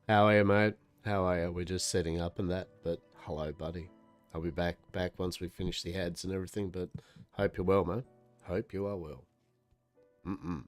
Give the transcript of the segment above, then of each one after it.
How are you, mate? How are you? We're just setting up and that, but hello, buddy. I'll be back once we finish the ads and everything, but hope you're well, mate. Hope you are well. Mm-mm.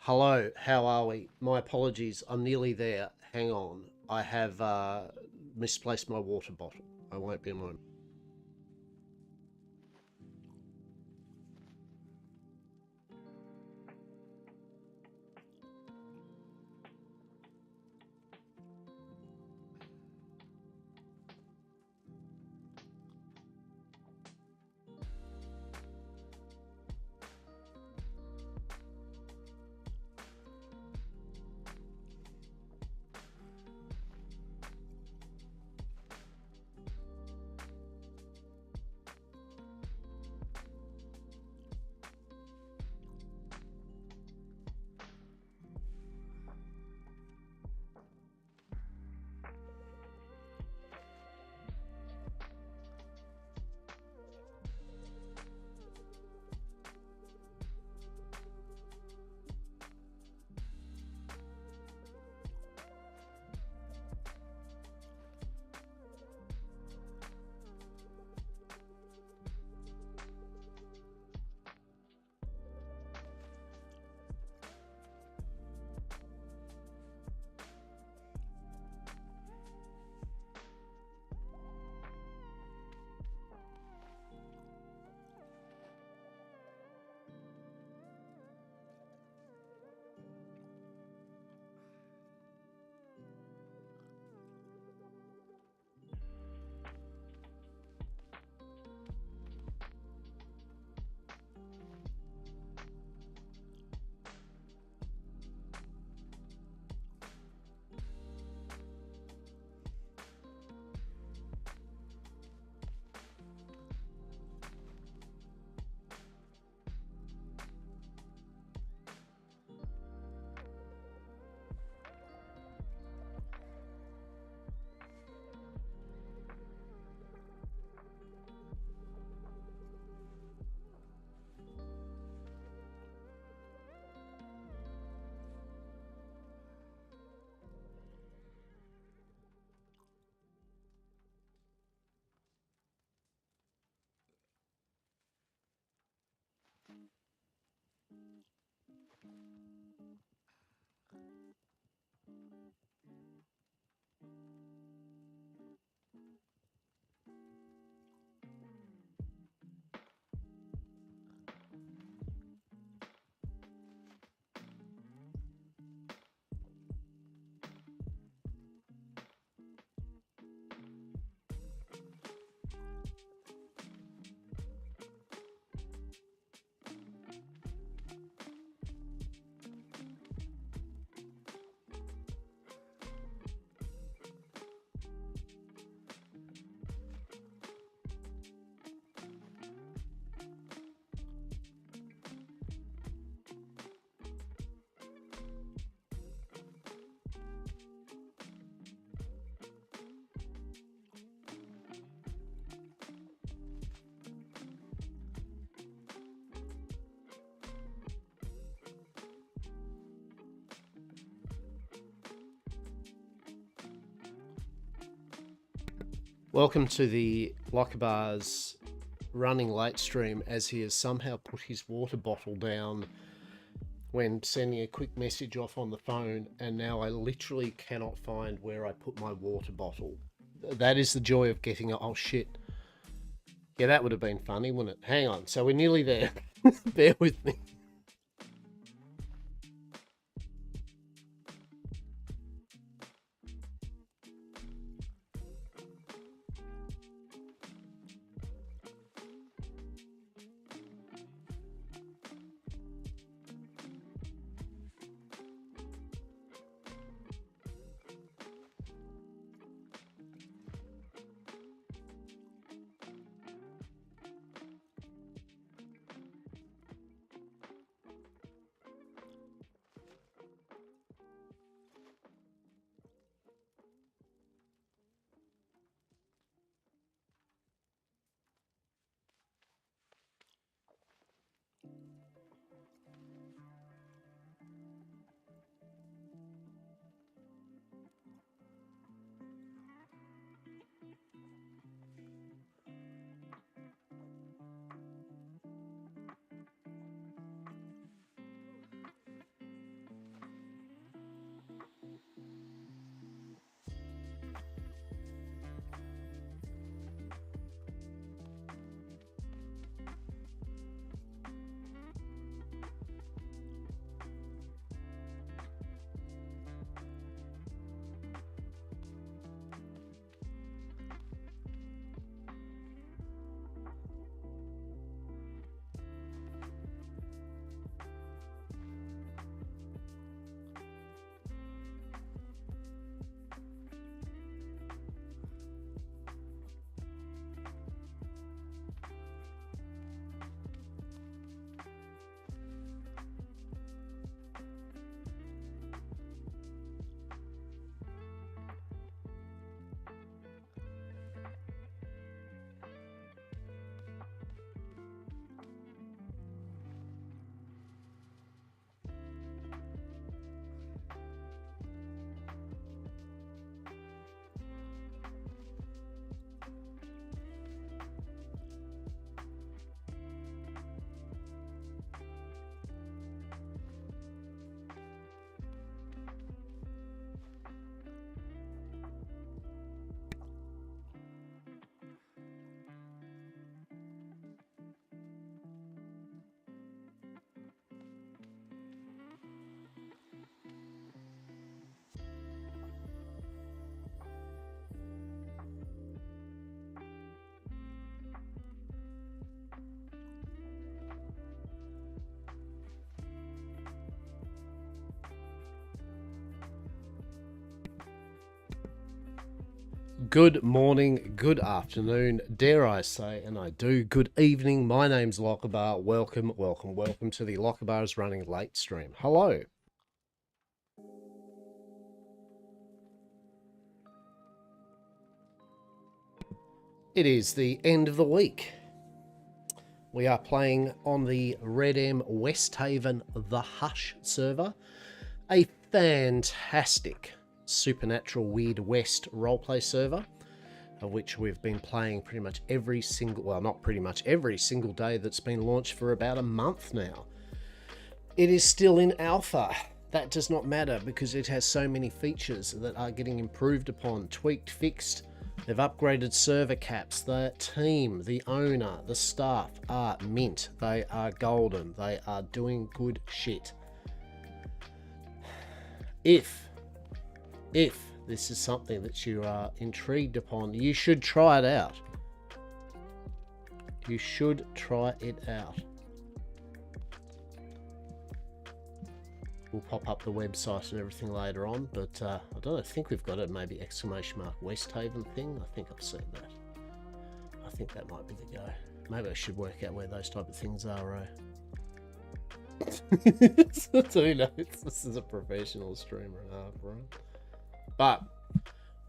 Hello, how are we? My apologies, I'm nearly there. Hang on. I have misplaced my water bottle. I won't be a moment. Welcome to the Lockabar's running late stream, as he has somehow put his water bottle down when sending a quick message off on the phone, and now I literally cannot find where I put my water bottle. That is the joy of getting a... Oh shit. Yeah, that would have been funny, wouldn't it? Hang on, so we're nearly there. Bear with me. Good morning, good afternoon, dare I say, and I do, good evening. My name's Lockabar. Welcome to the Lockabar's Running Late stream. Hello. It is the end of the week. We are playing on the Red M Westhaven The Hush server, a fantastic supernatural Weird West roleplay server, of which we've been playing pretty much every single, well, not pretty much every single day that's been launched for about a month now. It is still in alpha. That does not matter because it has so many features that are getting improved upon, tweaked, fixed. They've upgraded server caps. The team, the owner, the staff are mint. They are golden. They are doing good shit. If this is something that you are intrigued upon, you should try it out. You should try it out. We'll pop up the website and everything later on, but I don't know, I think we've got a maybe exclamation mark Westhaven thing. I think I've seen that. I think that might be the go. Maybe I should work out where those type of things are. Who knows? This is a professional streamer and a half, right? But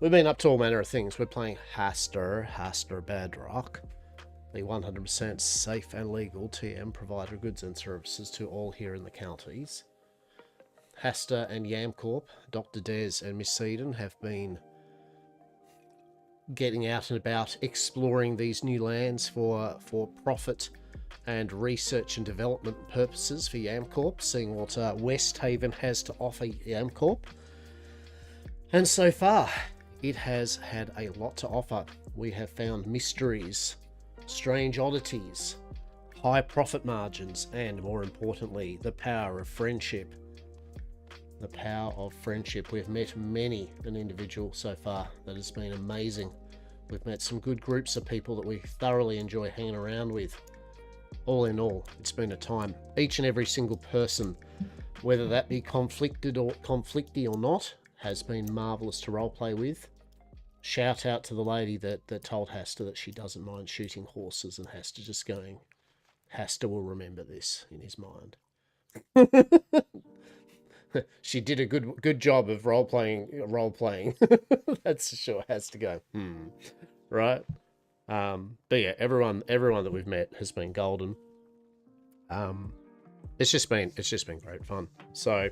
we've been up to all manner of things. We're playing Hastur Bedrock, the 100% safe and legal TM provider of goods and services to all here in the counties. Hastur and Yamcorp, Dr. Des and Miss Eden have been getting out and about exploring these new lands for profit and research and development purposes for Yamcorp, seeing what Westhaven has to offer Yamcorp. And so far, it has had a lot to offer. We have found mysteries, strange oddities, high profit margins, and more importantly, the power of friendship. The power of friendship. We've met many an individual so far that has been amazing. We've met some good groups of people that we thoroughly enjoy hanging around with. All in all, it's been a time. Each and every single person, whether that be conflicty or not, has been marvellous to roleplay with. Shout out to the lady that told Hastur that she doesn't mind shooting horses, and Hastur just going, Hastur will remember this in his mind. She did a good job of role playing. That's for sure. Has to go. Right. But yeah, everyone that we've met has been golden. It's just been great fun. So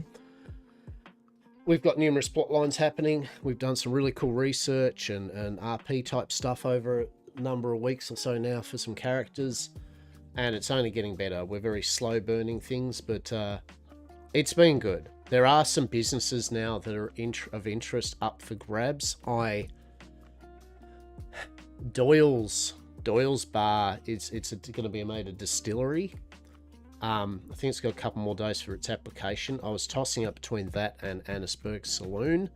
we've got numerous plot lines happening. We've done some really cool research and RP type stuff over a number of weeks or so now for some characters, and it's only getting better. We're very slow burning things, but it's been good. There are some businesses now that are of interest up for grabs. Doyle's Bar, it's going to be made a distillery. I think it's got a couple more days for its application. I was tossing up between that and Annisburg Saloon.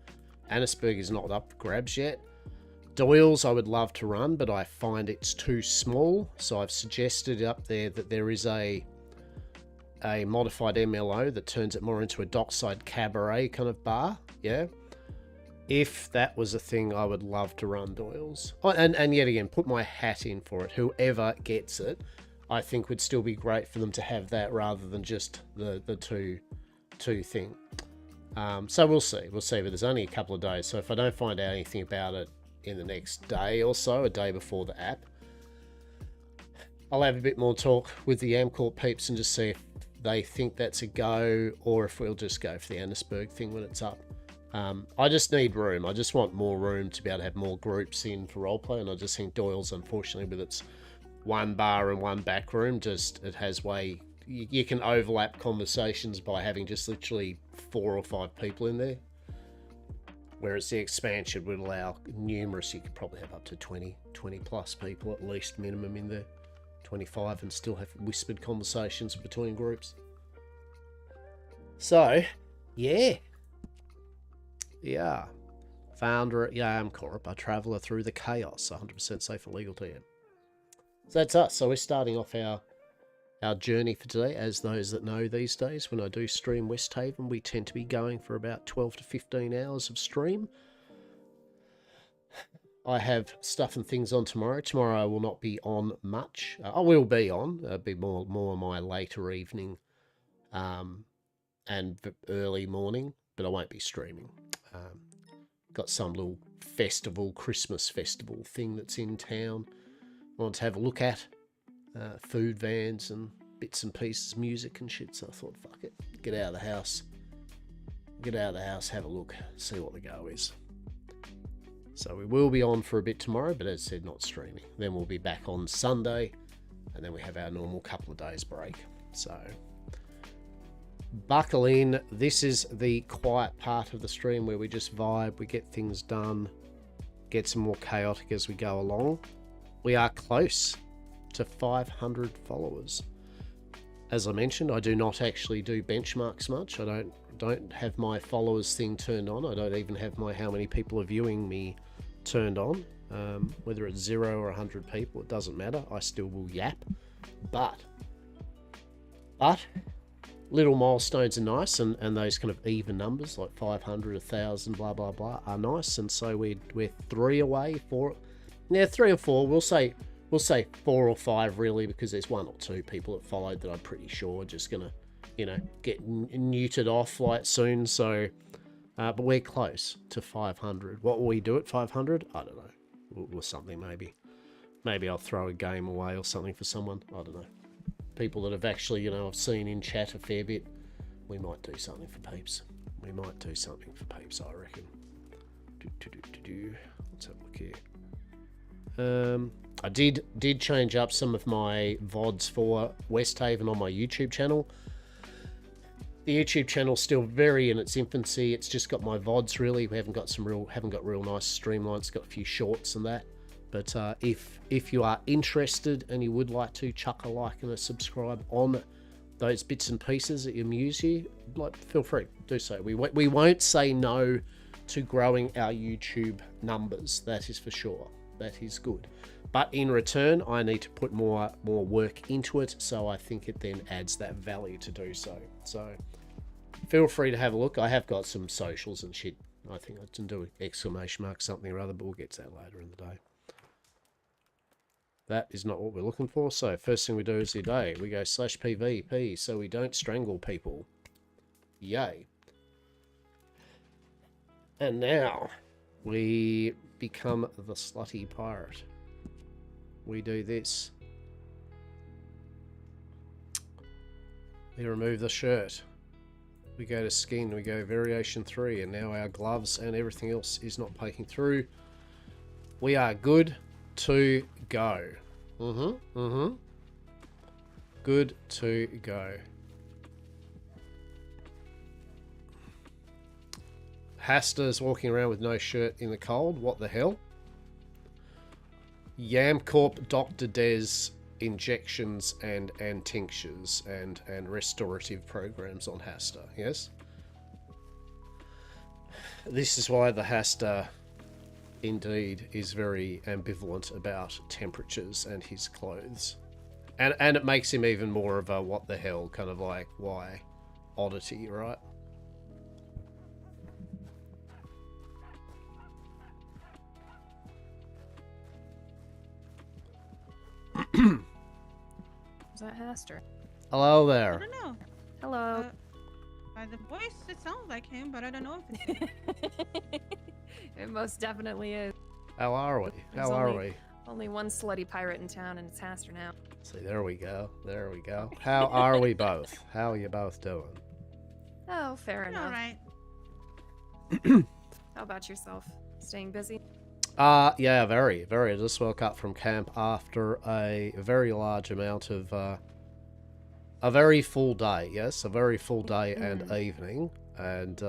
Annisburg is not up for grabs yet. Doyle's I would love to run, but I find it's too small. So I've suggested up there that there is a modified MLO that turns it more into a dockside cabaret kind of bar. Yeah. If that was a thing, I would love to run Doyle's. Oh, and yet again, put my hat in for it. Whoever gets it, I think would still be great for them to have that rather than just the two thing. So we'll see, but there's only a couple of days. So if I don't find out anything about it in the next day or so, a day before the app, I'll have a bit more talk with the Yamcorp peeps and just see if they think that's a go, or if we'll just go for the Annisburg thing when it's up. I just need room. I just want more room to be able to have more groups in for roleplay, and I just think Doyle's, unfortunately, with its one bar and one back room, it has way... You can overlap conversations by having just literally 4 or 5 people in there. Whereas the expansion would allow numerous, you could probably have up to 20 plus people at least minimum in there. 25, and still have whispered conversations between groups. So, yeah. Founder at Yamcorp, a traveller through the chaos, 100% safe and legal TM. So that's us. So we're starting off our journey for today. As those that know these days, when I do stream Westhaven, we tend to be going for about 12 to 15 hours of stream. I have stuff and things on tomorrow. Tomorrow I will not be on much. I will be on. It'll be more my later evening and early morning, but I won't be streaming. Got some little festival, Christmas festival thing that's in town. I want to have a look at. Food vans and bits and pieces, music and shit. So I thought, fuck it, get out of the house. Get out of the house, have a look, see what the go is. So we will be on for a bit tomorrow, but as I said, not streaming. Then we'll be back on Sunday, and then we have our normal couple of days break. So buckle in. This is the quiet part of the stream where we just vibe, we get things done, get some more chaotic as we go along. We are close to 500 followers. As I mentioned, I do not actually do benchmarks much. I don't have my followers thing turned on. I don't even have my how many people are viewing me turned on. Whether it's 0 or 100 people, it doesn't matter. I still will yap. But little milestones are nice, and those kind of even numbers like 500, 1,000, blah blah blah are nice. And so we're 3 away, 4. Now 3 or 4. We'll say 4 or 5 really, because there's 1 or 2 people that followed that I'm pretty sure are just gonna, get neutered off like soon. So, but we're close to 500. What will we do at 500? I don't know. Or something maybe. Maybe I'll throw a game away or something for someone. I don't know. People that have actually, I've seen in chat a fair bit. We might do something for peeps. I reckon. Let's have a look here. I did change up some of my VODs for Westhaven on my YouTube channel. The YouTube channel's still very in its infancy. It's just got my VODs really. We haven't got real nice streamlines. It's got a few shorts and that. But if you are interested and you would like to chuck a like and a subscribe on those bits and pieces that amuse you, feel free, do so. We won't say no to growing our YouTube numbers. That is for sure. That is good. But in return, I need to put more work into it, so I think it then adds that value to do so. So feel free to have a look. I have got some socials and shit. I think I can do an exclamation mark something or other, but we'll get to that later in the day. That is not what we're looking for. So first thing we do is the day. We go /PVP so we don't strangle people. Yay. And now we become the slutty pirate. We do this. We remove the shirt. We go to skin. We go variation 3. And now our gloves and everything else is not poking through. We are good to go. Good to go. Hastur's walking around with no shirt in the cold. What the hell? Yamcorp Dr. Des injections and tinctures and restorative programs on Hastur, yes? This is why the Hastur indeed is very ambivalent about temperatures and his clothes. And it makes him even more of a what the hell kind of like why oddity, right? Is that Hastur? Hello there. I don't know. Hello. By the voice, it sounds like him, but I don't know if it's him. It most definitely is. How are we? There's How are we? Only one slutty pirate in town, and it's Hastur now. See, there we go. There we go. How are we both? How are you both doing? Oh, fair enough. All right. How about yourself? Staying busy? Yeah, very, very. I just woke up from camp after a very large amount of, a very full day, yes, a very full day and evening, and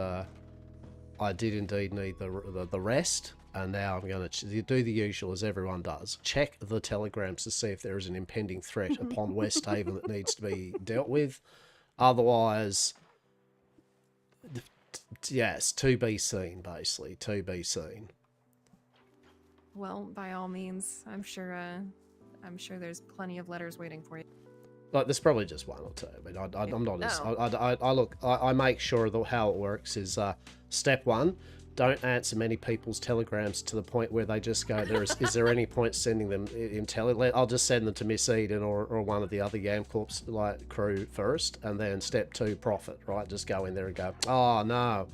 I did indeed need the rest, and now I'm going to do the usual as everyone does. Check the telegrams to see if there is an impending threat upon Westhaven that needs to be dealt with. Otherwise, yes, to be seen, basically, to be seen. Well, by all means, I'm sure there's plenty of letters waiting for you. Like, there's probably just 1 or 2. I mean, I'm not as... No. I look, I make sure that how it works is, step 1, don't answer many people's telegrams to the point where they just go, is there any point sending them in I'll just send them to Miss Eden or one of the other Yam Corp's like crew first, and then step 2, profit, right? Just go in there and go, oh no,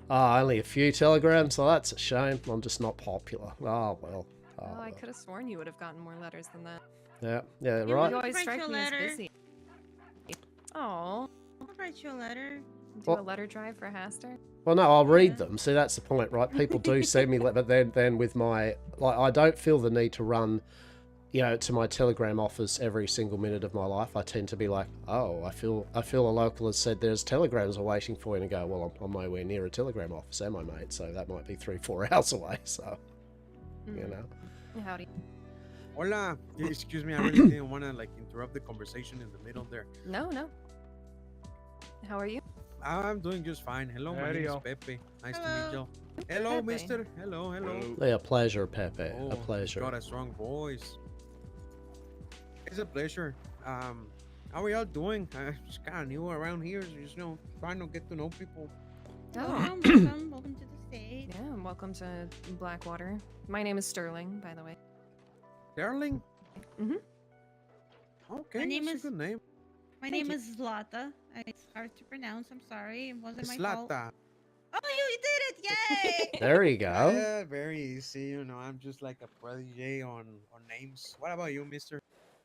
only a few telegrams, oh that's a shame, I'm just not popular. Oh well. Oh, I could have sworn you would have gotten more letters than that. Yeah, You right. You I'll always write strike you a me as letter. busy. Oh, I'll write you a letter. do a Well- letter drive for Hastur? Well, no, I'll read Yeah. them. See, that's the point, right? People do send me, but then with my, like, I don't feel the need to run, to my Telegram office every single minute of my life. I tend to be like, oh, I feel a local has said there's telegrams are waiting for you, and go, well, I'm nowhere near a Telegram office, am I, mate? So that might be 3-4 hours away. So, you know. Howdy. Hola. Excuse me, I really didn't want to like interrupt the conversation in the middle there. No. How are you? I'm doing just fine. Hello, my name is Pepe. Nice to meet you. Hello, Pepe. mister. Hello. Yeah, a pleasure, Pepe. Oh, A pleasure. Got a strong voice. It's a pleasure. How are y'all doing? I'm just kind of new around here, so just trying to get to know people. Oh, Welcome to the state. yeah, and welcome to Blackwater. My name is Sterling, by the way. Darling. Mhm. Okay, My name that's is- a good name. My Thank name you. is Zlata. It's hard to pronounce. I'm sorry. It wasn't my fault. Slata. Oh, you did it! Yay! There you go. Yeah, very easy. I'm just like a protege on names. What about you, mister?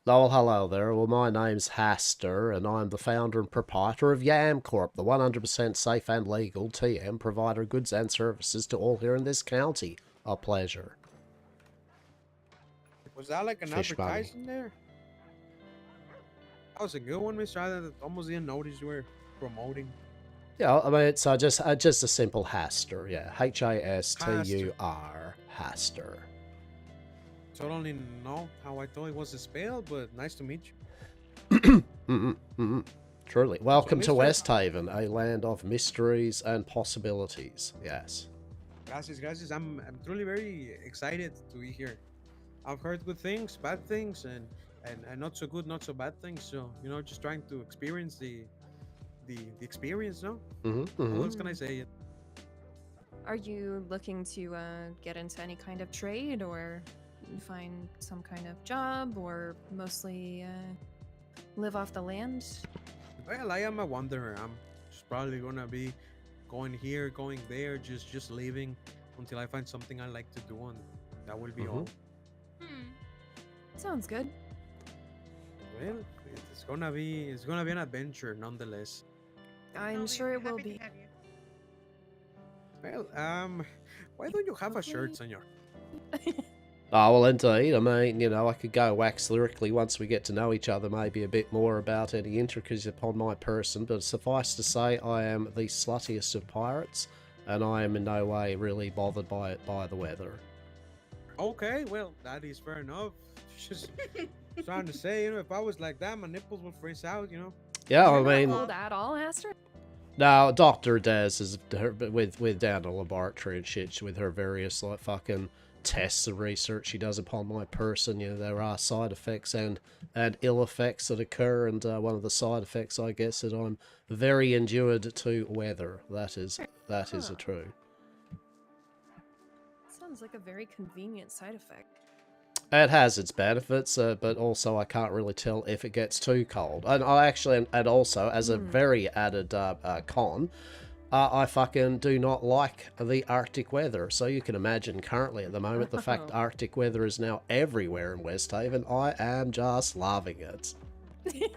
Oh, well, hello there. Well, my name's Hastur, and I'm the founder and proprietor of Yam Corp, the 100% safe and legal TM provider of goods and services to all here in this county. A pleasure. Was that like an Fish money. advertising there? That was a good one, mister. I almost didn't notice you were promoting. Yeah, I mean, it's just a simple Hastur, yeah. Hastur. Hastur. So I don't even know how I thought it was spelled, but nice to meet you. Truly. Welcome to Mr. Westhaven, a land of mysteries and possibilities. Yes. Gracias. I'm truly very excited to be here. I've heard good things, bad things, and not so good, not so bad things. So just trying to experience the experience. No, what else can I say? Are you looking to get into any kind of trade or find some kind of job or mostly live off the land? Well, I am a wanderer. I'm just probably gonna be going here, going there, just living until I find something I like to do, and that will be all. Sounds good. Well, it's gonna be an adventure nonetheless. I'm sure it will be. Well, why don't you have a shirt, senor? Oh, well, indeed. I mean, I could go wax lyrically once we get to know each other, maybe a bit more about any intricacies upon my person, but suffice to say, I am the sluttiest of pirates, and I am in no way really bothered by the weather. Okay, well, that is fair enough. Just trying to say, if I was like that, my nipples would freeze out, Yeah, I You're not mean, old at all, Hastur? no, Dr. Des is with down the laboratory and shit with her various like fucking tests and research she does upon my person. There are side effects and ill effects that occur, and one of the side effects, I guess, that I'm very endured to weather. That is a true. Sounds like a very convenient side effect. It has its benefits, but also I can't really tell if it gets too cold. And also as a very added con, I fucking do not like the Arctic weather. So you can imagine currently at the moment the fact Arctic weather is now everywhere in Westhaven. I am just loving it.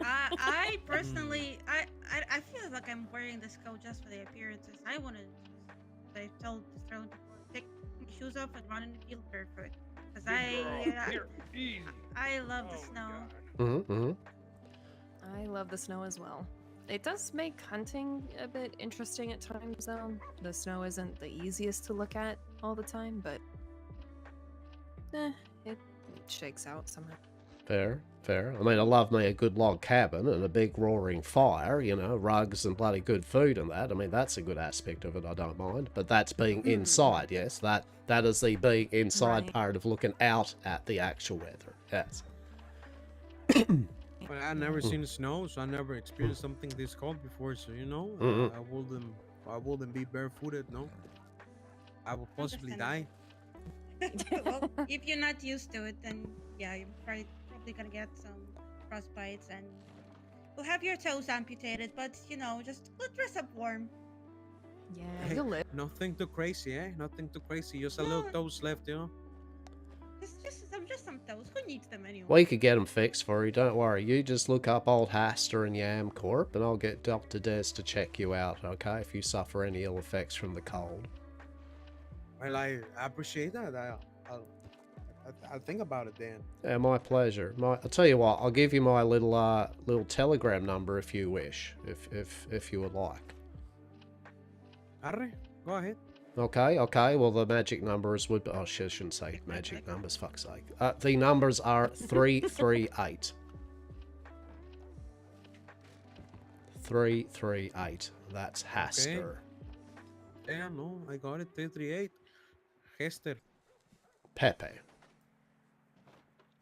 I personally, I feel like I'm wearing this coat just for the appearances. I want to, I told Sterling before, take my shoes off and run in the field barefoot. Because I love the snow. I love the snow as well. It does make hunting a bit interesting at times, though. The snow isn't the easiest to look at all the time, but it shakes out somehow. Fair. I mean, I love me a good log cabin and a big roaring fire, rugs and bloody good food and that. I mean, that's a good aspect of it, I don't mind. But that's being inside, yes. That is the being inside Right. part of looking out at the actual weather, yes. Well, I've never seen snow, so I never experienced something this cold before. So I wouldn't be barefooted. No, I will possibly die. Well, if you're not used to it, then yeah, you're probably gonna get some frostbites and will have your toes amputated. But just go dress up warm. Yeah, Hey, you'll live. nothing too crazy, eh? Nothing too crazy. Just a little No, toes left, you know. just some toes. Who needs them anyway? We could get them fixed for you, don't worry. You just look up old Hastur and Yam Corp, and I'll get Dr. Des to check you out, okay, if you suffer any ill effects from the cold. Well, I appreciate that. I'll think about it then. Yeah, my pleasure. I'll tell you what, I'll give you my little telegram number if you wish, if you would like. Arre, go ahead. Okay, well the magic numbers would... Oh, shit, I shouldn't say magic numbers, fuck's sake. The numbers are 338. 338. That's Hastur. Yeah, no, I got it. 338. Hester. Pepe.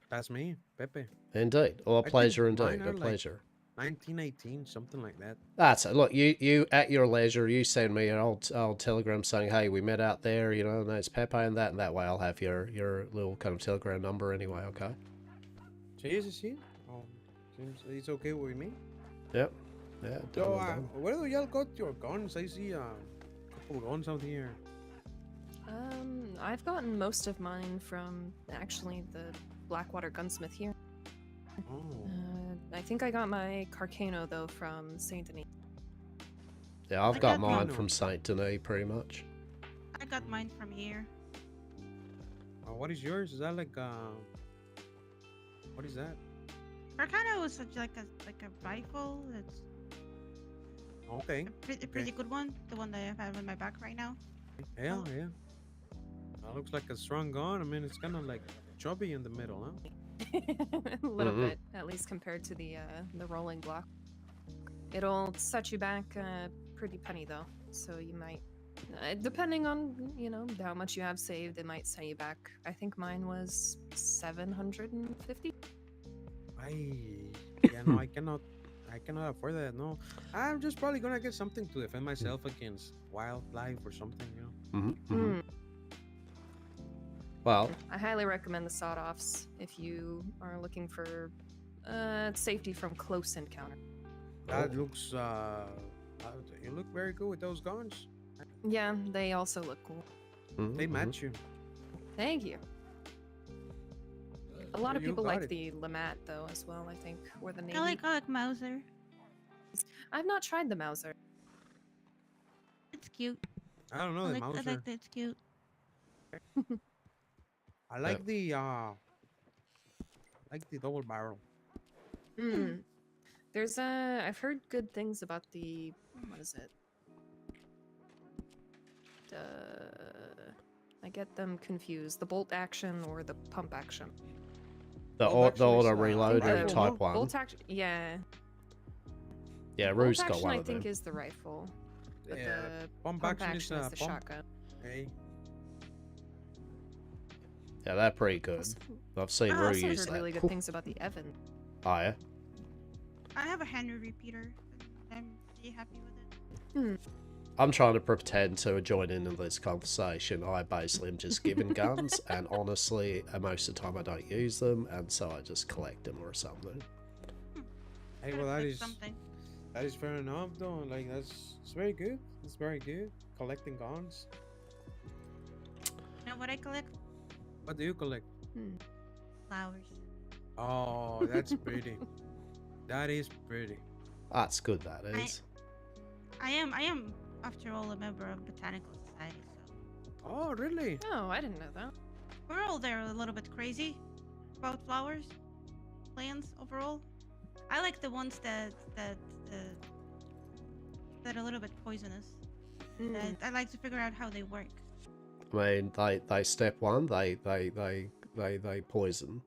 That's me, Pepe. Indeed. Well, a think pleasure mine indeed. are A like- pleasure. 1918, something like that. That's it. Look, you at your leisure, you send me an old telegram saying, hey, we met out there, and it's Pepe and that way I'll have your little kind of telegram number anyway, okay? See? Seems it's okay with me. Yep. Yeah, So, done, done. where do y'all got your guns? I see a couple guns out here. I've gotten most of mine from actually the Blackwater gunsmith here. Oh, I think I got my Carcano though from Saint Denis. Yeah, I've I got got mine mine. from Saint Denis, pretty much. I got mine from here. what is yours? Is that like what is that? Arcana was such like a rifle. It's Okay. a pretty good one. The one that I have in my back right now. Yeah. That looks like a strong gun. I mean, it's kind of like chubby in the middle, huh? A little Mhm. bit, at least compared to the rolling block. It'll set you back a pretty penny though, so you might, depending on how much you have saved, it might set you back. I think mine was 750. Yeah, no, I cannot afford that. No, I'm just probably gonna get something to defend myself against wildlife or something. Hmm. Well, I highly recommend the sawed-offs if you are looking for safety from close encounter. That looks. You look very good with those guns. Yeah, they also look cool. They match you. Thank you. A lot of You people got like it. the Lamat though as well. I think, or the Navy. I like Mauser. I've not tried the Mauser. It's cute. I don't know I the like Mauser. that it's cute. I like the double barrel. Mm. There's I've heard good things about the what is it? I get them confused. The bolt action or the pump action. the Well, actually, auto it's, reloader rifle, type no? one. Bolt action, yeah. Yeah, Bolt Roo's got action, one I of think, them. is the rifle, but Yeah, the pump pump action action is is the pump. shotgun. Hey, Yeah, they're pretty good. Also- I've seen I Roo also use heard that. really good things about the Evan. Oh, yeah? I have a Henry repeater. And I'm pretty happy with it. I'm trying to pretend to join in this conversation. I basically am just given guns, and honestly, most of the time I don't use them, and so I just collect them or something. hey, Gotta well that collect is something. fair enough though. Like it's very good. It's very good. Collecting guns. You know what I collect? What do you collect? Flowers. Oh, that's pretty. That is pretty. That's good, that is. I am, after all, a member of Botanical Society, so Oh, really? Oh, I didn't know that. we're all there a little bit crazy about flowers, plants overall. I like the ones that are a little bit poisonous. And I like to figure out how they work. I mean, they step one, they poison.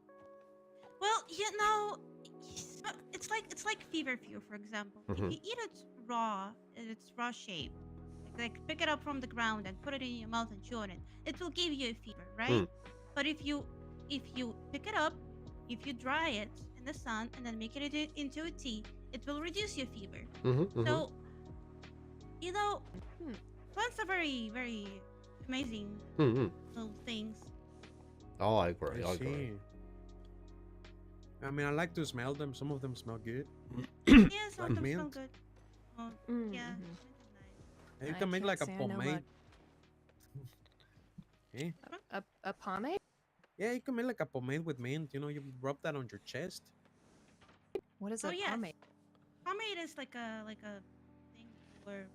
Well, it's like feverfew, for example. Mhm. If you eat it raw, in its raw shape, like pick it up from the ground and put it in your mouth and chew on it, it will give you a fever, right? But if you pick it up, if you dry it in the sun and then make it into a tea, it will reduce your fever. Mm-hmm, So, plants are very, very amazing Mm-hmm. little things. Oh, I agree. I agree. see. I mean, I like to smell them. Some of them smell good. Yeah, some Like of them smell mint. good. Oh, Mm-hmm. yeah, mint is nice. And you I can make can't like a say I know pomade. Eh? a pomade. Yeah, you can make like a pomade with mint. You know, you rub that on your chest. What is Oh a yes, pomade? pomade is like a thing that you wear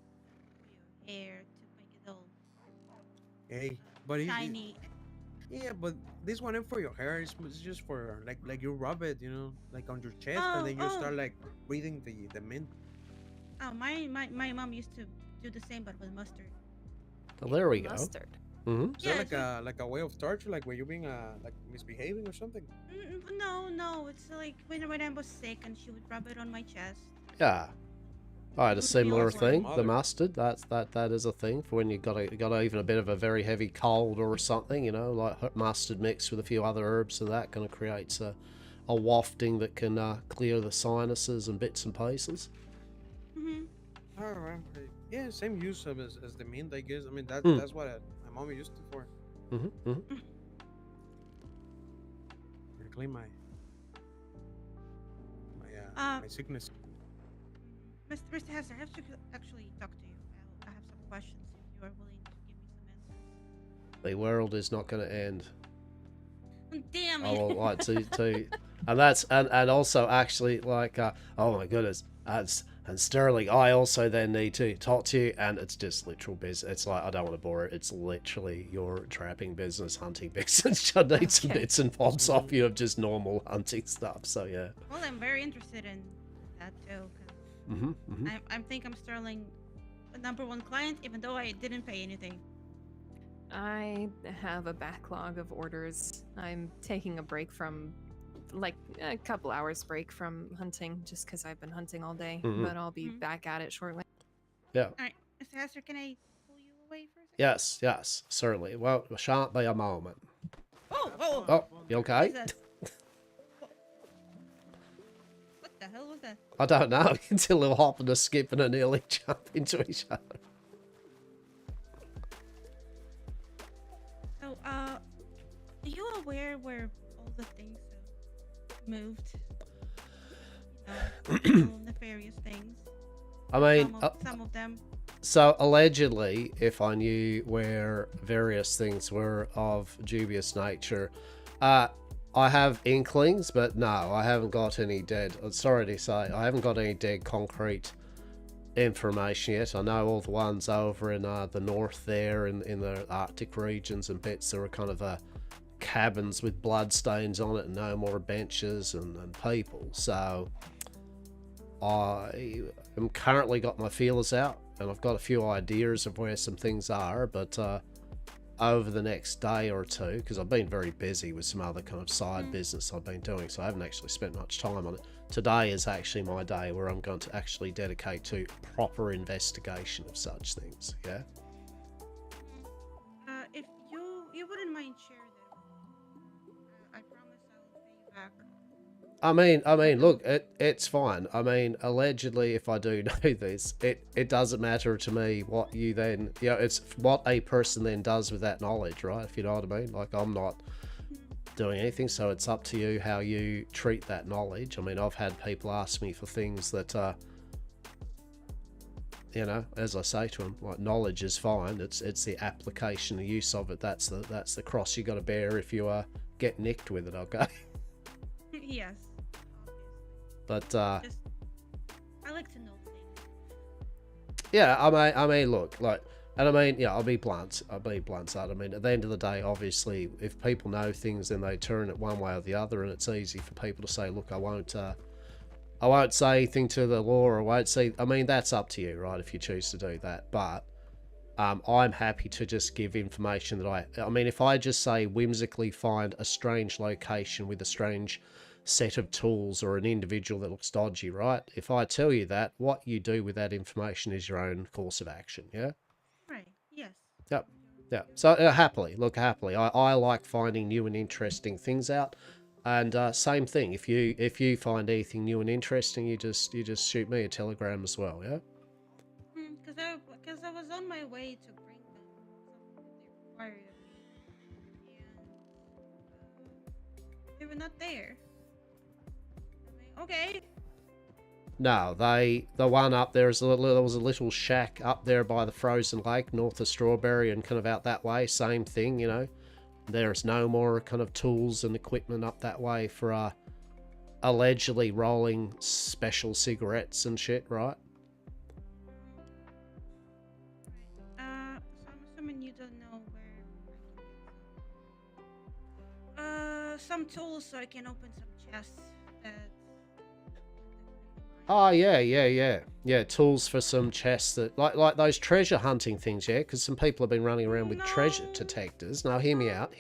for your hair to make it all Hey, but shiny. yeah, but this one ain't for your hair. It's just for like you rub it, you know, like on your chest, and Oh, then you oh, start like breathing the mint. oh! My mom used to do the same, but with mustard. Well, there we go. Mustard. Mm-hmm. Is Yeah, that she, like a way of torture, like where you're being like misbehaving or something? no, no. It's like when I was sick, and she would rub it on my chest. Yeah. I had a Would feel similar That's like a warm. thing. The mother. mustard. That is a thing for when you got even a bit of a very heavy cold or something. You know, like mustard mixed with a few other herbs, so that kind of creates a wafting that can clear the sinuses and bits and pieces. Hmm. All right. Yeah, same use of as the mint, I guess. I mean Mm. that's what my mom used it for. Mm-hmm. Mm-hmm. To clean my Uh, my sickness. Mr. Hester, I have to actually talk to you. I have some questions. If you are willing to give me some answers. The world is not going to end. Damn I it! will like to and that's and also actually like oh my goodness, and Sterling, I also then need to talk to you, and it's just literal business. It's like I don't want to bore it. It's literally your trapping business, hunting business. I need some Okay. bits and bobs off you of just normal hunting stuff. So yeah. Well, I'm very interested in that too. 'Cause Mm-hmm. Mm-hmm. I think I'm Sterling, a #1 client, even though I didn't pay anything. I have a backlog of orders. I'm taking a break from, like, a couple hours break from hunting just because I've been hunting all day, Mhm. but I'll be Mhm. back at it shortly. Yeah. All right, Mr. Hester, can I pull you away for a second? Yes. Yes. Certainly. Well, it shan't be a moment. Oh, oh, Oh, you what okay? is that? What the hell was that? I don't know. Until he'll hop and a skip and a nearly jump into each other. So, are you aware where all the things have moved? All nefarious things. I mean, Some of them. so allegedly, if I knew where various things were of dubious nature, I have inklings, but no, I haven't got any dead. I'm sorry to say, I haven't got any dead concrete information yet. I know all the ones over in the north there, in the Arctic regions and bits. There are kind of cabins with bloodstains on it and no more benches and people. So I am currently got my feelers out, and I've got a few ideas of where some things are, but over the next day or two, because I've been very busy with some other kind of side business I've been doing, so I haven't actually spent much time on it. Today is actually my day where I'm going to actually dedicate to proper investigation of such things. Yeah. If you wouldn't mind share them, I promise I will pay you back. I mean, look, it's fine. I mean, allegedly, if I do know this, it doesn't matter to me what you then, you know, it's what a person then does with that knowledge, right? If you know what I mean. Like, I'm not doing anything, so it's up to you how you treat that knowledge. I mean, I've had people ask me for things that, you know, as I say to them, like, knowledge is fine. It's the application, the use of it. That's the cross you got to bear if you get nicked with it. Okay. Yes. But Just, I like to know things. yeah, I mean, look, like, and I mean, yeah, I'll be blunt. I mean, at the end of the day, obviously, if people know things, then they turn it one way or the other, and it's easy for people to say, look, I won't say anything to the law, or I won't say. I mean, that's up to you, right? If you choose to do that, but I'm happy to just give information that I mean, if I just say whimsically find a strange location with a strange set of tools or an individual that looks dodgy, right? If I tell you that, what you do with that information is your own course of action, yeah? Right. Yes. Yep. Yeah. So happily, I like finding new and interesting things out. And same thing, if you find anything new and interesting, you just shoot me a telegram as well, yeah? Because I was on my way to bring them some of but not there. Okay. No, the one up there is there was a little shack up there by the frozen lake, north of Strawberry, and kind of out that way. Same thing, you know. There's no more kind of tools and equipment up that way for allegedly rolling special cigarettes and shit, right? So I'm assuming you don't know where. Some tools so I can open some chests. Oh yeah. Tools for some chests that like those treasure hunting things, yeah. Because some people have been running around with treasure detectors. Now hear me out.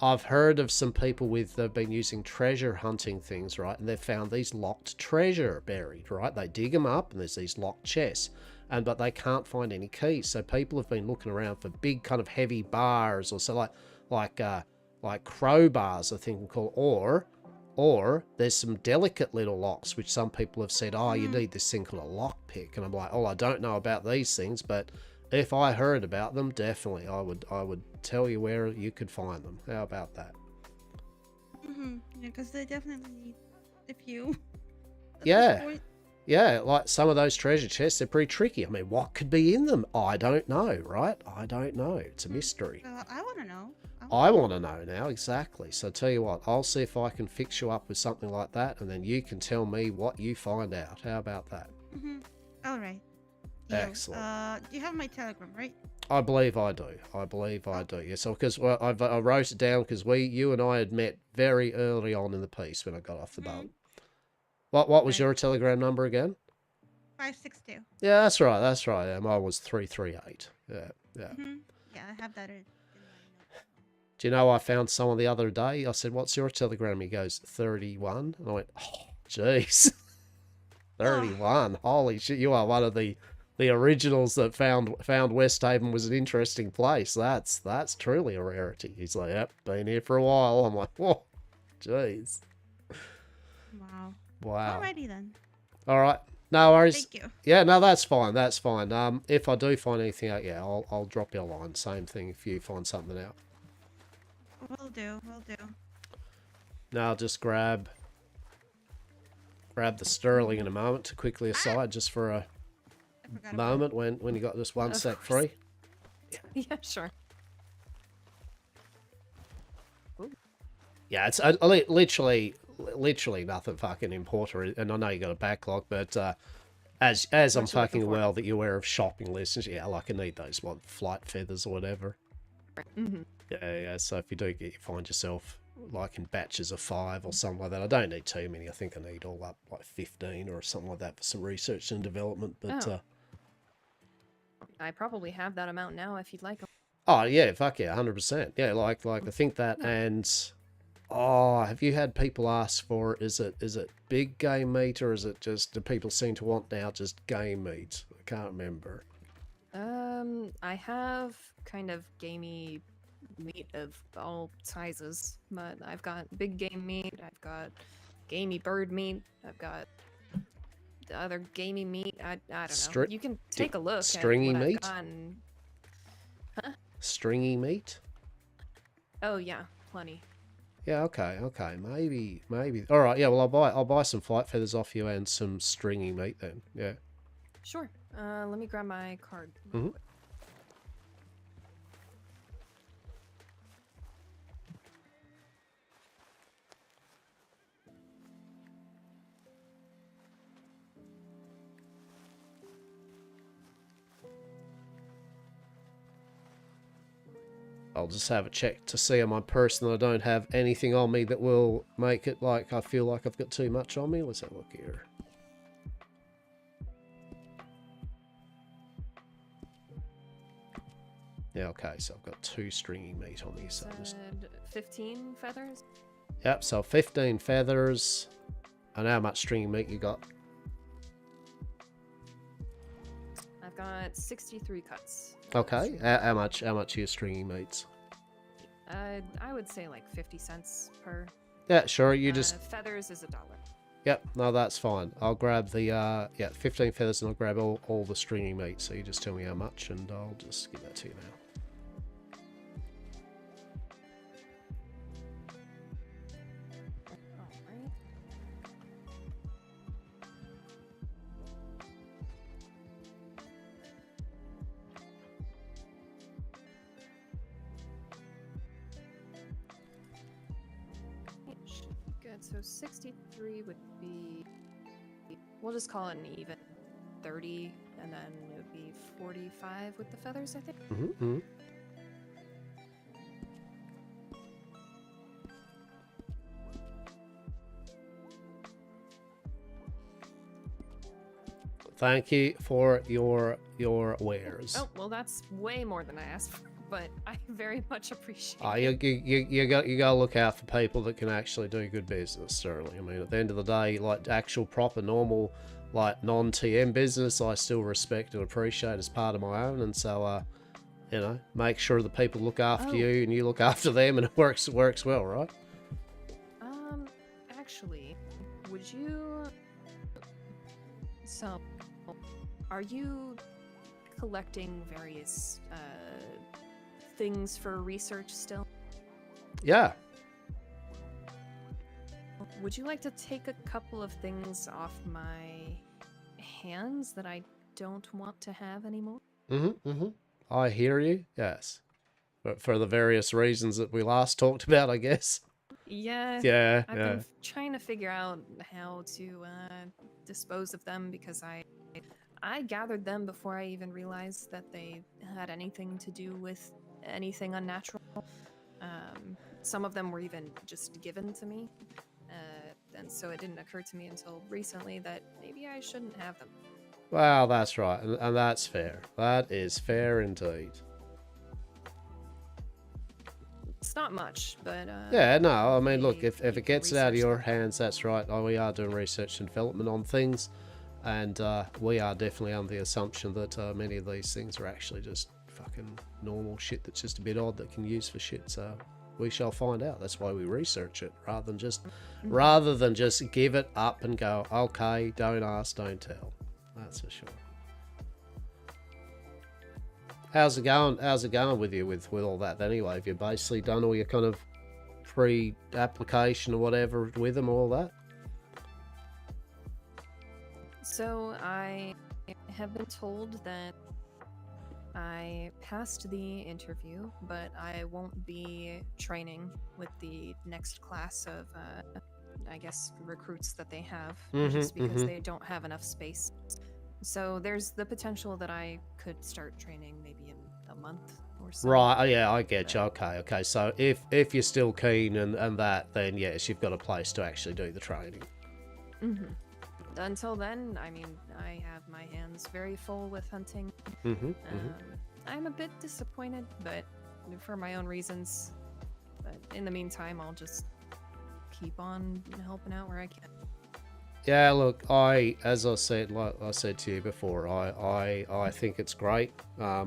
I've heard of some people they've been using treasure hunting things, right? And they've found these locked treasure buried, right? They dig them up and there's these locked chests, but they can't find any keys. So people have been looking around for big kind of heavy bars or so like crowbars, I think we call, or there's some delicate little locks, which some people have said, oh, you need this thing called a lockpick. And I'm like, oh, I don't know about these things, but if I heard about them, definitely I would tell you where you could find them. How about that? Yeah, because they definitely need a few. Yeah, like some of those treasure chests, they're pretty tricky. I mean, what could be in them? I don't know, right? I don't know. It's a mystery. I want to know. I want to know now, exactly. So tell you what, I'll see if I can fix you up with something like that, and then you can tell me what you find out. How about that? All right. Deal. Excellent. You have my Telegram, right? I believe I do. Yeah, so because I wrote it down because you and I had met very early on in the piece when I got off the boat. What was your Telegram number again? 562. Yeah, that's right. Mine was 338. Yeah. Yeah, I have that in my notes. Do you know I found someone the other day? I said, what's your Telegram? He goes, 31. And I went, oh, jeez. 31. Holy shit, you are one of the originals that found Westhaven was an interesting place. That's truly a rarity. He's like, yep, been here for a while. I'm like, whoa, jeez. Wow. Alrighty then. All right. No worries. Thank you. Yeah, no, that's fine. If I do find anything out, yeah, I'll drop you a line. Same thing if you find something out. Will do. Now I'll just grab the sterling in a moment to quickly aside just for a moment when you got this one sec free. Yeah, sure. Yeah, it's literally nothing fucking important, and I know you got a backlog, but as I'm fucking well that you're aware of shopping lists, yeah, like I need those flight feathers or whatever. Yeah. So if you find yourself like in batches of 5 or something like that, I don't need too many. I think I need all up like 15 or something like that for some research and development. But I probably have that amount now if you'd like them. Oh yeah, fuck yeah, 100%. Yeah, like I think that, and have you had people ask for is it big game meat or is it just do people seem to want now just game meat? I can't remember. I have kind of gamey meat of all sizes, but I've got big game meat, I've got gamey bird meat, I've got the other gamey meat. I don't know. You can take a look. Stringy at what meat. I've gotten. Huh? Stringy meat. Oh yeah, plenty. Yeah. Okay. Maybe. All right. Yeah. Well, I'll buy some flight feathers off you and some stringy meat then. Yeah. Sure. Let me grab my card. I'll just have a check to see on my person that I don't have anything on me that will make it like I feel like I've got too much on me. Let's have a look here. Yeah, okay, so I've got 2 stringy meat on me. So just 15 feathers? Yep, so 15 feathers. And how much stringy meat you got? I've got 63 cuts. Okay, how much are your stringy meats? I would say like 50 cents per. Yeah, sure, you just... Feathers is $1. Yep, no, that's fine. I'll grab the, 15 feathers and I'll grab all the stringy meat. So you just tell me how much and I'll just give that to you now. so 63 would be. We'll just call it an even 30, and then it would be 45 with the feathers, I think. Mm-hmm. Thank you for your wares. Oh, well, that's way more than I asked for, but I very much appreciate You got to look out for people that can actually do good business, Sterling. I mean, at the end of the day, like actual proper normal, like non-TM business, I still respect and appreciate as part of my own, and so you know, make sure the people look after you and you look after them, and it works well, right? Actually, would you? So, are you collecting various things for research still? Yeah. Would you like to take a couple of things off my hands that I don't want to have anymore? I hear you. Yes, but for the various reasons that we last talked about, I guess. Yeah. Yeah. I've been trying to figure out how to dispose of them because I gathered them before I even realized that they had anything to do with anything unnatural. Some of them were even just given to me, and so it didn't occur to me until recently that maybe I shouldn't have them. Well, that's right, and that's fair. That is fair indeed. It's not much, but yeah, no, I mean, look, if you it can gets it out of research your them. hands, that's right. We are doing research and development on things, and we are definitely under the assumption that many of these things are actually just fucking normal shit that's just a bit odd that can use for shit. So we shall find out. That's why we research it rather than just give it up and go, okay, don't ask, don't tell. That's for sure. How's it going? How's it going with you with all that anyway? Have you basically done all your kind of pre-application or whatever with them, all that? So I have been told that I passed the interview, but I won't be training with the next class of, I guess, recruits that they have, just because they don't have enough space. So there's the potential that I could start training maybe in a month or so. Right, oh, yeah, I get you. Okay. So if you're still keen and that, then yes, you've got a place to actually do the training. Until then, I mean, I have my hands very full with hunting. I'm a bit disappointed, but for my own reasons. But in the meantime, I'll just keep on helping out where I can. Yeah, look, as I said, like I said to you before, I think it's great. I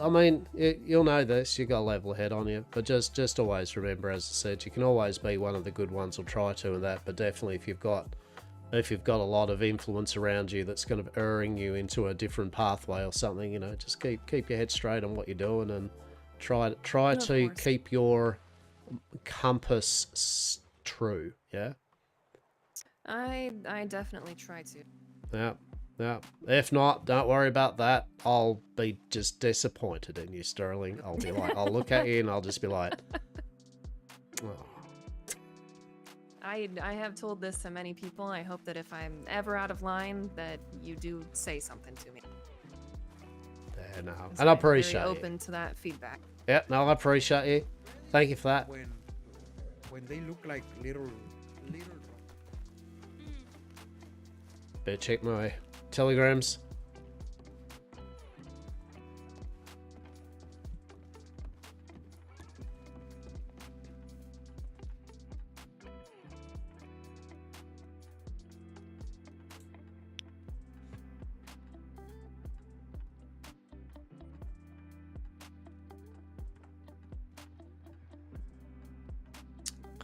mean, you'll know this. You got a level head on you, but just always remember, as I said, you can always be one of the good ones, or try to, and that. But definitely, if you've got a lot of influence around you that's kind of erring you into a different pathway or something, you know, just keep your head straight on what you're doing, and try to keep your compass true. Yeah. I definitely try to. Yeah. If not, don't worry about that. I'll be just disappointed in you, Sterling. I'll be like, I'll look at you and I'll just be like, oh. I have told this to many people. I hope that if I'm ever out of line, that you do say something to me. Yeah, no. And I appreciate I'm it. very open to that feedback. Yeah, no, I appreciate you. Thank you for that. When they look like little. Better check my telegrams.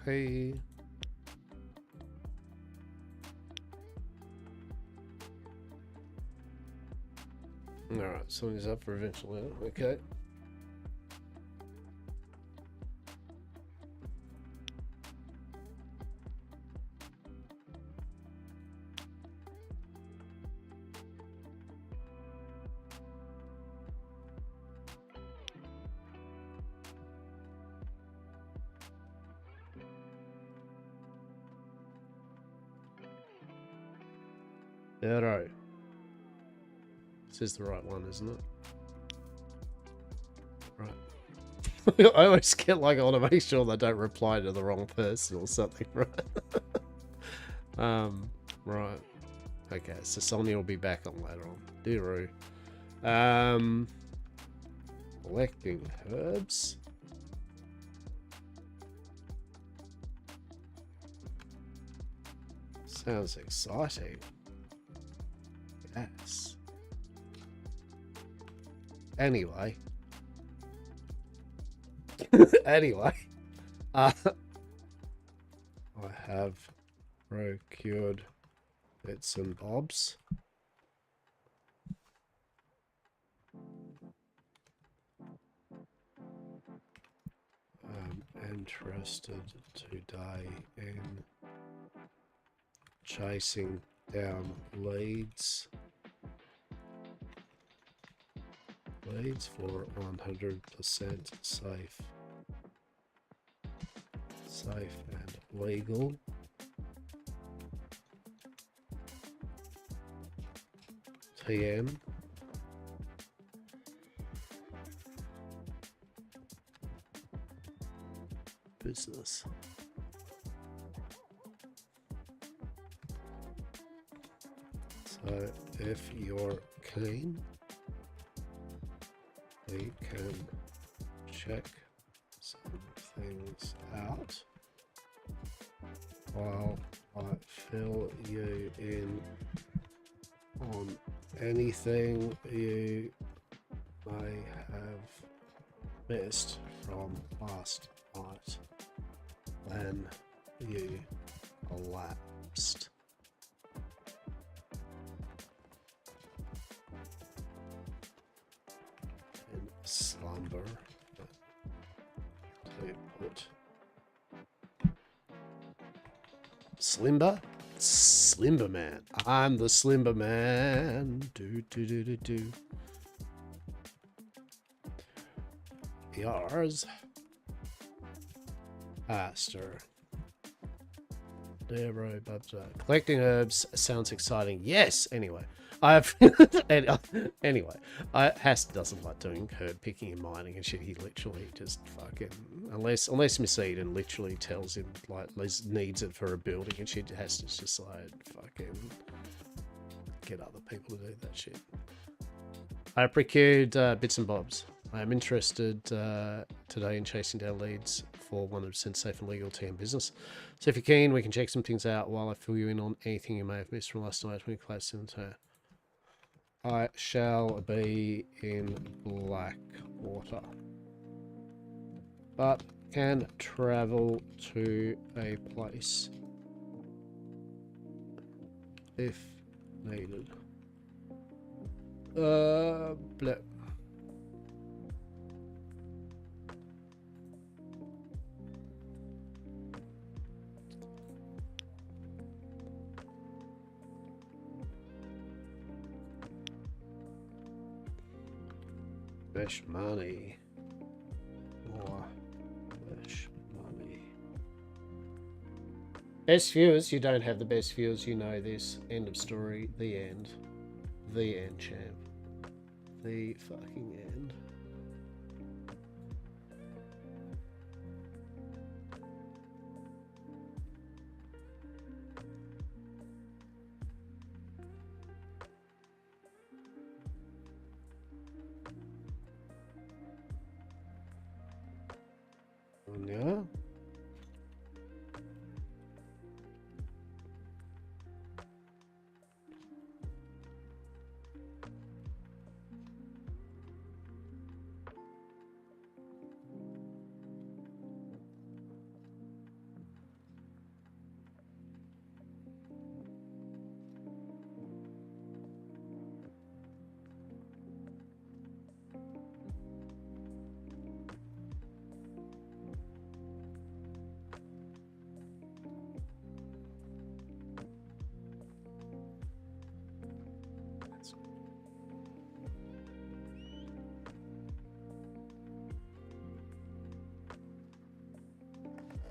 Okay. Alright, something's up for eventually. Okay. Arrow. This is the right one, isn't it? Right. I always get like I want to make sure they don't reply to the wrong person or something, right? Right. Okay, so Sonia will be back on later on. Dearoo. Collecting herbs. Sounds exciting. Yes. Anyway. Anyway. I have procured bits and bobs. I'm interested today in chasing down leads for 100% safe and legal. TM. Business. So if you're keen, we can check some things out while I fill you in on anything you may have missed from last night when you collapsed. In slumber, to put Slimber? Slimber Man. I'm the Slimber Man. Do do do do do. Yours. Hastur. Dero, collecting herbs sounds exciting. Yes. Anyway, I've anyway. Hastur doesn't like doing herb picking and mining and shit. He literally just fucking unless Miss Eden literally tells him like needs it for a building and shit. Hastur's just like fucking get other people to do that shit. I procured bits and bobs. I am interested today in chasing down leads for 100% safe and legal TM business. So if you're keen, we can check some things out while I fill you in on anything you may have missed from last night when you collapsed into. I shall be in Blackwater, but can travel to a place if needed. Bleh. Best money. More best money. Best viewers, you don't have the best viewers, you know this. End of story. The end. The end, champ. The fucking end. Yeah.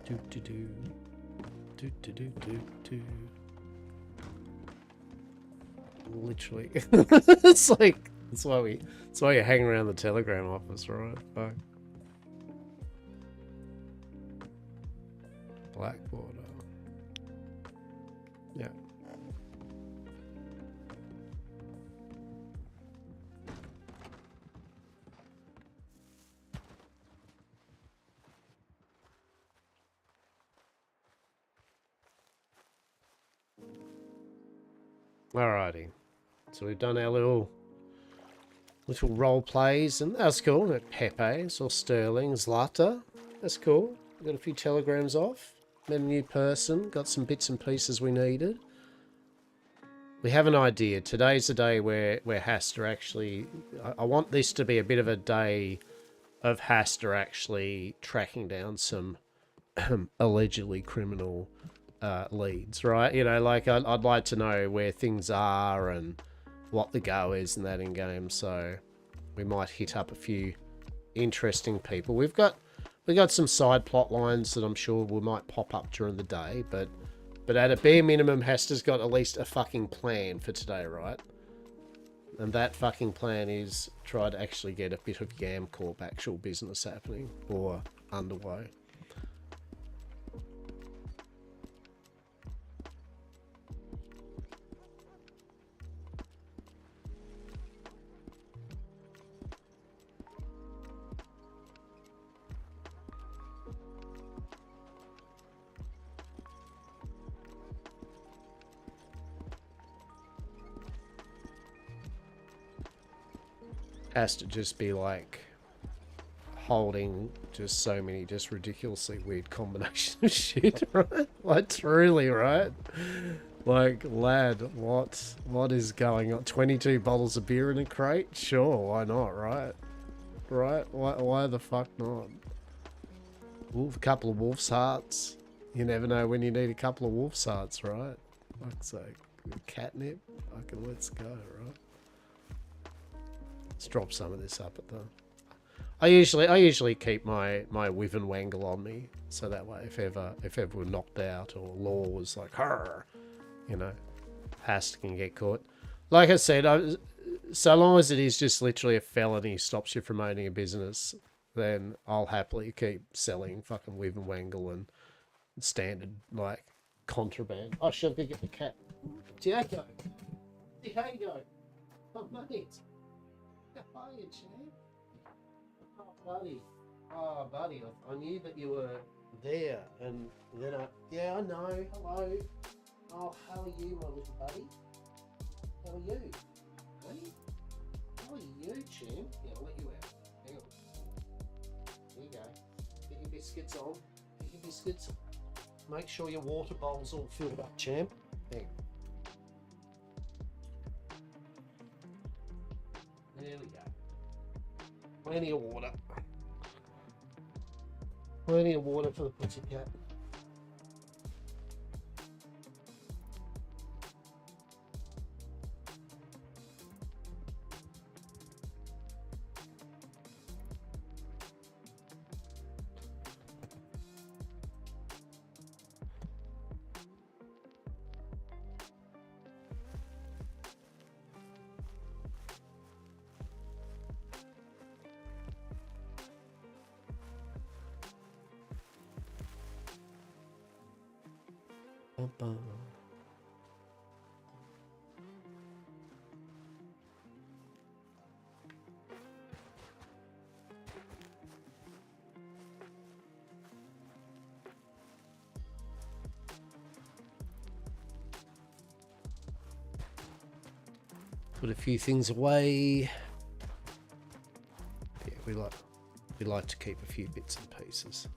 Do do do do do do do do. Literally. It's like, that's why you're hanging around the Telegram office, right? Fuck. Blackwater. Yeah. Alrighty. So we've done our little role plays, and that's cool. At Pepe's or Sterling's Zlata. That's cool. Got a few telegrams off. Met a new person. Got some bits and pieces we needed. We have an idea. Today's the day where Hastur actually... I want this to be a bit of a day of Hastur actually tracking down some allegedly criminal leads, right? You know, like I'd like to know where things are and what the go is and that in game. So we might hit up a few interesting people. We got some side plot lines that I'm sure we might pop up during the day, but at a bare minimum, Hastur's got at least a fucking plan for today, right? And that fucking plan is try to actually get a bit of YamCorp actual business happening or underway. Has to just be like holding just so many just ridiculously weird combinations of shit, right? Like truly, right? Like, lad, what is going on? 22 bottles of beer in a crate? Sure, why not, right? Right? Why the fuck not? Wolf, a couple of wolf's hearts. You never know when you need a couple of wolf's hearts, right? Fuck's sake. Catnip? Fucking let's go, right? Let's drop some of this up at the... I usually keep my Wyvern Wangle on me, so that way if ever we're knocked out or Law was like, "Harr," you know, Hast can get caught. Like I said, so long as it is just literally a felony stops you from owning a business, then I'll happily keep selling fucking Wyvern Wangle and standard like contraband. I should get the cat. Diego, oh mate. How are you, champ? Oh, buddy, I knew that you were there, and then yeah, I know, hello. Oh, how are you, my little buddy? How are you? Hey? How are you, champ? Yeah, I'll let you out. Hang on. There you go. Get your biscuits on. Get your biscuits. Make sure your water bowl's all filled up, champ. There. There we go. Plenty of water. Plenty of water for the pussycat. Bum. Put a few things away. Yeah, we like to keep a few bits and pieces.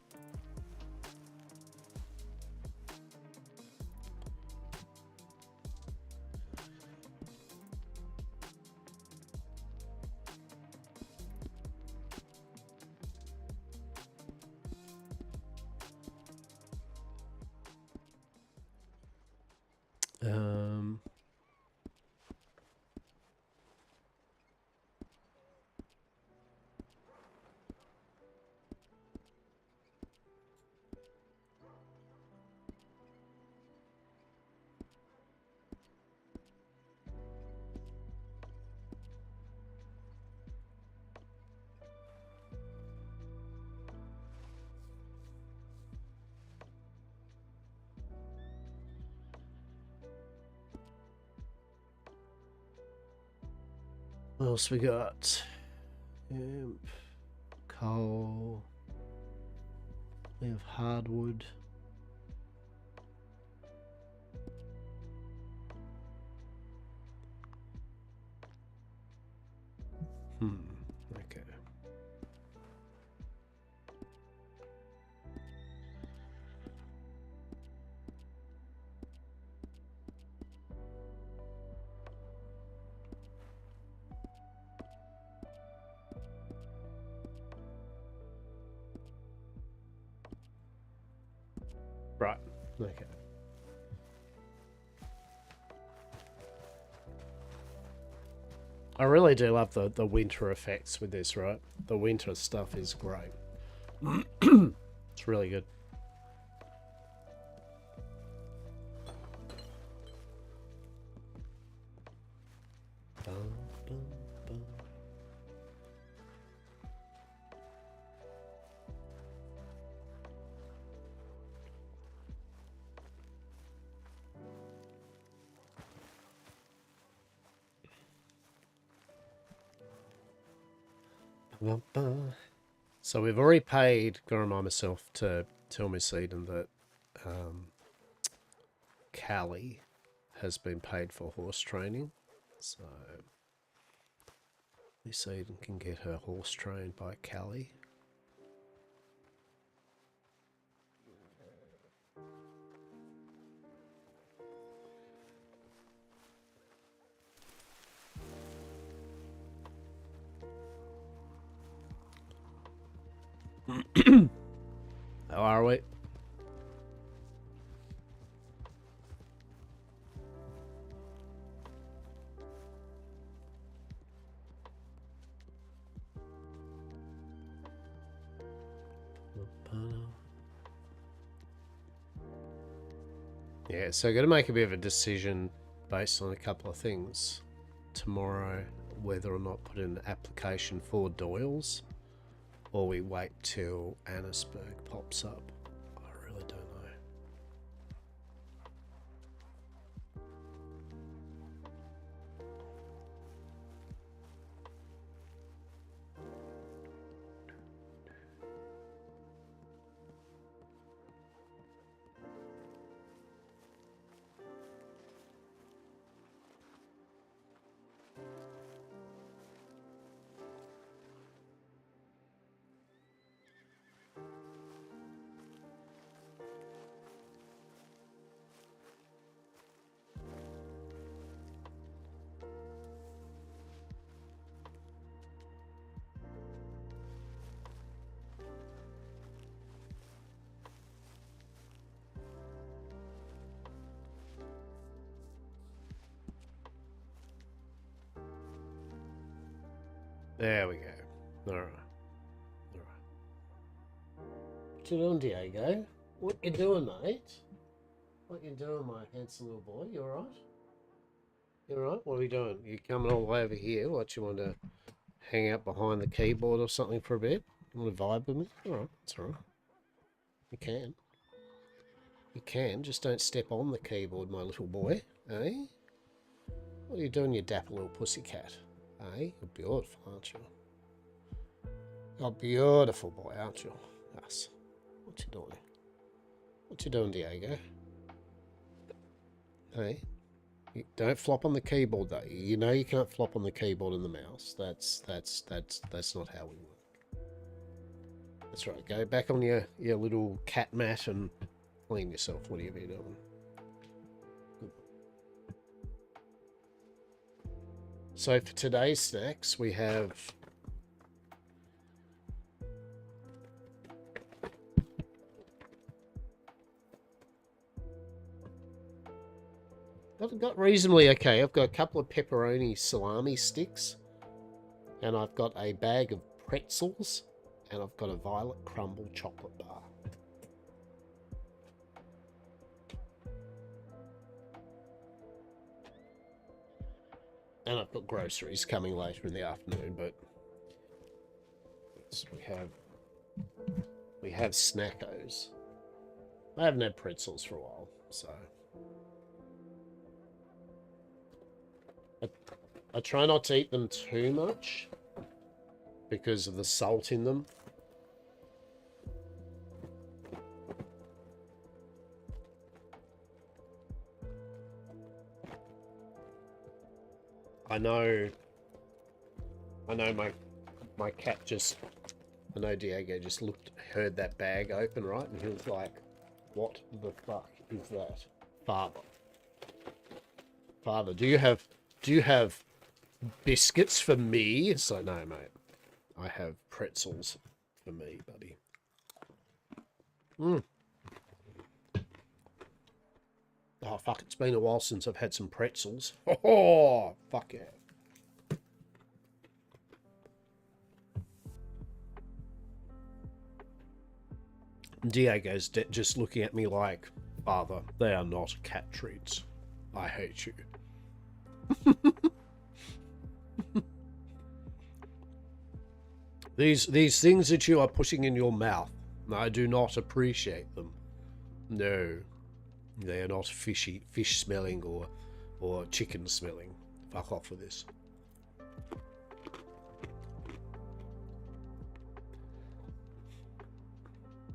What else we got? Hemp, coal. We have hardwood. Okay. Right. Okay. I really do love the winter effects with this, right? The winter stuff is great. It's really good. Bum, bum, bum. Bum, bum. So we've already paid, gotta remind myself to tell Miss Eden that Callie has been paid for horse training. So Miss Eden can get her horse trained by Callie. How are we? Yeah, so I've got to make a bit of a decision based on a couple of things tomorrow, whether or not put in an application for Doyle's or we wait till Annisburg pops up. I really don't know. There we go. Alright. What you doing, Diego? What you doing, mate? What you doing, my handsome little boy? You alright? You alright? What are we doing? You coming all the way over here? What, you want to hang out behind the keyboard or something for a bit? You want to vibe with me? Alright, that's alright. You can. You can, just don't step on the keyboard, my little boy. Eh? What are you doing, you dapper little pussycat? Eh? You're beautiful, aren't you? You're a beautiful boy, aren't you? Yes. What you doing? What you doing, Diego? Hey? You don't flop on the keyboard, though. You know you can't flop on the keyboard and the mouse. That's not how we work. That's right. Go back on your little cat mat and clean yourself, whatever you're doing. So for today's snacks, we have got reasonably okay. I've got a couple of pepperoni salami sticks, and I've got a bag of pretzels, and I've got a violet crumble chocolate bar. And I've got groceries coming later in the afternoon, but yes, we have snackos. I haven't had pretzels for a while, so I try not to eat them too much because of the salt in them. I know my cat just, I know Diego just heard that bag open, right? And he was like, what the fuck is that? Father, do you have biscuits for me? So no, mate. I have pretzels for me, buddy. Oh, fuck, it's been a while since I've had some pretzels. Oh, fuck yeah. Diego's just looking at me like, Father, they are not cat treats. I hate you. These things that you are putting in your mouth, I do not appreciate them. No, they are not fish smelling or chicken smelling. Fuck off with this.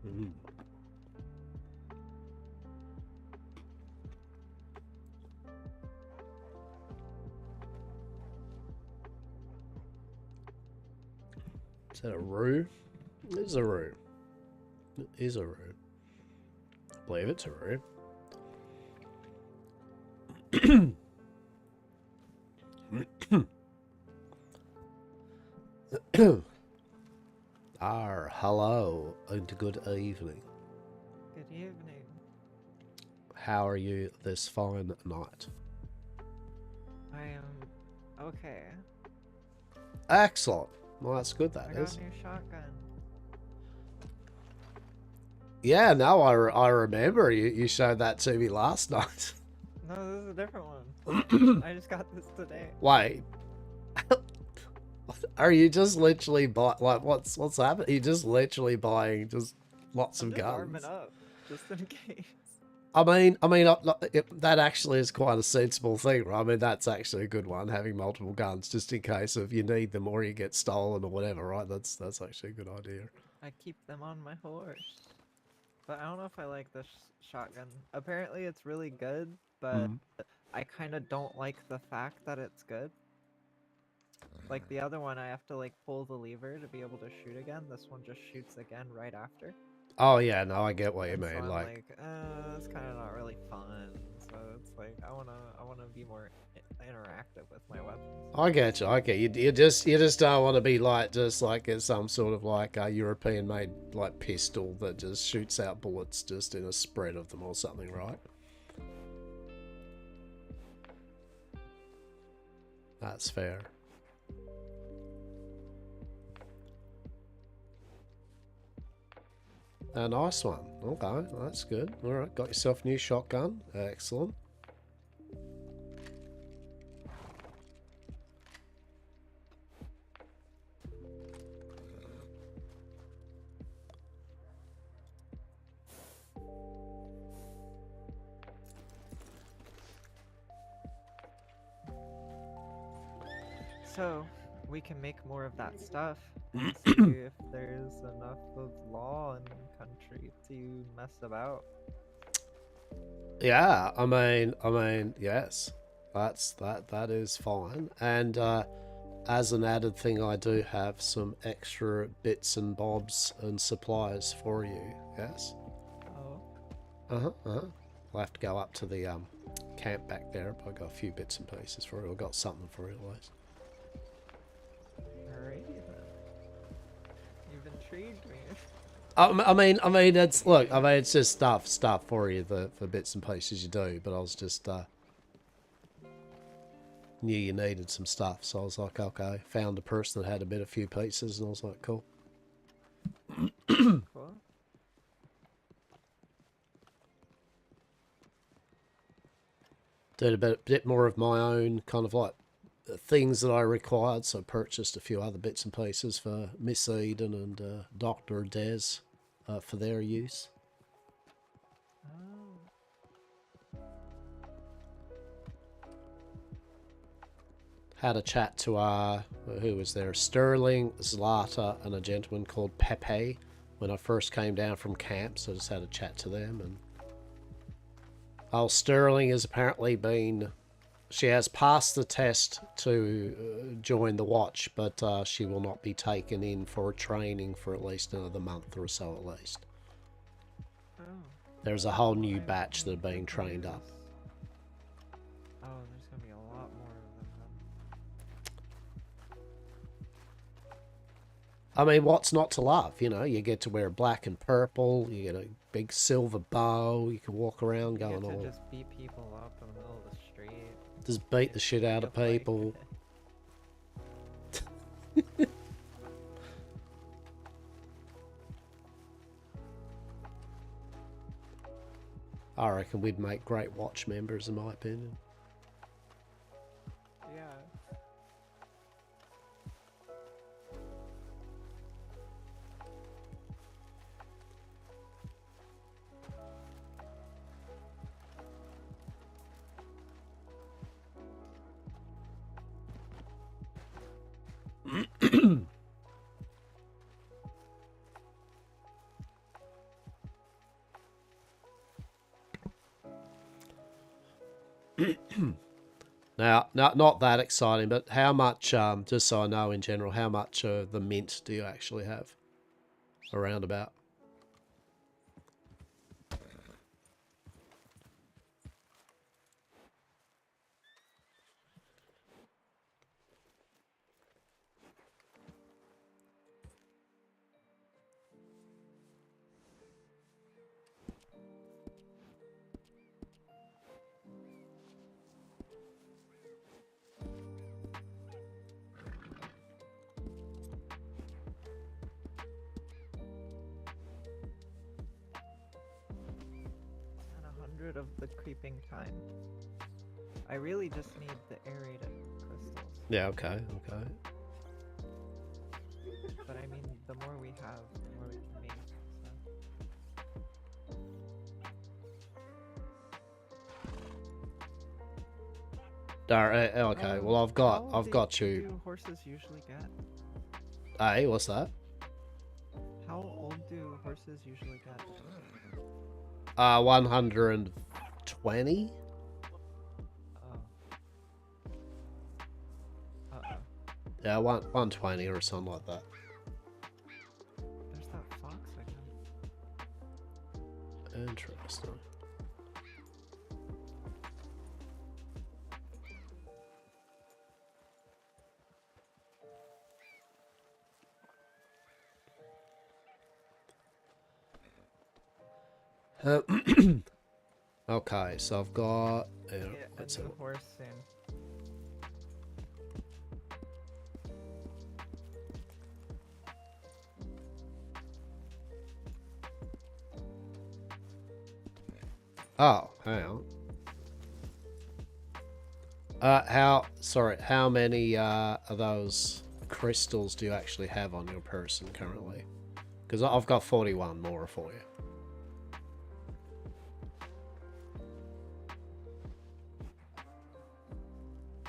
Mm. Is that a roux? It is a roux. It is a roux. I believe it's a roux. Hello and good evening. Good evening. How are you this fine night? I am okay. Excellent. Well, that's good, that I got is. a new shotgun. Yeah, no, I remember you showed that to me last night. No, this is a different one. I just got this today. Wait. Are you just literally what's happening? You just literally buying just lots I'm of just guns? arming up, just in case. That actually is quite a sensible thing, right? I mean, that's actually a good one, having multiple guns just in case if you need them or you get stolen or whatever, right? That's actually a good idea. I keep them on my horse. But I don't know if I like this shotgun. Apparently it's really good, but I kind of don't like the fact that it's good. Like the other one, I have to like pull the lever to be able to shoot again. This one just shoots again right after. Oh yeah, no, I get what you And mean. so I'm like, it's kind of not really fun. So it's like I wanna be more interactive with my weapons. I get you. You just don't want to be like just like it's some sort of like a European made like pistol that just shoots out bullets just in a spread of them or something, right? That's fair. A nice one. Okay, that's good. All right, got yourself a new shotgun. Excellent. So we can make more of that stuff. And see if there's enough of law in the country to mess about. Yeah, I mean, yes, that is fine. And as an added thing, I do have some extra bits and bobs and supplies for you. Yes. Oh. I'll have to go up to the camp back there. But I got a few bits and pieces for you. I got something for you, at least. Alrighty then. You've intrigued me. I mean, it's look. I mean, it's just stuff for you, the bits and pieces you do. But I was just knew you needed some stuff, so I was like, okay. Found a person that had a few pieces, and I was like, cool. Cool. Did a bit more of my own kind of like things that I required, so I purchased a few other bits and pieces for Miss Eden and Dr. Des for their use. Oh. had a chat to who was there? Sterling, Zlata, and a gentleman called Pepe when I first came down from camp. So I just had a chat to them. And Sterling has apparently been. She has passed the test to join the watch, but she will not be taken in for training for at least another month or so at least. Oh. There's a whole new batch that are being trained up. Oh, there's gonna be a lot more of them then. I mean, what's not to love? You know, you get to wear black and purple, you get a big silver bow, you can walk around You going get to all... just beat people up in the middle of the street. Just beat the shit out of people. I reckon we'd make great watch members, in my opinion. Yeah. Now, not that exciting, but how much, just so I know in general, how much the mint do you actually have? Around about? And 100 of the creeping kind. I really just need the aerated crystals. Yeah, okay, okay. But I mean, the more we have, the more we can make. Okay, well I've got Do you. horses usually get? Hey, what's that? How old do horses usually get? 120? Oh. Uh-oh. Yeah, 120 or something like that. There's that fox again. Interesting. Okay, so I've got... Get let's a new have- horse soon. Oh, hang on. How many of those crystals do you actually have on your person currently? Because I've got 41 more for you.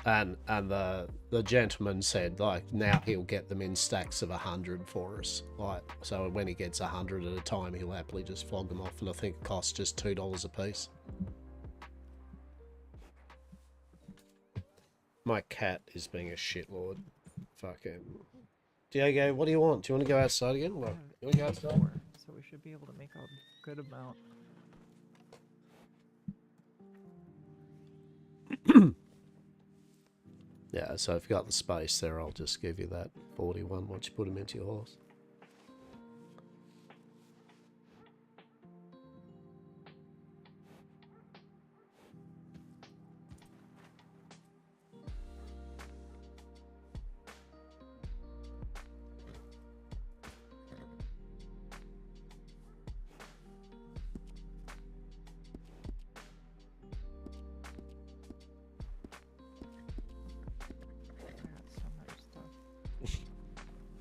And the gentleman said, like, now he'll get them in stacks of 100 for us. Like, so when he gets 100 at a time, he'll happily just flog them off, and I think it costs just $2 a piece. My cat is being a shitlord. Fucking... Diego, what do you want? Do you want to go outside again? What? You want to go outside? 84, so we should be able to make a good amount. Yeah, so if you got the space there, I'll just give you that 41 once you put them into your horse.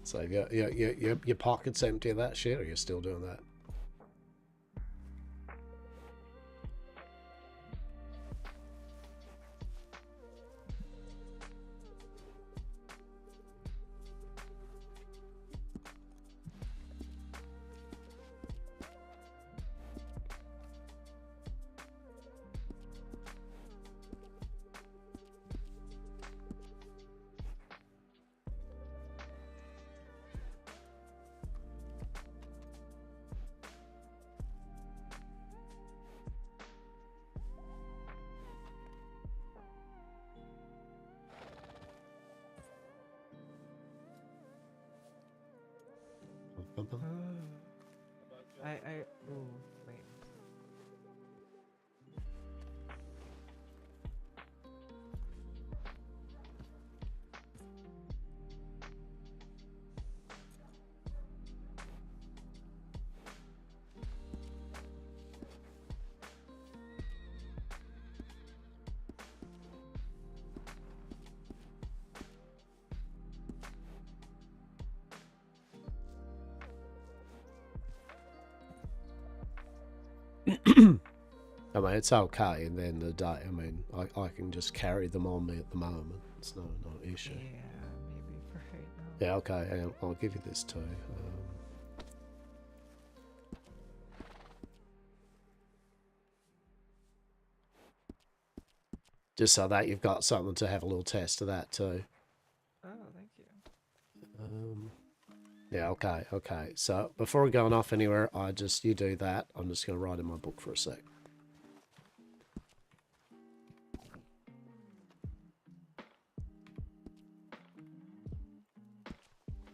So your pocket's empty of that shit, or you're still doing that? Bumper. Ooh, wait. I mean, it's okay, and then the day, I mean, I can just carry them on me at the moment. It's no issue. Yeah, maybe for right now. Yeah, okay, hang on, I'll give you this too. Just so that you've got something to have a little test of that too. Oh, thank you. Yeah, okay. So before going off anywhere, you do that. I'm just going to write in my book for a sec.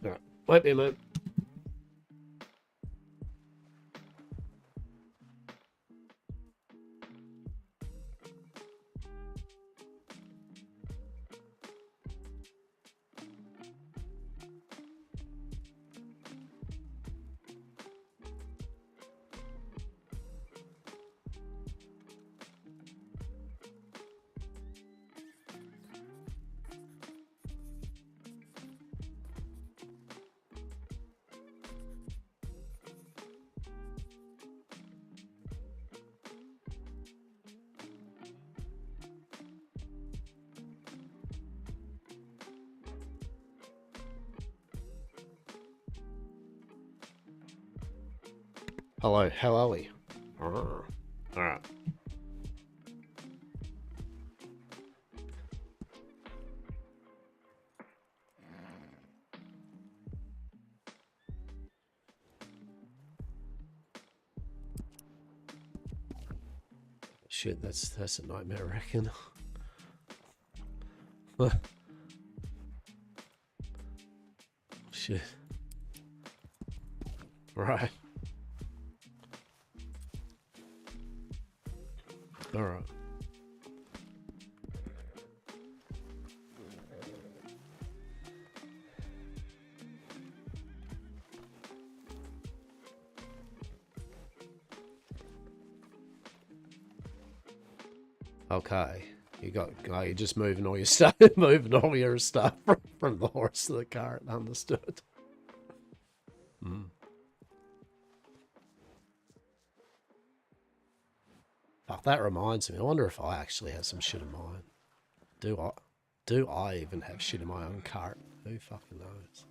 All right, wait a minute. Hello, how are we? All right. Shit, that's a nightmare, I reckon. Shit. Right. All right. Okay. You're just moving all your stuff, moving all your stuff from the horse to the cart. Understood. Fuck, that reminds me. I wonder if I actually have some shit in mine. Do I even have shit in my own cart? Who fucking knows?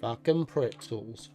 Fucking pretzels.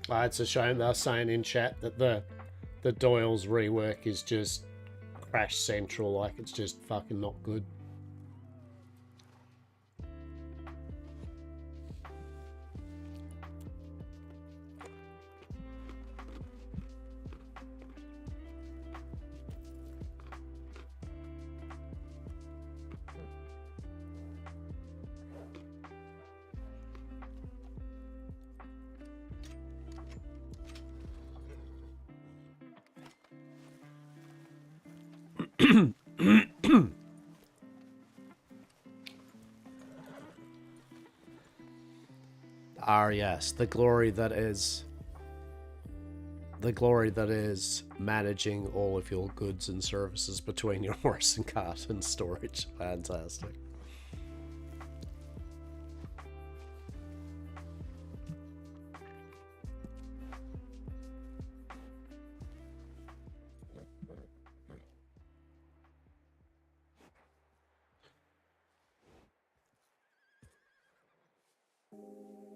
It's a shame they're saying in chat that the Doyle's rework is just crash central, like it's just fucking not good. Ah, yes, the glory that is managing all of your goods and services between your horse and cart and storage. Fantastic.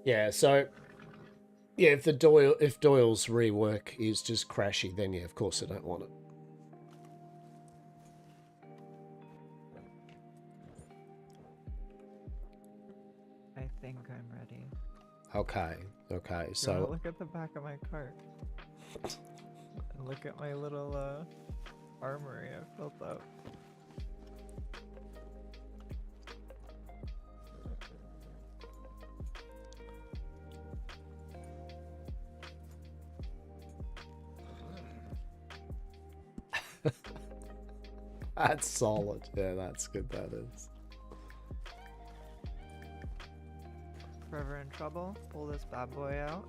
Yeah, so yeah, if Doyle's rework is just crashy, then yeah, of course I don't want it. I think I'm ready. Okay, You wanna so look at the back of my cart? And look at my little armory I've built up. that's solid. Yeah, that's good. That is. If we're ever in trouble, pull this bad boy out,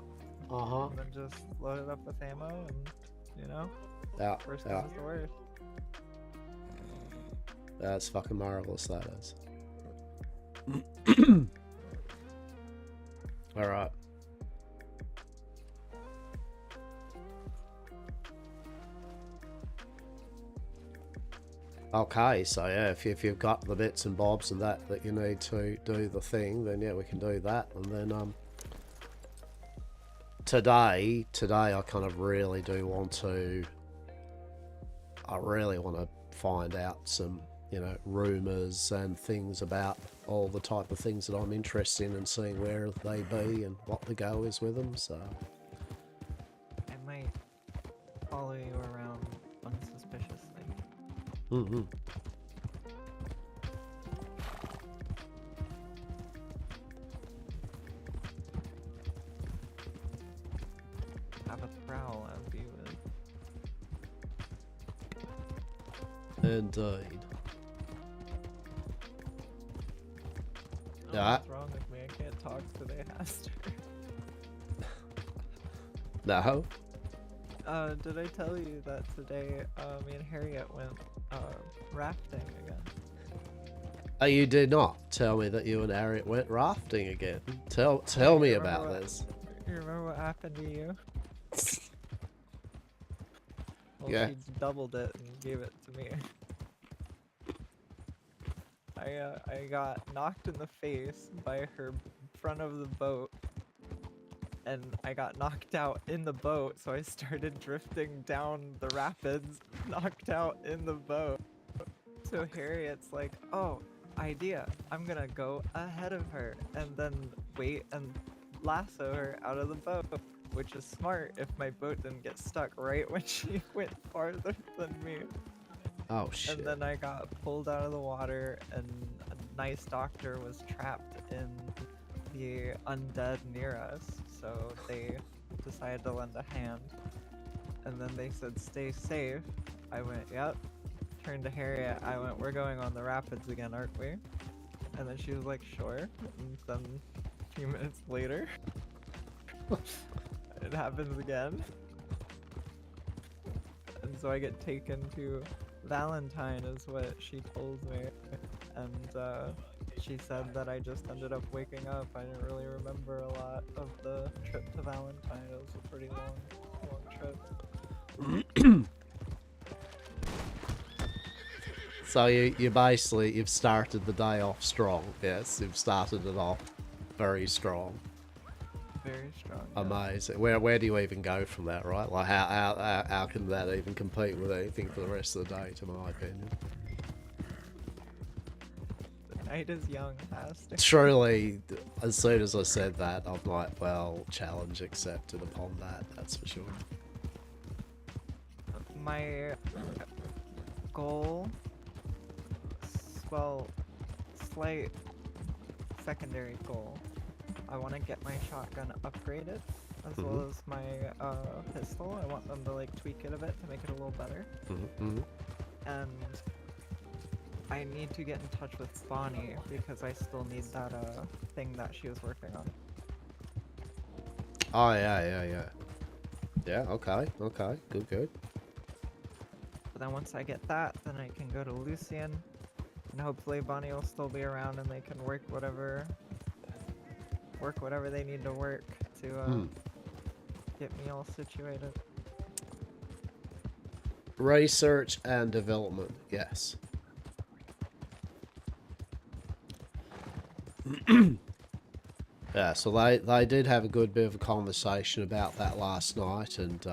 Uh-huh. and then just load it up with ammo, and you know, Yeah, worst yeah. comes to worst. That's fucking marvelous, that is. Alright. Okay, so yeah, if you've got the bits and bobs and that you need to do the thing, then yeah, we can do that. And then today I kind of really do want to. I really want to find out some, you know, rumors and things about all the type of things that I'm interested in and seeing where they be and what the go is with them. So I might follow you around unsuspiciously. mm-hmm. Have a prowl, as you would. Indeed. Oh, Yeah. what's wrong with me? I can't talk today, Hastur. No. Did I tell you that today, me and Harriet went, rafting again? Oh, you did not tell me that you and Harriet went rafting again. Tell me remember about what- this. You remember what happened to you? Well, Yeah. she doubled it and gave it to me. I got knocked in the face by her front of the boat, and I got knocked out in the boat, so I started drifting down the rapids, knocked out in the boat. So Harriet's like, oh, idea, I'm gonna go ahead of her, and then wait and lasso her out of the boat, which is smart if my boat didn't get stuck right when she went farther than me. Oh shit. And then I got pulled out of the water, and a nice doctor was trapped in the undead near us, so they decided to lend a hand. And then they said, stay safe. I went, yep. Turned to Harriet, I went, we're going on the rapids again, aren't we? And then she was like, sure. And then a few minutes later, it happens again. And so I get taken to Valentine, is what she told me. And she said that I just ended up waking up. I didn't really remember a lot of the trip to Valentine. It was a pretty long trip. So you've started the day off strong. Yes, you've started it off very strong. Very strong. Yeah. Amazing. Where do you even go from that, right? Like how can that even compete with anything for the rest of the day, to my opinion? The night is young, Hastur. Truly, as soon as I said that, I'm like, well, challenge accepted upon that, that's for sure. My goal, well, slight secondary goal. I want to get my shotgun upgraded, as well as my pistol. I want them to like tweak it a bit to make it a little better. And I need to get in touch with Bonnie because I still need that thing that she was working on. Oh, yeah. Yeah, okay. Good. But then once I get that, then I can go to Lucian, and hopefully Bonnie will still be around and they can work whatever they need to work to get me all situated. Research and development, yes. Yeah, so they did have a good bit of a conversation about that last night, and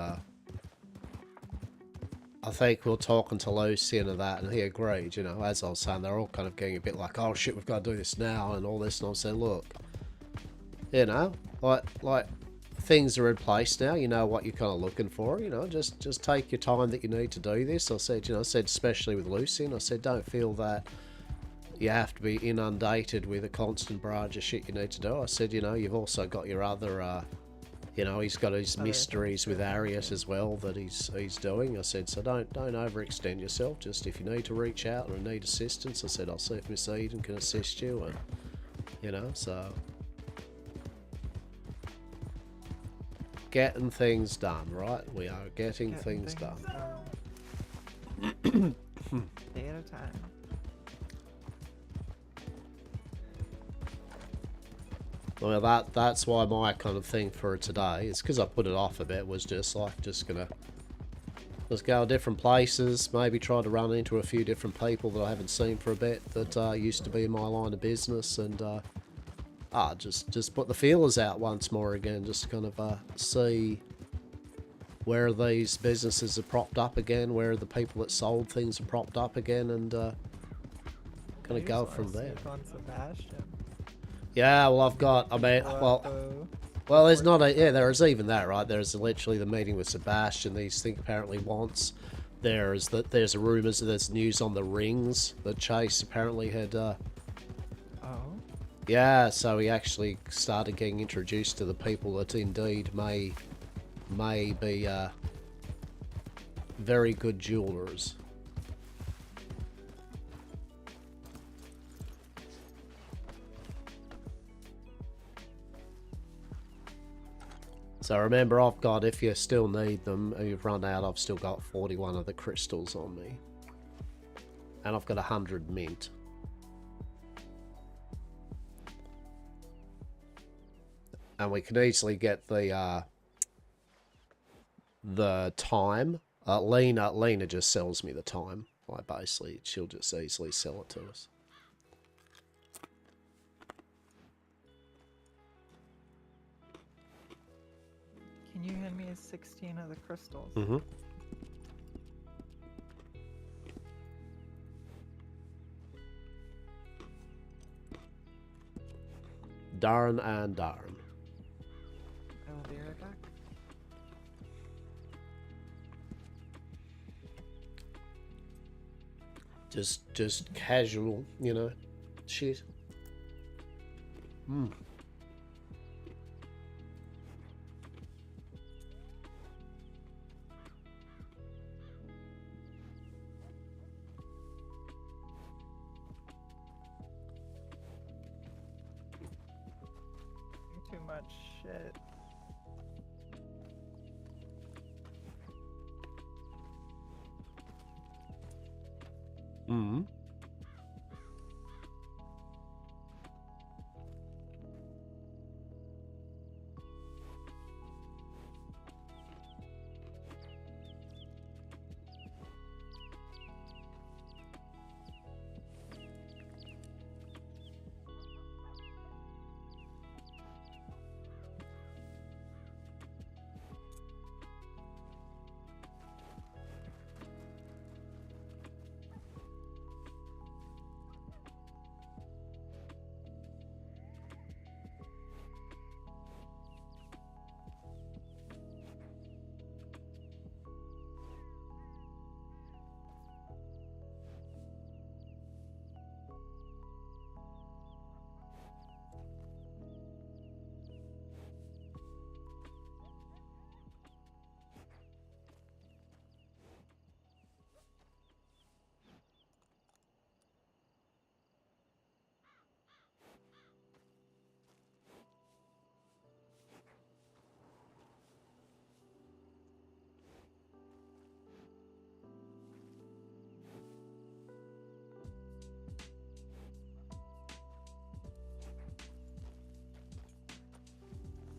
I think we were talking to Lucian and that, and he agreed, you know, as I was saying, they're all kind of getting a bit like, oh shit, we've got to do this now, and all this, and I'm saying, look, you know, like things are in place now, you know what you're kind of looking for, you know, just take your time that you need to do this. I said, especially with Lucian, I said, don't feel that you have to be inundated with a constant barrage of shit you need to do. I said, you know, you've also got your other, you know, he's got his mysteries with Arius as well that he's doing. I said, so don't overextend yourself. Just if you need to reach out or need assistance, I said, I'll see if Miss Eden can assist you, and you know, so getting things done, right? We are getting things done. Day at a time. Well, that's why my kind of thing for today is because I put it off a bit. Was just gonna let's go different places. Maybe try to run into a few different people that I haven't seen for a bit that used to be in my line of business, and just put the feelers out once more again. Just kind of see where these businesses are propped up again, where the people that sold things are propped up again, and kind of go from there. On Sebastian. Yeah, well, I've got, I mean, well, there's not a, yeah, there's even that, right? There's literally the meeting with Sebastian that he's apparently wants. There's rumours that there's news on the rings that Chase apparently had, yeah, so he actually started getting introduced to the people that indeed may be, very good jewelers. So remember, I've got, if you still need them, and you've run out, I've still got 41 of the crystals on me. And I've got 100 mint. And we can easily get the time. Lena just sells me the time. Like, basically, she'll just easily sell it to us. Can you hand me 16 of the crystals? Mm-hmm. Darn and darn. I will be right back. Just casual, you know, shit. Hmm. Too much shit. Mm-hmm.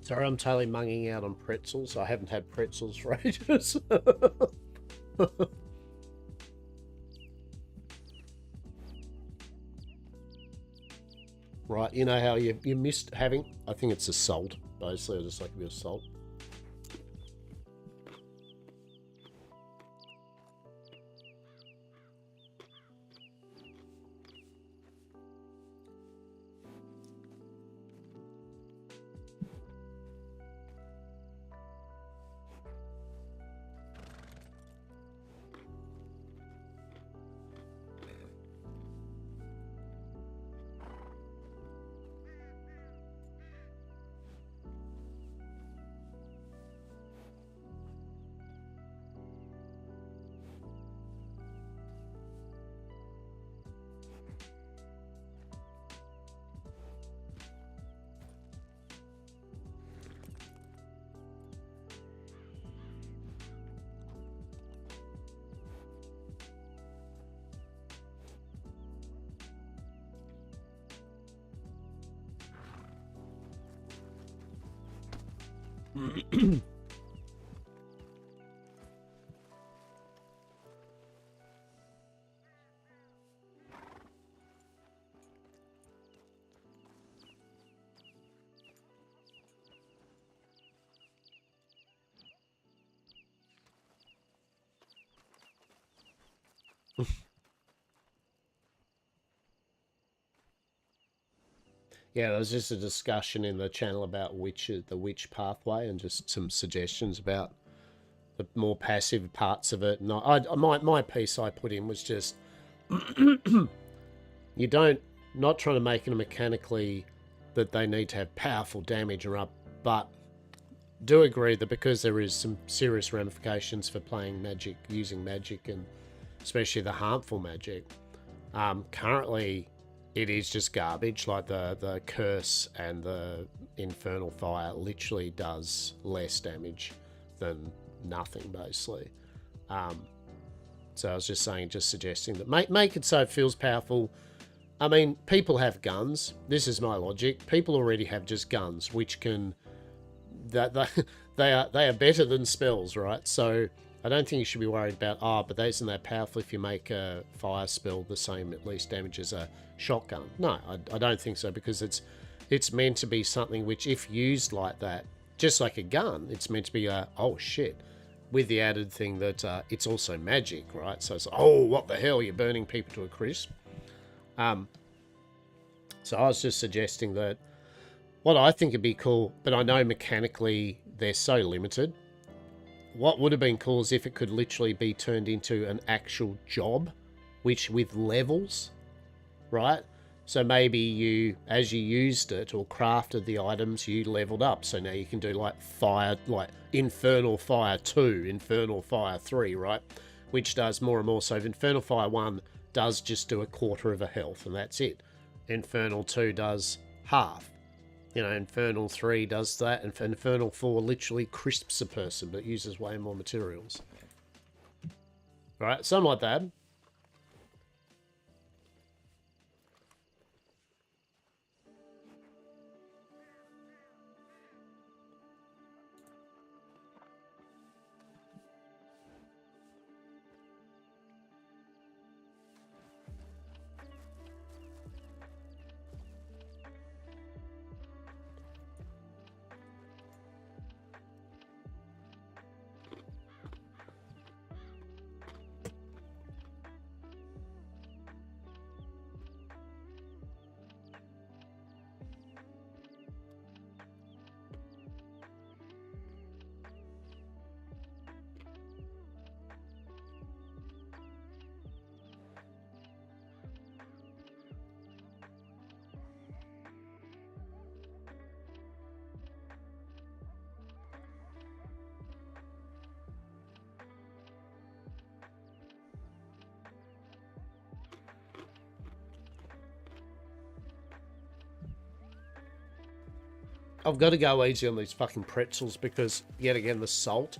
Sorry, I'm totally munging out on pretzels. I haven't had pretzels for ages. Right, you know how you missed having... I think it's the salt. Basically, I just like a bit of salt. Yeah, there was just a discussion in the channel about the witch pathway and just some suggestions about the more passive parts of it. And my piece I put in was just you don't, not trying to make it mechanically that they need to have powerful damage or up, but do agree that because there is some serious ramifications for playing magic, using magic, and especially the harmful magic. Currently, it is just garbage. Like the curse and the infernal fire literally does less damage than nothing, basically. So I was just saying, just suggesting that make it so it feels powerful. I mean, people have guns. This is my logic. People already have just guns, which can they are better than spells, right? So I don't think you should be worried about, but isn't that powerful if you make a fire spell the same at least damage as a shotgun? No, I don't think so, because it's meant to be something which, if used like that, just like a gun, it's meant to be oh shit, with the added thing that it's also magic, right? So it's oh, what the hell, you're burning people to a crisp. So I was just suggesting that what I think would be cool, but I know mechanically they're so limited. What would have been cool is if it could literally be turned into an actual job, which with levels, right? So maybe you, as you used it or crafted the items, you leveled up. So now you can do like fire, like Infernal Fire 2, Infernal Fire 3, right? Which does more and more. So if Infernal Fire 1 does just do a quarter of a health and that's it. Infernal 2 does half. You know, Infernal 3 does that, and Infernal 4 literally crisps a person, but uses way more materials. Right, something like that. I've got to go easy on these fucking pretzels because, yet again, the salt.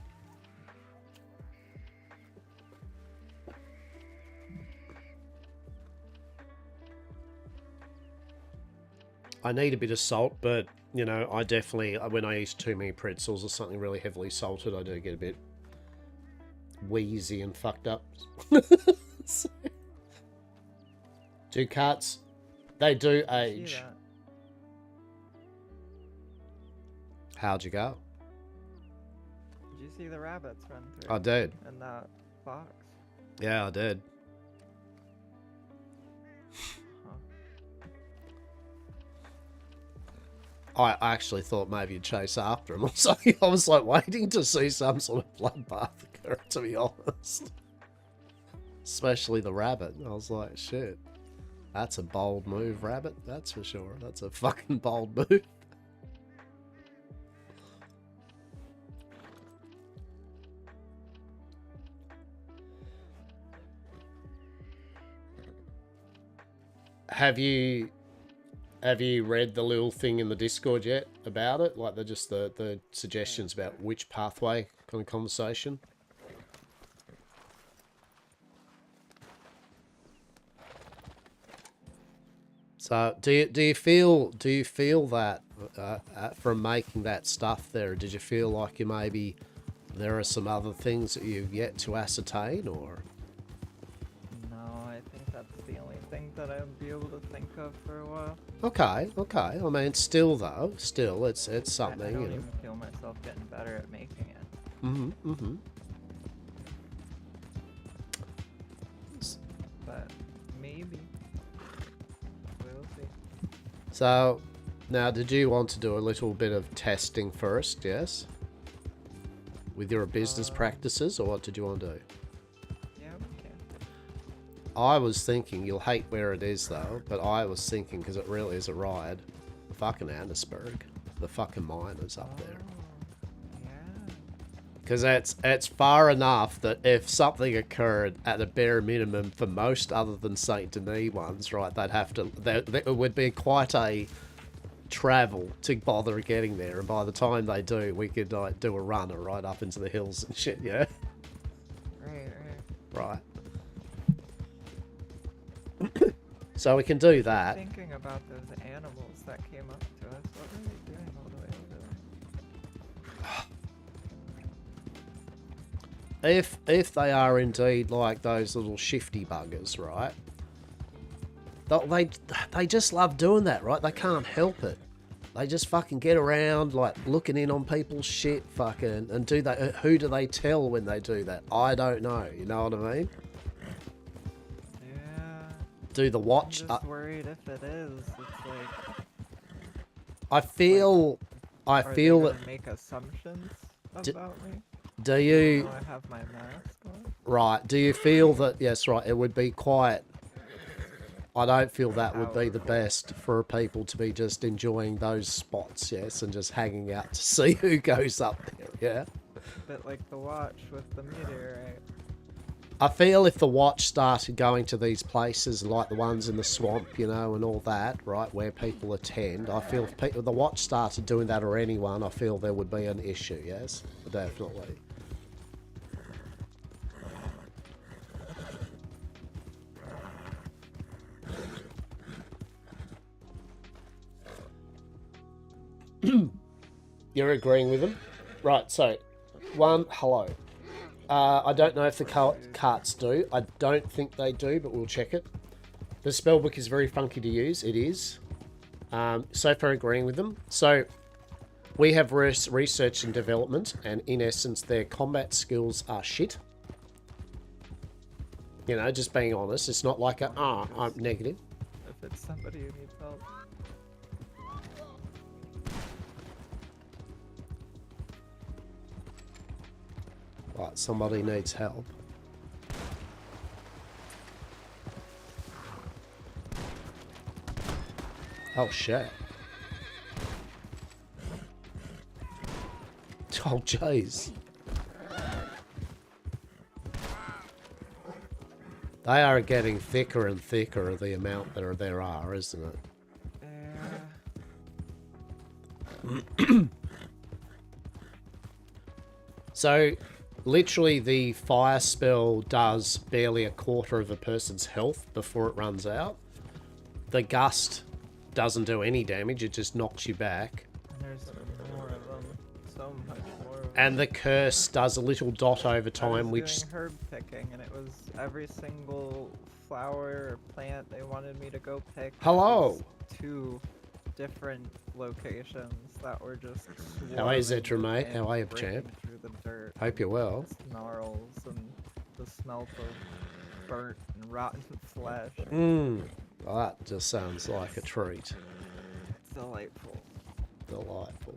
I need a bit of salt, but You know, I definitely, when I eat too many pretzels or something really heavily salted, I do get a bit wheezy and fucked up. So, do carts, they do I see age. that. How'd you go? Did you see the rabbits run through? I did. And that fox. Yeah, I did. Huh. I actually thought maybe you'd chase after him or something. I was like waiting to see some sort of bloodbath occur, to be honest. Especially the rabbit. I was like, shit. That's a bold move, rabbit. That's for sure. That's a fucking bold move. Have you read the little thing in the Discord yet about it? Like the suggestions about which pathway kind of conversation? So do you feel that from making that stuff there, did you feel like there are some other things that you've yet to ascertain, or? No, I think that's the only thing that I'll be able to think of for a while. Okay. I mean, still it's I something. don't You know. even feel myself getting better at making it. But maybe. We'll see. So, now, did you want to do a little bit of testing first, yes? With your business practices, or what did you want to do? Yeah, we can. I was thinking, you'll hate where it is though, but I was thinking, because it really is a ride, fucking Annisburg. The fucking miners up there. Yeah. Because it's far enough that if something occurred at a bare minimum for most other than St. Denis ones, right, it would be quite a travel to bother getting there, and by the time they do, we could like do a run right up into the hills and shit, yeah? Right. Right. So we can do that. Thinking about those animals that came up to us, what were they doing all the way over there? If they are indeed like those little shifty buggers, right? They just love doing that, right? They can't help it. They just fucking get around, like, looking in on people's shit, fucking, and who do they tell when they do that? I don't know, you know what I mean? Yeah. Do the watch... I'm just worried if it is. It's like... I feel Are that... they gonna make assumptions about me? Do you... Do I have my mask on? Right, do you feel that... Yes, right, it would be quite... I don't feel that would be the best for people to be just enjoying those spots, yes, and just hanging out to see who goes up there, yeah? A bit like the watch with the meteorite. I feel if the watch started going to these places like the ones in the swamp, you know, and all that, right, where people attend, I feel if the watch started doing that or anyone, I feel there would be an issue, yes? Definitely. You're agreeing with them? Right, so, hello. I don't know if the carts do. I don't think they do, but we'll check it. The spellbook is very funky to use. It is. So far agreeing with them. So, we have research and development, and in essence, their combat skills are shit. You know, just being honest. It's not like I'm negative. If it's somebody who needs help. Right, somebody needs help. Oh, shit. Oh, jeez. They are getting thicker and thicker, the amount that there are, isn't it? So, literally the fire spell does barely a quarter of a person's health before it runs out. The gust doesn't do any damage, it just knocks you back. And the curse does a little dot over I was time, which... doing herb picking, and it was every single flower or plant they wanted me to go pick. Hello! It was 2 different locations that were just How are you, swarming Zetra, mate? with How are you, ants breaking champ? through the dirt. Hope you're well. Snarls and the smell of burnt and rotten flesh. Mmm. Well, that just sounds like a treat. Delightful. Delightful.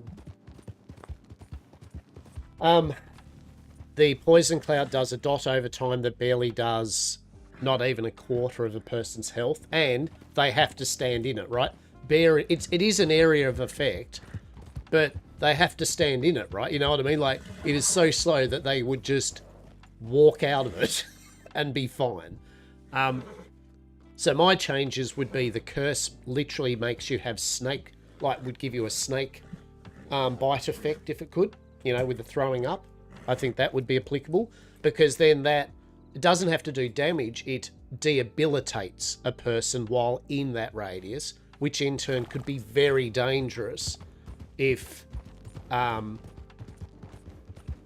The poison cloud does a dot over time that barely does not even a quarter of a person's health, and they have to stand in it, right? It is an area of effect, but they have to stand in it, right? You know what I mean? Like, it is so slow that they would just walk out of it and be fine. So my changes would be the curse literally makes you have snake, like would give you a snake bite effect if it could, you know, with the throwing up. I think that would be applicable, because then that it doesn't have to do damage, it debilitates a person while in that radius, which in turn could be very dangerous if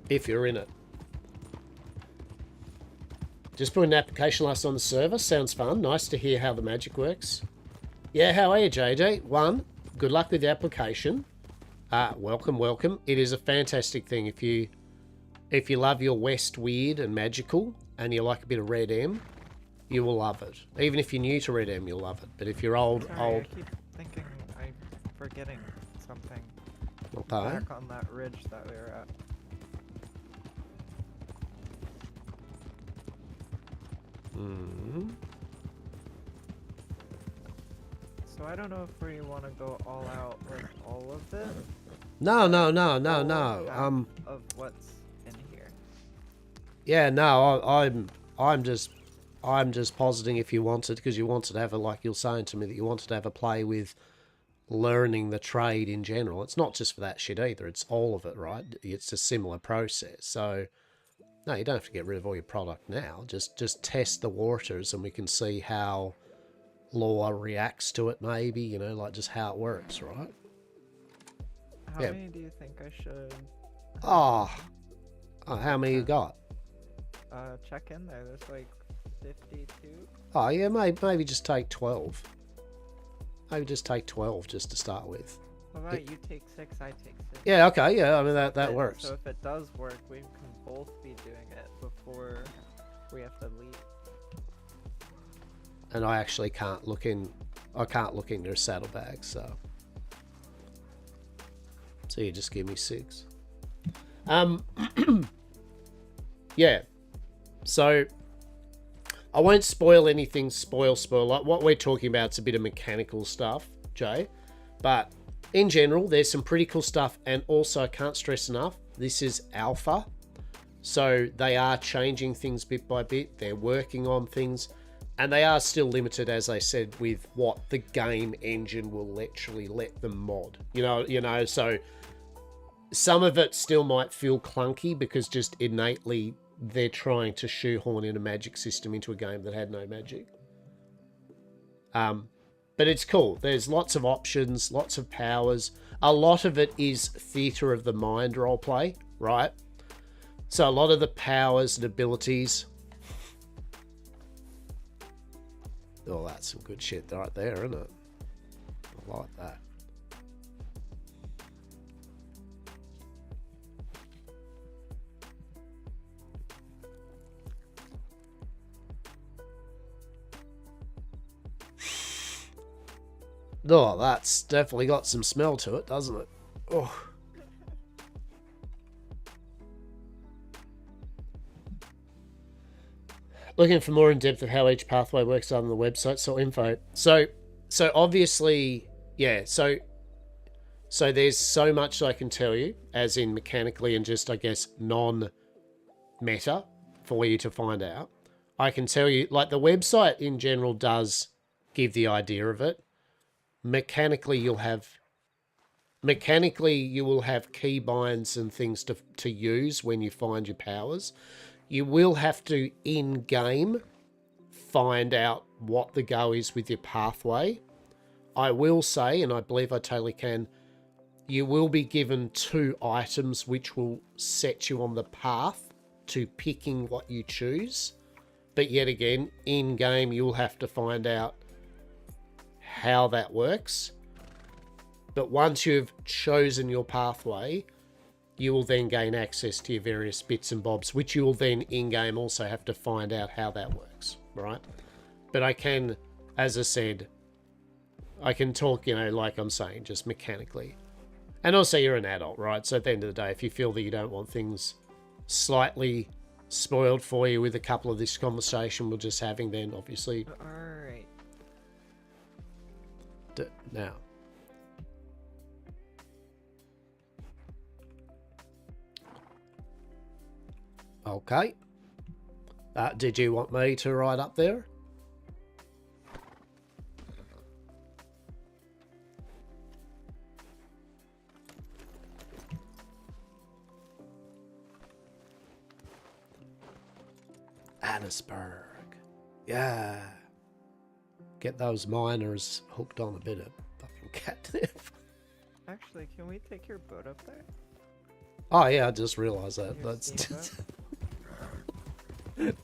you're in it. Just put an application last on the server. Sounds fun. Nice to hear how the magic works. Yeah, how are you, JJ? 1, good luck with the application. Welcome, welcome. It is a fantastic thing. If you love your West weird and magical, and you like a bit of Red M, you will love it. Even if you're new to Red M, you'll love it. But if you're Sorry, old... I keep thinking I'm forgetting something. Okay. Back on that ridge that we were at. Mm. So I don't know if we want to go all out with all of this. No. Half of what's in here. Yeah, no, I'm just positing if you wanted, because you wanted to have a, like you're saying to me, that you wanted to have a play with learning the trade in general. It's not just for that shit either. It's all of it, right? It's a similar process. So, no, you don't have to get rid of all your product now. Just test the waters and we can see how lore reacts to it, maybe, you know, like just how it works, right? How Yeah. many do you think I should Oh, how many you got? check in there? There's like 52. Oh, yeah, maybe just take 12. Maybe just take 12 just to start with. How about you take 6, I take 6? Yeah, okay, yeah, I mean, that Okay, works. So if it does work, we can both be doing it before we have to leave. And I actually can't look in their saddlebags, so you just give me 6. Yeah, so I won't spoil anything, spoil like what we're talking about. It's a bit of mechanical stuff, Jay, but in general there's some pretty cool stuff. And also, I can't stress enough, this is alpha, so they are changing things bit by bit. They're working on things, and they are still limited, as I said, with what the game engine will literally let them mod. You know, so some of it still might feel clunky because just innately they're trying to shoehorn in a magic system into a game that had no magic. But it's cool. There's lots of options, lots of powers. A lot of it is theatre of the mind roleplay, right? So a lot of the powers and abilities... Oh, that's some good shit right there, isn't it? I like that. Oh, that's definitely got some smell to it, doesn't it? Oh. Looking for more in depth of how each pathway works on the website, so info. So obviously, yeah, so there's so much I can tell you, as in mechanically and just, I guess, non-meta for you to find out. I can tell you, like, the website in general does give the idea of it. Mechanically, you will have keybinds and things to use when you find your powers. You will have to, in-game, find out what the go is with your pathway. I will say, and I believe I totally can, you will be given 2 items which will set you on the path to picking what you choose. But yet again, in game, you'll have to find out how that works. But once you've chosen your pathway, you will then gain access to your various bits and bobs, which you will then in game also have to find out how that works, right? But I can, as I said, I can talk, like I'm saying, just mechanically. And also you're an adult, right? So at the end of the day, if you feel that you don't want things slightly spoiled for you with a couple of this conversation we're just having, then obviously... Alright. Now. Okay. Did you want me to ride up there? Annisburg. Yeah. Get those miners hooked on a bit of fucking catnip. Actually, can we take your boat up there? Oh yeah, I just realised that. Your That's steamboat?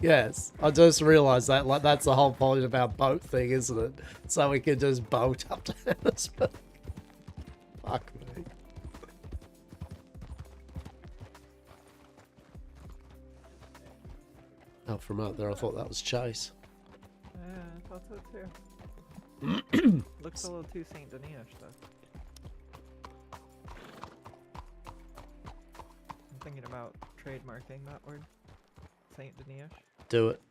yes, I just realised that. Like that's the whole point of our boat thing, isn't it? So we can just boat up to Annisburg. Fuck me. Oh, from out there, I thought that was Chase. Yeah, I thought so too. Looks a little too Saint Denis-ish though. I'm thinking about trademarking that word. Saint Denis-ish. Do it.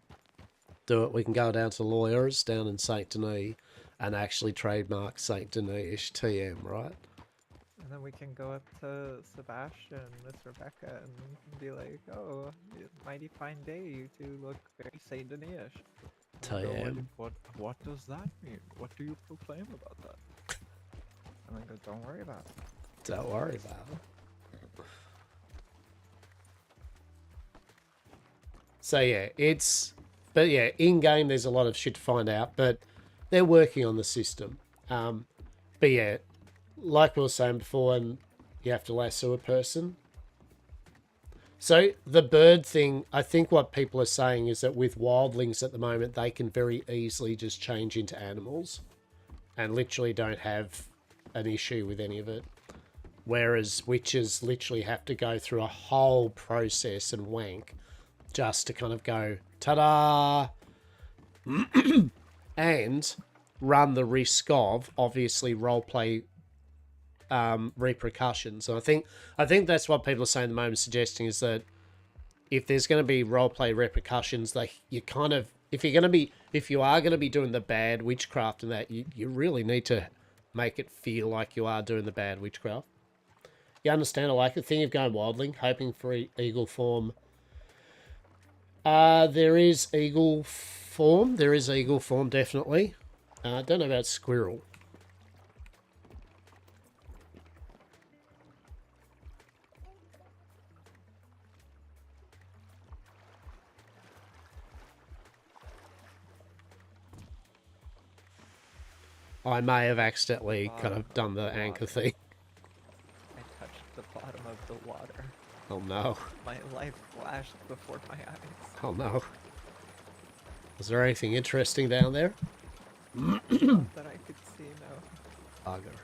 Do it. We can go down to lawyers down in Saint Denis and actually trademark Saint Denis TM, right? And then we can go up to Sebastian, Miss Rebecca, and be like, "Oh, mighty fine day. You two look very Saint Denis-ish." TM. What does that mean? What do you proclaim about that? And I go, "Don't worry about it." Don't worry about it. So yeah, but yeah, in game there's a lot of shit to find out, but they're working on the system. But yeah, like we were saying before, and you have to lasso a person. So the bird thing, I think what people are saying is that with wildlings at the moment, they can very easily just change into animals and literally don't have an issue with any of it. Whereas witches literally have to go through a whole process and wank just to kind of go, ta-da! And run the risk of, obviously, roleplay repercussions. And I think that's what people are saying at the moment, suggesting is that if there's going to be roleplay repercussions, you kind of, if you are going to be doing the bad witchcraft and that, you really need to make it feel like you are doing the bad witchcraft. You understand? I like the thing of going wildling, hoping for eagle form. There is eagle form. There is eagle form, definitely. I don't know about squirrel. I may have accidentally kind of done the anchor thing. I touched the bottom of the water. Oh no. My life flashed before my eyes. Oh no. Was there anything interesting down there? Not that I could see, no. Bugger.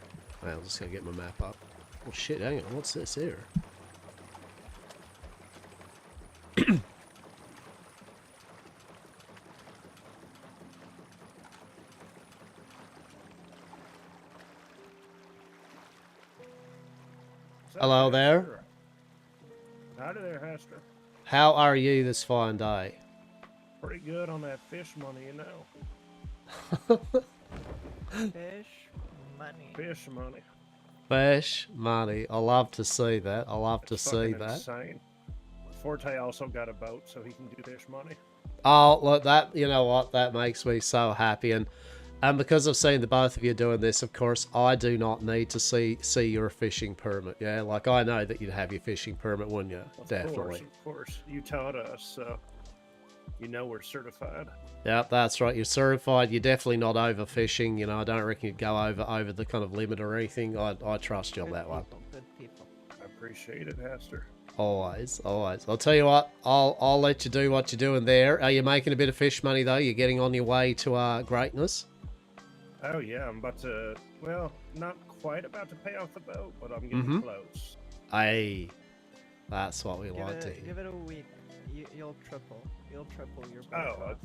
Right, I'm just gonna get my map up. Oh shit, hang on, what's this here? Hello there. Howdy there, Hastur. How are you this fine day? Pretty good on that fish money, you know. Fish money. Fish money. Fish money. I love to see that. I love to It's see fucking that. insane. Forte also got a boat, so he can do fish money. Oh, look, that, you know what? That makes me so happy. And because I've seen the both of you doing this, of course, I do not need to see your fishing permit. Yeah, like I know that you'd have your fishing permit, wouldn't you? Definitely. Of course. You taught us, so. you know we're certified. Yep, that's right. You're certified. You're definitely not overfishing. You know, I don't reckon you'd go over the kind of limit or anything. I trust you on Good that one. people, good people. I appreciate it, Hastur. Always, always. I'll tell you what. I'll let you do what you're doing there. Are you making a bit of fish money though? You're getting on your way to greatness. Oh yeah, I'm about to. Well, not quite about to pay off the boat, but I'm getting close. Hey, that's what we Give like to it, hear. give it a week. You'll triple. You'll triple your. Oh, boat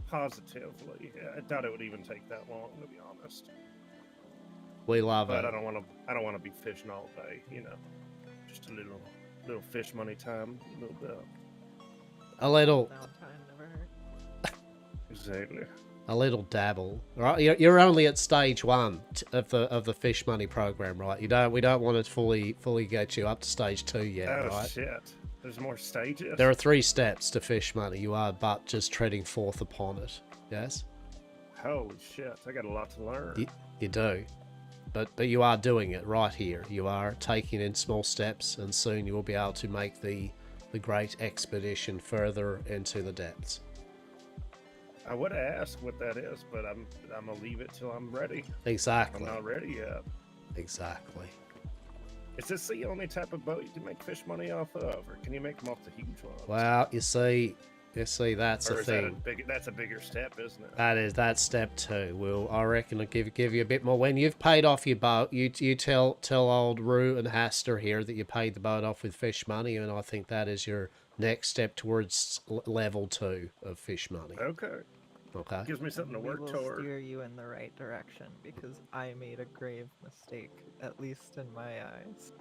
cost. positively. I doubt it would even take that long, to be honest. We love But it. I don't want to be fishing all day. You know, just a little fish money time, a little bit. A little. Downtime never hurt. Exactly. A little dabble, right? You're only at stage 1 of the fish money program, right? We don't want to fully get you up to stage 2 yet, Oh right? shit! There's more stages. There are 3 steps to fish money. You are but just treading forth upon it. Yes, Holy shit! I got a lot to learn. you do, but you are doing it right here. You are taking it in small steps, and soon you will be able to make the great expedition further into the depths. I would ask what that is, but I'm gonna leave it till I'm ready. Exactly. I'm not ready yet. Exactly. Is this the only type of boat you can make fish money off of, or can you make them off the huge ones? Well, you see, that's or the is that thing. that's a bigger step, isn't it? That's step 2. I reckon I'll give you a bit more. When you've paid off your boat, you tell old Rue and Hastur here that you paid the boat off with fish money, and I think that is your next step towards level 2 of fish money. Okay. Okay. Gives me something to We work will toward. steer you in the right direction because I made a grave mistake, at least in my eyes.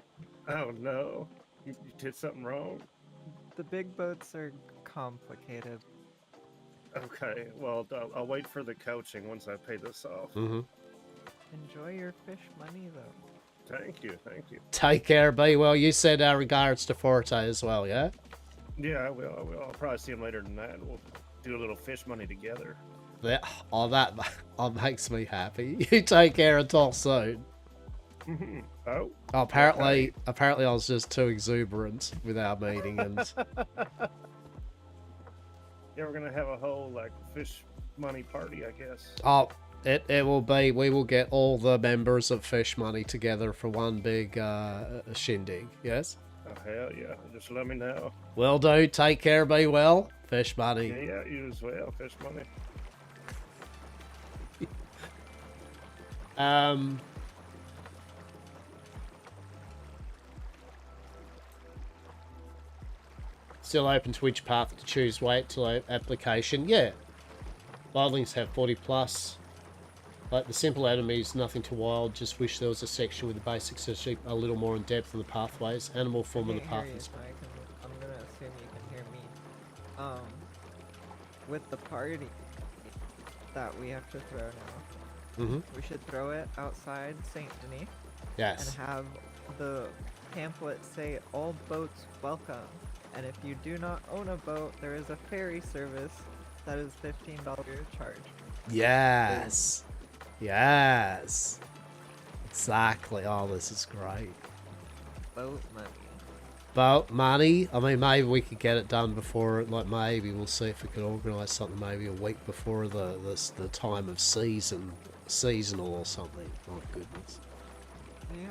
Oh no. You did something wrong? The big boats are complicated. Okay, well, I'll wait for the coaching once I pay this off. Mm-hmm. Enjoy your fish money, though. Thank you, thank you. Take care, B. Well, you said regards to Forte as well, yeah? Yeah, I will. I'll probably see him later tonight. We'll do a little fish money together. That makes me happy. You take care and talk soon. Oh? Apparently I was just too exuberant with our meeting, and Yeah, we're gonna have a whole, like, fish money party, I guess. it will be. We will get all the members of Fish Money together for one big shindig. Yes. Oh, hell yeah. Just let me know. Will do. Take care. Be well. Fish Money. Yeah, you as well. Fish money. Still open to which path to choose. Wait till application. Yeah. Wildlings have 40 plus. Like the simple enemies, nothing too wild. Just wish there was a section with the basics a little more in depth on the pathways. Animal form of the Can't hear you, pathways. so I'm gonna assume you can hear me. With the party that we have to throw now, Mm-hmm. we should throw it outside Saint Denis Yes. and have the pamphlet say all boats welcome. And if you do not own a boat, there is a ferry service that is $15 charge. Yes. Yes. Exactly. Oh, this is great. Boat money. Boat money. I mean, maybe we could get it done before. Like, maybe we'll see if we could organise something. Maybe a week before the time of seasonal or something. Oh goodness. Yeah.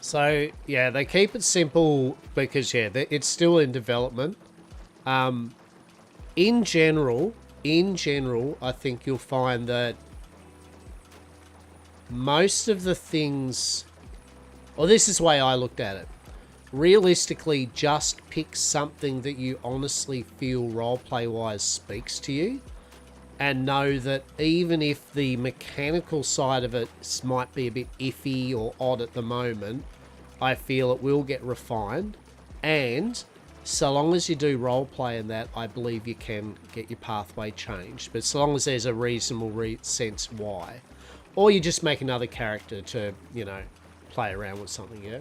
So yeah, they keep it simple because it's still in development. In general, I think you'll find that most of the things, or this is the way I looked at it. Realistically, just pick something that you honestly feel roleplay wise speaks to you, and know that even if the mechanical side of it might be a bit iffy or odd at the moment, I feel it will get refined. And so long as you do roleplay in that, I believe you can get your pathway changed. But so long as there's a reasonable sense why. Or you just make another character to, play around with something, yeah?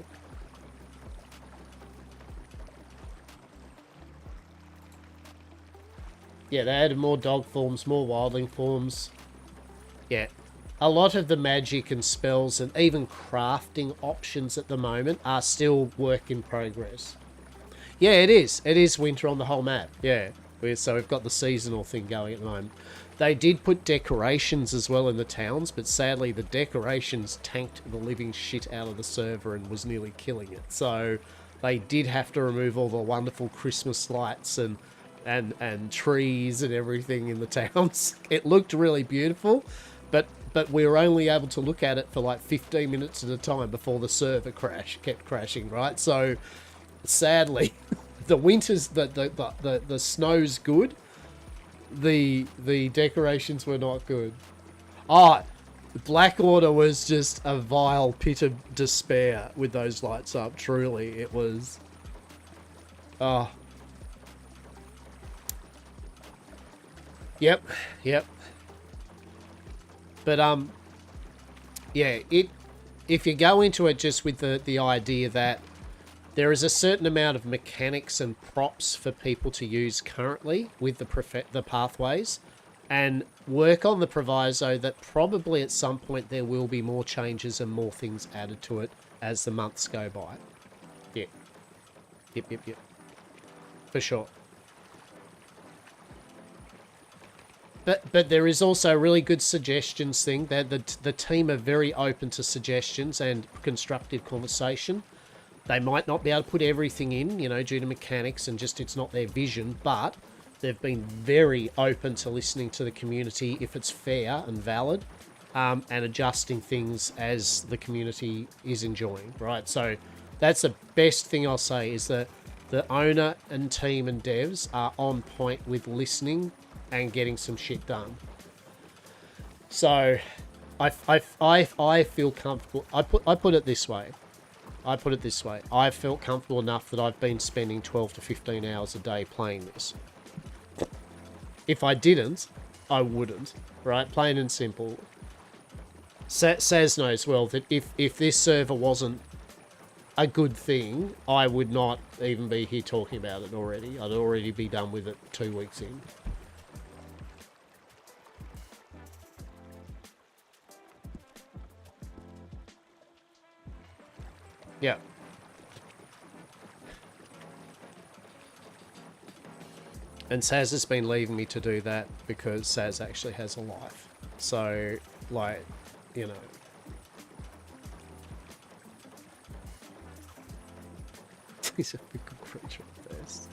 Yeah, they added more dog forms, more wildling forms. Yeah. A lot of the magic and spells and even crafting options at the moment are still work in progress. Yeah, it is. It is winter on the whole map. Yeah. So we've got the seasonal thing going at the moment. They did put decorations as well in the towns, but sadly the decorations tanked the living shit out of the server and was nearly killing it. So they did have to remove all the wonderful Christmas lights and trees and everything in the towns. It looked really beautiful, but we were only able to look at it for like 15 minutes at a time before the server kept crashing, right? So sadly, the winters, the snow's good. The decorations were not good. Black Order was just a vile pit of despair with those lights up. Truly, it was. Yep. But yeah. If you go into it just with the idea that there is a certain amount of mechanics and props for people to use currently with the pathways, and work on the proviso that probably at some point there will be more changes and more things added to it as the months go by. Yep. For sure. But there is also a really good suggestions thing. That the team are very open to suggestions and constructive conversation. They might not be able to put everything in, you know, due to mechanics and just it's not their vision, but they've been very open to listening to the community if it's fair and valid, and adjusting things as the community is enjoying, right? So that's the best thing I'll say is that the owner and team and devs are on point with listening and getting some shit done. So I feel comfortable. I put it this way. I felt comfortable enough that I've been spending 12 to 15 hours a day playing this. If I didn't, I wouldn't, right? Plain and simple. Saz knows well that if this server wasn't a good thing, I would not even be here talking about it already. I'd already be done with it 2 weeks in. Yeah. And Saz has been leaving me to do that because Saz actually has a life. So, like, you know. He's a big creature of this.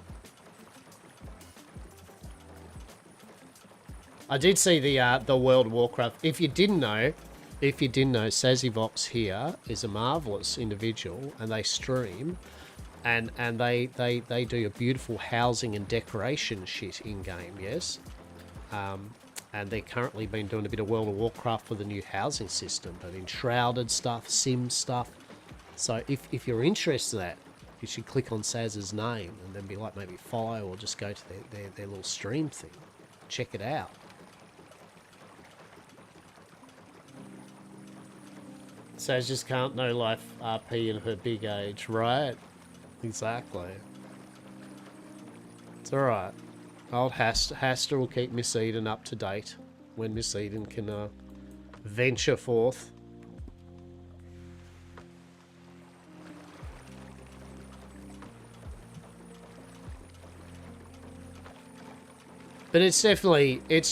I did see the World of Warcraft. If you didn't know, Sazyvox here is a marvelous individual, and they stream, and they do a beautiful housing and decoration shit in game, yes. And they're currently been doing a bit of World of Warcraft for the new housing system, but enshrouded stuff, sim stuff. So if you're interested in that, you should click on Saz's name and then be like maybe follow or just go to their little stream thing, check it out. Saz just can't know life RP in her big age, right? Exactly. It's alright. Old Hastur will keep Miss Eden up to date when Miss Eden can venture forth. But it's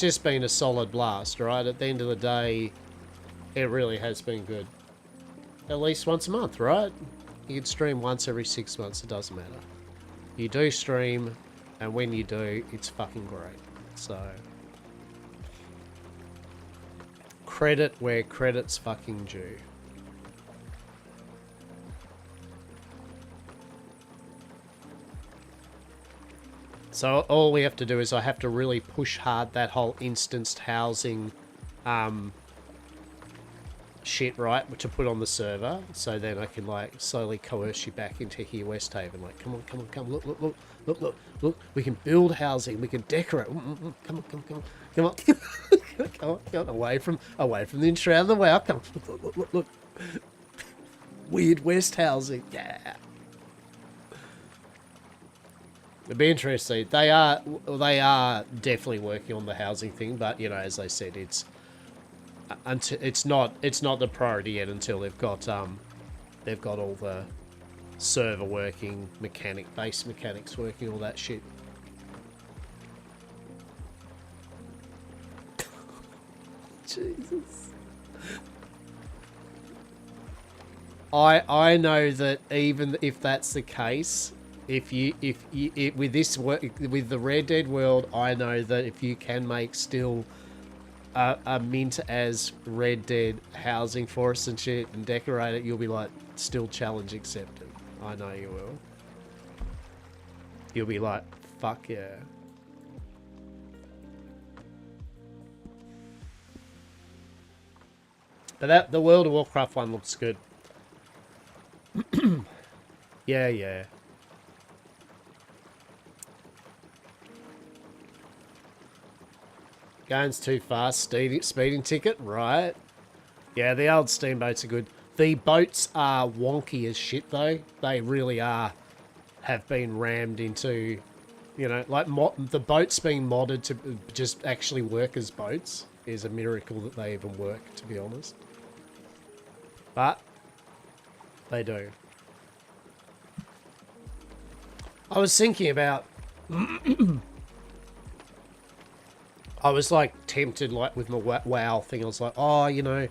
just been a solid blast, right? At the end of the day, it really has been good. At least once a month, right? You can stream once every 6 months, it doesn't matter. You do stream, and when you do, it's fucking great. So, credit where credit's fucking due. So all we have to do is I have to really push hard that whole instanced housing shit, right, to put on the server, so then I can like slowly coerce you back into here, Westhaven. Like, come on, look, we can build housing, we can decorate. Come on, away from the enshrouded way. Come on, look. Weird West housing, yeah. It'd be interesting. They are definitely working on the housing thing, but you know, as I said, it's not the priority yet until they've got all the server working, base mechanics working, all that shit. Jesus. I know that even if that's the case, if with this work with the Red Dead world, I know that if you can make still a mint as Red Dead housing for us and shit and decorate it, you'll be like, still challenge accepted. I know you will. You'll be like, fuck yeah. But the World of Warcraft one looks good. Yeah. Going's too fast. Speeding ticket, right? Yeah, the old steamboats are good. The boats are wonky as shit, though. They really are. Have been rammed into, you know, like the boats being modded to just actually work as boats is a miracle that they even work, to be honest. But they do. I was thinking about... I was like tempted, like with my WoW thing. I was like, oh, you know,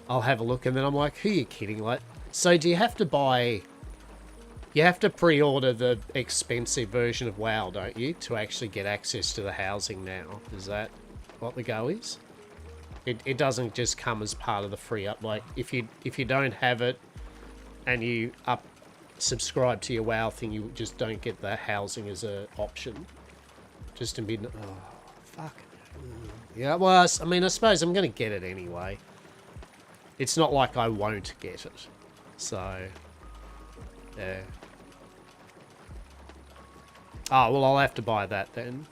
I'll have a look. And then I'm like, who are you kidding? Like, so do you have to buy... You have to pre-order the expensive version of WoW, don't you? To actually get access to the housing now. Is that what the go is? It doesn't just come as part of the free up. Like, if you don't have it and you subscribe to your WoW thing, you just don't get the housing as an option. Just to be... Oh, fuck. Yeah, well, I mean, I suppose I'm going to get it anyway. It's not like I won't get it. So, yeah. Oh, well, I'll have to buy that then.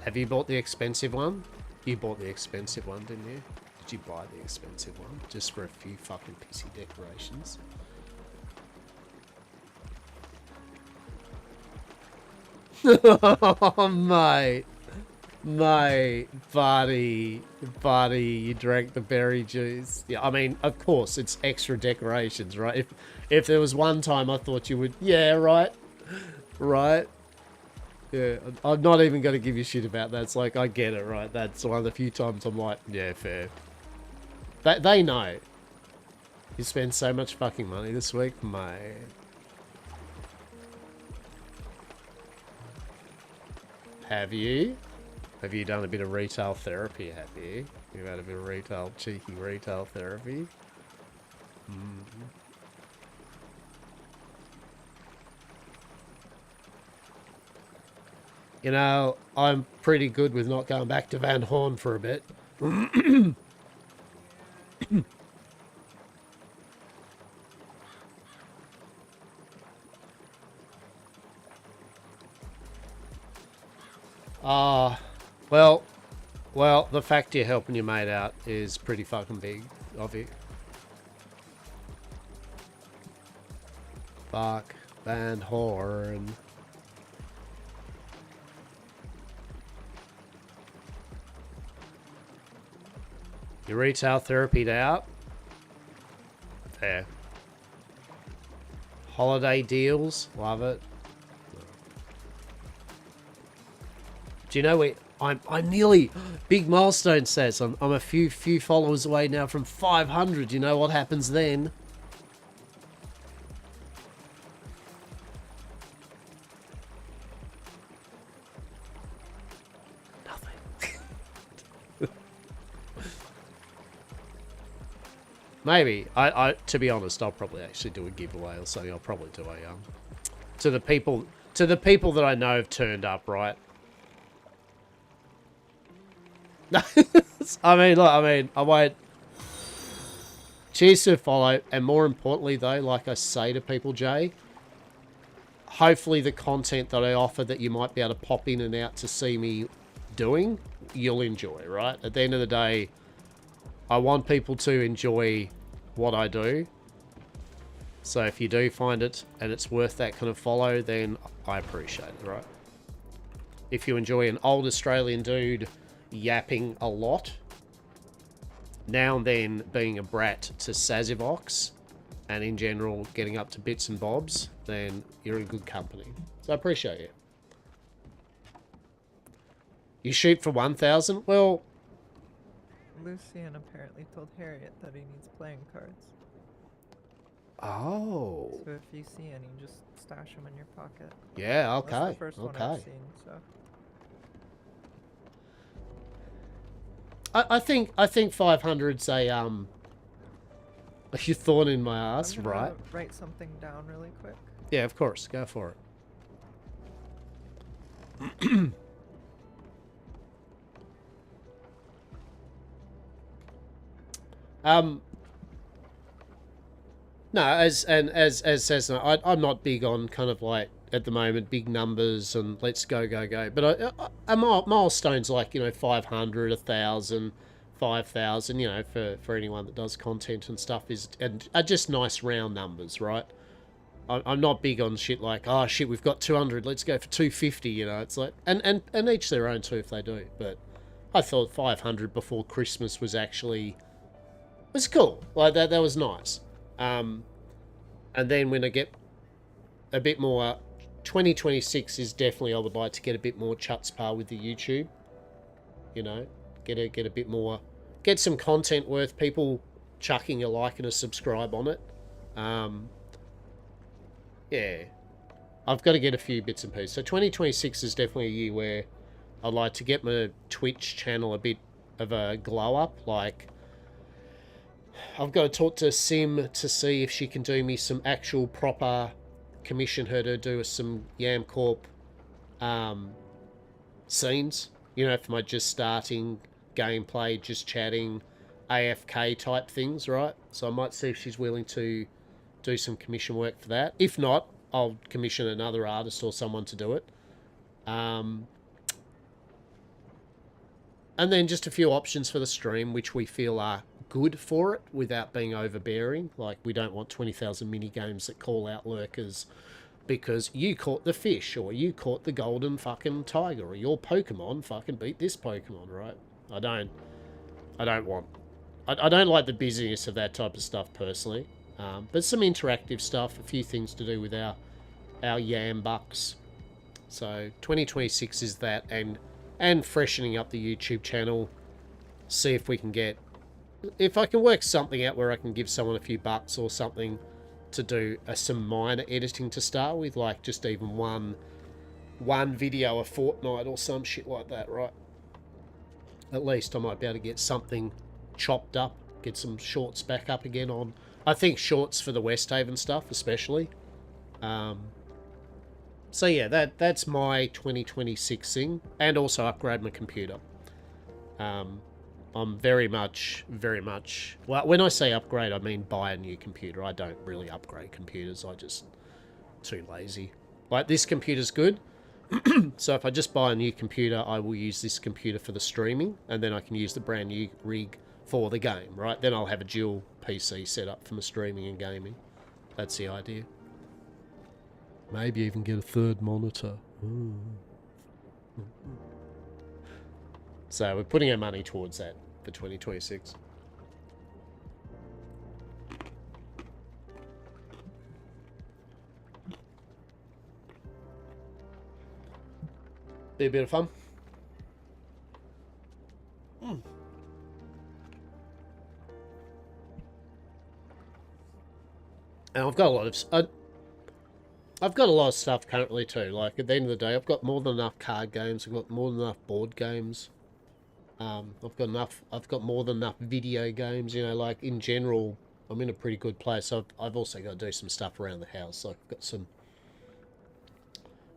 Have you bought the expensive one? You bought the expensive one, didn't you? Did you buy the expensive one? Just for a few fucking pissy decorations? Oh, mate. Mate, buddy, you drank the berry juice. Yeah, I mean, of course, it's extra decorations, right? If there was one time I thought you would, yeah, right, yeah, I'm not even going to give you shit about that. It's like, I get it, right? That's one of the few times I'm like, yeah, fair. They know. You spend so much fucking money this week, mate. Have you? Have you done a bit of retail therapy, have you? You've had a bit of cheeky retail therapy? You know, I'm pretty good with not going back to Van Horn for a bit. Well, the fact you're helping your mate out is pretty fucking big of you. Fuck Van Horn. You retail therapied out? Fair. Holiday deals? Love it. Do you know where... I'm nearly... Big milestone says I'm a few followers away now from 500. You know what happens then? Nothing. Maybe. I to be honest, I'll probably actually do a giveaway or something. I'll probably do a to the people that I know have turned up, right? I mean, look, I won't. Cheers to follow, and more importantly, though, like I say to people, Jay, hopefully the content that I offer that you might be able to pop in and out to see me doing, you'll enjoy, right? At the end of the day, I want people to enjoy what I do. So if you do find it and it's worth that kind of follow, then I appreciate it, right? if you enjoy an old Australian dude yapping a lot, now and then being a brat to Sazivox, and in general getting up to bits and bobs, then you're in good company. So I appreciate you. You shoot for 1,000? Well... Lucian apparently told Harriet that he needs playing cards. Oh. So if you see any, just stash them in your pocket. Yeah, okay. That's the first okay. one I've seen, so... I think 500's a thorn in my ass, I'm gonna right? write something down really quick. Yeah, of course. Go for it. No, as says, I'm not big on kind of like at the moment big numbers and let's go. But a milestone's like 500, 1,000, 5,000. For anyone that does content and stuff are just nice round numbers, right? I'm not big on shit like, oh shit, we've got 200, let's go for 250. It's like and each their own too if they do. But I thought 500 before Christmas was cool. Like that was nice. And then when I get a bit more, 2026 is definitely, I would like to get a bit more chutzpah with the YouTube. Get a bit more, get some content worth people chucking a like and a subscribe on it. Yeah, I've got to get a few bits and pieces. So 2026 is definitely a year where I'd like to get my Twitch channel a bit of a glow up. Like, I've got to talk to Sim to see if she can do me some actual proper, commission her to do some Yam Corp scenes, for my just starting gameplay, just chatting, AFK type things, right? So I might see if she's willing to do some commission work for that. If not, I'll commission another artist or someone to do it. And then just a few options for the stream, which we feel are good for it without being overbearing. Like, we don't want 20,000 mini games that call out lurkers because you caught the fish or you caught the golden fucking tiger or your Pokemon fucking beat this Pokemon, right? I don't like the busyness of that type of stuff personally. But some interactive stuff, a few things to do with our Yam bucks. So 2026 is that, and freshening up the YouTube channel. See if we can get, if I can work something out where I can give someone a few bucks or something to do some minor editing to start with, like just even one video a fortnight or some shit like that, right? At least I might be able to get something chopped up, get some shorts back up again on. I think shorts for the Westhaven stuff especially. So yeah, that's my 2026 thing, and also upgrade my computer. I'm very much, well, when I say upgrade, I mean buy a new computer. I don't really upgrade computers. I just too lazy. Like, this computer's good. So if I just buy a new computer, I will use this computer for the streaming, and then I can use the brand new rig for the game, right? Then I'll have a dual PC set up for my streaming and gaming. That's the idea. Maybe even get a third monitor. So we're putting our money towards that for 2026. Be a bit of fun. And I've got a lot of stuff currently too. Like, at the end of the day, I've got more than enough card games. I've got more than enough board games. I've got more than enough video games. Like, in general, I'm in a pretty good place. I've also got to do some stuff around the house. Like, I've got some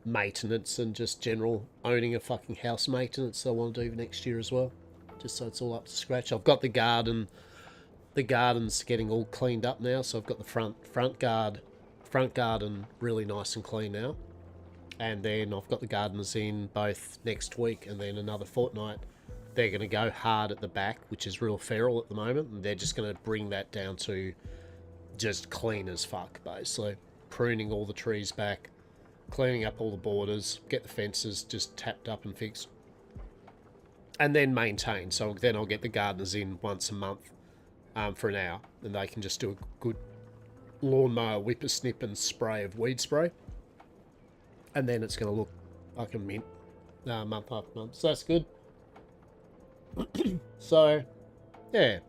maintenance and just general owning a fucking house maintenance I want to do next year as well, just so it's all up to scratch. I've got the garden's getting all cleaned up now, so I've got the front garden really nice and clean now, and then I've got the gardeners in both next week and then another fortnight. They're going to go hard at the back, which is real feral at the moment, and they're just going to bring that down to just clean as fuck, basically pruning all the trees back, cleaning up all the borders, get the fences just tapped up and fixed, and then maintain. So then I'll get the gardeners in once a month for an hour, and they can just do a good lawnmower whippersnip and spray of weed spray, and then it's going to look like a mint month after month. So that's good. So yeah,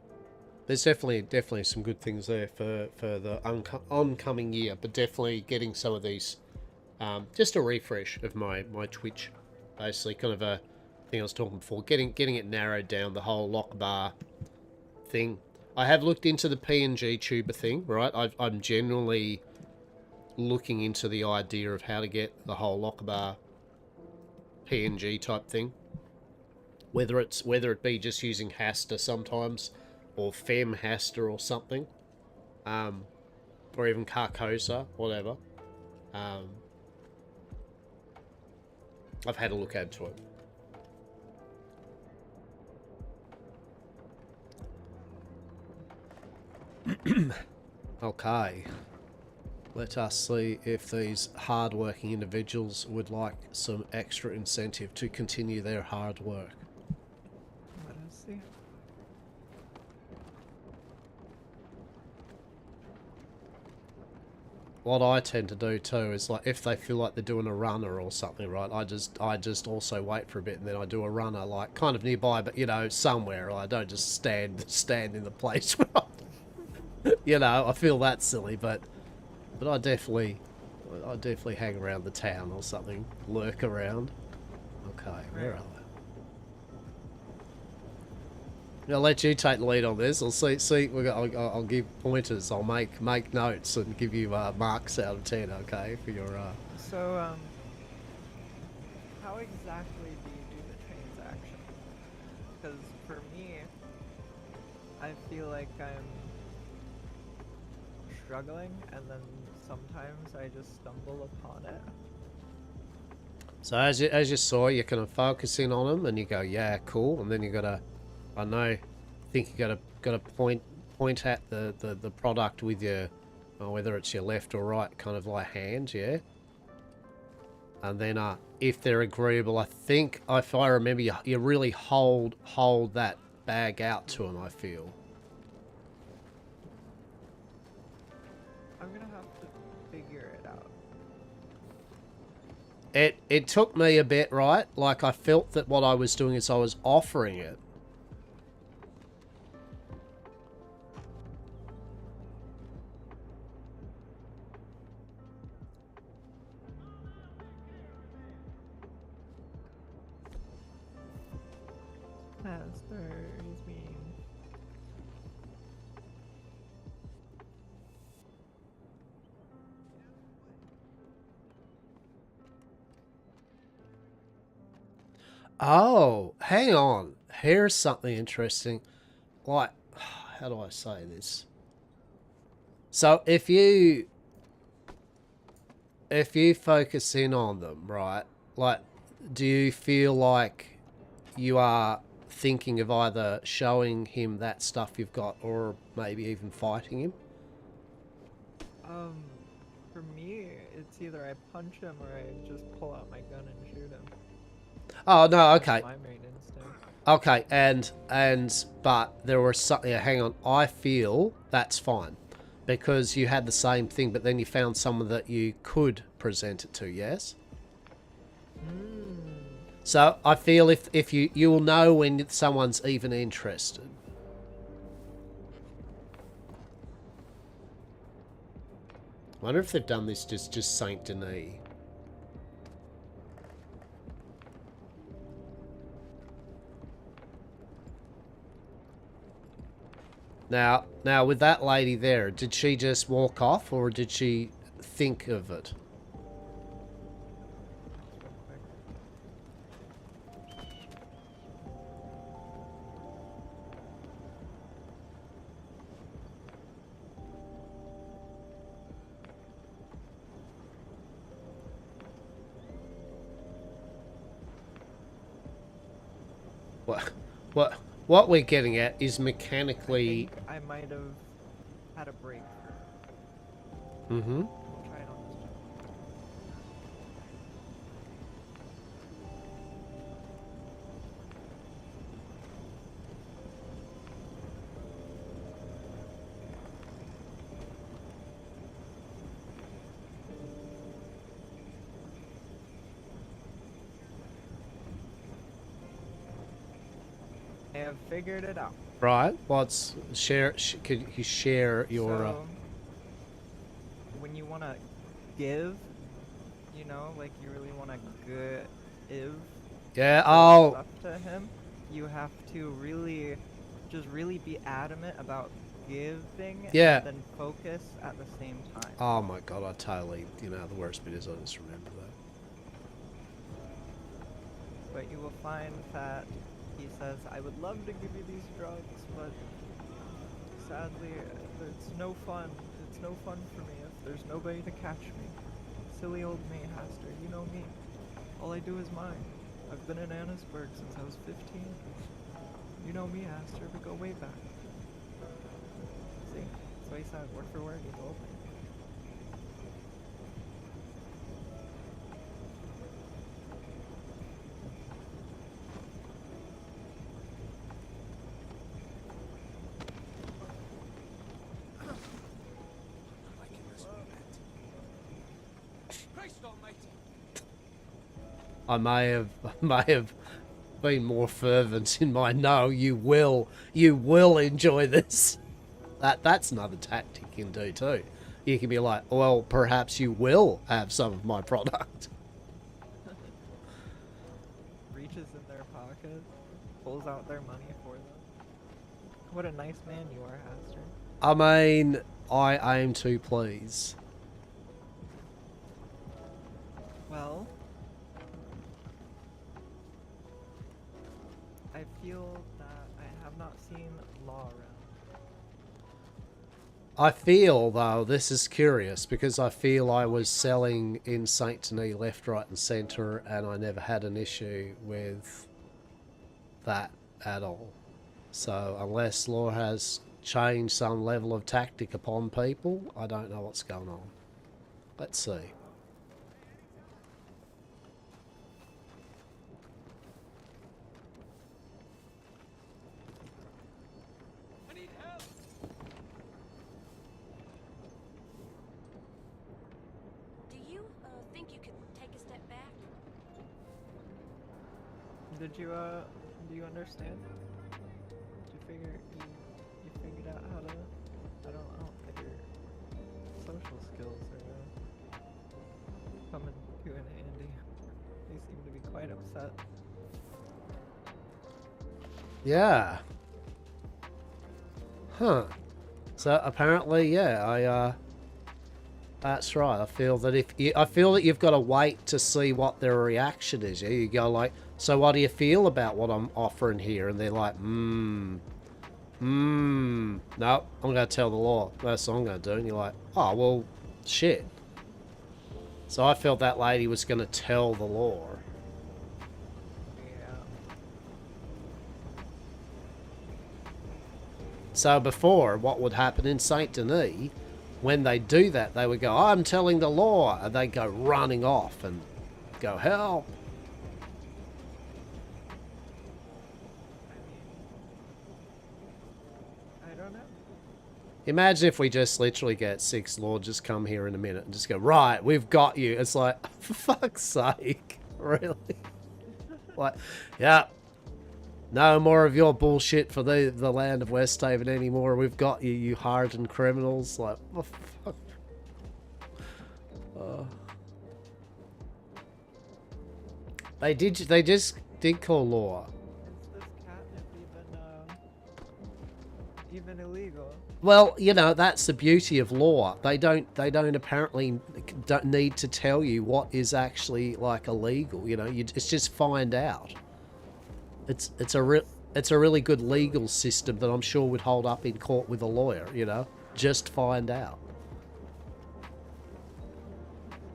there's definitely some good things there for the oncoming year, but definitely getting some of these, just a refresh of my Twitch, basically kind of a thing I was talking before, getting it narrowed down, the whole lock bar thing. I have looked into the PNG tuber thing, right? I'm generally looking into the idea of how to get the whole lock bar PNG type thing. Whether it be just using Hastur sometimes, or Fem Hastur or something, or even Carcosa, whatever. I've had a look into it. Okay. Let us see if these hard-working individuals would like some extra incentive to continue their hard work. Let us see. What I tend to do too is, like, if they feel like they're doing a runner or something, right, I just also wait for a bit and then I do a runner, like, kind of nearby, but, you know, somewhere. I don't just stand in the place where you know, I feel that silly, but I definitely hang around the town or something, lurk around. Okay, where are they? I'll let you take the lead on this. I'll see. I'll give pointers. I'll make notes and give you marks out of 10. Okay, for your. So how exactly do you do the transaction? Because for me, I feel like I'm struggling, and then sometimes I just stumble upon it. So as you saw, you kind of focus in on them, and you go, yeah, cool, and then you gotta, I think you gotta point at the product with your, whether it's your left or right, kind of like hand, yeah. And then if they're agreeable, I think if I remember, you really hold that bag out to them. I feel. I'm gonna have to figure it out. It took me a bit, right? Like, I felt that what I was doing is I was offering it. Hastur is being... Oh, hang on. Here's something interesting. Like, how do I say this? So if you focus in on them, right? Like, do you feel like you are thinking of either showing him that stuff you've got, or maybe even fighting him? For me, it's either I punch him or I just pull out my gun and shoot him. Oh no, That's okay. my main instinct. Okay, and but there was something. Hang on, I feel that's fine because you had the same thing, but then you found someone that you could present it to. Yes. So I feel if you will know when someone's even interested. I wonder if they've done this just Saint Denis. Now with that lady there, did she just walk off or did she think of it? What we're getting at is mechanically. I think I might have had a break. Mm-hmm. Try it on this have figured it out. Right. What's could you share your? So, when you want to give, you know, like you really want to give Yeah. good Oh. stuff to him, you have to really, just really be adamant about giving Yeah. and then focus at the same time. Oh my god! I totally. You know, the worst bit is I just remember that. But you will find that he says, I would love to give you these drugs, but sadly, it's no fun. It's no fun for me if there's nobody to catch me. Silly old me, Hastur. You know me. All I do is mine. I've been in Annisburg since I was 15. You know me, Hastur. We go way back. See? That's what he said. Word for word. He told me. I may have been more fervent in my no. You will enjoy this. That's another tactic you can do too. You can be like, well, perhaps you will have some of my product. Reaches in their pocket, pulls out their money for them. What a nice man you are, Hastur. I mean, I aim to please. Well, I feel that I have not seen Law around. I feel, though, this is curious, because I feel I was selling in Saint Denis left, right and centre, and I never had an issue with that at all. So, unless Law has changed some level of tactic upon people, I don't know what's going on. Let's see. Do you understand? Did you figured out how to, I don't know, if your social skills are coming to an handy. They seem to be quite upset. Yeah. Huh. So apparently, yeah, that's right. I feel that you've got to wait to see what their reaction is. Yeah, you go like, so what do you feel about what I'm offering here? And they're like, no, I'm going to tell the Law. That's what I'm going to do. And you're like, oh, well, shit. So I felt that lady was going to tell the Law. Yeah. So before, what would happen in Saint Denis, when they do that, they would go, I'm telling the Law, and they go running off and go, help. I don't know. Imagine if we just literally get 6 Law just come here in a minute and just go, right, we've got you. It's like, for fuck's sake, really? Like, yeah, no more of your bullshit for the land of Westhaven anymore. We've got you, you hardened criminals. Like, what the fuck? They just did call Law. Is this catnip even illegal? Well, you know, that's the beauty of Law. They don't apparently don't need to tell you what is actually like illegal. You know, it's just find out. It's a really good legal system that I'm sure would hold up in court with a lawyer. You know, just find out.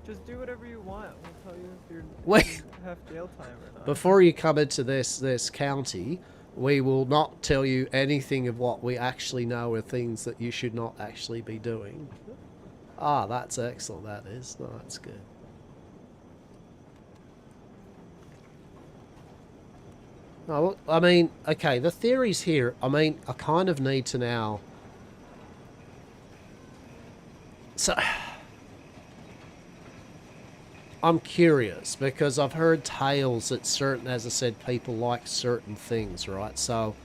Just do whatever you want. We'll tell you if Wait. you have jail time or not. Before you come into this county, we will not tell you anything of what we actually know are things that you should not actually be doing. Ah, that's excellent, that is. No, that's good. No, well, I mean, okay, the theories here, I mean, I kind of need to now... So... I'm curious, because I've heard tales that certain, as I said, people like certain things, right? So,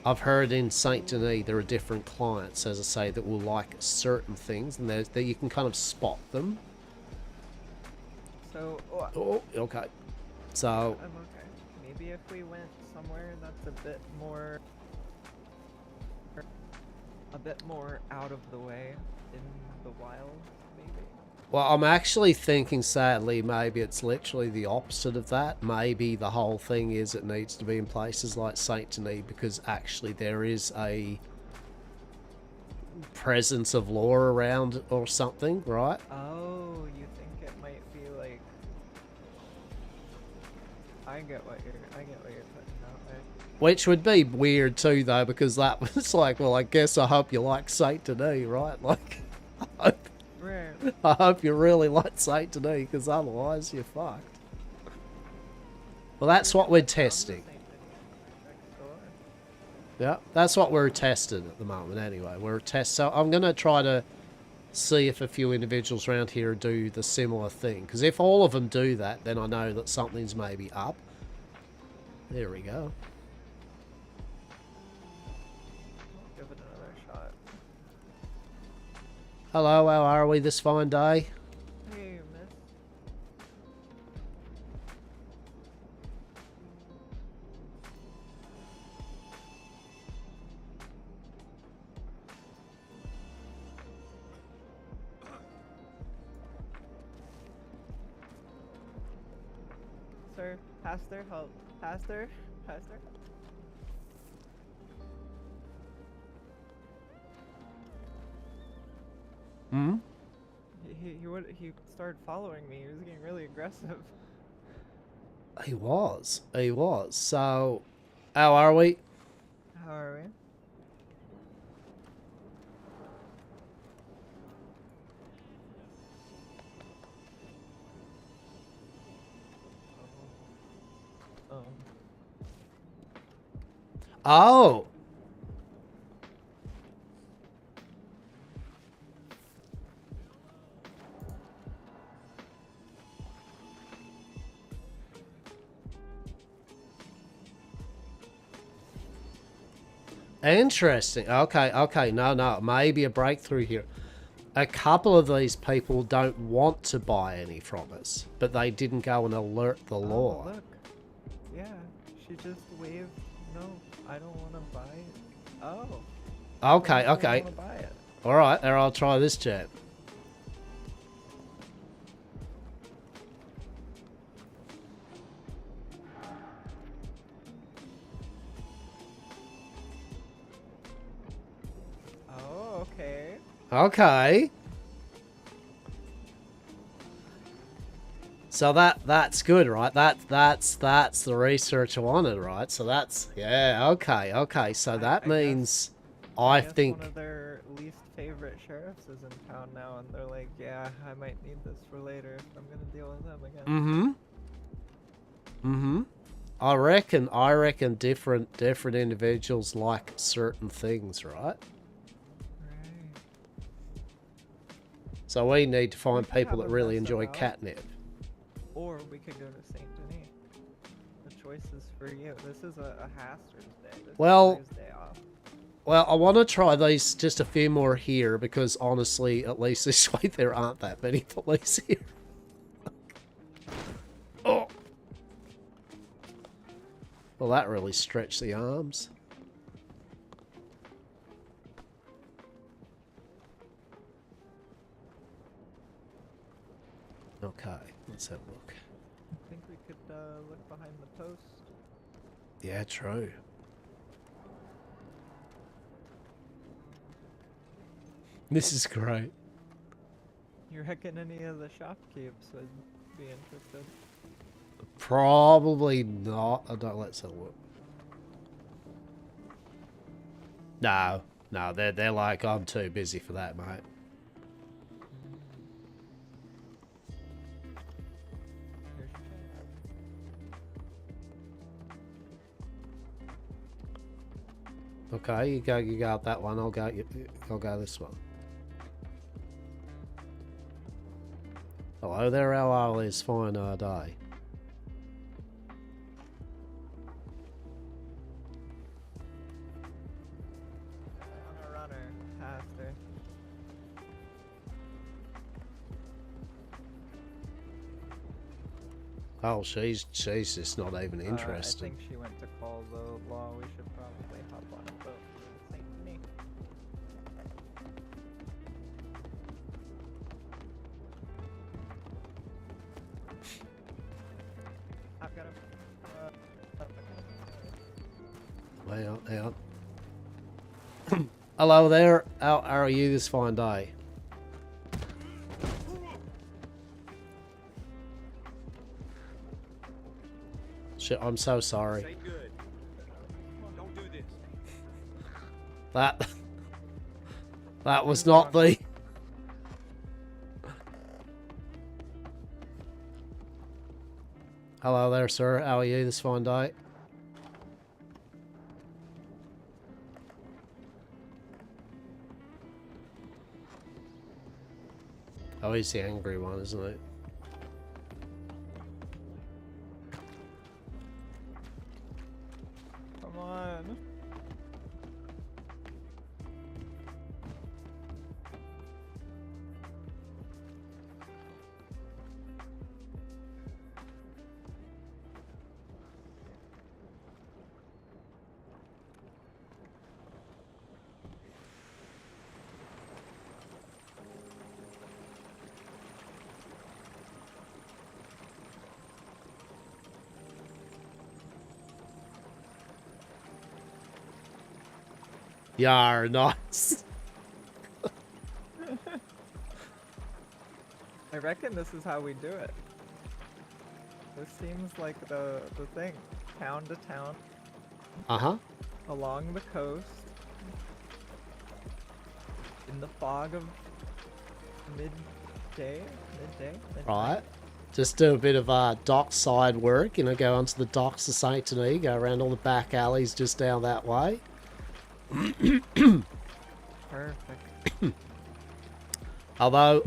I've heard in Saint Denis there are different clients, as I say, that will like certain things, and that you can kind of spot them. So, Oh, okay. So, I'm okay. Maybe if we went somewhere that's a bit more out of the way in the wild, maybe. well, I'm actually thinking, sadly, maybe it's literally the opposite of that. Maybe the whole thing is it needs to be in places like Saint Denis because actually there is a presence of law around or something, right? Oh, you think it might be like? I get what you're putting out there. Which would be weird too, though, because that was like, well, I guess I hope you like Saint Denis, right? Like, Right. I hope you really like Saint Denis, because otherwise you're fucked. Well, that's what we're testing. Yeah, that's what we're testing at the moment anyway. So I'm going to try to see if a few individuals around here do the similar thing. Because if all of them do that, then I know that something's maybe up. There we go. Give it another shot. Hello, how are we this fine day? Hey, miss. Sir, Hastur, help. Hastur? Hastur? Hmm? He started following me. He was getting really aggressive. He was. He was. So, how are we? How are we? Oh. Oh! Interesting. Okay. No. Maybe a breakthrough here. A couple of these people don't want to buy any from us, but they didn't go and alert the law. Oh, look. Yeah, she just waved. No, I don't want to buy it. Oh. Okay. I don't want to buy it. Alright, there, I'll try this chat. Oh, okay. Okay. So that's good, right? That's the research I wanted, right? So that's, yeah, okay. So that means I guess think one of their least favorite sheriffs is in town now, and they're like, yeah, I might need this for later if I'm gonna deal with them again. I reckon different individuals like certain things, right? Right. So we need to find could people have that a really mess enjoy about. catnip. Or we could go to Saint Denis. The choice is for you. This is a Hastur's day. This Well- is his day off. Well, I want to try these, just a few more here, because honestly, at least this way, there aren't that many police here. Oh. Well, that really stretched the arms. Okay, let's have a look. I think we could look behind the post. Yeah, true. This is great. You reckon any of the shopkeepers would be interested? Probably not. I don't. Let's have a look. No, they're like, I'm too busy for that, mate. Here's your check. Okay, you go up that one. I'll go this one. Hello there, how are this fine day? Oh, she's just not even I interested. think she went to call the law. We should probably hop on a boat and do the same thing. I've got a... Way out. Hello there. How are you this fine day? Shit, I'm so sorry. Say good. Don't do this. That was not the... Hello there, sir. How are you this fine day? Oh, he's the angry one, isn't it? Come on. Yar, nice. I reckon this is how we do it. This seems like the thing. Town to town, Uh-huh. along the coast, in the fog of midday. Right. Just do a bit of dockside work, you know, go onto the docks of Saint Denis, go around all the back alleys just down that way. Perfect. Although,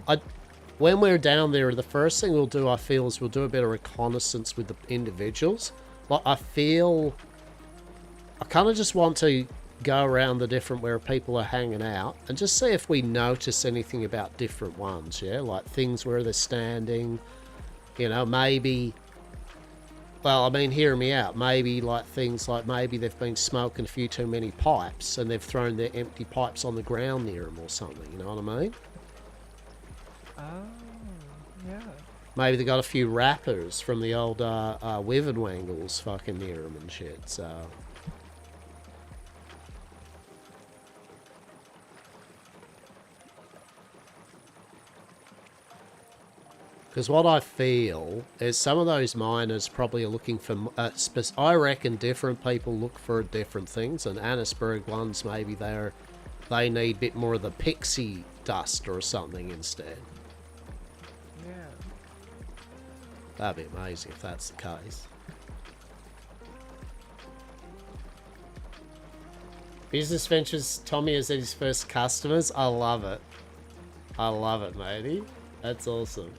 when we're down there, the first thing we'll do, I feel, is we'll do a bit of reconnaissance with the individuals. Like, I kind of just want to go around the different where people are hanging out and just see if we notice anything about different ones, yeah? Like things where they're standing, you know, maybe... Well, I mean, hear me out. Maybe like things like maybe they've been smoking a few too many pipes and they've thrown their empty pipes on the ground near them or something, you know what I mean? Oh, yeah. Maybe they got a few wrappers from the old Wivenwangles fucking near them and shit, so... Because what I feel is some of those miners probably are looking for... I reckon different people look for different things, and Annisburg ones, maybe they need a bit more of the pixie dust or something instead. Yeah. That'd be amazing if that's the case. Business Ventures, Tommy is at his first customers. I love it. I love it, matey. That's awesome.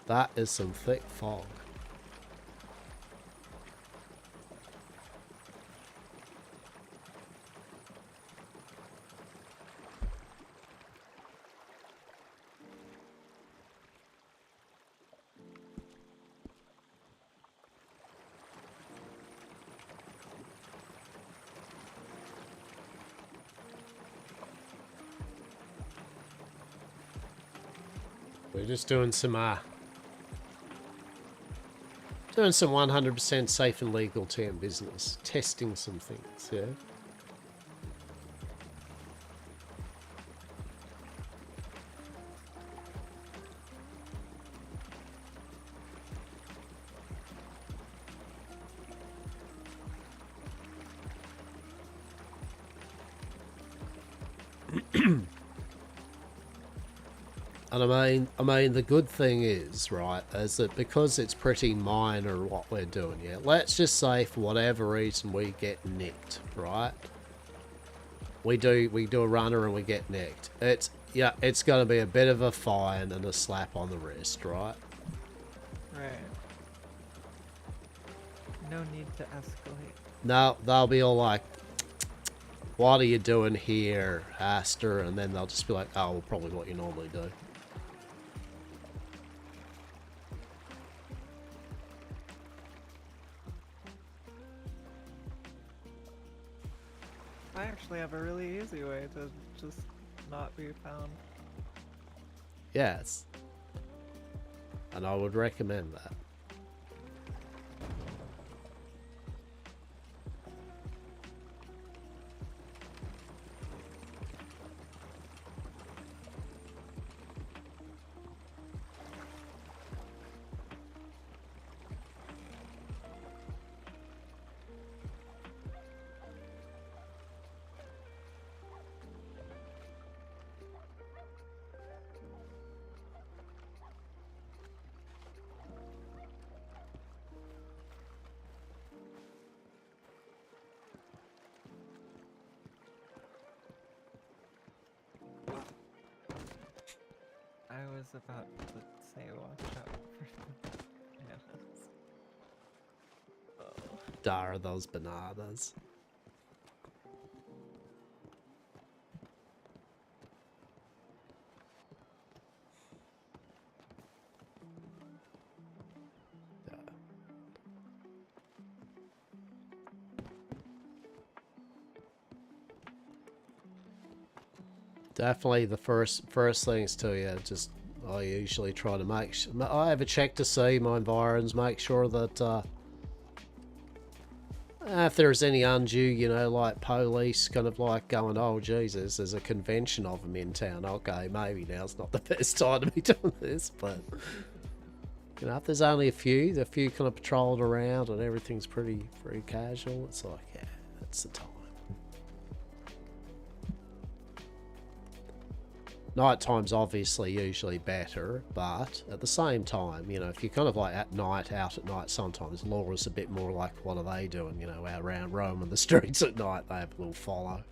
That is some thick fog. We're just doing some 100% safe and legal term business. Testing some things, yeah? And I mean, the good thing is, right, is that because it's pretty minor what we're doing here, let's just say for whatever reason we get nicked, right? We do a runner and we get nicked. It's going to be a bit of a fine and a slap on the wrist, right? Right. No need to escalate. No, they'll be all like, what are you doing here, Hastur? And then they'll just be like, oh, well, probably what you normally do. I actually have a really easy way to just not be found. Yes. And I would recommend that. I was about to say watch out for bananas. Oh. Dara those bananas. Definitely the first things to you. Just I usually try to make. I have a check to see my environs. Make sure that if there's any undue, you know, like police kind of like going, oh Jesus, there's a convention of them in town. Okay, maybe now's not the best time to be doing this, but you know, if there's only a few kind of patrolled around and everything's pretty casual, it's like, yeah, that's the time. Nighttime's obviously usually better, but at the same time, you know, if you're kind of like out at night, sometimes Laura's a bit more like, what are they doing, you know, out around roaming the streets at night, they have a little follow.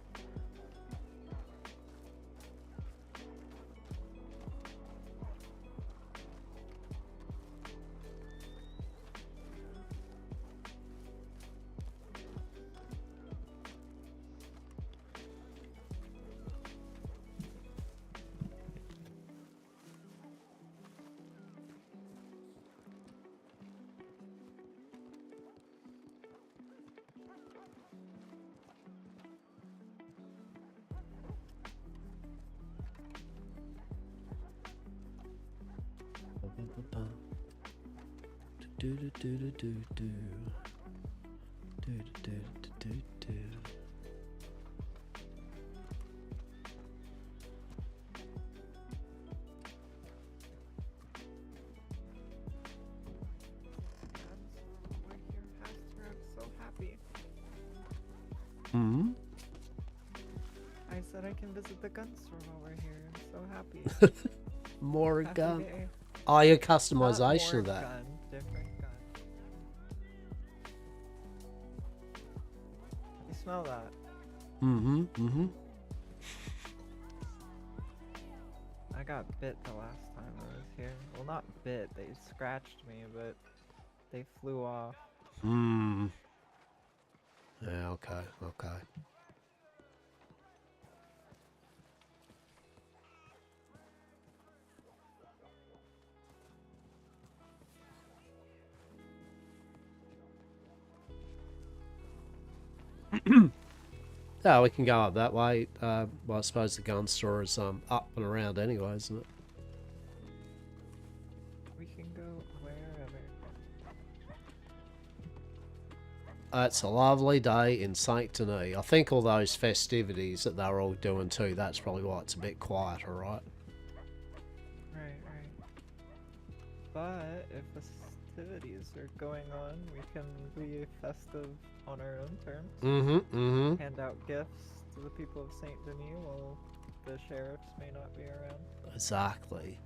I'm so happy. Hmm? I said I can visit the gun store while we're here. I'm so happy. More Happy gun. day. Oh, your Not customization more of that. gun, different gun. You smell that? Mm-hmm. I got bit the last time I was here. Well, not bit, they scratched me, but they flew off. Hmm. Yeah, okay. Yeah, we can go up that way. Well, I suppose the gun store is up and around anyway, isn't it? We can go wherever. It's a lovely day in Saint Denis. I think all those festivities that they're all doing too, that's probably why it's a bit quieter, right? Right. But if festivities are going on, we can be festive on our own terms. Mm-hmm. Hand out gifts to the people of Saint Denis while the sheriffs may not be around. Exactly.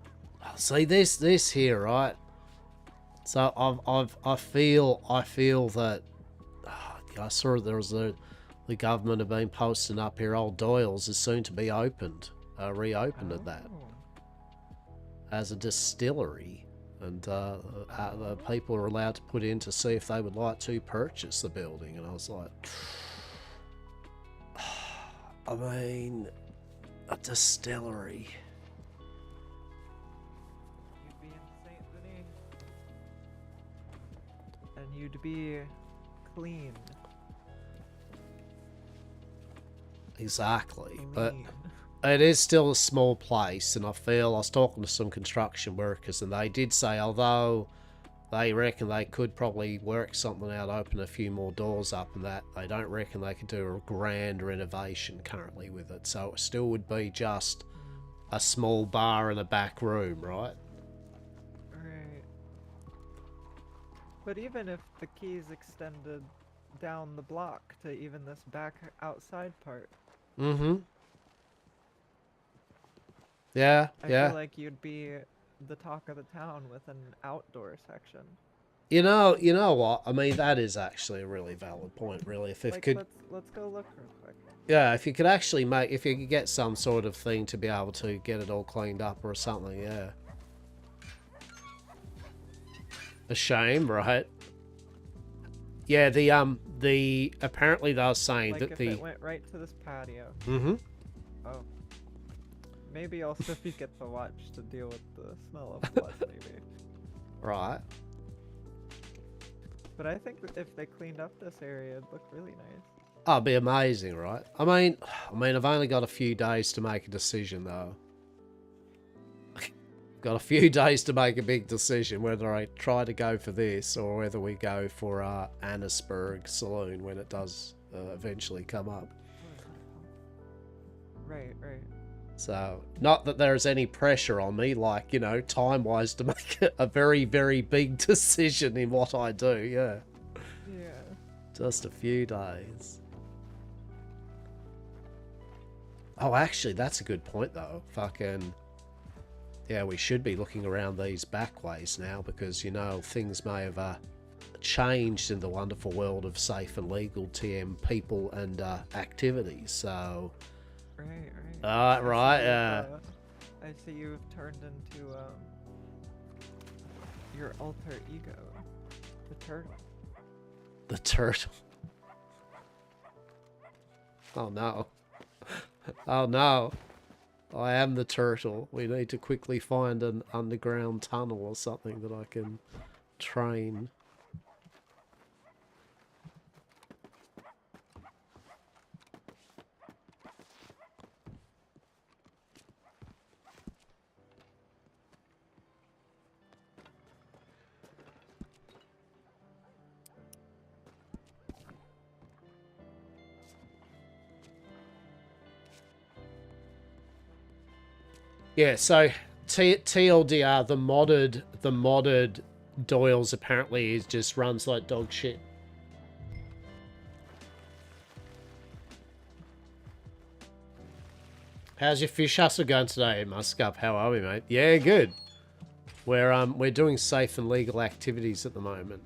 See this here, right? So I feel that I saw there was the government have been posting up here. Old Doyle's is soon to be reopened at that Oh. as a distillery. And the people are allowed to put in to see if they would like to purchase the building. And I was like, I mean, a distillery. You'd be in Saint Denis. And you'd be clean. Exactly. But Clean. it is still a small place, and I was talking to some construction workers, and they did say, although they reckon they could probably work something out, open a few more doors up and that, they don't reckon they could do a grand renovation currently with it. So it still would be just a small bar in a back room, right? Right. But even if the keys extended down the block to even this back outside part, Mm-hmm. Yeah, I yeah. feel like you'd be the talk of the town with an outdoor section. You know what? I mean, that is actually a really valid point, really. If it Like, could, let's go look real quick. yeah, if you could actually if you could get some sort of thing to be able to get it all cleaned up or something, yeah. A shame, right? Yeah, the apparently they were saying Like that if the it went right to this patio. mm-hmm. Oh. Maybe also you get to watch to deal with the smell of blood, maybe. Right. But I think that if they cleaned up this area, it'd look really nice. Oh, it'd be amazing, right? I mean, I've only got a few days to make a decision, though. Got a few days to make a big decision whether I try to go for this or whether we go for Annisburg Saloon when it does eventually come up. Right, right. So, not that there's any pressure on me, like, you know, time-wise to make a very, very big decision in what I do, yeah. Yeah. Just a few days. Oh, actually, that's a good point, though. Fucking... Yeah, we should be looking around these back ways now because, you know, things may have changed in the wonderful world of safe and legal TM people and activities, so... Right, right. Right. I see you've turned into your alter ego, the turtle. The turtle. Oh no. Oh no. I am the turtle. We need to quickly find an underground tunnel or something that I can train. Yeah, so TLDR, the modded Doyle's apparently just runs like dog shit. How's your fish hustle going today, Muscup? How are we, mate? Yeah, good. We're doing safe and legal activities at the moment.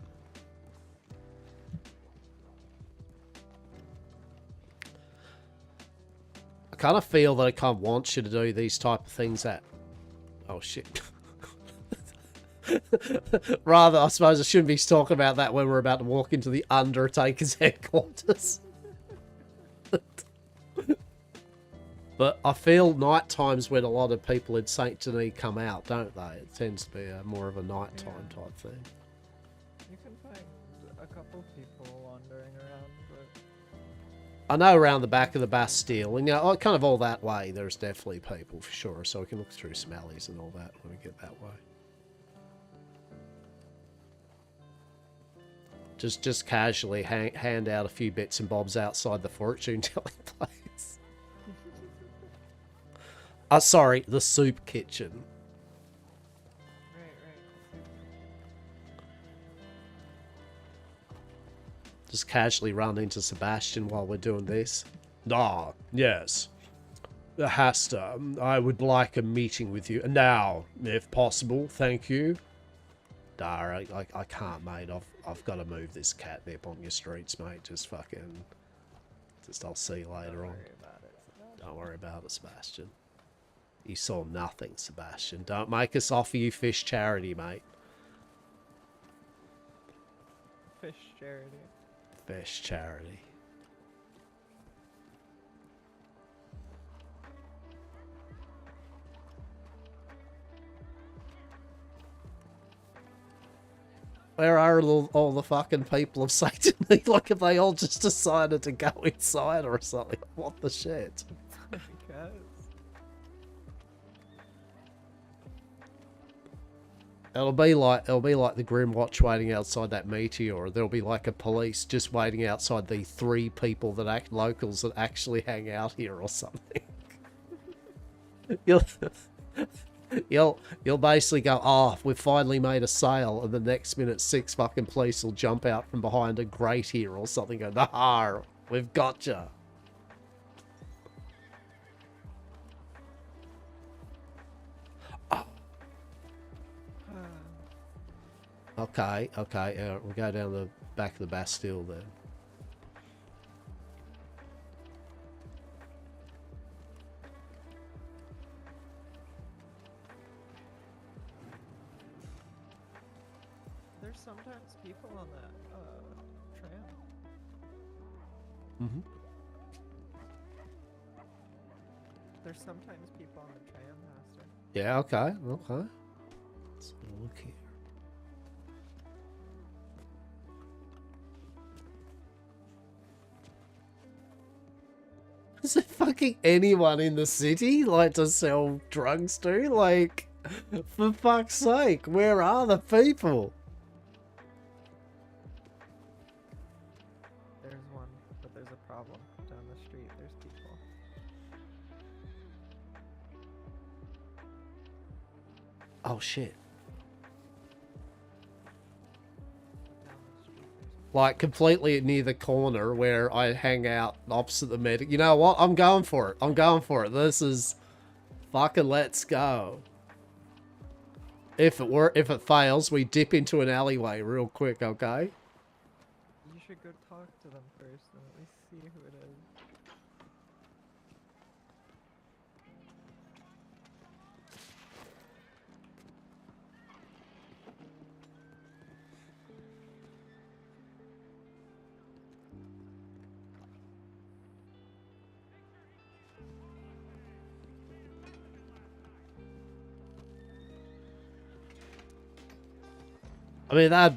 I kind of feel that I kind of want you to do these type of things at... Oh, shit. Rather, I suppose I shouldn't be talking about that when we're about to walk into the Undertaker's headquarters. But I feel night times when a lot of people in Saint Denis come out, don't they? It tends to be more of a nighttime type thing. You can find a couple people wandering around, but... I know around the back of the Bastille, and you know, kind of all that way, there's definitely people for sure, so we can look through some alleys and all that when we get that way. Just casually hand out a few bits and bobs outside the fortune telling place. Sorry, the soup kitchen. Right. Just casually run into Sebastian while we're doing this. Ah, yes. Hastur, I would like a meeting with you. Now, if possible, thank you. Nah, I can't, mate. I've got to move this catnip on your streets, mate. Just fucking... I'll see you later on. Don't worry about it, Sebastian. You saw nothing, Sebastian. Don't make us offer you fish charity, mate. Fish charity. Fish charity. Where are all the fucking people of Satan? Like, if they all just decided to go inside or something? What the shit? I guess. It'll be like the Grim Watch waiting outside that meteor. There'll be like a police just waiting outside the 3 people that act locals that actually hang out here or something. You'll basically go, oh, we've finally made a sale, and the next minute 6 fucking police will jump out from behind a grate here or something and go, nah, we've gotcha. Oh. Okay, we'll go down the back of the Bastille then. There's sometimes people on that tram. Mm-hmm. There's sometimes people on the tram, Hastur. Yeah, okay. Let's have a look here. Is there fucking anyone in the city like to sell drugs to? Like, for fuck's sake, where are the people? There's one, but there's a problem. Down the street, there's people. Oh shit. Down the street, there's Like, completely near the corner where I hang out opposite the medic. You know what? I'm going for it. I'm going for it. This is fucking let's go. If it fails, we dip into an alleyway real quick, okay? You should go talk to them first and at least see who it is. I mean, that'd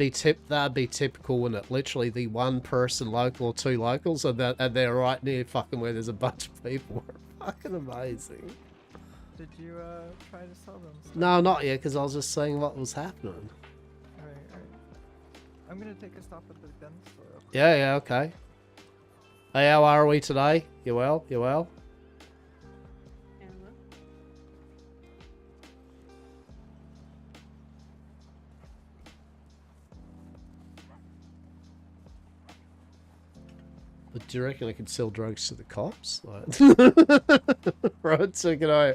be typical, wouldn't it? Literally, the one person local or 2 locals, and they're right near fucking where there's a bunch of people. Fucking amazing. Did you try to sell them stuff? No, not yet, because I was just saying what was happening. Right. I'm gonna take a stop at the gun store. real quick. Yeah, okay. Hey, how are we today? You well? You well? But do you reckon I could sell drugs to the cops? Like, right, so can I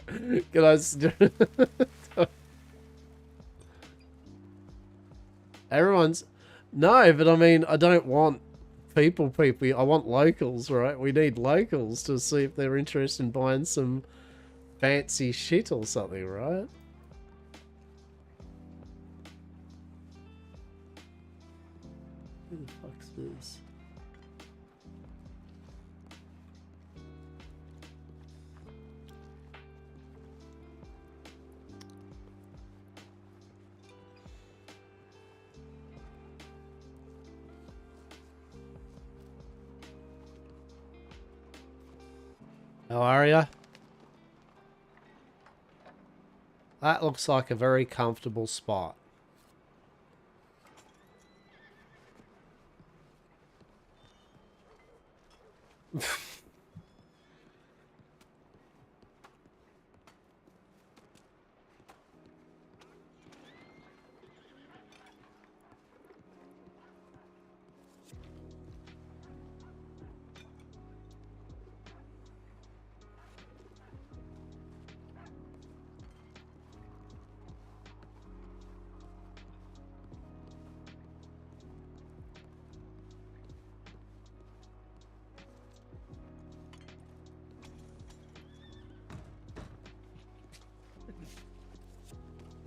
everyone's, no, but I mean, I don't want people, I want locals, right? We need locals to see if they're interested in buying some fancy shit or something, right? Who the fuck's this? How are ya? That looks like a very comfortable spot.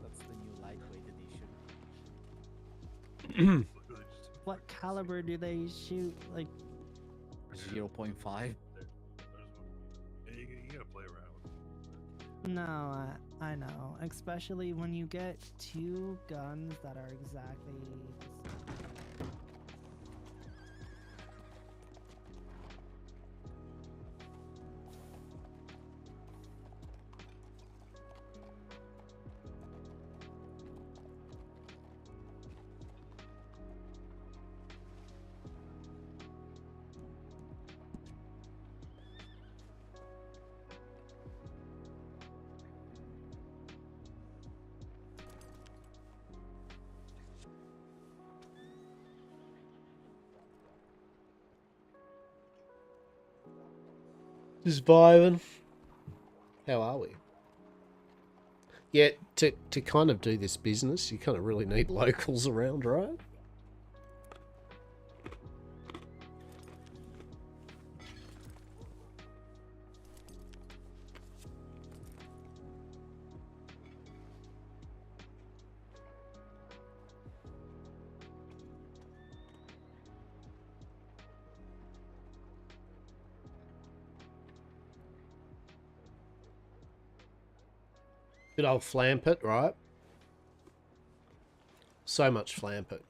That's the new lightweight edition. What caliber do they shoot? Like, 0.5. There's yeah, you gotta play around. no, I know. Especially when you get two guns that are exactly the same. Just vibing. How are we? Yeah, to kind of do this business, you kind of really need locals around, right? Good old Flampit, right? So much Flampit.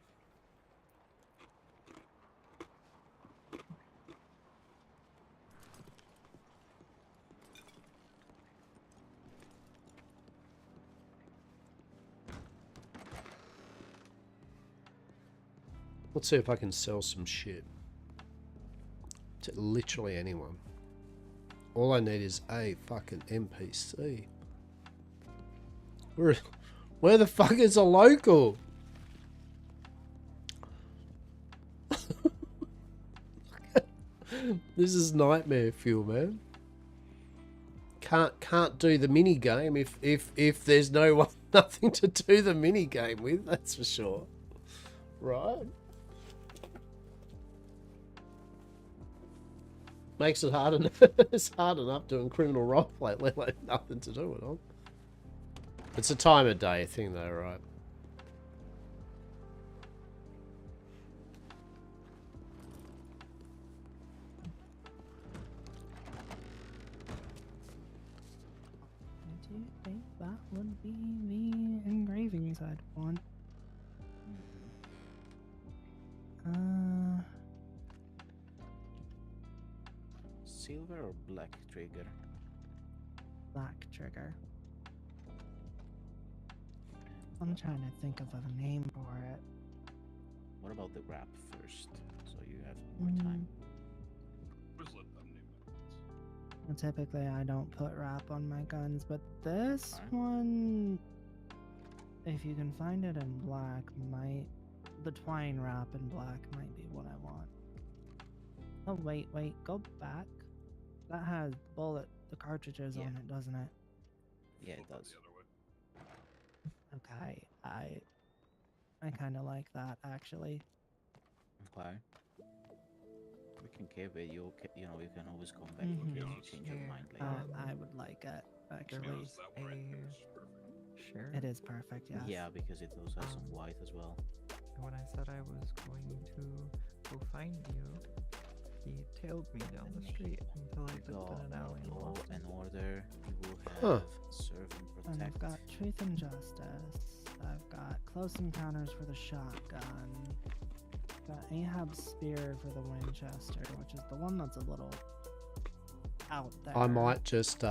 Let's see if I can sell some shit to literally anyone. All I need is a fucking NPC. Where the fuck is a local? This is nightmare fuel, man. Can't do the mini game if there's no one, nothing to do the mini game with. That's for sure, right? Makes it hard enough. It's hard enough doing criminal roleplay, let alone nothing to do with it. It's a time of day thing, though, right? Do you think that would be the engravings I'd want? Silver or black trigger? Black trigger. I'm trying to think of a name for it. What about the wrap first? So you have more time. Just let them name it. Well, typically, I don't put wrap on my guns, but this Alright. one, if you can find it in black, might the twine wrap in black might be what I want. Oh wait, go back. That has the cartridges on it, doesn't it? Yeah, it does. The other way. Okay, I kind of like that actually. Okay. We can keep it. You know, you can always come back in Mhm. case you change your Yeah. mind later. I would like it To actually. be honest, that one right there is perfect. Sure. It is perfect, yes. Yeah, because it also has some white as well. When I said I was going to go find you, he tailed me down the street until I Go lived in an alley. and law lost and him. order. You will Huh. have serve and And protect. I've got truth and justice. I've got close encounters for the shotgun. Got Ahab's spear for the Winchester, which is the one that's a little out there. I might just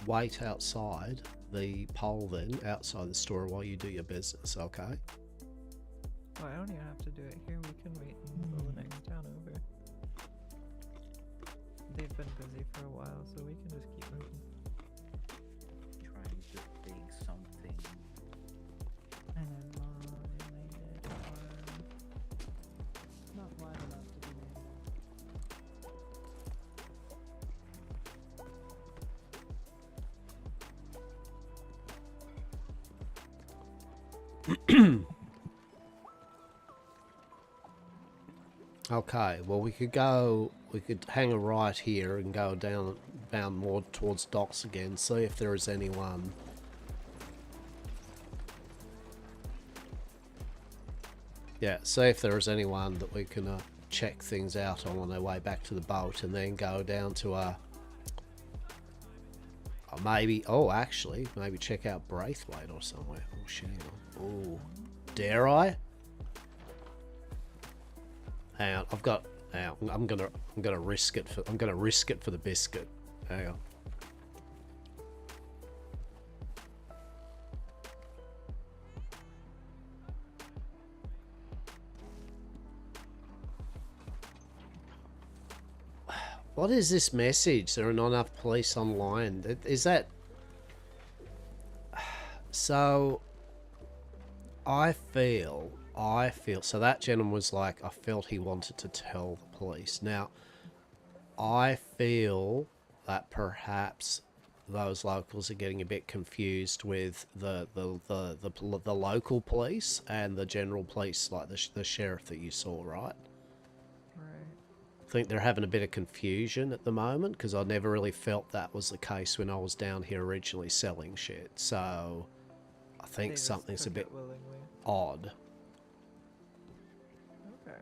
wait outside the pole then, outside the store while you do your business, okay? Oh, I don't even have to do it here. We can wait until the next town over. They've been busy for a while, so we can just keep moving. Trying to think something. And then related or not wide enough to be named. Okay, well we could hang a right here and go down more towards docks again, see if there is anyone. Yeah, see if there is anyone that we can check things out on their way back to the boat, and then go down to maybe, actually, maybe check out Braithwaite or somewhere. Oh, shit. Oh, dare I? Hang on, I'm gonna risk it for the biscuit. Hang on. What is this message? There are not enough police online. Is that... So... I feel... So that gentleman was like, I felt he wanted to tell the police. Now, I feel that perhaps those locals are getting a bit confused with the local police and the general police, like the sheriff that you saw, right? I think they're having a bit of confusion at the moment, because I never really felt that was the case when I was down here originally selling shit. So I think something's a bit odd. Okay.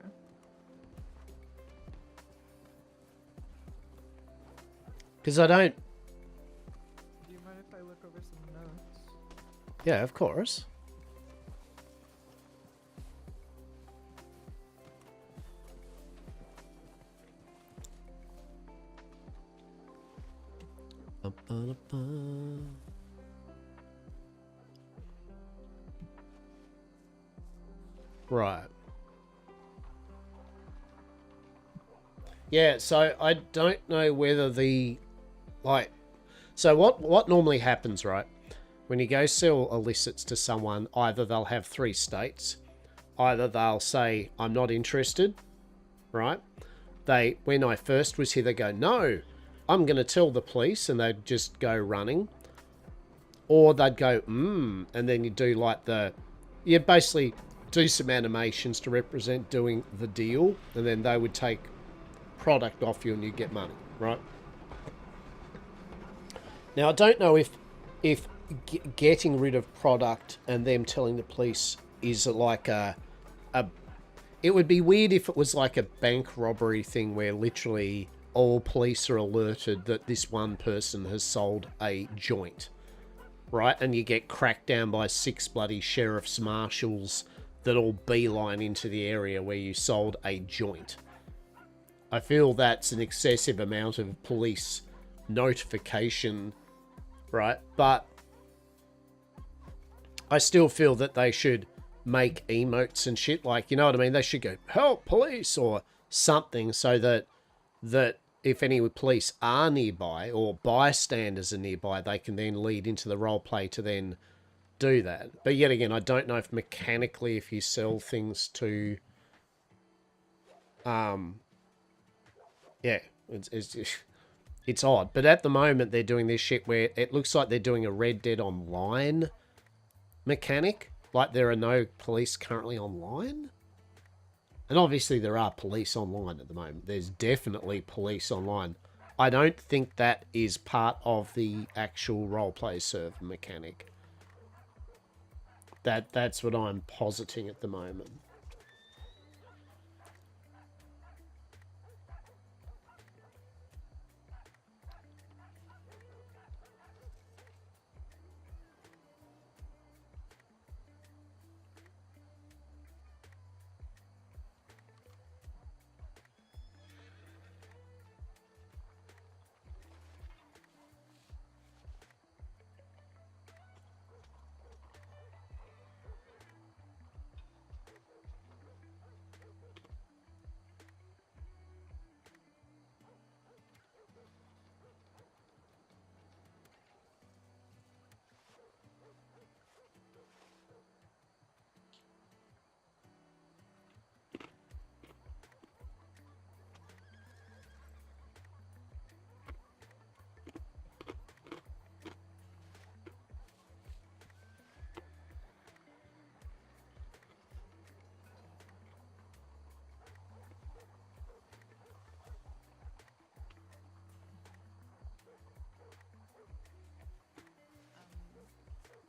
Because I don't... Do you mind if I look over some notes? Yeah, of course. Right. Yeah, so I don't know whether the... Like... So what normally happens, right? When you go sell illicits to someone, either they'll have 3 states. Either they'll say, I'm not interested, right? When I first was here, they go, no, I'm going to tell the police, and they'd just go running. Or they'd go, and then you do like you basically do some animations to represent doing the deal, and then they would take product off you and you get money, right? Now, I don't know if getting rid of product and them telling the police is like it would be weird if it was like a bank robbery thing where literally all police are alerted that this one person has sold a joint, right? And you get cracked down by 6 bloody sheriff's marshals that all beeline into the area where you sold a joint. I feel that's an excessive amount of police notification, right? But I still feel that they should make emotes and shit, like, you know what I mean? They should go, help police, or something, so that if any police are nearby or bystanders are nearby, they can then lead into the role play to then do that. But yet again, I don't know if mechanically, if you sell things to yeah, it's odd. But at the moment, they're doing this shit where it looks like they're doing a Red Dead Online mechanic. Like, there are no police currently online. And obviously there are police online at the moment. There's definitely police online. I don't think that is part of the actual roleplay server mechanic. That's what I'm positing at the moment.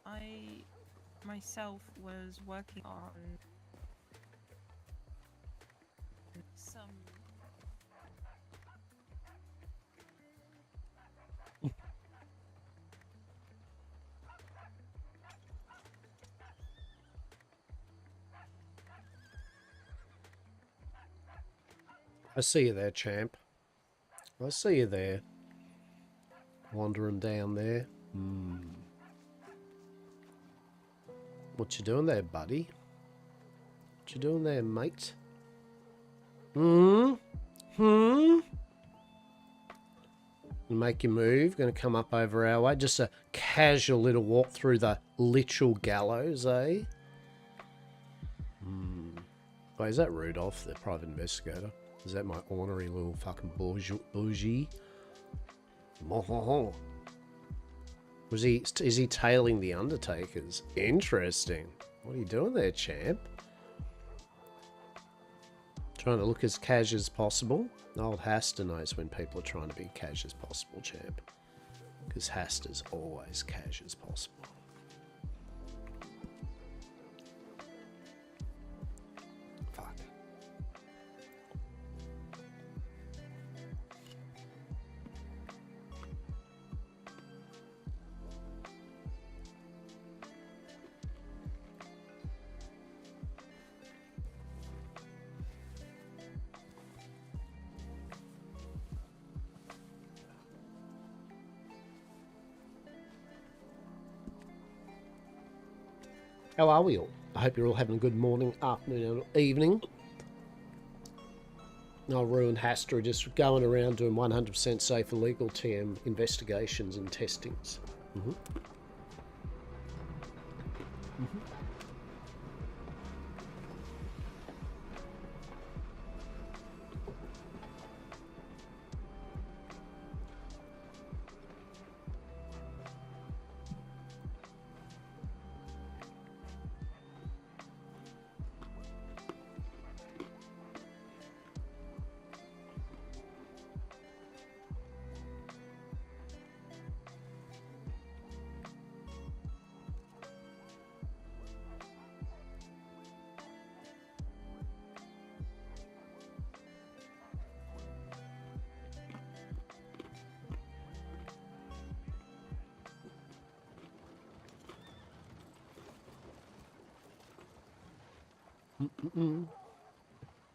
I myself was working on I see you there, champ. I see you there. Wandering down there. What you doing there, buddy? What you doing there, mate? You make your move. Going to come up over our way. Just a casual little walk through the literal gallows, eh? Oh, is that Rudolph, the private investigator? Is that my ornery little fucking bougie? Is he tailing the Undertakers? Interesting. What are you doing there, champ? Trying to look as cash as possible? Old Hastur knows when people are trying to be cash as possible, champ. Because Hastur's always cash as possible. Fuck. How are we all? I hope you're all having a good morning, afternoon, or evening. I'll ruin Hastur just going around doing 100% safe illegal TM investigations and testings.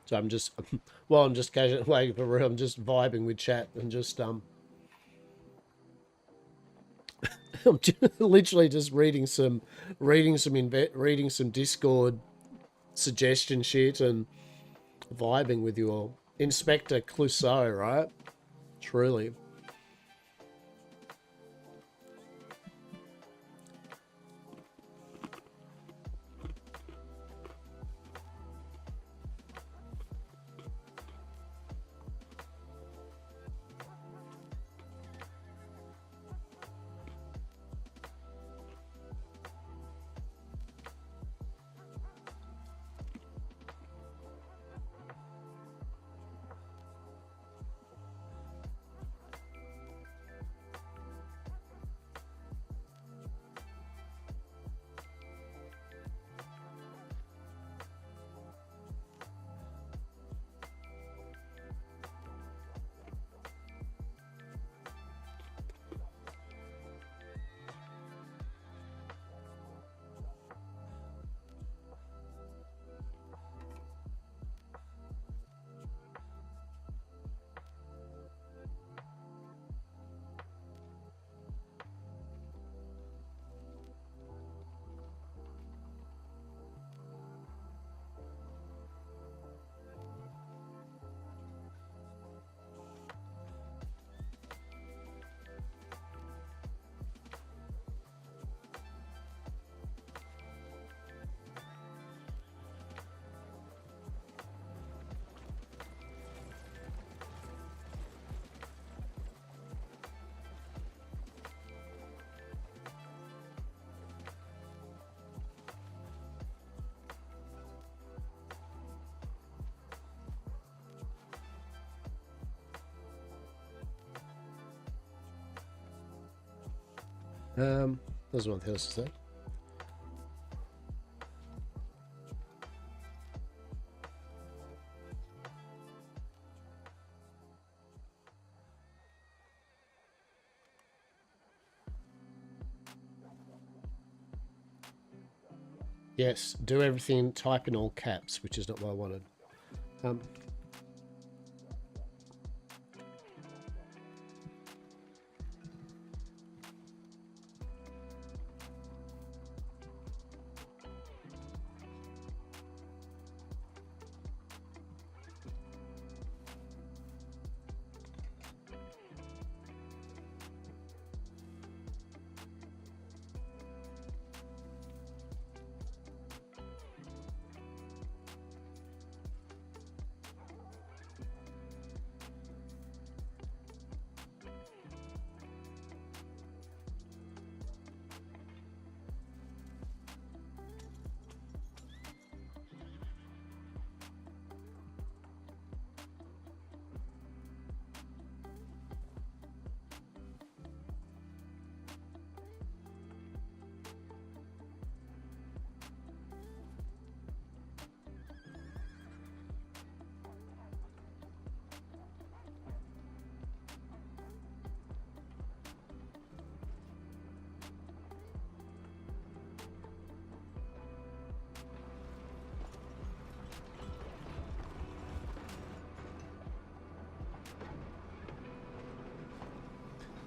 So I'm just, well, I'm just casually waiting for real. I'm just vibing with chat and just I'm literally just reading some Discord suggestion shit and vibing with you all. Inspector Clouseau, right? Truly. There's one thing else to say. Yes, do everything, type in all caps, which is not what I wanted.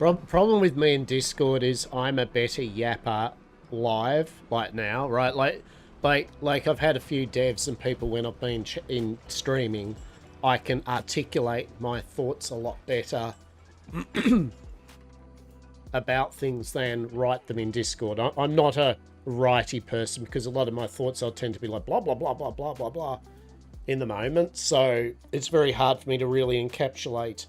Problem with me in Discord is I'm a better yapper live, like now, right? Like I've had a few devs and people when I've been in streaming, I can articulate my thoughts a lot better about things than write them in Discord. I'm not a writey person because a lot of my thoughts I'll tend to be like blah, blah, blah, blah, blah, blah, blah in the moment. So it's very hard for me to really encapsulate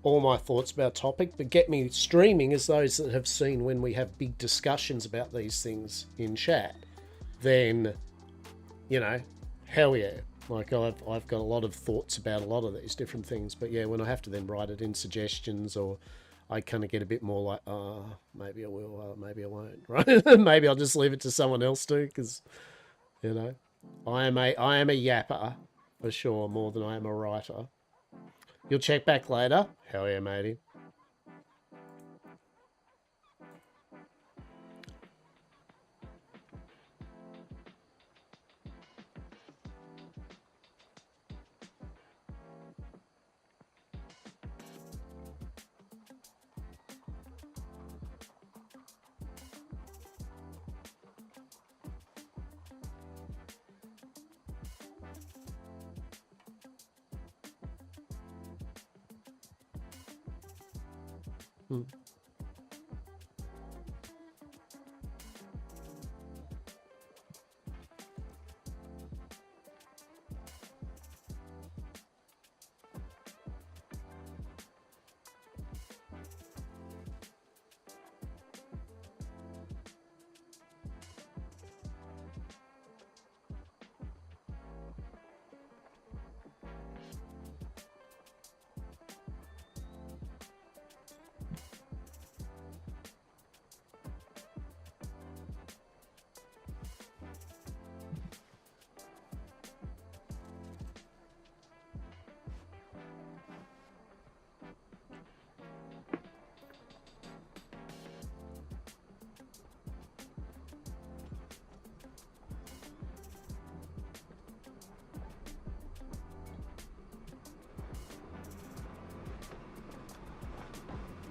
all my thoughts about topic, but get me streaming as those that have seen when we have big discussions about these things in chat, then, you know, hell yeah. Like I've got a lot of thoughts about a lot of these different things, but yeah, when I have to then write it in suggestions, or I kind of get a bit more like, oh, maybe I will, maybe I won't, right? Maybe I'll just leave it to someone else to, because, you know, I am a yapper for sure, more than I am a writer. You'll check back later? Hell yeah, matey.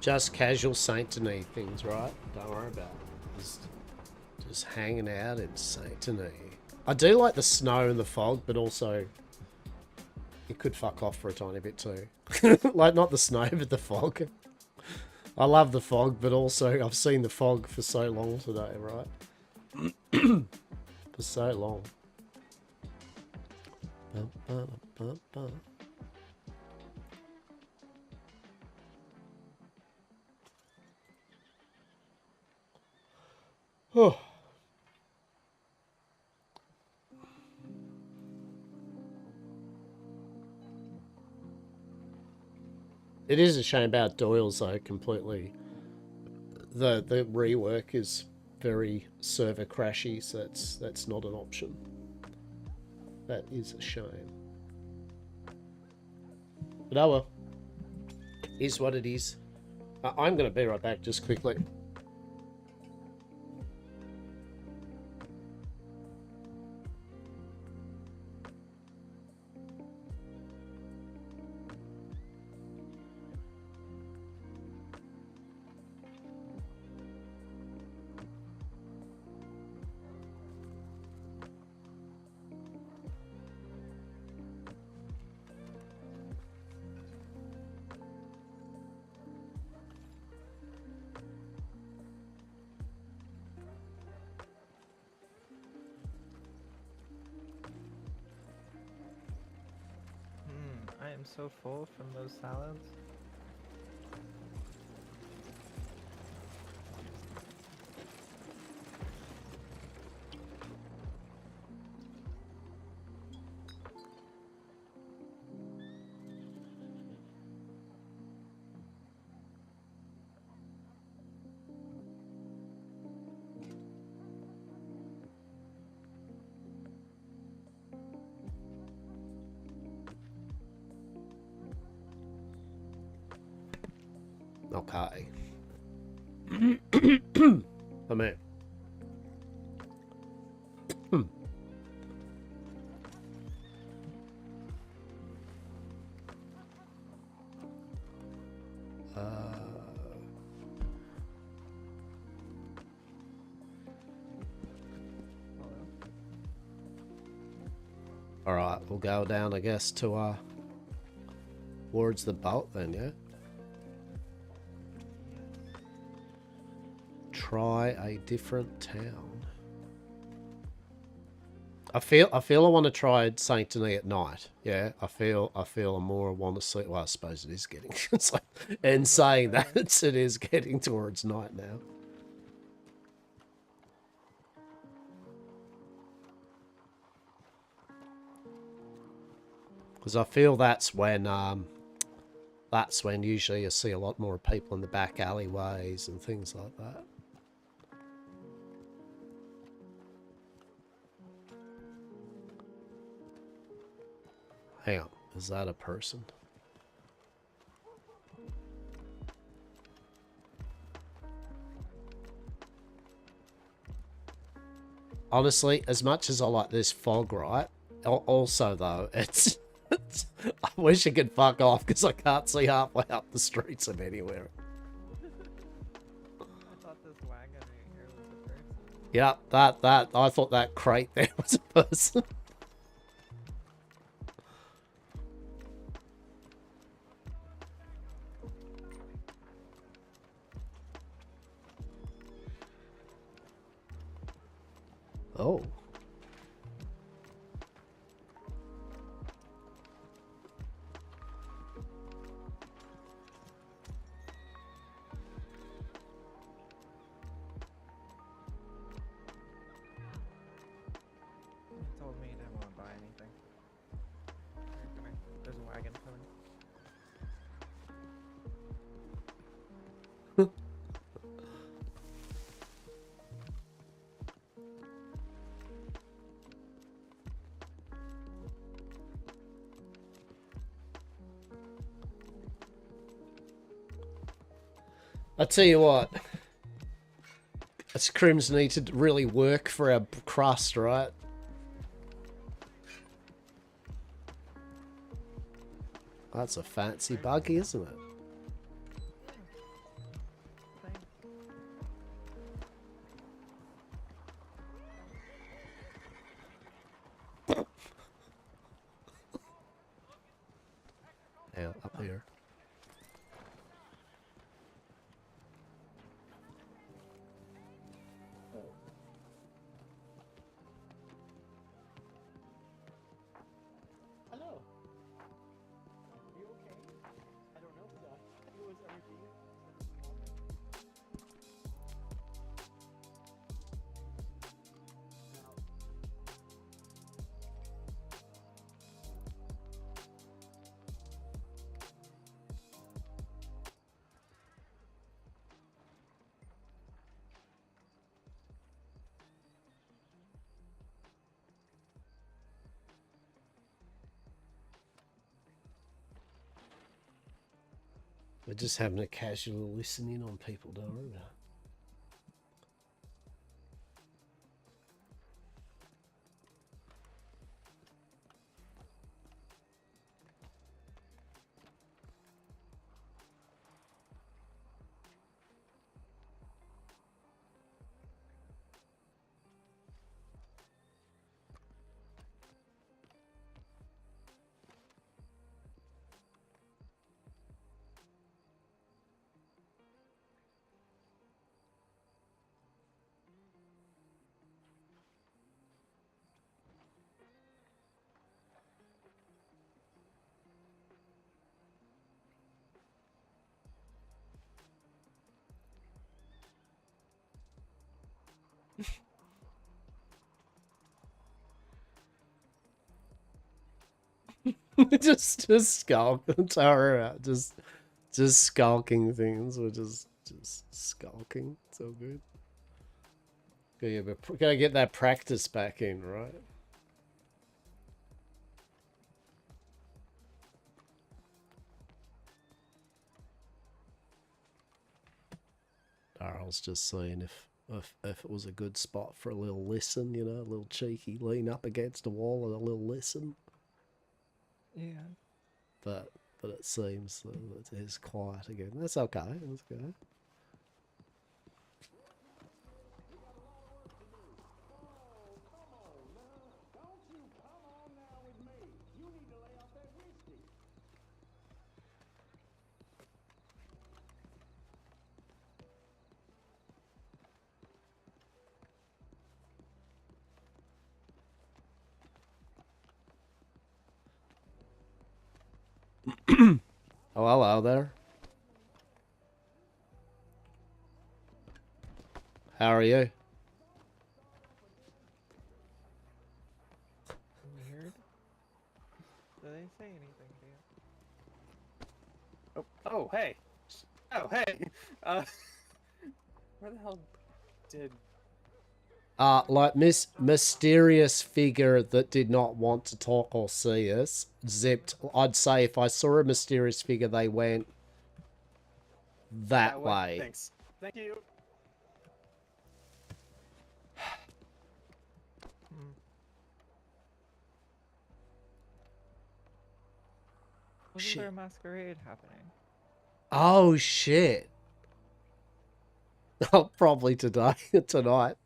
Just casual Saint Denis things, right? Don't worry about it. Just hanging out in Saint Denis. I do like the snow and the fog, but also it could fuck off for a tiny bit too. Like, not the snow, but the fog. I love the fog, but also I've seen the fog for so long today, right? For so long. Oh. It is a shame about Doyle's though, completely. The rework is very server crashy, so that's not an option. That is a shame. But oh well. Is what it is. I'm going to be right back just quickly. I am so full from those salads. Okay. I'm in. All right, we'll go down, I guess, to towards the boat then, yeah. Try a different town. I feel I want to try Saint Denis at night. Yeah, I feel I more want to see. Well, I suppose it is getting. It's like, and saying that it is getting towards night now. Because I feel that's when usually you see a lot more people in the back alleyways and things like that. Hang on, is that a person? Honestly, as much as I like this fog, right? Also, though, it's I wish it could fuck off because I can't see halfway up the streets of anywhere. I thought this wagon right here was a person. Yeah, that I thought that crate there was a person. Oh. He told me he didn't want to buy anything. Here, come here. There's a wagon coming. I tell you what, us Crims need to really work for our crust, right? That's a fancy buggy, isn't it? Thanks. Yeah, up here. Hello. Are you okay? I don't know. Who was everything? We're just having a casual listening on people, don't we? just skulk, Tara, just skulking things. We're just skulking. So good. Yeah, but gotta get that practice back in, right? Daryl's just saying if it was a good spot for a little listen, you know, a little cheeky lean up against a wall and a little listen. Yeah. But it seems that it is quiet again. That's okay. That's good. Oh, hello there. How are you? Weird. Do they say anything to you? Oh, hey. Oh, hey. Uh, where the hell did... Like mysterious figure that did not want to talk or see us zipped. I'd say if I saw a mysterious figure, they went that way. Thanks. Thank you. Wasn't Shit. there a masquerade happening? Oh shit. Oh, probably tonight.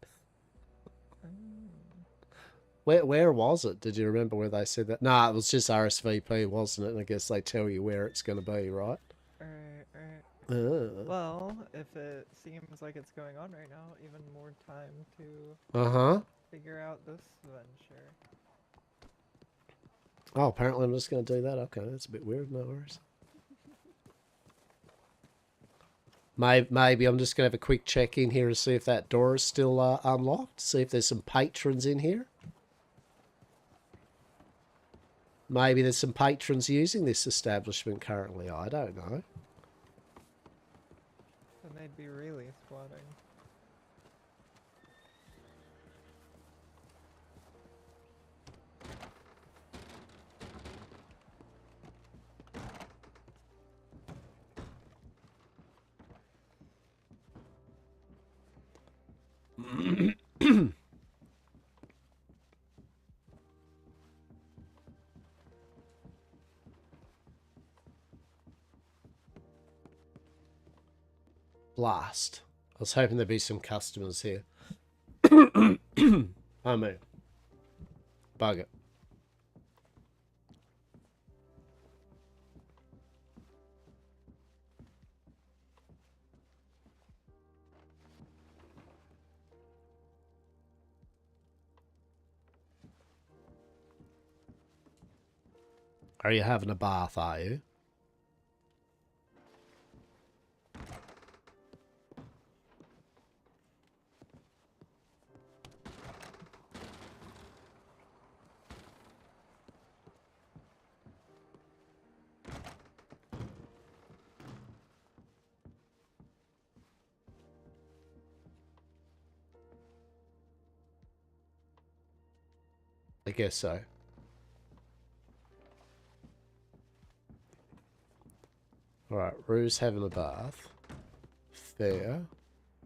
Where was it? Did you remember where they said that? Nah, it was just RSVP, wasn't it? And I guess they tell you where it's going to be, right? Right. Uh. Well, if it seems like it's going on right now, even more time to Uh-huh. figure out this venture. Oh, apparently I'm just going to do that. Okay, that's a bit weird. No worries. Maybe I'm just going to have a quick check in here to see if that door is still unlocked. See if there's some patrons in here. Maybe there's some patrons using this establishment currently. I don't know. Then they'd be really squatting. Blast. I was hoping there'd be some customers here. I mean, bug it. Are you having a bath, are you? I guess so. Alright, Rue's having a bath. Fair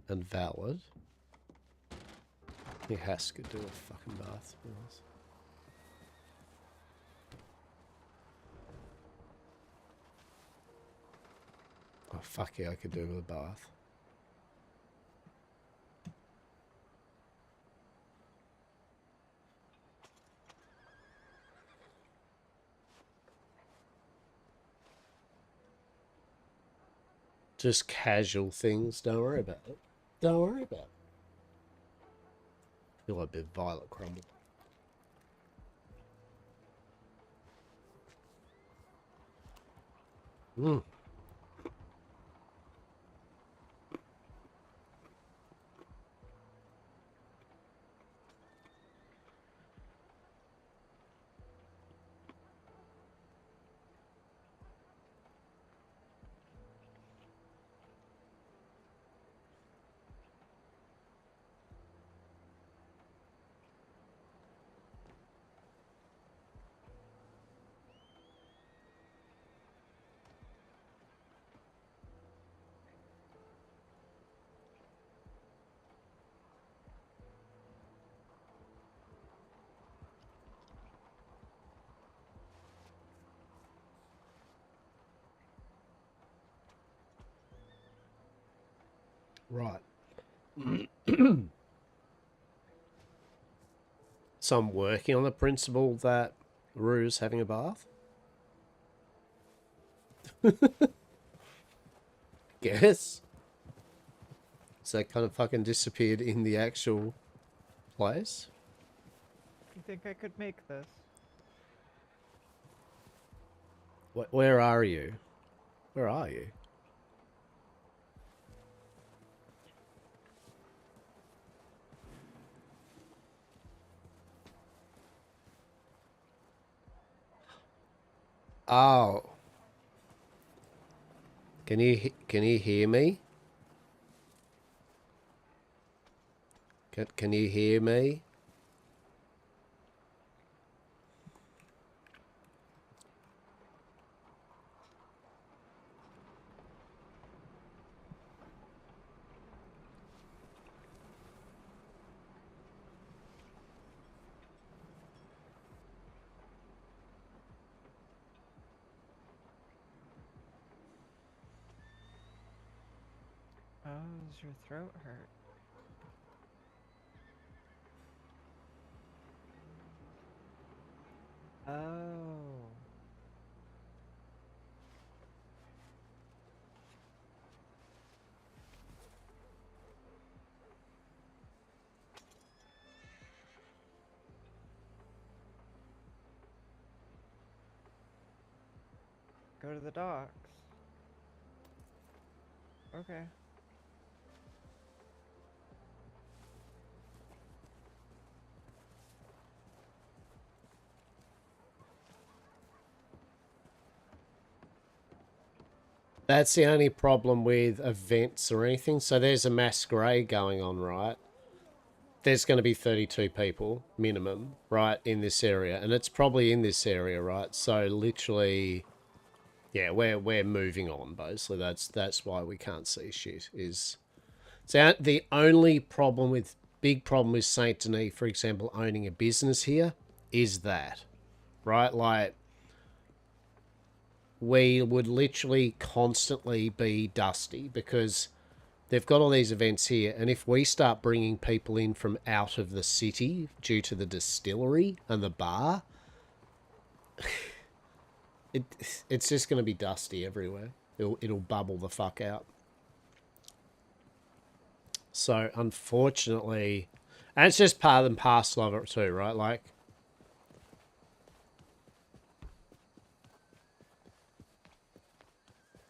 and valid. He has to do a fucking bath, to be honest. Oh, fuck yeah, I could do with a bath. Just casual things, don't worry about it. Don't worry about it. Feel like a bit violet crumble. Mm. Right. So I'm working on the principle that Rue's having a bath. Guess. So that kind of fucking disappeared in the actual place. You think I could make this? Where are you? Where are you? Oh. Can you hear me? Can you hear me? Oh, does your throat hurt? Oh. Go to the docks. Okay. That's the only problem with events or anything. So there's a masquerade going on, right? There's going to be 32 people minimum, right, in this area, and it's probably in this area, right? So literally, yeah, we're moving on. Basically, that's why we can't see shit. Is so the only problem with big problem with Saint Denis, for example, owning a business here, is that, right? Like, we would literally constantly be dusty because they've got all these events here, and if we start bringing people in from out of the city due to the distillery and the bar, it's just going to be dusty everywhere. It'll bubble the fuck out. So, unfortunately, and it's just part and parcel of it too, right? Like,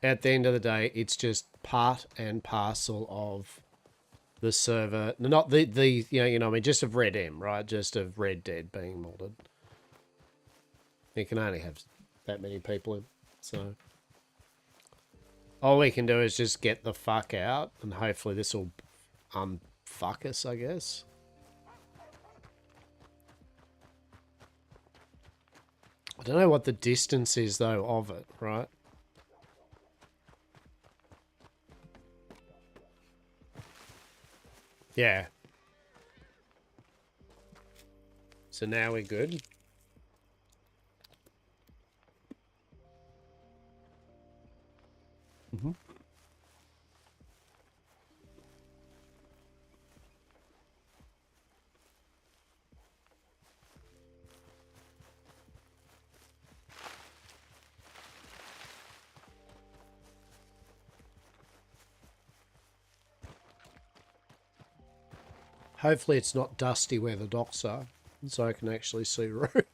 at the end of the day, it's just part and parcel of the server, not the you know, I mean, just of Red M, right? Just of Red Dead being modded. You can only have that many people in, so all we can do is just get the fuck out, and hopefully this will unfuck us, I guess. I don't know what the distance is though of it, right? Yeah. So now we're good. Mm-hmm. Hopefully it's not dusty where the docks are, so I can actually see road.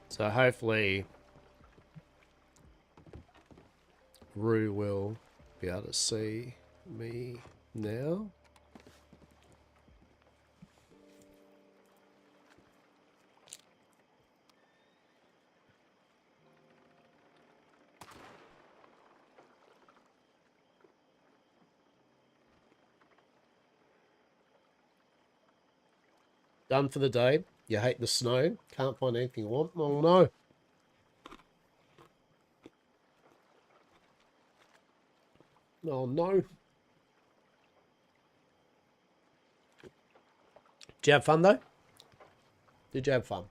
So hopefully Rue will be able to see me now. Done for the day. You hate the snow. Can't find anything you want. Oh no. Oh no. Did you have fun though? Did you have fun?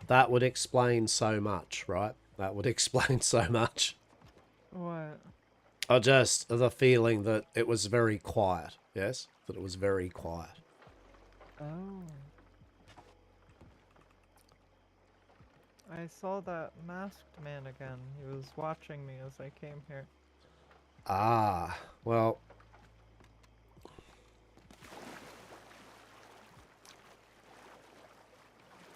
That would explain so much, right? That would explain so much. What? Just the feeling that it was very quiet. Yes, that it was very quiet. Oh. I saw that masked man again. He was watching me as I came here. Ah, well.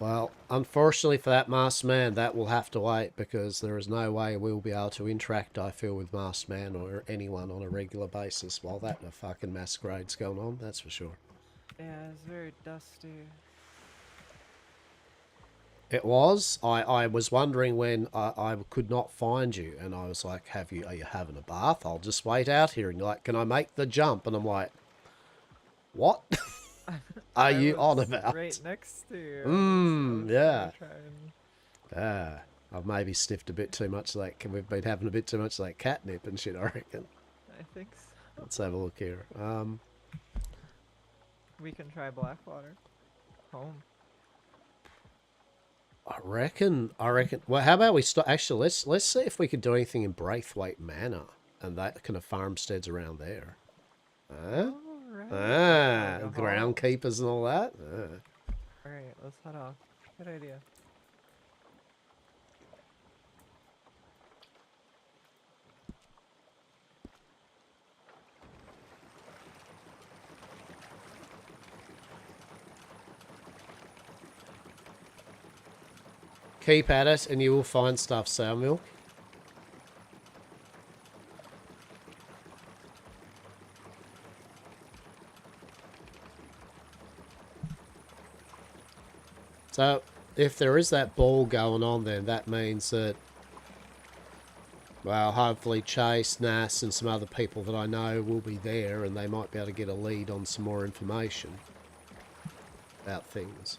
Well, unfortunately for that masked man, that will have to wait because there is no way we'll be able to interact, I feel, with masked man or anyone on a regular basis while that fucking masquerade's going on, that's for sure. Yeah, it's very dusty. It was. I was wondering when I could not find you, and I was like, are you having a bath? I'll just wait out here. And you're like, can I make the jump? And I'm like, what are you on about? Right next to you. Yeah. Trying... Ah, I've maybe sniffed a bit too much of that. We've been having a bit too much of that catnip and shit, I reckon. I think so. Let's have a look here. We can try Blackwater. Home. I reckon. Well, how about we start? Actually, let's see if we could do anything in Braithwaite Manor and that kind of farmsteads around there. Huh? Right. Ah, groundkeepers and all that. Ah. Alright, let's head off. Good idea. Keep at it, and you will find stuff, Samuel. So, if there is that ball going on, then that means that, well, hopefully Chase, Nass, and some other people that I know will be there, and they might be able to get a lead on some more information about things.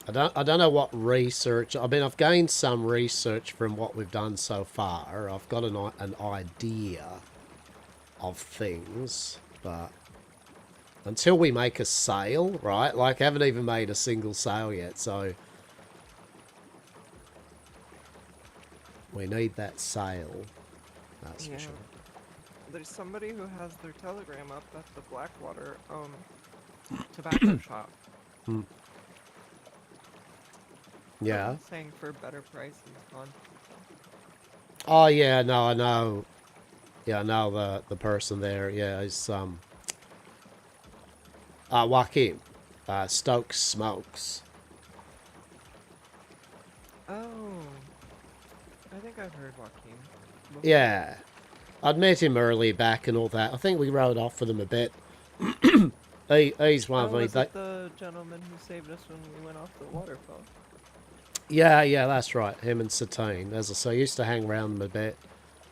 I don't know what research. I mean, I've gained some research from what we've done so far. I've got an idea of things, but until we make a sale, right? Like, I haven't even made a single sale yet, so we need that sale. That's for sure. There's somebody who has their telegram up at the Blackwater tobacco shop. Yeah. Saying for better prices on. Oh yeah, no, I know. Yeah, I know the person there. Yeah, he's Joaquin. Stokes Smokes. Oh. I think I've heard Joaquin before. Yeah. I'd met him early back and all that. I think we rode off with him a bit. He's one of me. Was it the gentleman who saved us when we went off the waterfall? Yeah, that's right. Him and Satine. As I say, I used to hang around them a bit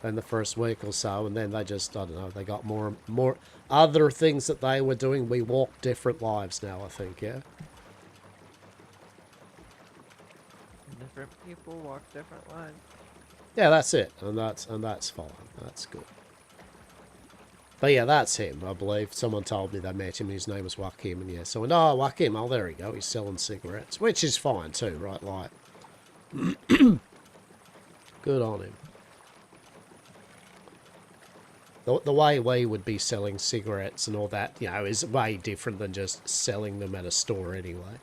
in the first week or so, and then they just, I don't know, they got more other things that they were doing. We walk different lives now, I think, yeah? Different people walk different lives. Yeah, that's it. And that's fine. That's good. But yeah, that's him, I believe. Someone told me they met him. His name was Joaquin, and yeah. So I went, oh, Joaquin, oh, there we go. He's selling cigarettes, which is fine too, right? Like, good on him. The way we would be selling cigarettes and all that, you know, is way different than just selling them at a store anyway.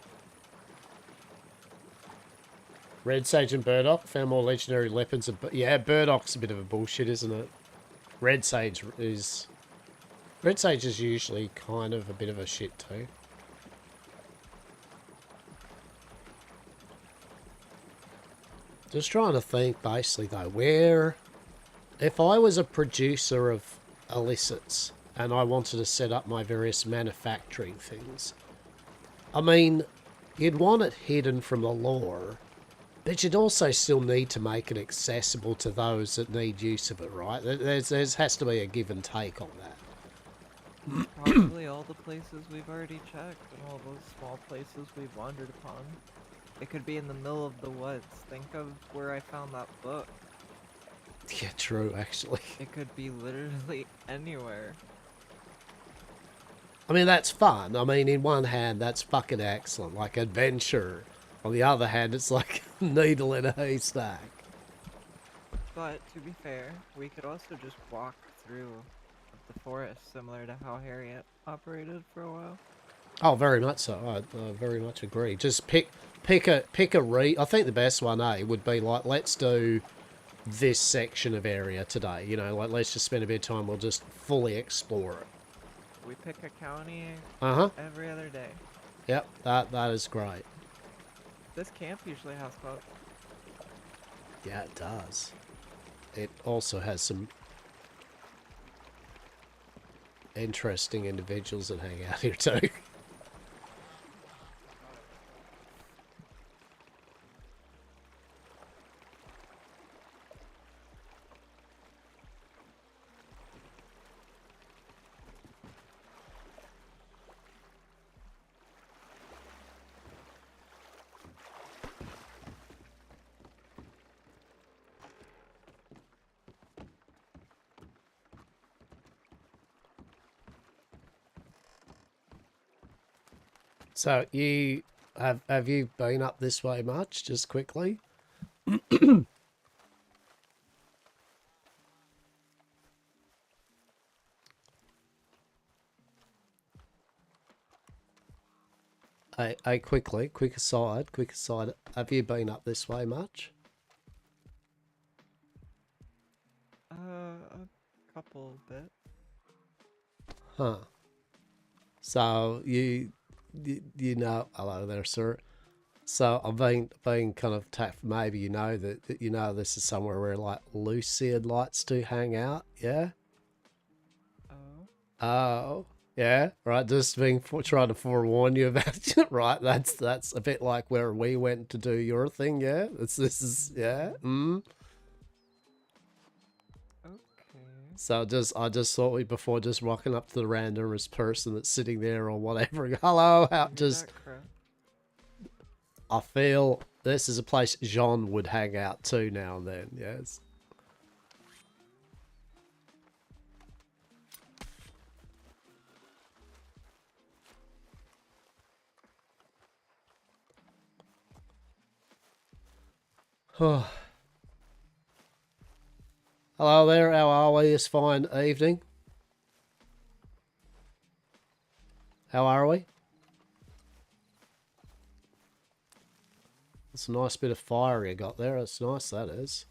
Red Sage and Burdock found more legendary weapons. Yeah, Burdock's a bit of a bullshit, isn't it? Red Sage is usually kind of a bit of a shit too. Just trying to think, basically, though, where... If I was a producer of illicits and I wanted to set up my various manufacturing things, I mean, you'd want it hidden from the lore, but you'd also still need to make it accessible to those that need use of it, right? There has to be a give and take on that. Probably all the places we've already checked and all those small places we've wandered upon. It could be in the middle of the woods. Think of where I found that book. Yeah, true, actually. It could be literally anywhere. I mean, that's fun. I mean, in one hand, that's fucking excellent, like adventure. On the other hand, it's like needle in a haystack. But to be fair, we could also just walk through the forest, similar to how Harriet operated for a while. Oh, very much so. I very much agree. Just pick a re. I think the best one, would be like, let's do this section of area today. You know, like let's just spend a bit of time. We'll just fully explore it. We pick a county every other day. Yep, that is great. This camp usually has pubs. Yeah, it does. It also has some interesting individuals that hang out here too. So you have you been up this way much? Just quickly. Quick aside. Have you been up this way much? A couple bit. Huh. So you know, hello there, sir. So I've been kind of maybe you know that you know this is somewhere where like Luciad likes to hang out, yeah? Oh, yeah, right. Just trying to forewarn you about it, right? That's a bit like where we went to do your thing, yeah. This is yeah. So I just thought before just walking up to the randomest person that's sitting there or whatever. Hello, I feel this is a place Jean would hang out too now and then. Yes. Hello there, how are we this fine evening? How are we? It's a nice bit of fire you got there. It's nice, that is.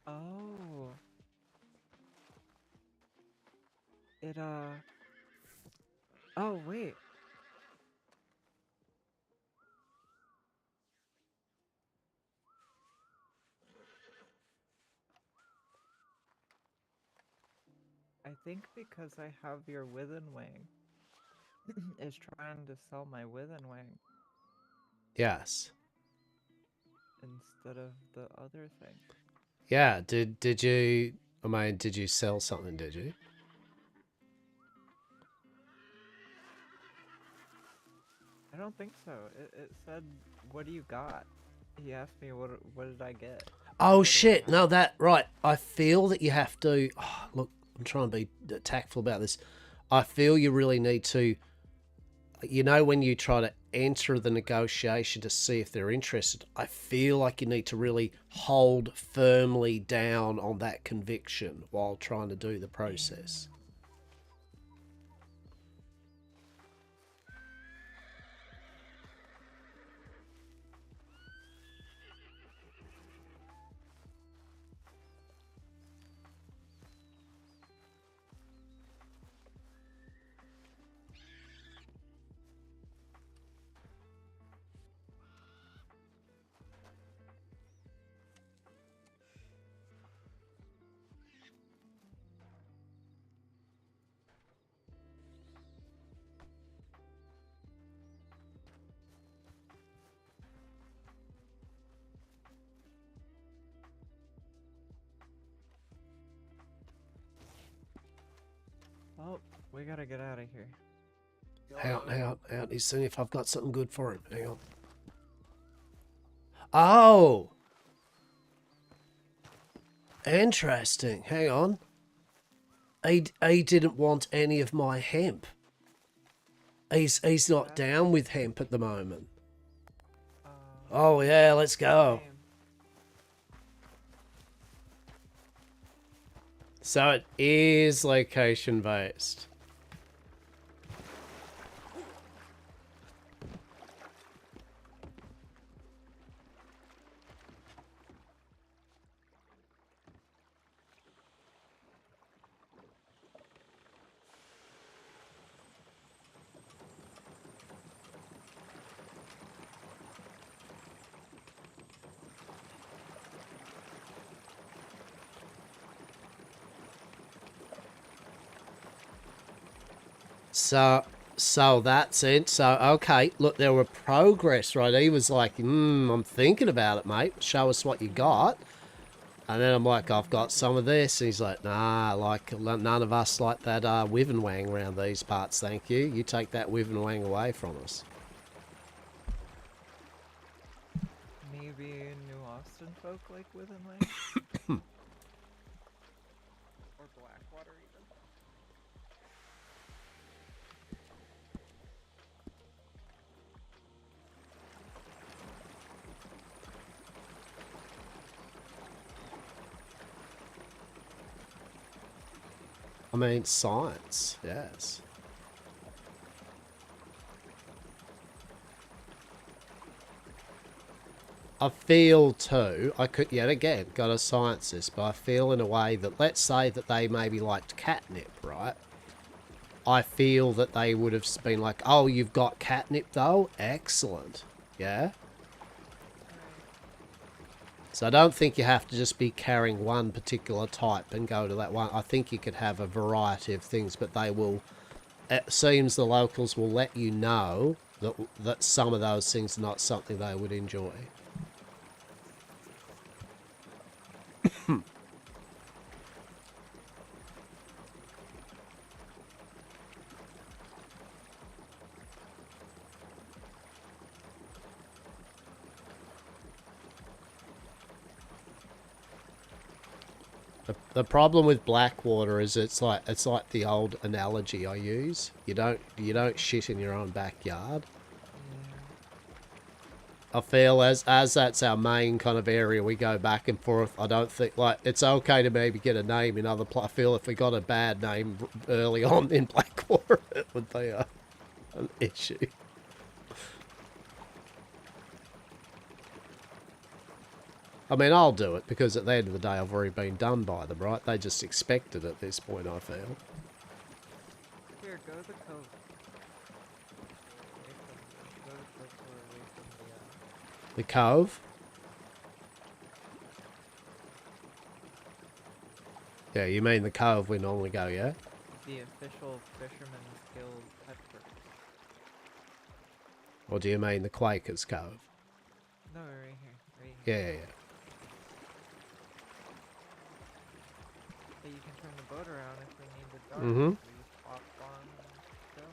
Oh. Oh, wait. I think because I have your Withen Wing, is trying to sell my Withen Wing. Yes. Instead of the other thing. Yeah, did you, I mean, did you sell something, did you? I don't think so. It said, what do you got? He asked me what did I get? Oh shit, no right. I feel that you have to, look, I'm trying to be tactful about this. I feel you really need to, you know, when you try to enter the negotiation to see if they're interested, I feel like you need to really hold firmly down on that conviction while trying to do the process. Oh, we gotta get out of here. Hang on, hang on, hang on. He's seeing if I've got something good for him. Hang on. Oh! Interesting. Hang on. He didn't want any of my hemp. He's not down with hemp at the moment. Oh yeah, let's go. Same. So it is location based. So that's it. So, okay, look, there were progress, right? He was like, I'm thinking about it, mate. Show us what you got. And then I'm like, I've got some of this. And he's like, nah, like, none of us like that Wivenwang around these parts, thank you. You take that Wivenwang away from us. Maybe New Austin folk like with and like. Or Blackwater even. I mean, science, yes. I feel too, I could, yet again, got a science this, but I feel in a way that, let's say that they maybe liked catnip, right? I feel that they would have been like, oh, you've got catnip though? Excellent. Yeah? So I don't think you have to just be carrying one particular type and go to that one. I think you could have a variety of things, but they will... It seems the locals will let you know that some of those things are not something they would enjoy. The problem with Blackwater is it's like the old analogy I use. You don't shit in your own backyard. I feel as that's our main kind of area, we go back and forth. I don't think, like, it's okay to maybe get a name in other I feel if we got a bad name early on in Blackwater, it would be an issue. I mean, I'll do it, because at the end of the day, I've already been done by them, right? They just expect it at this point, I feel. Here, go to the cove. Go to the cove away from The cove? Yeah, you mean the cove we normally go, yeah? the official Fisherman's Guild headquarters. Or do you mean the Quakers Cove? No, right here. Right here. Yeah. But you can turn the boat around if we need the dark. Mm-hmm. We just hop on and go.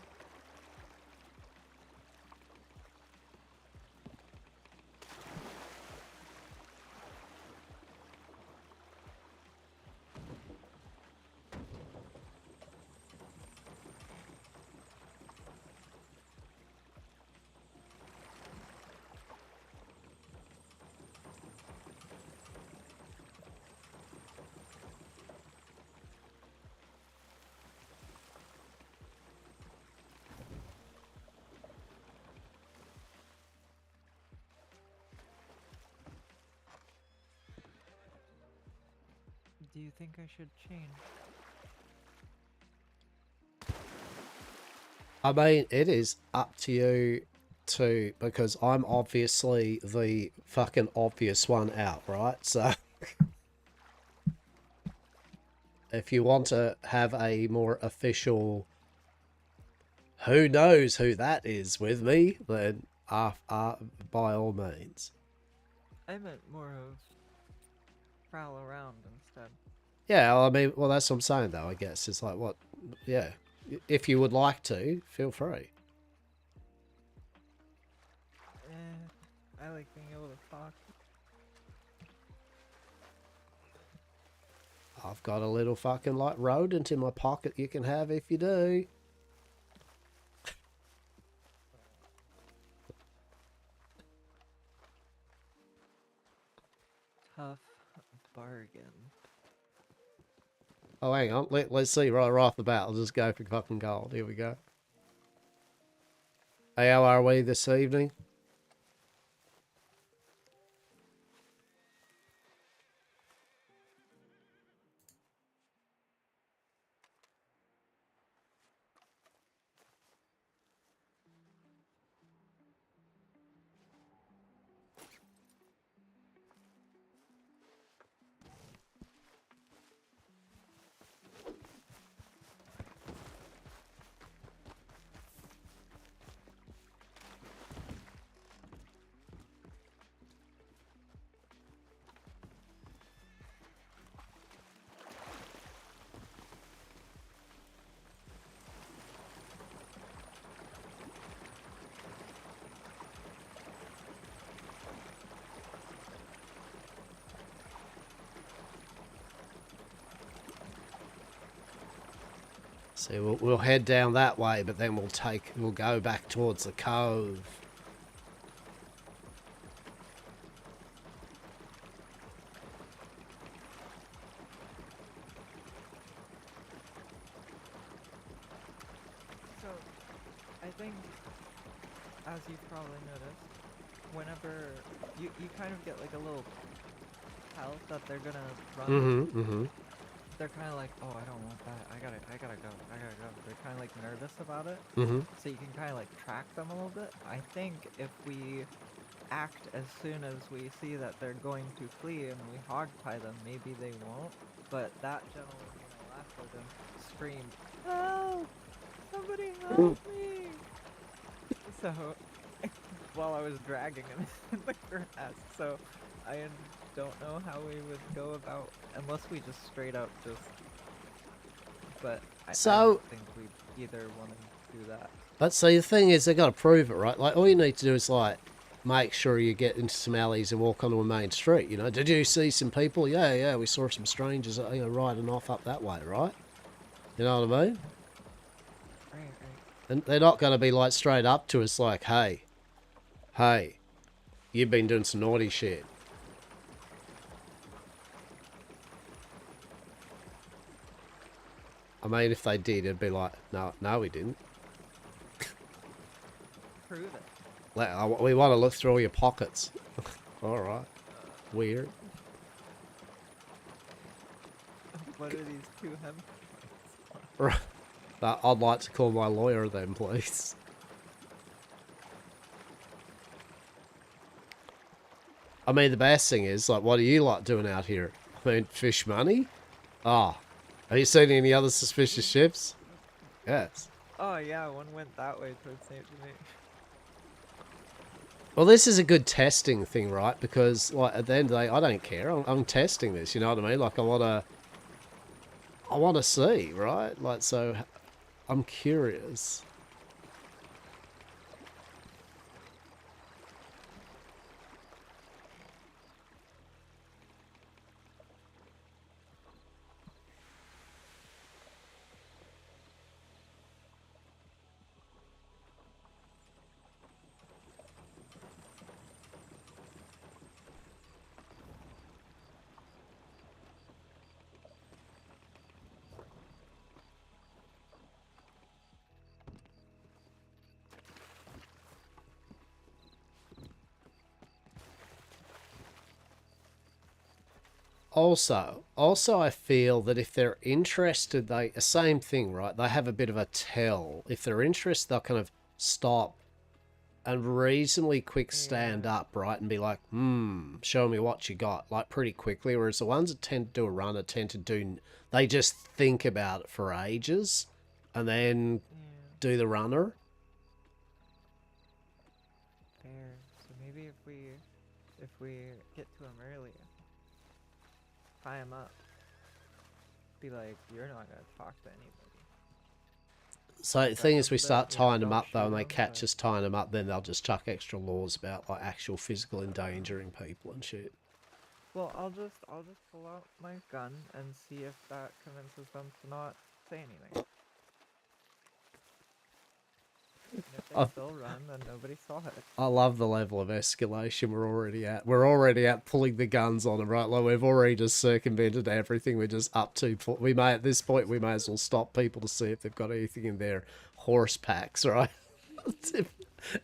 Do you think I should change? I mean, it is up to you too, because I'm obviously the fucking obvious one out, right? So, if you want to have a more official, who knows who that is with me, then by all means. I meant more of prowl around instead. Yeah, well, I mean, well, that's what I'm saying, though, I guess. It's like, what, yeah, if you would like to, feel free. I like being able to talk. I've got a little fucking like rodent in my pocket you can have if you do. Tough bargain. Oh, hang on. Let's see right off the bat. I'll just go for fucking gold. Here we go. Hey, how are we this evening? See, we'll head down that way, but then we'll go back towards the cove. So, I think, as you've probably noticed, whenever you kind of get like a little tell that they're gonna run. Mm-hmm, mm-hmm. They're kind of like, oh, I don't want that. I gotta go. They're kind of like nervous about it. Mm-hmm. So you can kind of like track them a little bit. I think if we act as soon as we see that they're going to flee and we hog tie them, maybe they won't. But that gentleman when I left with him screamed, "Help! Somebody help me!" So while I was dragging him in the grass, so I don't know how we would go about unless we just straight up just. But I don't think we either want to do that. But see, the thing is, they got to prove it, right? Like, all you need to do is like make sure you get into some alleys and walk onto a main street. You know, did you see some people? Yeah, we saw some strangers, riding off up that way, right? You know what I mean? Right. And they're not going to be like straight up to us, like, hey, you've been doing some naughty shit. I mean, if they did, it'd be like, no, we didn't. Prove it. We want to look through all your pockets. All right. Weird. What are these two hemp? Right. I'd like to call my lawyer then, please. I mean, the best thing is, like, what are you like doing out here? I mean, fish money? Ah. Have you seen any other suspicious ships? Yes. Oh yeah, one went that way towards St. Denis. Well, this is a good testing thing, right? Because, like, at the end of the day, I don't care. I'm testing this, you know what I mean? Like, I want to see, right? Like, so I'm curious. Also, I feel that if they're interested, same thing, right? They have a bit of a tell. If they're interested, they'll kind of stop and reasonably quick stand up, right? And be like, show me what you got, like pretty quickly. Whereas the ones that tend to do a runner they just think about it for ages and then do the runner. Fair. So maybe if we get to him early, tie him up, be like, you're not gonna talk to anybody. So the That thing is, we means that, start you know, tying them don't up though, and shoot they 'em, catch but- us tying them up. Then they'll just chuck extra laws about like actual physical endangering people and shit. Well, I'll just pull out my gun and see if that convinces them to not say anything. And if they I've- still run, then nobody saw it. I love the level of escalation we're already at. We're already at pulling the guns on them, right? Like we've already just circumvented everything. We're just up to. We may at this point we may as well stop people to see if they've got anything in their horse packs, right?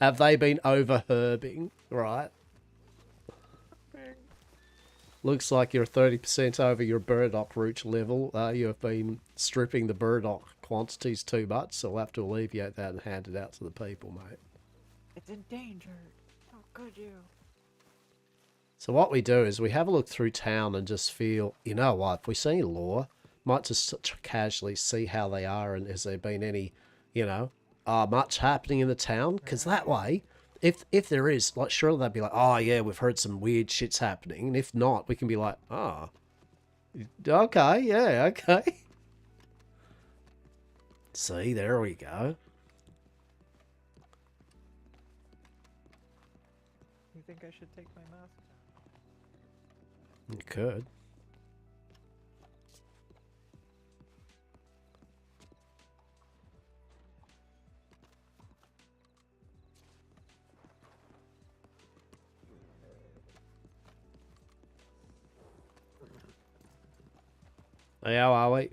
Have they been overherbing, right? Looks like you're 30% over your burdock root level. You have been stripping the burdock quantities too much, so we'll have to alleviate that and hand it out to the people, mate. It's endangered. How could you? So what we do is we have a look through town and just feel, you know what, if we see any law, might just casually see how they are and has there been any, you know, much happening in the town? Because that way, if there is, like, surely they'd be like, oh yeah, we've heard some weird shit's happening. And if not, we can be like, oh, okay, yeah, okay. See, there we go. You think I should take my mask down? You could. Hey, how are we?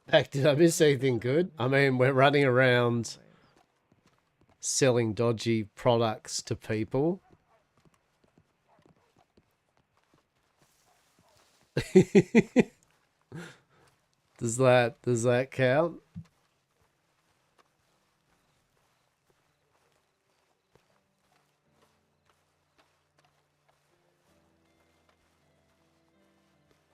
Heck, did I miss anything good? I mean, we're running around selling dodgy products to people. Does that count?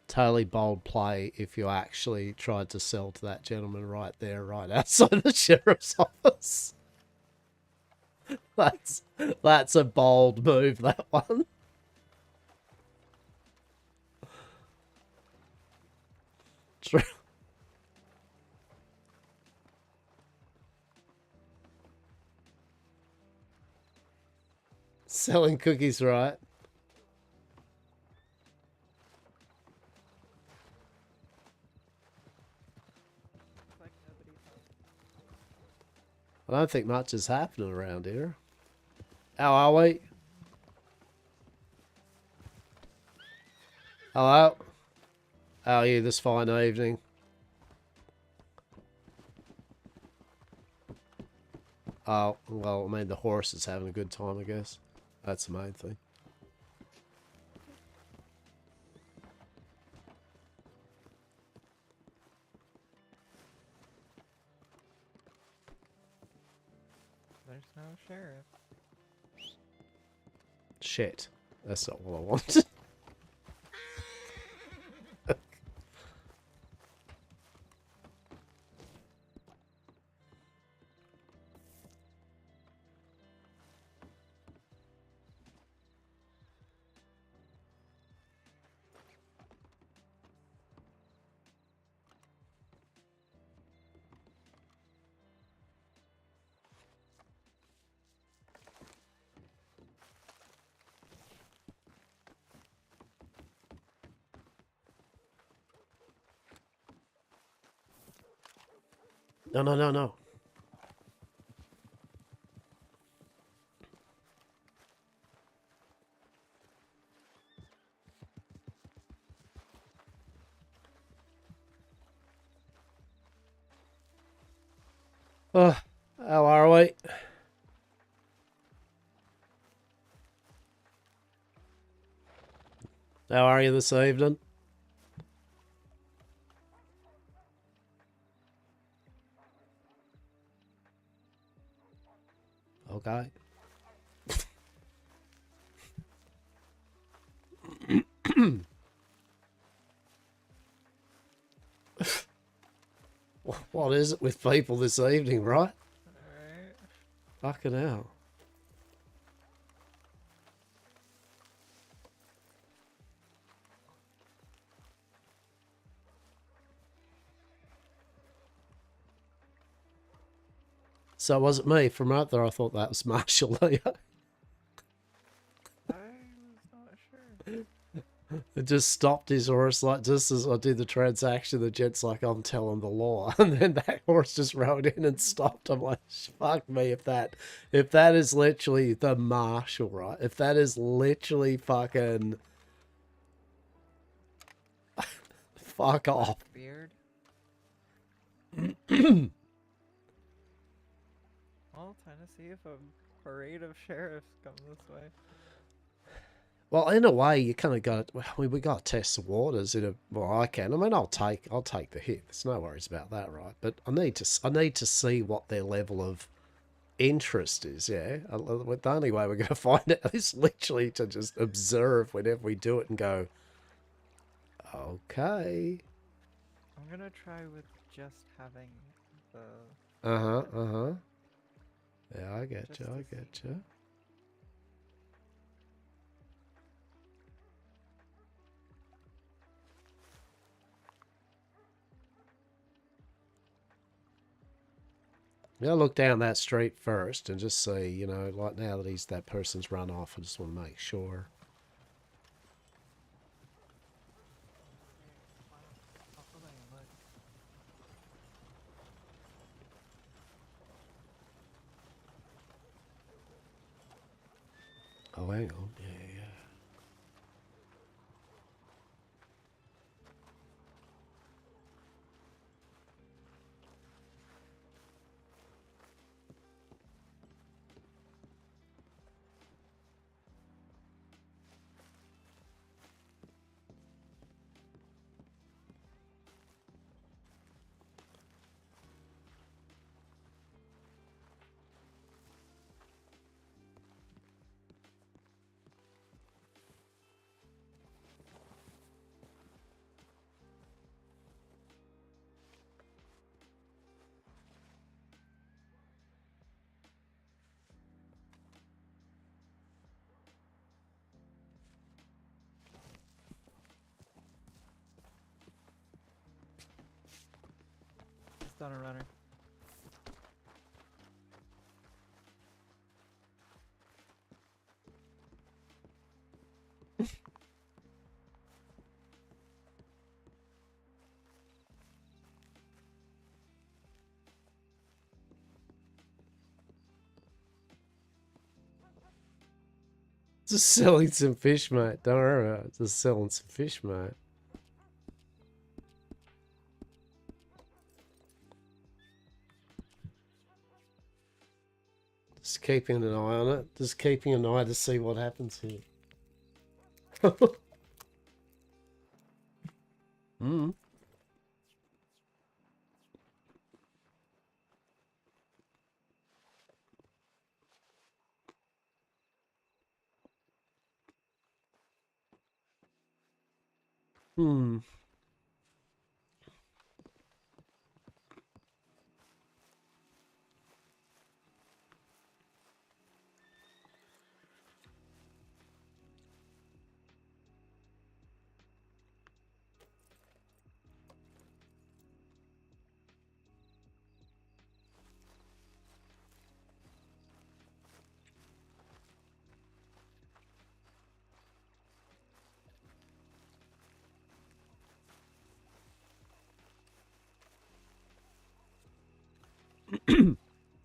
Totally bold play if you actually tried to sell to that gentleman right there, right outside the sheriff's office. That's a bold move, that one. True. Selling cookies, right? Like nobody I don't think much is happening around here. How are we? Hello? How are you this fine evening? Oh, well, I mean, the horse is having a good time, I guess. That's the main thing. There's no sheriff. Shit. That's not what I wanted. No, no, no, no. Oh, how are we? How are you this evening? Okay. What is it with people this evening, right? Alright. Fucking hell. So was it me from out there? I thought that was Marshall. I was not sure. It just stopped his horse, like, just as I did the transaction. The jet's like, I'm telling the law. And then that horse just rode in and stopped. I'm like, fuck me, if that is literally the marshal, right? If that is literally fucking fuck off. Beard. Well, trying to see if a parade of sheriffs come this way. Well, in a way, you kind of got. We got to test the waters. Well, I can. I mean, I'll take the hit. There's no worries about that, right? But I need to see what their level of interest is. Yeah, the only way we're going to find out is literally to just observe whenever we do it and go, okay. I'm gonna try with just having the. Yeah, I get you. I get you. Yeah, look down that street first and just see, you know, like now that that person's run off, I just want to make sure. Oh, hang on. Yeah. Just on a runner. Just selling some fish, mate. Don't worry about it. Just selling some fish, mate. Just keeping an eye on it. Just keeping an eye to see what happens here. Hmm. Hmm.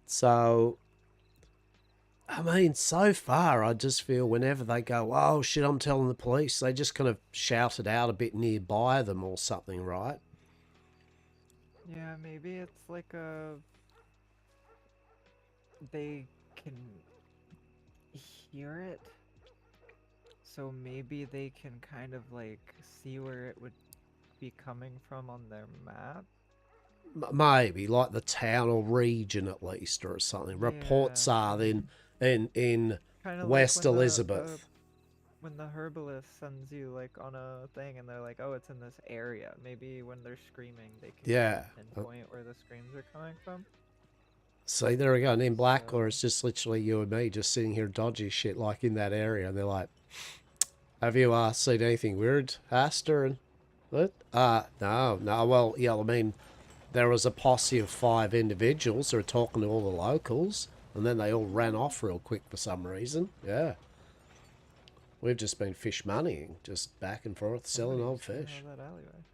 So, I mean, so far, I just feel whenever they go, oh shit, I'm telling the police, they just kind of shout it out a bit nearby them or something, right? Yeah, maybe it's like they can hear it. So maybe they can kind of like see where it would be coming from on their map. Maybe like the town or region at least, or something. Reports Yeah, are in Kinda West like when Elizabeth. when the herbalist sends you like on a thing and they're like, oh, it's in this area. Maybe when they're screaming, they can Yeah. pinpoint where the screams are coming from. See, there we go. And in Blackwater, So- it's just literally you and me just sitting here dodgy shit like in that area. And they're like, have you seen anything weird, Hastur? And what? No. Well, yeah, I mean, there was a posse of 5 individuals who were talking to all the locals. And then they all ran off real quick for some reason. Yeah. We've just been fish moneying, just back and forth, selling old Somebody's fish. came out of that alleyway.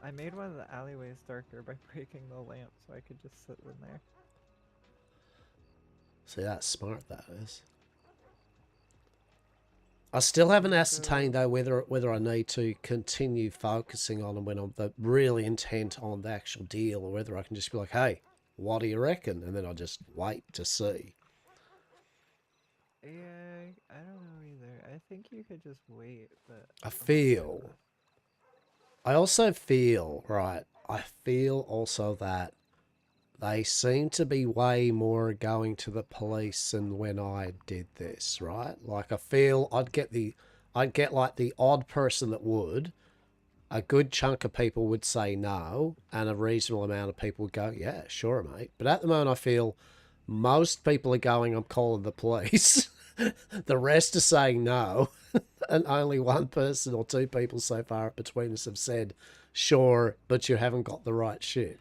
I made one of the alleyways darker by breaking the lamp so I could just sit in there. See, that's smart, that is. I still haven't ascertained, though, whether I need to continue focusing on them when I'm really intent on the actual deal, or whether I can just be like, hey, what do you reckon? And then I'll just wait to see. Yeah, I don't know either. I think you could just wait, but... I also feel, right, I feel also that they seem to be way more going to the police than when I did this, right? Like, I feel I'd get like the odd person that would, a good chunk of people would say no, and a reasonable amount of people would go, yeah, sure, mate. But at the moment, I feel most people are going, I'm calling the police. The rest are saying no. And only one person or 2 people so far between us have said, sure, but you haven't got the right shit.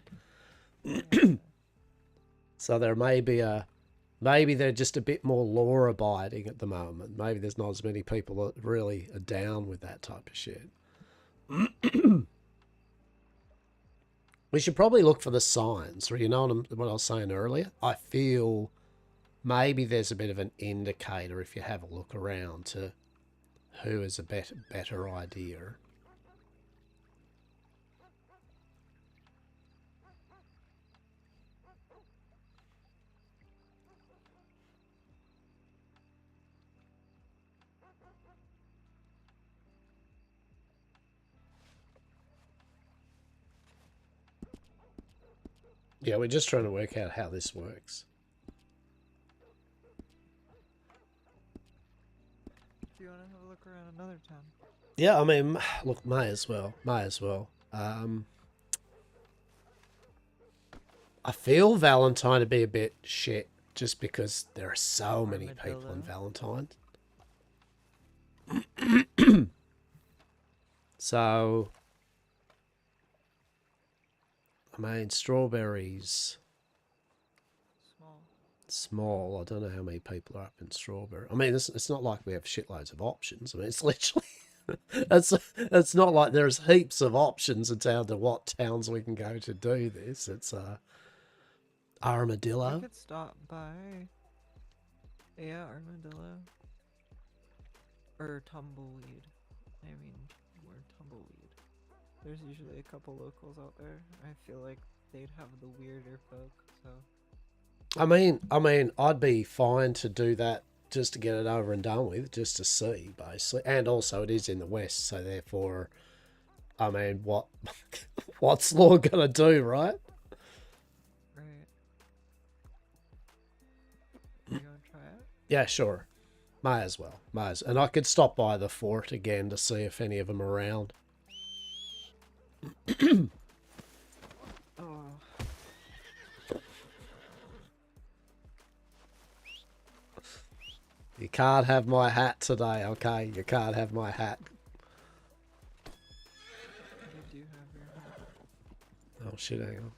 So there may be maybe they're just a bit more law abiding at the moment. Maybe there's not as many people that really are down with that type of shit. We should probably look for the signs, or you know what I was saying earlier? I feel maybe there's a bit of an indicator if you have a look around to who is a better idea. Yeah, we're just trying to work out how this works. Do you want to have a look around another time? Yeah, I mean, look, may as well. I feel Valentine to be a bit shit just because there are so many people on Valentine. So, I mean, strawberries. Small. I don't know how many people are up in Strawberry. I mean, it's not like we have shitloads of options. I mean, it's literally... it's not like there's heaps of options in town to what towns we can go to do this. It's Armadillo. We could stop by. Yeah, Armadillo. Or Tumbleweed. I mean, we're Tumbleweed. There's usually a couple locals out there. I feel like they'd have the weirder folk, so... I mean, I'd be fine to do that just to get it over and done with, just to see, basically. And also, it is in the West, so therefore, I mean, what's law gonna do, right? Right. You gonna try it? Yeah, sure. May as well. And I could stop by the fort again to see if any of them are around. Oh. You can't have my hat today, okay? You can't have my hat. I do have your hat. Oh shit, hang on.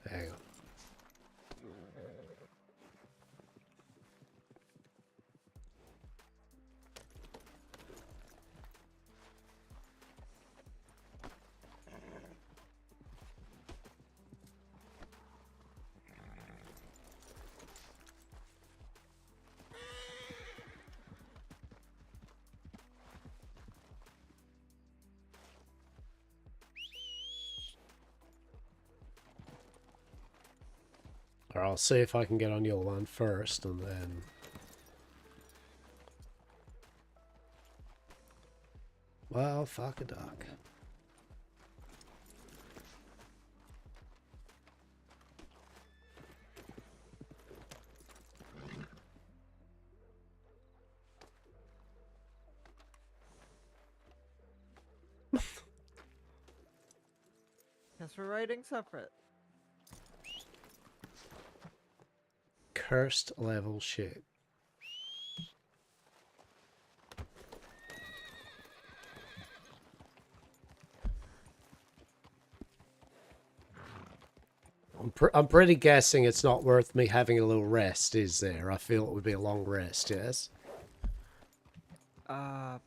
Hang on. Or I'll see if I can get on your one first, and then... Well, fuck a duck. Because we're writing separate. Cursed level shit. I'm pretty guessing it's not worth me having a little rest, is there? I feel it would be a long rest, yes? Probably.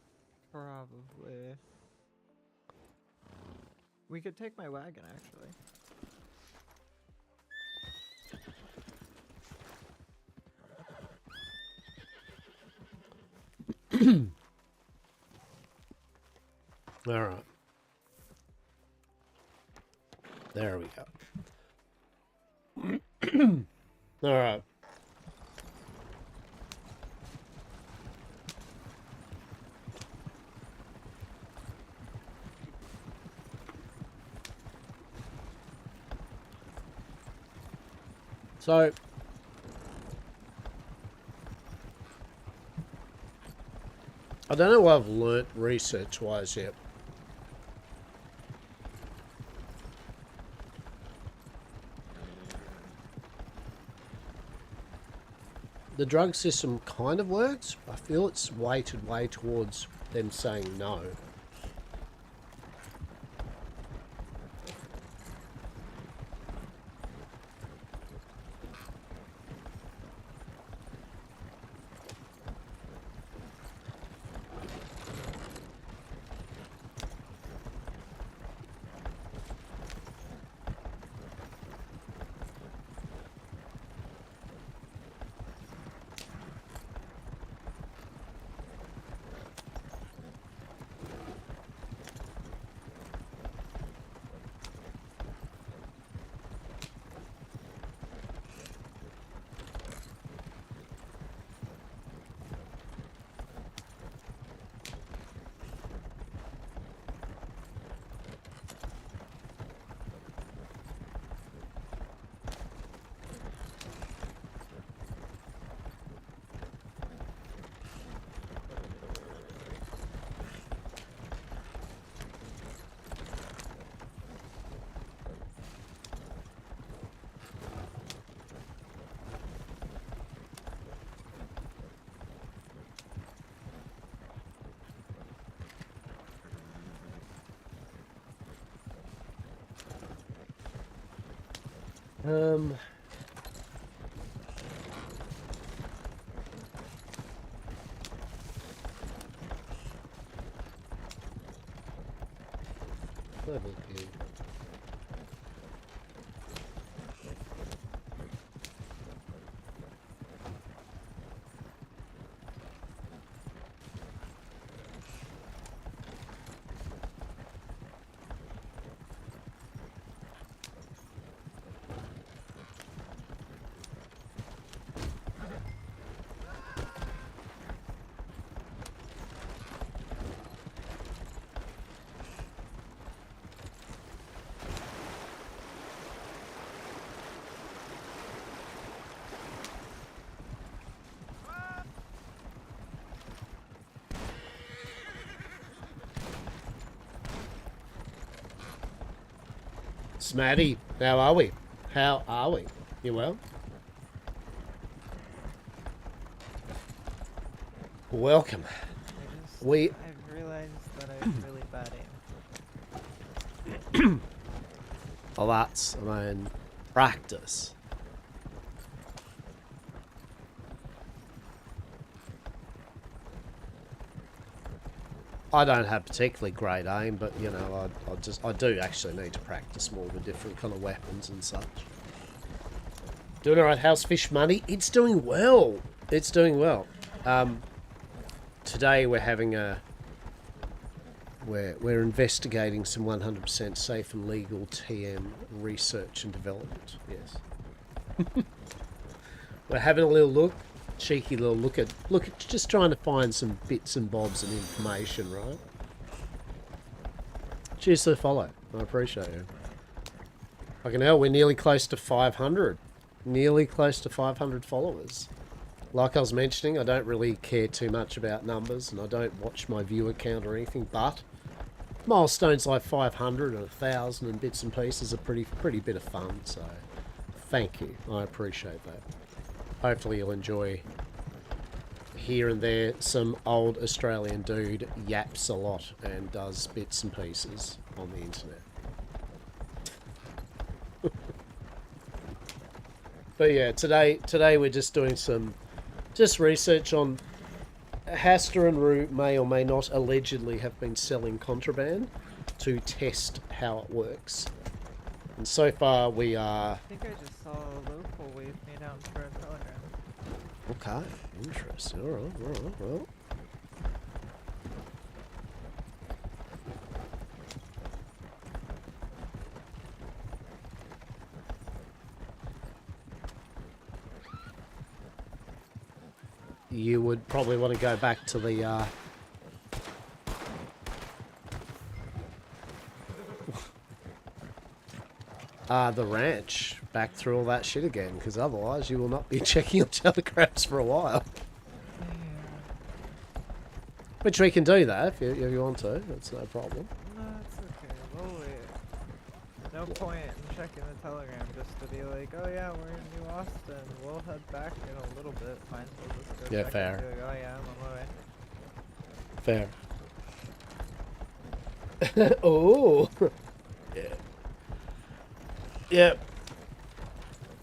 We could take my wagon, actually. All right. There we go. All right. So, I don't know what I've learnt research-wise yet. The drug system kind of works. I feel it's weighted way towards them saying no. Level key. Smatty, how are we? How are we? You well? Welcome. I've realized that I have really bad aim. Well, that's, I mean, practice. I don't have particularly great aim, but you know, I do actually need to practice more with different kind of weapons and such. Doing alright, how's Fish Money? It's doing well. It's doing well. Today we're having a we're investigating some 100% safe and legal TM research and development. Yes. We're having a little look. Cheeky little look at just trying to find some bits and bobs of information, right? Cheers to the follow. I appreciate it. Fucking hell, we're nearly close to 500. Nearly close to 500 followers. Like I was mentioning, I don't really care too much about numbers and I don't watch my viewer count or anything, but milestones like 500 and 1,000 and bits and pieces are pretty bit of fun. So, thank you. I appreciate that. Hopefully you'll enjoy here and there some old Australian dude yaps a lot and does bits and pieces on the internet. But yeah, today we're just doing some research on Hastur and Rue may or may not allegedly have been selling contraband to test how it works. And so far we are... I think I just saw a local wave made out for a telegram. Okay, interesting. Alright, well. You would probably want to go back to the ranch, back through all that shit again, because otherwise you will not be checking your telegrams for a while. Which we can do that if you want to. That's no problem. No, it's okay. We'll wait. No point in checking the telegram just to be like, oh yeah, we're in New Austin. We'll head back in a little bit. Fine, we'll just go Yeah, check fair. and be like, oh yeah, I'm on my way. Fair. Oh. Yeah. Yep.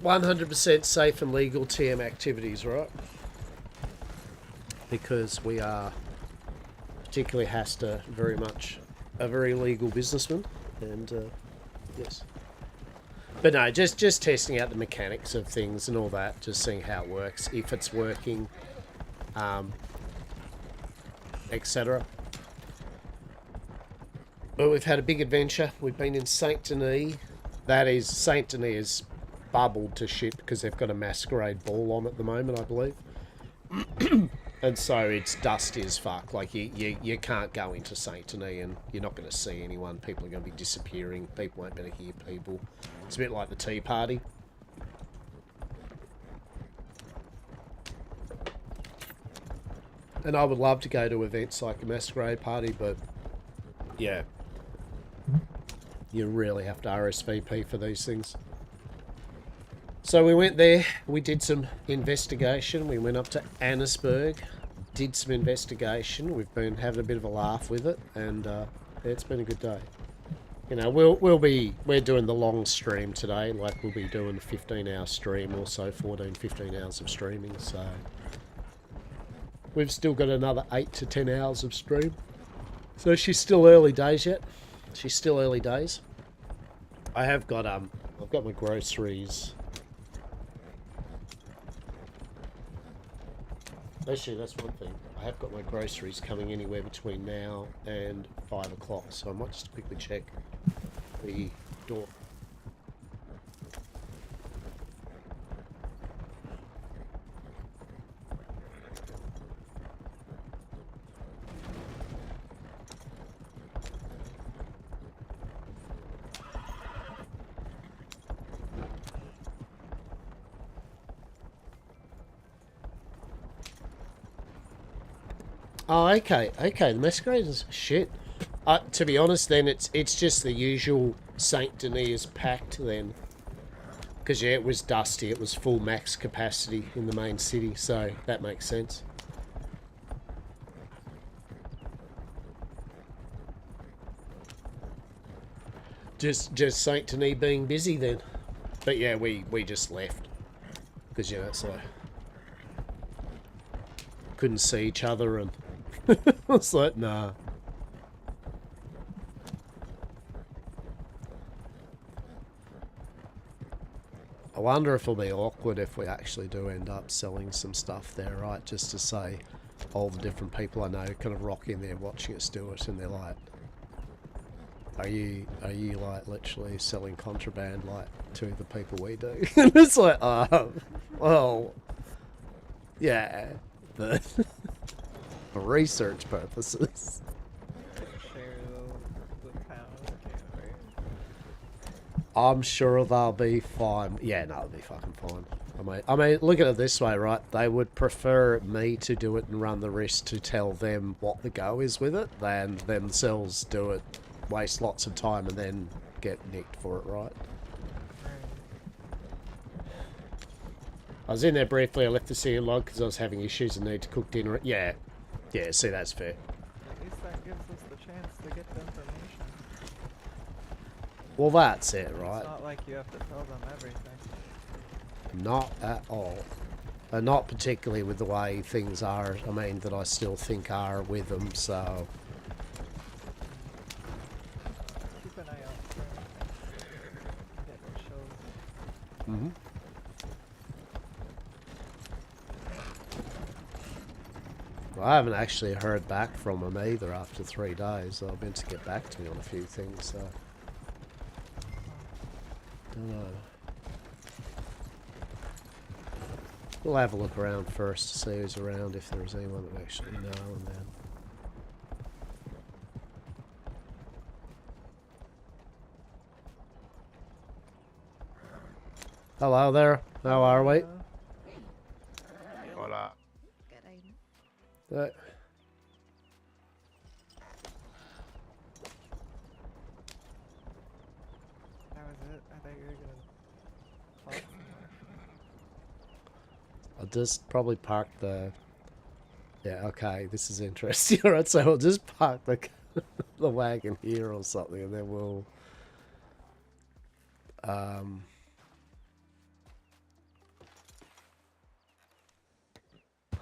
100% safe and legal TM activities, right? Because we are, particularly Hastur, very much a very legal businessman, and yes. But no, just testing out the mechanics of things and all that, just seeing how it works, if it's working, etc. But we've had a big adventure. We've been in Saint Denis. That is, Saint Denis is bubbled to shit because they've got a masquerade ball on at the moment, I believe. And so it's dusty as fuck. Like, you can't go into Saint Denis and you're not going to see anyone. People are going to be disappearing. People won't be able to hear people. It's a bit like the Tea Party. And I would love to go to events like a masquerade party, but yeah. You really have to RSVP for these things. So we went there, we did some investigation, we went up to Annisburg, did some investigation, we've been having a bit of a laugh with it, and yeah, it's been a good day. You know, we're doing the long stream today, like we'll be doing a 15-hour stream or so, 15 hours of streaming, so... We've still got another 8 to 10 hours of stream. So she's still early days yet. She's still early days. I have got, I've got my groceries. Actually, that's one thing. I have got my groceries coming anywhere between now and 5 o'clock, so I might just quickly check the door. Oh, okay, the masquerade is shit. To be honest, then it's just the usual Saint Denis is packed then, because yeah, it was dusty. It was full max capacity in the main city, so that makes sense. Just Saint Denis being busy then, but yeah, we just left because yeah, it's like couldn't see each other and. I was like, nah. I wonder if it'll be awkward if we actually do end up selling some stuff there, right? Just to say all the different people I know kind of rock in there watching us do it, and they're like, are you like literally selling contraband like to the people we do? And it's like, well, yeah, but for research purposes. I'm sure they'll be fine. Yeah, no, they'll be fucking fine. I mean, look at it this way, right? They would prefer me to do it and run the risk to tell them what the go is with it than themselves do it waste lots of time and then get nicked for it, right? I was in there briefly. I left the ceiling log because I was having issues and need to cook dinner. Yeah. Yeah, see, that's fair. At least that gives us the chance to get the information. Well, that's it, right? It's not like you have to tell them everything. Not at all. Not particularly with the way things are, I mean, that I still think are with them, so... Keep an eye out for anything that shows. Mm-hmm. Well, I haven't actually heard back from them either after 3 days. They're meant to get back to me on a few things, so... Don't know. We'll have a look around first to see who's around, if there's anyone that we actually know, and then... Hello there. How are we? Hola. Uh, That was it? I thought you were gonna talk somewhere. I'll just probably park the... Yeah, okay, this is interesting. Alright, so I'll just park the, the wagon here or something, and then we'll...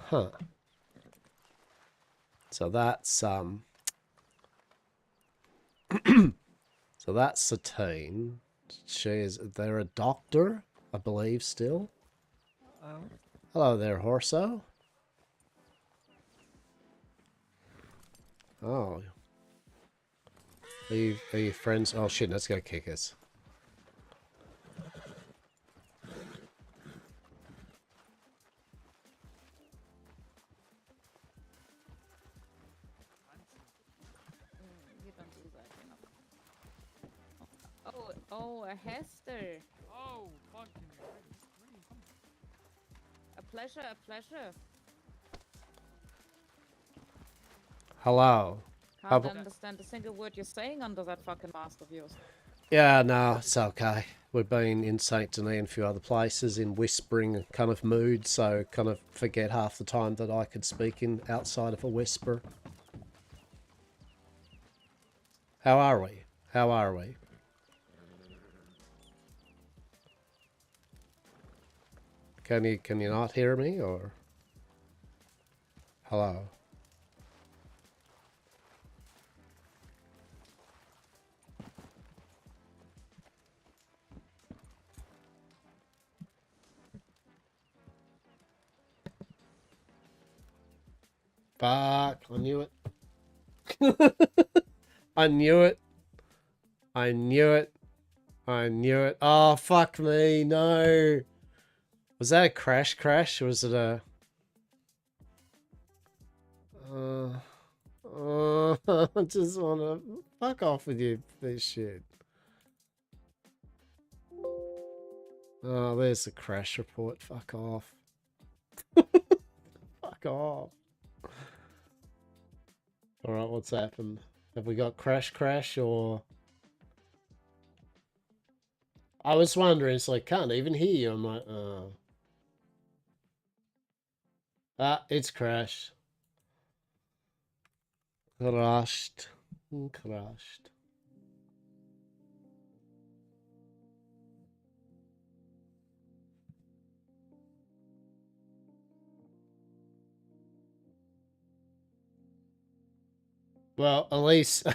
Huh. So that's, So that's Satine. They're a doctor, I believe, still. Oh. Hello there, Horso. Oh. Are you friends? Oh shit, let's go kick us. You don't do that, you know. Oh, a Hastur. Oh, fucking Christ. Where do you come from? A pleasure, a pleasure. Hello. Can't understand a single word you're saying under that fucking mask of yours. Yeah, no, it's okay. We've been in St. Denis and a few other places in whispering kind of mood, so kind of forget half the time that I could speak in outside of a whisper. How are we? How are we? Can you not hear me, or? Hello? Fuck, I knew it. I knew it. I knew it. I knew it. Oh, fuck me, no. Was that a crash? Or was it a... I just want to... Fuck off with you, this shit. Oh, there's the crash report. Fuck off. Fuck off. Alright, what's happened? Have we got crash or... I was wondering, it's like, can't even hear you. I'm like, oh. Ah, it's crashed. Crashed. Crashed. Well, at least,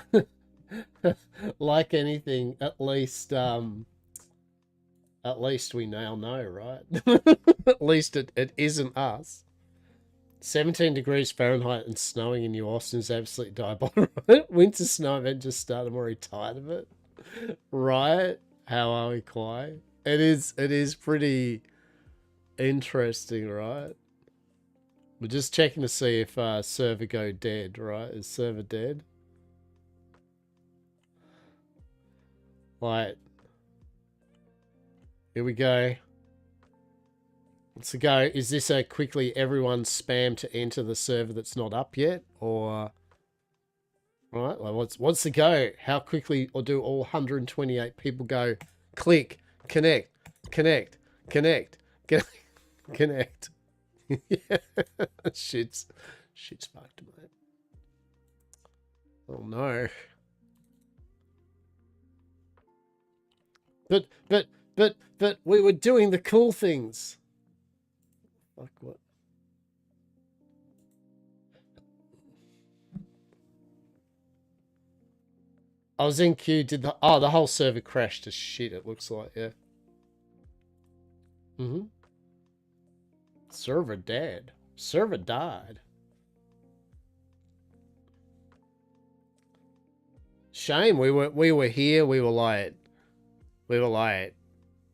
like anything, at least we now know, right? At least it isn't us. 17 degrees Fahrenheit and snowing in New Austin is absolutely diabolical. Winter snow event just started. I'm already tired of it. Right? How are we, Kwai? It is pretty interesting, right? We're just checking to see if server go dead, right? Is server dead? Right. Here we go. Let's go. Is this a quickly everyone spam to enter the server that's not up yet? Or Right? Like, what's the go? How quickly or do all 128 people go? Click, connect, connect, connect, connect. Yeah, shit's fucked, mate. Oh no. But we were doing the cool things. Like what? I was in queue, did the whole server crashed to shit, it looks like, yeah. Mm-hmm. Server dead. Server died. Shame, we were here, we were like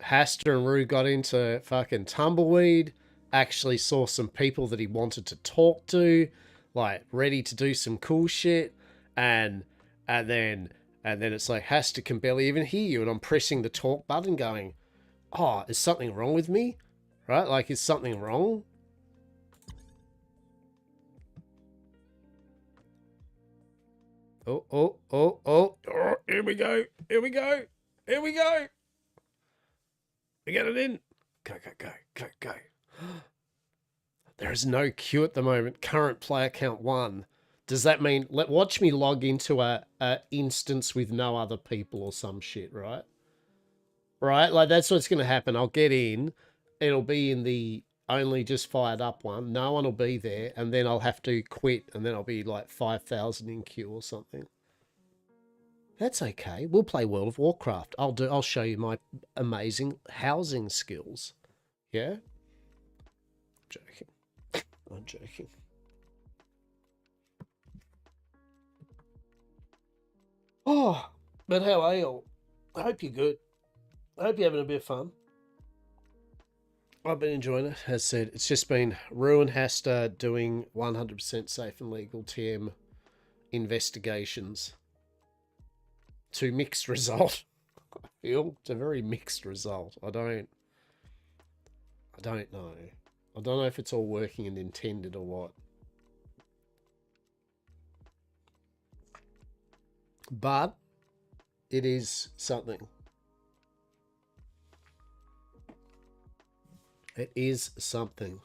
Hastur and Rue got into fucking tumbleweed, actually saw some people that he wanted to talk to, like ready to do some cool shit, and then it's like Hastur can barely even hear you, and I'm pressing the talk button going, oh, is something wrong with me? Right? Like, is something wrong? Oh, here we go. Here we go. Here we go. We get it in. Go, go, go, go, go. There is no queue at the moment. Current player count 1. Does that mean, watch me log into a instance with no other people or some shit, right? Right? Like, that's what's going to happen. I'll get in. It'll be in the only just fired up one. No one will be there. And then I'll have to quit. And then I'll be like 5,000 in queue or something. That's okay. We'll play World of Warcraft. I'll show you my amazing housing skills. Yeah? Joking. I'm joking. Oh, but how are you? I hope you're good. I hope you're having a bit of fun. I've been enjoying it. As said, it's just been Ruin Hastur doing 100% safe and legal TM investigations. To mixed result. I feel it's a very mixed result. I don't know. I don't know if it's all working and intended or what. But it is something. It is something.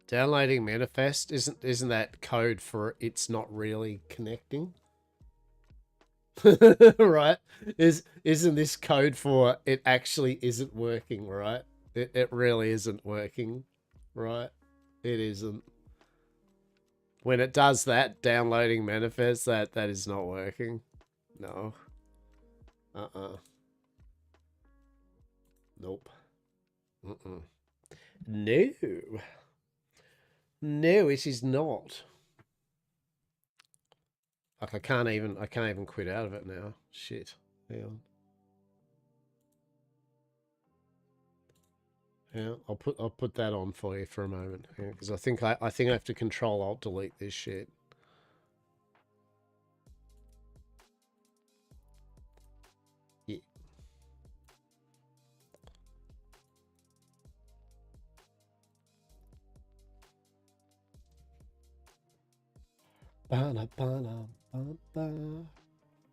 Downloading manifest isn't that code for it's not really connecting? Right? Isn't this code for it actually isn't working, right? It really isn't working, right? It isn't. When it does that, downloading manifest, that is not working. No. Nope. No. No, it is not. Like I can't even quit out of it now. Shit. Hang on. Yeah, I'll put that on for you for a moment. Yeah, because I think I have to Control Alt delete this shit. Yeah.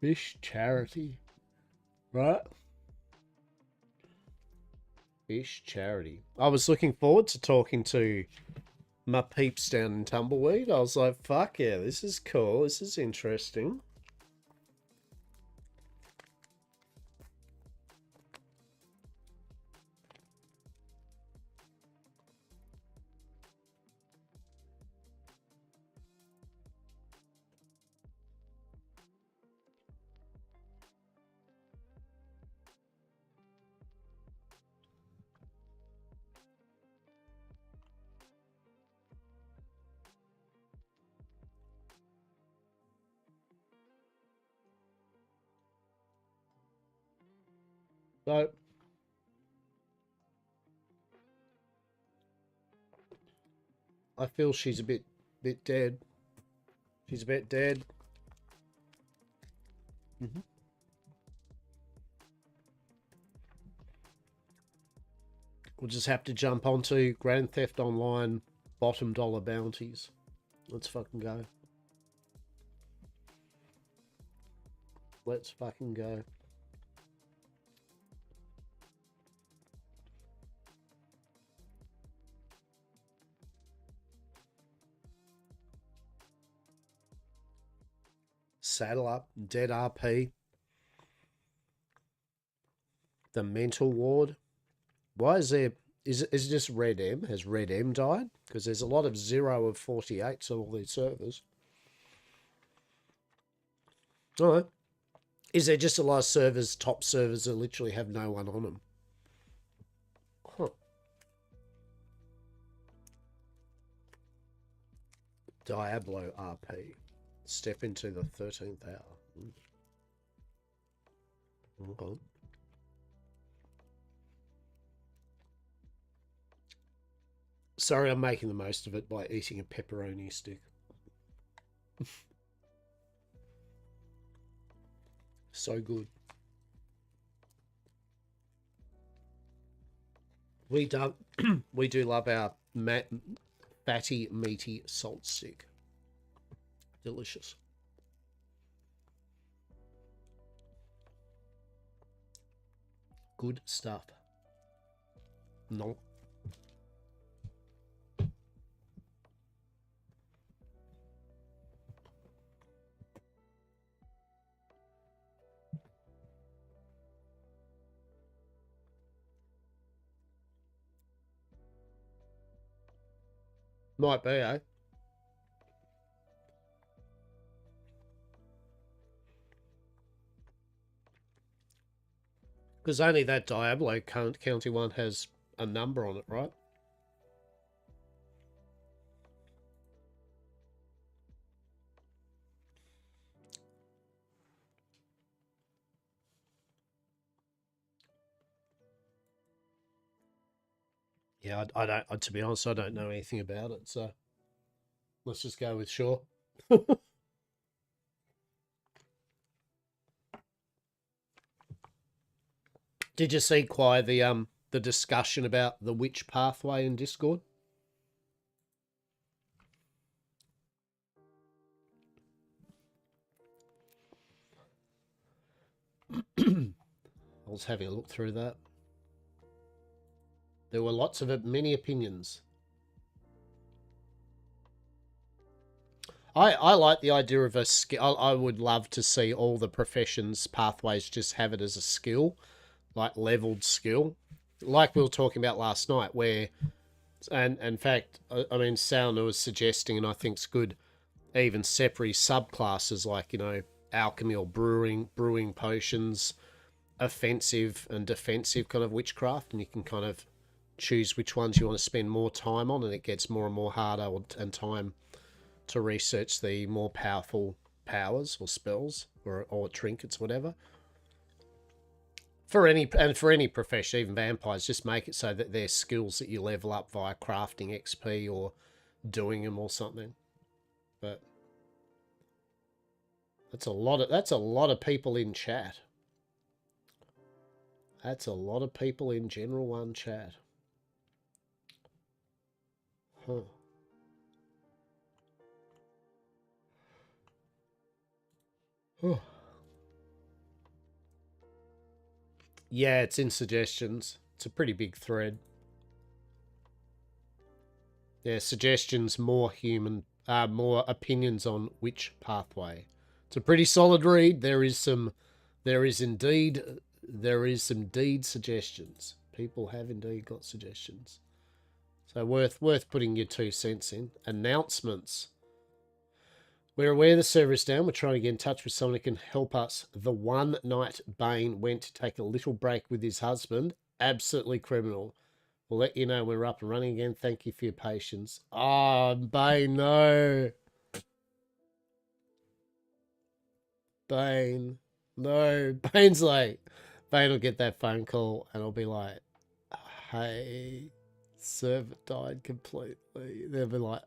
Fish charity. Right? Fish charity. I was looking forward to talking to my peeps down in Tumbleweed. I was like, fuck yeah, this is cool. This is interesting. So, I feel she's a bit dead. She's a bit dead. We'll just have to jump onto Grand Theft Online bottom dollar bounties. Let's fucking go. Let's fucking go. Saddle up, dead RP. The mental ward. Why is there... Is it just Red M? Has Red M died? Because there's a lot of 0 of 48s on all these servers. Alright. Is there just a lot of servers, top servers, that literally have no one on them? Huh. Diablo RP. Step into the 13th hour. Okay. Sorry, I'm making the most of it by eating a pepperoni stick. So good. We do love our fatty, meaty salt stick. Delicious. Good stuff. No. Might be, eh? Because only that Diablo County one has a number on it, right? Yeah, I don't. To be honest, I don't know anything about it. So let's just go with sure. Did you see quite the discussion about the witch pathway in Discord? I was having a look through that. There were lots of it, many opinions. I like the idea of a skill. I would love to see all the professions pathways just have it as a skill, like leveled skill, like we were talking about last night. Where, and in fact, I mean, Sauna was suggesting, and I think it's good, even separate subclasses like, you know, alchemy or brewing potions, offensive and defensive kind of witchcraft, and you can kind of choose which ones you want to spend more time on, and it gets more and more harder and time to research the more powerful powers or spells or trinkets, whatever. For any profession, even vampires, just make it so that they're skills that you level up via crafting XP or doing them or something. But that's a lot of people in chat. That's a lot of people in General 1 chat. Huh. Oh. Yeah, it's in suggestions. It's a pretty big thread. Yeah, suggestions, more opinions on which pathway. It's a pretty solid read. There is indeed suggestions. People have indeed got suggestions. So worth putting your 2 cents in. Announcements. We're aware the server is down. We're trying to get in touch with someone who can help us. The one night Bane went to take a little break with his husband. Absolutely criminal. We'll let you know when we're up and running again. Thank you for your patience. Oh, Bane, no. Bane. No. Bane's like, Bane will get that phone call and I'll be like, hey, server died completely. They'll be like,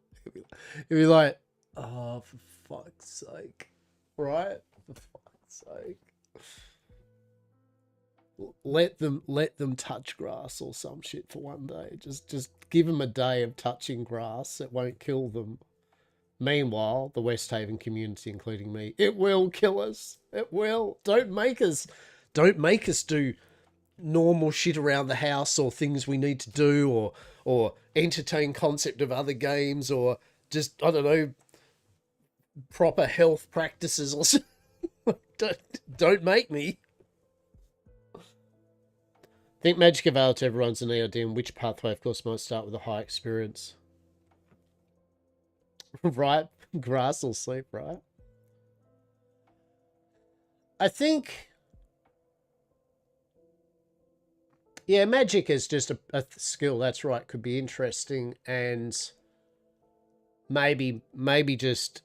He'll be like, oh, for fuck's sake. Right? For fuck's sake. Let them touch grass or some shit for one day. Just give them a day of touching grass. It won't kill them. Meanwhile, the Westhaven community, including me, it will kill us. It will. Don't make us do normal shit around the house or things we need to do or entertain concept of other games or just, I don't know, proper health practices or something. Don't make me. Think magic available to everyone's an EOD, and which pathway, of course, might start with a high experience. Right? Grass will sleep, right? I think... Yeah, magic is just a skill, that's right. Could be interesting and maybe just...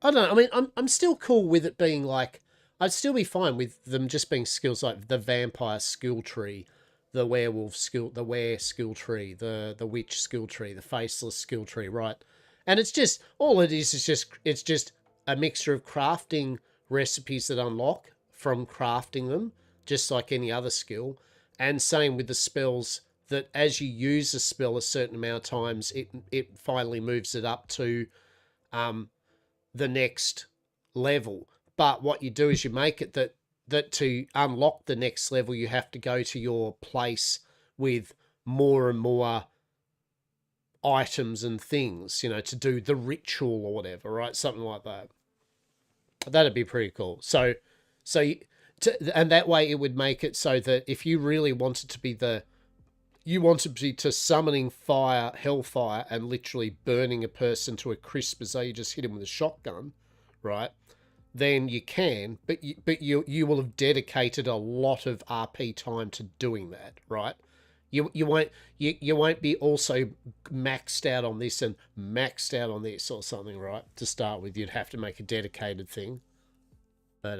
I don't know. I mean, I'm still cool with it being like... I'd still be fine with them just being skills like the vampire skill tree, the werewolf skill, the were skill tree, the witch skill tree, the faceless skill tree, right? And it's just, all it is just, it's just a mixture of crafting recipes that unlock from crafting them, just like any other skill. And same with the spells, that as you use a spell a certain amount of times, it finally moves it up to the next level. But what you do is you make it that to unlock the next level, you have to go to your place with more and more items and things, you know, to do the ritual or whatever, right? Something like that. That'd be pretty cool. And that way it would make it so that if you really wanted to be to summoning fire, hellfire, and literally burning a person to a crisp as though you just hit him with a shotgun, right? Then you can, but you will have dedicated a lot of RP time to doing that, right? You won't be also maxed out on this and maxed out on this or something, right? To start with, you'd have to make a dedicated thing. But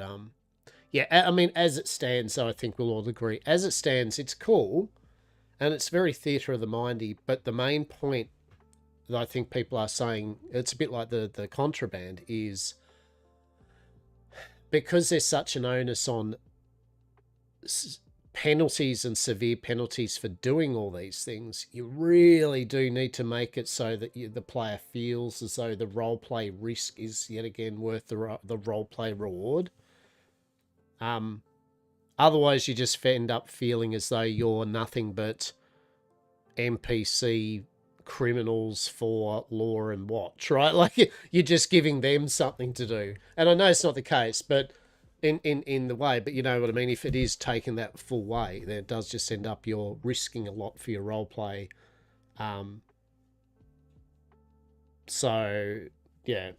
yeah, I mean, as it stands, though, I think we'll all agree. As it stands, it's cool, and it's very theatre of the mindy. But the main point that I think people are saying, it's a bit like the contraband, is because there's such an onus on penalties and severe penalties for doing all these things, you really do need to make it so that the player feels as though the roleplay risk is yet again worth the roleplay reward. Otherwise, you just end up feeling as though you're nothing but NPC criminals for law and watch, right? Like you're just giving them something to do. And I know it's not the case, but in the way, but you know what I mean? If it is taken that full way, then it does just end up you're risking a lot for your role play. So yeah.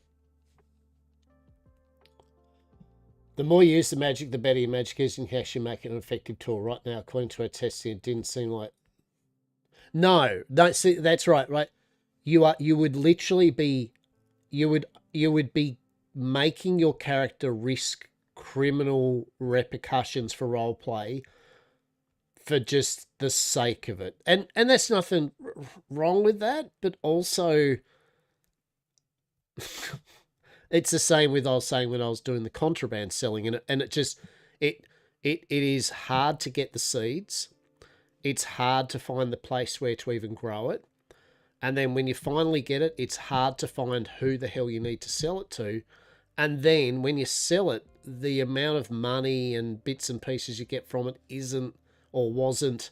The more you use the magic, the better your magic is, and you actually make it an effective tool. Right now, according to our testing, it didn't seem like... No, see, that's right. You would literally be, you would be making your character risk criminal repercussions for roleplay for just the sake of it, and there's nothing wrong with that. But also, it's the same with I was saying when I was doing the contraband selling, and it just it is hard to get the seeds. It's hard to find the place where to even grow it. And then when you finally get it, it's hard to find who the hell you need to sell it to. And then when you sell it, the amount of money and bits and pieces you get from it isn't or wasn't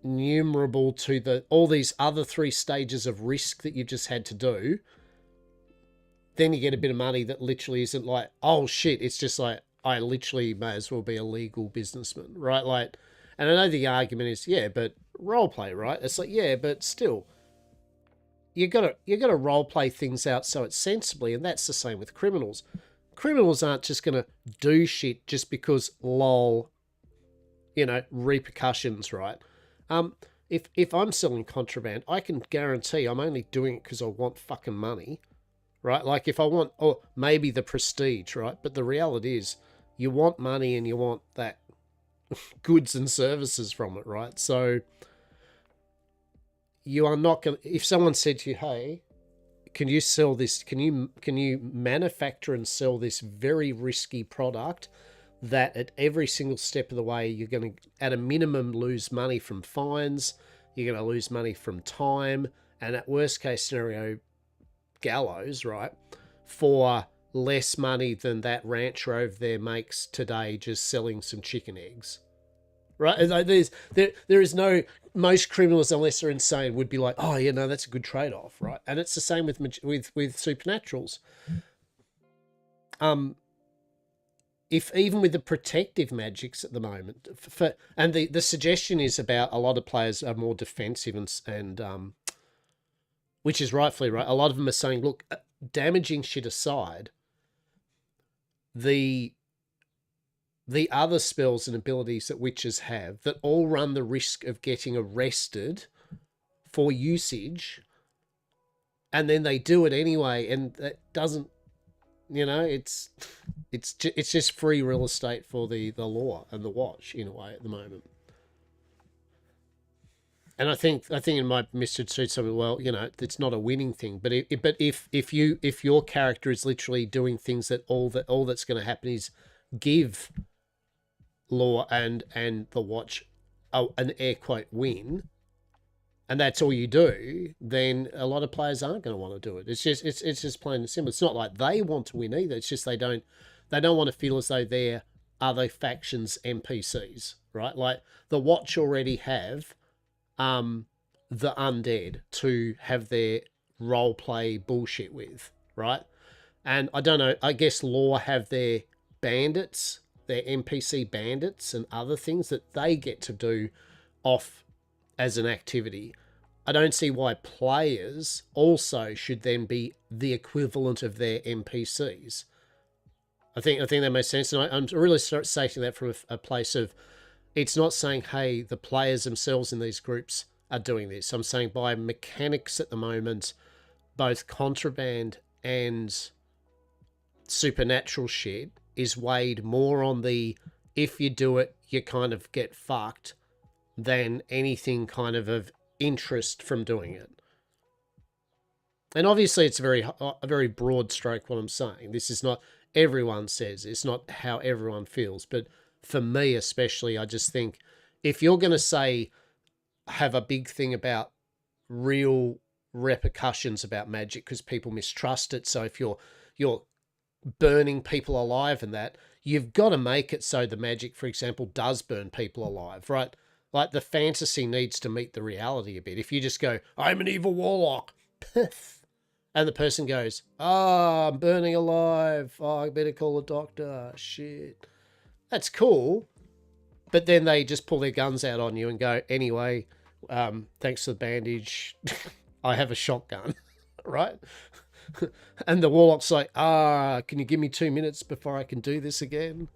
numerable to all these other 3 stages of risk that you've just had to do. Then you get a bit of money that literally isn't like, oh shit, it's just like, I literally may as well be a legal businessman, right? Like, and I know the argument is, yeah, but roleplay, right? It's like, yeah, but still, you gotta roleplay things out so it's sensibly, and that's the same with criminals. Criminals aren't just gonna do shit just because lol, you know, repercussions, right? If I'm selling contraband, I can guarantee I'm only doing it because I want fucking money, right? Like if I want, or maybe the prestige, right? But the reality is, you want money and you want that goods and services from it, right? So you are not going. If someone said to you, "Hey, can you sell this? Can you manufacture and sell this very risky product that at every single step of the way you're going to, at a minimum, lose money from fines, you're going to lose money from time, and at worst case scenario, gallows, right, for less money than that rancher over there makes today just selling some chicken eggs." Right? There is no, most criminals, unless they're insane, would be like, oh, yeah, no, that's a good trade-off, right? And it's the same with supernaturals. If even with the protective magics at the moment, and the suggestion is about a lot of players are more defensive and which is rightfully right. A lot of them are saying, look, damaging shit aside, the other spells and abilities that witches have that all run the risk of getting arrested for usage, and then they do it anyway, and that doesn't, it's just free real estate for the law and the watch in a way at the moment. And I think it might misconstrue something. Well, it's not a winning thing, but if your character is literally doing things that all that's going to happen is give law and the watch an air quote win, and that's all you do, then a lot of players aren't going to want to do it. It's just plain and simple. It's not like they want to win either. It's just they don't want to feel as though they're other factions NPCs, right? Like the watch already have the undead to have their role play bullshit with, right? And I don't know, I guess law have their bandits, their NPC bandits and other things that they get to do off as an activity. I don't see why players also should then be the equivalent of their NPCs. I think that makes sense, and I'm really stating that from a place of, it's not saying, hey, the players themselves in these groups are doing this. I'm saying by mechanics at the moment, both contraband and supernatural shit is weighed more on the, if you do it, you kind of get fucked, than anything kind of interest from doing it. And obviously it's a very broad stroke what I'm saying. This is not, everyone says, it's not how everyone feels. But for me especially, I just think if you're going to say, have a big thing about real repercussions about magic because people mistrust it, so if you're burning people alive and that, you've got to make it so the magic, for example, does burn people alive, right? Like the fantasy needs to meet the reality a bit. If you just go, I'm an evil warlock, and the person goes, oh, I'm burning alive, oh, I better call a doctor, shit. That's cool. But then they just pull their guns out on you and go, anyway, thanks for the bandage, I have a shotgun, right? And the warlock's like, can you give me 2 minutes before I can do this again?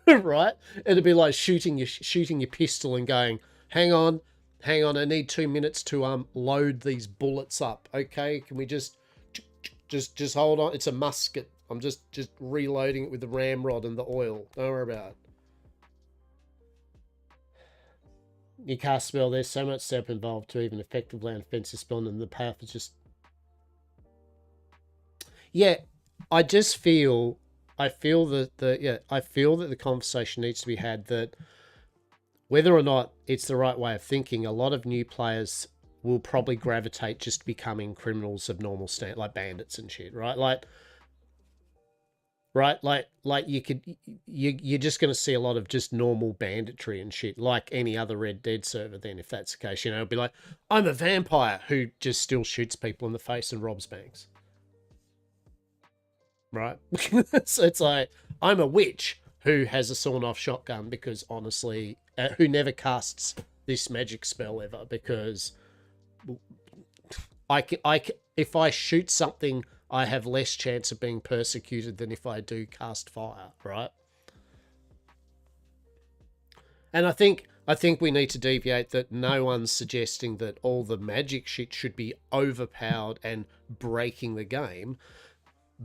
Right? It'd be like shooting your pistol and going, hang on, I need 2 minutes to load these bullets up. Okay, can we just hold on? It's a musket. I'm just reloading it with the ramrod and the oil. Don't worry about it. You cast spell, there's so much step involved to even effectively land offensive spell, and the path is just... Yeah, I feel that the conversation needs to be had that whether or not it's the right way of thinking, a lot of new players will probably gravitate just to becoming criminals of normal standard, like bandits and shit, right? You're just going to see a lot of just normal banditry and shit, like any other Red Dead server. Then, if that's the case, it'll be like, I'm a vampire who just still shoots people in the face and robs banks. Right? So it's like, I'm a witch who has a sawn-off shotgun because, honestly, who never casts this magic spell ever because if I shoot something, I have less chance of being persecuted than if I do cast fire, right? And I think we need to deviate that no one's suggesting that all the magic shit should be overpowered and breaking the game,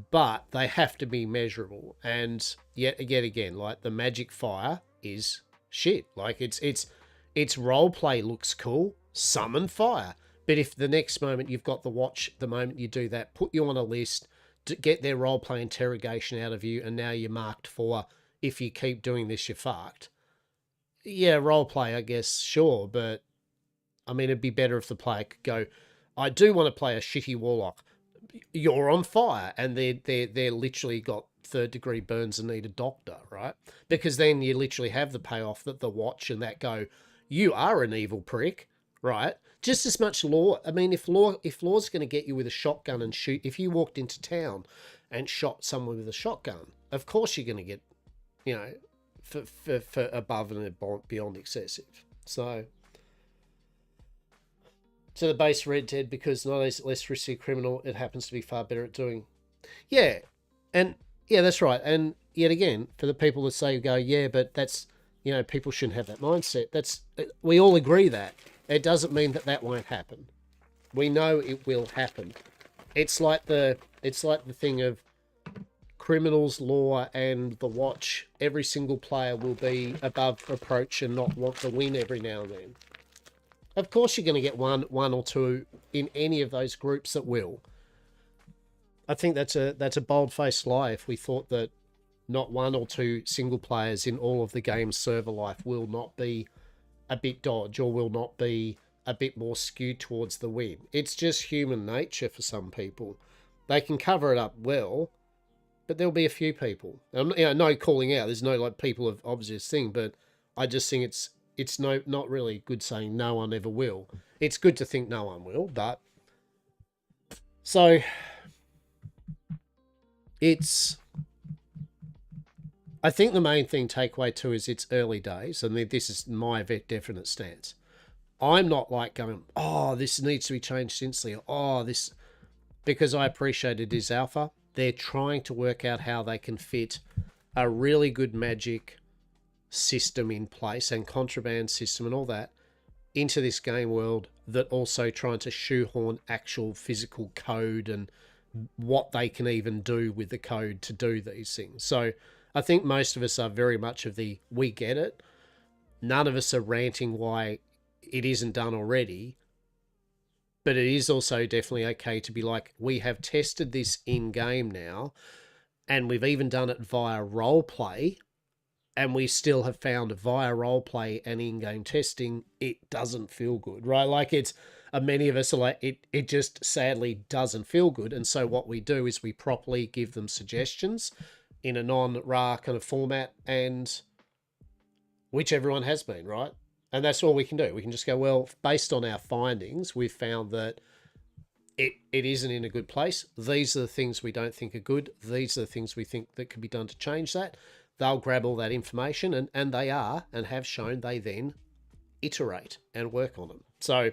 but they have to be measurable. And yet again, like the magic fire is shit. Like its role play looks cool. summon fire. But if the next moment you've got the watch, the moment you do that, put you on a list, to get their roleplay interrogation out of you, and now you're marked for, if you keep doing this, you're fucked. Yeah, roleplay, I guess, sure, but I mean, it'd be better if the player could go, I do want to play a shitty warlock. You're on fire, and they're literally got 3rd-degree burns and need a doctor, right? Because then you literally have the payoff that the watch and that go, you are an evil prick, right? Just as much law. I mean, if law's going to get you with a shotgun and shoot, if you walked into town and shot someone with a shotgun, of course you're going to get, you know, for above and beyond excessive. So to the base Red Dead, because not only less risky criminal, it happens to be far better at doing. Yeah, and yeah, that's right. And yet again, for the people that say, go, yeah, but that's, you know, people shouldn't have that mindset. That's, we all agree that. It doesn't mean that that won't happen. We know it will happen. It's like the thing of criminals, law, and the watch. Every single player will be above reproach and not want to win every now and then. Of course you're going to get one or two in any of those groups that will. I think that's a bold-faced lie if we thought that not one or two single players in all of the game's server life will not be a bit dodge or will not be a bit more skewed towards the win. It's just human nature for some people. They can cover it up well, but there'll be a few people. No calling out. There's no like people of obvious thing, but I just think it's not really good saying no one ever will. It's good to think no one will, but so it's. I think the main thing takeaway too is it's early days, and this is my definite stance. I'm not like going, oh, this needs to be changed instantly. Oh, this, because I appreciate it is alpha. They're trying to work out how they can fit a really good magic system in place and contraband system and all that into this game world that also trying to shoehorn actual physical code and what they can even do with the code to do these things. So I think most of us are very much of the, we get it. None of us are ranting why it isn't done already. But it is also definitely okay to be like, we have tested this in-game now, and we've even done it via roleplay, and we still have found via roleplay and in-game testing, it doesn't feel good, right? Like it's, many of us are like, it just sadly doesn't feel good. And so what we do is we properly give them suggestions in a non-RA kind of format, and which everyone has been, right? And that's all we can do. We can just go, well, based on our findings, we've found that it isn't in a good place. These are the things we don't think are good. These are the things we think that can be done to change that. They'll grab all that information, and they are, and have shown they then iterate and work on them. So,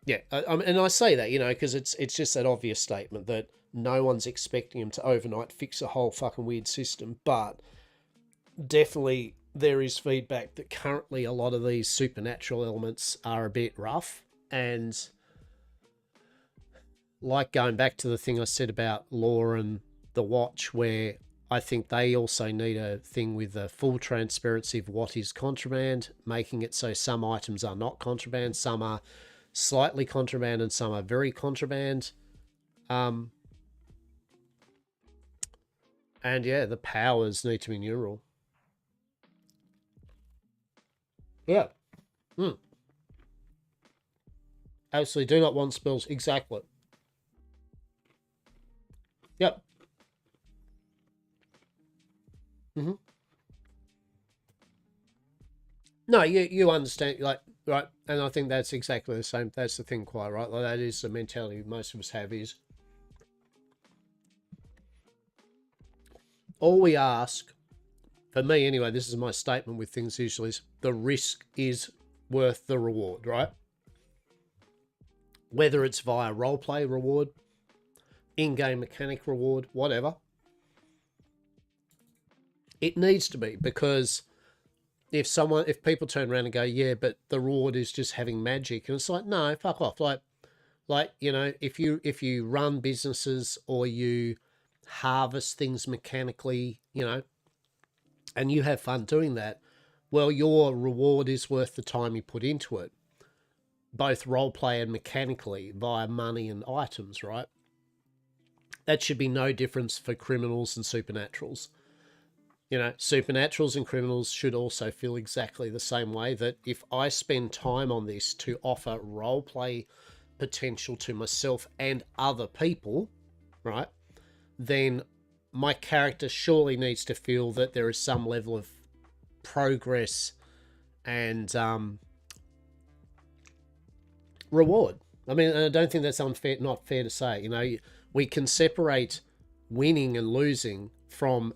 yeah, and I say that, you know, because it's just that obvious statement that no one's expecting them to overnight fix a whole fucking weird system, but definitely there is feedback that currently a lot of these supernatural elements are a bit rough. And like going back to the thing I said about law and the watch, where I think they also need a thing with a full transparency of what is contraband, making it so some items are not contraband, some are slightly contraband, and some are very contraband. And yeah, the powers need to be neural. Yeah. Absolutely do not want spells. Exactly. Yep. No, you understand, like, right, and I think that's exactly the same. That's the thing, quite right. Like, that is the mentality most of us have, is all we ask, for me anyway, this is my statement with things usually, is the risk is worth the reward, right? Whether it's via roleplay reward, in-game mechanic reward, whatever. It needs to be, because if people turn around and go, yeah, but the reward is just having magic, and it's like, no, fuck off. Like, you know, if you run businesses or you harvest things mechanically, you know, and you have fun doing that, well, your reward is worth the time you put into it. both roleplay and mechanically via money and items, right? That should be no difference for criminals and supernaturals. You know, supernaturals and criminals should also feel exactly the same way, that if I spend time on this to offer roleplay potential to myself and other people, right, then my character surely needs to feel that there is some level of progress and reward. I mean, I don't think that's unfair, not fair to say. You know, we can separate winning and losing from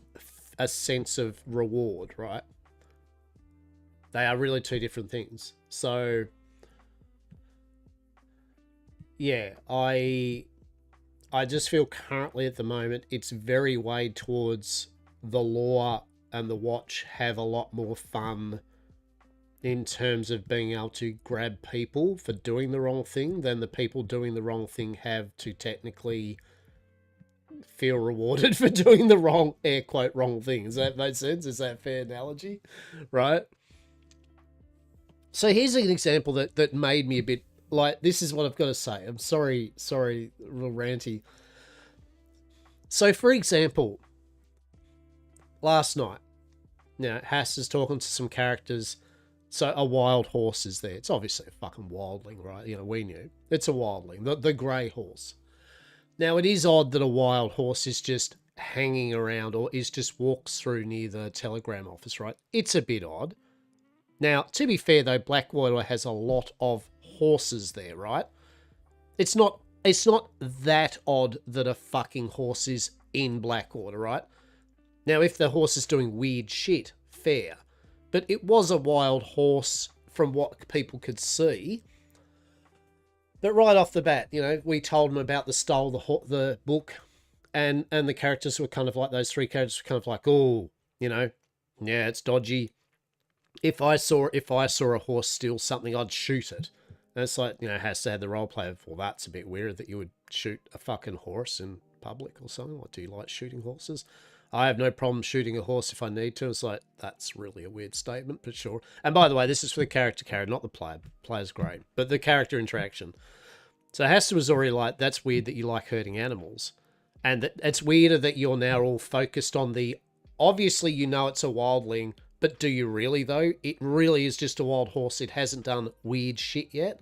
a sense of reward, right? They are really two different things. So, yeah, I just feel currently at the moment it's very weighed towards the law and the watch have a lot more fun in terms of being able to grab people for doing the wrong thing than the people doing the wrong thing have to technically feel rewarded for doing the wrong, air quote, wrong thing. Does that make sense? Is that a fair analogy? Right? So here's an example that made me a bit like, this is what I've got to say. I'm sorry, real ranty. So for example, last night, you know, Hastur's talking to some characters. So a wild horse is there. It's obviously a fucking wildling, right? You know, we knew. It's a wildling, the grey horse. Now, it is odd that a wild horse is just hanging around or is just walks through near the telegram office, right? It's a bit odd. Now, to be fair, though, Blackwater has a lot of horses there, right? It's not that odd that a fucking horse is in Blackwater, right? Now, if the horse is doing weird shit, fair. But it was a wild horse from what people could see. But right off the bat, you know, we told them about the book, and the characters were kind of like, those three characters were kind of like, oh, you know, yeah, it's dodgy. If I saw a horse steal something, I'd shoot it. And it's like, you know, has to have the roleplay of, well, that's a bit weird that you would shoot a fucking horse in public or something. What, do you like shooting horses? I have no problem shooting a horse if I need to. It's like, that's really a weird statement, but sure. And by the way, this is for the character, not the player. Player's great. But the character interaction. So Hastur was already like, that's weird that you like hurting animals. And it's weirder that you're now all focused on the, obviously you know it's a wildling, but do you really though? It really is just a wild horse. It hasn't done weird shit yet.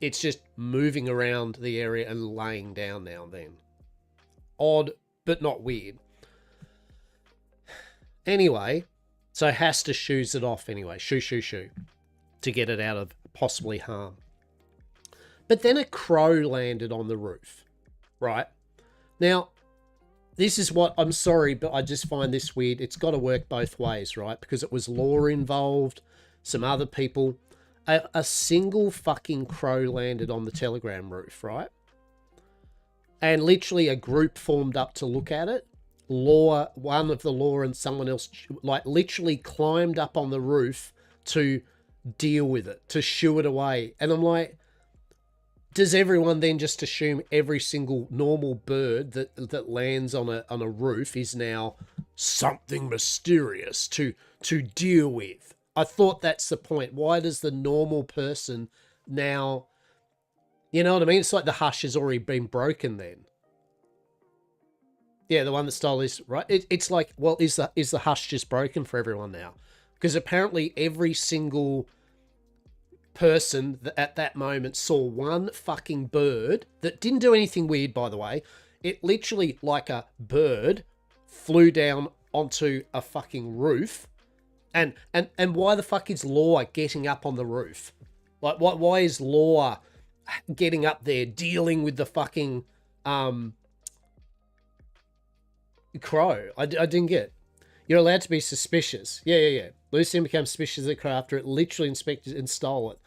It's just moving around the area and laying down now and then. Odd, but not weird. Anyway, so Hastur shoos it off anyway. Shoo, to get it out of possibly harm. But then a crow landed on the roof, right? Now, this is what, I'm sorry, but I just find this weird. It's got to work both ways, right? Because it was law involved, some other people. A single fucking crow landed on the telegram roof, right? And literally a group formed up to look at it. One of the law and someone else, like, literally climbed up on the roof to deal with it, to shoo it away. And I'm like, does everyone then just assume every single normal bird that lands on a roof is now something mysterious to deal with? I thought that's the point. Why does the normal person now, you know what I mean? It's like the hush has already been broken then. Yeah, the one that stole this, right? It's like, well, is the hush just broken for everyone now? Because apparently every single person that at that moment saw one fucking bird that didn't do anything weird, by the way. It literally, like a bird, flew down onto a fucking roof. And why the fuck is Law getting up on the roof? Like, why is Law getting up there dealing with the fucking crow? I didn't get it. You're allowed to be suspicious. Yeah. Lucian became suspicious of the crow after it literally inspected and stole it.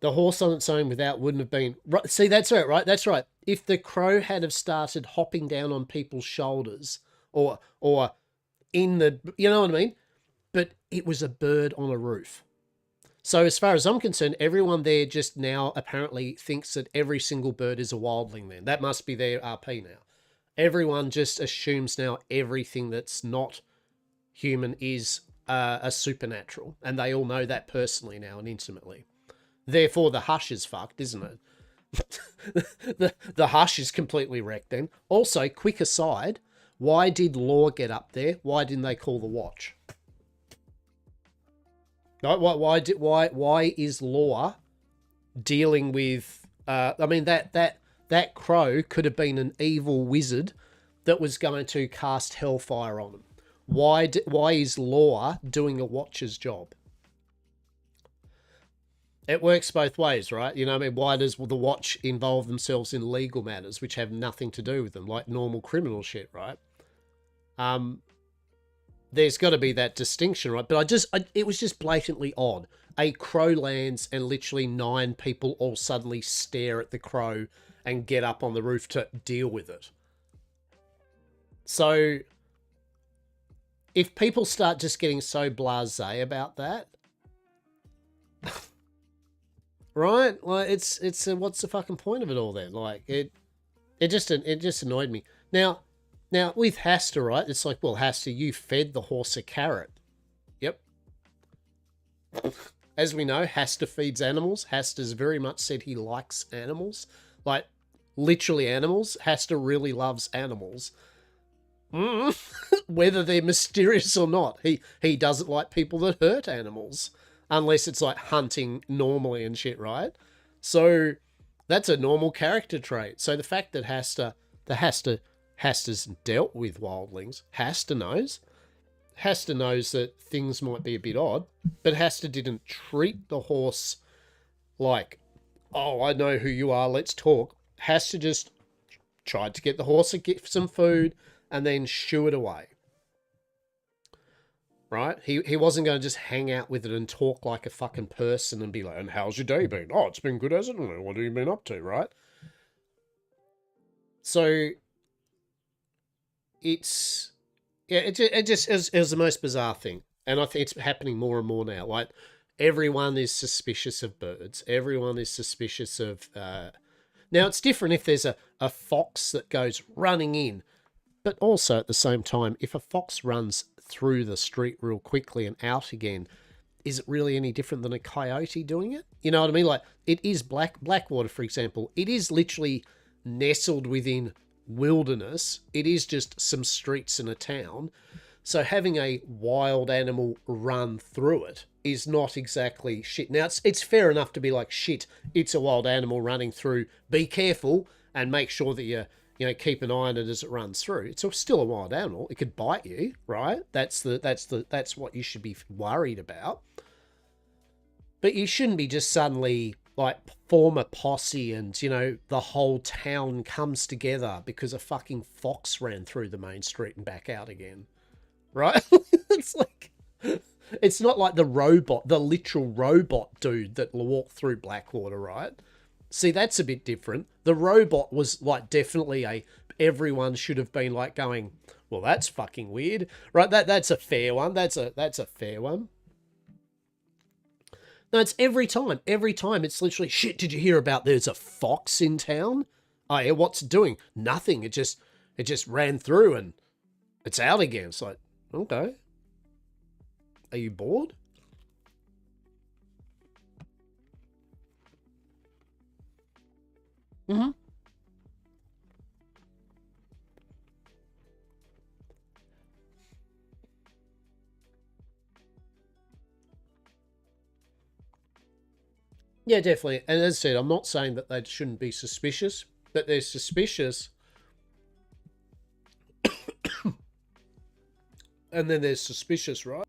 The horse on its own wouldn't have been... Right, see, that's right, right? That's right. If the crow had have started hopping down on people's shoulders or in the... You know what I mean? But it was a bird on a roof. So as far as I'm concerned, everyone there just now apparently thinks that every single bird is a wildling then. That must be their RP now. Everyone just assumes now everything that's not human is a supernatural. And they all know that personally now and intimately. Therefore, the hush is fucked, isn't it? the hush is completely wrecked then. Also, quick aside, why did Law get up there? Why didn't they call the watch? No, why is Law dealing with I mean that crow could have been an evil wizard that was going to cast hellfire on him. Why is Law doing a watcher's job? It works both ways, right? You know what I mean? Why does the watch involve themselves in legal matters which have nothing to do with them, like normal criminal shit, right? There's got to be that distinction, right? But it was just blatantly odd. A crow lands and literally 9 people all suddenly stare at the crow and get up on the roof to deal with it. So if people start just getting so blasé about that, right? Like it's what's the fucking point of it all then? Like it just annoyed me. Now with Hastur, right? It's like, well, Hastur, you fed the horse a carrot. Yep. As we know, Hastur feeds animals. Hastur's very much said he likes animals. Like, literally animals. Hastur really loves animals. Whether they're mysterious or not. He doesn't like people that hurt animals. Unless it's like hunting normally and shit, right? So, that's a normal character trait. So the fact that Hastur's dealt with wildlings. Hastur knows. Hastur knows that things might be a bit odd, but Hastur didn't treat the horse like, oh, I know who you are, let's talk. Hastur just tried to get the horse some food and then shoo it away. Right? He wasn't going to just hang out with it and talk like a fucking person and be like, and how's your day been? Oh, it's been good, hasn't it? What have you been up to, right? So it was the most bizarre thing. And I think it's happening more and more now. Like, everyone is suspicious of birds. Everyone is suspicious of... Now, it's different if there's a fox that goes running in. But also, at the same time, if a fox runs through the street real quickly and out again, is it really any different than a coyote doing it? You know what I mean? Like, it is Blackwater, for example. It is literally nestled within wilderness. It is just some streets in a town. So having a wild animal run through it is not exactly shit. Now, it's fair enough to be like, shit, it's a wild animal running through. Be careful and make sure that you keep an eye on it as it runs through. It's still a wild animal. It could bite you, right? That's what you should be worried about. But you shouldn't be just suddenly like form a posse and, the whole town comes together because a fucking fox ran through the main street and back out again. Right? It's like, it's not like the literal robot dude that walked through Blackwater, right? See, that's a bit different. The robot was like definitely everyone should have been like going, well, that's fucking weird. Right? That's a fair one. That's a fair one. No, it's every time. Every time it's literally, shit, did you hear about there's a fox in town? Oh yeah, what's it doing? Nothing. It just ran through and it's out again. It's like, okay. Are you bored? Mm-hmm. Yeah, definitely. And as I said, I'm not saying that they shouldn't be suspicious, but they're suspicious. And then there's suspicious, right?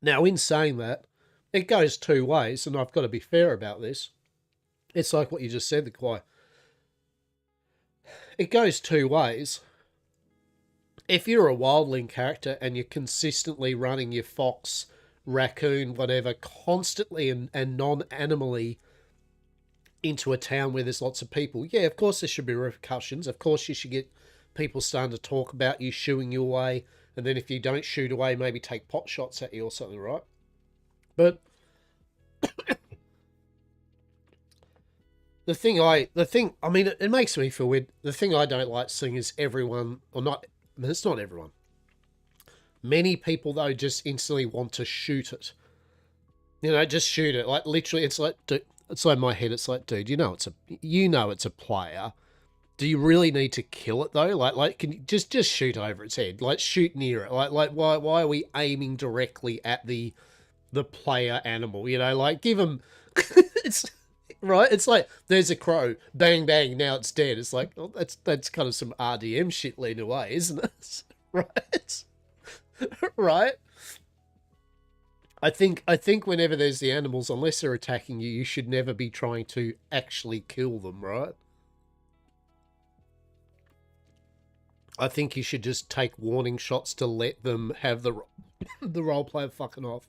Now, in saying that, it goes two ways, and I've got to be fair about this. It's like what you just said, the Kawhi. It goes two ways. If you're a wildling character and you're consistently running your fox, raccoon, whatever, constantly and non-animally into a town where there's lots of people, yeah, of course there should be repercussions. Of course you should get people starting to talk about you, shooing you away, and then if you don't shoot away, maybe take pot shots at you or something, right? But the thing, I mean, it makes me feel weird. The thing I don't like seeing is everyone, or not, I mean, it's not everyone. Many people, though, just instantly want to shoot it. You know, just shoot it. Like, literally, it's like, dude, it's like in my head, it's like, dude, you know it's a player. Do you really need to kill it, though? Like, can you just shoot over its head? Like, shoot near it. Like, why are we aiming directly at the player animal? You know, like, give them... it's... Right? It's like, there's a crow. Bang, bang, now it's dead. It's like, well, that's kind of some RDM shit leading away, isn't it? Right? Right? I think whenever there's the animals, unless they're attacking you, you should never be trying to actually kill them, right? I think you should just take warning shots to let them have the the role play of fucking off.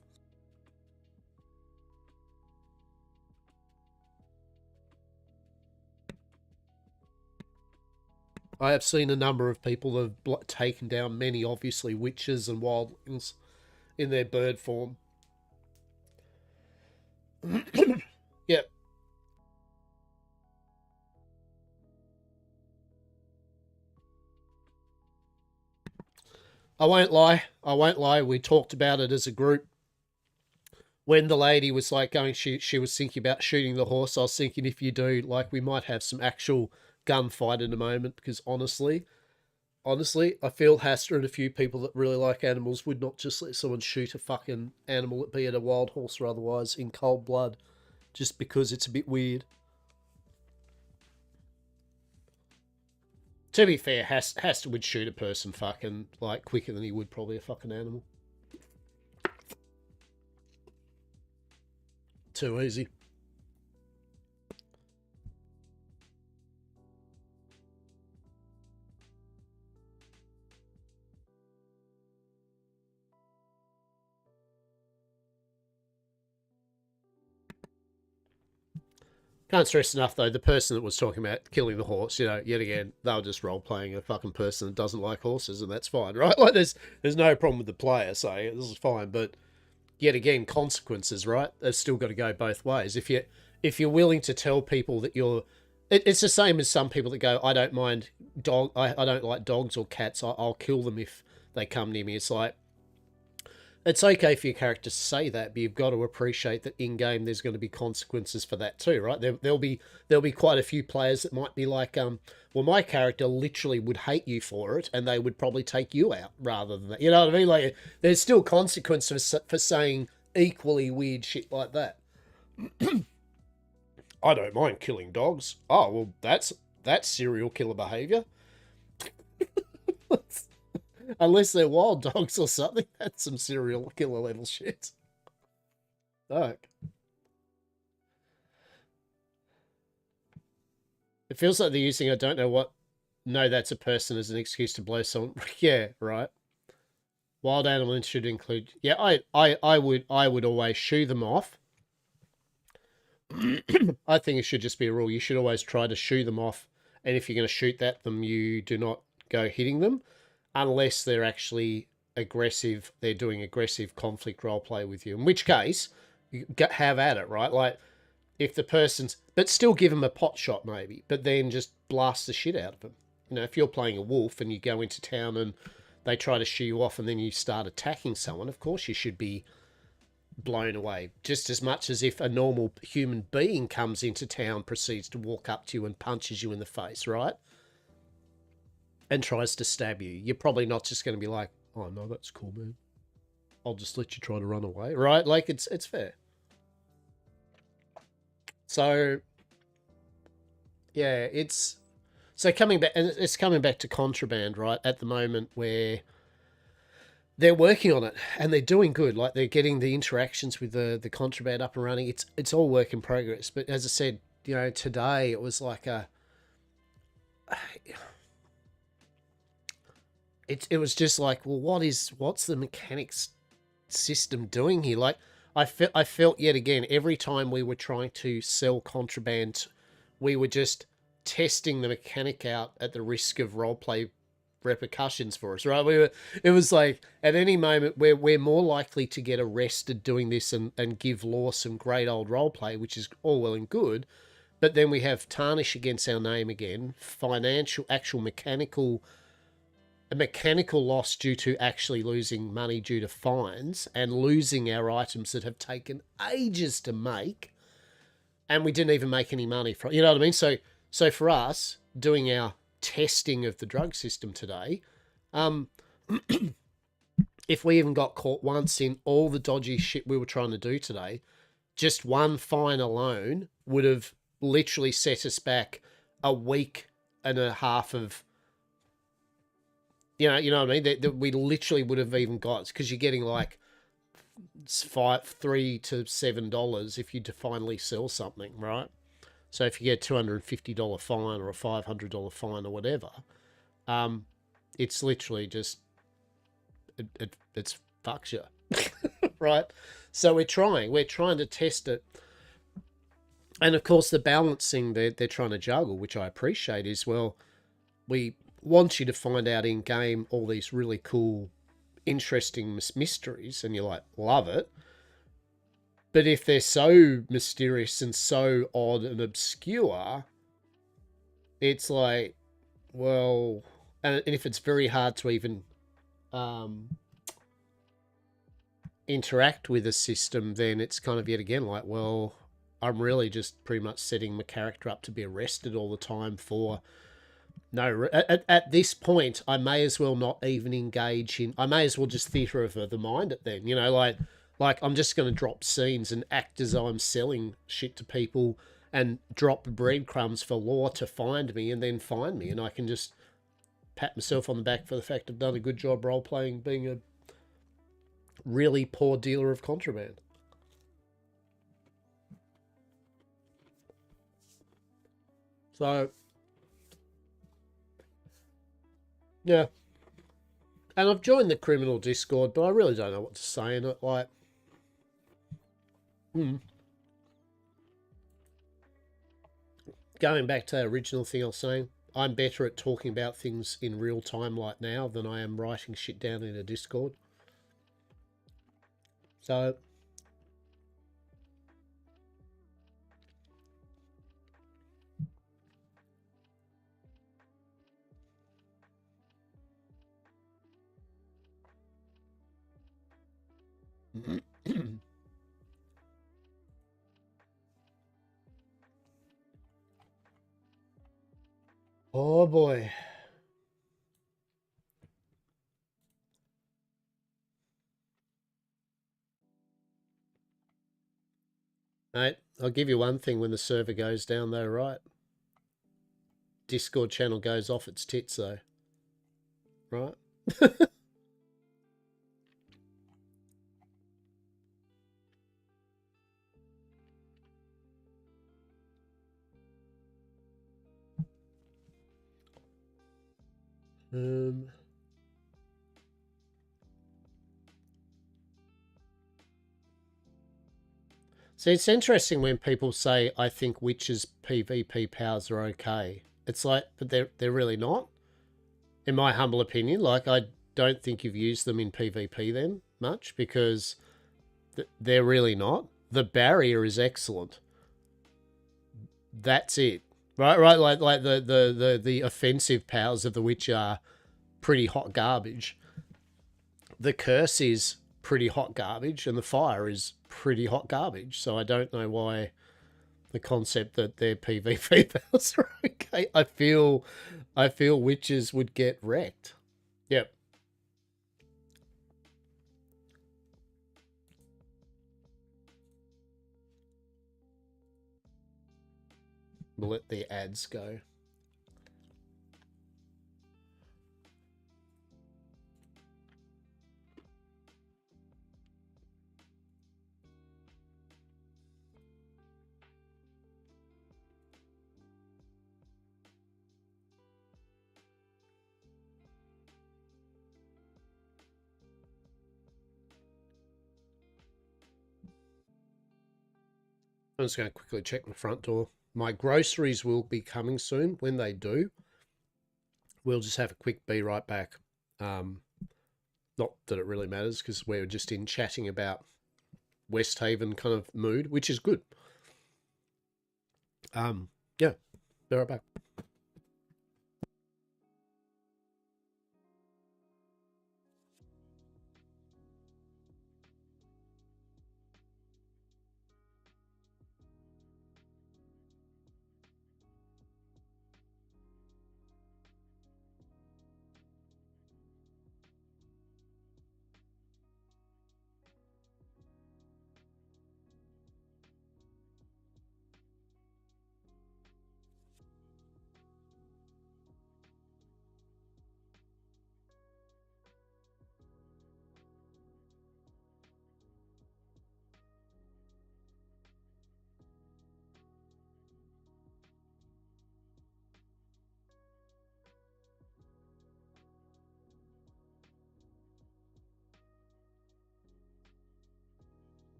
I have seen a number of people that have taken down many, obviously, witches and wildlings in their bird form. Yep. I won't lie. We talked about it as a group. When the lady was like going, she was thinking about shooting the horse. I was thinking, if you do, like, we might have some actual gunfight in a moment, because honestly, I feel Hastur and a few people that really like animals would not just let someone shoot a fucking animal, be it a wild horse or otherwise, in cold blood, just because it's a bit weird. To be fair, Hastur would shoot a person fucking, like, quicker than he would probably a fucking animal. Too easy. Can't stress enough, though, the person that was talking about killing the horse, you know, yet again, they were just role-playing a fucking person that doesn't like horses, and that's fine, right? Like, there's no problem with the player saying this is fine, but yet again, consequences, right? They've still got to go both ways. If you're willing to tell people that you're... It's the same as some people that go, I don't mind I don't like dogs or cats, I'll kill them if they come near me. It's like, it's okay for your character to say that, but you've got to appreciate that in-game there's going to be consequences for that too, right? There'll be quite a few players that might be like, well, my character literally would hate you for it, and they would probably take you out rather than that. You know what I mean? Like, there's still consequences for saying equally weird shit like that. I don't mind killing dogs. Oh, well, that's serial killer behavior. Unless they're wild dogs or something, that's some serial killer level shit. Fuck. It feels like they're using I don't know what. No, that's a person as an excuse to blow someone. Yeah, right. Wild animals should include. Yeah, I would always shoo them off. I think it should just be a rule. You should always try to shoo them off, and if you're going to shoot at them, you do not go hitting them. Unless they're actually aggressive, they're doing aggressive conflict roleplay with you. In which case, you have at it, right? Like, if the person's... But still give them a pot shot, maybe. But then just blast the shit out of them. You know, if you're playing a wolf and you go into town and they try to shoo you off and then you start attacking someone, of course you should be blown away. Just as much as if a normal human being comes into town, proceeds to walk up to you and punches you in the face, right? And tries to stab you. You're probably not just going to be like, oh, no, that's cool, man. I'll just let you try to run away, right? Like, it's fair. So, yeah, it's... So coming back... And it's coming back to contraband, right? At the moment where they're working on it and they're doing good. Like, they're getting the interactions with the contraband up and running. It's all work in progress. But as I said, you know, today it was like a... It was just like, well, what's the mechanics system doing here? Like, I felt yet again, every time we were trying to sell contraband we were just testing the mechanic out at the risk of roleplay repercussions for us, right? It was like at any moment we're more likely to get arrested doing this and give Law some great old roleplay, which is all well and good, but then we have tarnish against our name again, financial, actual mechanical loss due to actually losing money due to fines and losing our items that have taken ages to make, and we didn't even make any money from, you know what I mean? So for us, doing our testing of the drug system today, if we even got caught once in all the dodgy shit we were trying to do today, just one fine alone would have literally set us back a week and a half of, you know what I mean? That we literally would have even got, because you're getting like $3 to $7 if you to finally sell something, right? So if you get a $250 fine or a $500 fine or whatever, it's literally just it's fucks you, right? So we're trying to test it, and of course the balancing they're trying to juggle, which I appreciate, is, well, we want you to find out in game all these really cool, interesting mysteries, and you're like, love it. But if they're so mysterious and so odd and obscure, it's like, well, and if it's very hard to even interact with a system, then it's kind of yet again like, well, I'm really just pretty much setting my character up to be arrested all the time for no. At this point, I may as well not even engage in. I may as well just theatre of the mind it then. You know, like I'm just going to drop scenes and act as though I'm selling shit to people and drop breadcrumbs for Law to find me and then find me, and I can just pat myself on the back for the fact I've done a good job role playing being a really poor dealer of contraband. So, yeah. And I've joined the criminal Discord, but I really don't know what to say in it. Like, going back to the original thing I was saying, I'm better at talking about things in real time like now than I am writing shit down in a Discord. So, oh boy. Mate, I'll give you one thing when the server goes down though, right? Discord channel goes off its tits though. Right? So it's interesting when people say, I think witches' PvP powers are okay. It's like, but they're really not. In my humble opinion, like, I don't think you've used them in PvP then much, because they're really not. The barrier is excellent. That's it. Right, like the offensive powers of the witch are pretty hot garbage. The curse is pretty hot garbage, and the fire is pretty hot garbage. So I don't know why the concept that their PvP powers are okay. I feel witches would get wrecked. Yep. We'll let the ads go. I'm just going to quickly check my front door. My groceries will be coming soon. When they do, we'll just have a quick be right back. Not that it really matters because we're just in chatting about Westhaven kind of mood, which is good. Yeah, be right back.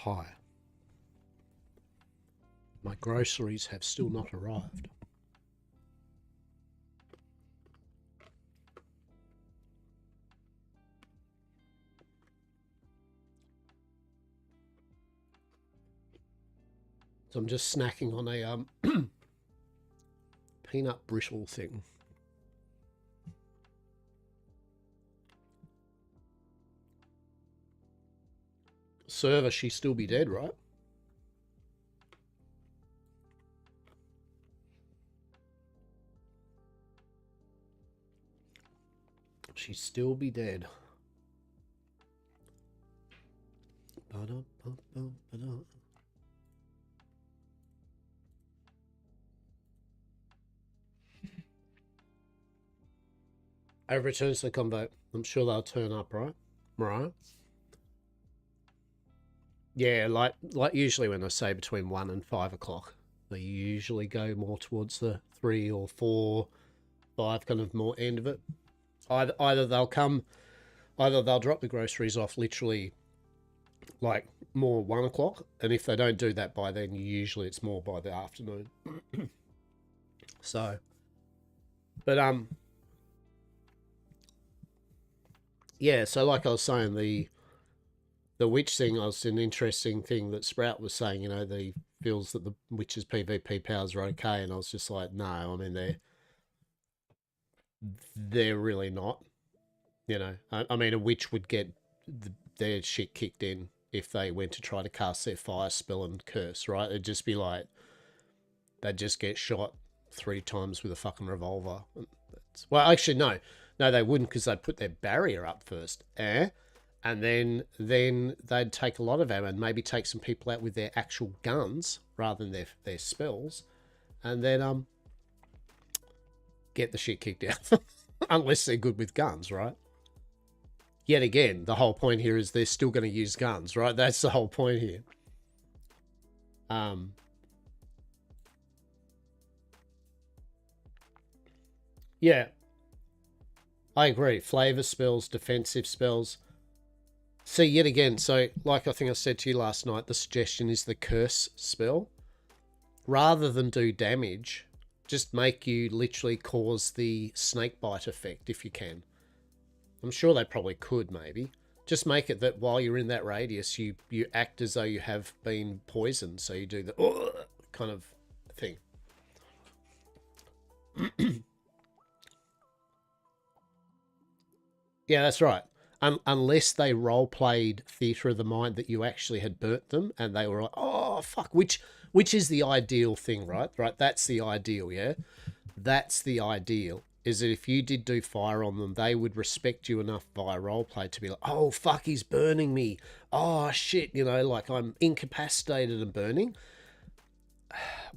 Hi. My groceries have still not arrived. So I'm just snacking on a peanut brittle thing. Server, she still be dead, right? She still be dead. I returns to the combo. I'm sure they'll turn up, right? Right? Yeah, like usually when I say between 1 and 5 o'clock, they usually go more towards the 3 or 4, 5 kind of more end of it. Either they'll drop the groceries off literally like more 1 o'clock, and if they don't do that by then, usually it's more by the afternoon. So, but yeah. So like I was saying, the witch thing was an interesting thing that Sprout was saying. You know, he feels that the witch's PvP powers are okay, and I was just like, no, I mean they're really not. You know, I mean, a witch would get their shit kicked in if they went to try to cast their fire spell and curse, right? It'd just be like, they'd just get shot 3 times with a fucking revolver. Well, actually, no, they wouldn't, because they'd put their barrier up first, and then they'd take a lot of ammo and maybe take some people out with their actual guns rather than their spells, and then get the shit kicked out, unless they're good with guns, right? Yet again, the whole point here is they're still going to use guns, right? That's the whole point here. Yeah, I agree. Flavor spells, defensive spells. See, yet again, so like I think I said to you last night, the suggestion is the curse spell. Rather than do damage, just make you literally cause the snake bite effect if you can. I'm sure they probably could, maybe. Just make it that while you're in that radius, you act as though you have been poisoned. So you do the kind of thing. Yeah, that's right. Unless they role-played Theatre of the Mind that you actually had burnt them and they were like, oh, fuck, which is the ideal thing, right? Right, that's the ideal, yeah? That's the ideal, is that if you did do fire on them, they would respect you enough via roleplay to be like, oh, fuck, he's burning me. Oh, shit, you know, like I'm incapacitated and burning.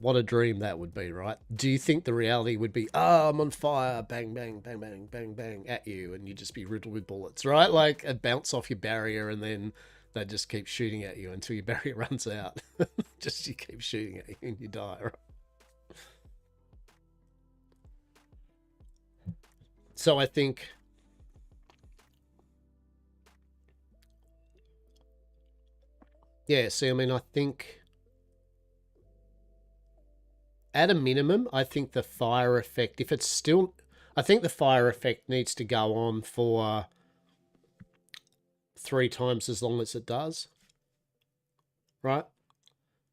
What a dream that would be, right? Do you think the reality would be, oh, I'm on fire, bang, bang, bang, bang, bang, bang, at you, and you'd just be riddled with bullets, right? Like, it'd bounce off your barrier, and then they just keep shooting at you until your barrier runs out. Just you keep shooting at you and you die, right? So I think... Yeah, see, I mean, I think... At a minimum, I think the fire effect, if it's still... I think the fire effect needs to go on for 3 times as long as it does. Right?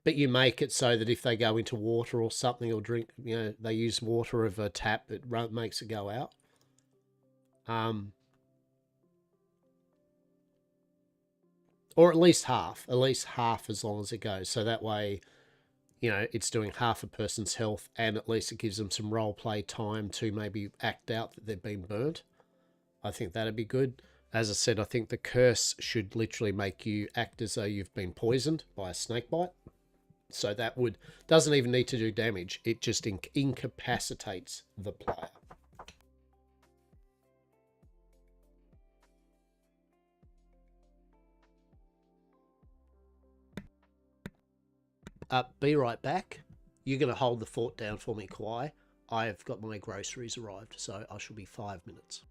But you make it so that if they go into water or something or drink, you know, they use water of a tap, it makes it go out. Or at least half as long as it goes. So that way, you know, it's doing half a person's health and at least it gives them some role play time to maybe act out that they've been burnt. I think that'd be good. As I said, I think the curse should literally make you act as though you've been poisoned by a snake bite. So that doesn't even need to do damage. It just incapacitates the player. Be right back. You're going to hold the fort down for me, Kwai. I've got my groceries arrived, so I shall be 5 minutes.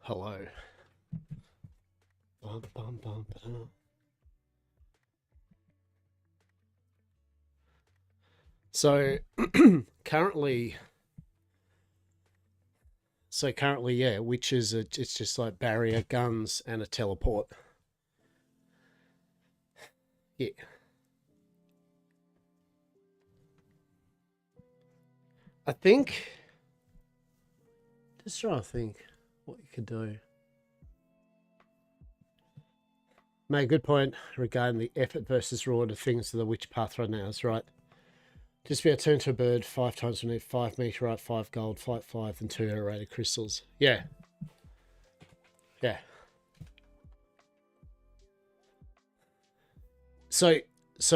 Hello. Bum, bum, bum, ba-dum. So currently, yeah, witches are, it's just like barrier, guns, and a teleport. Yeah. I think, just trying to think what you could do. Made a good point regarding the effort versus reward of things to the witch path right now. Is right. Just be able to turn to a bird 5 times we need 5 meteorite, 5 gold, fight 5, and 2 aerated crystals. Yeah. Yeah. So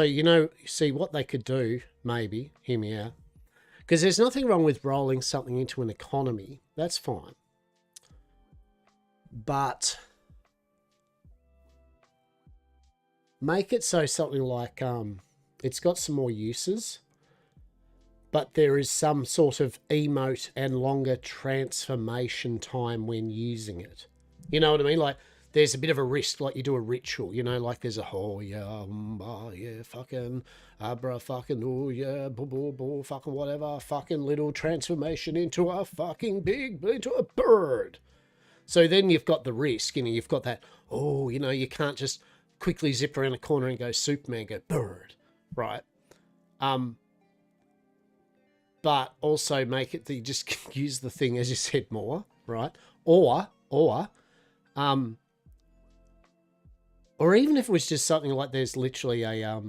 you know, see what they could do, maybe, hear me out. Because there's nothing wrong with rolling something into an economy. That's fine. But make it so something like it's got some more uses, but there is some sort of emote and longer transformation time when using it. You know what I mean? Like there's a bit of a risk, like you do a ritual, you know, like there's a yeah, fucking abra fucking oh yeah, boo fucking whatever, fucking little transformation into a fucking into a bird. So then you've got the risk, you know, you've got that, oh, you know, you can't just quickly zip around a corner and go Superman, go bird, right? But also make it that you just use the thing, as you said, more, right? Or even if it was just something like there's literally a,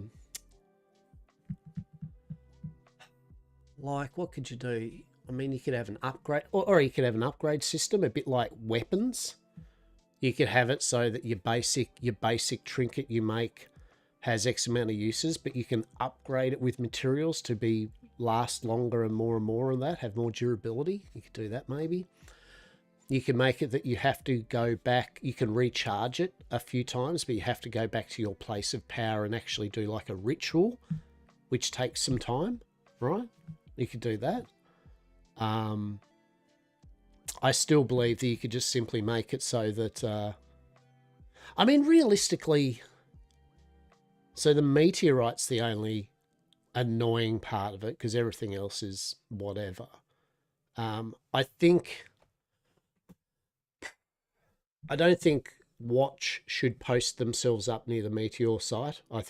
like, what could you do? I mean, you could have an upgrade, or you could have an upgrade system, a bit like weapons. You could have it so that your basic trinket you make has X amount of uses, but you can upgrade it with materials to last longer and more of that, have more durability. You could do that maybe. You can make it that you have to go back, you can recharge it a few times, but you have to go back to your place of power and actually do like a ritual, which takes some time, right? You could do that. I still believe that you could just simply make it so that, I mean, realistically, so the meteorite's the only annoying part of it because everything else is whatever. I don't think Watch should post themselves up near the meteor site. I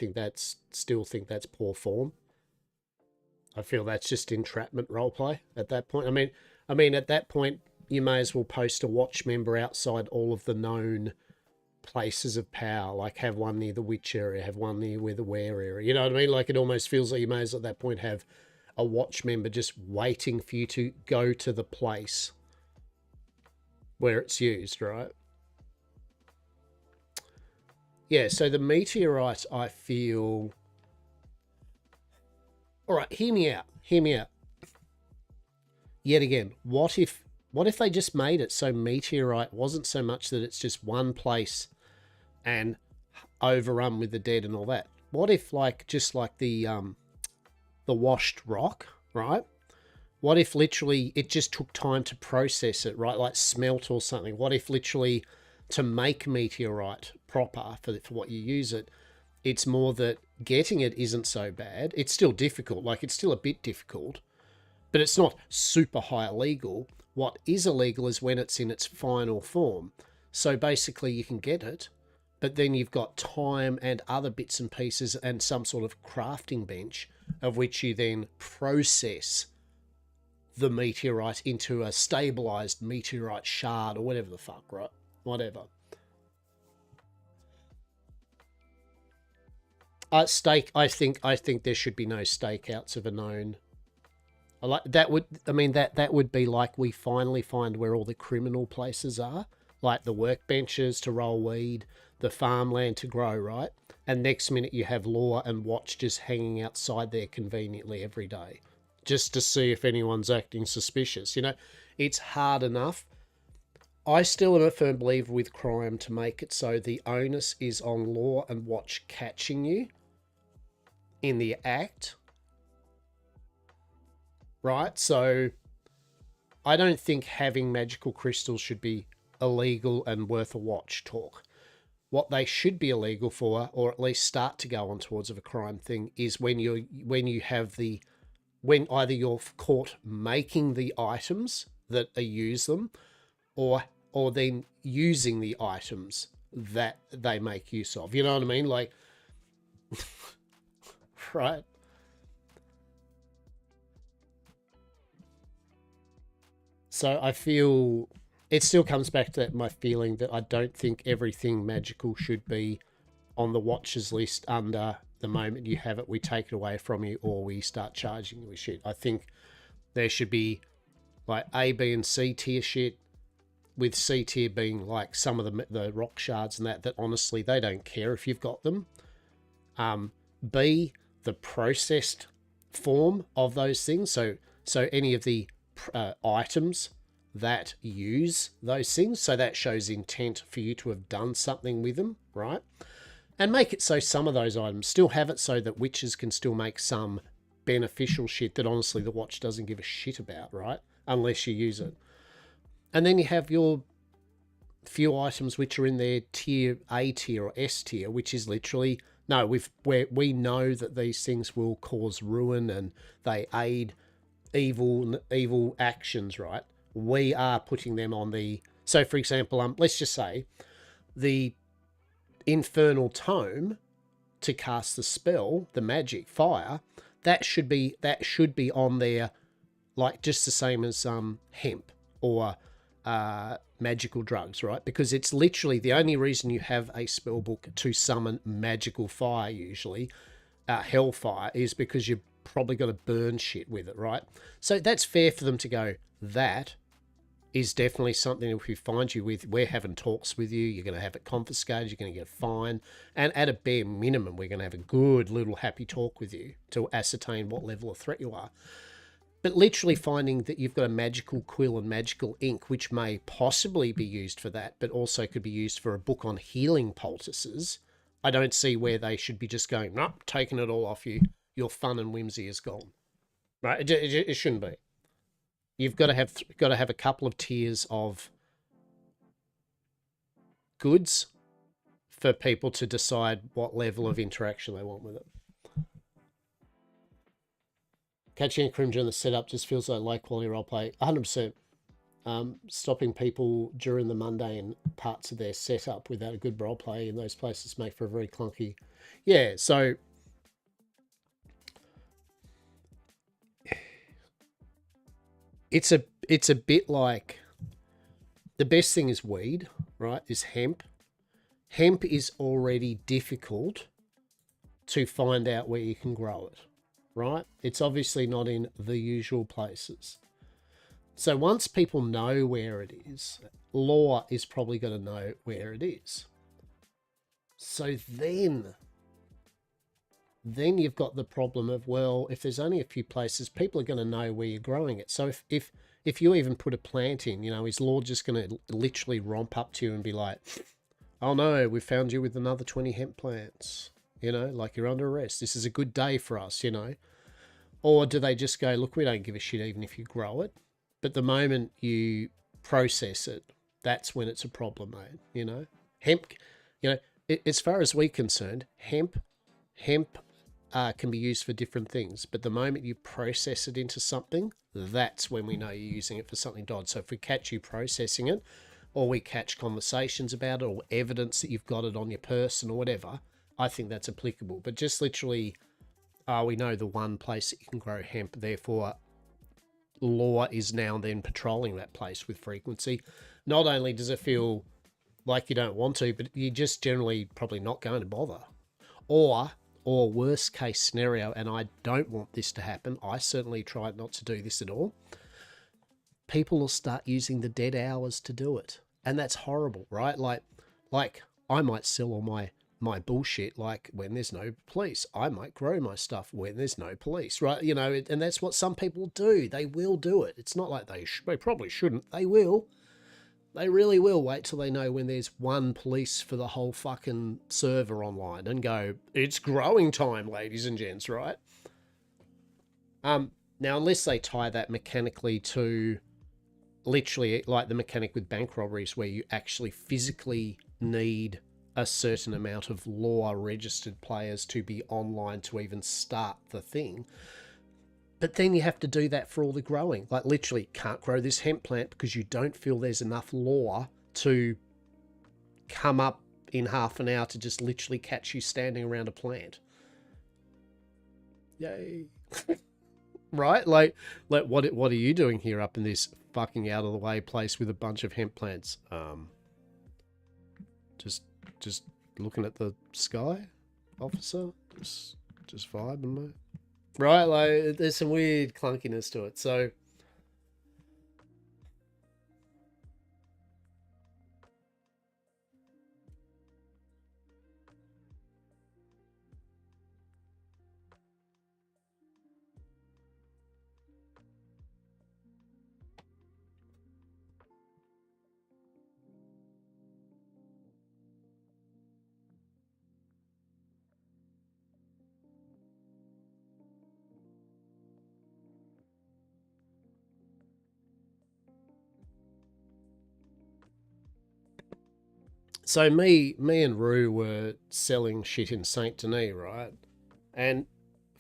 still think that's poor form. I feel that's just entrapment roleplay at that point. I mean, at that point, you may as well post a Watch member outside all of the known places of power, like have one near the witch area, have one near where the were area. You know what I mean? Like it almost feels like you may as well at that point have a Watch member just waiting for you to go to the place where it's used, right? Yeah, so the meteorite, I feel... All right, hear me out. Yet again, what if they just made it so meteorite wasn't so much that it's just one place and overrun with the dead and all that? What if just like the washed rock, right? What if literally it just took time to process it, right? Like smelt or something. What if literally to make meteorite proper for what you use it, it's more that getting it isn't so bad. It's still difficult. Like it's still a bit difficult, but it's not super high illegal. What is illegal is when it's in its final form. So basically you can get it, but then you've got time and other bits and pieces and some sort of crafting bench of which you then process the meteorite into a stabilized meteorite shard or whatever the fuck, right? Whatever. Stake. I think there should be no stakeouts of a known. That would be like we finally find where all the criminal places are, like the workbenches to roll weed, the farmland to grow, right? And next minute you have law and watch just hanging outside there conveniently every day, just to see if anyone's acting suspicious. You know, it's hard enough. I still am a firm believer with crime to make it so the onus is on law and watch catching you in the act, right? So I don't think having magical crystals should be illegal and worth a watch talk. What they should be illegal for, or at least start to go on towards of a crime thing, is when either you're caught making the items that use them, or then using the items that they make use of. You know what I mean? Like, right? So I feel it still comes back to that, my feeling that I don't think everything magical should be on the watches list under the moment you have it, we take it away from you or we start charging you with shit. I think there should be like A, B, and C tier shit, with C tier being like some of the rock shards and that honestly, they don't care if you've got them. B, the processed form of those things. So any of the items that use those things, so that shows intent for you to have done something with them, right? And make it so some of those items still have it so that witches can still make some beneficial shit that honestly the watch doesn't give a shit about, right? Unless you use it. And then you have your few items which are in their tier A tier or S tier, which is literally, no, we know that these things will cause ruin and they aid evil actions, right? We are putting them on the... So, for example, let's just say the infernal tome to cast the spell, the magic fire, that should be on there, like just the same as hemp or magical drugs, right? Because it's literally the only reason you have a spell book to summon magical fire, usually hellfire, is because you're probably going to burn shit with it, right? So that's fair for them to go, that is definitely something if we find you with, we're having talks with you, you're going to have it confiscated, you're going to get a fine, and at a bare minimum, we're going to have a good little happy talk with you to ascertain what level of threat you are. But literally finding that you've got a magical quill and magical ink, which may possibly be used for that, but also could be used for a book on healing poultices, I don't see where they should be just going, nope, taking it all off you, your fun and whimsy is gone. Right? It shouldn't be. You've got to have a couple of tiers of goods for people to decide what level of interaction they want with it. Catching a crim during the setup just feels like low quality roleplay. 100%. Stopping people during the mundane parts of their setup without a good roleplay in those places make for a very clunky... Yeah, so... It's a bit like, the best thing is weed, right? Is hemp. Hemp is already difficult to find out where you can grow it, right? It's obviously not in the usual places. So once people know where it is, law is probably going to know where it is. So then you've got the problem of, well, if there's only a few places, people are going to know where you're growing it. So if you even put a plant in, is law just going to literally romp up to you and be like, oh no, we found you with another 20 hemp plants, like you're under arrest. This is a good day for us, Or do they just go, look, we don't give a shit even if you grow it. But the moment you process it, that's when it's a problem, mate, Hemp, as far as we're concerned, hemp can be used for different things, but the moment you process it into something, that's when we know you're using it for something odd. So if we catch you processing it, or we catch conversations about it, or evidence that you've got it on your person or whatever, I think that's applicable. But just literally, we know the one place that you can grow hemp, therefore law is now then patrolling that place with frequency. Not only does it feel like you don't want to, but you're just generally probably not going to bother. Or worst case scenario, and I don't want this to happen, I certainly try not to do this at all, people will start using the dead hours to do it. And that's horrible, right? Like I might sell all my bullshit, like when there's no police. I might grow my stuff when there's no police, right? And that's what some people do. They will do it. It's not like they probably shouldn't. They will. They really will. Wait till they know when there's one police for the whole fucking server online and go, it's growing time, ladies and gents, right? Now, unless they tie that mechanically to literally like the mechanic with bank robberies where you actually physically need a certain amount of law registered players to be online to even start the thing. But then you have to do that for all the growing. Like literally can't grow this hemp plant because you don't feel there's enough law to come up in half an hour to just literally catch you standing around a plant. Yay. Right? Like what are you doing here up in this fucking out of the way place with a bunch of hemp plants? Just looking at the sky, officer. Just vibing, mate. Right? Like there's some weird clunkiness to it. So So me and Rue were selling shit in Saint Denis, right? And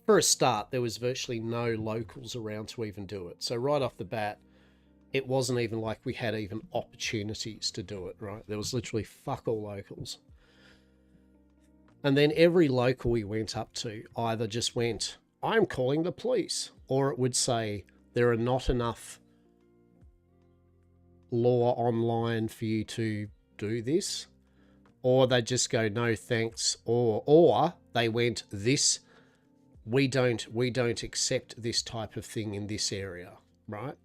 for a start, there was virtually no locals around to even do it. So right off the bat, it wasn't even like we had even opportunities to do it, right? There was literally fuck all locals. And then every local we went up to either just went, I'm calling the police, or it would say, there are not enough law online for you to do this. Or they just go, no thanks, or they went, this, we don't accept this type of thing in this area, right?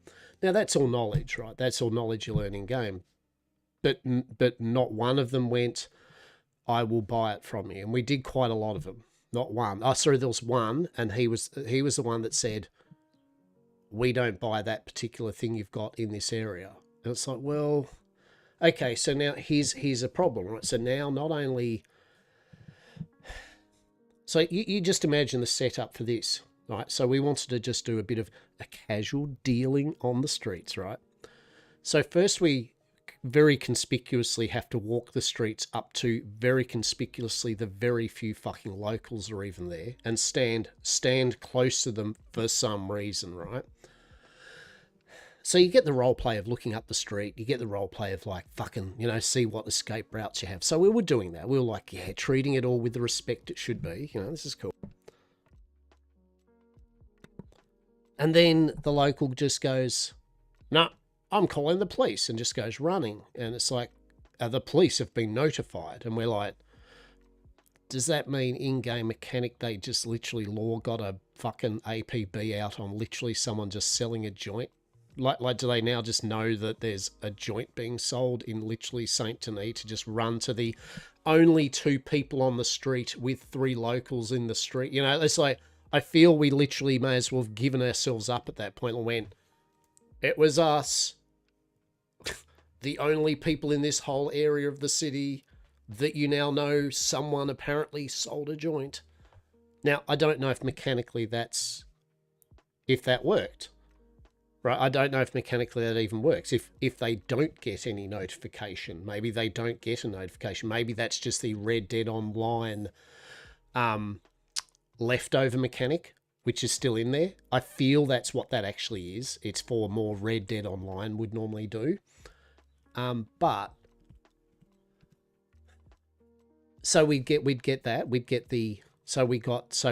Now that's all knowledge, right? That's all knowledge you learn in game. But not one of them went, I will buy it from you. And we did quite a lot of them. Not one. Oh, sorry, there was one, and he was the one that said, we don't buy that particular thing you've got in this area. And it's like, well, okay, so now here's a problem, right? So now not only... So you just imagine the setup for this, right? So we wanted to just do a bit of a casual dealing on the streets, right? So first we very conspicuously have to walk the streets up to very conspicuously the very few fucking locals are even there and stand close to them for some reason, right? So you get the role play of looking up the street. You get the role play of like fucking, see what escape routes you have. So we were doing that. We were like, yeah, treating it all with the respect it should be. This is cool. And then the local just goes, no, I'm calling the police, and just goes running. And it's like, the police have been notified. And we're like, does that mean in-game mechanic they just literally got a fucking APB out on literally someone just selling a joint? Like, do they now just know that there's a joint being sold in literally Saint Denis to just run to the only 2 people on the street with 3 locals in the street? It's like, I feel we literally may as well have given ourselves up at that point and went, it was us, the only people in this whole area of the city that you now know someone apparently sold a joint. Now, I don't know if mechanically if that worked. Right, I don't know if mechanically that even works. If they don't get any notification, maybe they don't get a notification. Maybe that's just the Red Dead Online leftover mechanic, which is still in there. I feel that's what that actually is. It's for more Red Dead Online would normally do. But so we'd get that. We'd get the so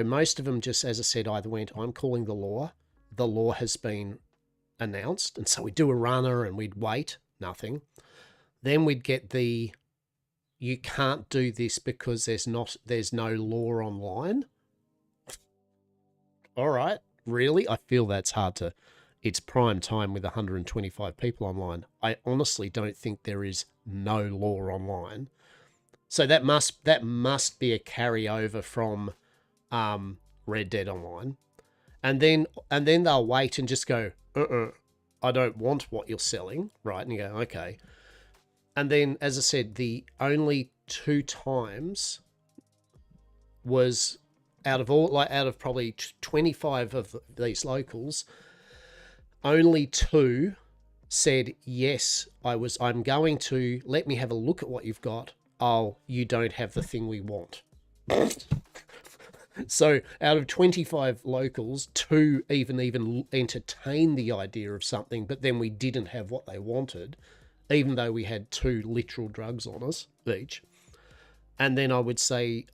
most of them just, as I said, either went, I'm calling the law. The law has been announced, and so we'd do a runner and we'd wait, nothing. Then we'd get the, you can't do this because there's no law online. All right, really? I feel that's hard to, it's prime time with 125 people online. I honestly don't think there is no law online. So that must be a carryover from Red Dead Online. And then they'll wait and just go, I don't want what you're selling, right? And you go, okay. And then, as I said, the only 2 times was out of probably 25 of these locals, only 2 said, yes, I'm going to, let me have a look at what you've got. Oh, you don't have the thing we want. So out of 25 locals, 2 even entertained the idea of something, but then we didn't have what they wanted, even though we had 2 literal drugs on us each. And then I would say,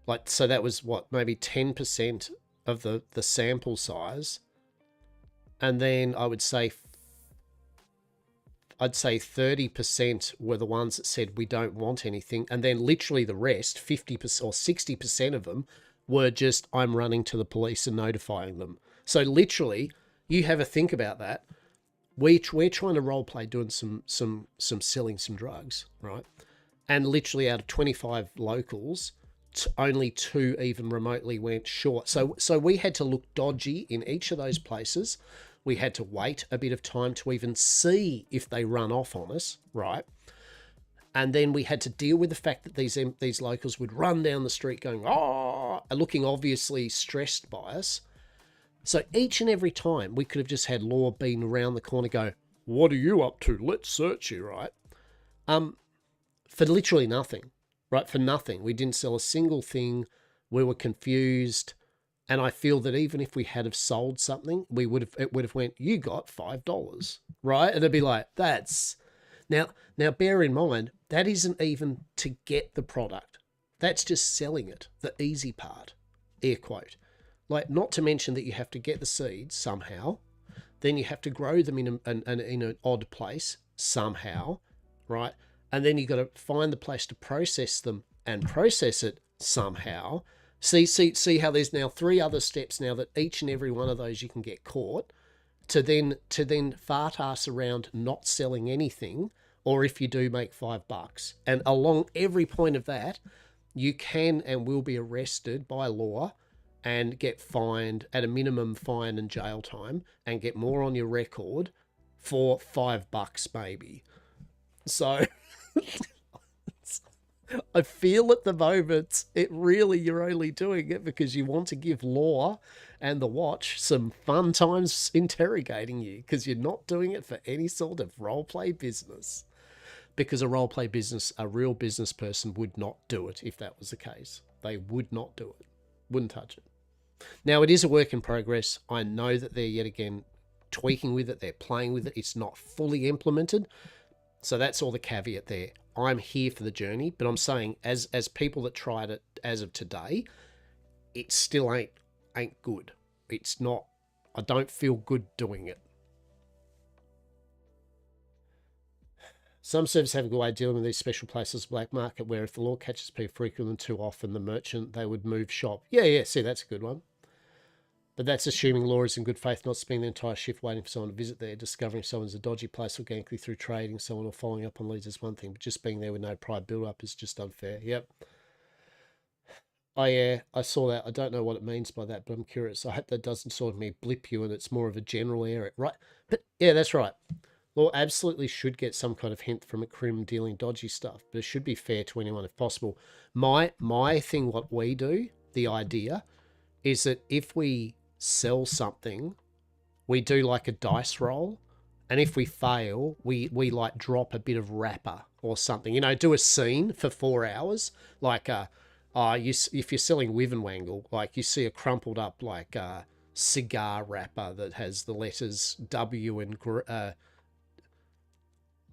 like, so that was what, maybe 10% of the sample size. And then I would say, I'd say 30% were the ones that said we don't want anything. And then literally the rest, 50% or 60% of them were just, I'm running to the police and notifying them. So literally, you have a think about that. We're trying to role play doing some selling some drugs, right? And literally out of 25 locals, only 2 even remotely went short. So we had to look dodgy in each of those places. We had to wait a bit of time to even see if they run off on us, right? And then we had to deal with the fact that these locals would run down the street going, oh, looking obviously stressed by us. So each and every time we could have just had Law being around the corner go, what are you up to? Let's search you, right? For literally nothing, right? For nothing. We didn't sell a single thing. We were confused. And I feel that even if we had have sold something, it would have went, you got $5, right? And it'd be like, that's... Now bear in mind, that isn't even to get the product. That's just selling it, the easy part, air quote. Like, not to mention that you have to get the seeds somehow, then you have to grow them in an odd place somehow, right? And then you've got to find the place to process them and process it somehow. See how there's now 3 other steps now that each and every one of those you can get caught, to then fart ass around not selling anything, or if you do, make $5. And along every point of that, you can and will be arrested by law and get fined, at a minimum fine and jail time, and get more on your record for $5 maybe. So I feel at the moment, you're only doing it because you want to give Law and the Watch some fun times interrogating you, because you're not doing it for any sort of roleplay business. Because a roleplay business, a real business person would not do it if that was the case. They would not do it. Wouldn't touch it. Now, it is a work in progress. I know that they're yet again tweaking with it. They're playing with it. It's not fully implemented. So that's all the caveat there. I'm here for the journey, but I'm saying as people that tried it as of today, it still ain't good. It's not, I don't feel good doing it. Some servers have a good way of dealing with these special places, black market, where if the law catches people frequently and too often, the merchant, they would move shop. Yeah, see, that's a good one. But that's assuming law is in good faith, not spending the entire shift waiting for someone to visit there. Discovering someone's a dodgy place organically through trading someone or following up on leads is one thing, but just being there with no prior build-up is just unfair. Yep. Oh, yeah, I saw that. I don't know what it means by that, but I'm curious. I hope that doesn't sort of me blip you and it's more of a general area. Right? But, yeah, that's right. Law absolutely should get some kind of hint from a crim dealing dodgy stuff, but it should be fair to anyone if possible. My thing, what we do, the idea, is that if we sell something, we do like a dice roll, and if we fail, we like drop a bit of wrapper or something, do a scene for 4 hours, like if you're selling Wivenwangle, like you see a crumpled up like cigar wrapper that has the letters W and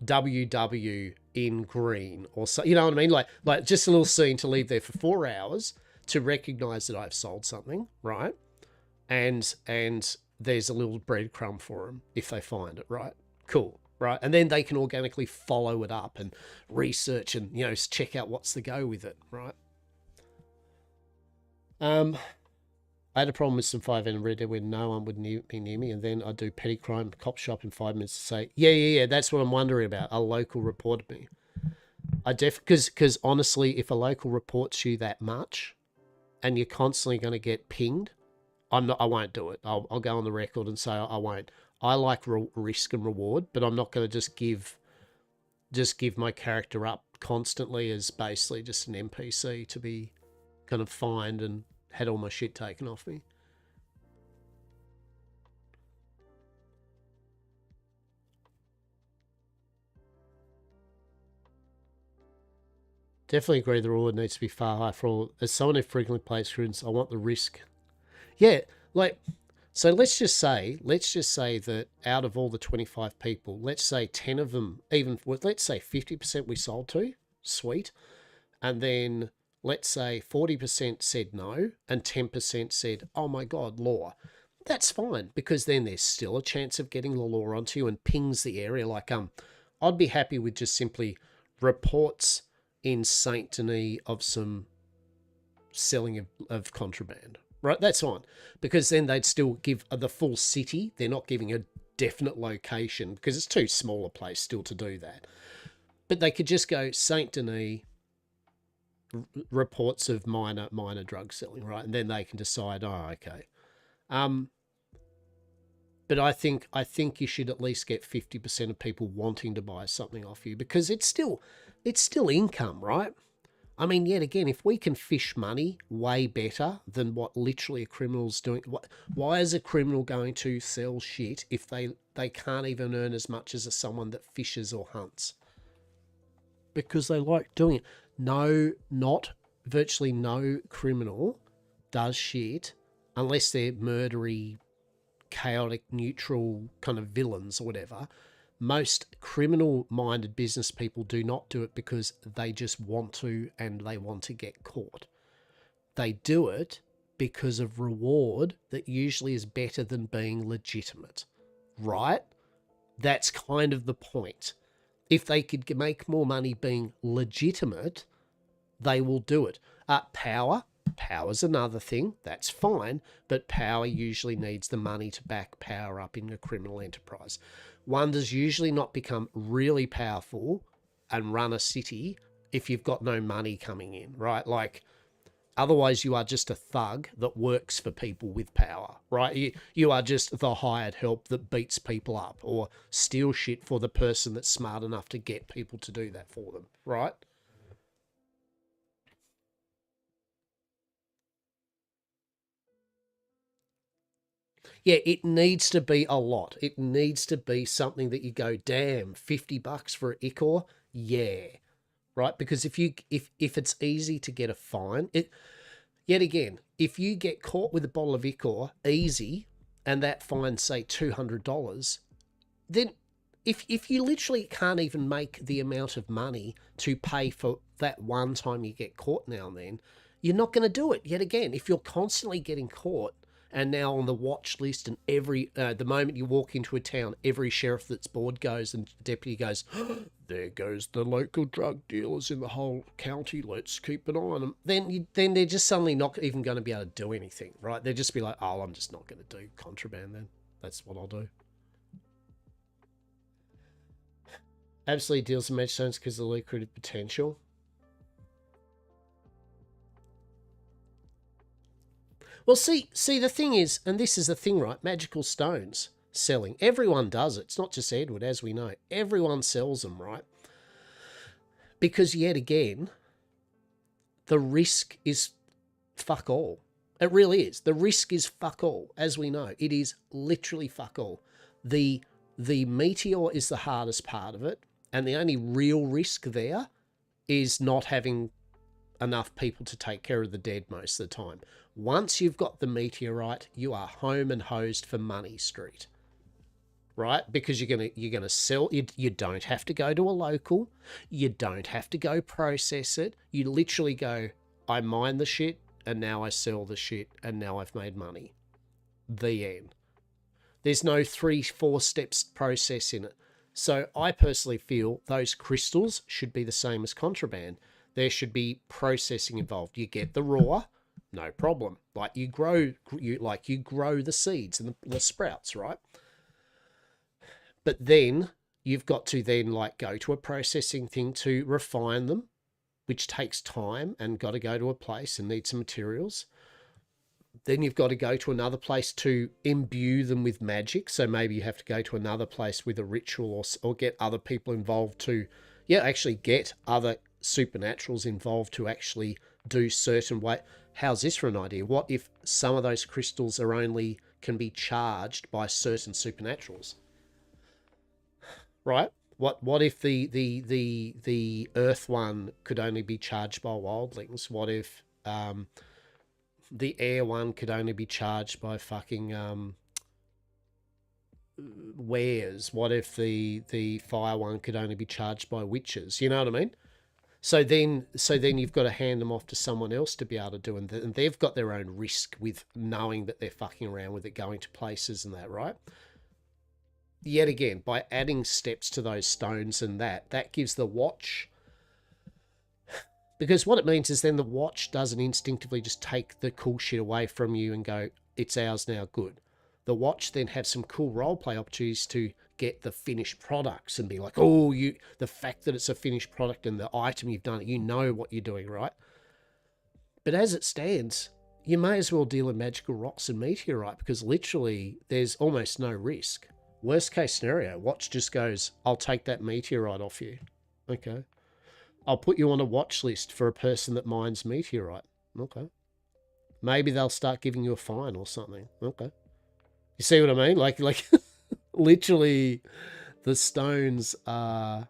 WW in green, or so, you know what I mean, like just a little scene to leave there for 4 hours to recognize that I've sold something, right? And there's a little breadcrumb for them if they find it, right? Cool, right? And then they can organically follow it up and research and, check out what's the go with it, right? I had a problem with some 5N and Red Dead when no one would be near me, and then I do petty crime cop shop in 5 minutes to say, yeah, that's what I'm wondering about. A local reported me. Because honestly, if a local reports you that much and you're constantly going to get pinged, I won't do it. I'll go on the record and say I won't. I like risk and reward, but I'm not going to just give my character up constantly as basically just an NPC to be kind of fined and had all my shit taken off me. Definitely agree the reward needs to be far higher for all. As someone who frequently plays criminals, I want the risk. Yeah, like, so let's just say that out of all the 25 people, let's say 10 of them, let's say 50% we sold to, sweet. And then let's say 40% said no and 10% said, oh my God, law. That's fine, because then there's still a chance of getting the law onto you and pings the area. Like, I'd be happy with just simply reports in Saint Denis of some selling of contraband, right? That's fine, because then they'd still give the full city. They're not giving a definite location because it's too small a place still to do that. But they could just go Saint Denis, reports of minor drug selling, right? And then they can decide, oh, okay. But I think you should at least get 50% of people wanting to buy something off you, because it's still income, right? I mean, yet again, if we can fish money way better than what literally a criminal's doing, why is a criminal going to sell shit if they can't even earn as much as someone that fishes or hunts? Because they like doing it. No, virtually no criminal does shit unless they're murdery, chaotic, neutral kind of villains or whatever. Most criminal-minded business people do not do it because they just want to and they want to get caught. They do it because of reward that usually is better than being legitimate, right? That's kind of the point. If they could make more money being legitimate, they will do it. Power's another thing. That's fine, but power usually needs the money to back power up in a criminal enterprise. One does usually not become really powerful and run a city if you've got no money coming in, right? Like, otherwise you are just a thug that works for people with power, right? You are just the hired help that beats people up or steals shit for the person that's smart enough to get people to do that for them, right? Yeah, it needs to be a lot. It needs to be something that you go, damn, $50 for an ichor? Yeah. Right? Because if it's easy to get a fine, yet again, if you get caught with a bottle of ichor easy and that fine's say $200, then if you literally can't even make the amount of money to pay for that one time you get caught now and then, you're not going to do it. Yet again, if you're constantly getting caught and now on the watch list, and the moment you walk into a town, every sheriff that's bored goes and the deputy goes, there goes the local drug dealers in the whole county, let's keep an eye on them. Then they're just suddenly not even going to be able to do anything, right? They'll just be like, oh, I'm just not going to do contraband then. That's what I'll do. Absolutely deals in match stones because of the lucrative potential. Well, see, the thing is, and this is the thing, right? Magical stones selling. Everyone does it. It's not just Edward, as we know. Everyone sells them, right? Because yet again, the risk is fuck all. It really is. The risk is fuck all, as we know. It is literally fuck all. The meteor is the hardest part of it, and the only real risk there is not having enough people to take care of the dead most of the time. Once you've got the meteorite, you are home and hosed for Money Street, right? Because you're gonna sell. You don't have to go to a local. You don't have to go process it. You literally go, I mine the shit, and now I sell the shit, and now I've made money. The end. There's no 3-4 steps process in it. So I personally feel those crystals should be the same as contraband. There should be processing involved. You get the raw, no problem. Like you grow the seeds and the sprouts, right? But then you've got to then like go to a processing thing to refine them, which takes time and got to go to a place and need some materials. Then you've got to go to another place to imbue them with magic. So maybe you have to go to another place with a ritual or get other people involved to, actually get other supernaturals involved to actually do certain way. How's this for an idea? What if some of those crystals can be charged by certain supernaturals? Right? What if the Earth one could only be charged by wildlings? What if the air one could only be charged by fucking wares? What if the fire one could only be charged by witches? You know what I mean? So then you've got to hand them off to someone else to be able to do it, and they've got their own risk with knowing that they're fucking around with it, going to places and that, right? Yet again, by adding steps to those stones and that gives the watch, because what it means is then the watch doesn't instinctively just take the cool shit away from you and go, it's ours now, good. The watch then have some cool roleplay opportunities to get the finished products and be like, oh, the fact that it's a finished product and the item you've done, you know what you're doing, right? But as it stands, you may as well deal in magical rocks and meteorite, because literally there's almost no risk. Worst case scenario, watch just goes, I'll take that meteorite off you. Okay. I'll put you on a watch list for a person that mines meteorite. Okay. Maybe they'll start giving you a fine or something. Okay. You see what I mean? Like literally the stones are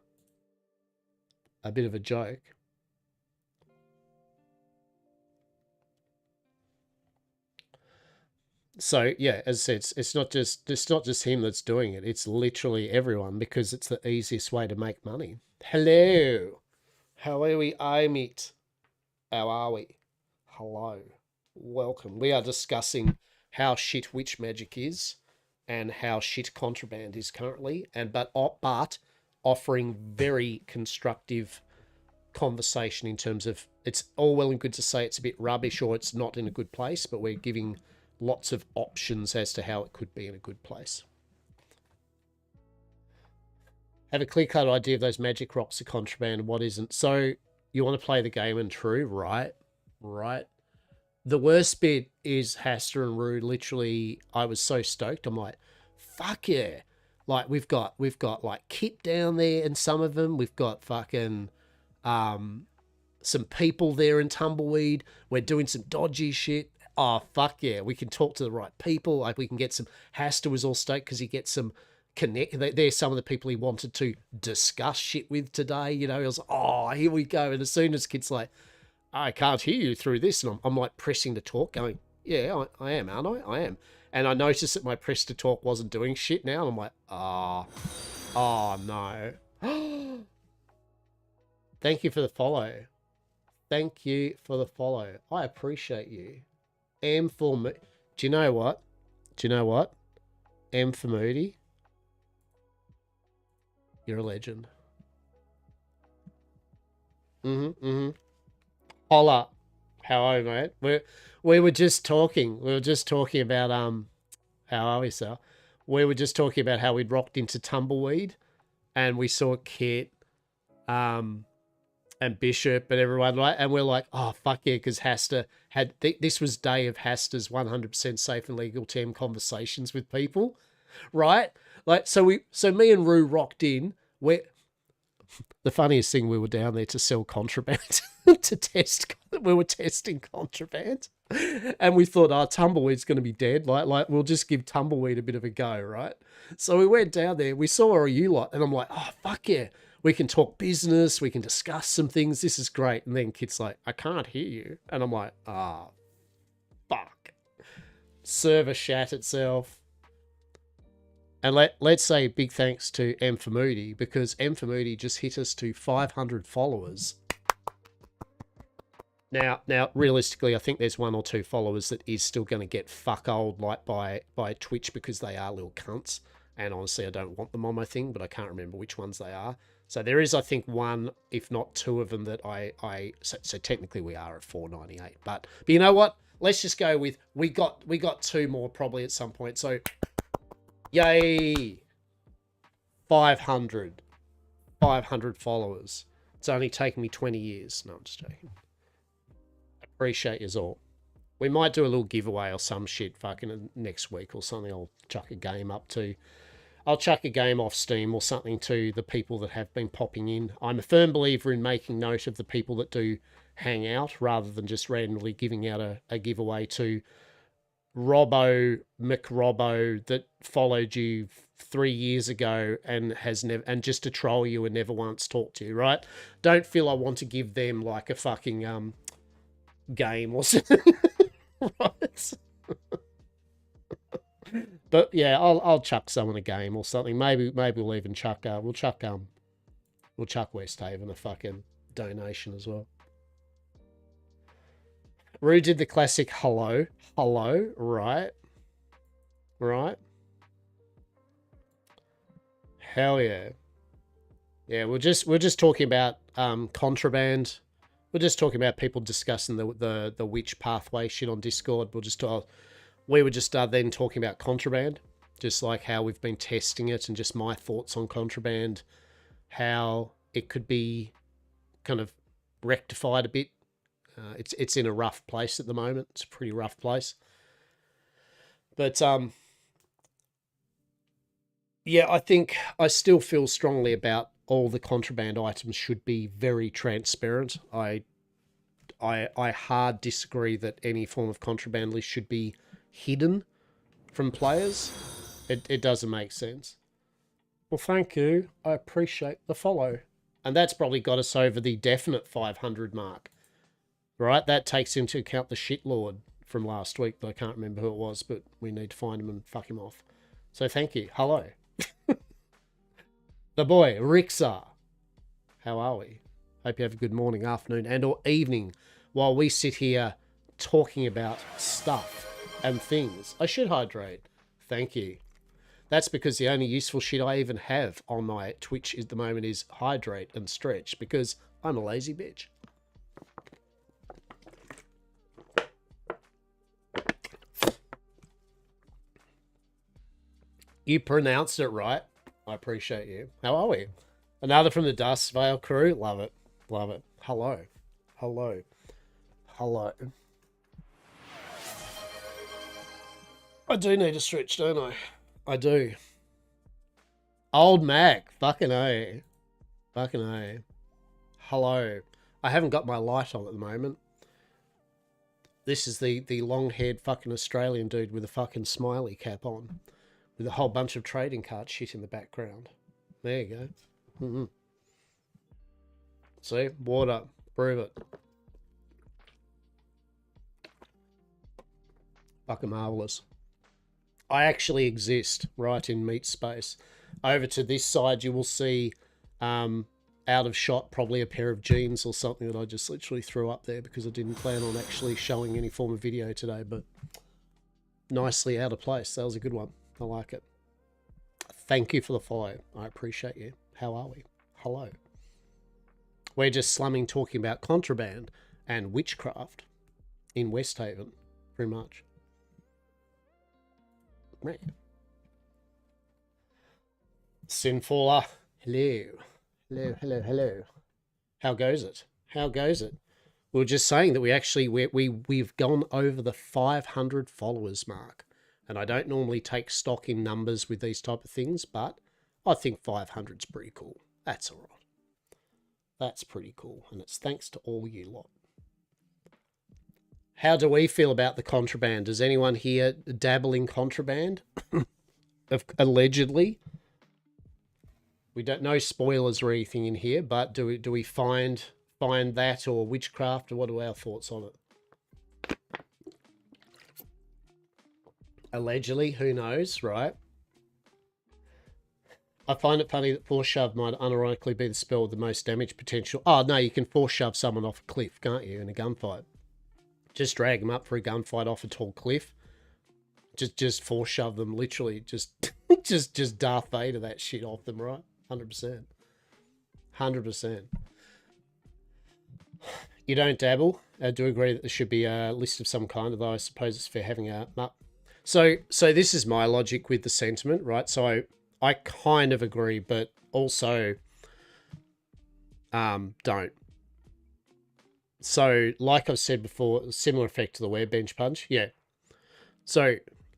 a bit of a joke. So yeah, as I said, it's not just him that's doing it. It's literally everyone, because it's the easiest way to make money. Hello. How are we? I'm it. How are we? Hello. Welcome. We are discussing how shit witch magic is and how shit contraband is currently, but offering very constructive conversation in terms of, it's all well and good to say it's a bit rubbish or it's not in a good place, but we're giving lots of options as to how it could be in a good place. Have a clear-cut idea of those magic rocks are contraband and what isn't. So you want to play the game and true, right? Right. The worst bit is Hastur and Rue. Literally, I was so stoked. I'm like, fuck yeah. Like, we've got like Kit down there and some of them. We've got fucking some people there in Tumbleweed. We're doing some dodgy shit. Oh, fuck yeah. We can talk to the right people. Like, we can get some... Hastur was all stoked because he gets some... They're some of the people he wanted to discuss shit with today. You know, he was like, oh, here we go. And as soon as Kit's like, I can't hear you through this. And I'm like pressing to talk going, yeah, I am, aren't I? I am. And I noticed that my press to talk wasn't doing shit now. And I'm like, oh no. Thank you for the follow. Thank you for the follow. I appreciate you. M for me. Do you know what? M for Moody. You're a legend. Holla. How are you, mate? We were just talking. About how are we, sir? We were just talking about how we'd rocked into Tumbleweed and we saw Kit and Bishop and everyone, right? And we're like, oh fuck yeah, because Hastur had this was day of Hastur's 100% safe and legal team conversations with people, right? Like, so me and Rue rocked in. The funniest thing, we were down there to sell contraband, to test. We were testing contraband, and we thought, Tumbleweed's going to be dead. Like we'll just give Tumbleweed a bit of a go, right? So we went down there. We saw all you lot, and I'm like, oh fuck yeah, we can talk business. We can discuss some things. This is great. And then Kit's like, I can't hear you, and I'm like, fuck. Server shat itself. And let's say big thanks to M for Moody, because M for Moody just hit us to 500 followers. Now, realistically, I think there's 1 or 2 followers that is still going to get fuck old like by Twitch, because they are little cunts. And honestly, I don't want them on my thing, but I can't remember which ones they are. So there is, I think, 1, if not 2 of them that so technically we are at 498. But you know what? Let's just go with we got 2 more probably at some point. So. Yay! 500 followers. It's only taken me 20 years. No, I'm just joking. Appreciate yous all. We might do a little giveaway or some shit fucking next week or something. I'll chuck a game up to. I'll chuck a game off Steam or something to the people that have been popping in. I'm a firm believer in making note of the people that do hang out rather than just randomly giving out a giveaway to Robbo McRobbo that followed you 3 years ago and has never, and just to troll you and never once talked to you, right? Don't feel I want to give them like a fucking game or something. Right? But yeah, I'll chuck someone a game or something. Maybe we'll even chuck we'll chuck Westhaven a fucking donation as well. Rue did the classic hello, right? Right? Hell yeah. Yeah, we're just talking about contraband. We're just talking about people discussing the witch pathway shit on Discord. We were just then talking about contraband, just like how we've been testing it and just my thoughts on contraband, how it could be kind of rectified a bit. It's in a rough place at the moment. It's a pretty rough place. But yeah, I think I still feel strongly about all the contraband items should be very transparent. I hard disagree that any form of contraband list should be hidden from players. It doesn't make sense. Well, thank you. I appreciate the follow. And that's probably got us over the definite 500 mark. Right? That takes into account the shitlord from last week, but I can't remember who it was, but we need to find him and fuck him off. So thank you. Hello. The boy, Rixar. How are we? Hope you have a good morning, afternoon, and or evening while we sit here talking about stuff and things. I should hydrate. Thank you. That's because the only useful shit I even have on my Twitch at the moment is hydrate and stretch, because I'm a lazy bitch. You pronounced it right. I appreciate you. How are we? Another from the Dust Vale crew. Love it. Love it. Hello. Hello. Hello. I do need a stretch, don't I? I do. Old Mac. Fucking A. Fucking A. Hello. I haven't got my light on at the moment. This is the long-haired fucking Australian dude with a fucking smiley cap on, with a whole bunch of trading card shit in the background. There you go. Mm-hmm. See? Water. Prove it. Fucking marvellous. I actually exist right in meat space. Over to this side, you will see out of shot probably a pair of jeans or something that I just literally threw up there because I didn't plan on actually showing any form of video today, but nicely out of place. That was a good one. I like it. Thank you for the follow. I appreciate you. How are we? Hello. We're just slumming talking about contraband and witchcraft in Westhaven, pretty much. Right. Sinfaller. Hello. Hello, hello, hello. How goes it? How goes it? We were just saying that we've gone over the 500 followers mark. And I don't normally take stock in numbers with these type of things, but I think 500's pretty cool. That's all right. That's pretty cool. And it's thanks to all you lot. How do we feel about the contraband? Does anyone here dabble in contraband? Allegedly. We don't know spoilers or anything in here, but do we find that or witchcraft, or what are our thoughts on it? Allegedly, who knows, right? I find it funny that force shove might unironically be the spell with the most damage potential. Oh, no, you can force shove someone off a cliff, can't you, in a gunfight? Just drag them up for a gunfight off a tall cliff. Just force shove them, literally. Just Darth Vader that shit off them, right? 100%. 100%. You don't dabble. I do agree that there should be a list of some kind, although I suppose it's fair having a... So this is my logic with the sentiment, right? So I kind of agree, but also don't. So like I've said before, similar effect to the workbench punch. Yeah. So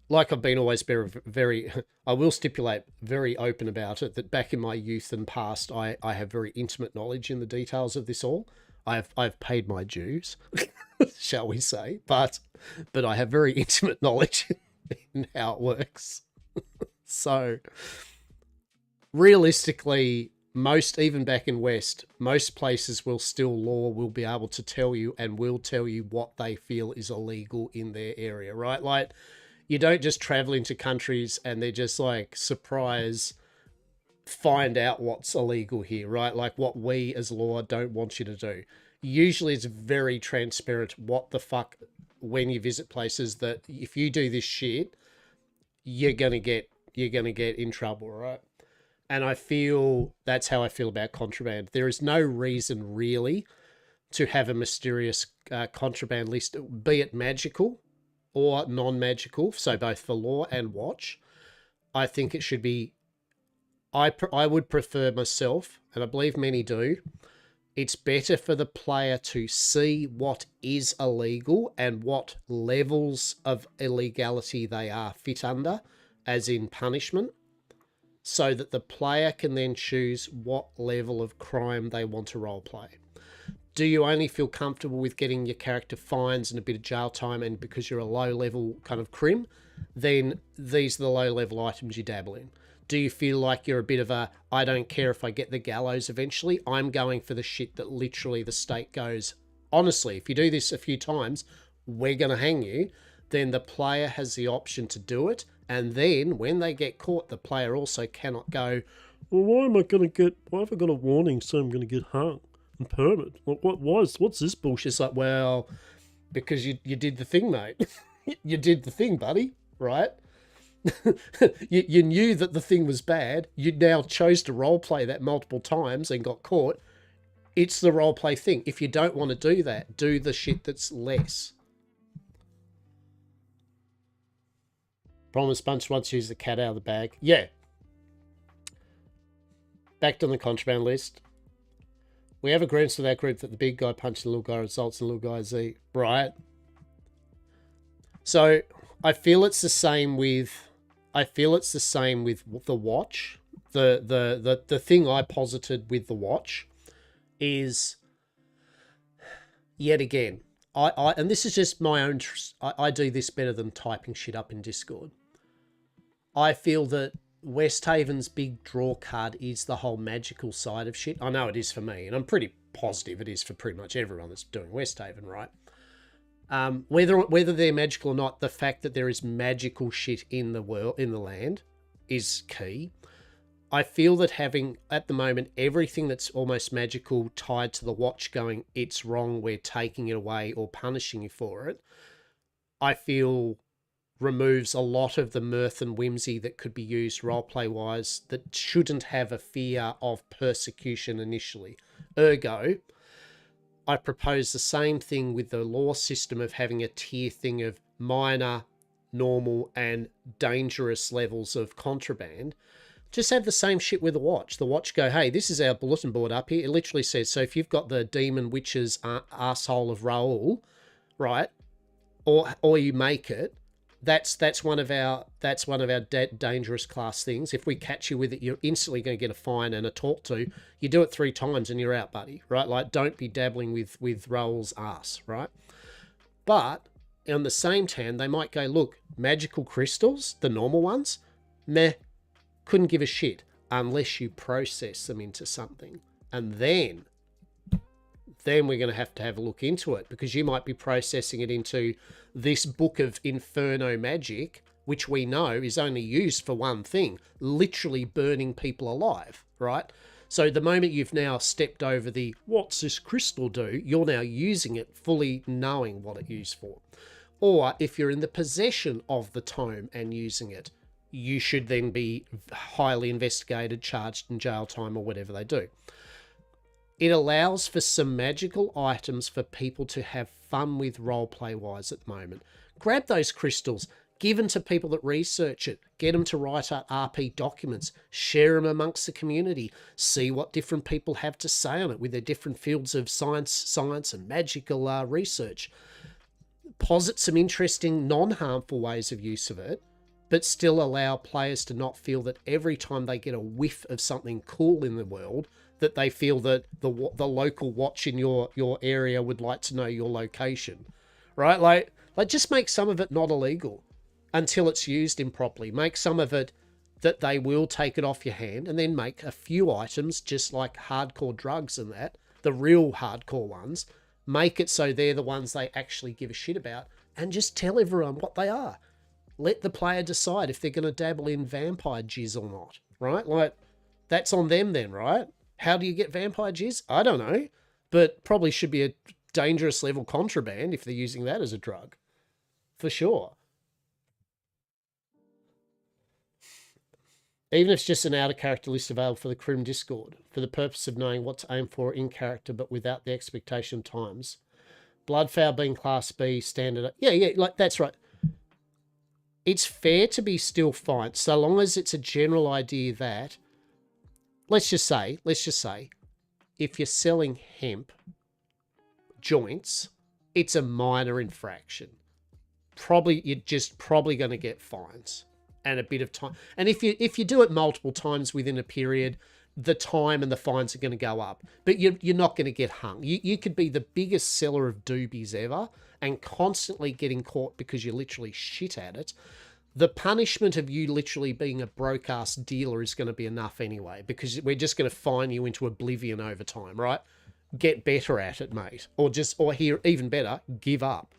like I've been always very I will stipulate, very open about it, that back in my youth and past, I have very intimate knowledge in the details of this all. I've paid my dues, shall we say, but I have very intimate knowledge in how it works. So realistically, most, even back in West, most places will be able to tell you and will tell you what they feel is illegal in their area, right? Like, you don't just travel into countries and they're just like, surprise, find out what's illegal here, right? Like what we as law don't want you to do. Usually it's very transparent what the fuck when you visit places that if you do this shit, you're gonna get in trouble, right? And I feel that's how I feel about contraband. There is no reason really to have a mysterious contraband list, be it magical or non-magical, so both for law and watch. I think it should be, I would prefer myself, and I believe many do, it's better for the player to see what is illegal and what levels of illegality they are fit under, as in punishment, so that the player can then choose what level of crime they want to roleplay. Do you only feel comfortable with getting your character fines and a bit of jail time, and because you're a low-level kind of crim, then these are the low-level items you dabble in? Do you feel like you're a bit of a, I don't care if I get the gallows eventually, I'm going for the shit that literally the state goes, honestly, if you do this a few times, we're going to hang you, then the player has the option to do it, and then when they get caught, the player also cannot go, well, why have I got a warning so I'm going to get hung and permit? What's this bullshit? It's like, well, because you did the thing, mate. You did the thing, buddy, right? you knew that the thing was bad. You now chose to roleplay that multiple times and got caught. It's the roleplay thing. If you don't want to do that, do the shit that's less. Promise Bunch wants to use the cat out of the bag. Yeah. Back to the contraband list. We have agreements with our group that the big guy punching the little guy results in the little guy's Z. Right. So I feel it's the same with the watch. The thing I posited with the watch is, yet again, I and this is just my own, I do this better than typing shit up in Discord. I feel that Westhaven's big draw card is the whole magical side of shit. I know it is for me, and I'm pretty positive it is for pretty much everyone that's doing Westhaven, right? Whether they're magical or not, the fact that there is magical shit in the world, in the land, is key. I feel that having, at the moment, everything that's almost magical tied to the watch going, it's wrong, we're taking it away or punishing you for it, I feel removes a lot of the mirth and whimsy that could be used roleplay-wise that shouldn't have a fear of persecution initially. Ergo, I propose the same thing with the law system of having a tier thing of minor, normal, and dangerous levels of contraband. Just have the same shit with the watch. The watch go, hey, this is our bulletin board up here. It literally says, so if you've got the demon witch's arsehole of Raoul, right, or you make it, that's one of our dangerous class things. If we catch you with it, you're instantly going to get a fine and a talk to. You do it 3 times and you're out, buddy, right? Like, don't be dabbling with Raoul's ass, right? But on the same hand, they might go, look, magical crystals, the normal ones, meh, couldn't give a shit unless you process them into something. And then we're going to have a look into it, because you might be processing it into this book of Inferno magic, which we know is only used for one thing, literally burning people alive, right? So the moment you've now stepped over the, what's this crystal do? You're now using it fully knowing what it used for. Or if you're in the possession of the tome and using it, you should then be highly investigated, charged in jail time or whatever they do. It allows for some magical items for people to have fun with roleplay-wise at the moment. Grab those crystals, give them to people that research it, get them to write out RP documents, share them amongst the community, see what different people have to say on it with their different fields of science and magical research. Posit some interesting non-harmful ways of use of it, but still allow players to not feel that every time they get a whiff of something cool in the world, that they feel that the local watch in your area would like to know your location, right? Like just make some of it not illegal until it's used improperly. Make some of it that they will take it off your hand, and then make a few items just like hardcore drugs and that, the real hardcore ones, make it so they're the ones they actually give a shit about, and just tell everyone what they are. Let the player decide if they're going to dabble in vampire jizz or not, right? Like, that's on them then, right? How do you get vampire jizz? I don't know, but probably should be a dangerous level contraband if they're using that as a drug, for sure. Even if it's just an out-of-character list available for the Crim Discord, for the purpose of knowing what to aim for in character, but without the expectation of times. Bloodfowl being Class B, standard... Yeah, like, that's right. It's fair to be still fine, so long as it's a general idea that... Let's just say, if you're selling hemp joints, it's a minor infraction. You're just probably going to get fines. And a bit of time. And if you do it multiple times within a period, the time and the fines are going to go up. But you're not going to get hung. You could be the biggest seller of doobies ever and constantly getting caught because you're literally shit at it. The punishment of you literally being a broke-ass dealer is going to be enough anyway, because we're just going to fine you into oblivion over time, right? Get better at it, mate. Or here, even better, give up.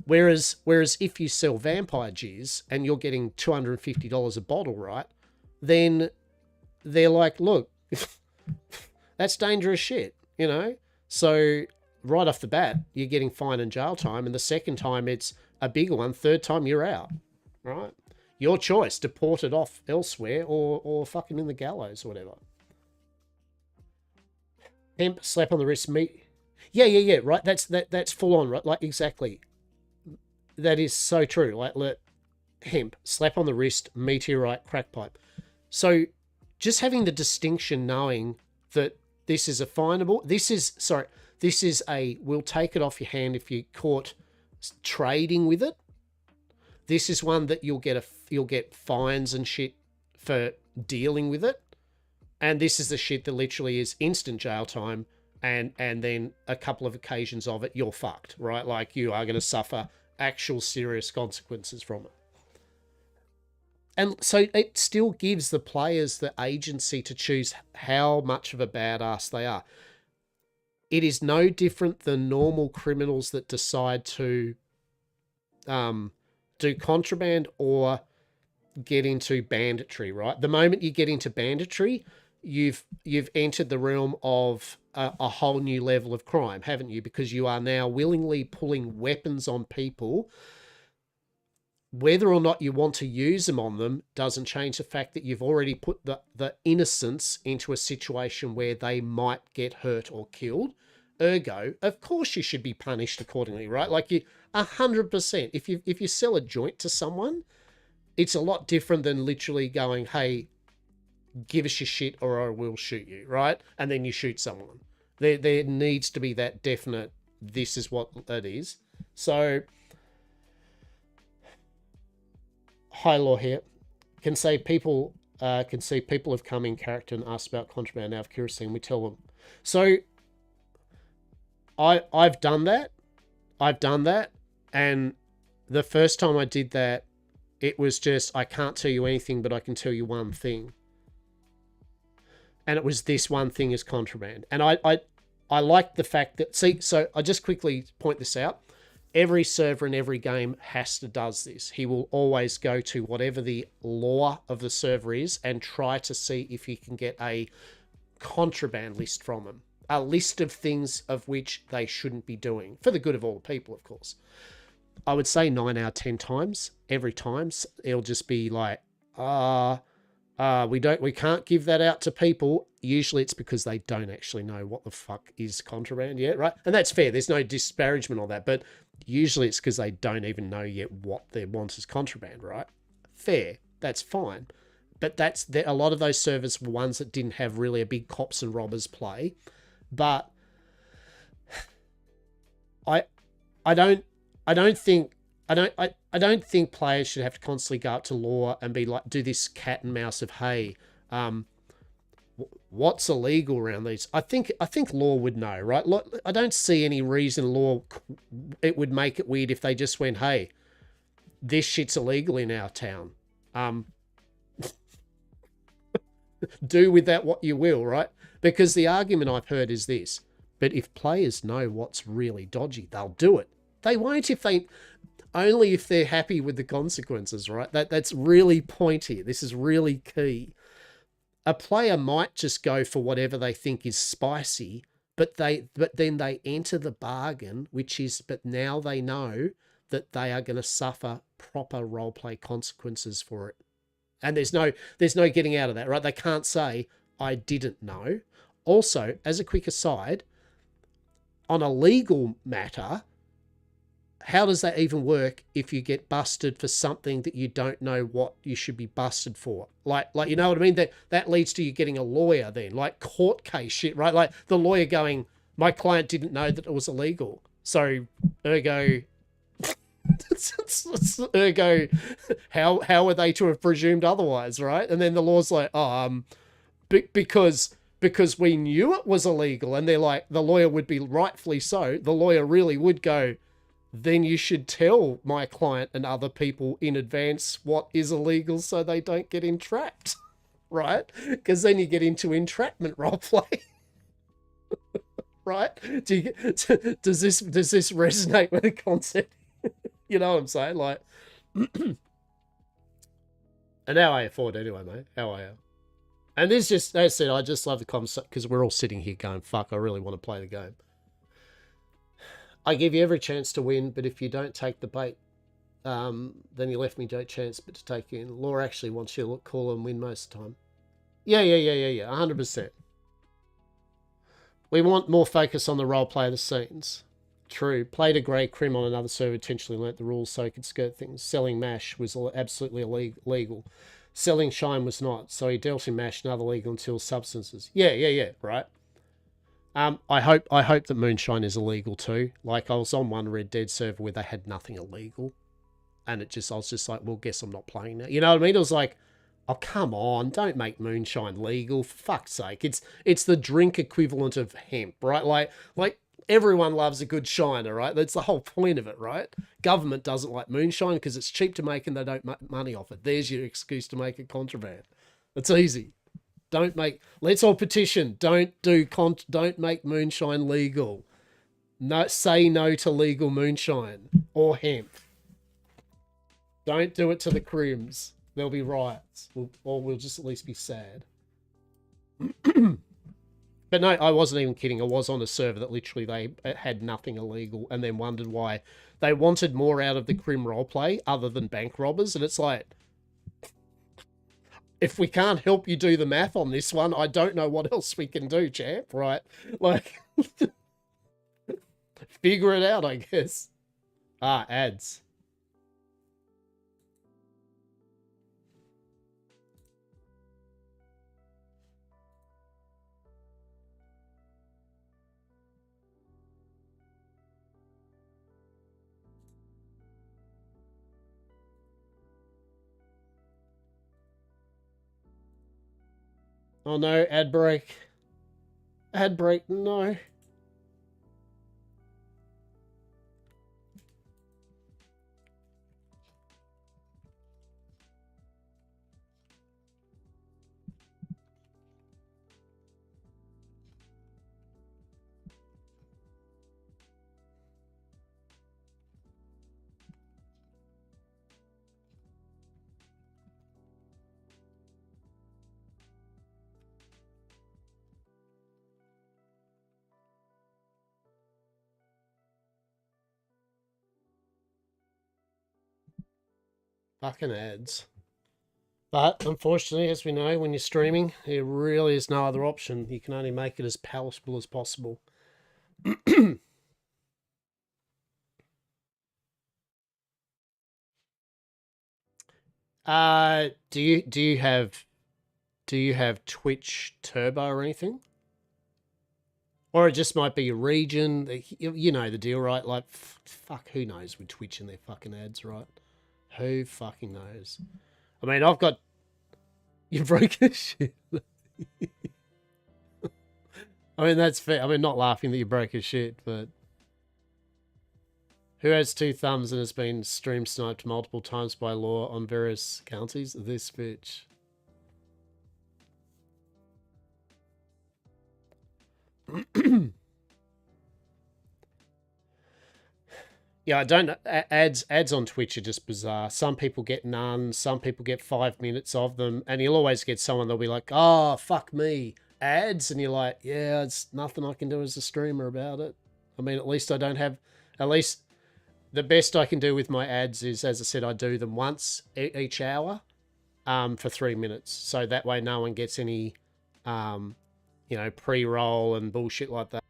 Whereas if you sell vampire jizz and you're getting $250 a bottle, right, then they're like, look, that's dangerous shit, you know? So right off the bat, you're getting fine and jail time, and the second time it's a bigger one, third time you're out, right? Your choice, deport it off elsewhere or fucking in the gallows or whatever. Hemp, slap on the wrist, meat. Yeah, right? That's full on, right? Like, exactly. That is so true. Like, hemp, slap on the wrist, meteorite, crack pipe. So just having the distinction, knowing that this is a finable, this is a, we'll take it off your hand if you're caught trading with it. This is one that you'll get fines and shit for dealing with it. And this is the shit that literally is instant jail time, and then a couple of occasions of it, you're fucked, right? Like, you are going to suffer actual serious consequences from it. And so it still gives the players the agency to choose how much of a badass they are. It is no different than normal criminals that decide to do contraband or get into banditry, right? The moment you get into banditry, you've entered the realm of a whole new level of crime, haven't you? Because you are now willingly pulling weapons on people. Whether or not you want to use them on them doesn't change the fact that you've already put the innocents into a situation where they might get hurt or killed. Ergo, of course you should be punished accordingly, right? Like, you 100%. If you sell a joint to someone, it's a lot different than literally going, hey, give us your shit or I will shoot you, right? And then you shoot someone. There needs to be that definite, this is what that is. So, high law here can say people can see people have come in character and asked about contraband out of curiosity, and we tell them. So I've done that, and the first time I did that, it was just, I can't tell you anything, but I can tell you one thing. And it was this one thing is contraband. And I like the fact that, so I just quickly point this out. Every server in every game does this. He will always go to whatever the law of the server is and try to see if he can get a contraband list from them. A list of things of which they shouldn't be doing, for the good of all the people, of course. I would say 9 out of 10 times, every time, it'll just be like, we can't give that out to people. Usually it's because they don't actually know what the fuck is contraband yet, right? And that's fair. There's no disparagement on that, but usually it's because they don't even know yet what they want as contraband, right? Fair. That's fine. But a lot of those servers were ones that didn't have really a big cops and robbers play. But I don't think players should have to constantly go up to law and be like, do this cat and mouse of, hey, what's illegal around these. I think law would know, right? I don't see any reason law it would make it weird if they just went, hey, this shit's illegal in our town. Do with that what you will, right? Because the argument I've heard is this: but if players know what's really dodgy, they'll do it. They won't if they only if they're happy with the consequences, right? That's really pointy. This is really key. A player might just go for whatever they think is spicy, but then they enter the bargain, which is, but now they know that they are going to suffer proper roleplay consequences for it. And there's no getting out of that, right? They can't say, I didn't know. Also, as a quick aside, on a legal matter, how does that even work if you get busted for something that you don't know what you should be busted for? Like you know what I mean? That leads to you getting a lawyer then, like court case shit, right? Like the lawyer going, my client didn't know that it was illegal. So ergo, ergo, how are they to have presumed otherwise, right? And then the law's like, because we knew it was illegal, and they're like, the lawyer would be rightfully so. The lawyer really would go, then you should tell my client and other people in advance what is illegal so they don't get entrapped, right? Because then you get into entrapment roleplay. Right? Does this resonate with the concept? You know what I'm saying? Like, and how are you for it anyway, mate? How are you? And this just, as I said, I just love the conversation because we're all sitting here going, fuck, I really want to play the game. I give you every chance to win, but if you don't take the bait, then you left me no chance but to take you in. Law actually wants you to look cool and win most of the time. Yeah, 100%. We want more focus on the role play of the scenes. True. Played a grey crim on another server, intentionally learnt the rules so he could skirt things. Selling MASH was absolutely illegal. Selling Shine was not, so he dealt in MASH and other legal until substances. Yeah, right. I hope that moonshine is illegal too. Like I was on one Red Dead server where they had nothing illegal, and I was just like, well, guess I'm not playing now. You know what I mean? It was like, oh come on, don't make moonshine legal, for fuck's sake. It's the drink equivalent of hemp, right? Like everyone loves a good shiner, right? That's the whole point of it, right? Government doesn't like moonshine because it's cheap to make and they don't make money off it. There's your excuse to make it contraband. It's easy. Let's all petition. Don't make moonshine legal. No, say no to legal moonshine or hemp. Don't do it to the crims. There'll be riots. Or we'll just at least be sad. But no, I wasn't even kidding. I was on a server that literally they had nothing illegal and then wondered why they wanted more out of the crim roleplay other than bank robbers. And it's like, if we can't help you do the math on this one, I don't know what else we can do, champ, right? Like, figure it out, I guess. Ads. Oh no, ad break. Ad break, no. Fucking ads. But unfortunately, as we know, when you're streaming, there really is no other option. You can only make it as palatable as possible. Do you have Twitch Turbo or anything? Or it just might be a region. You know the deal, right? Like, fuck, who knows with Twitch and their fucking ads, right? Who fucking knows? I mean, I've got... You broke this shit. I mean, that's fair. I mean, not laughing that you broke his shit, but who has 2 thumbs and has been stream sniped multiple times by law on various counties? This bitch. Yeah, I don't. Ads on Twitch are just bizarre. Some people get none. Some people get 5 minutes of them, and you'll always get someone that'll be like, "Oh, fuck me, ads," and you're like, "Yeah, it's nothing I can do as a streamer about it." I mean, at least I don't have. At least the best I can do with my ads is, as I said, I do them once each hour, for 3 minutes, so that way no one gets any, pre-roll and bullshit like that.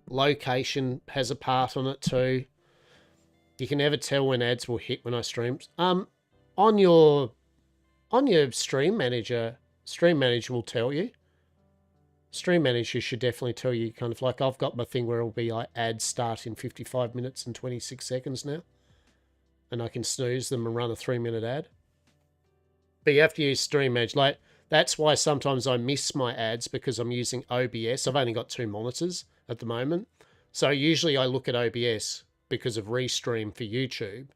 Location has a part on it too. You can never tell when ads will hit when I stream. On your stream manager will tell you. Stream manager should definitely tell you, kind of like I've got my thing where it'll be like ads start in 55 minutes and 26 seconds now. And I can snooze them and run a 3-minute ad. But you have to use stream manager. Like, that's why sometimes I miss my ads because I'm using OBS. I've only got 2 monitors at the moment. So usually I look at OBS because of Restream for YouTube.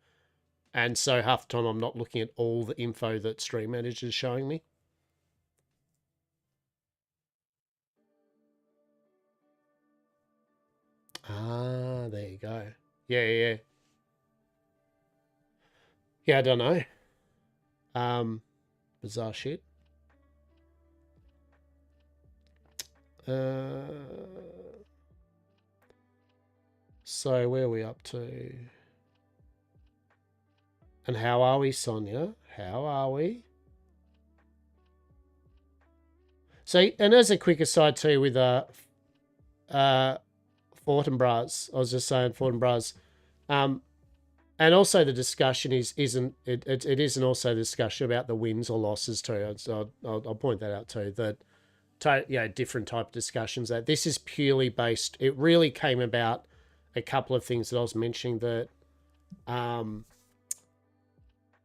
And so half the time I'm not looking at all the info that Stream Manager is showing me. Ah, there you go. Yeah. Yeah, I don't know. Bizarre shit. So where are we up to? And how are we, Sonia? How are we? So, and as a quick aside too, with Fortinbras, I was just saying Fortinbras, and also the discussion isn't also the discussion about the wins or losses too. So I'll point that out too. That different type of discussions. That this is purely based. It really came about a couple of things that I was mentioning that,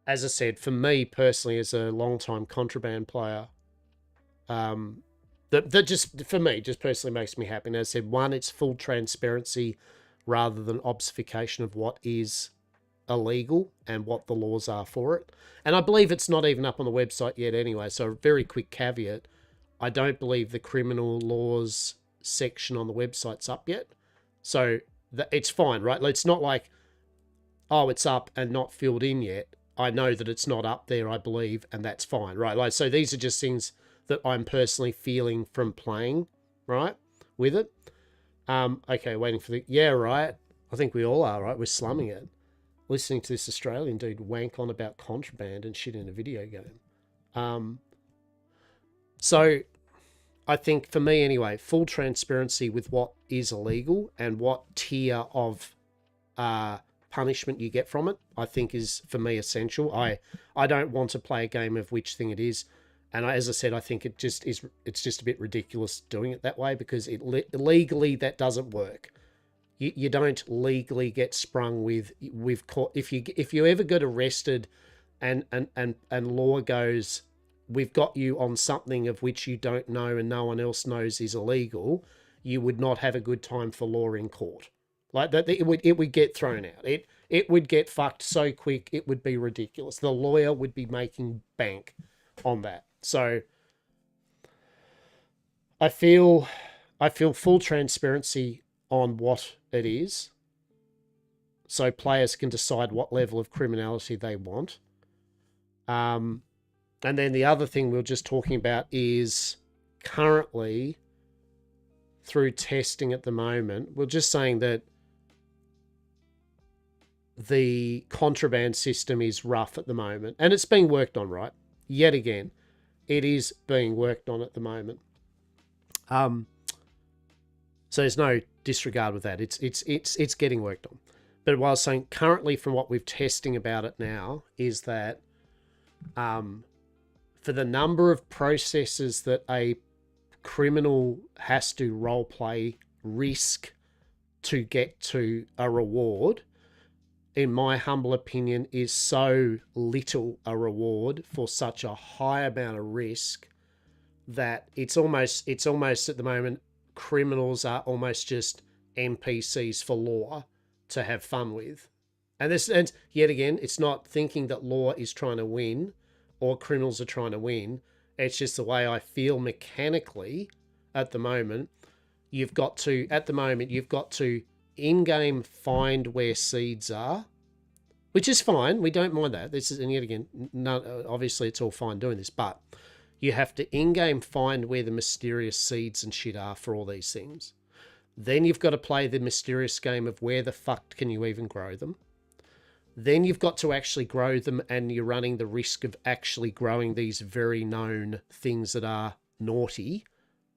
as I said, for me personally, as a long-time contraband player, that just, for me, just personally makes me happy. And as I said, one, it's full transparency rather than obfuscation of what is illegal and what the laws are for it. And I believe it's not even up on the website yet anyway. So a very quick caveat, I don't believe the criminal laws section on the website's up yet. So it's fine, right? It's not like, oh, it's up and not filled in yet. I know that it's not up there, I believe, and that's fine, right? Like, so these are just things that I'm personally feeling from playing, right, with it. Okay, waiting for the... Yeah, right. I think we all are, right? We're slumming it. Listening to this Australian dude wank on about contraband and shit in a video game. So I think for me anyway, full transparency with what is illegal and what tier of punishment you get from it, I think is, for me, essential. I don't want to play a game of which thing it is. And as I said, I think it's just a bit ridiculous doing it that way, because legally that doesn't work. You don't legally get sprung with caught if you ever get arrested and law goes, we've got you on something of which you don't know and no one else knows is illegal, you would not have a good time for law in court. Like that, it would get thrown out. It would get fucked so quick, it would be ridiculous. The lawyer would be making bank on that. So I feel full transparency on what it is, so players can decide what level of criminality they want. And then the other thing we were just talking about is currently, through testing at the moment, we're just saying that the contraband system is rough at the moment, and it's being worked on, right? Yet again, it is being worked on at the moment. So there's no disregard with that. It's getting worked on. But what I was saying currently, from what we're testing about it now, is that for the number of processes that a criminal has to role play risk to get to a reward, in my humble opinion, is so little a reward for such a high amount of risk that it's almost at the moment, criminals are almost just NPCs for law to have fun with. And yet again, it's not thinking that law is trying to win or criminals are trying to win. It's just the way I feel mechanically at the moment. You've got to in-game find where seeds are, which is fine. We don't mind that. And yet again, obviously it's all fine doing this, but you have to in-game find where the mysterious seeds and shit are for all these things. Then you've got to play the mysterious game of where the fuck can you even grow them. Then you've got to actually grow them, and you're running the risk of actually growing these very known things that are naughty,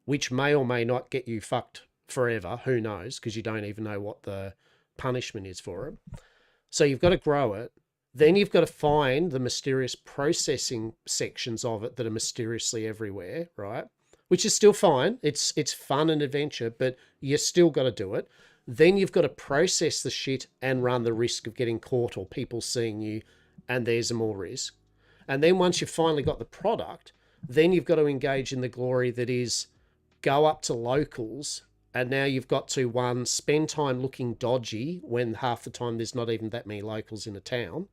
which may or may not get you fucked forever. Who knows? Because you don't even know what the punishment is for it. So you've got to grow it. Then you've got to find the mysterious processing sections of it that are mysteriously everywhere, right? Which is still fine. It's fun and adventure, but you still got to do it. Then you've got to process the shit and run the risk of getting caught or people seeing you, and there's more risk. And then once you've finally got the product, then you've got to engage in the glory that is go up to locals, and now you've got to, one, spend time looking dodgy when half the time there's not even that many locals in a town.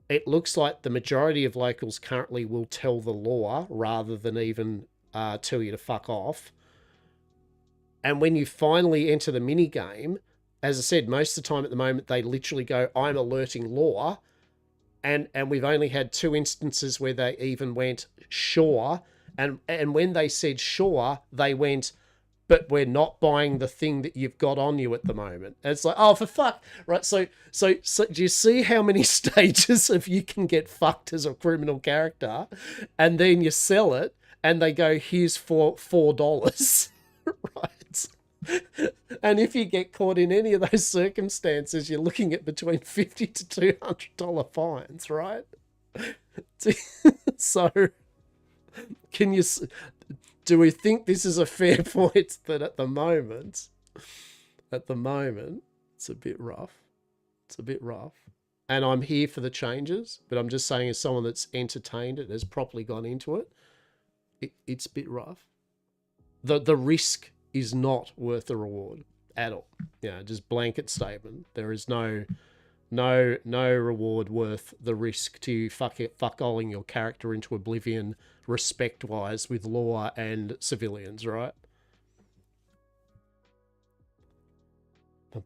It looks like the majority of locals currently will tell the law rather than even tell you to fuck off. And when you finally enter the mini game, as I said, most of the time at the moment, they literally go, I'm alerting law. And we've only had 2 instances where they even went, sure. And when they said sure, they went, but we're not buying the thing that you've got on you at the moment. And it's like, oh, for fuck. Right, so do you see how many stages of you can get fucked as a criminal character? And then you sell it, and they go, here's for $4. Right? And if you get caught in any of those circumstances, you're looking at between $50 to $200 fines, right? So, do we think this is a fair point that at the moment, it's a bit rough. It's a bit rough. And I'm here for the changes, but I'm just saying as someone that's entertained it, has properly gone into it, it's a bit rough. The risk is not worth the reward at all. Just blanket statement. There is no reward worth the risk to fuck-alling your character into oblivion respect-wise with law and civilians, right? What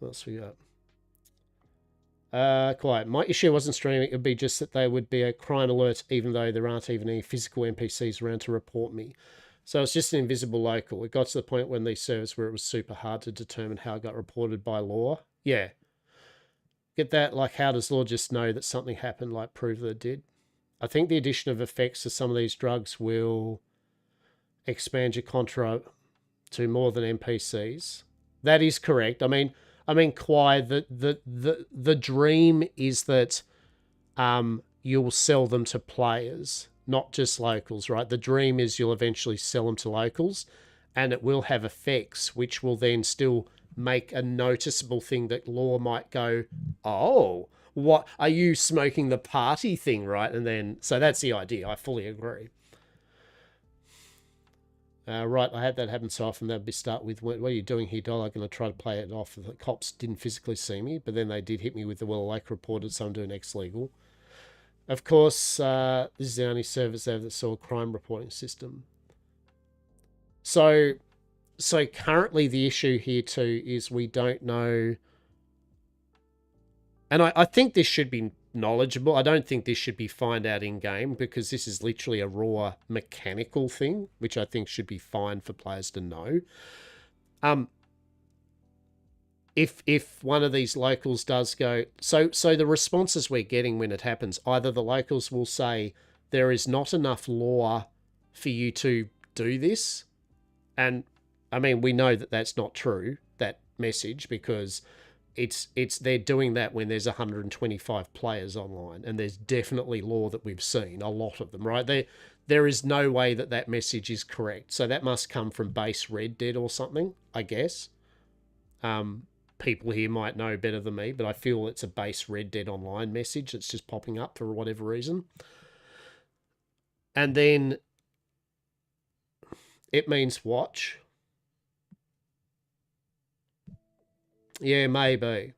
else we got? Quiet. My issue wasn't streaming. It would be just that they would be a crime alert even though there aren't even any physical NPCs around to report me. So it's just an invisible local. It got to the point when these servers where it was super hard to determine how it got reported by law. Yeah. Get that? Like, how does law just know that something happened, like prove that it did? I think the addition of effects to some of these drugs will expand your contra to more than NPCs. That is correct. I mean, Kwai, the dream is that you'll sell them to players, not just locals, right? The dream is you'll eventually sell them to locals, and it will have effects which will then still make a noticeable thing that law might go, oh, what are you smoking the party thing, right? And then, so that's the idea. I fully agree. Right, I had that happen so often. That'd be start with, what are you doing here, doll? I'm going to try to play it off. The cops didn't physically see me, but then they did hit me with the, well, Lake reported, so I'm doing ex-legal. Of course, this is the only service there that saw a crime reporting system. So currently the issue here too is we don't know, and I think this should be knowledgeable. I don't think this should be find out in game, because this is literally a raw mechanical thing, which I think should be fine for players to know. If one of these locals does go, so the responses we're getting when it happens, either the locals will say there is not enough law for you to do this, and I mean, we know that that's not true, that message, because they're doing that when there's 125 players online, and there's definitely law that we've seen, a lot of them, right? There is no way that message is correct. So that must come from base Red Dead or something, I guess. People here might know better than me, but I feel it's a base Red Dead Online message that's just popping up for whatever reason. And then it means watch. Yeah, maybe.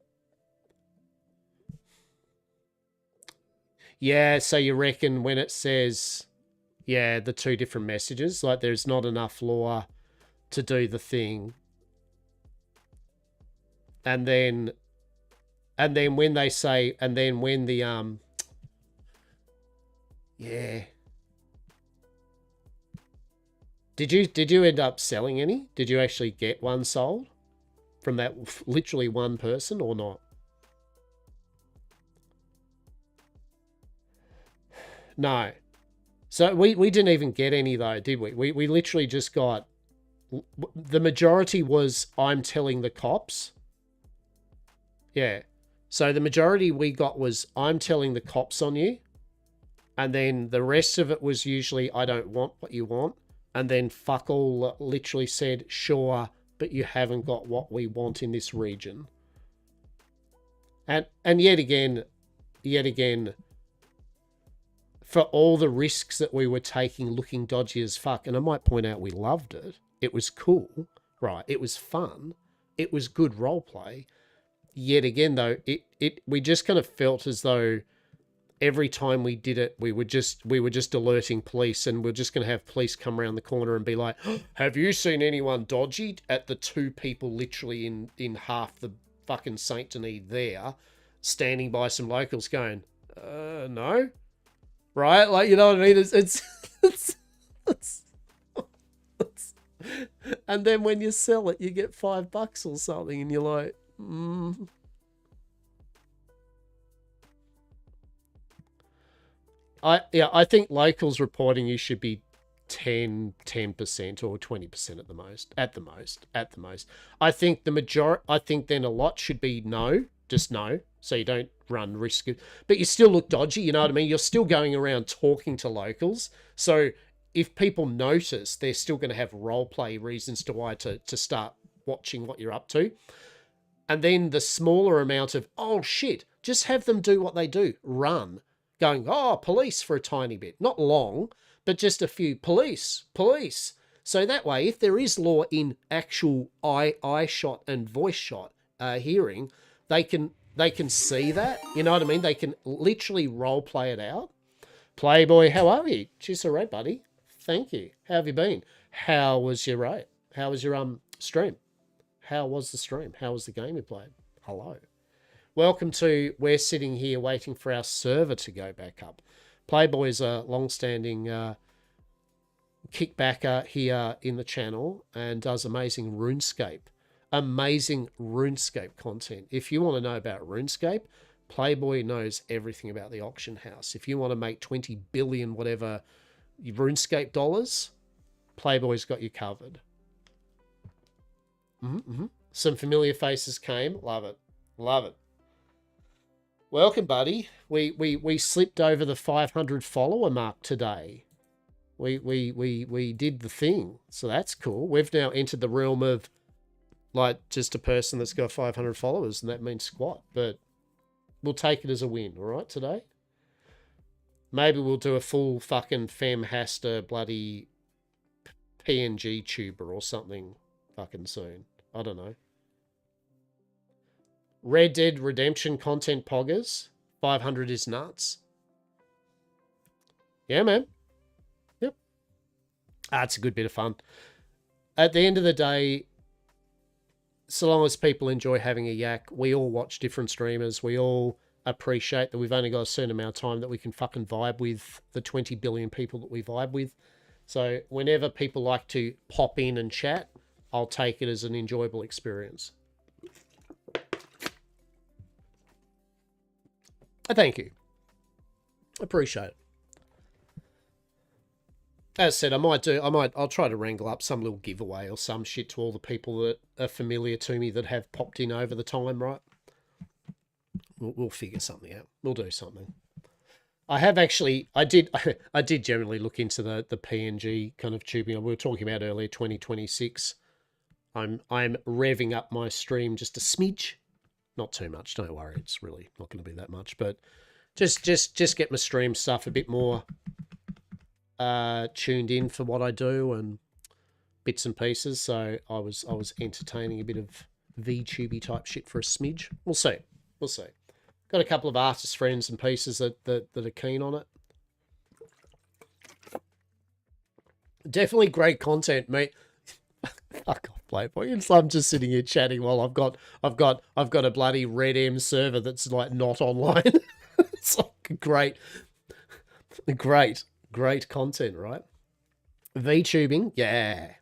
Yeah, so you reckon when it says, yeah, the two different messages, like there's not enough lore to do the thing. And then when they say, and then when the, yeah. Did you end up selling any? Did you actually get one sold from that literally one person or not? No. So we didn't even get any though, did we? We literally just got, the majority was I'm telling the cops. Yeah. So the majority we got was I'm telling the cops on you. And then the rest of it was usually I don't want what you want. And then fuck all literally said, sure, but you haven't got what we want in this region. And yet again, for all the risks that we were taking looking dodgy as fuck, and I might point out we loved it. It was cool, right? It was fun. It was good roleplay. Yet again, though, we just kind of felt as though every time we did it, we were just alerting police, and we're just going to have police come around the corner and be like, have you seen anyone dodgy? At the two people literally in half the fucking Saint Denis there, standing by some locals going, no? Right? Like, you know what I mean? It's and then when you sell it, you get $5 or something, and you're like, I think locals reporting you should be 10% or 20% at the most. At the most. I think then a lot should be no, just no, so you don't run risk. But you still look dodgy, you know what I mean? You're still going around talking to locals. So if people notice, they're still going to have roleplay reasons to why to start watching what you're up to. And then the smaller amount of, oh shit, just have them do what they do, run. Going, oh, police for a tiny bit. Not long, but just a few. Police. So that way, if there is law in actual eye shot and voice shot hearing, they can see that. You know what I mean? They can literally role play it out. Playboy, how are you? She's all right, buddy. Thank you. How have you been? How was your rate? How was your stream? How was the stream? How was the game you played? Hello. Welcome to, we're sitting here waiting for our server to go back up. Playboy's a long-standing kickbacker here in the channel and does amazing RuneScape content. If you want to know about RuneScape, Playboy knows everything about the auction house. If you want to make 20 billion whatever RuneScape dollars, Playboy's got you covered. Some familiar faces came. Love it. Welcome, buddy. We slipped over the 500 follower mark today. We did the thing, so that's cool. We've now entered the realm of like just a person that's got 500 followers, and that means squat. But we'll take it as a win, all right? Today, maybe we'll do a full fucking Hastur bloody PNG tuber or something fucking soon. I don't know. Red Dead Redemption content poggers. 500 is nuts. Yeah, man. Yep. It's a good bit of fun. At the end of the day, so long as people enjoy having a yak, we all watch different streamers. We all appreciate that we've only got a certain amount of time that we can fucking vibe with the 20 billion people that we vibe with. So whenever people like to pop in and chat, I'll take it as an enjoyable experience. Thank you. Appreciate it. As I said, I'll try to wrangle up some little giveaway or some shit to all the people that are familiar to me that have popped in over the time, right? We'll figure something out. We'll do something. I have actually, I did generally look into the PNG kind of tubing. We were talking about earlier, 2026. I'm revving up my stream just a smidge, not too much. Don't worry, it's really not going to be that much, but just get my stream stuff a bit more tuned in for what I do and bits and pieces. So I was entertaining a bit of VTubey type shit for a smidge. We'll see. Got a couple of artist friends and pieces that are keen on it. Definitely great content, mate. Fuck off, Playboy. I'm just sitting here chatting while I've got a bloody Red M server that's like not online. It's like great content, right? VTubing, yeah.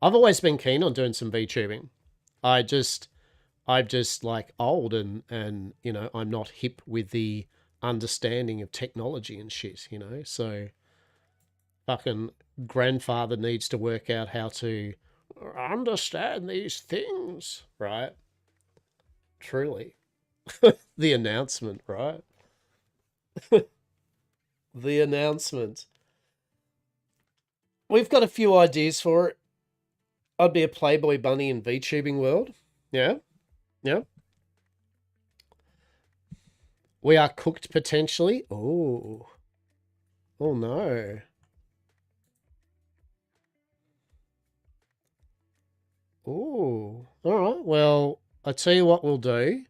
I've always been keen on doing some VTubing. I'm just like old and you know, I'm not hip with the understanding of technology and shit, you know. So fucking grandfather needs to work out how to understand these things, right? Truly. The announcement, right? The announcement. We've got a few ideas for it. I'd be a Playboy bunny in VTubing world. Yeah. We are cooked potentially. Oh no. Oh, all right. Well, I tell you what we'll do.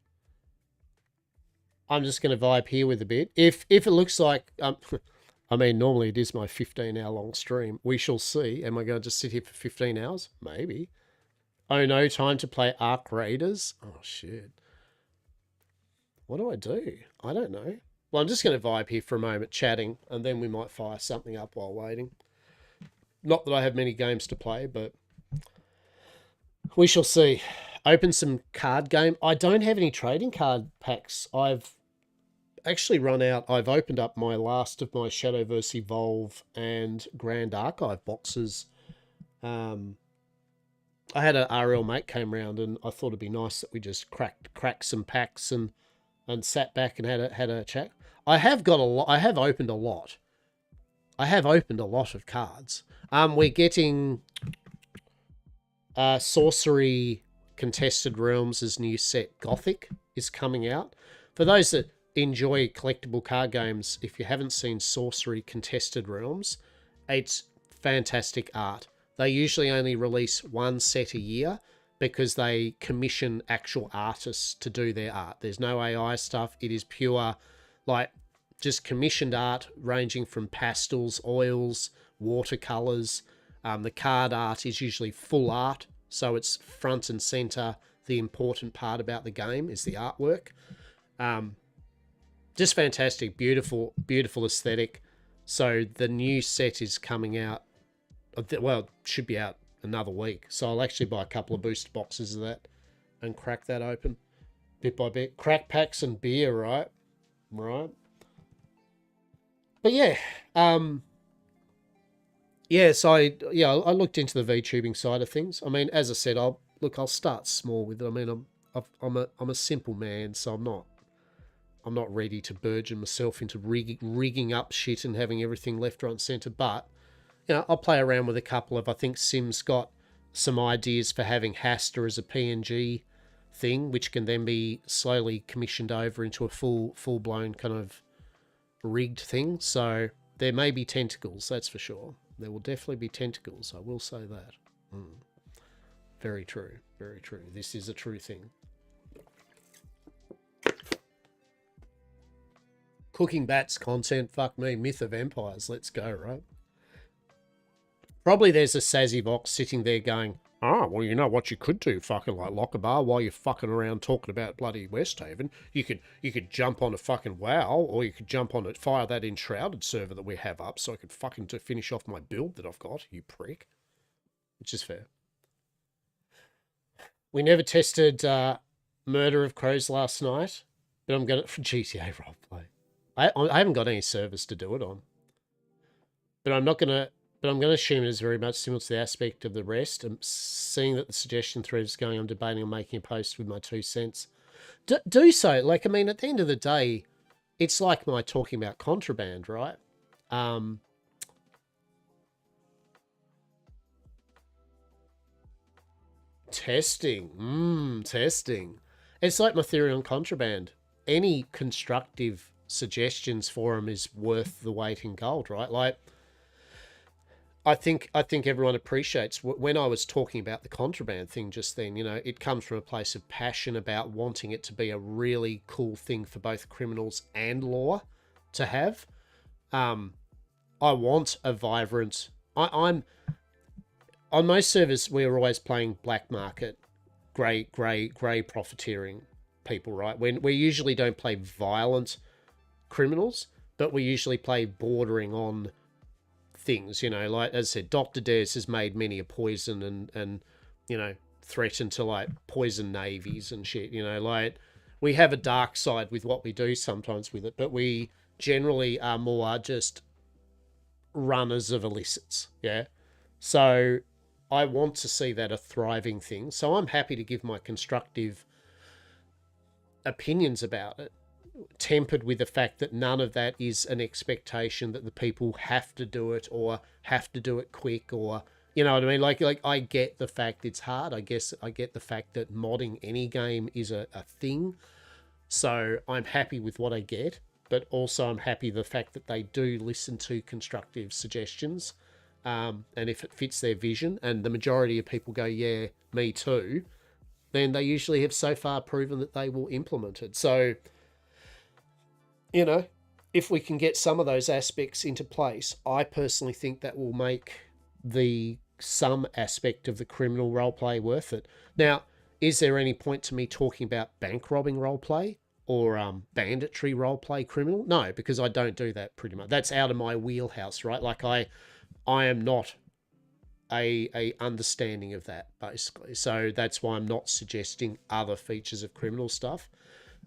I'm just going to vibe here with a bit. If it looks like, I mean, normally it is my 15-hour long stream. We shall see. Am I going to just sit here for 15 hours? Maybe. Oh no, time to play Ark Raiders. Oh shit. What do I do? I don't know. Well, I'm just going to vibe here for a moment, chatting, and then we might fire something up while waiting. Not that I have many games to play, but we shall see. Open some card game. I don't have any trading card packs. I've actually run out. I've opened up my last of my Shadowverse Evolve and Grand Archive boxes. I had an RL mate came round, and I thought it'd be nice that we just crack some packs and sat back and had a chat. I have got a lot. I have opened a lot. I have opened a lot of cards. We're getting Sorcery Contested Realms' new set Gothic is coming out. For those that enjoy collectible card games, if you haven't seen Sorcery Contested Realms, it's fantastic art. They usually only release one set a year because they commission actual artists to do their art. There's no AI stuff. It is pure, like, just commissioned art ranging from pastels, oils, watercolors. The card art is usually full art, so it's front and center. The important part about the game is the artwork. Just fantastic, beautiful aesthetic. So the new set is coming out. Well, it should be out another week. So I'll actually buy a couple of booster boxes of that and crack that open bit by bit. Crack packs and beer, right? Right. But yeah, so I looked into the VTubing side of things. I mean, as I said, I'll start small with it. I mean, I'm a simple man, so I'm not ready to burgeon myself into rigging up shit and having everything left, right, and center. But you know, I'll play around with a couple of. I think Sim's got some ideas for having Hastur as a PNG thing, which can then be slowly commissioned over into a full blown kind of rigged thing. So there may be tentacles, that's for sure. There will definitely be tentacles, I will say that. Very true, very true. This is a true thing. Cooking bats content, fuck me. Myth of Empires, let's go, right? Probably there's a Sazzy Vox sitting there going, oh, well, you know what you could do, fucking like lock a bar while you're fucking around talking about bloody Westhaven. You could jump on a fucking WoW, or you could jump on it, fire that Enshrouded server that we have up, so I could fucking finish off my build that I've got, you prick. Which is fair. We never tested Murder of Crows last night, but I'm gonna for GTA roleplay. I haven't got any servers to do it on, but I'm going to assume it is very much similar to the aspect of the rest. I'm seeing that the suggestion thread is going. I'm debating on making a post with my 2 cents. Do so. Like, I mean, at the end of the day, it's like my talking about contraband, right? Testing. Testing. It's like my theory on contraband. Any constructive suggestions for them is worth the weight in gold, right? Like, I think everyone appreciates when I was talking about the contraband thing just then, you know, it comes from a place of passion about wanting it to be a really cool thing for both criminals and law to have. I want a vibrant... I'm on most servers, we're always playing black market, grey profiteering people, right? When we usually don't play violent criminals, but we usually play bordering on things, you know, like as I said, Dr. Dares has made many a poison and you know, threatened to like poison navies and shit, you know, like we have a dark side with what we do sometimes with it, but we generally are more just runners of illicits, yeah? So I want to see that a thriving thing. So I'm happy to give my constructive opinions about it, tempered with the fact that none of that is an expectation that the people have to do it or have to do it quick, or you know what I mean? Like I get the fact it's hard. I guess I get the fact that modding any game is a thing. So I'm happy with what I get, but also I'm happy the fact that they do listen to constructive suggestions. And if it fits their vision, and the majority of people go, yeah, me too, then they usually have so far proven that they will implement it. So, you know, if we can get some of those aspects into place, I personally think that will make some aspect of the criminal roleplay worth it. Now, is there any point to me talking about bank robbing roleplay or banditry roleplay criminal? No, because I don't do that pretty much. That's out of my wheelhouse, right? Like I am not a understanding of that, basically. So that's why I'm not suggesting other features of criminal stuff.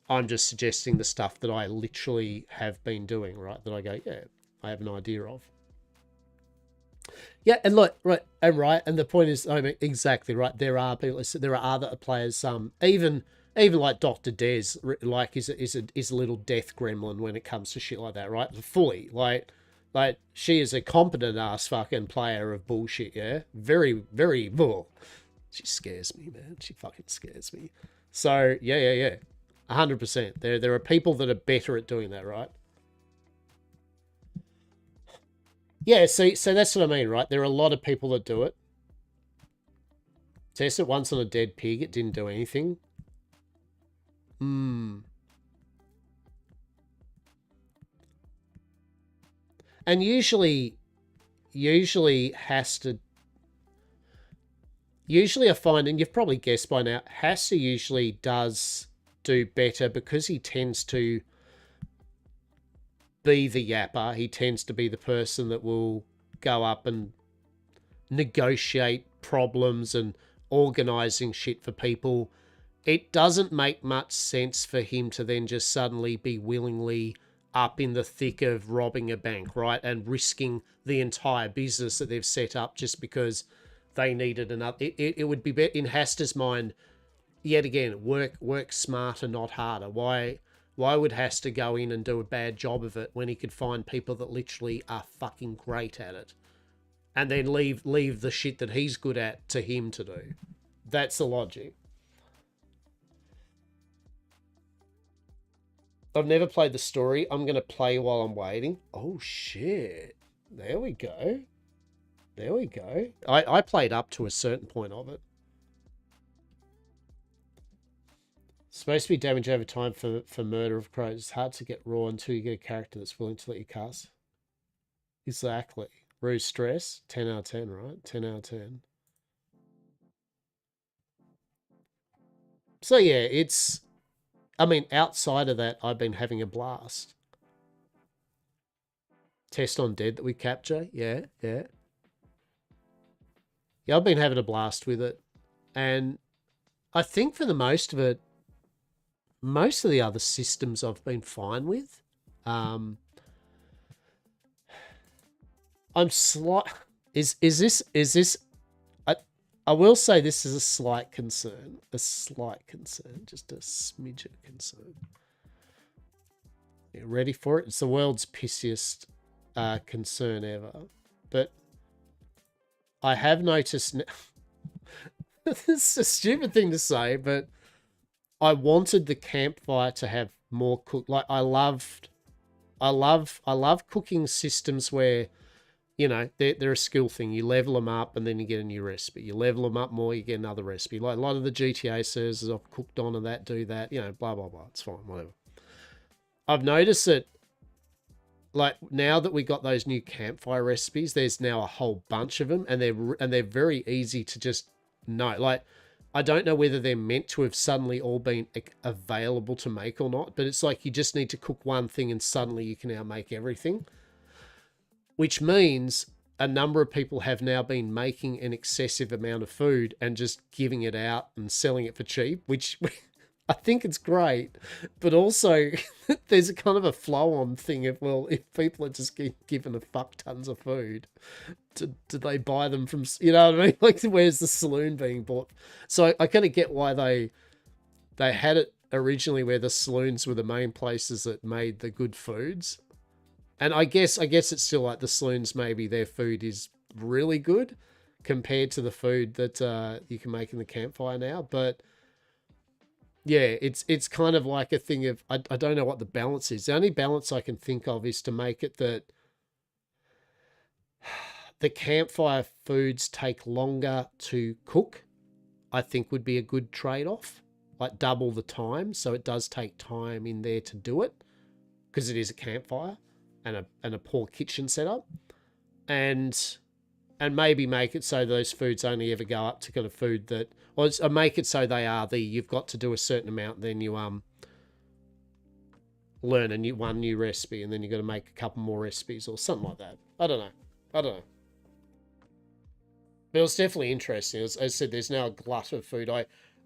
I'm just suggesting the stuff that I literally have been doing, right? That I go, yeah, I have an idea of. Yeah, and look, right, and the point is, I mean, exactly right. There are people, there are other players, even like Dr. Des, like is a little death gremlin when it comes to shit like that, right? Fully, like she is a competent ass fucking player of bullshit, yeah. Very, very bull. She scares me, man. She fucking scares me. So yeah. 100%. There are people that are better at doing that, right? Yeah, so that's what I mean, right? There are a lot of people that do it. Test it once on a dead pig, it didn't do anything. And usually Hastur, I find, and you've probably guessed by now, Hastur usually does do better because he tends to be the yapper. He tends to be the person that will go up and negotiate problems and organizing shit for people. It doesn't make much sense for him to then just suddenly be willingly up in the thick of robbing a bank, right? And risking the entire business that they've set up just because they needed another. It would be better in Hastur's mind, yet again, work smarter, not harder. Why would Hastur go in and do a bad job of it when he could find people that literally are fucking great at it? And then leave the shit that he's good at to him to do. That's the logic. I've never played the story. I'm going to play while I'm waiting. Oh, shit. There we go. There we go. I played up to a certain point of it. Supposed to be damage over time for murder of crows. It's hard to get raw until you get a character that's willing to let you cast. Exactly. Ruse stress, 10 out of 10, right? 10 out of 10. So yeah, it's... I mean, outside of that, I've been having a blast. Test on dead that we capture. Yeah. Yeah, I've been having a blast with it. And I think for the most of it, most of the other systems I've been fine with. I'm slight. Is this? I will say this is a slight concern. A slight concern, just a smidge of concern. Yeah, ready for it? It's the world's pissiest concern ever. But I have noticed. this is a stupid thing to say, but I wanted the campfire to have more cook. Like I love cooking systems where, you know, they're a skill thing. You level them up and then you get a new recipe. You level them up more, you get another recipe. Like a lot of the GTA servers I've cooked on and that do that, you know, blah, blah, blah. It's fine, whatever. I've noticed that, like, now that we got those new campfire recipes, there's now a whole bunch of them, and they're very easy to just know. Like, I don't know whether they're meant to have suddenly all been available to make or not, but it's like you just need to cook one thing and suddenly you can now make everything. Which means a number of people have now been making an excessive amount of food and just giving it out and selling it for cheap, which I think it's great. But also, there's a kind of a flow-on thing of, well, if people are just given a fuck tons of food, do they buy them from, you know what I mean? Like, where's the saloon being bought? So I kind of get why they had it originally where the saloons were the main places that made the good foods. And I guess it's still like the saloons, maybe their food is really good compared to the food that you can make in the campfire now. But yeah, it's kind of like a thing of, I don't know what the balance is. The only balance I can think of is to make it that the campfire foods take longer to cook, I think would be a good trade-off. Like double the time, so it does take time in there to do it, because it is a campfire and a poor kitchen setup, and maybe make it so those foods only ever go up to kind of food that, or make it so they are you've got to do a certain amount, then you learn one new recipe, and then you've got to make a couple more recipes or something like that. I don't know. But it was definitely interesting. As I said, there's now a glut of food.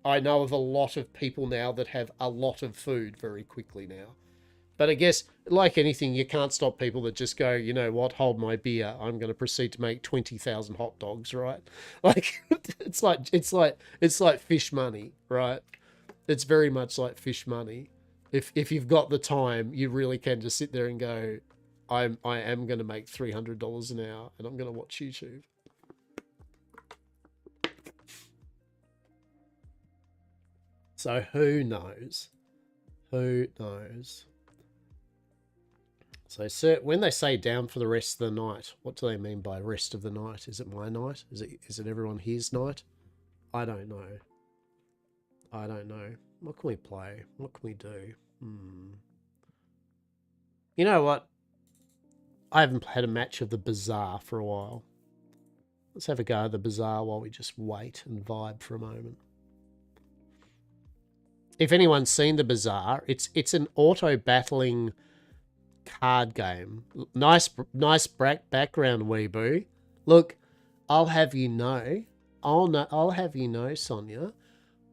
I know of a lot of people now that have a lot of food very quickly now. But I guess, like anything, you can't stop people that just go, you know what, hold my beer. I'm going to proceed to make 20,000 hot dogs, right? Like, it's like fish money, right? It's very much like fish money. If you've got the time, you really can just sit there and go, I am going to make $300 an hour, and I'm going to watch YouTube. So who knows? Who knows? So, sir, when they say down for the rest of the night, what do they mean by rest of the night? Is it my night? Is it everyone here's night? I don't know. I don't know. What can we play? What can we do? You know what? I haven't had a match of the Bazaar for a while. Let's have a go at the Bazaar while we just wait and vibe for a moment. If anyone's seen the Bazaar, it's an auto-battling card game. Nice background, Weeboo. Look, I'll have you know, Sonia,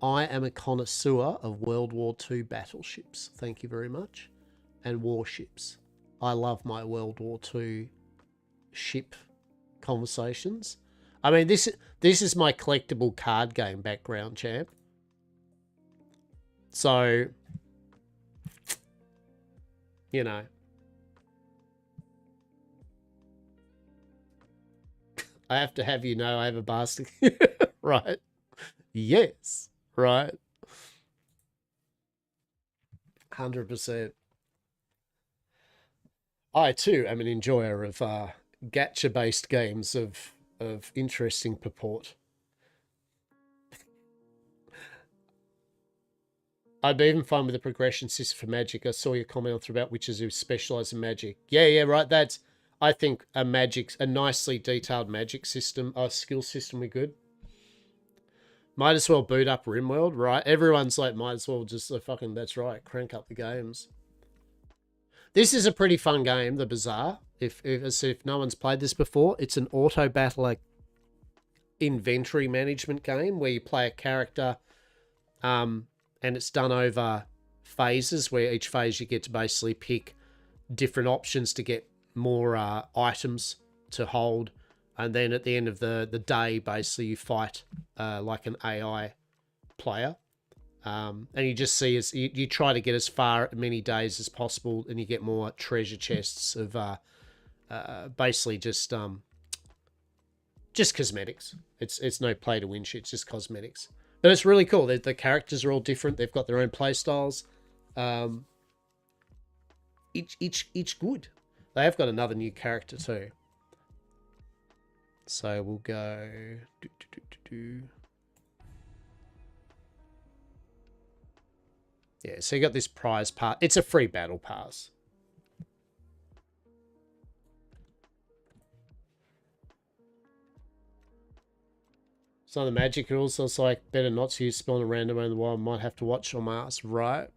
I am a connoisseur of World War II battleships. Thank you very much. And warships. I love my World War II ship conversations. I mean, this is my collectible card game background, champ. So, you know. I have to have you know I have a basket. Right. Yes. Right. 100%. I too am an enjoyer of gacha-based games of interesting purport. I'd be even fun with the progression system for Magic. I saw your comment about witches who specialise in Magic. Yeah, right. That's, I think, a nicely detailed Magic system, skill system would be good. Might as well boot up RimWorld, right? Everyone's like, might as well just fucking, that's right, crank up the games. This is a pretty fun game, the Bazaar. If no one's played this before, it's an auto battler inventory management game where you play a character, and it's done over phases where each phase you get to basically pick different options to get more items to hold, and then at the end of the day, basically you fight like an AI player. And you just see as you try to get as far many days as possible, and you get more treasure chests of basically just just cosmetics. It's no play to win shit. It's just cosmetics. But it's really cool. The characters are all different. They've got their own play styles. Each good. They have got another new character too. So we'll go. Yeah, so you got this prize pass. It's a free battle pass. Some of the magic rules, it's like better not to use spell in a random in the wild. Might have to watch on my ass, right?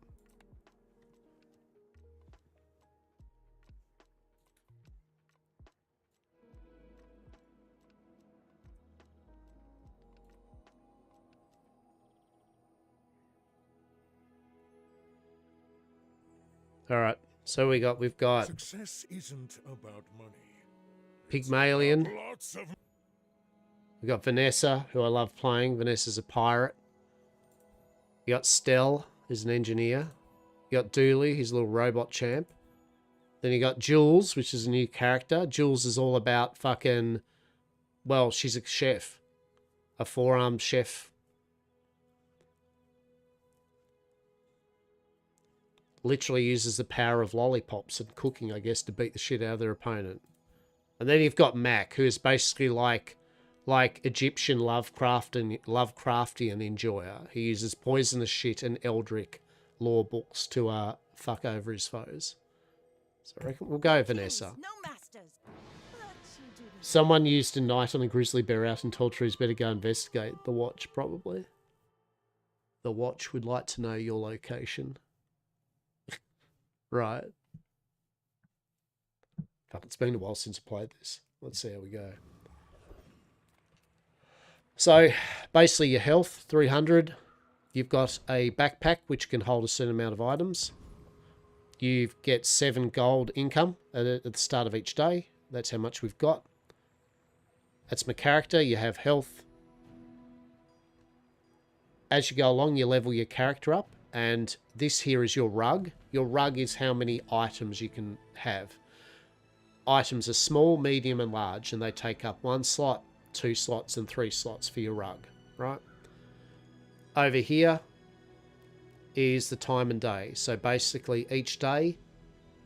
All right, so we've got Success isn't about money. Pygmalion. Lots of We got Vanessa, who I love playing. Vanessa's a pirate. You got Stell, who's an engineer. You got Dooley, he's a little robot champ. Then you got Jules, which is a new character. Jules is all about fucking... Well, she's a chef. A four-armed chef. Literally uses the power of lollipops and cooking, I guess, to beat the shit out of their opponent. And then you've got Mac, who is basically like Egyptian Lovecraftian enjoyer. He uses poisonous shit and eldritch lore books to fuck over his foes. So I reckon we'll go Vanessa. Someone used a knight on a grizzly bear out in tall trees. Better go investigate. The Watch, probably. The Watch would like to know your location. Right. Fuck, it's been a while since I played this. Let's see how we go. So, basically your health, 300. You've got a backpack, which can hold a certain amount of items. You get 7 gold income at the start of each day. That's how much we've got. That's my character. You have health. As you go along, you level your character up. And this here is your rug. Your rug is how many items you can have. Items are small, medium, and large. And they take up 1 slot, 2 slots, and 3 slots for your rug. Right? Over here is the time and day. So basically each day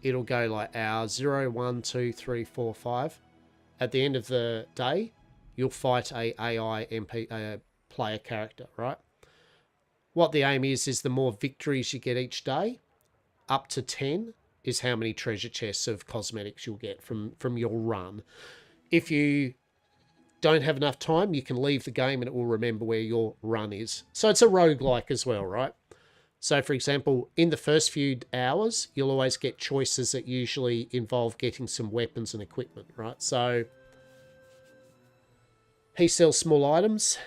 it'll go like hour 0, 1, 2, 3, 4, 5. At the end of the day, you'll fight a AI MP player character, right? What the aim is the more victories you get each day, up to 10 is how many treasure chests of cosmetics you'll get from your run. If you don't have enough time, you can leave the game and it will remember where your run is. So it's a roguelike as well, right? So for example, in the first few hours, you'll always get choices that usually involve getting some weapons and equipment, right? So he sells small items.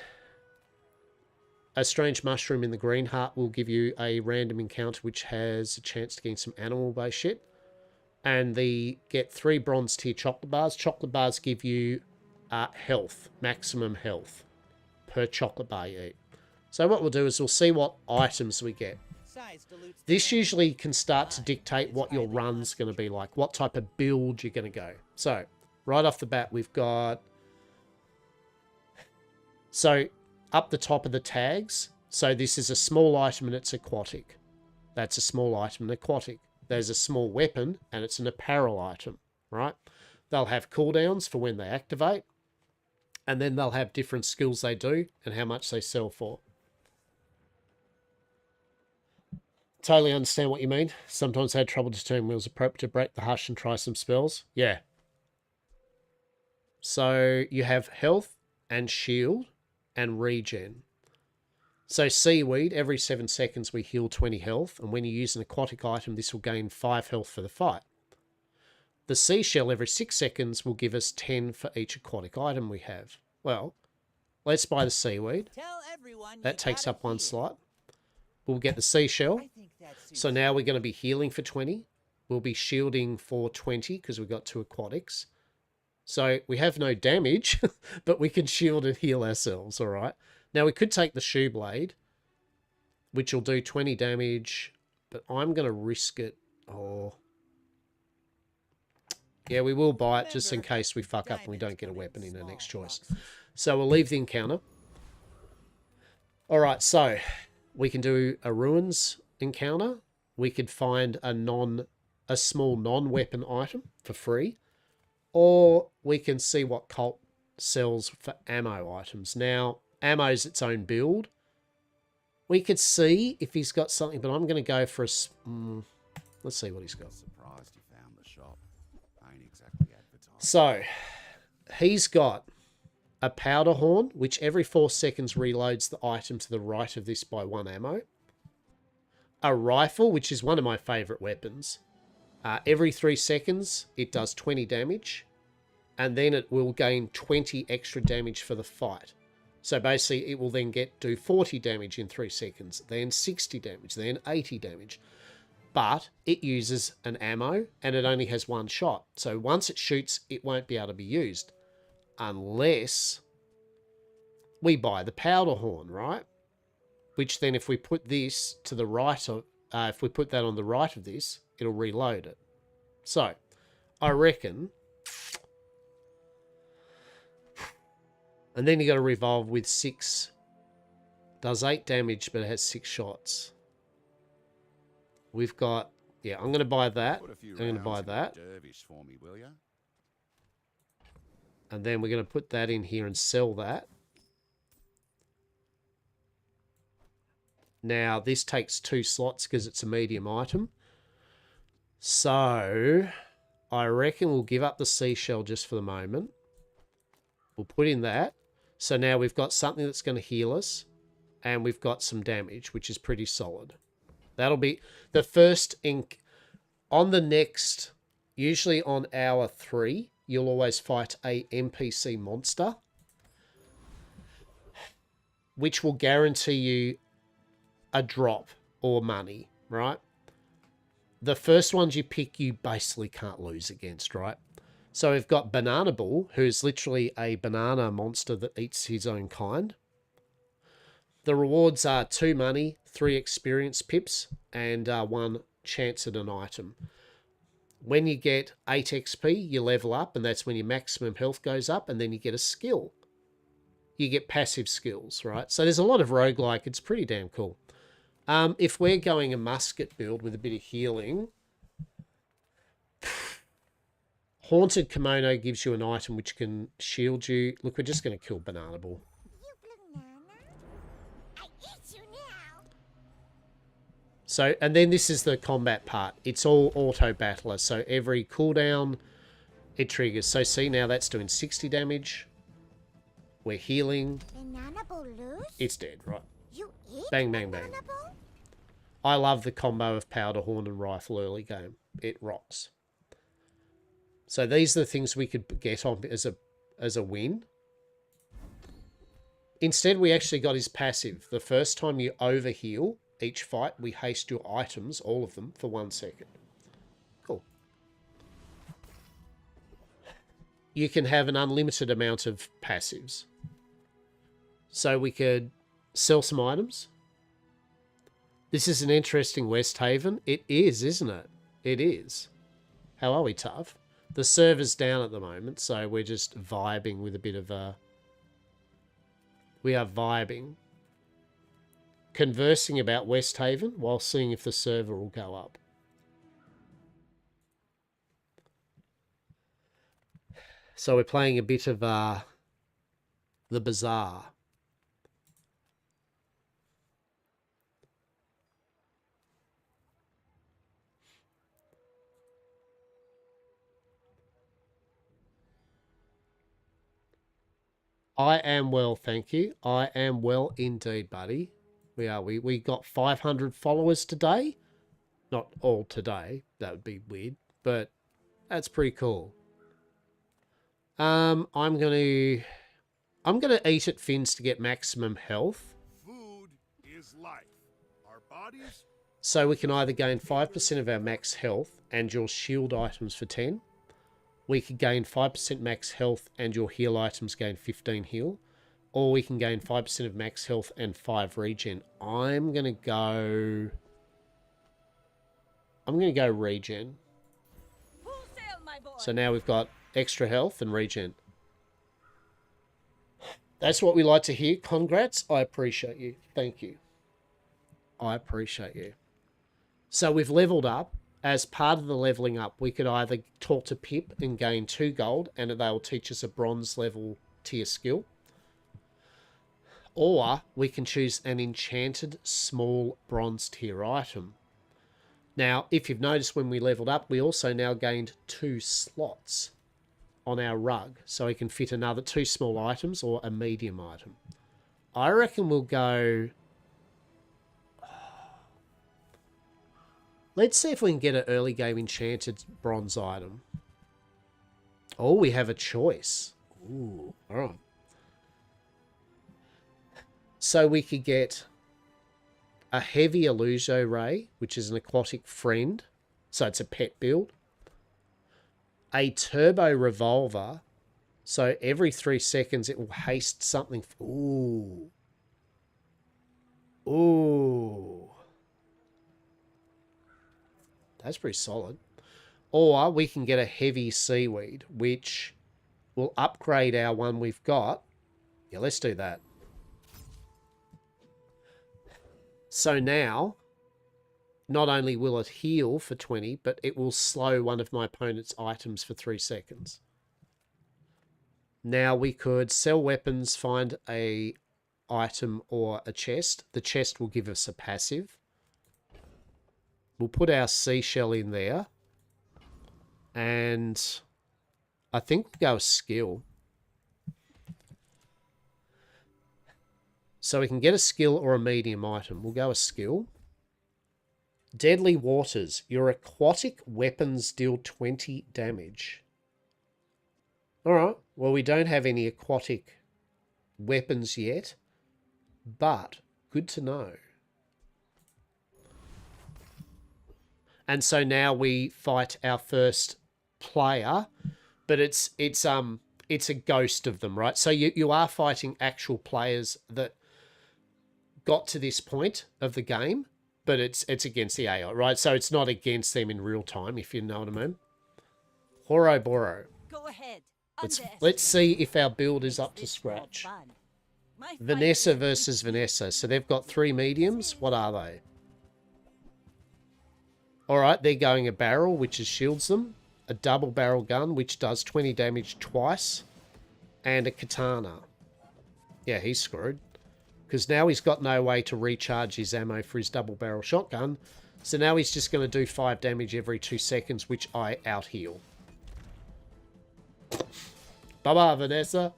A strange mushroom in the green heart will give you a random encounter which has a chance to gain some animal-based shit. And get 3 bronze tier chocolate bars. Chocolate bars give you health, maximum health per chocolate bar you eat. So what we'll do is we'll see what items we get. This usually can start to dictate what your run's going to be like, what type of build you're going to go. So right off the bat, we've got... So up the top of the tags, so this is a small item and it's aquatic. That's a small item and aquatic. There's a small weapon and it's an apparel item, right? They'll have cooldowns for when they activate. And then they'll have different skills they do and how much they sell for. Totally understand what you mean. Sometimes I had trouble determining when it was appropriate to break the hush and try some spells. Yeah. So you have health and shield and regen. So seaweed, every 7 seconds we heal 20 health. And when you use an aquatic item, this will gain 5 health for the fight. The seashell every 6 seconds will give us 10 for each aquatic item we have. Well, let's buy the seaweed. That takes up 1 slot. We'll get the seashell. So now we're going to be healing for 20. We'll be shielding for 20 because we've got 2 aquatics. So we have no damage, but we can shield and heal ourselves, all right? Now we could take the shoe blade, which will do 20 damage, but I'm going to risk it. Oh, Yeah, we will buy it just in case we fuck up and we don't get a weapon in our next choice. So we'll leave the encounter. All right, so we can do a ruins encounter. We could find a small non-weapon item for free, or we can see what cult sells for ammo items. Now, ammo's its own build. We could see if he's got something, but I'm going to go for a... let's see what he's got. Surprised you found the shop. Ain't exactly advertised. So, he's got a powder horn, which every 4 seconds reloads the item to the right of this by 1 ammo. A rifle, which is one of my favourite weapons. Every 3 seconds, it does 20 damage. And then it will gain 20 extra damage for the fight. So basically, it will then do 40 damage in 3 seconds, then 60 damage, then 80 damage. But it uses an ammo, and it only has 1 shot. So once it shoots, it won't be able to be used. Unless we buy the powder horn, right? Which then, if we put this to the right of... if we put that on the right of this, it'll reload it. So, I reckon... And then you got to revolve with 6. Does 8 damage, but it has 6 shots. We've got... Yeah, I'm going to buy that. I'm going to buy that. For me, will ya? And then we're going to put that in here and sell that. Now, this takes 2 slots because it's a medium item. So, I reckon we'll give up the seashell just for the moment. We'll put in that. So now we've got something that's going to heal us. And we've got some damage, which is pretty solid. That'll be the first ink. On the next, usually on hour 3, you'll always fight a NPC monster, which will guarantee you a drop or money, right? The first ones you pick, you basically can't lose against, right? So we've got Banana Bull, who's literally a banana monster that eats his own kind. The rewards are 2 money, 3 experience pips, and 1 chance at an item. When you get 8 XP, you level up, and that's when your maximum health goes up, and then you get a skill. You get passive skills, right? So there's a lot of roguelike. It's pretty damn cool. If we're going a musket build with a bit of healing... Haunted Kimono gives you an item which can shield you. Look, we're just going to kill Banana Bull. So, and then this is the combat part. It's all auto battler. So every cooldown, it triggers. So see, now that's doing 60 damage. We're healing. It's dead, right? Bang, bang, bang. I love the combo of powder horn and rifle early game. It rocks. So these are the things we could get on as a win. Instead, we actually got his passive. The first time you overheal each fight, we haste your items, all of them, for 1 second. Cool. You can have an unlimited amount of passives. So we could sell some items. This is an interesting Westhaven. It is, isn't it? It is. How are we, Tough? The server's down at the moment, so we're just vibing with a bit of a... We are vibing. Conversing about Westhaven while seeing if the server will go up. So we're playing a bit of the Bazaar. I am well, thank you. I am well indeed, buddy. We are. We got 500 followers today. Not all today. That would be weird, but that's pretty cool. I'm gonna eat at Finn's to get maximum health. Food is life. Our bodies. So we can either gain 5% of our max health and your shield items for 10. We could gain 5% max health and your heal items gain 15 heal. Or we can gain 5% of max health and 5 regen. I'm going to go regen. Wholesale, my So now we've got extra health and regen. That's what we like to hear. Congrats. I appreciate you. Thank you. I appreciate you. So we've leveled up. As part of the leveling up, we could either talk to Pip and gain 2 gold, and they will teach us a bronze level tier skill. Or we can choose an enchanted small bronze tier item. Now, if you've noticed when we leveled up, we also now gained 2 slots on our rug. So we can fit another 2 small items or a medium item. I reckon we'll go... Let's see if we can get an early game enchanted bronze item. Oh, we have a choice. Ooh, all right. So we could get a heavy Illusio Ray, which is an aquatic friend. So it's a pet build. A turbo revolver. So every 3 seconds it will haste something. Ooh. Ooh. That's pretty solid. Or we can get a heavy seaweed, which will upgrade our one we've got. Yeah, let's do that. So now, not only will it heal for 20, but it will slow one of my opponent's items for 3 seconds. Now we could sell weapons, find a item or a chest. The chest will give us a passive. We'll put our seashell in there. And I think we'll go a skill. So we can get a skill or a medium item. We'll go a skill. Deadly Waters. Your aquatic weapons deal 20 damage. Alright. Well, we don't have any aquatic weapons yet. But good to know. And so now we fight our first player, but it's a ghost of them, right? So you are fighting actual players that got to this point of the game, but it's against the AI, right? So it's not against them in real time, if you know what I mean. Horoboro. Go ahead. Let's see if our build is up to scratch. Vanessa versus Vanessa. So they've got 3 mediums. What are they? Alright, they're going a barrel, which shields them. A double barrel gun, which does 20 damage twice. And a katana. Yeah, he's screwed. Because now he's got no way to recharge his ammo for his double barrel shotgun. So now he's just going to do 5 damage every 2 seconds, which I out-heal. Bye-bye, Vanessa.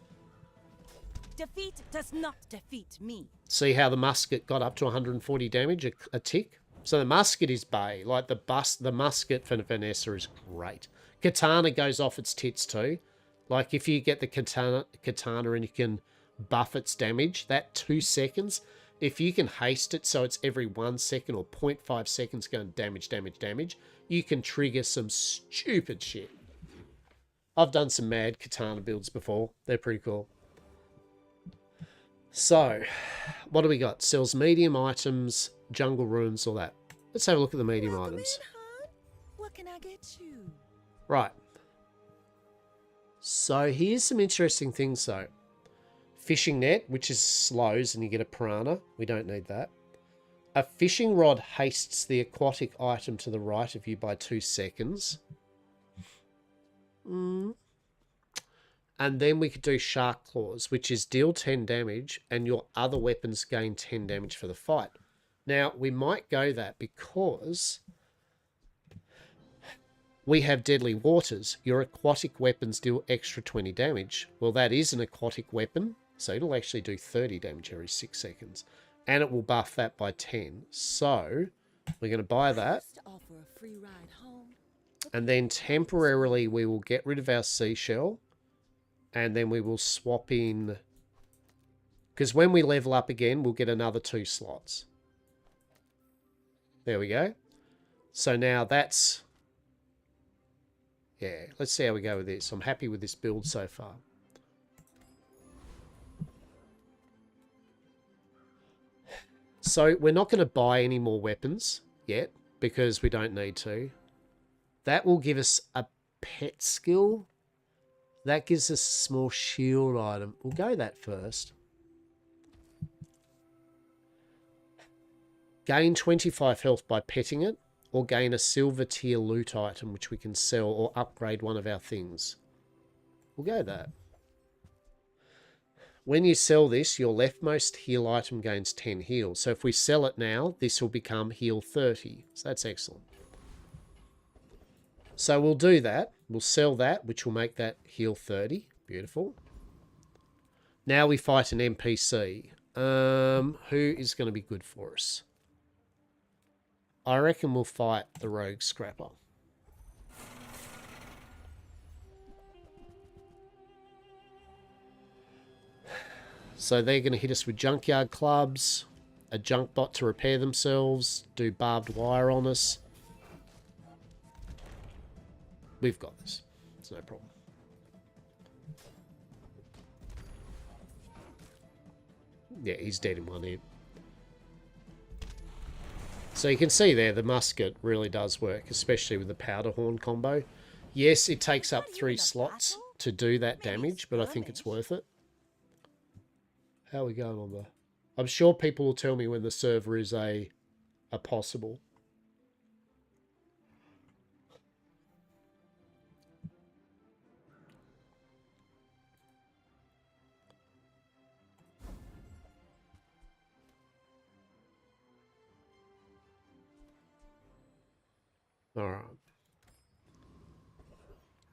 Defeat does not defeat me. See how the musket got up to 140 damage a tick? So the musket is bae. Like the musket for Vanessa is great. Katana goes off its tits too. Like if you get the katana and you can buff its damage, that 2 seconds, if you can haste it so it's every 1 second or 0.5 seconds going damage, you can trigger some stupid shit. I've done some mad katana builds before. They're pretty cool. So, what do we got? Sells medium items, jungle ruins, all that. Let's have a look at the medium items. What can I get you? Right. So here's some interesting things though. Fishing net, which is slows and you get a piranha. We don't need that. A fishing rod hastes the aquatic item to the right of you by 2 seconds. And then we could do shark claws, which is deal 10 damage and your other weapons gain 10 damage for the fight. Now, we might go that because we have Deadly Waters. Your aquatic weapons deal extra 20 damage. Well, that is an aquatic weapon, so it'll actually do 30 damage every 6 seconds. And it will buff that by 10. So, we're going to buy that. And then temporarily, we will get rid of our seashell. And then we will swap in... Because when we level up again, we'll get another 2 slots. There we go. So now that's... Yeah, let's see how we go with this. I'm happy with this build so far. So we're not going to buy any more weapons yet because we don't need to. That will give us a pet skill. That gives us a small shield item. We'll go that first. Gain 25 health by petting it, or gain a silver tier loot item which we can sell or upgrade one of our things. We'll go that. When you sell this, your leftmost heal item gains 10 heal. So if we sell it now, this will become heal 30. So that's excellent. So we'll do that. We'll sell that, which will make that heal 30. Beautiful. Now we fight an NPC. Who is going to be good for us? I reckon we'll fight the Rogue Scrapper. So they're going to hit us with junkyard clubs, a junk bot to repair themselves, do barbed wire on us. We've got this. It's no problem. Yeah, he's dead in one hit. So you can see there, the musket really does work, especially with the powder horn combo. Yes, it takes up 3 slots to do that damage, but I think it's worth it. How are we going on there? I'm sure people will tell me when the server is a possible. Alright.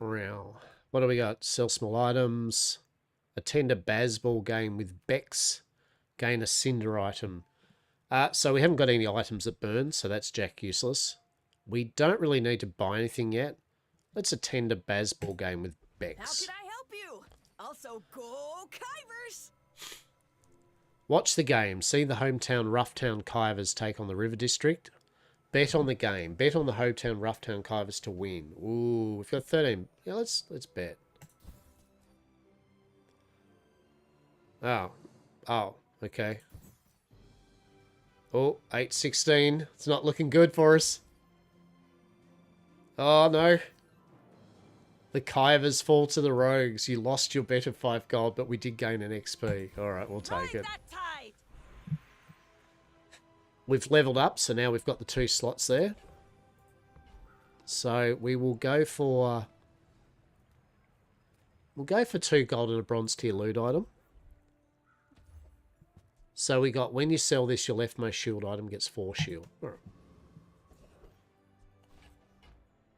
Now, what do we got? Sell small items. Attend a Bazball game with Bex. Gain a Cinder item. So we haven't got any items that burn, so that's jack useless. We don't really need to buy anything yet. Let's attend a Bazball game with Bex. How can I help you? Also, go Kivers! Watch the game. See the hometown Roughtown Kivers take on the River District. Bet on the game. Bet on the hometown Roughtown Kivers to win. Ooh, we've got 13. Yeah, let's bet. Oh, okay. Oh, 8-16. It's not looking good for us. Oh, no. The Kivers fall to the Rogues. You lost your bet of 5 gold, but we did gain an XP. Alright, we'll take it. We've leveled up, so now we've got the 2 slots there. So we will go for... We'll go for 2 gold and a bronze tier loot item. So we got, when you sell this, your leftmost shield item gets 4 shield. Right.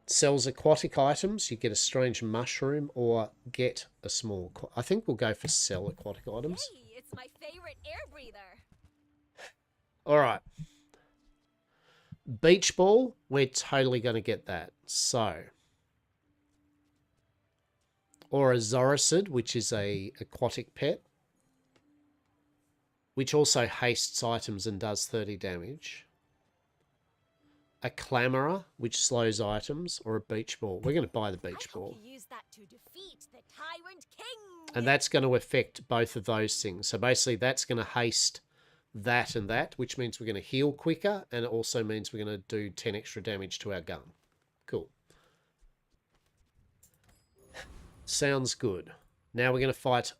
Sells aquatic items. You get a strange mushroom or get a small... I think we'll go for sell aquatic items. Hey, it's my favorite air breather. Alright. Beach ball. We're totally going to get that. So. Or a Zoricid, which is a aquatic pet. Which also hastes items and does 30 damage. A Clamorer, which slows items, or a Beach Ball. We're going to buy the Beach Ball. Use that to defeat the Tyrant King. And that's going to affect both of those things. So basically that's going to haste that and that, which means we're going to heal quicker, and it also means we're going to do 10 extra damage to our gun. Cool. Sounds good. Now we're going to fight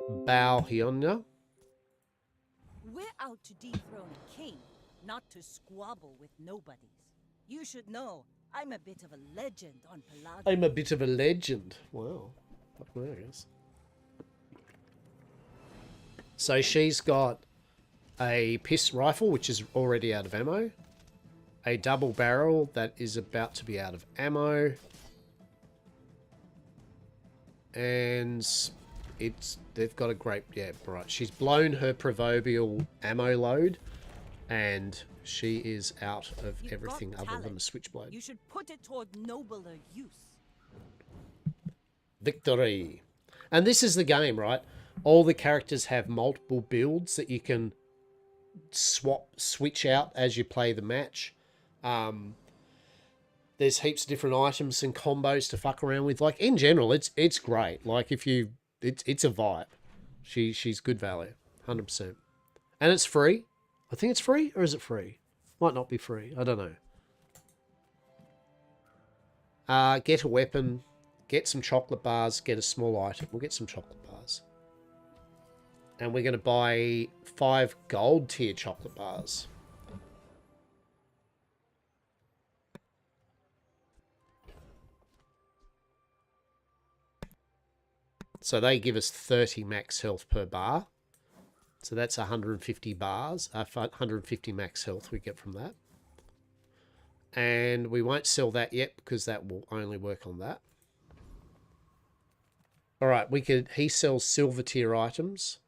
Bao Hyunya. We're out to dethrone a king, not to squabble with nobodies. You should know, I'm a bit of a legend on Pelagia. I'm a bit of a legend. Wow. Fuck me, I guess. So she's got a piss rifle, which is already out of ammo. A double barrel that is about to be out of ammo. And they've got a great, yeah, right. She's blown her proverbial ammo load, and she is out of everything other than a switchblade. You should put it toward nobler use. Victory. And this is the game, right? All the characters have multiple builds that you can switch out as you play the match. There's heaps of different items and combos to fuck around with. Like, in general, it's great. Like, if you... It's a vibe. She's good value. 100%. And it's free. I think it's free, or is it free? Might not be free. I don't know. Get a weapon. get some chocolate bars, get a small item. We'll get some chocolate bars. And we're going to buy 5 gold tier chocolate bars. So they give us 30 max health per bar. So that's 150 bars, 150 max health we get from that. And we won't sell that yet because that will only work on that. All right, he sells silver tier items,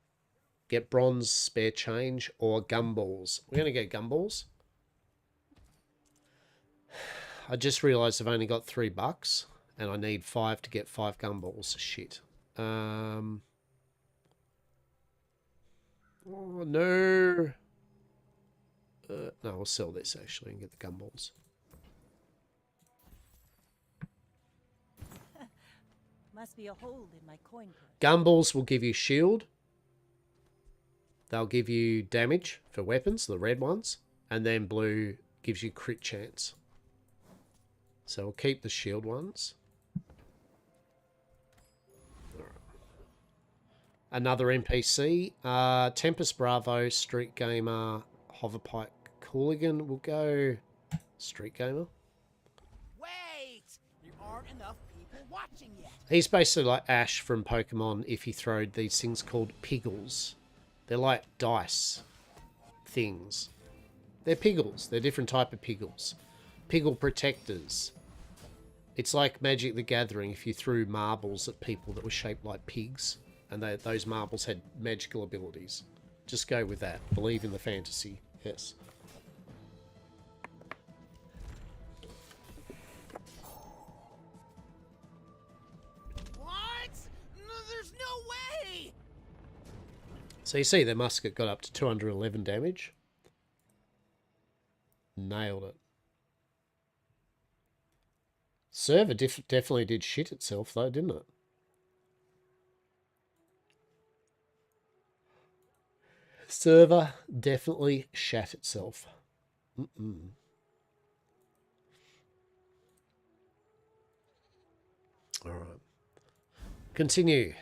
get bronze spare change or gumballs. We're going to get gumballs. I just realized I've only got $3 and I need 5 to get 5 gumballs. Shit. Oh no. No, we'll sell this actually and get the gumballs. Must be a hole in my coin purse. Gumballs will give you shield. They'll give you damage for weapons, the red ones, and then blue gives you crit chance. So we'll keep the shield ones. Another NPC, Tempest Bravo, Street Gamer, Hoverpike Cooligan. We'll go Street Gamer. Wait! There aren't enough people watching yet. He's basically like Ash from Pokemon if he throwed these things called Piggles. They're like dice things. They're Piggles. They're different type of Piggles. Piggle protectors. It's like Magic the Gathering if you threw marbles at people that were shaped like pigs. And those marbles had magical abilities. Just go with that. Believe in the fantasy. Yes. What? No, there's no way! So you see their musket got up to 211 damage. Nailed it. Server definitely did shit itself though, didn't it? Server definitely shat itself. Alright. Continue.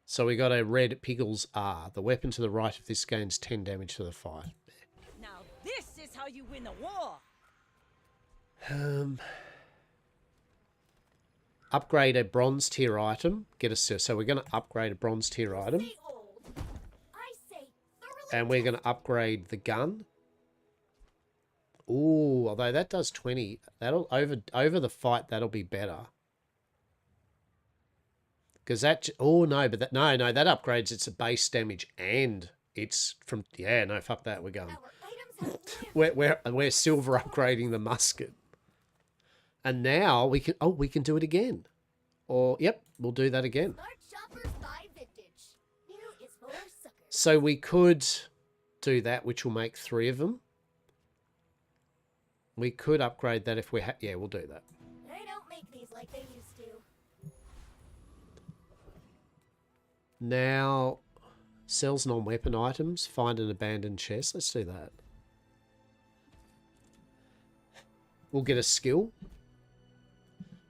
So we got a red Piggles R. The weapon to the right of this gains 10 damage to the fight. Now this is how you win a war. Upgrade a bronze tier item. Get a so we're going to upgrade a bronze tier item. And we're going to upgrade the gun. Ooh, although that does 20. That'll over the fight that'll be better. Because that no, but that no, that upgrades its base damage and it's from no, fuck that, we're going. we're silver upgrading the musket. And now we can do it again. Or yep, we'll do that again. So we could do that, which will make 3 of them. We could upgrade that if we yeah, we'll do that. They don't make these like they used to. Now, sells non-weapon items. Find an abandoned chest. Let's do that. We'll get a skill.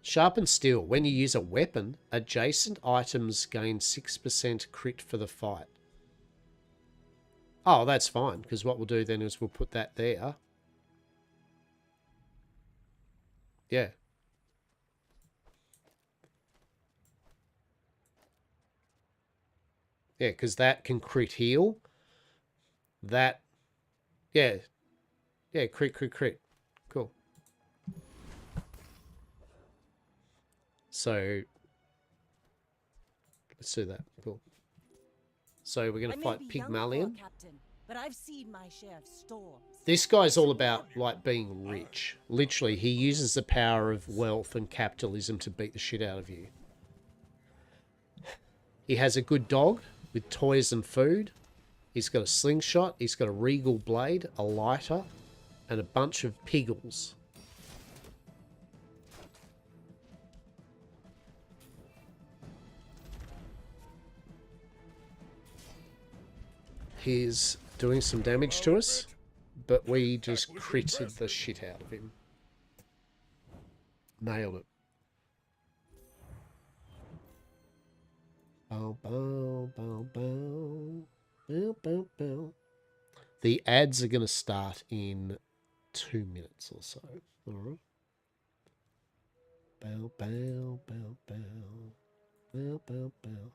Sharpen steel. When you use a weapon, adjacent items gain 6% crit for the fight. Oh, that's fine, because what we'll do then is we'll put that there. Yeah. Yeah, because that can crit heal. That, yeah. Yeah, crit. Cool. So, let's do that. Cool. So we're going to fight Pygmalion. But I've seen my share of storms. This guy's all about, like, being rich. Literally, he uses the power of wealth and capitalism to beat the shit out of you. He has a good dog with toys and food. He's got a slingshot. He's got a regal blade, a lighter, and a bunch of piggles. He's doing some damage to us, but we just critted the shit out of him. Nailed it. Bow, bow, bow, bow. Bow, bow, bow. The ads are going to start in 2 minutes or so. All right. Bow, bow, bow, bow. Bow, bow, bow.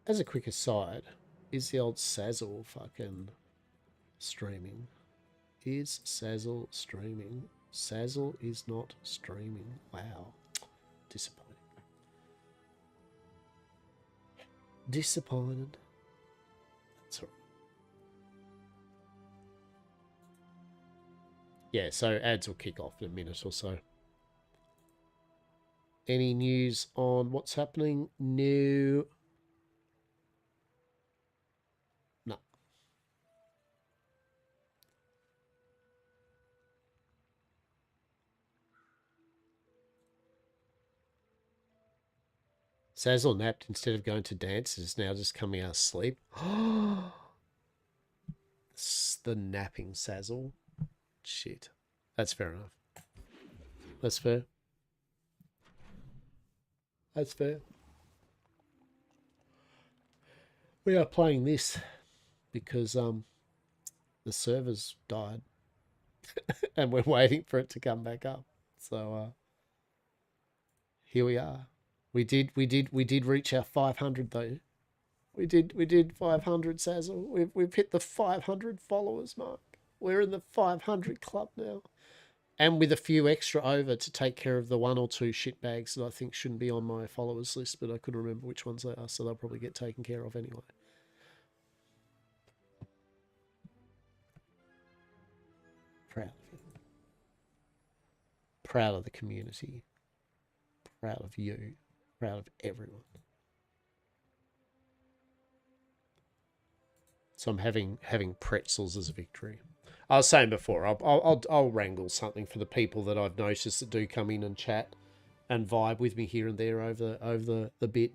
As a quick aside, is the old Sazzle fucking streaming? Is Sazzle streaming? Sazzle is not streaming. Wow. Disappointing. Disappointed. That's all right. Yeah, so ads will kick off in a minute or so. Any news on what's happening? No. No. Sazzle napped instead of going to dance. Is now just coming out of sleep. It's the napping Sazzle. Shit. That's fair enough. That's fair. That's fair. We are playing this because the servers died and we're waiting for it to come back up. So here we are. We did reach our 500 though. We did 500, Sazzle. We've hit the 500 followers mark. We're in the 500 club now. And with a few extra over to take care of the 1 or 2 shitbags that I think shouldn't be on my followers list, but I couldn't remember which ones they are, so they'll probably get taken care of anyway. Proud of you. Proud of the community. Proud of you. Proud of everyone. So I'm having pretzels as a victory. I was saying before, I'll wrangle something for the people that I've noticed that do come in and chat and vibe with me here and there over the bit.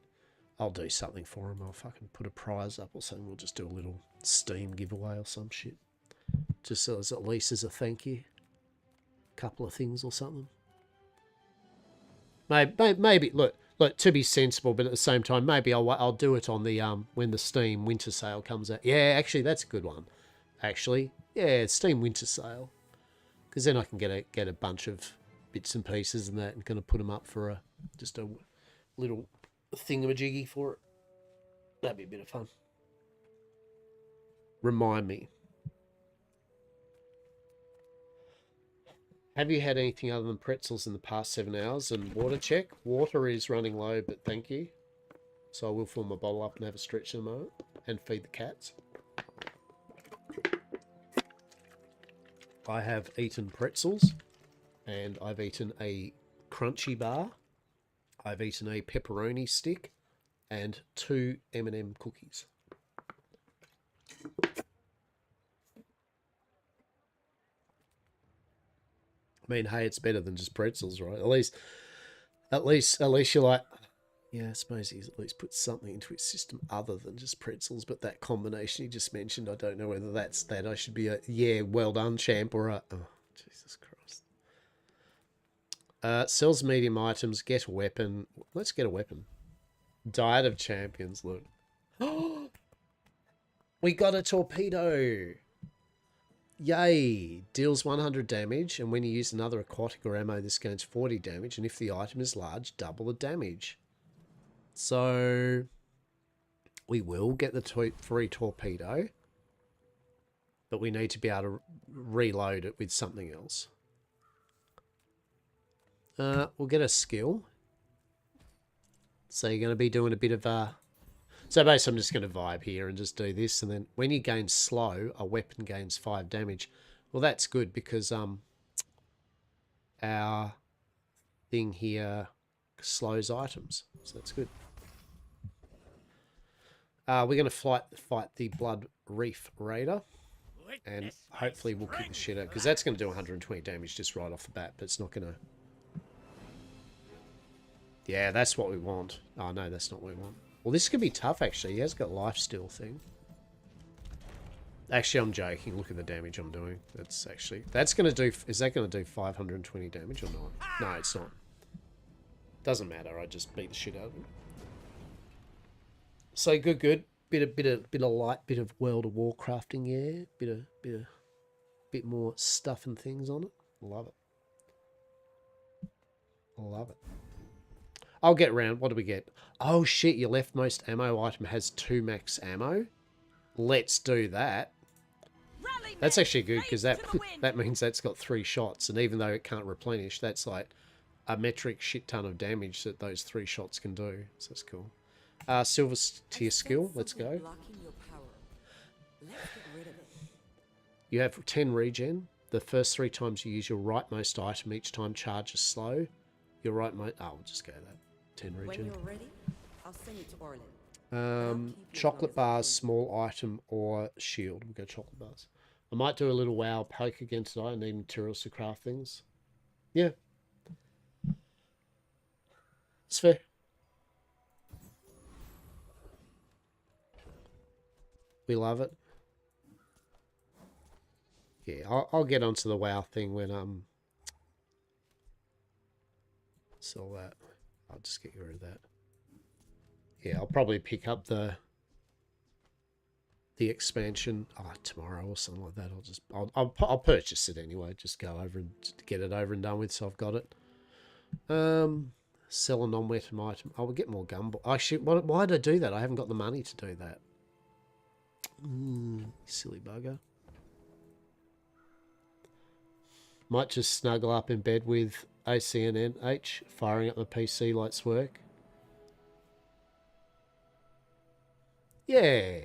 I'll do something for them. I'll fucking put a prize up or something. We'll just do a little Steam giveaway or some shit. Just so as at least as a thank you. Couple of things or something. Maybe look, to be sensible, but at the same time, maybe I'll do it on the when the Steam winter sale comes out. Yeah, actually, that's a good one. Actually, yeah, Steam winter sale, because then I can get a bunch of bits and pieces and that, and kind of put them up for just a little thingamajiggy for it. That'd be a bit of fun. Remind me. Have you had anything other than pretzels in the past 7 hours? And water check. Water is running low, but thank you. So I will fill my bottle up and have a stretch in a moment and feed the cats. I have eaten pretzels and I've eaten a crunchy bar. I've eaten a pepperoni stick and 2 M&M cookies. I mean, hey, it's better than just pretzels, right? At least you're like, yeah, I suppose he's at least put something into his system other than just pretzels. But that combination you just mentioned, I don't know whether that's that. I should be a, yeah, well done, champ, or a, oh, Jesus Christ. Sells medium items, get a weapon. Let's get a weapon. Diet of champions, look. We got a torpedo. Yay! Deals 100 damage, and when you use another aquatic or ammo, this gains 40 damage, and if the item is large, double the damage. So, we will get the free torpedo, but we need to be able to reload it with something else. We'll get a skill. So you're going to be doing a bit of So basically I'm just going to vibe here and just do this, and then when you gain slow, a weapon gains 5 damage. Well, that's good because our thing here slows items, so that's good. We're going to fight the Blood Reef Raider, and hopefully we'll kick the shit out, because that's going to do 120 damage just right off the bat, but it's not going to... Yeah, that's what we want. Oh, no, that's not what we want. Well, this could be tough, actually. He has got a lifesteal thing. Actually, I'm joking. Look at the damage I'm doing. That's actually... That's going to do... Is that going to do 520 damage or not? No, it's not. Doesn't matter. I just beat the shit out of him. So good. Bit of light, bit of World of Warcrafting, yeah. Bit more stuff and things on it. Love it. Love it. I'll get round. What do we get? Oh shit, your leftmost ammo item has 2 max ammo. Let's do that. That's actually good because that means that's got 3 shots, and even though it can't replenish, that's like a metric shit ton of damage that those 3 shots can do. So that's cool. Silver tier skill. Let's go. You have 10 regen. The first 3 times you use your rightmost item, each time charges slow. Your rightmost. Oh, we'll just go that. 10 regen. When you're ready, I'll send it to Orlin. Chocolate bars, small item, or shield. We'll go chocolate bars. I might do a little WoW poke again today. I need materials to craft things. Yeah. It's fair. We love it. Yeah, I'll get onto the WoW thing when sell that. I'll just get rid of that. Yeah, I'll probably pick up the expansion tomorrow or something like that. I'll purchase it anyway. Just go over and get it over and done with. So I've got it. Sell a non-weapon item. I will get more gun. Actually, why did I do that? I haven't got the money to do that. Silly bugger. Might just snuggle up in bed with ACNNH, firing up the PC lights work. Yeah.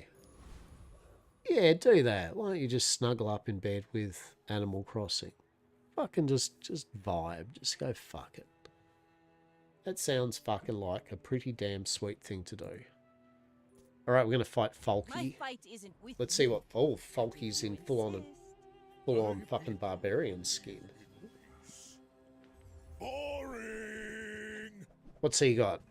Yeah, do that. Why don't you just snuggle up in bed with Animal Crossing? Fucking just vibe. Just go fuck it. That sounds fucking like a pretty damn sweet thing to do. Alright, we're going to fight Falky. Let's see what... Oh, Falky's in full-on fucking barbarian skin. Boring. What's he got?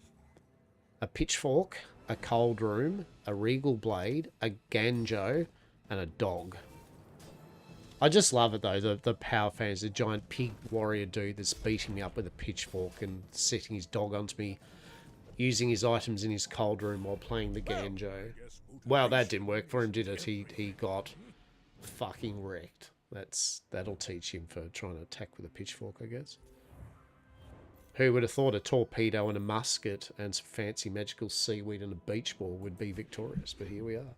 A pitchfork, a cold room, a regal blade, a ganjo, and a dog. I just love it though, the power fans, the giant pig warrior dude that's beating me up with a pitchfork and setting his dog onto me, using his items in his cold room while playing the ganjo. Well, that didn't work for him, did it? He got fucking wrecked. That'll teach him for trying to attack with a pitchfork, I guess. Who would have thought a torpedo and a musket and some fancy magical seaweed and a beach ball would be victorious? But here we are.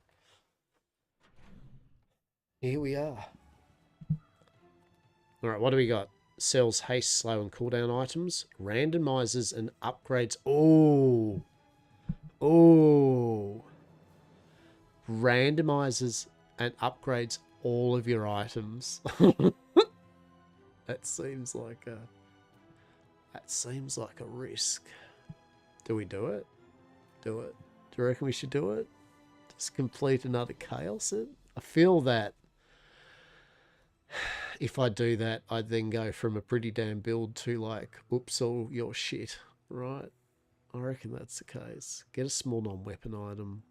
Here we are. Alright, what do we got? Sells haste, slow, and cooldown items. Randomizes and upgrades. Oh! Oh! Randomizes and upgrades all of your items. That seems like a... That seems like a risk. Do we do it? Do it. Do you reckon we should do it? Just complete another chaos? I feel that if I do that, I'd then go from a pretty damn build to like, oops, all your shit, right? I reckon that's the case. Get a small non-weapon item.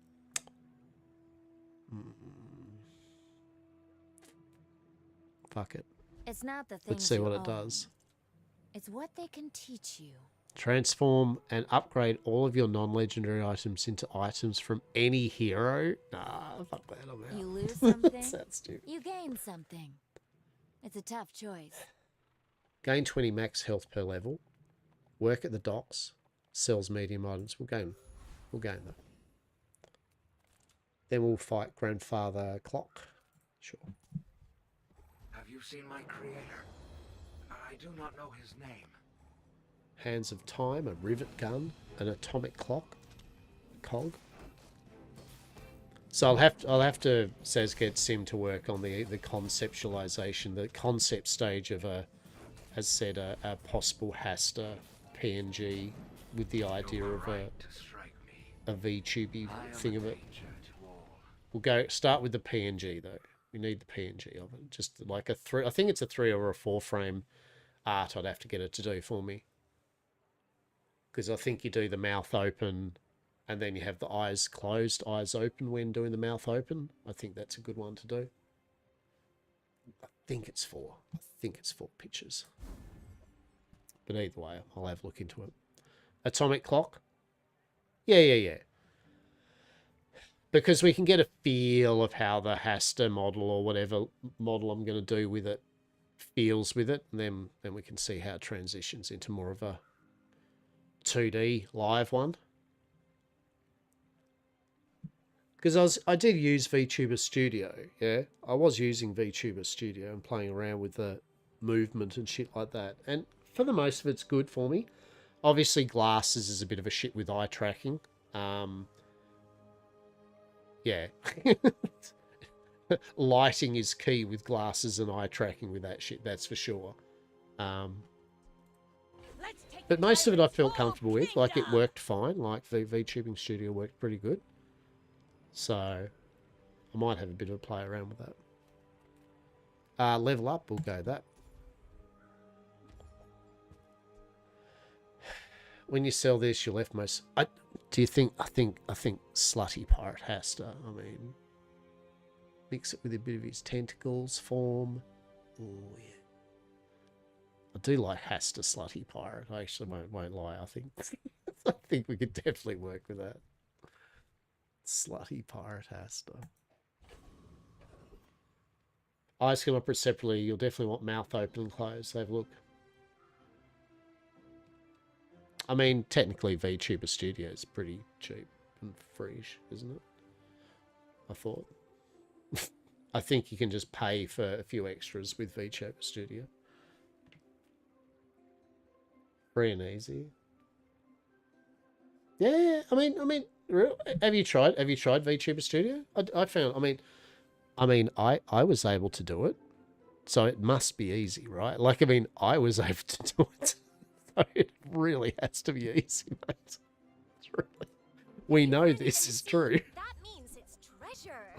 Fuck it. It's not the things Let's see you what it own. does. It's what they can teach you. Transform and upgrade all of your non-legendary items into items from any hero. Nah, fuck that, I'm out. You lose something, Sounds stupid. you gain something. It's a tough choice. Gain 20 max health per level. Work at the docks. Sells medium items. We'll gain that. Then we'll fight Grandfather Clock. Sure. Have you seen my creator? I do not know his name. Hands of Time, a rivet gun, an atomic clock, cog. So I'll have to get Sim to work on the conceptualization, the concept stage of as said, a possible Hastur PNG with the idea of a VTubey thing of it. We'll start with the PNG though. We need the PNG of it. Just like I think it's a 3 or a 4 frame art I'd have to get it to do for me. Because I think you do the mouth open and then you have the eyes closed, eyes open when doing the mouth open. I think that's a good one to do. I think it's 4 pictures. But either way, I'll have a look into it. Atomic clock. Yeah. because we can get a feel of how the Hastur model or whatever model I'm going to do with it feels with it, and then we can see how it transitions into more of a 2D live one. Because I did use VTuber Studio, yeah. I was using VTuber Studio and playing around with the movement and shit like that. And for the most of it's good for me. Obviously, glasses is a bit of a shit with eye tracking. Yeah. Lighting is key with glasses and eye tracking with that shit, that's for sure. But most of it I felt comfortable with. Like, it worked fine. Like, the VTubing Studio worked pretty good. So, I might have a bit of a play around with that. Level up, we'll go that. When you sell this, your leftmost... do you think... I think Slutty Pirate has to. I mean... Mix it with a bit of his tentacles form. Oh, yeah. I do like Hastur Slutty Pirate. I actually won't lie. I think we could definitely work with that. Slutty Pirate Hastur. Eyes come up separately. You'll definitely want mouth open and closed. Have a look. I mean, technically VTuber Studio is pretty cheap and free-ish, isn't it? I thought. I think you can just pay for a few extras with VTuber Studio. Free and easy. Yeah, I mean, have you tried VTuber Studio? I found, I was able to do it, so it must be easy, right? Like, I mean, I was able to do it, so it really has to be easy, mate. It's really, we know this is true. That means it's treasure.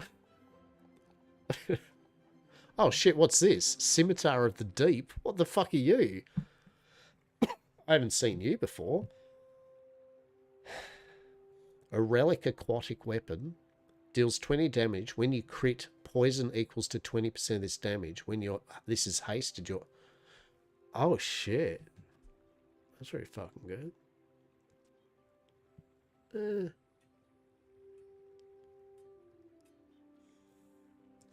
Oh shit, what's this? Scimitar of the Deep? What the fuck are you? I haven't seen you before. A relic aquatic weapon deals 20 damage. When you crit, poison equals to 20% of this damage. When you're... This is hasted. You're... Oh, shit. That's very fucking good.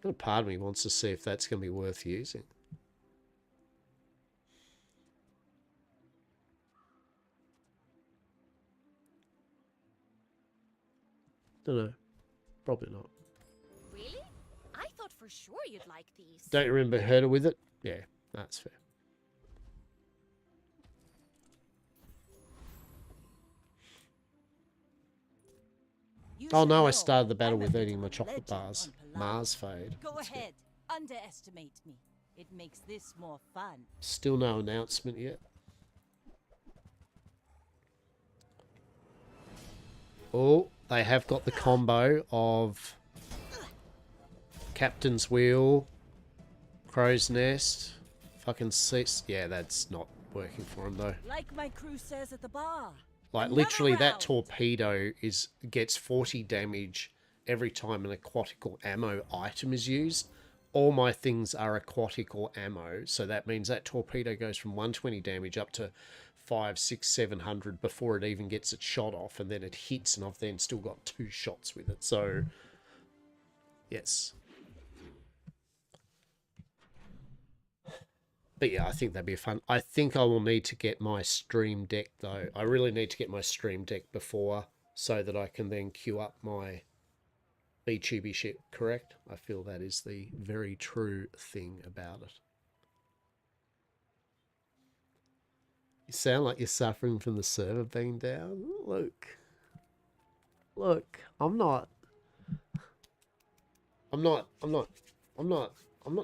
A part of me wants to see if that's going to be worth using. Don't know. Probably not. Really? I thought for sure you'd like these. Don't you remember Herder with it? Yeah, that's fair. Oh no, I started the battle with eating my chocolate bars. Mars fade. Go ahead. Underestimate me. It makes this more fun. Still no announcement yet. Oh, they have got the combo of Captain's Wheel, Crow's Nest, fucking seats. Yeah, that's not working for him though. Like my crew says at the bar. Like, literally, that torpedo gets 40 damage every time an aquatic or ammo item is used. All my things are aquatic or ammo, so that means that torpedo goes from 120 damage up to 500, 600, 700 before it even gets its shot off, and then it hits, and I've then still got 2 shots with it. So, yes. But yeah, I think that'd be fun. I think I will need to get my Stream Deck, though. I really need to get my Stream Deck before, so that I can then queue up my VTuber shit, correct? I feel that is the very true thing about it. You sound like you're suffering from the server being down. Look, I'm not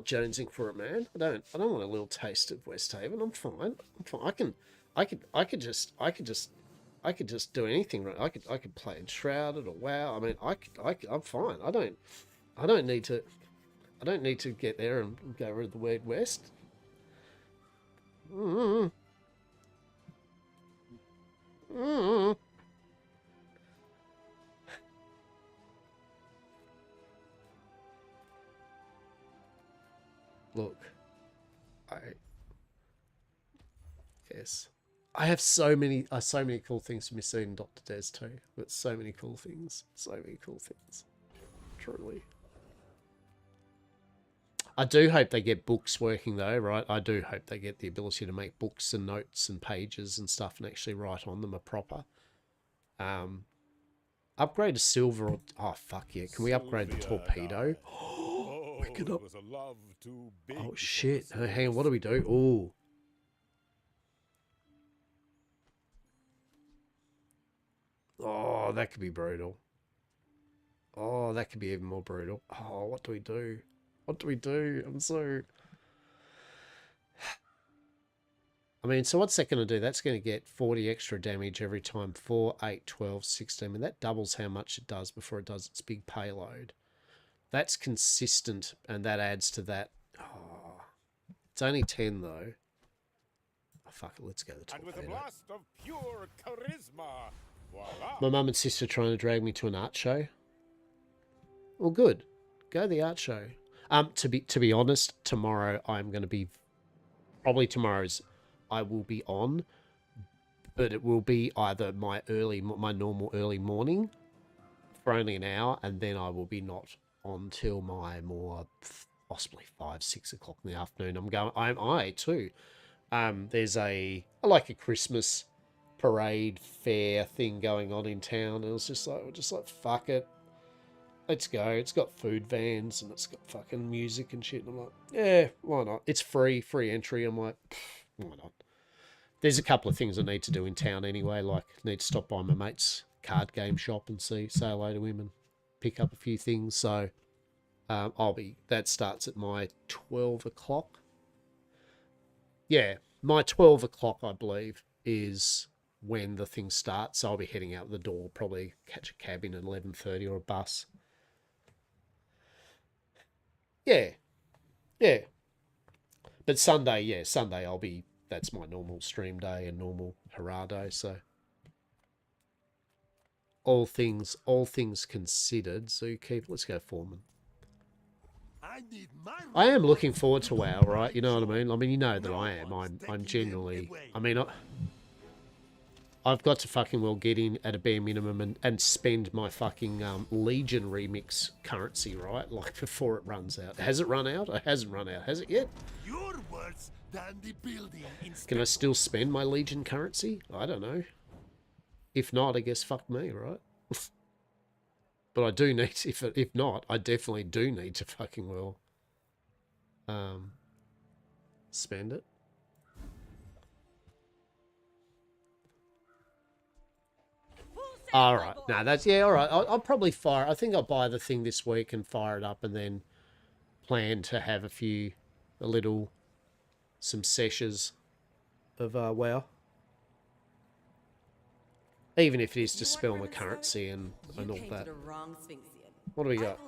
jonesing for it, man. I don't want a little taste of Westhaven. I'm fine. I could just do anything. Right? I could play Enshrouded or WoW. I mean, I'm fine. I don't need to get there and go over to the Weird West. Look, yes, I have so many cool things to be seen in Dr. Des too. But so many cool things, truly. I do hope they get books working though, right? I do hope they get the ability to make books and notes and pages and stuff and actually write on them a proper. Upgrade to silver or... Oh, fuck yeah. Can we upgrade the torpedo? We could up... Oh, shit. Hang on, what do we do? Ooh. Oh, that could be brutal. Oh, that could be even more brutal. Oh, what do we do? What do we do? I'm so... I mean, so what's that going to do? That's going to get 40 extra damage every time. 4, 8, 12, 16. I mean, that doubles how much it does before it does its big payload. That's consistent, and that adds to that. Oh, it's only 10, though. Oh, fuck it, let's go to the torpedo. And with a blast of pure charisma, voila. My mum and sister trying to drag me to an art show. Well, good. Go to the art show. To be honest, tomorrow I'm going to be... Probably tomorrow's... I will be on, but it will be either my normal early morning for only an hour, and then I will be not on till my more possibly 5, 6 o'clock in the afternoon. I too. There's a Christmas parade fair thing going on in town, and it was just like fuck it, let's go. It's got food vans and it's got fucking music and shit. And I'm like, yeah, why not? It's free entry. I'm like, why not? There's a couple of things I need to do in town anyway, like need to stop by my mate's card game shop and say hello to him and pick up a few things. So that starts at my 12 o'clock. Yeah, my 12 o'clock, I believe, is when the thing starts. So I'll be heading out the door, probably catch a cab in at 11:30 or a bus. Yeah. But Sunday I'll be... That's my normal stream day and normal hurrah day, so... All things considered, Zookeeper, let's go Foreman. I am looking forward to WoW, right? You know what I mean? I mean, you know that I am. I'm genuinely... I mean, I've got to fucking well get in at a bare minimum and spend my fucking Legion remix currency, right? Like, before it runs out. Has it run out? It hasn't run out, has it yet? Your words than the building. Can I still spend my Legion currency? I don't know. If not, I guess fuck me, right? But I do need... If not, I definitely do need to fucking well spend it. All right. No, that's... Yeah, all right. I'll probably fire... I think I'll buy the thing this week and fire it up and then plan to have some sessions of WoW. Even if it is to spell my currency and all that. What do we got?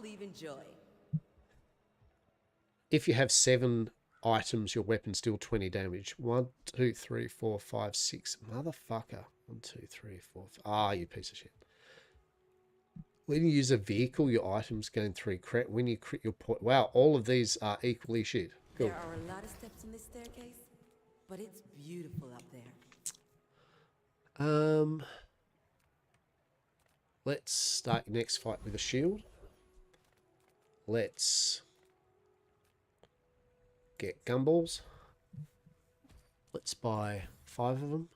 If you have 7 items, your weapons deal 20 damage. 1, 2, 3, 4, 5, 6. Motherfucker. 1, 2, 3, 4, 5. Ah, you piece of shit. When you use a vehicle, your items gain 3 crit. When you crit your point... Wow, all of these are equally shit. Cool. There are a lot of steps in this staircase, but it's beautiful up there. Let's start your next fight with a shield. Let's get gumballs. Let's buy 5 of them.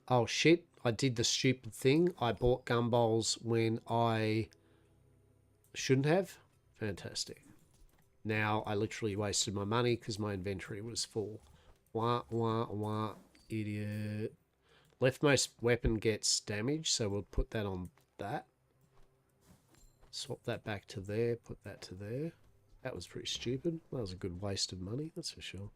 Oh shit, I did the stupid thing. I bought gumballs when I shouldn't have. Fantastic. Now I literally wasted my money because my inventory was full. Wah, wah, wah, idiot. Leftmost weapon gets damage, so we'll put that on that. Swap that back to there, put that to there. That was pretty stupid. That was a good waste of money, that's for sure.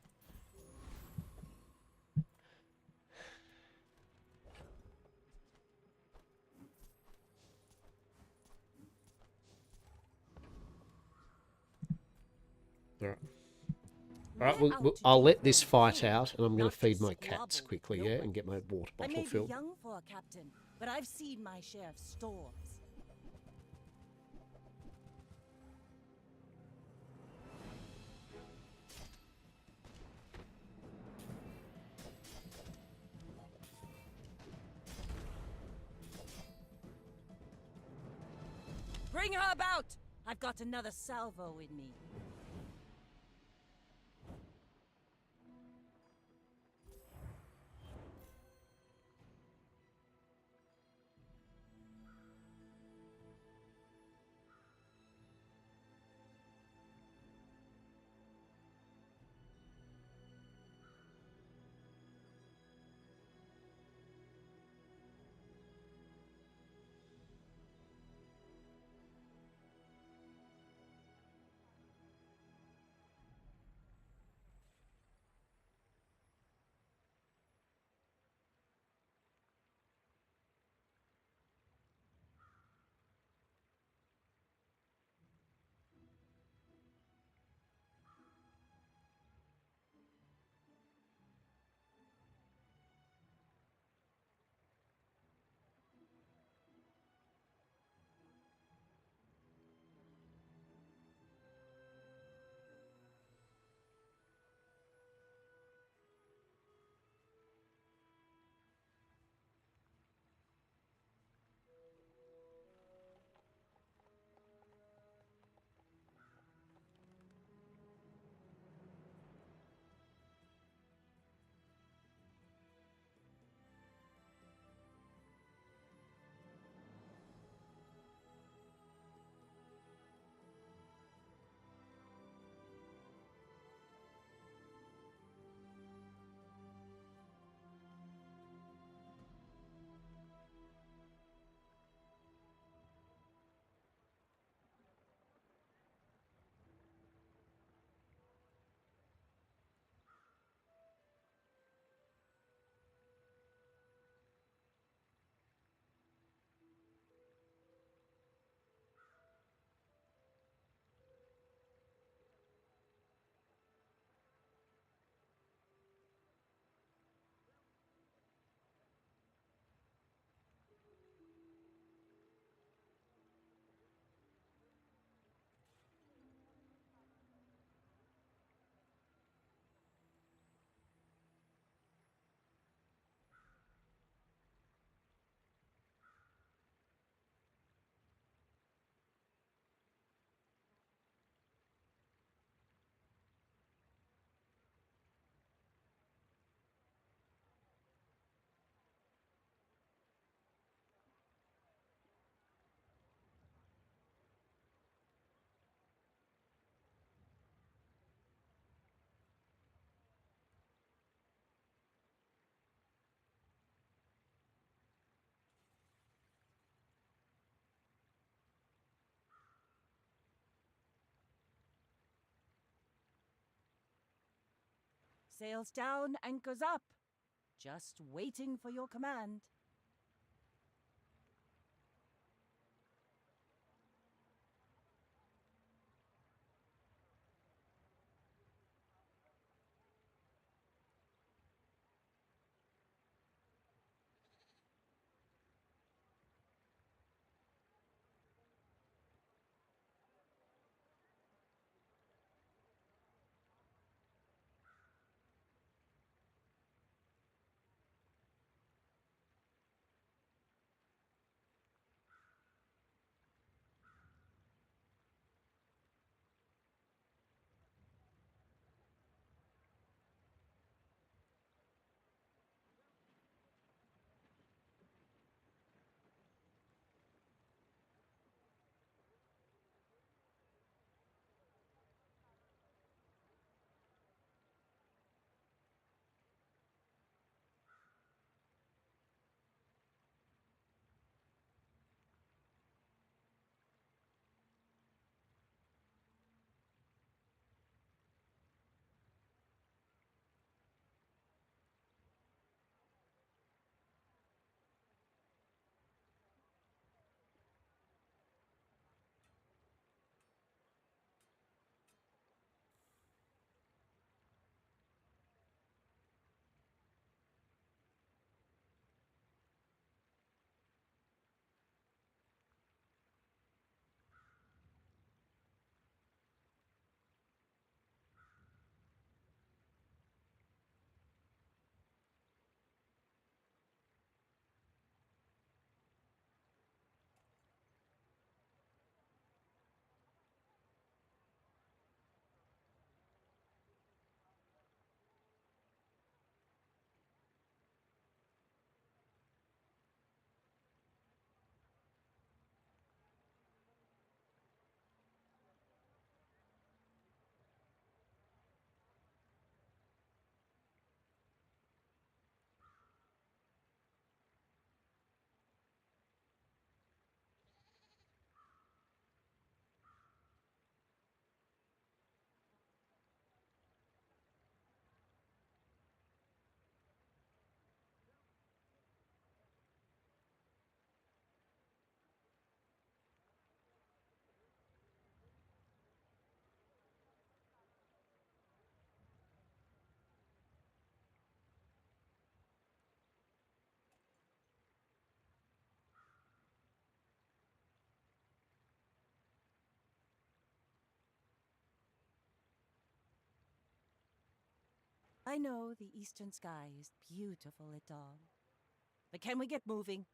Alright. Alright, I'll let this fight out, and I'm going to feed my cats quickly, yeah, and get my water bottle filled. I may be young for a captain, but I've seen my share of storms. Bring her about! I've got another salvo in me. Sails down, anchors up. Just waiting for your command. I know the eastern sky is beautiful at dawn. But can we get moving?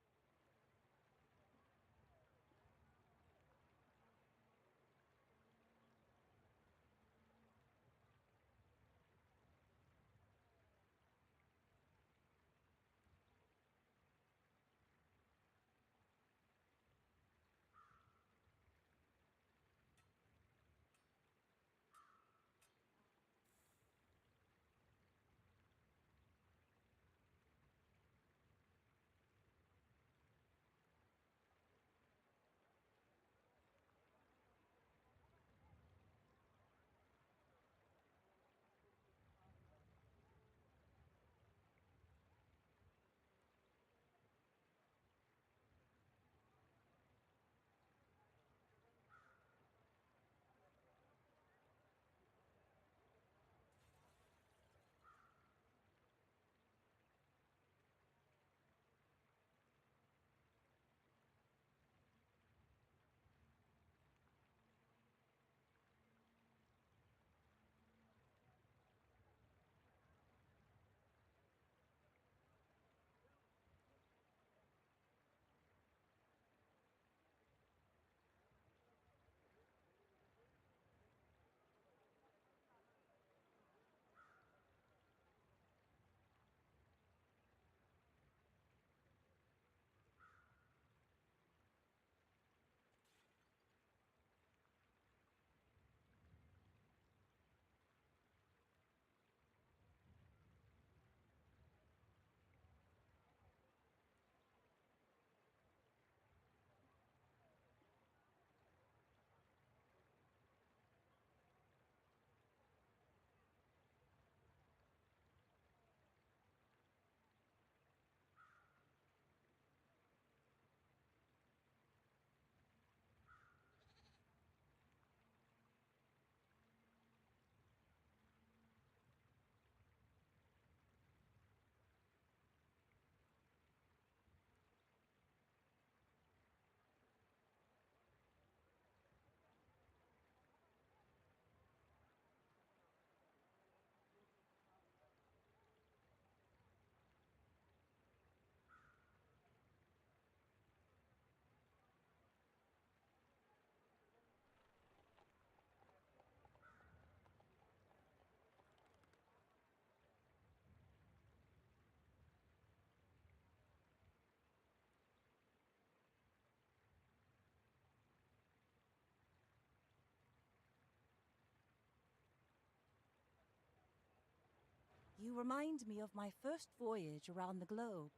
You remind me of my first voyage around the globe.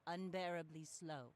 Unbearably slow.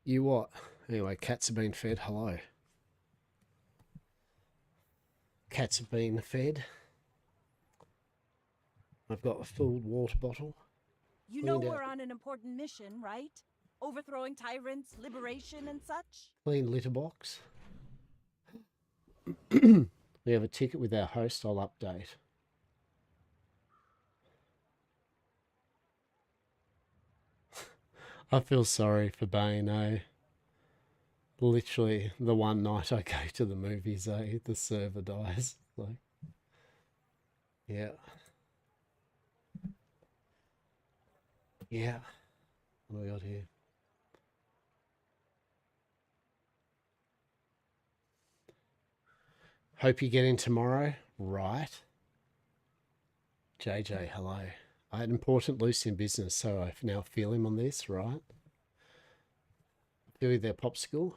You what? Anyway, cats have been fed. Hello. Cats have been fed. I've got a full water bottle. You know Cleaned we're out. on an important mission, right? Overthrowing tyrants, liberation, and such? Clean litter box. We have a ticket with our host. I'll update. I feel sorry for Bane, eh? Literally, the one night I go to the movies, eh? The server dies. Like, yeah. Yeah. What do we got here? Hope you get in tomorrow. Right. JJ, hello. I had important loose in business, so I now feel him on this, right? Feel you there, Popsicle.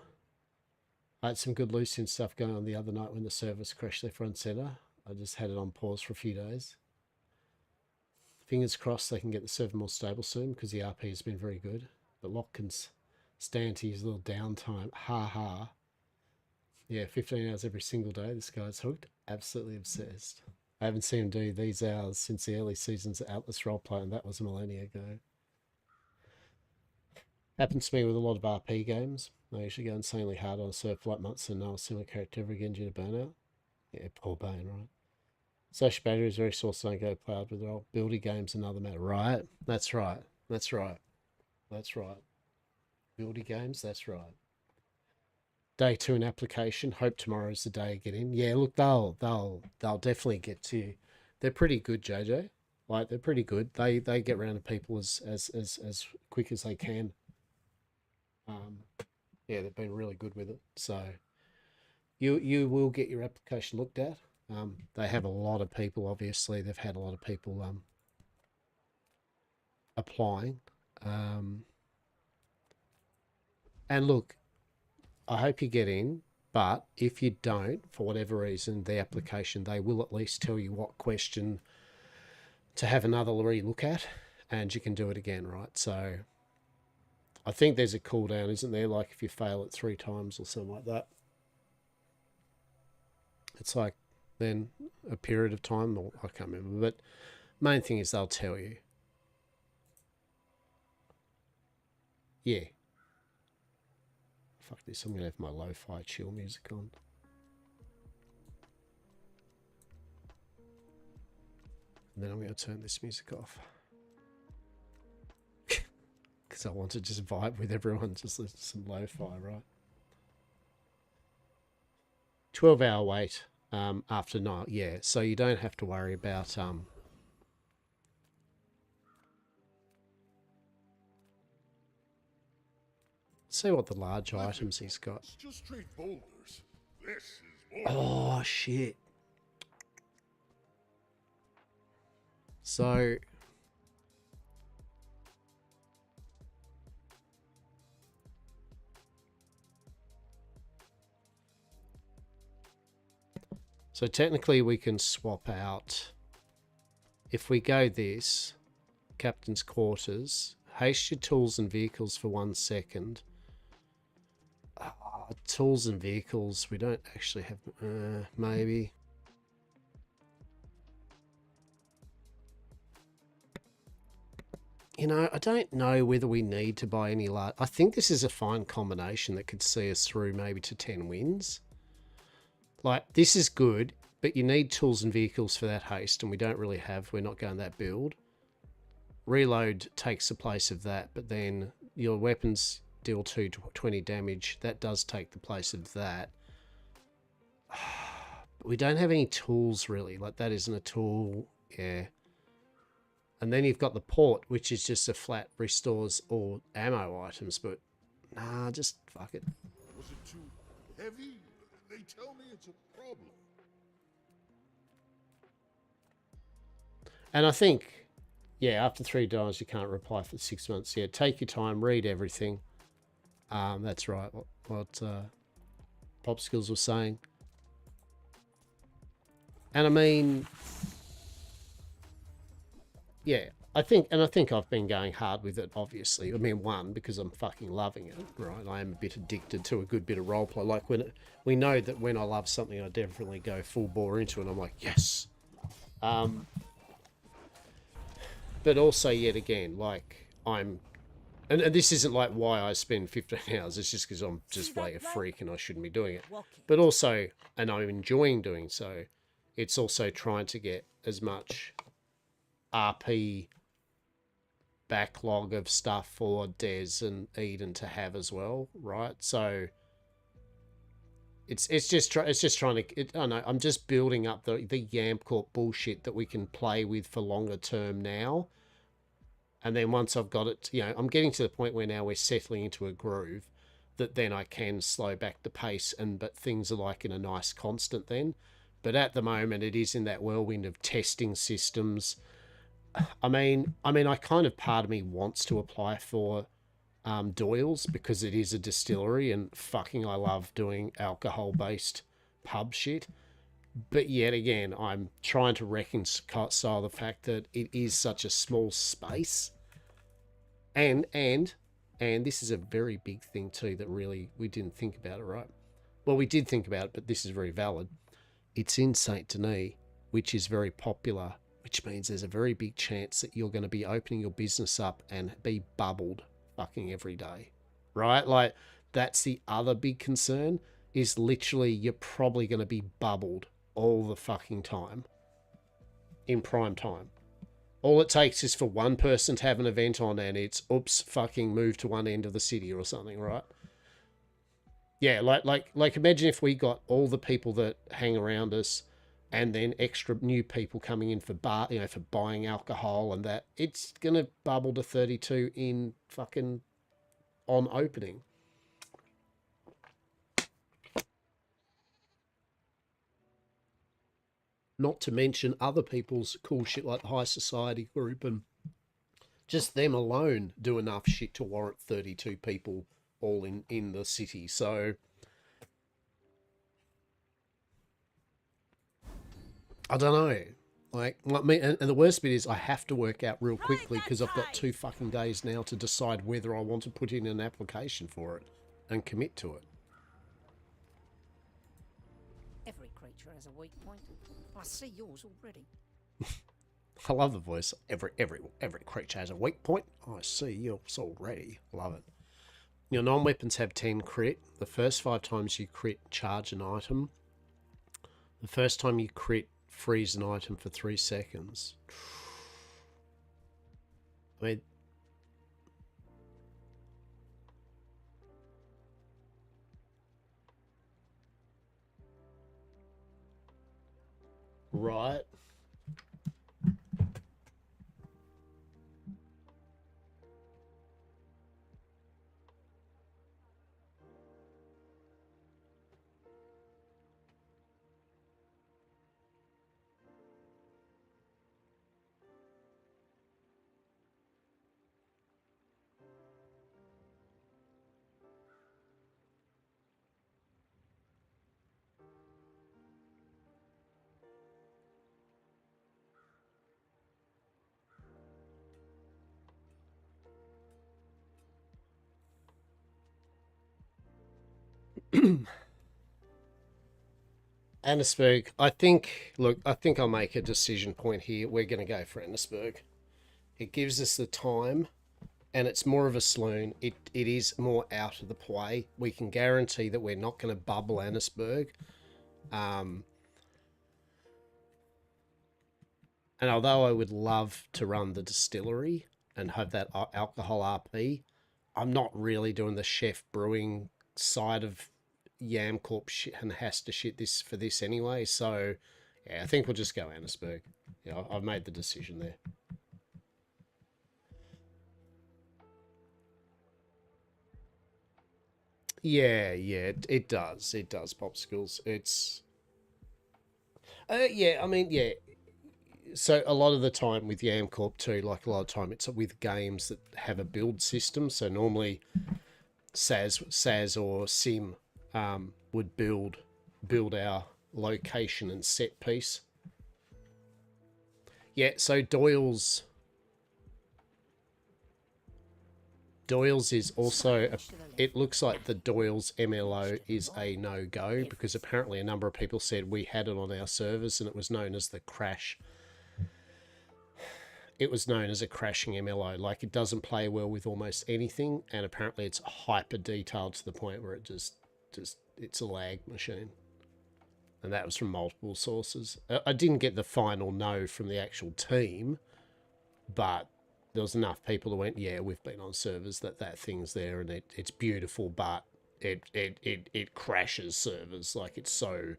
I had some good loose in stuff going on the other night when the service crashed left, front, centre. I just had it on pause for a few days. Fingers crossed they can get the server more stable soon because the RP has been very good. But Locke can stand to use a little downtime. Ha ha. Yeah, 15 hours every single day. This guy's hooked. Absolutely obsessed. I haven't seen him do these hours since the early seasons of Atlas Roleplay, and that was a millennia ago. Happens to me with a lot of RP games. I usually go insanely hard on a server for like months and know a similar character ever again due to burnout. Yeah, poor Bane, right? Social battery is very source don't go cloud with role. Buildy games another matter. Right. That's right. That's right. That's right. Buildy games, that's right. Day 2 in application. Hope tomorrow's the day to get in. Yeah, look, they'll definitely get to you. They're pretty good, JJ. Like they're pretty good. They get around to people as quick as they can. Yeah, they've been really good with it. So you will get your application looked at. They have a lot of people, obviously. They've had a lot of people applying. And look, I hope you get in, but if you don't, for whatever reason, the application, they will at least tell you what question to have another re-look at, and you can do it again, right? So I think there's a cooldown, isn't there? Like if you fail it 3 times or something like that. It's like then a period of time, or I can't remember, but main thing is they'll tell you. Yeah. Fuck this, I'm going to have my lo-fi chill music on. And then I'm going to turn this music off. Because I want to just vibe with everyone, just listen to some lo-fi, right? 12-hour wait after night, yeah. So you don't have to worry about... see what the large items he's got. It's just straight boulders. This is Oh, shit. So... So technically we can swap out, if we go this, Captain's Quarters, haste your tools and vehicles for 1 second. Tools and vehicles, we don't actually have, maybe. You know, I don't know whether we need to buy any large, I think this is a fine combination that could see us through maybe to 10 wins. Like, this is good, but you need tools and vehicles for that haste, and we don't really have, we're not going that build. Reload takes the place of that, but then your weapons deal 220 damage. That does take the place of that. But we don't have any tools, really. Like, that isn't a tool. Yeah. And then you've got the port, which is just a flat restores all ammo items, but nah, just fuck it. Was it too heavy? They tell me it's a problem. And I think, yeah, after $3 you can't reply for 6 months. Yeah, take your time, read everything. That's right, what Popsicles was saying. And I mean, yeah, I think I've been going hard with it, obviously. I mean, one, because I'm fucking loving it, right? I am a bit addicted to a good bit of roleplay. Like, we know that when I love something, I definitely go full bore into it. I'm like, yes. But also, yet again, like, and this isn't like why I spend 15 hours. It's just because I'm just way a freak and I shouldn't be doing it. But also, and I'm enjoying doing so, it's also trying to get as much RP backlog of stuff for Des and Eden to have as well, right? So it's just trying to. I don't know. I'm just building up the Yamcorp bullshit that we can play with for longer term now. And then once I've got it, I'm getting to the point where now we're settling into a groove that then I can slow back the pace but things are like in a nice constant then. But at the moment it is in that whirlwind of testing systems. I mean, I kind of, part of me wants to apply for Doyle's because it is a distillery and fucking I love doing alcohol-based pub shit. But yet again, I'm trying to reconcile the fact that it is such a small space. And this is a very big thing too that really we didn't think about it, right? Well, we did think about it, but this is very valid. It's in Saint Denis, which is very popular, which means there's a very big chance that you're going to be opening your business up and be bubbled fucking every day, right? Like, that's the other big concern, is literally you're probably going to be bubbled all the fucking time in prime time. All it takes is for one person to have an event on and it's, oops, fucking move to one end of the city or something, right? Yeah, like imagine if we got all the people that hang around us and then extra new people coming in for for buying alcohol and that. It's going to bubble to 32 in fucking on opening. Not to mention other people's cool shit like the High Society group, and just them alone do enough shit to warrant 32 people all in the city. So I don't know. Like, and the worst bit is I have to work out real quickly because I've got 2 fucking days now to decide whether I want to put in an application for it and commit to it. Every creature has a weak point. I see yours already. I love the voice. Every creature has a weak point. I see yours already. Love it. Your non-weapons have 10 crit. The first 5 times you crit, charge an item. The first time you crit, freeze an item for 3 seconds. I mean, right. Annisburg, I think I'll make a decision point here. We're going to go for Annisburg. It gives us the time, and it's more of a saloon. It is more out of the play. We can guarantee that we're not going to bubble Annisburg. And although I would love to run the distillery and have that alcohol RP, I'm not really doing the chef brewing side of Yamcorp shit and Hastur shit for this anyway. So, yeah, I think we'll just go Annisburg. Yeah, I've made the decision there. Yeah, it does. It does, Popsicles. It's... yeah, I mean, yeah. So a lot of the time with Yamcorp too, like a lot of time it's with games that have a build system. So normally SAS or Sim would build our location and set piece. Yeah, so Doyle's Doyle's is also, it looks like the Doyle's MLO is a no-go because apparently a number of people said we had it on our servers and it was known as the crash. It was known as a crashing MLO. Like, it doesn't play well with almost anything, and apparently it's hyper detailed to the point where it just it's a lag machine. And that was from multiple sources. I didn't get the final no from the actual team, but there was enough people that went, yeah, we've been on servers that thing's there and it's beautiful, but it crashes servers. Like, it's so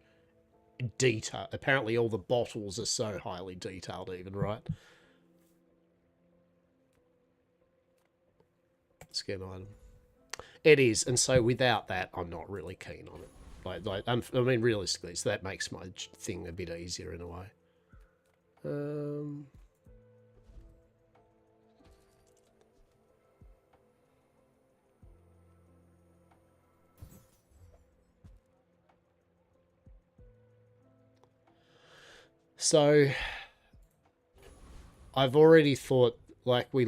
detailed. Apparently all the bottles are so highly detailed even, right? Skin item. It is, and so without that, I'm not really keen on it. I mean, realistically, so that makes my thing a bit easier in a way. So I've already thought, like, we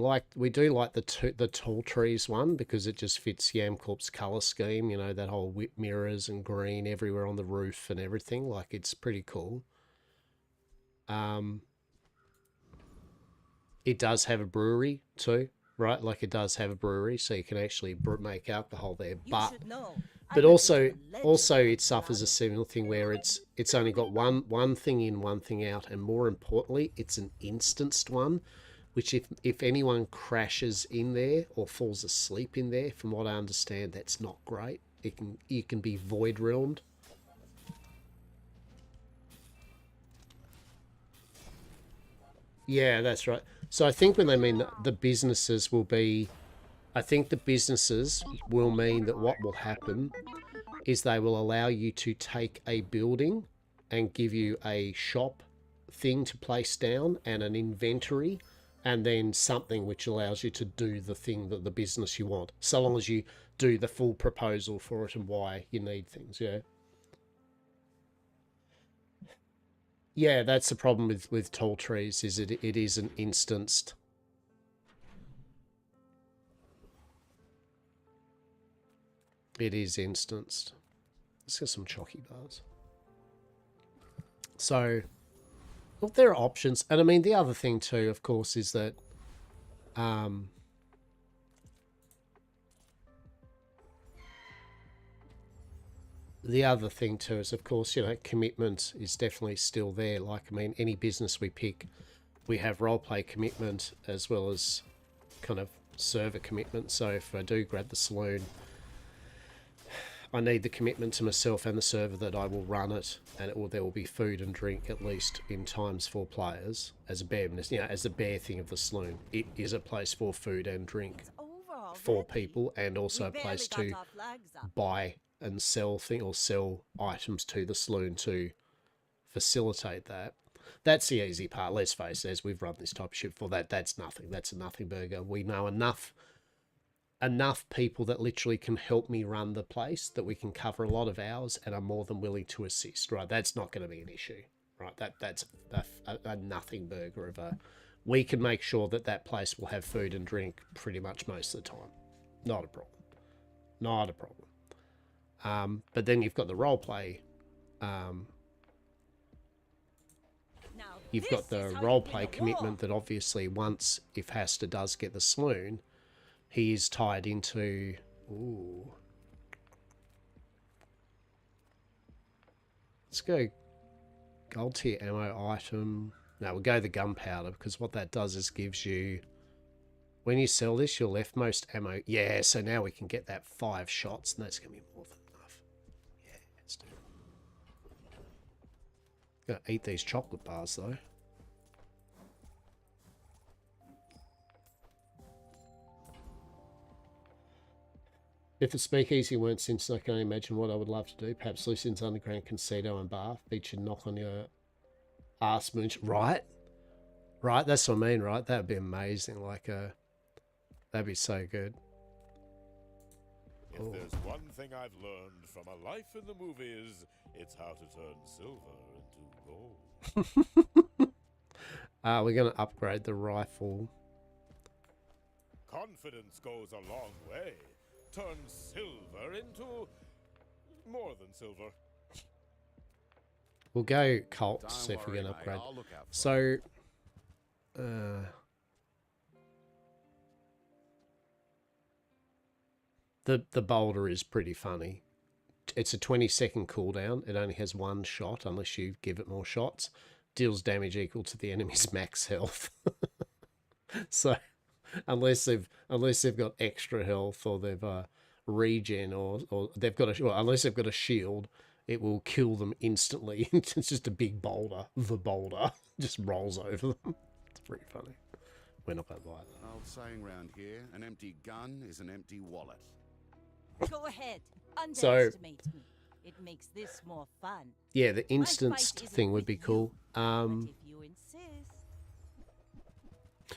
do like the tall trees one because it just fits Yamcorp's color scheme, you know, that whole whip mirrors and green everywhere on the roof and everything. Like, it's pretty cool. It does have a brewery too, right? Like, it does have a brewery, so you can actually make alcohol there. But also it suffers a similar thing where it's only got one thing in, one thing out, and more importantly, it's an instanced one, which if anyone crashes in there or falls asleep in there, from what I understand, that's not great. You can be void realmed. Yeah, that's right. So I think when they mean the businesses will be, I think the businesses will mean that what will happen is they will allow you to take a building and give you a shop thing to place down and an inventory and then something which allows you to do the thing that the business you want, so long as you do the full proposal for it and why you need things. Yeah. Yeah, that's the problem with tall trees, is it is an instanced. It is instanced. Let's get some chalky bars. So, well, there are options. And I mean, the other thing too, of course, is that the other thing too is, of course, you know, commitment is definitely still there. Like, I mean, any business we pick, we have roleplay commitment as well as kind of server commitment. So if I do grab the saloon, I need the commitment to myself and the server that I will run it, and there will be food and drink at least in times for players as a bare, you know, as the bare thing of the saloon. It is a place for food and drink for people, and also a place to buy and sell sell items to the saloon to facilitate that. That's the easy part. Let's face it, as we've run this type of shit for that's nothing. That's a nothing burger. We know enough people that literally can help me run the place that we can cover a lot of hours and are more than willing to assist, right? That's not going to be an issue, right? That's a nothing burger of a... We can make sure that place will have food and drink pretty much most of the time. Not a problem. Not a problem. But then you've got the roleplay. You've got the roleplay commitment that obviously once, if Hastur does get the saloon, he is tied into... Ooh. Let's go gold tier ammo item. No, we'll go the gunpowder, because what that does is gives you... When you sell this, your leftmost ammo... Yeah, so now we can get that 5 shots, and that's going to be more than enough. Yeah, let's do it. Gotta eat these chocolate bars, though. If the speakeasy weren't Simpson, I can only imagine what I would love to do. Perhaps Lucian's Underground Concedo and Bath featured knock on your ass mooch. Right? Right, that's what I mean, right? That would be amazing. Like, that'd be so good. If there's one thing I've learned from a life in the movies, it's how to turn silver into gold. We're going to upgrade the rifle. confidence goes a long way. Turns silver into more than silver. We'll go cult, Don't see if we worry, get an mate, upgrade. I'll look out for So, the boulder is pretty funny. It's a 20-second cooldown. It only has one shot unless you give it more shots. Deals damage equal to the enemy's max health. So, unless they've got extra health or they've regen or they've got unless they've got a shield, it will kill them instantly. It's just a big boulder. The boulder just rolls over them. It's pretty funny. We're not going to buy that. Old saying round here, an empty gun is an empty wallet. Go ahead. So- Underestimate me. It makes this more fun. Yeah, the My instanced fight isn't thing would with be you, cool. But if you insist.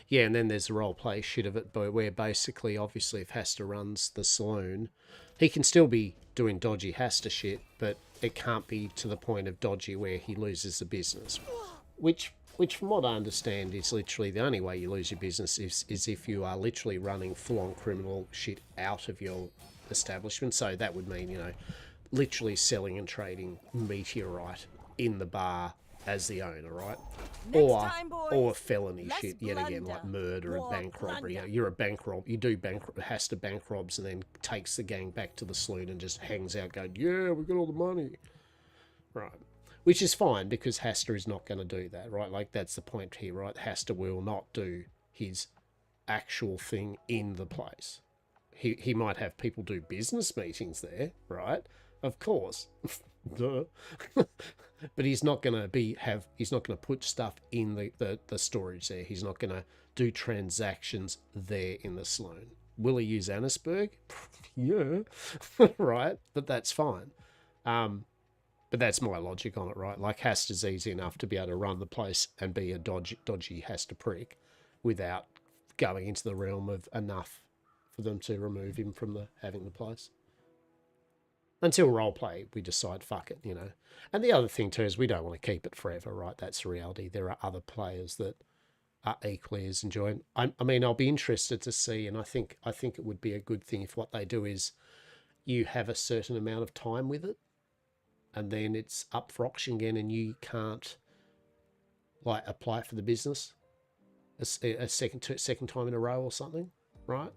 Yeah, and then there's the role play shit of it, but where basically, obviously, if Hastur runs the saloon, he can still be doing dodgy Hastur shit, but it can't be to the point of dodgy where he loses the business. Which from what I understand, is literally the only way you lose your business is if you are literally running full-on criminal shit out of your establishment. So that would mean, literally selling and trading meteorite in the bar as the owner, right? Or felony shit yet again, like murder and bank robbery. You're a bank rob. You do Hastur bank robs and then takes the gang back to the saloon and just hangs out going, yeah, we got all the money. Right. Which is fine because Hastur is not going to do that, right? Like that's the point here, right? Hastur will not do his actual thing in the place. He might have people do business meetings there, right? Of course. Duh. But he's not going to he's not going to put stuff in the storage there. He's not going to do transactions there in the saloon. Will he use Annisburg? Yeah. Right? But that's fine. But that's my logic on it, right? Like Hastur's easy enough to be able to run the place and be a dodgy Hastur prick without going into the realm of enough for them to remove him from having the place. Until roleplay, we decide, fuck it, And the other thing too is we don't want to keep it forever, right? That's the reality. There are other players that are equally as enjoying. I mean, I'll be interested to see, and I think it would be a good thing if what they do is you have a certain amount of time with it, and then it's up for auction again, and you can't like apply for the business a second time in a row or something, right?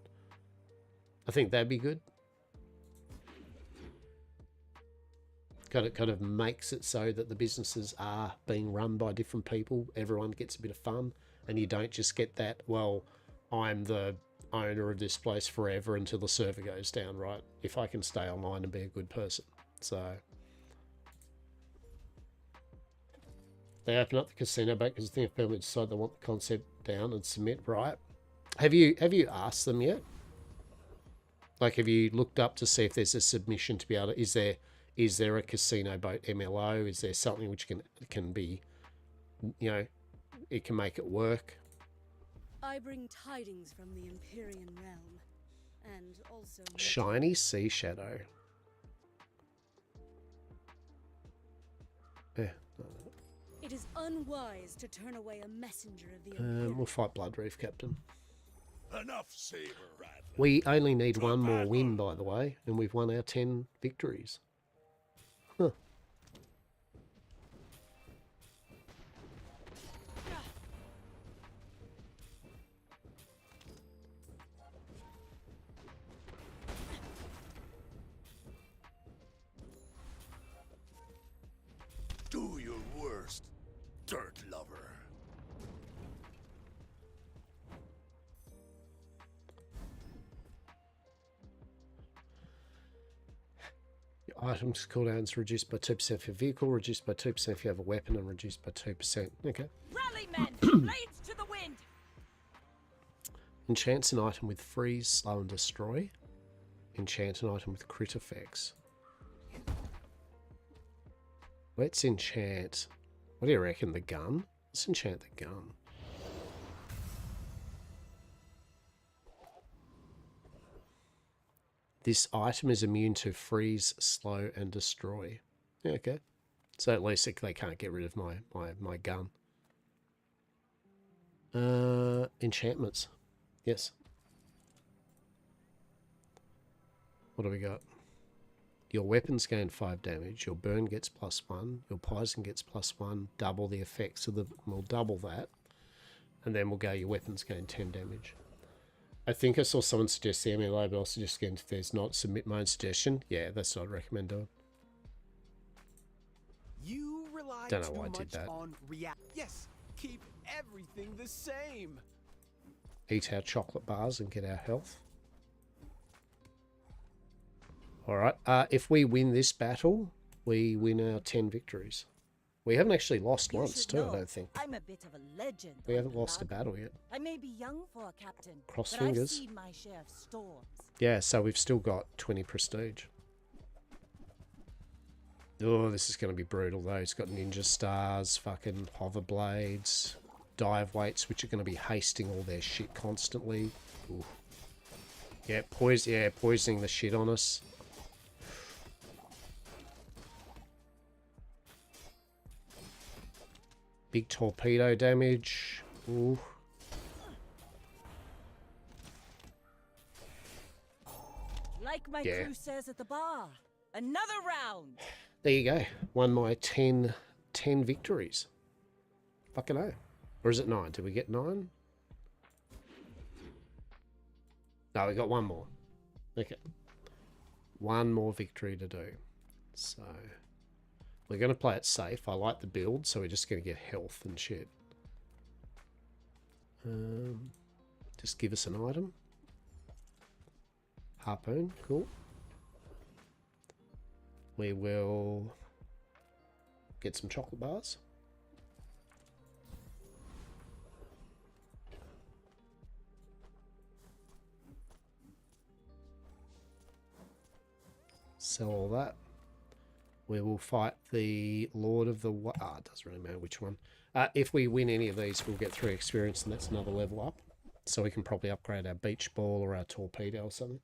I think that'd be good. Kind of makes it so that the businesses are being run by different people. Everyone gets a bit of fun, and you don't just get that, well, I'm the owner of this place forever until the server goes down, right? If I can stay online and be a good person. So they open up the casino back because I think if people decide they want the concept down and submit, right? Have you asked them yet? Like, have you looked up to see if there's a submission to be able to, is there a casino boat MLO? Is there something which can be, it can make it work? I bring tidings from the Empyrean realm, and also Shiny Sea Shadow. Yeah. It is unwise to turn away a messenger of the Empyrean. We'll fight Bloodreef, Captain. Enough saber rattling. We only need one more win, by the way, and we've won our 10 victories. Huh. Do your worst, dirt lover. Your items cooldowns reduced by 2% for your vehicle, reduced by 2% if you have a weapon, and reduced by 2%. Okay. Rally, men! Blades to the wind! Enchants an item with freeze, slow, and destroy. Enchant an item with crit effects. Let's enchant... What do you reckon, the gun? Let's enchant the gun. This item is immune to freeze, slow, and destroy. Yeah, okay. So at least they can't get rid of my gun. Enchantments. Yes. What do we got? Your weapons gain 5 damage. Your burn gets +1. Your poison gets +1. Double the effects of the... We'll double that. And then we'll go your weapons gain 10 damage. I think I saw someone suggest the MLA, but I'll suggest again if there's not, submit my own suggestion. Yeah, that's what I'd recommend doing. You rely Don't know too why I did much that. on Yes, keep everything the same. Eat our chocolate bars and get our health. Alright, if we win this battle, we win our 10 victories. We haven't actually lost once too, I don't think. I'm a bit of a legend. We haven't lost a battle yet. I may be young for a captain, Cross but fingers. I've seen my share of storms. Yeah, so we've still got 20 prestige. Oh, this is going to be brutal though. It's got ninja stars, fucking hover blades, dive weights, which are going to be hasting all their shit constantly. Ooh. Yeah, poisoning the shit on us. Big torpedo damage. Ooh. Like my Yeah. crew says at the bar, another round. There you go. Won my 10 victories. Fucking hell. Or is it 9? Did we get 9? No, we got one more. Okay. One more victory to do. So, we're going to play it safe. I like the build, so we're just going to get health and shit. Just give us an item. Harpoon, cool. We will get some chocolate bars. Sell all that. We will fight the Lord of the... it doesn't really matter which one. If we win any of these, we'll get 3 experience, and that's another level up. So we can probably upgrade our beach ball or our torpedo or something.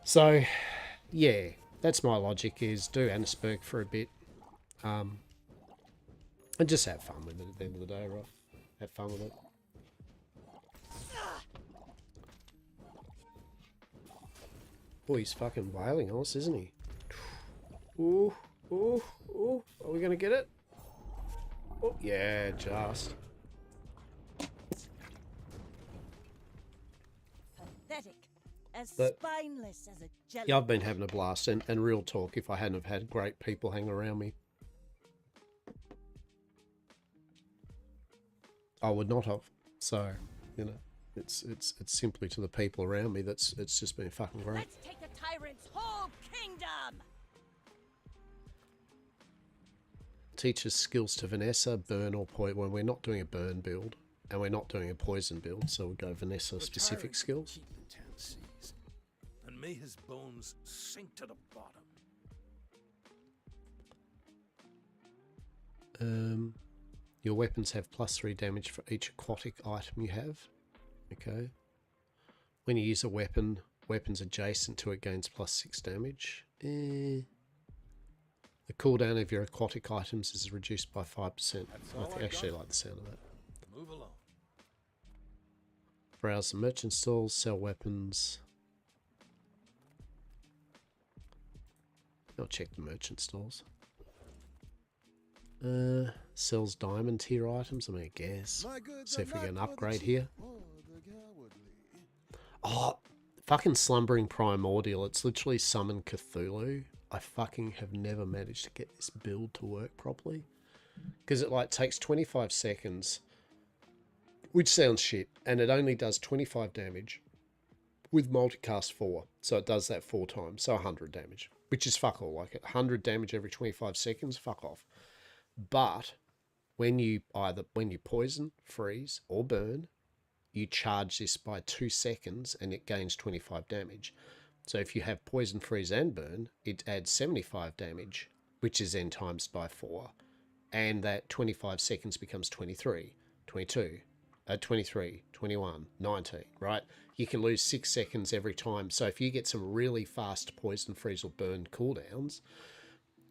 So, yeah, that's my logic, is do Annisburg for a bit. And just have fun with it at the end of the day, right? Have fun with it. Boy, he's fucking wailing on us, isn't he? Ooh, ooh, ooh. Are we going to get it? Oh, yeah, just. Pathetic. As But- spineless as a jelly. Yeah, I've been having a blast, and real talk, if I hadn't have had great people hang around me, I would not have. So, you know, it's simply to the people around me it's just been fucking great. Let's take the tyrant's whole kingdom. Teaches skills to Vanessa, burn or poison. When we're not doing a burn build, and we're not doing a poison build, so we'll go Vanessa specific skills. Keep the 10 seas, and may his bones sink to the bottom. Your weapons have +3 damage for each aquatic item you have. Okay. When you use a weapon, weapons adjacent to it gains +6 damage. The cooldown of your aquatic items is reduced by 5%. I actually like the sound of that. Move along. Browse the merchant stalls, sell weapons. I'll check the merchant stalls. Sells diamond tier items, I mean, I guess. See if we get an upgrade here. Oh, fucking Slumbering Primordial. It's literally Summon Cthulhu. I fucking have never managed to get this build to work properly. Because it like takes 25 seconds, which sounds shit, and it only does 25 damage with multicast 4. So it does that 4 times, so 100 damage, which is fuck all. Like 100 damage every 25 seconds, fuck off. But when you poison, freeze, or burn, you charge this by 2 seconds and it gains 25 damage. So if you have poison, freeze, and burn, it adds 75 damage, which is then times by 4. And that 25 seconds becomes 23, 22, 23, 21, 19, right? You can lose 6 seconds every time. So if you get some really fast poison, freeze, or burn cooldowns,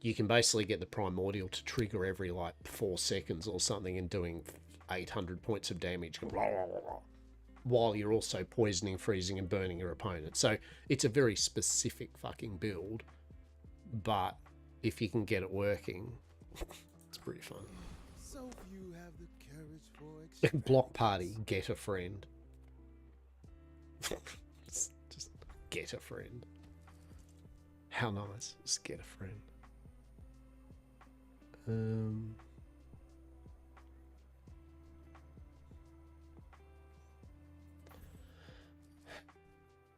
you can basically get the Primordial to trigger every like 4 seconds or something and doing 800 points of damage. while you're also poisoning, freezing, and burning your opponent. So it's a very specific fucking build, but if you can get it working, it's pretty fun. So few have the courage for Block party, get a friend. Just get a friend. How nice. Just get a friend.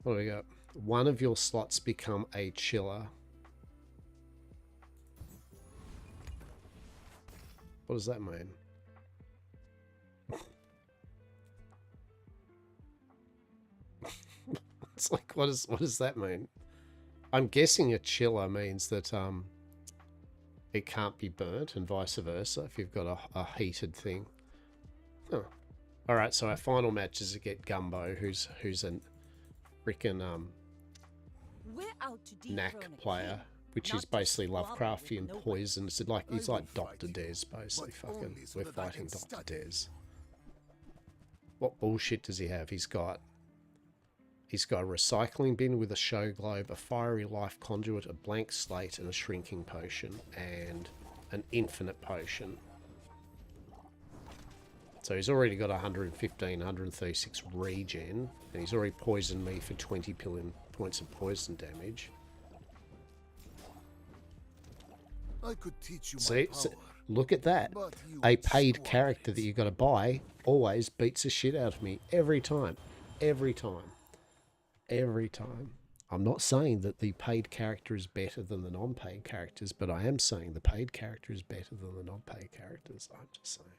What do we got? One of your slots become a chiller. What does that mean? It's like, what does that mean? I'm guessing a chiller means that it can't be burnt, and vice versa if you've got a heated thing. Huh. All right, so our final match is to get Gumbo, who's a freaking knack player, which is basically Lovecraftian poison. It's like he's like Dr. Des, basically. Fucking, we're fighting Dr. Des. What bullshit does he have? He's got a recycling bin with a show globe, a fiery life conduit, a blank slate, and a shrinking potion, and an infinite potion. So he's already got 115, 136 regen, and he's already poisoned me for 20 points of poison damage. I could teach you See, my power, look at that. A paid character that you've got to buy always beats the shit out of me every time. Every time. Every time. I'm not saying that the paid character is better than the non-paid characters, but I am saying the paid character is better than the non-paid characters. I'm just saying.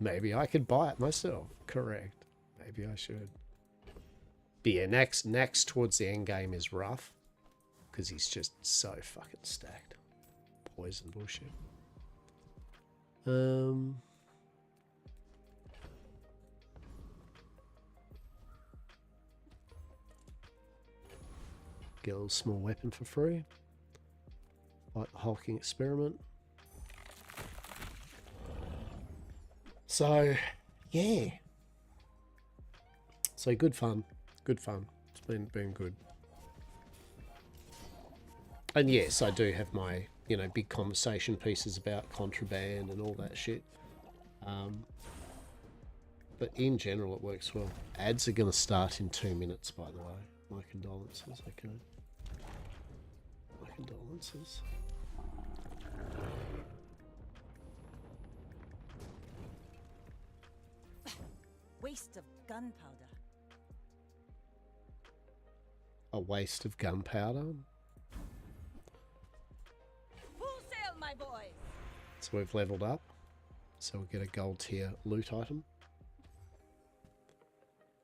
Maybe I could buy it myself. Correct. Maybe I should. But yeah, next towards the end game is rough, because he's just so fucking stacked. Poison bullshit. Get a little small weapon for free. Like the hulking experiment. So, yeah. So good fun. Good fun. It's been good. And yes, I do have my, big conversation pieces about contraband and all that shit. But in general, it works well. Ads are going to start in 2 minutes, by the way. My condolences, okay. My condolences. Waste of gunpowder. A waste of gunpowder. Full sail, my boy. So we've leveled up. So we'll get a gold tier loot item.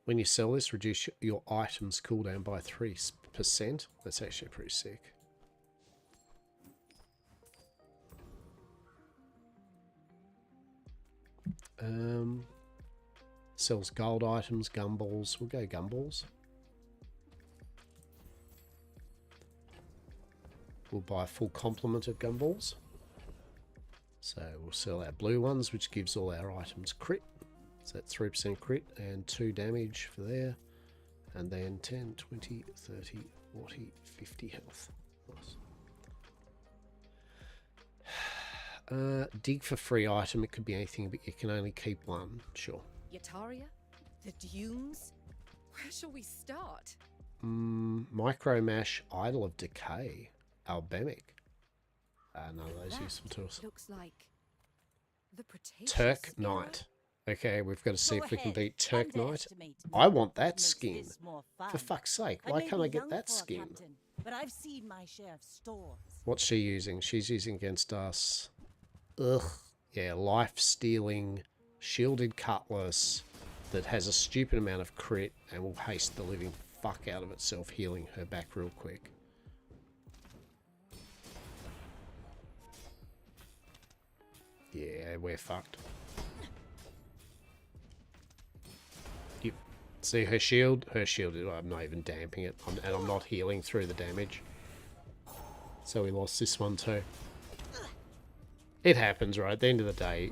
When you sell this, reduce your items cooldown by 3%. That's actually pretty sick. Sells gold items, gumballs. We'll go gumballs. We'll buy a full complement of gumballs. So we'll sell our blue ones, which gives all our items crit. So that's 3% crit and 2 damage for there. And then 10, 20, 30, 40, 50 health. Nice. Dig for free item. It could be anything, but you can only keep one. Sure. Yataria? The dunes? Where shall we start? Micro Mash, Idol of Decay, Albemic. None of those useful tools. Looks like the Turk Knight. Okay, we've got to see if we can beat Turk Knight. I want that skin. For fuck's sake, why can't I get that skin? But I've seen my share of stores. What's she using? She's using against us. Ugh. Yeah, life-stealing, shielded cutlass that has a stupid amount of crit and will haste the living fuck out of itself, healing her back real quick. Yeah, we're fucked. See her shield? Her shield, I'm not even damping it. And I'm not healing through the damage. So we lost this one too. It happens, right? At the end of the day,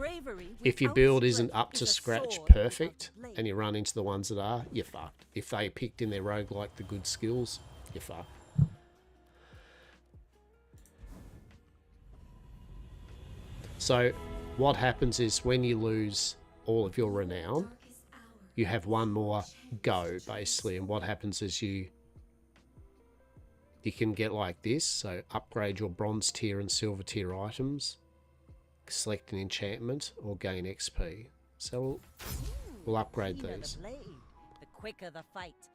if your Without build isn't strength up is to a scratch sword perfect, without blade. and you run into the ones that are, you're fucked. If they picked in their roguelike the good skills, you're fucked. So what happens is when you lose all of your renown, you have one more go, basically. And what happens is you can get like this. So upgrade your bronze tier and silver tier items, select an enchantment, or gain XP. So we'll upgrade Cleaner these. the blade, the quicker the fight.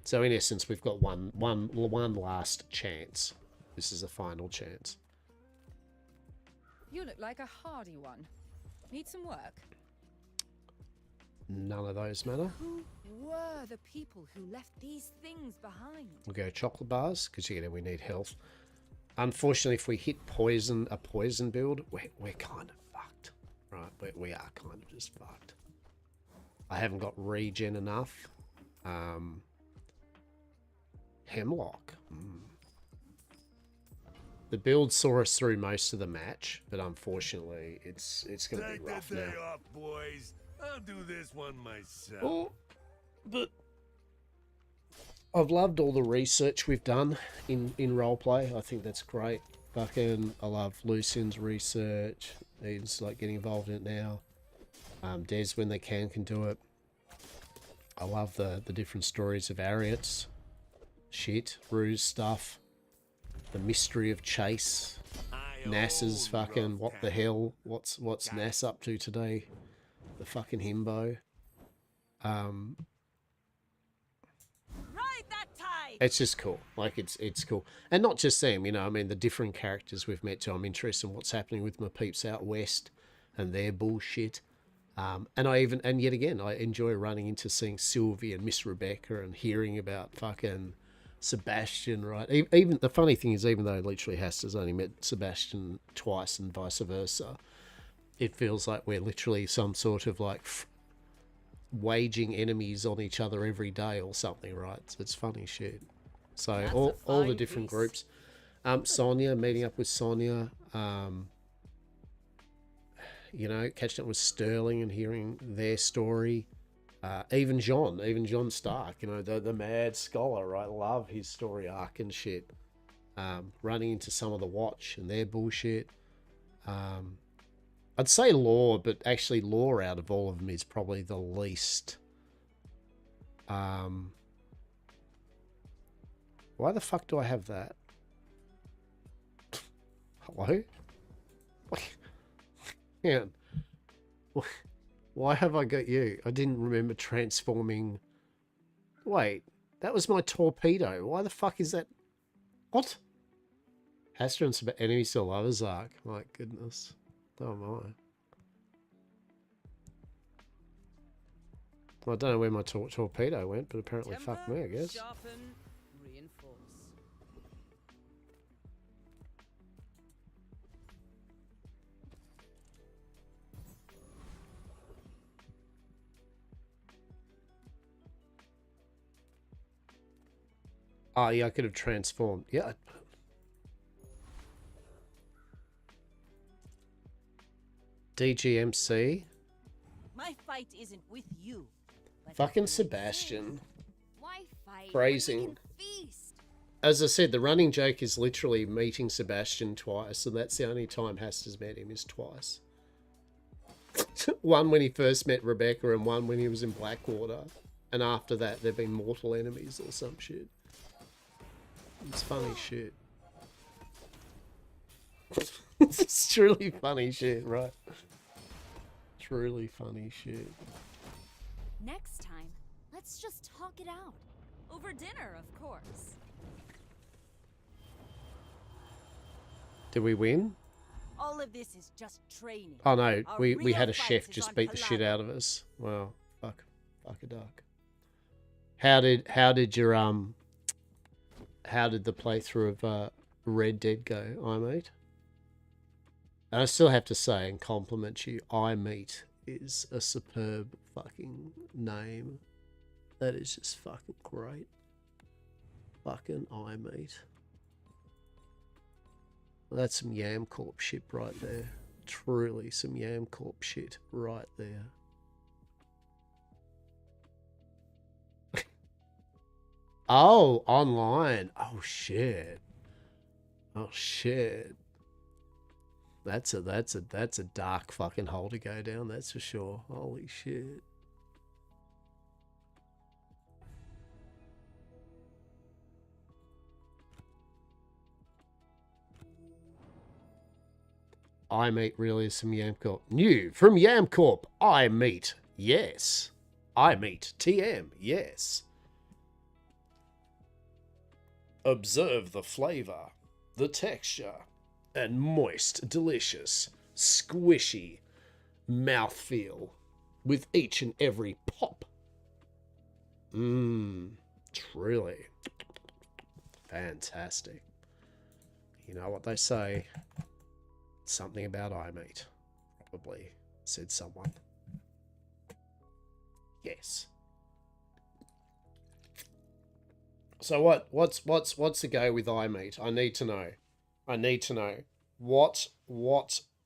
So in essence, we've got one last chance. This is the final chance. You look like a hardy one. Need some work? None of those matter. Who were the people who left these things behind? We'll go chocolate bars, because we need health. Unfortunately, if we hit a poison build, we're kind of fucked. Right, we are kind of just fucked. I haven't got regen enough. Hemlock. The build saw us through most of the match, but unfortunately, it's going to be rough now. Take the day off, boys. I'll do this one myself. Oh, but I've loved all the research we've done in roleplay. I think that's great. Fucking, I love Lucian's research. He's like getting involved in it now. Des, when they can do it. I love the different stories of Ariet's shit, Ruse stuff. The mystery of Chase. NASA's fucking what the hell? What's NASA up to today? The fucking himbo. It's just cool. Like it's cool. And not just them, I mean the different characters we've met too. I'm interested in what's happening with my peeps out west and their bullshit. And yet again I enjoy running into seeing Sylvie and Miss Rebecca and hearing about fucking Sebastian, right? Even the funny thing is, even though literally Hastur's only met Sebastian twice and vice versa, it feels like we're literally some sort of like waging enemies on each other every day or something, right? It's funny shit. So all the different groups. Sonia, meeting up with Sonia, catching up with Sterling and hearing their story. Even John Stark, the mad scholar, right? Love his story arc and shit. Running into some of the Watch and their bullshit. I'd say Lore, but actually Lore out of all of them is probably the least. Why the fuck do I have that? Hello? Yeah. Why have I got you? I didn't remember transforming. Wait, that was my torpedo. Why the fuck is that? What? Hastur and some enemies still lovers arc. My goodness. Oh my. Well, I don't know where my torpedo went, but apparently fuck me, I guess. Sharpen, reinforce. Oh, yeah, I could have transformed. Yeah. DGMC. My fight isn't with you. But Fucking Sebastian. Why fight? Phrasing. As I said, the running joke is literally meeting Sebastian twice, and that's the only time Hastur's met him is twice. One when he first met Rebecca, and one when he was in Blackwater. And after that, they've been mortal enemies or some shit. It's funny shit. It's truly funny shit, right? Truly funny shit. Next time, let's just talk it out. Over dinner, of course. Oh, Did we win? all of this is just training. Oh no, Our we real had a fight chef is just on beat the shit Palladium. out of us. Wow, fuck a duck. How did the playthrough of Red Dead go, iMeat? And I still have to say and compliment you, iMeat is a superb fucking name. That is just fucking great. Fucking iMeat. Well, that's some Yam Corp shit right there. Truly some Yam Corp shit right there. Oh, online. Oh shit. Oh shit. That's a dark fucking hole to go down, that's for sure. Holy shit. I meet really is some Yam Corp. New from Yam Corp. I meet. Yes. I meet. TM. Yes. Observe the flavor, the texture, and moist, delicious, squishy mouthfeel with each and every pop. Mmm. Truly. Fantastic. You know what they say. Something about eye meat. Probably, said someone. Yes. So what's the go with eye meat? I need to know. I need to know. What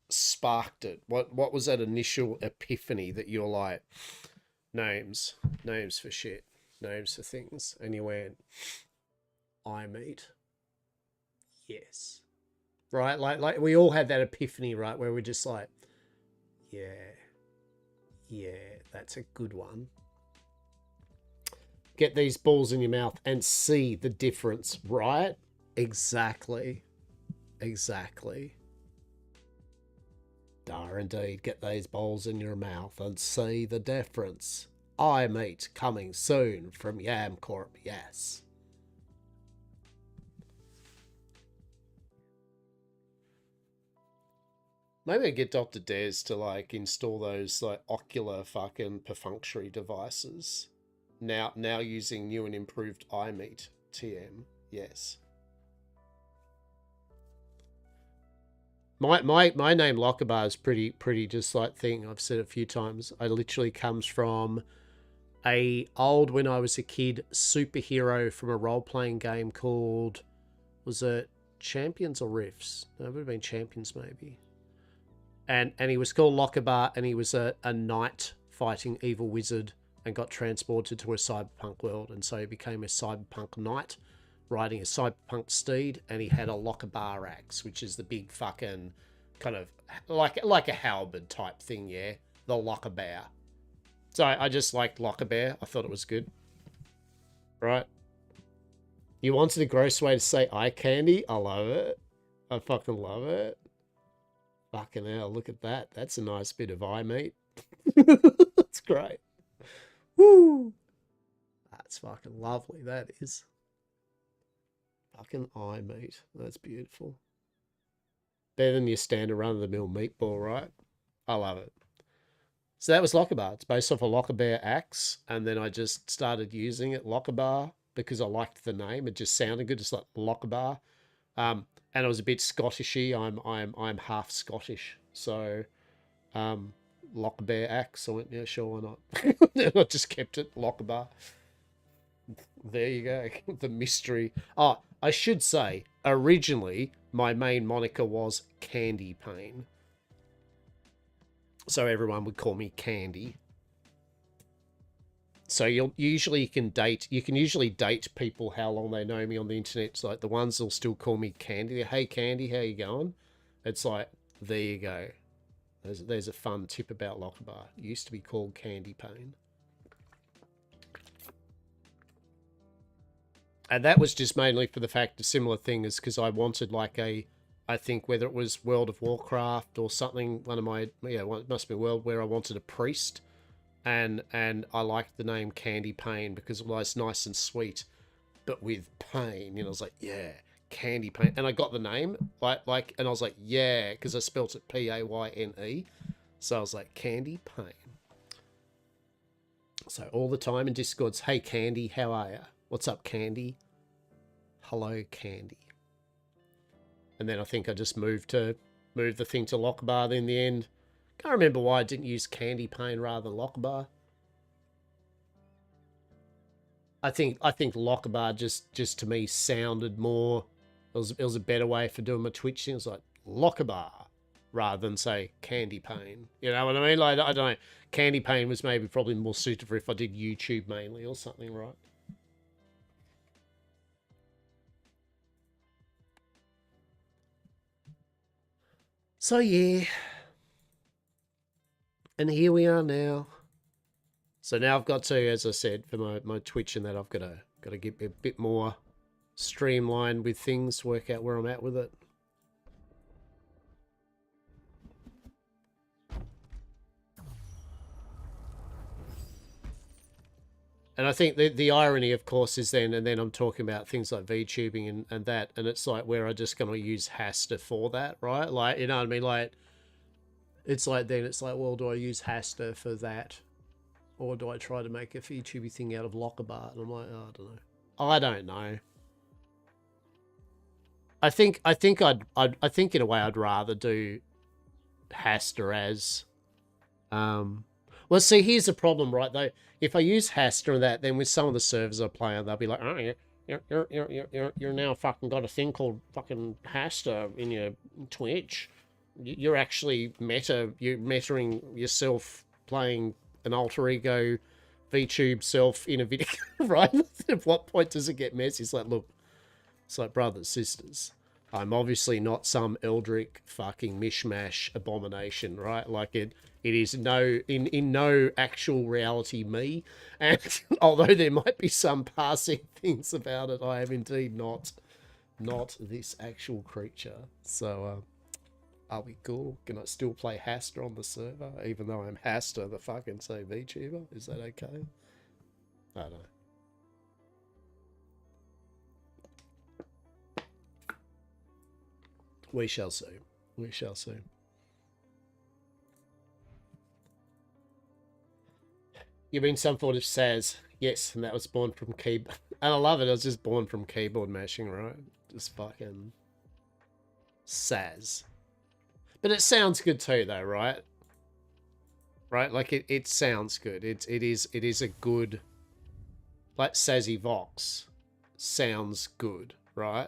sparked it? What was that initial epiphany that you're like, names for shit, names for things, and you went, eye meat? Yes. Right? Like we all had that epiphany, right? Where we're just like, yeah, that's a good one. Get these balls in your mouth and see the difference, right? Exactly. Dar indeed, get these balls in your mouth and see the difference. Eye meat coming soon from Yam Corp, yes. Maybe I get Dr. Des to like install those like ocular fucking perfunctory devices. Now using new and improved eye meat. TM, yes. My name Lockabar is pretty just like thing. I've said it a few times. I literally comes from a old, when I was a kid, superhero from a role-playing game called, was it Champions or Rifts? No, it would have been Champions maybe. And he was called Lockabar, and he was a knight fighting evil wizard and got transported to a cyberpunk world, and so he became a cyberpunk knight riding a cyberpunk steed, and he had a Lockabar axe, which is the big fucking kind of like a halberd type thing, yeah? The Lockabar. So I just liked Lockabar. I thought it was good. Right? You wanted a gross way to say eye candy? I love it. I fucking love it. Fucking hell, look at that. That's a nice bit of eye meat. That's great. Woo! That's fucking lovely, that is. Fucking eye meat. That's beautiful. Better than your standard run-of-the-mill meatball, right? I love it. So that was Lockabar. It's based off a Lockabar axe, and then I just started using it, Lockabar, because I liked the name. It just sounded good, just like Lockabar. And it was a bit Scottishy. I'm half Scottish, so Lockabar axe. I went, yeah, sure, why not? I just kept it Lockabar. There you go. The mystery. Oh, I should say, originally, my main moniker was Candy Pain. So everyone would call me Candy. So you can usually date people how long they know me on the internet. It's like the ones that'll still call me Candy. Hey Candy, how you going? It's like, there you go. There's a fun tip about Lockabar. It used to be called Candy Pain. And that was just mainly for the fact, a similar thing is because I wanted like I think whether it was World of Warcraft or something, it must be World, where I wanted a priest. And I liked the name Candy Pain because it was nice and sweet, but with pain. You know, I was like, yeah, Candy Pain. And I got the name, and I was like, yeah, because I spelt it P-A-Y-N-E. So I was like, Candy Pain. So all the time in Discords, hey Candy, how are ya? What's up, Candy? Hello, Candy. And then I think I just moved the thing to Lockabar in the end. Can't remember why I didn't use Candy Pain rather than Lockabar. I think Lockabar just to me sounded more. It was a better way for doing my Twitch thing. It was like Lockabar, rather than say candy pane. You know what I mean? Like, I don't know. Candy pane was maybe probably more suited for if I did YouTube mainly or something, right? So yeah. And here we are now. So now I've got to, as I said, for my Twitch and that, I've got to get a bit more streamlined with things, work out where I'm at with it. And I think the irony, of course, is then I'm talking about things like VTubing and that, and it's like where I'm just going to use Hastur for that, right? Like, you know what I mean? Like, it's like then it's like, well, do I use Hastur for that? Or do I try to make a VTubey thing out of Lockerbar? And I'm like, oh, I don't know. I think in a way I'd rather do Hastur as well, see, here's the problem, right? Though, if I use Hastur and that, then with some of the servers I play on, they'll be like, oh, you're now fucking got a thing called fucking Hastur in your Twitch. You're actually you're metaing yourself playing an alter ego VTube self in a video, right? At what point does it get messy? It's like, look, it's like brothers, sisters. I'm obviously not some eldritch fucking mishmash abomination, right? Like it is in no actual reality me. And although there might be some passing things about it, I am indeed not this actual creature. So are we cool? Can I still play Hastur on the server, even though I'm Hastur, the fucking say VTuber? Is that okay? I don't know. We shall see. We shall see. You mean some sort of Saz? Yes, and that was born from keyboard. And I love it. I was just born from keyboard mashing, right? Just fucking Saz. But it sounds good too, though, right? Right? Like it sounds good. It is a good, like Sazzy Vox sounds good, right?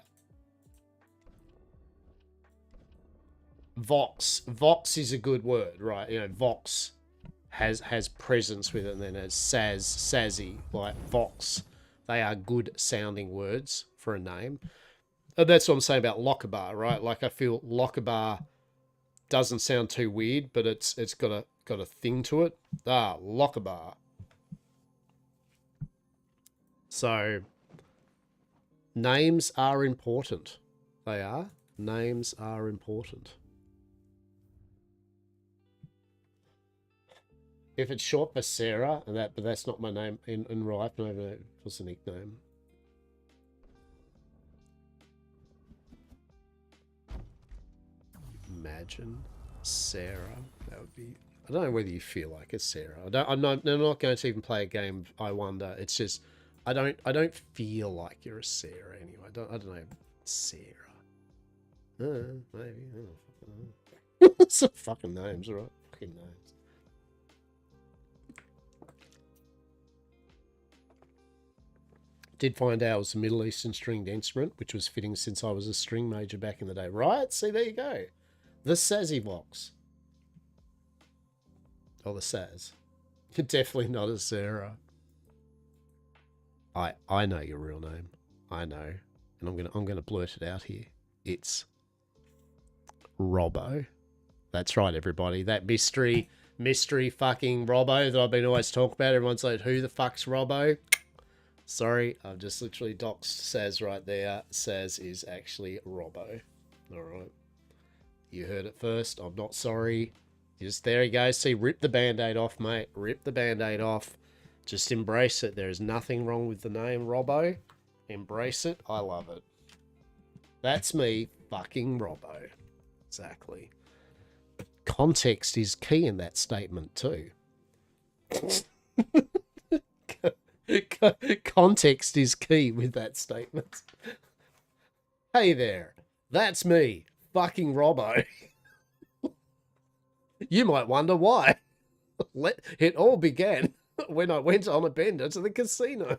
Vox is a good word, right? You know, Vox has presence with it, and then as Sazzy, like Vox, they are good sounding words for a name. And that's what I'm saying about Lockerbar, right? Like I feel Lockerbar doesn't sound too weird, but it's got a thing to it. Lockerbar. So names are important. They are. Names are important. If it's short for Sarah, and but that's not my name in real life. No, it was a nickname. Imagine Sarah. That would be. I don't know whether you feel like it's Sarah. I'm not going to even play a game. I wonder. It's just I don't feel like you're a Sarah anyway. I don't know. Sarah. Maybe. I don't know. Some fucking names, right? Fucking names. Did find out it was a Middle Eastern stringed instrument, which was fitting since I was a string major back in the day. Right? See, there you go. The Sazzy Vox. Or the Saz. You're definitely not a Sarah. I know your real name. I know. And I'm gonna blurt it out here. It's Robbo. That's right, everybody. That mystery fucking Robbo that I've been always talking about. Everyone's like, who the fuck's Robbo? Sorry, I've just literally doxed Saz right there. Saz is actually Robbo. Alright. You heard it first. I'm not sorry. Just there you go. See, rip the band-aid off, mate. Rip the band-aid off. Just embrace it. There is nothing wrong with the name Robbo. Embrace it. I love it. That's me, fucking Robbo. Exactly. Context is key in that statement too. Context is key with that statement. Hey there, that's me, fucking Robbo. You might wonder why. It all began when I went on a bender to the casino.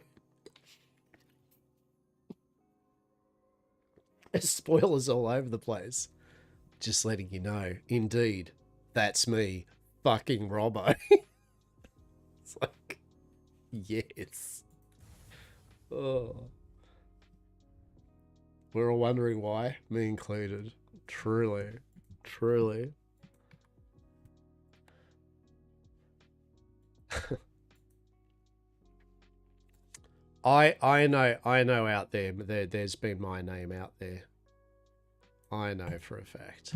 There's spoilers all over the place. Just letting you know. Indeed, that's me. Fucking Robbo. It's like, yes. Oh. We're all wondering why, me included. Truly. Truly. I know out there's been my name out there. I know for a fact.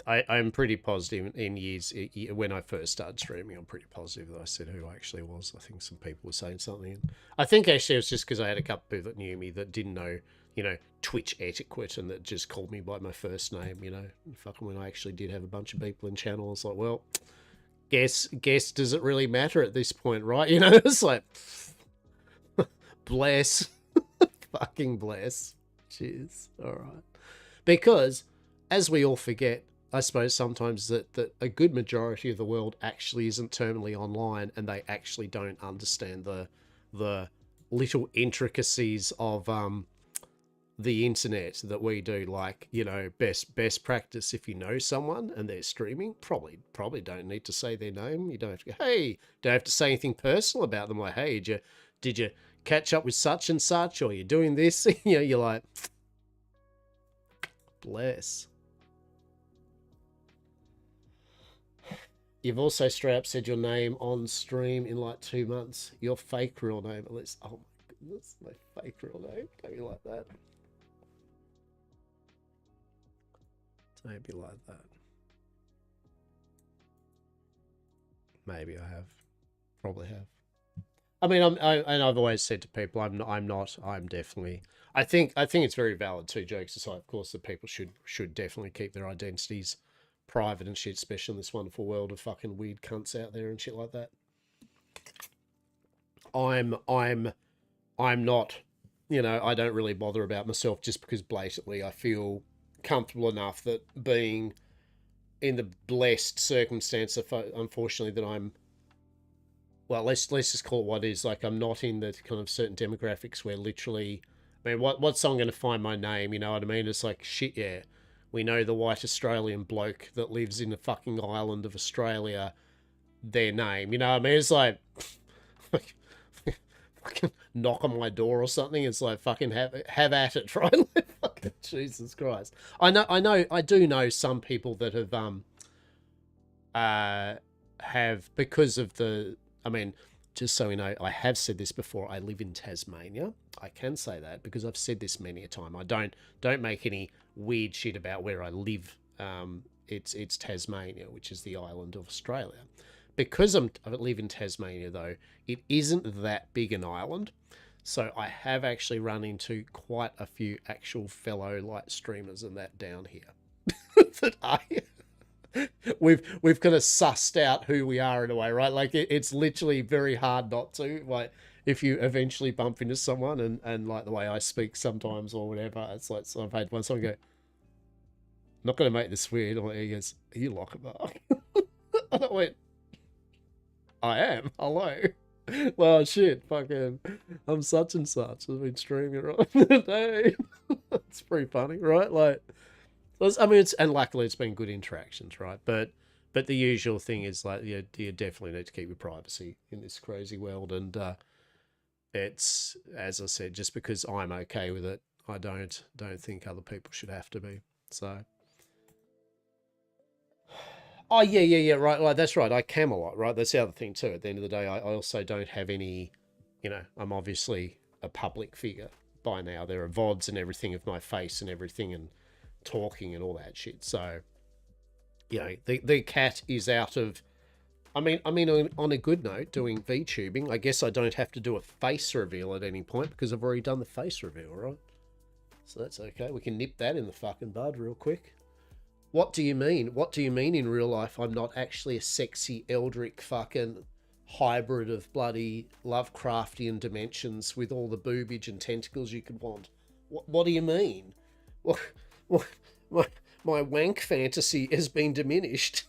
I'm pretty positive in years when I first started streaming. I'm pretty positive that I said who I actually was. I think some people were saying something. I think actually it was just because I had a couple of people that knew me that didn't know, you know, Twitch etiquette and that just called me by my first name. You know, fucking when I actually did have a bunch of people in channel, I was like, well, guess does it really matter at this point, right? You know, it's like, bless, fucking bless. Cheers. All right, because as we all forget, I suppose sometimes that a good majority of the world actually isn't terminally online and they actually don't understand the little intricacies of the internet that we do. Like, you know, best practice, if you know someone and they're streaming, probably don't need to say their name. You don't have to go, hey, don't have to say anything personal about them, like, hey, did you catch up with such and such, or you're doing this? You know, you're like, bless. You've also straight up said your name on stream in like 2 months. Your fake real name, at least. Oh my goodness, my fake real name. Don't be like that. Don't be like that. Maybe I have. Probably have. I mean, and I've always said to people, I'm definitely. I think it's very valid too. Jokes aside, of course, that people should definitely keep their identities private and shit, especially in this wonderful world of fucking weird cunts out there and shit like that. I'm not, you know, I don't really bother about myself just because blatantly I feel comfortable enough that being in the blessed circumstance, unfortunately, that I'm, well, let's just call it what it is. Like, I'm not in the kind of certain demographics where literally, I mean, what's someone going to find my name? You know what I mean? It's like, shit, yeah. We know the white Australian bloke that lives in the fucking island of Australia, their name. You know what I mean? It's like, fucking knock on my door or something. It's like, fucking have at it, right? Fucking Jesus Christ. I do know some people that have, because of the, I mean, just so we know, I have said this before, I live in Tasmania. I can say that because I've said this many a time. I don't make any weird shit about where I live. It's Tasmania, which is the island of Australia. Because I live in Tasmania, though, it isn't that big an island. So I have actually run into quite a few actual fellow light streamers and that down here. That we've kind of sussed out who we are in a way, right? Like it's literally very hard not to. Like if you eventually bump into someone and like the way I speak sometimes or whatever, it's like, so I've had someone go, not going to make this weird. Or he goes, are you Lochinvar? And I went, I am. Hello. Well, shit, fucking, I'm such and such. I've been streaming right today. It's pretty funny, right? Like, I mean, and luckily it's been good interactions, right? But the usual thing is like, you definitely need to keep your privacy in this crazy world, and it's, as I said, just because I'm okay with it, I don't think other people should have to be. So. Oh, yeah, right, like, that's right, I Camelot, right, that's the other thing too. At the end of the day, I also don't have any, you know, I'm obviously a public figure by now. There are VODs and everything of my face and everything and talking and all that shit, so, you know, the cat is out of, I mean, on a good note, doing VTubing, I guess I don't have to do a face reveal at any point because I've already done the face reveal, right? So that's okay, we can nip that in the fucking bud real quick. What do you mean? What do you mean in real life I'm not actually a sexy Eldritch fucking hybrid of bloody Lovecraftian dimensions with all the boobage and tentacles you could want? What do you mean? My wank fantasy has been diminished.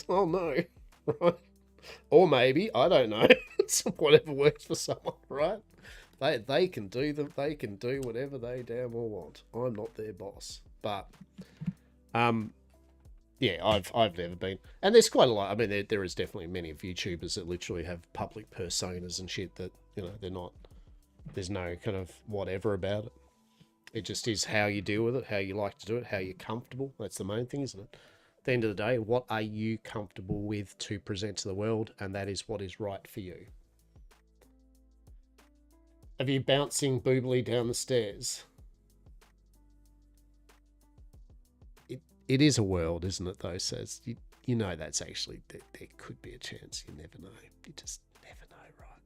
Oh no, right? Or maybe, I don't know. It's whatever works for someone, right? They can do whatever they damn well want. I'm not their boss. But Yeah, I've never been, and there's quite a lot. I mean, there is definitely many YouTubers that literally have public personas and shit that, you know, they're not. There's no kind of whatever about it. It just is how you deal with it, how you like to do it, how you're comfortable. That's the main thing, isn't it? At the end of the day, what are you comfortable with to present to the world, and that is what is right for you. Have you bouncing boobly down the stairs? It is a world, isn't it, though? So you know that's actually, there could be a chance. You never know. You just never know, right?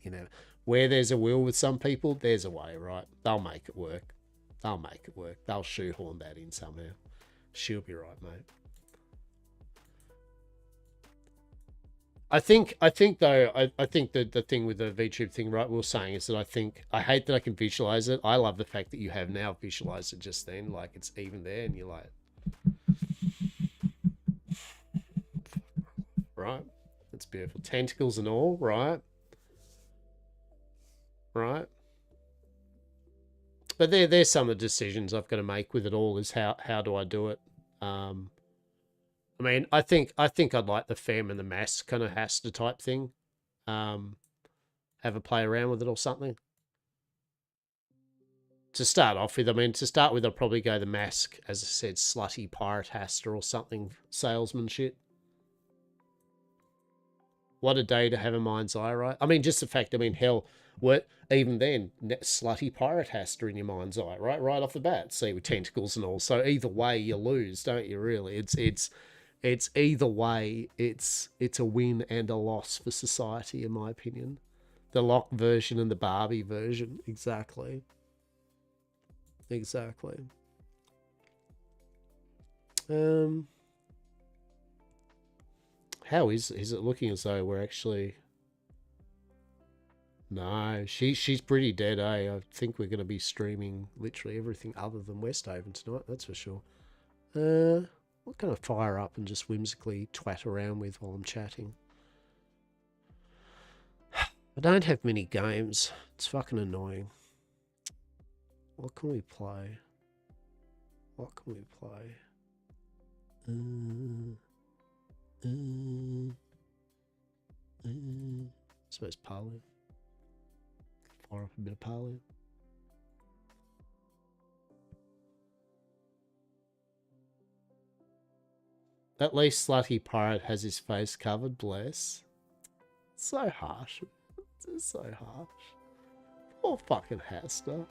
You know, where there's a will with some people, there's a way, right? They'll make it work. They'll make it work. They'll shoehorn that in somehow. She'll be right, mate. I think though, I think that the thing with the VTube thing, right, we were saying, is that I hate that I can visualize it. I love the fact that you have now visualized it just then, like it's even there, and you're like, right? It's beautiful. Tentacles and all, right? Right? But there's some of the decisions I've got to make with it all, is how do I do it? I mean, I think I'd like the fem and the mass kind of Hastur type thing. Have a play around with it or something. To start off with, I mean, I'd probably go the mask, as I said, slutty pirate Hastur or something, salesman shit. What a day to have a mind's eye, right? I mean, just the fact, I mean, hell, what, even then, slutty pirate Hastur in your mind's eye, right? Right off the bat, see, with tentacles and all. So either way, you lose, don't you, really? It's either way, it's a win and a loss for society, in my opinion. The Locke version and the Barbie version, exactly. Exactly. How is it looking as though we're actually... No, she's pretty dead, eh? I think we're going to be streaming literally everything other than Westhaven tonight, that's for sure. What can I fire up and just whimsically twat around with while I'm chatting? I don't have many games. It's fucking annoying. What can we play? What can we play? I suppose Parliament. Fire up a bit of Parliament. At least Slutty Pirate has his face covered, bless. So harsh. It's so harsh. Poor fucking Hastur.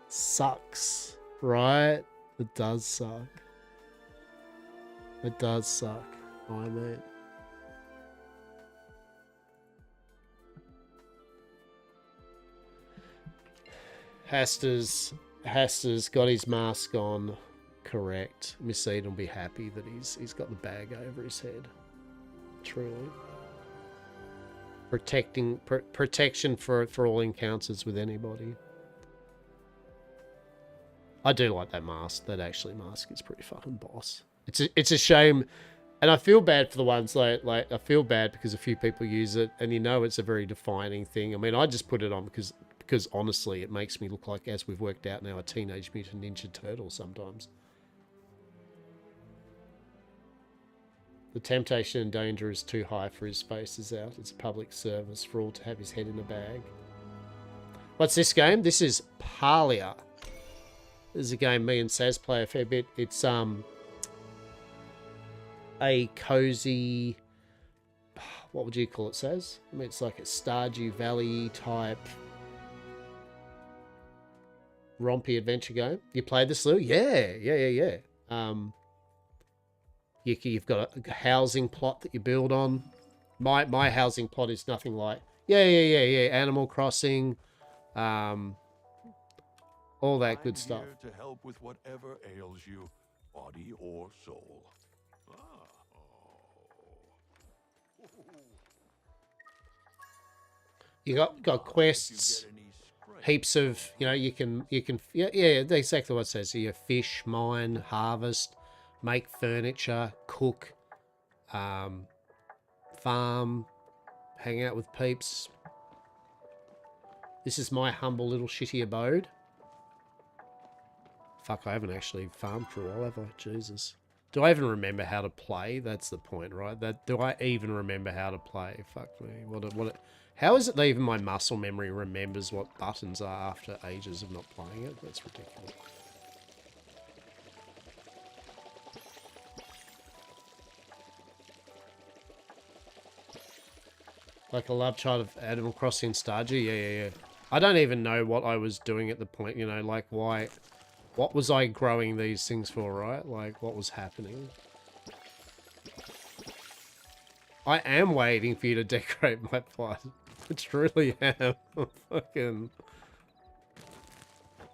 Sucks, right? It does suck. It does suck, my mate. Hastur's got his mask on, correct. Miss Eden will be happy that he's got the bag over his head. Truly. Protection for all encounters with anybody. I do like that mask. That actually mask is pretty fucking boss. It's a shame, and I feel bad for the ones like I feel bad because a few people use it, and you know it's a very defining thing. I mean, I just put it on because honestly, it makes me look like, as we've worked out now, a Teenage Mutant Ninja Turtle sometimes. The temptation and danger is too high for his spaces out. It's a public service for all to have his head in a bag. What's this game? This is Parlia. This is a game me and Saz play a fair bit. It's a cozy... What would you call it, Saz? I mean, it's like a Stardew Valley type rompy adventure game. You played this, Lou? Yeah. You've got a housing plot that you build on. My housing plot is nothing like... Yeah. Animal Crossing. All that good stuff. I'm here to help with whatever ails you, body or soul. You got quests, heaps of, you know, you can yeah, exactly what it says. So you fish, mine, harvest, make furniture, cook, farm, hang out with peeps. This is my humble little shitty abode. Fuck, I haven't actually farmed for a while, have I? Jesus. Do I even remember how to play? That's the point, right? Do I even remember how to play? Fuck me. How is it that even my muscle memory remembers what buttons are after ages of not playing it? That's ridiculous. Like a love child of Animal Crossing Stardew? Yeah. I don't even know what I was doing at the point, you know, like why... What was I growing these things for, right? Like, what was happening? I am waiting for you to decorate my plot. I truly am. Fucking...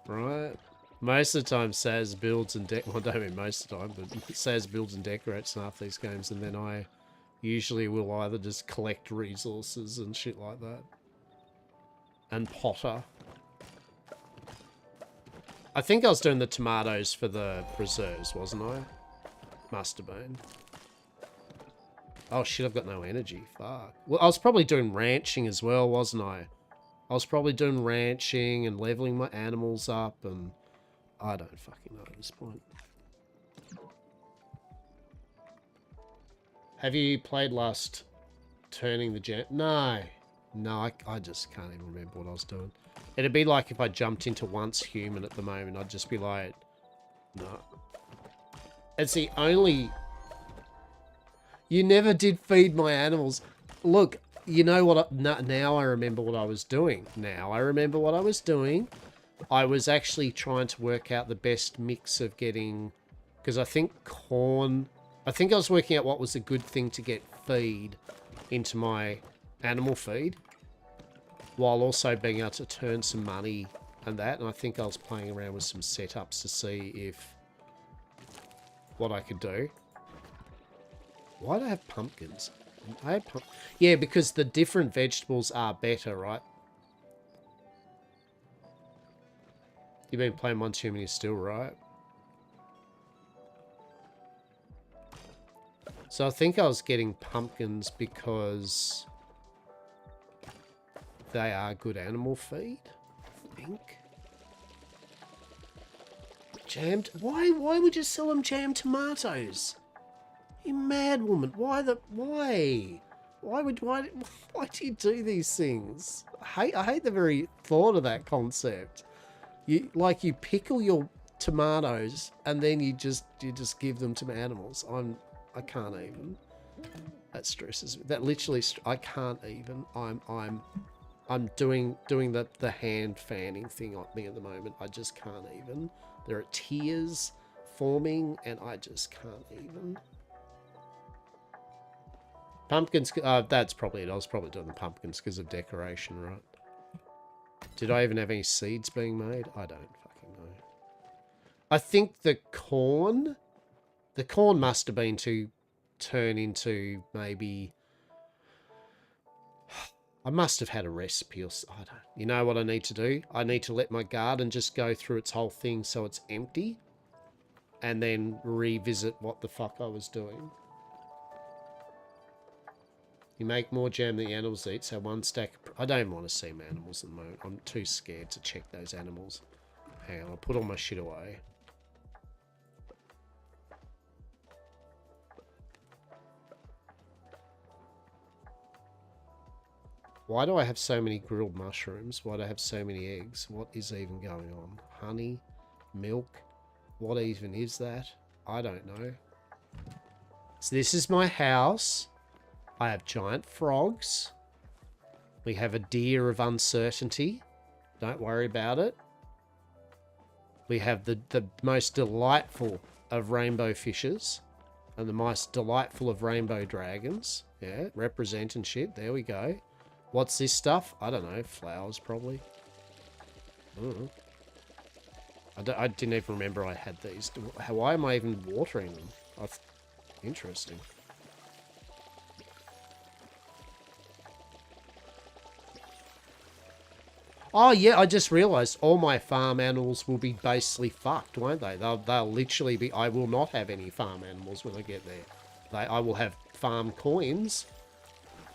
Right? Most of the time, Saz builds and well, I don't mean most of the time, but Saz builds and decorates in half these games, and then I usually will either just collect resources and shit like that. And potter. I think I was doing the tomatoes for the preserves, wasn't I? Must have been. Oh shit, I've got no energy. Fuck. Well, I was probably doing ranching as well, wasn't I? I was probably doing ranching and leveling my animals up, and I don't fucking know at this point. Have you played Lust Turning the Jam? No. No, I just can't even remember what I was doing. It'd be like if I jumped into Once Human at the moment. I'd just be like, no. It's the only... You never did feed my animals. Look, you know what? Now I remember what I was doing. Now I remember what I was doing. I was actually trying to work out the best mix of getting... Because I think corn... I think I was working out what was a good thing to get feed into my animal feed, while also being able to turn some money and that. And I think I was playing around with some setups to see if what I could do. Why do I have pumpkins? I have yeah, because the different vegetables are better, right? You've been playing one too many still, right? So I think I was getting pumpkins because they are good animal feed, I think. Jammed? Why would you sell them jammed tomatoes? You mad woman. Why do you do these things? I hate the very thought of that concept. You pickle your tomatoes and then you just give them to animals. I can't even. That stresses me. That literally I can't even. I'm doing the hand fanning thing on me at the moment. I just can't even. There are tears forming and I just can't even. Pumpkins, that's probably it. I was probably doing the pumpkins because of decoration, right? Did I even have any seeds being made? I don't fucking know. I think the corn must have been to turn into maybe... I must have had a recipe or... I don't... You know what I need to do? I need to let my garden just go through its whole thing so it's empty. And then revisit what the fuck I was doing. You make more jam than the animals eat, so one stack... I don't want to see my animals at the moment. I'm too scared to check those animals. Hang on, I'll put all my shit away. Why do I have so many grilled mushrooms? Why do I have so many eggs? What is even going on? Honey? Milk? What even is that? I don't know. So this is my house. I have giant frogs. We have a deer of uncertainty. Don't worry about it. We have the most delightful of rainbow fishes. And the most delightful of rainbow dragons. Yeah, represent and shit. There we go. What's this stuff? I don't know. Flowers, probably. I didn't even remember I had these. Why am I even watering them? Interesting. Oh, yeah, I just realised all my farm animals will be basically fucked, won't they? They'll literally be... I will not have any farm animals when I get there. I will have farm coins.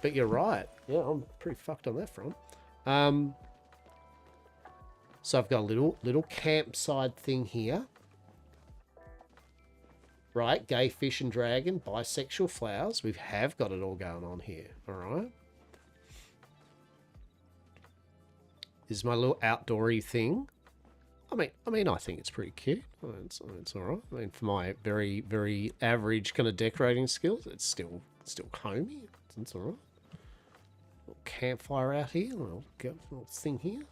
But you're right. Yeah, I'm pretty fucked on that front. So I've got a little campsite thing here. right? Gay fish and dragon, bisexual flowers. We have got it all going on here, all right? This is my little outdoory thing. I mean, I think it's pretty cute. It's all right. I mean, for my very, very average kind of decorating skills, it's still homey. It's all right. Little campfire out here. Little thing here.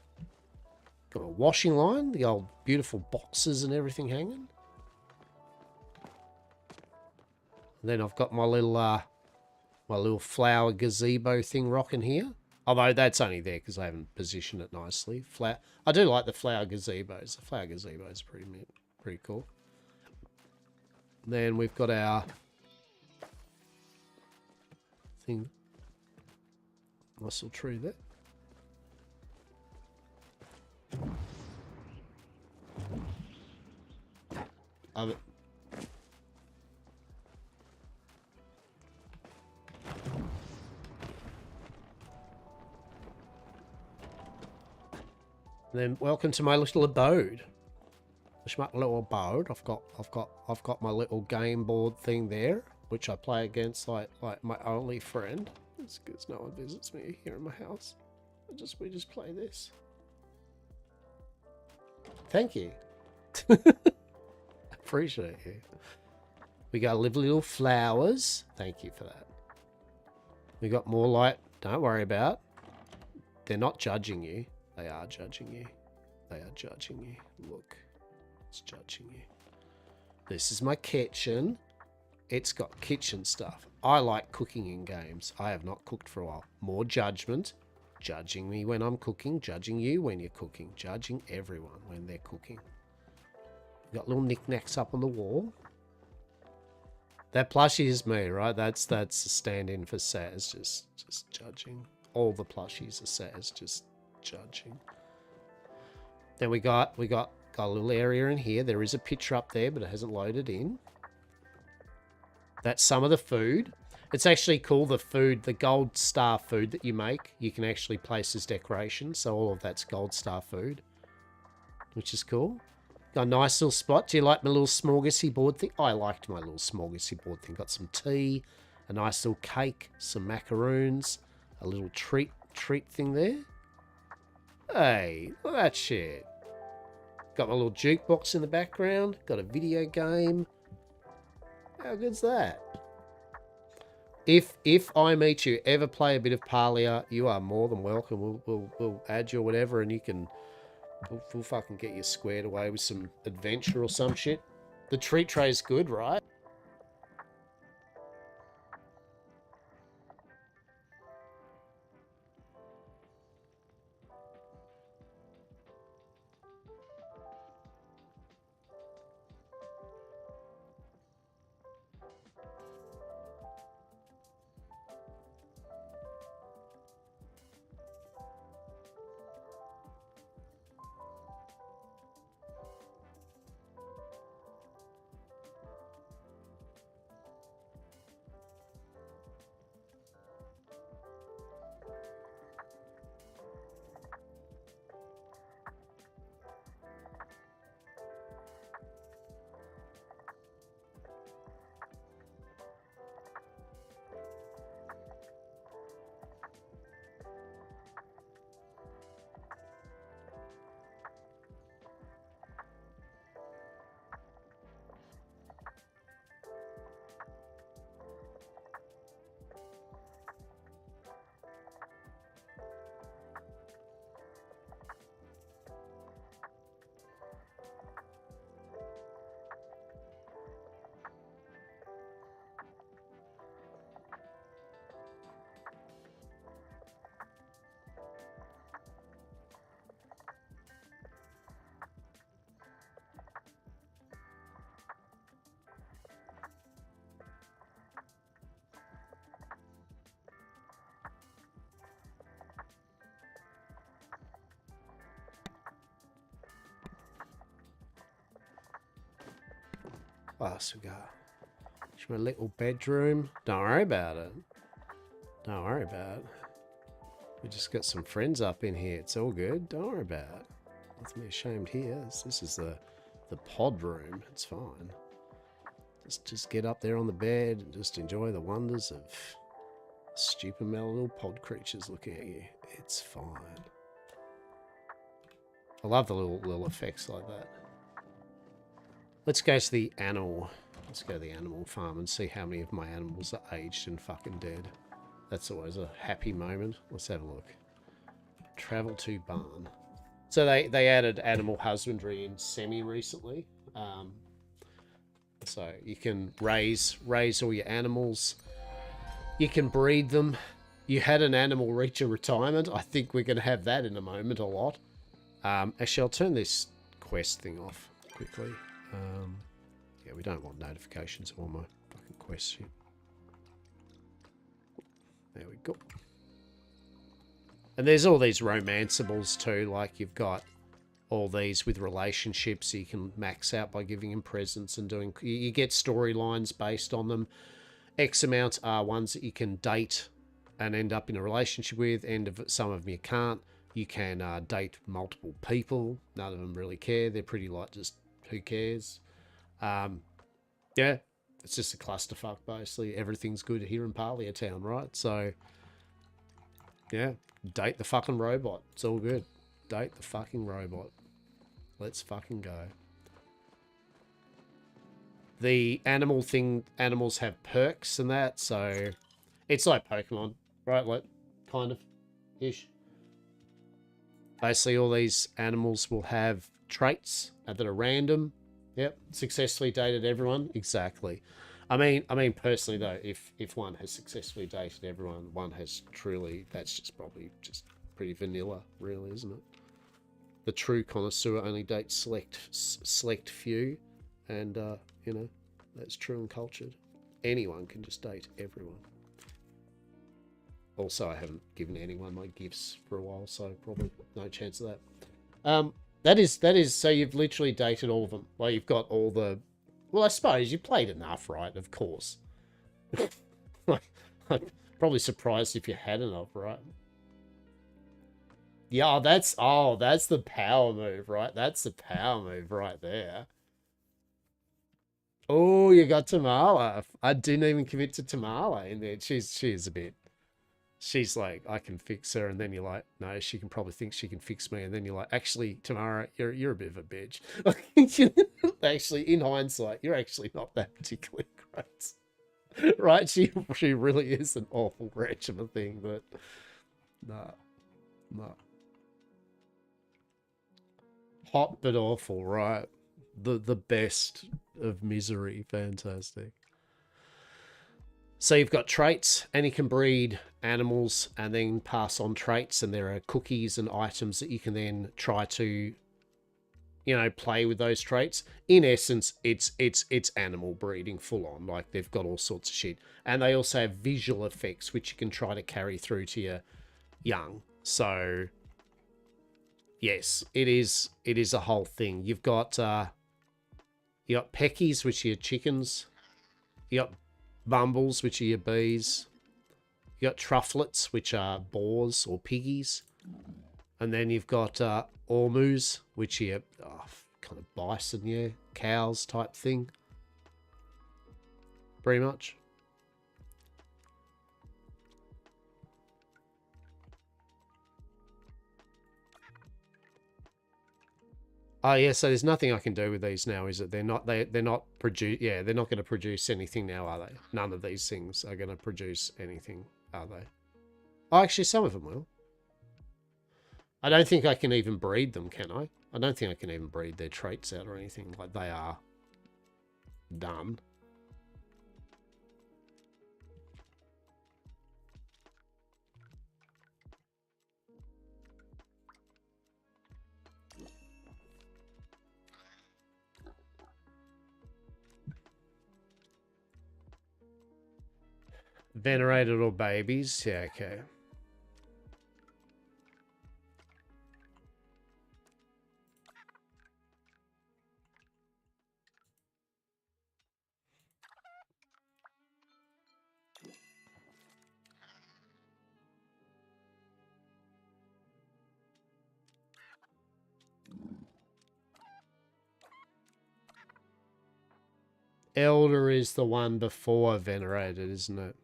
Got a washing line. The old beautiful boxes and everything hanging. And then I've got my little flower gazebo thing rocking here. Although that's only there because I haven't positioned it nicely. I do like the flower gazebos. The flower gazebo is pretty cool. Then we've got our thing. Nice little tree there. Then welcome to my little abode. It's my little abode. I've got my little game board thing there, which I play against like my only friend. It's because no one visits me here in my house. We just play this. Thank you. Appreciate you. We got little flowers. Thank you for that. We got more light. Don't worry about. They're not judging you. They are judging you. They are judging you. Look. It's judging you. This is my kitchen. It's got kitchen stuff. I like cooking in games. I have not cooked for a while. More judgment. Judging me when I'm cooking. Judging you when you're cooking. Judging everyone when they're cooking. Got little knickknacks up on the wall. That plushie is me, right? That's a stand-in for Saz. Just judging. All the plushies are Saz. Just judging. Then we got a little area in here. There is a picture up there, but it hasn't loaded in. That's some of the food. It's actually cool, the food, the gold star food that you make, you can actually place as decoration. So all of that's gold star food, which is cool. Got a nice little spot. Do you like my little smorgasy board thing? I liked my little smorgasy board thing. Got some tea, a nice little cake, some macaroons, a little treat thing there. Hey, look at that shit. Got my little jukebox in the background. Got a video game. How good's that? If I meet you, ever play a bit of Parlia, you are more than welcome. We'll add you or whatever, and you can we'll fucking get you squared away with some adventure or some shit. The treat tray's good, right? What else we got? It's my little bedroom. Don't worry about it. Don't worry about it. We just got some friends up in here. It's all good. Don't worry about it. Nothing to be ashamed here. This is the pod room. It's fine. Just get up there on the bed and just enjoy the wonders of stupid little pod creatures looking at you. It's fine. I love the little effects like that. Let's go to the animal. Let's go to the animal farm and see how many of my animals are aged and fucking dead. That's always a happy moment. Let's have a look. Travel to barn. So they added animal husbandry in semi recently. So you can raise all your animals. You can breed them. You had an animal reach a retirement. I think we're going to have that in a moment a lot. Actually, I'll turn this quest thing off quickly. Yeah, we don't want notifications of all my fucking quests here. There we go. And there's all these romanceables too, like you've got all these with relationships you can max out by giving them presents and doing... You get storylines based on them. X amount are ones that you can date and end up in a relationship with, and some of them you can't. You can date multiple people. None of them really care. They're pretty like just, who cares? Yeah, it's just a clusterfuck, basically. Everything's good here in Parlia Town, right? So, yeah, date the fucking robot. It's all good. Date the fucking robot. Let's fucking go. The animal thing, animals have perks and that, so it's like Pokemon, right? Like, kind of, ish. Basically, all these animals will have traits that are random. Yep, successfully dated everyone. Exactly. I mean, personally though, if one has successfully dated everyone, one has truly. That's just probably just pretty vanilla, really, isn't it? The true connoisseur only dates select few, and you know, that's true and cultured. Anyone can just date everyone. Also, I haven't given anyone my gifts for a while, so probably no chance of that. That is, so you've literally dated all of them. Like, you've got all the... Well, I suppose you played enough, right? Of course. I'm probably surprised if you had enough, right? Yeah, that's the power move, right? That's the power move right there. Oh, you got Tamala. I didn't even commit to Tamala in there. She's a bit... She's like, I can fix her, and then you're like, no, she can probably think she can fix me, and then you're like, actually, Tamara, you're a bit of a bitch. Actually, in hindsight, you're actually not that particularly great, right? She really is an awful wretch of a thing, but no, hot but awful, right? The best of misery, fantastic. So you've got traits, and you can breed animals and then pass on traits, and there are cookies and items that you can then try to, you know, play with those traits. In essence, it's animal breeding full on. Like, they've got all sorts of shit. And they also have visual effects, which you can try to carry through to your young. So, yes, it is a whole thing. You've got, you got peckies, which are your chickens. You got bumbles, which are your bees. You got trufflets, which are boars or piggies. And then you've got ormus, which are your, kind of bison, yeah, cows type thing. Pretty much. Oh yeah, so there's nothing I can do with these now, is it? They're not they're not produce. Yeah, they're not going to produce anything now, are they? None of these things are going to produce anything, are they? Oh, actually, some of them will. I don't think I can even breed them, can I? I don't think I can even breed their traits out or anything. Like, they are done. Venerated or babies? Yeah, okay. Elder is the one before Venerated, isn't it?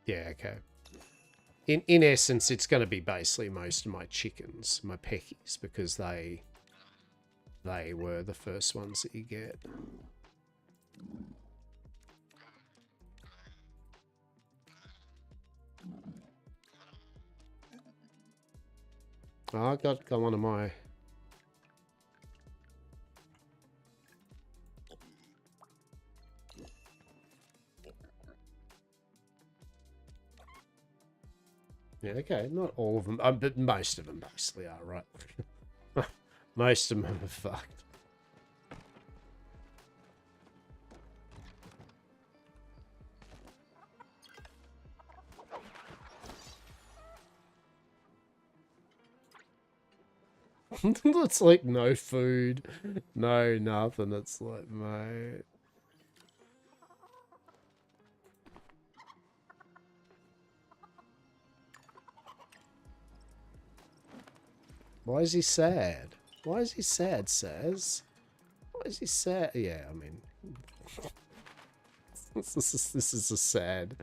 Yeah, okay. In essence, it's going to be basically most of my chickens, my peckies, because they were the first ones that you get. Oh, I got one of my... Yeah, okay, not all of them, but most of them basically are, right? Most of them are fucked. It's like no food, no nothing. It's like, mate. Why is he sad? Why is he sad, Saz? Why is he sad? Yeah, I mean, this is a sad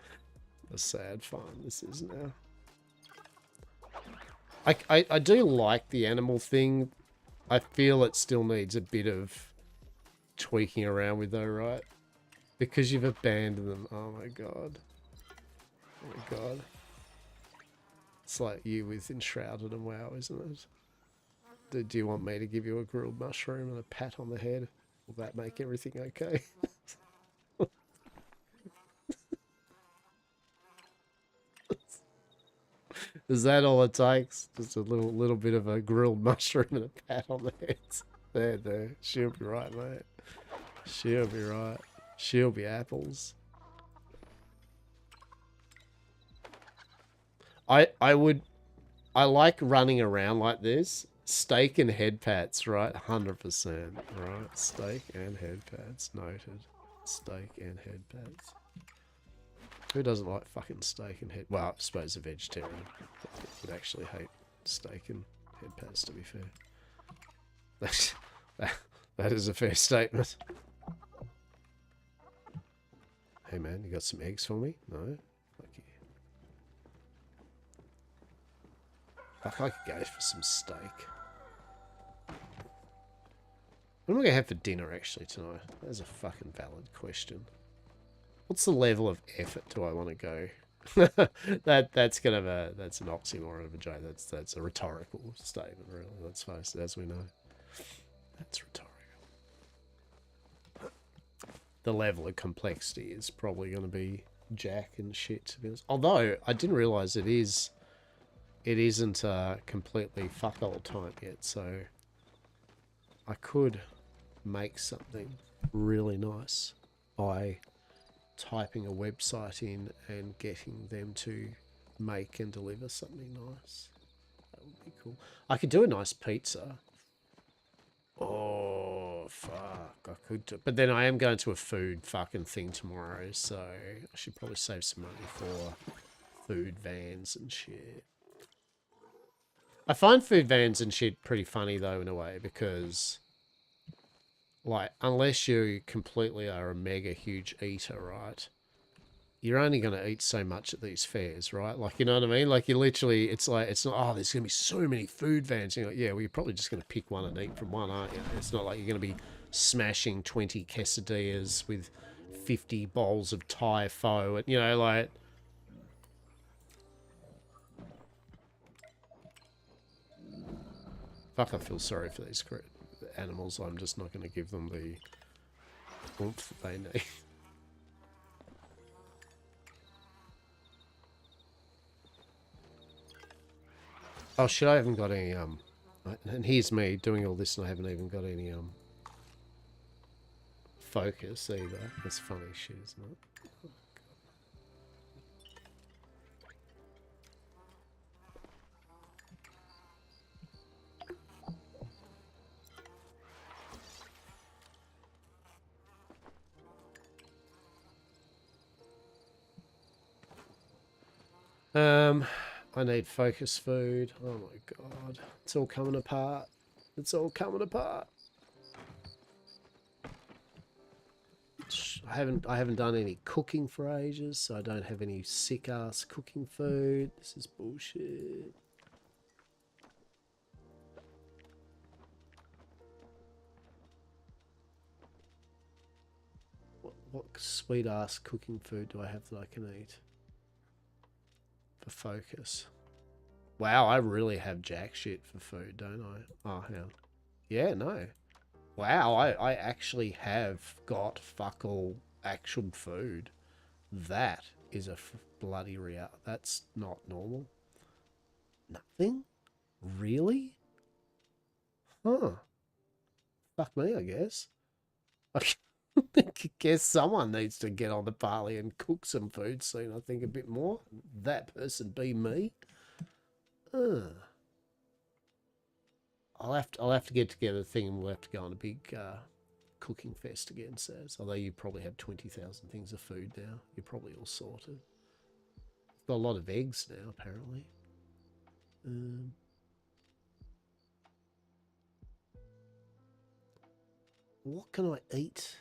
farm. This is now. I do like the animal thing. I feel it still needs a bit of tweaking around with though, right? Because you've abandoned them. Oh my god. Oh my god. It's like you with Enshrouded and WoW, isn't it? Do you want me to give you a grilled mushroom and a pat on the head? Will that make everything okay? Is that all it takes? Just a little bit of a grilled mushroom and a pat on the head. There. She'll be right, mate. She'll be right. She'll be apples. I like running around like this. Steak and head pats, right? 100%, right? Steak and head pats, noted. Steak and head pats. Who doesn't like fucking steak and head? Well, I suppose a vegetarian would actually hate steak and head pats, to be fair. That is a fair statement. Hey man, you got some eggs for me? No? Fuck you. Fuck, I could go for some steak. What am I going to have for dinner, actually, tonight? That's a fucking valid question. What's the level of effort do I want to go? that's an oxymoron of a joke. That's a rhetorical statement, really. Let's face it, as we know. That's rhetorical. The level of complexity is probably going to be jack and shit, to be honest. Although, I didn't realise it isn't completely fuck all time yet, so I could make something really nice by typing a website in and getting them to make and deliver something nice. That would be cool. I could do a nice pizza. Oh, fuck. I could do... But then I am going to a food fucking thing tomorrow, so I should probably save some money for food vans and shit. I find food vans and shit pretty funny, though, in a way, because... like, unless you completely are a mega huge eater, right? You're only going to eat so much at these fairs, right? Like, you know what I mean? Like, you literally, it's like, it's not, oh, there's going to be so many food vans. You're like, yeah, well, you're probably just going to pick one and eat from one, aren't you? It's not like you're going to be smashing 20 quesadillas with 50 bowls of Thai pho. And, you know, like... fuck, I feel sorry for these animals. I'm just not going to give them the oomph that they need. Oh shit, I haven't got any, and here's me doing all this and I haven't even got any, focus either. That's funny shit, isn't it? I need focus food. Oh my god. It's all coming apart. It's all coming apart. I haven't done any cooking for ages, so I don't have any sick ass cooking food. This is bullshit. What sweet ass cooking food do I have that I can eat for focus? Wow, I really have jack shit for food, don't I? Oh, hell. Yeah, no. Wow, I actually have got fuck all actual food. That is a bloody real. That's not normal. Nothing? Really? Huh. Fuck me, I guess. I guess someone needs to get on the parley and cook some food soon, I think, a bit more. That person be me. I'll have to get together a thing and we'll have to go on a big cooking fest again, Saz. Although you probably have 20,000 things of food now. You're probably all sorted. Got a lot of eggs now, apparently. What can I eat?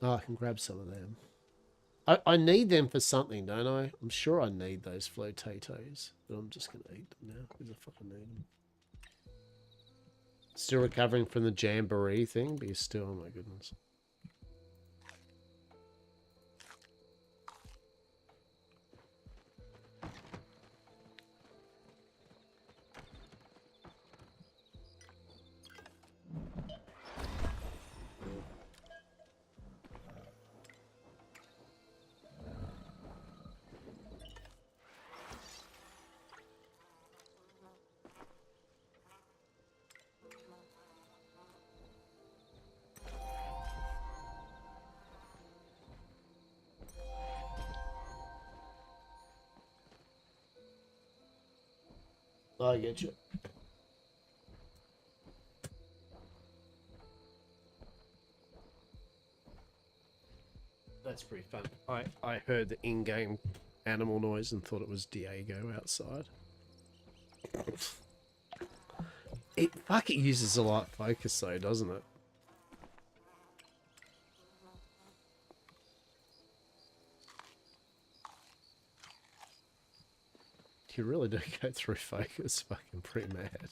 Oh, I can grab some of them. I need them for something, don't I? I'm sure I need those flotatoes, but I'm just going to eat them now because I fucking need them. Still recovering from the jamboree thing, but you're still, oh my goodness. I get you. That's pretty fun. I heard the in-game animal noise and thought it was Diego outside. It uses a lot of focus though, doesn't it? You really do go through focus, fucking pretty mad.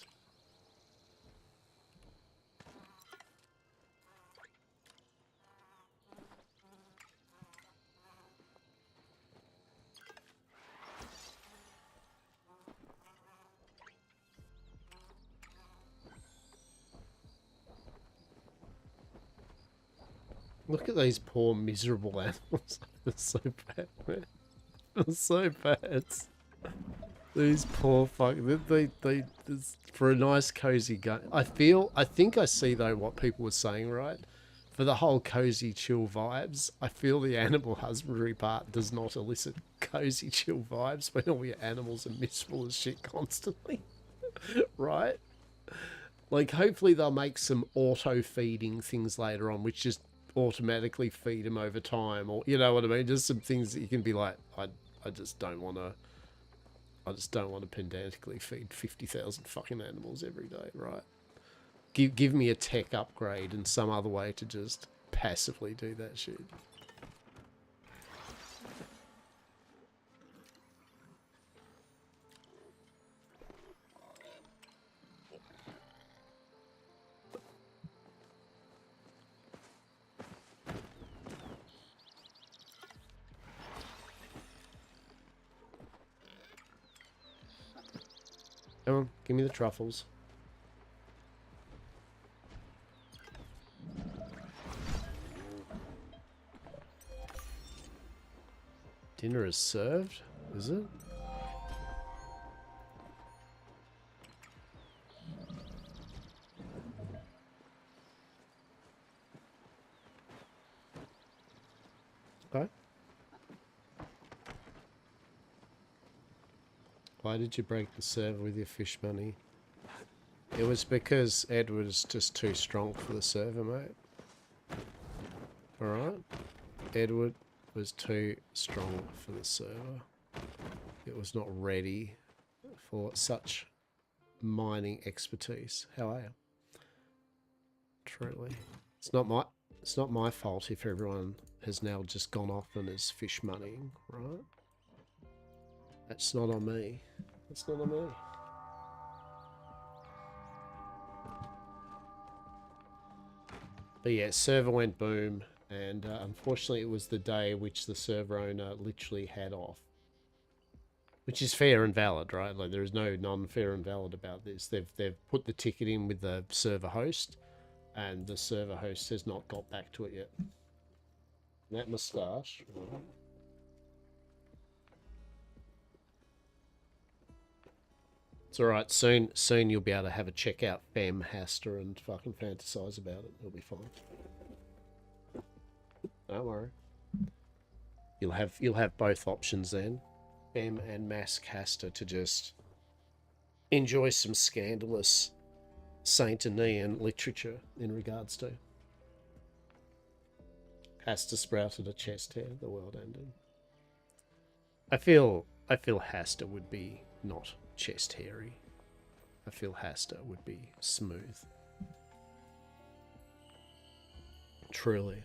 Look at these poor miserable animals. It's so bad, man. It's so bad. These poor fuck. They for a nice cozy game. I think I see though what people were saying, right? For the whole cozy chill vibes, I feel the animal husbandry part does not elicit cozy chill vibes when all your animals are miserable as shit constantly. Right? Like hopefully they'll make some auto feeding things later on, which just automatically feed them over time, or you know what I mean? Just some things that you can be like, I just don't want to pedantically feed 50,000 fucking animals every day, right? Give me a tech upgrade and some other way to just passively do that shit. Come on, give me the truffles. Dinner is served, is it? Okay. Why did you break the server with your fish money? It was because Ed was just too strong for the server, mate. Alright. Edward was too strong for the server. It was not ready for such mining expertise. How are you? Truly. It's not my fault if everyone has now just gone off and is fish moneying, right? That's not on me. That's not on me. But yeah, server went boom, and unfortunately it was the day which the server owner literally had off. Which is fair and valid, right? Like, there is no non-fair and valid about this. They've put the ticket in with the server host, and the server host has not got back to it yet. And that moustache. Right? It's alright, soon you'll be able to have a check out Fem Hastur and fucking fantasize about it. It'll be fine. Don't worry. You'll have both options then. Fem and Mask Hastur to just enjoy some scandalous Saint Aenean literature in regards to. Hastur sprouted a chest hair, the world ended. I feel Hastur would be not chest hairy. I feel Hastur would be smooth. Truly.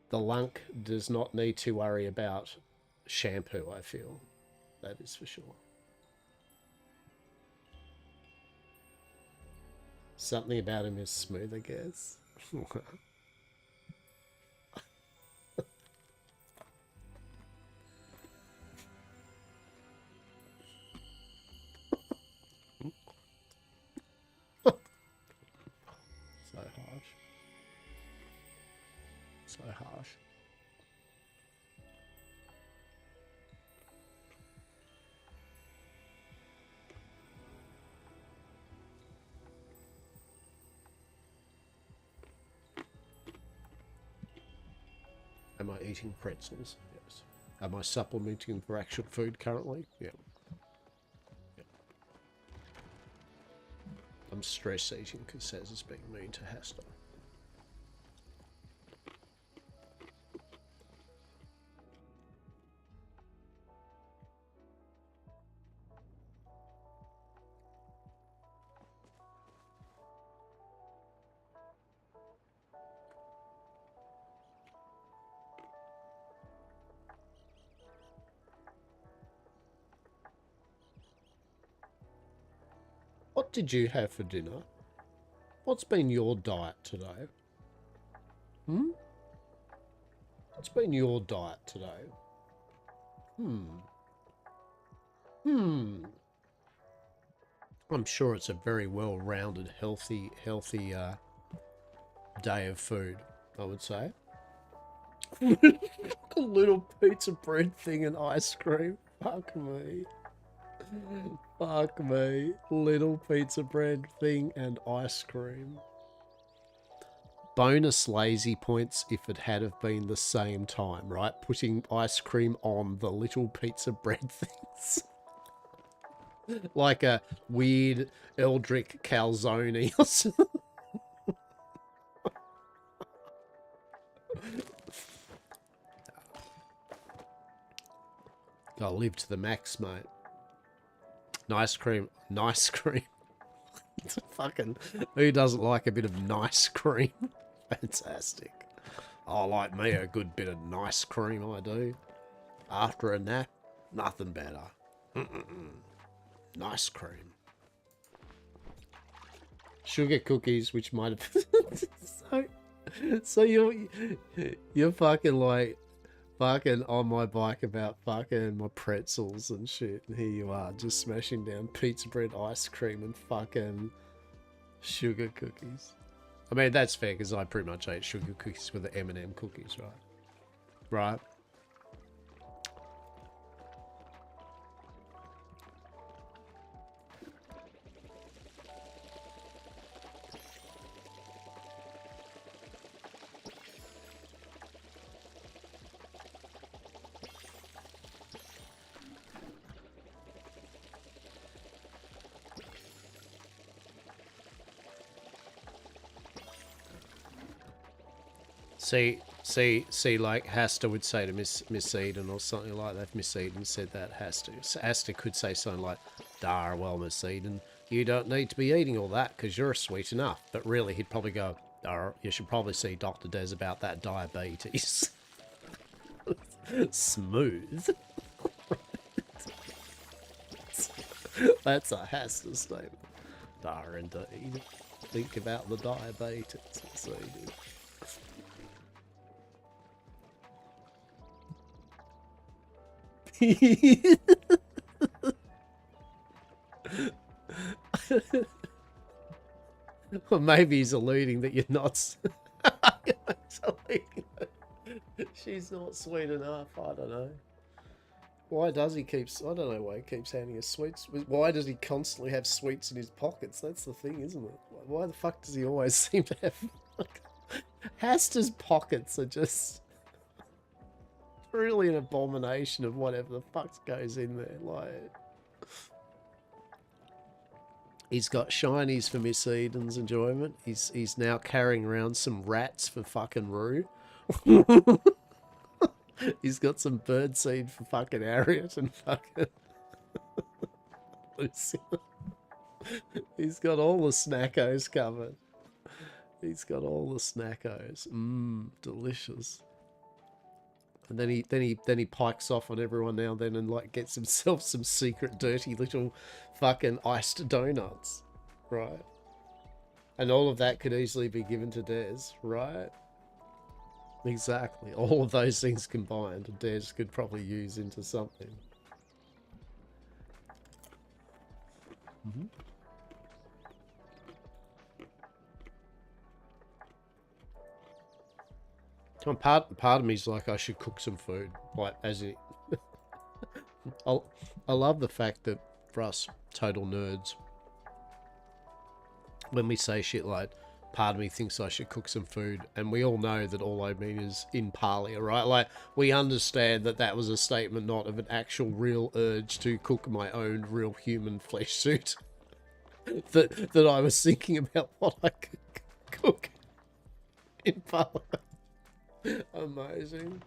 The lunk does not need to worry about shampoo, I feel. That is for sure. Something about him is smooth, I guess. So harsh. So harsh. Am I eating pretzels? Yes. Am I supplementing for actual food currently? Yeah. Yep. I'm stress eating because Saz is being mean to Hastur. What did you have for dinner? What's been your diet today? Hmm? What's been your diet today? I'm sure it's a very well-rounded, healthy day of food, I would say. A little pizza bread thing and ice cream. Fuck me. Fuck me. Little pizza bread thing and ice cream. Bonus lazy points if it had have been the same time, right? Putting ice cream on the little pizza bread things. Like a weird Eldritch calzone or something. Gotta live to the max, mate. Nice cream. Nice cream. It's a fucking... Who doesn't like a bit of nice cream? Fantastic. I like me a good bit of nice cream, I do. After a nap, nothing better. Nice cream. Sugar cookies, which might have... so you're fucking like... Fucking on my bike about fucking my pretzels and shit. And here you are, just smashing down pizza bread, ice cream, and fucking sugar cookies. I mean, that's fair, because I pretty much ate sugar cookies with the M&M cookies, right? Right? See, like Hastur would say to Miss Eden or something like that. If Miss Eden said that, Hastur could say something like, "Dar, well, Miss Eden, you don't need to be eating all that because you're sweet enough." But really, he'd probably go, "Dar, you should probably see Dr. Des about that diabetes." Smooth. That's a Hastur statement. Dar, indeed. Think about the diabetes, Miss Eden. Or maybe he's alluding that you're not. She's not sweet enough. I don't know. Why does he keep? I don't know why he keeps handing us sweets. Why does he constantly have sweets in his pockets? That's the thing, isn't it? Why the fuck does he always seem to have? Hastur's pockets are just really an abomination of whatever the fuck goes in there. Like, he's got shinies for Miss Eden's enjoyment. He's now carrying around some rats for fucking Rue. He's got some birdseed for fucking Harriet and fucking Lucy. He's got all the snackos covered. He's got all the snackos. Delicious. And then he pikes off on everyone now and then and like gets himself some secret dirty little fucking iced donuts, right? And all of that could easily be given to Des, right? Exactly. All of those things combined, Des could probably use into something. Part of me's like, I should cook some food. Like, as it... I love the fact that for us total nerds, when we say shit like, part of me thinks I should cook some food, and we all know that all I mean is in parley, right? Like, we understand that that was a statement not of an actual real urge to cook my own real human flesh suit. that I was thinking about what I could cook in parley. Amazing.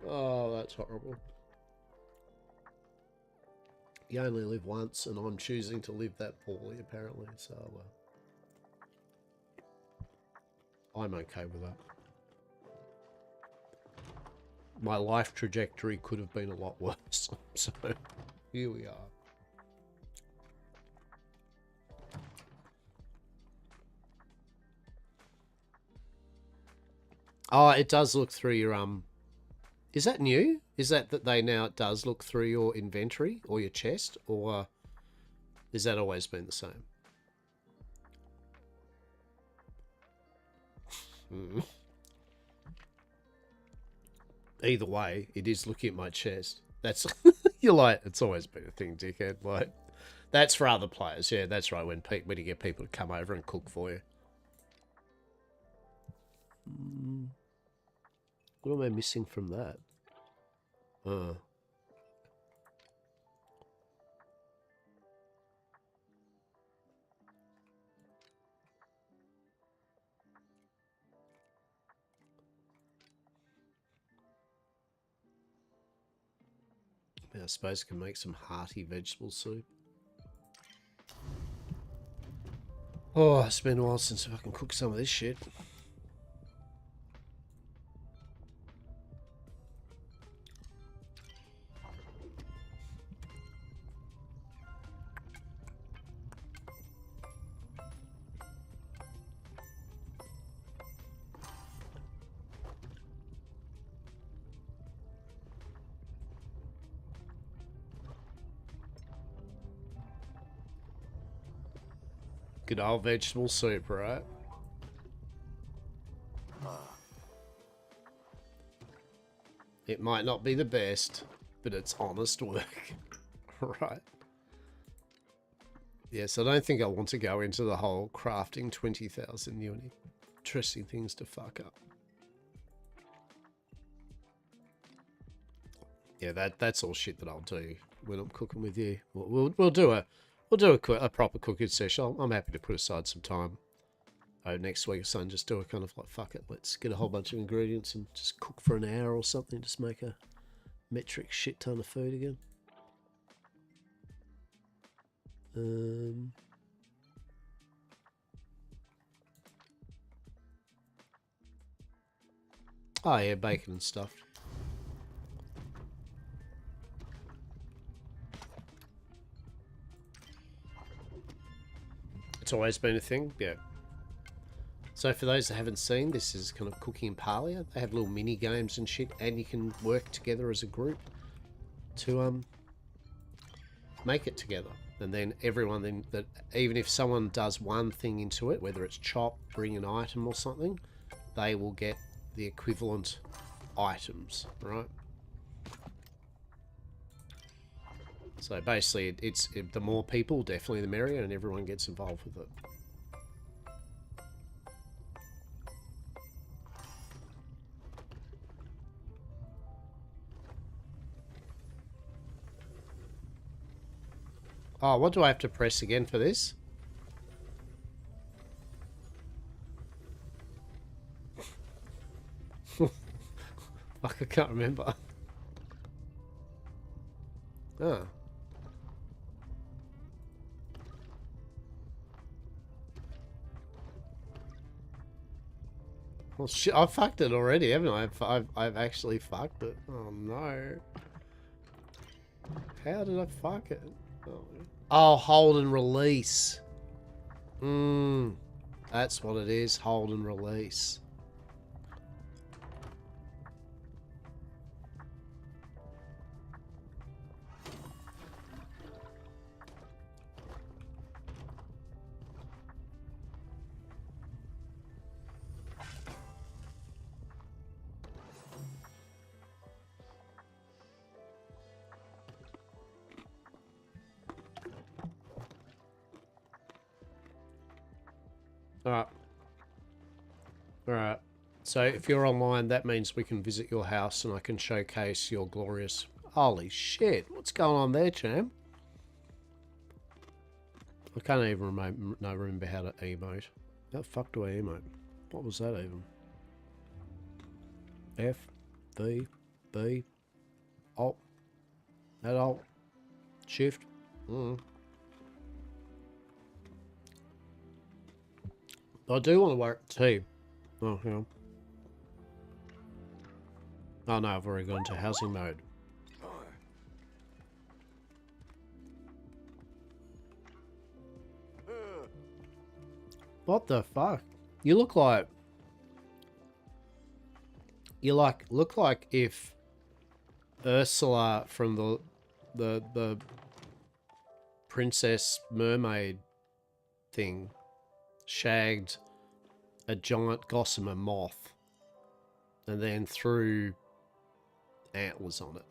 Oh, that's horrible. You only live once, and I'm choosing to live that poorly, apparently, so... I'm okay with that. My life trajectory could have been a lot worse. So, here we are. Oh, it does look through your, Is that new? Is that they now, it does look through your inventory or your chest? Or has that always been the same? Either way, it is looking at my chest. That's you're like, it's always been a thing, dickhead. Like, that's for other players. Yeah, that's right. When you get people to come over and cook for you. What am I missing from that? Yeah, I suppose I can make some hearty vegetable soup. Oh, it's been a while since I can cook some of this shit. Good old vegetable soup, right? It might not be the best, but it's honest work. Right? Yes, I don't think I want to go into the whole crafting 20,000 new and interesting things to fuck up. Yeah, that's all shit that I'll do when I'm cooking with you. We'll do a proper cooking session. I'm happy to put aside some time next week or something, just do a kind of like, fuck it, let's get a whole bunch of ingredients and just cook for an hour or something, just make a metric shit ton of food again. Oh yeah, bacon and stuff. It's always been a thing, yeah. So for those that haven't seen, this is kind of cooking in Parlia. They have little mini games and shit, and you can work together as a group to make it together. And then everyone then, that even if someone does one thing into it, whether it's chop, bring an item or something, they will get the equivalent items, right? So basically, the more people, definitely the merrier, and everyone gets involved with it. Oh, what do I have to press again for this? Fuck, I can't remember. Ah. Well, shit, I fucked it already, haven't I? I've actually fucked it. Oh, no. How did I fuck it? Oh, hold and release. That's what it is. Hold and release. Alright. Alright. So if you're online, that means we can visit your house and I can showcase your glorious... Holy shit. What's going on there, champ? I can't even remember how to emote. How the fuck do I emote? What was that even? F, V, B, Alt, that Alt, Shift. I do want to work too. Oh, hang on. Oh no, I've already gone to housing mode. What the fuck? You look like... You look like if Ursula from the Princess Mermaid thing shagged a giant gossamer moth and then threw antlers on it.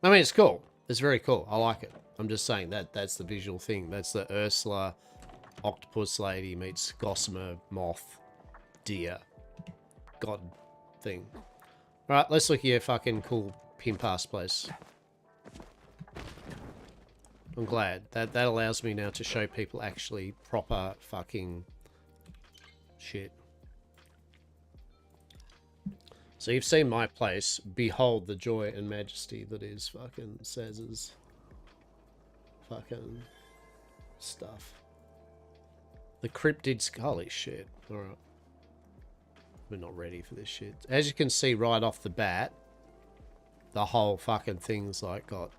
I mean, it's cool. It's very cool. I like it. I'm just saying that's the visual thing. That's the Ursula octopus lady meets gossamer moth deer god thing. Alright, let's look at your fucking cool pimp ass place. I'm glad. That allows me now to show people actually proper fucking shit. So you've seen my place. Behold the joy and majesty that is fucking Saz's fucking stuff. The cryptids... Holy shit. Alright. We're not ready for this shit. As you can see right off the bat, the whole fucking thing's like got...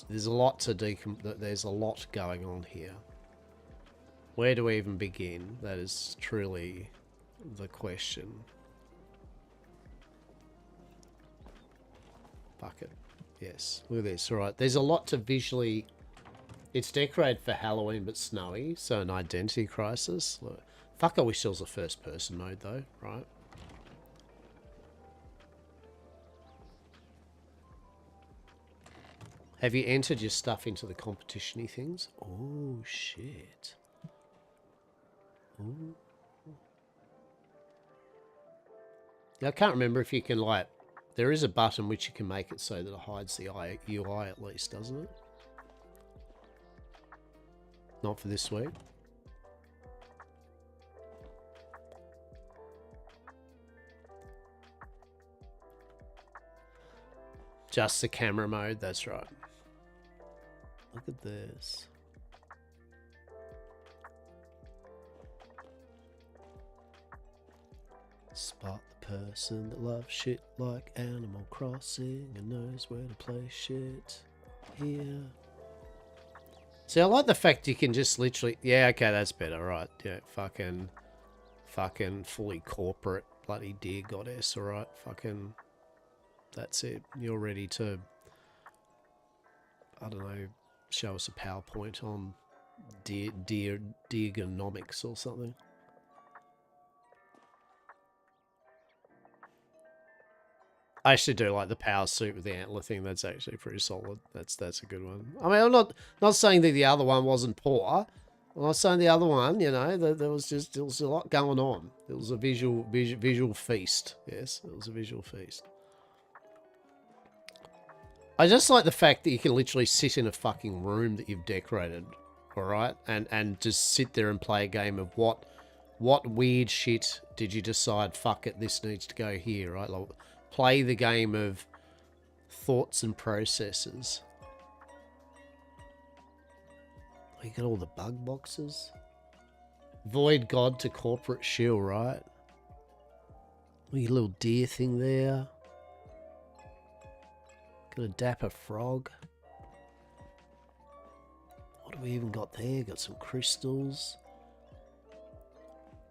There's a lot to there's a lot going on here. Where do we even begin? That is truly the question. Fuck it. Yes. Look at this. Alright. There's a lot to visually... It's decorated for Halloween but snowy, so an identity crisis. Look. Fuck, I wish there was a first person mode though, right? Have you entered your stuff into the competition-y things? Oh, shit. Ooh. Yeah, I can't remember if you can, like... There is a button which you can make it so that it hides the UI at least, doesn't it? Not for this week. Just the camera mode, that's right. Look at this. Spot the person that loves shit like Animal Crossing and knows where to play shit. Here. See, I like the fact you can just literally... Yeah, okay, that's better, right. Yeah, fucking fully corporate bloody deer goddess, alright? Fucking... That's it. You're ready to... I don't know, show us a PowerPoint on deergonomics or something. I actually do like the power suit with the antler thing. That's actually pretty solid. That's a good one. I mean, I'm not saying that the other one wasn't poor. I'm not saying the other one, you know, there was a lot going on. It was a visual feast. Yes, it was a visual feast. I just like the fact that you can literally sit in a fucking room that you've decorated, all right, and just sit there and play a game of what weird shit did you decide? Fuck it, this needs to go here, right? Like, play the game of thoughts and processes. You got all the bug boxes. Void God to corporate shill, right? Your little deer thing there. Got a dapper frog. What do we even got there? Got some crystals.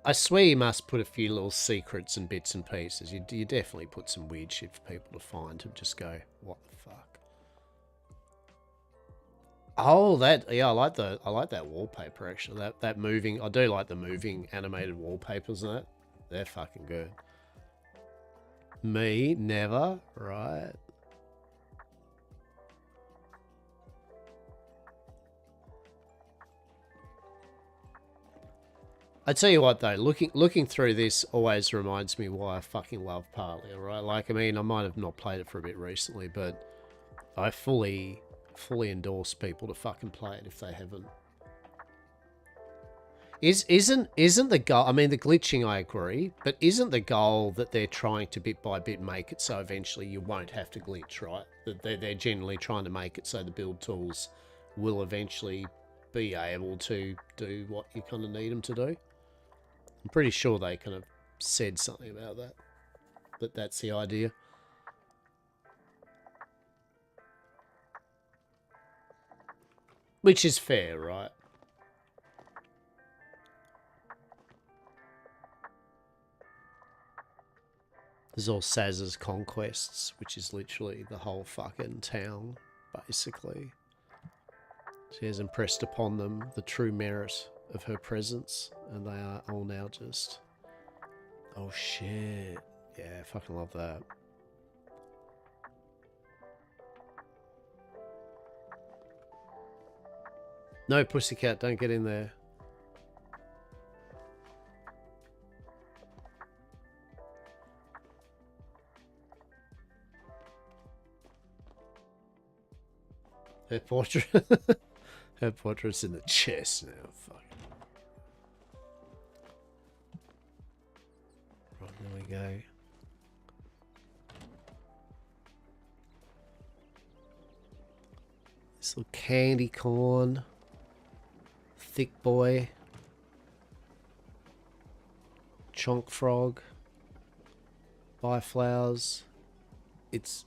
I swear you must put a few little secrets and bits and pieces. You definitely put some weird shit for people to find to just go, what the fuck? Oh, yeah, I like that wallpaper actually. That moving, I do like the moving animated wallpapers and that. They're fucking good. Me, never, right? I tell you what though, looking through this always reminds me why I fucking love Parlia, right? Like, I mean, I might have not played it for a bit recently, but I fully endorse people to fucking play it if they haven't. Isn't the goal? I mean, the glitching, I agree, but isn't the goal that they're trying to bit by bit make it so eventually you won't have to glitch, right? That they're generally trying to make it so the build tools will eventually be able to do what you kind of need them to do. I'm pretty sure they kind of said something about that. But that's the idea. Which is fair, right? There's all Saz's conquests, which is literally the whole fucking town, basically. She has impressed upon them the true merit of her presence, and they are all now just... Oh shit. Yeah, I fucking love that. No, pussycat, don't get in there. Her portrait... Her portrait's in the chest now. Fuck. Right, there we go. This little candy corn. Thick boy. Chonk frog. Biflowers. It's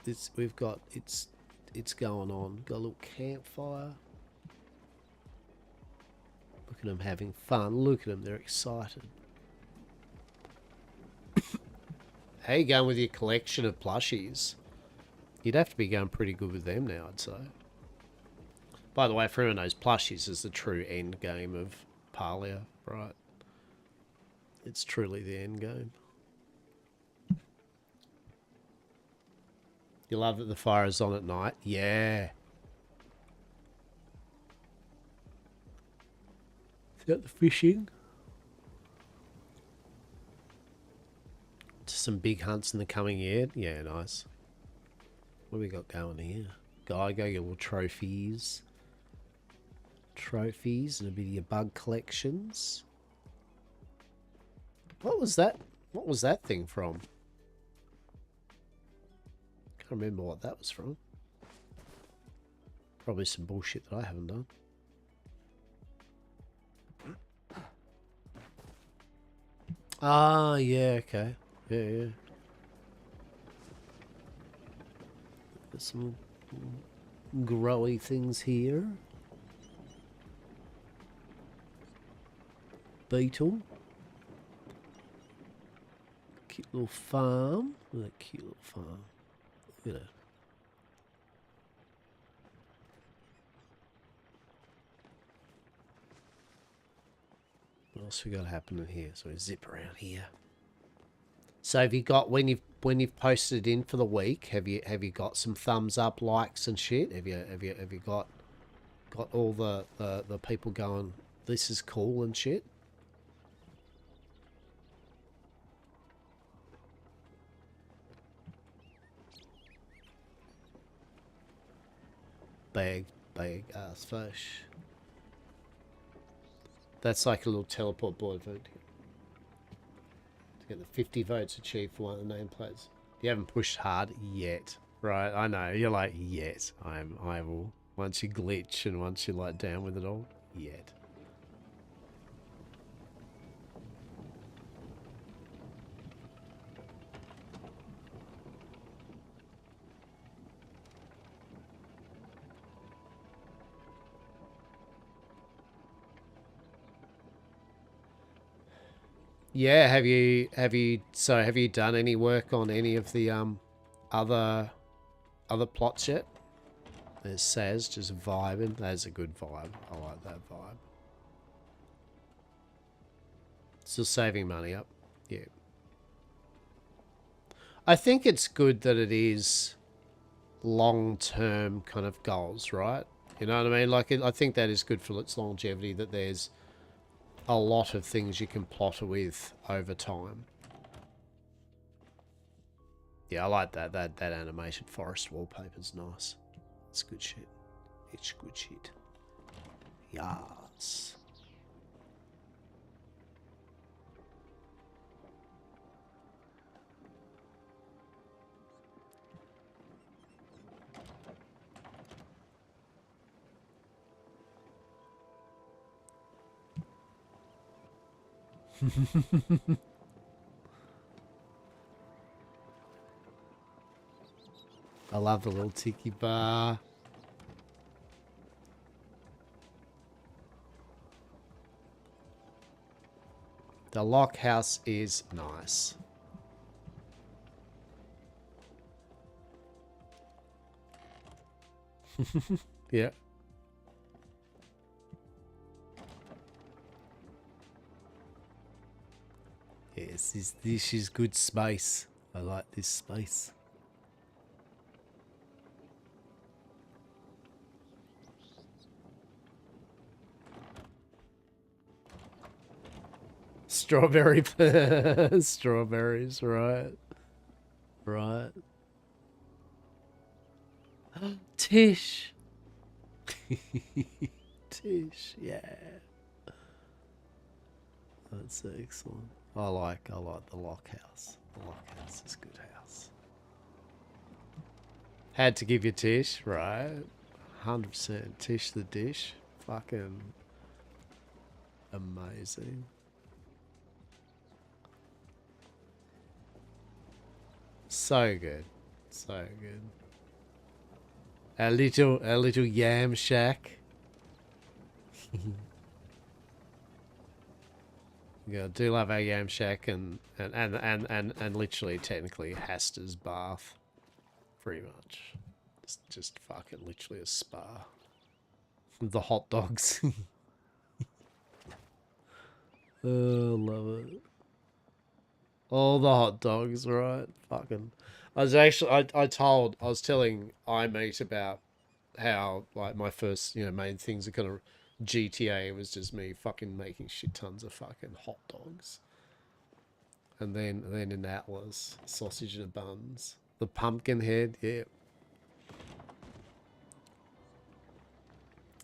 going on. Got a little campfire. Look at them having fun. Look at them, they're excited. How you going with your collection of plushies? You'd have to be going pretty good with them now, I'd say. By the way, for everyone knows, plushies is the true end game of Parlia, right? It's truly the end game. You love that the fire is on at night? Yeah. Got the fishing. Just some big hunts in the coming year. Yeah, nice. What do we got going here? Go your little trophies. Trophies and a bit of your bug collections. What was that? What was that thing from? Can't remember what that was from. Probably some bullshit that I haven't done. Ah, yeah, okay. Yeah, yeah. There's some growy things here. Beetle. Cute little farm. Look at that cute little farm. Look at that. What else we got happening here? So we zip around here. So have you got when you've posted in for the week? Have you got some thumbs up, likes and shit? Have you got all the people going? This is cool and shit. Big ass fish. That's like a little teleport board vote. To get the 50 votes achieved for one of the nameplates. You haven't pushed hard yet, right? I know you're like yet. I will. Once you glitch and once you're like down with it all, yet. Yeah, have you done any work on any of the other plots yet? There's Saz just vibing. That's a good vibe. I like that vibe. Still saving money up. Yeah. I think it's good that it is long-term kind of goals, right? You know what I mean? Like, I think that is good for its longevity, that there's a lot of things you can plot with over time. Yeah, I like that. That animated forest wallpaper's nice. It's good shit. It's good shit. Yes. I love the little tiki bar. The lock house is nice. Yeah. Yes, this is good space. I like this space. Strawberry, strawberries, right? Right. Tish. Tish, yeah. That's excellent. I like the lock house. The lock house is a good house. Had to give you Tish, right? 100% Tish the dish. Fucking amazing. So good. So good. Our little yam shack. Yeah, I do love our yam shack and literally technically Hastur's bath. Pretty much. Just fucking literally a spa. The hot dogs. Oh, love it. All the hot dogs, right? Fucking. I was telling iMate about how, like, my first, main things are kind of GTA was just me fucking making shit tons of fucking hot dogs. And then in Atlas, sausage and buns. The pumpkin head, yeah.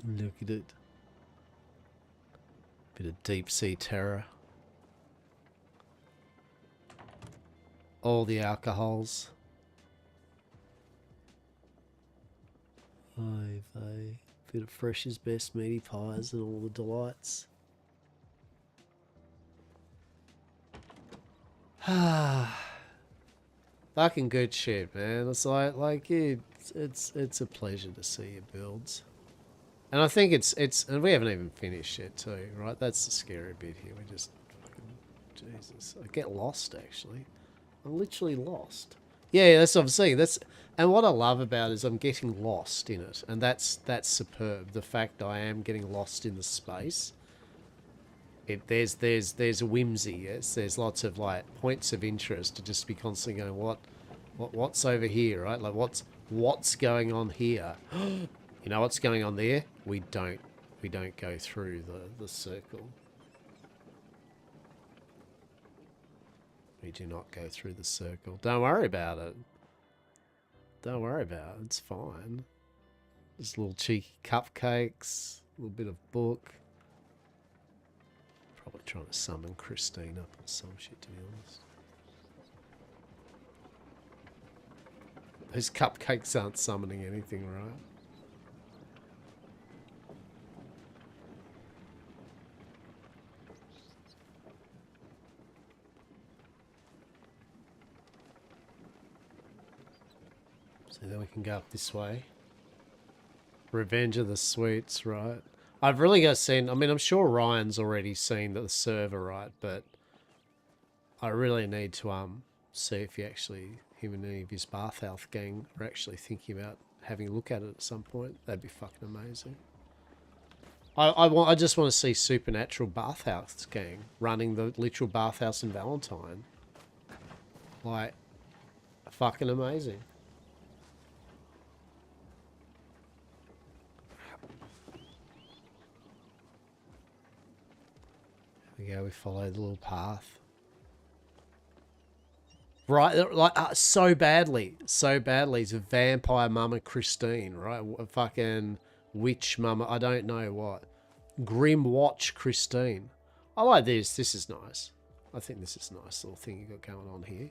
Look at it. Bit of deep sea terror. All the alcohols. Aye, vey. Bit of Fresh's best meaty pies and all the delights. Fucking good shit, man. It's like it's a pleasure to see your builds. And I think it's and we haven't even finished yet too, right? That's the scary bit here. We just fucking Jesus. I get lost actually. I'm literally lost. Yeah, that's what I'm saying. And what I love about it is I'm getting lost in it, and that's superb. The fact I am getting lost in the space. There's a whimsy. Yes, there's lots of like points of interest to just be constantly going what's over here, right? Like what's going on here? You know what's going on there? We don't go through the circle. We do not go through the circle. Don't worry about it. Don't worry about it. It's fine. Just little cheeky cupcakes, a little bit of book. Probably trying to summon Christine up or some shit, to be honest. Those cupcakes aren't summoning anything, right? So then we can go up this way. Revenge of the Sweets, right? I've really got seen. I mean, I'm sure Ryan's already seen the server, right? But I really need to see if him and any of his Bathhouse gang are actually thinking about having a look at it at some point. That'd be fucking amazing. I just want to see Supernatural Bathhouse gang running the literal bathhouse in Valentine. Like, fucking amazing. We follow the little path. Right, like so badly. It's a vampire mama Christine, right? A fucking witch mama, I don't know what. Grim Watch Christine. I like this. This is nice. I think this is a nice little thing you got going on here.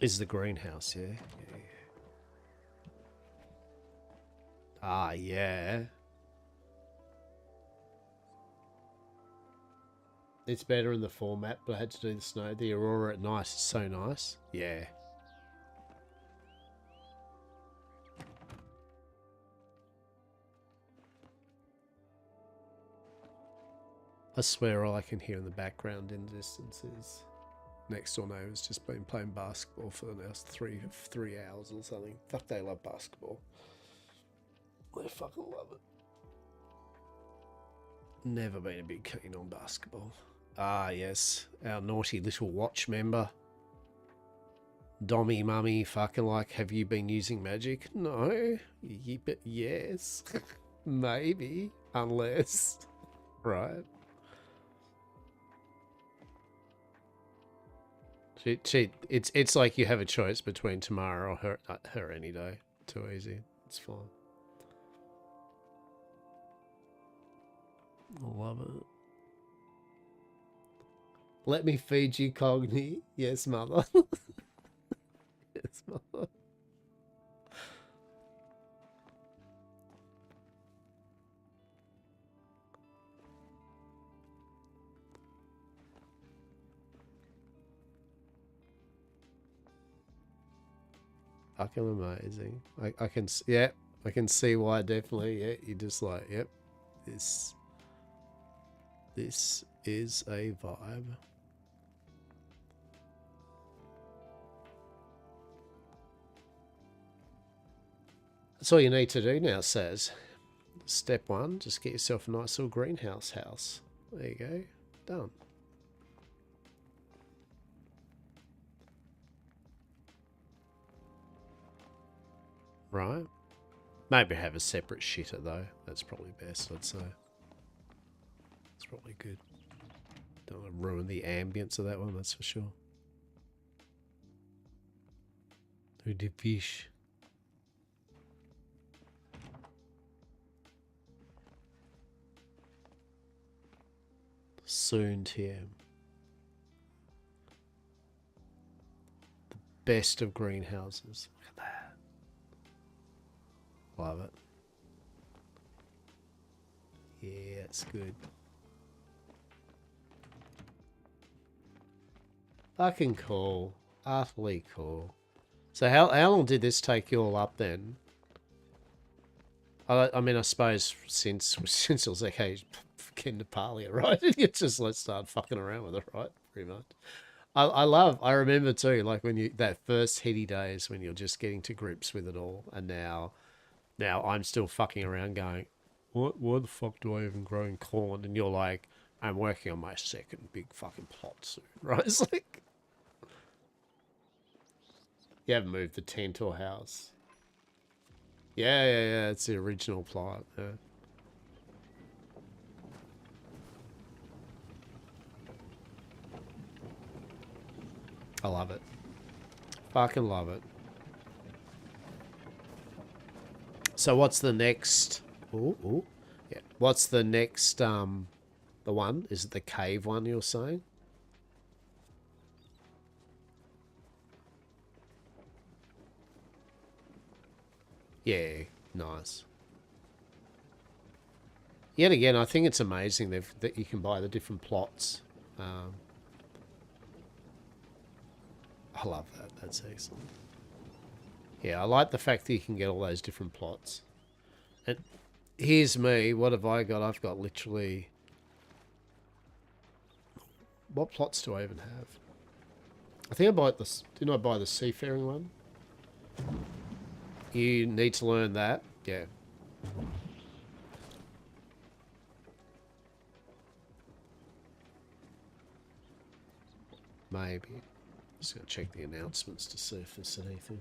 Is the greenhouse, yeah? Yeah. Ah, yeah. It's better in the format, but I had to do the snow. The aurora at night is so nice. Yeah. I swear all I can hear in the background in the distance is next door neighbours just been playing basketball for the last three hours or something. Fuck, they love basketball. They fucking love it. Never been a big keen on basketball. Ah, yes. Our naughty little watch member. Dommy mummy fucking like, have you been using magic? No. But yes. Maybe. Unless. Right. It's like you have a choice between Tamara or her. Not her any day. Too easy. It's fine. I love it. Let me feed you, Cogni. Yes, mother. Yes, mother. Fucking amazing. I can, yeah, I can see why, definitely. Yeah, you're just like, yep, this is a vibe. That's all you need to do now, Saz. Step one, just get yourself a nice little greenhouse house. There you go. Done. Right. Maybe have a separate shitter though. That's probably best, I'd say. It's probably good. Don't want to ruin the ambience of that one, that's for sure. Who did fish? Soon, TM. The best of greenhouses. Look at that. Love it. Yeah, it's good. Fucking cool. Utterly cool. So how long did this take you all up then? I mean, I suppose since it was like, hey, fucking Nepalia, right? You just let's start fucking around with it, right? Pretty much. I remember too, like when you, that first heady days when you're just getting to grips with it all, and now I'm still fucking around going, why the fuck do I even grow in corn? And you're like, I'm working on my second big fucking plot soon, right? It's like, you haven't moved the tent or house. Yeah, it's the original plot. Yeah. I love it. Fucking love it. So what's the next? Ooh. Yeah. What's the next? The one? Is it the cave one you're saying? Yeah, nice. Yet again, I think it's amazing that you can buy the different plots. I love that. That's excellent. Yeah, I like the fact that you can get all those different plots. And here's me. What have I got? I've got literally... What plots do I even have? I think I bought this. Didn't I buy the seafaring one? You need to learn that. Yeah. Maybe. Just gotta check the announcements to see if there's anything.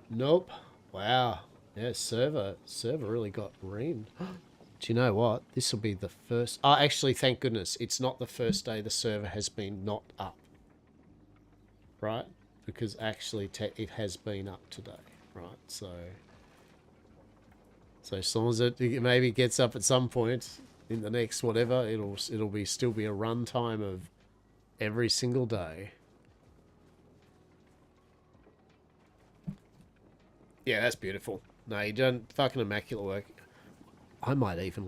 Nope. Wow. Yeah, server really got reamed. Do you know what? This will be the first... Oh, actually, thank goodness. It's not the first day the server has been not up. Right? Because actually it has been up today. Right? So as long as it maybe gets up at some point in the next whatever, it'll still be a runtime of every single day. Yeah, that's beautiful. No, you done fucking immaculate work. I might even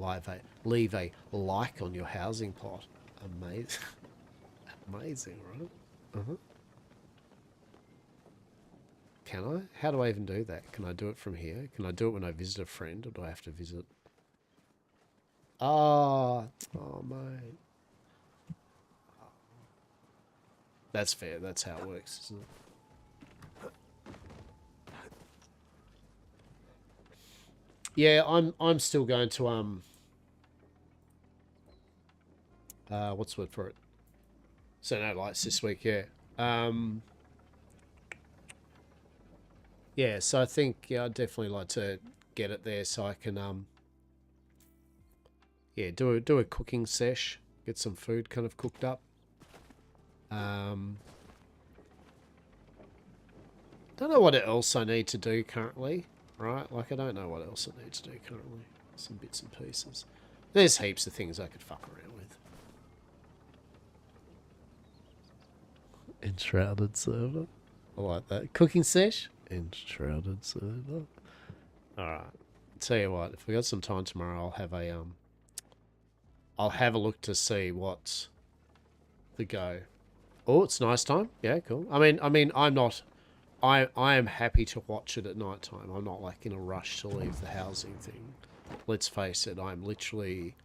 leave a like on your housing plot. Amazing. Amazing, right? Uh-huh. Can I? How do I even do that? Can I do it from here? Can I do it when I visit a friend, or do I have to visit? Oh, mate. That's fair. That's how it works, isn't it? Yeah, I'm still going to what's the word for it? So no lights this week, yeah. Yeah, so I think I'd definitely like to get it there so I can yeah, do a cooking sesh, get some food kind of cooked up. Don't know what else I need to do currently, right? Like I don't know what else I need to do currently. Some bits and pieces. There's heaps of things I could fuck around with. Enshrouded server. I like that. Cooking sesh. Enshrouded server. Alright. Tell you what, if we got some time tomorrow, I'll have a look to see what's the go. Oh, it's nice time. Yeah, cool. I mean I'm not I am happy to watch it at night time. I'm not like in a rush to leave the housing thing. Let's face it, I'm literally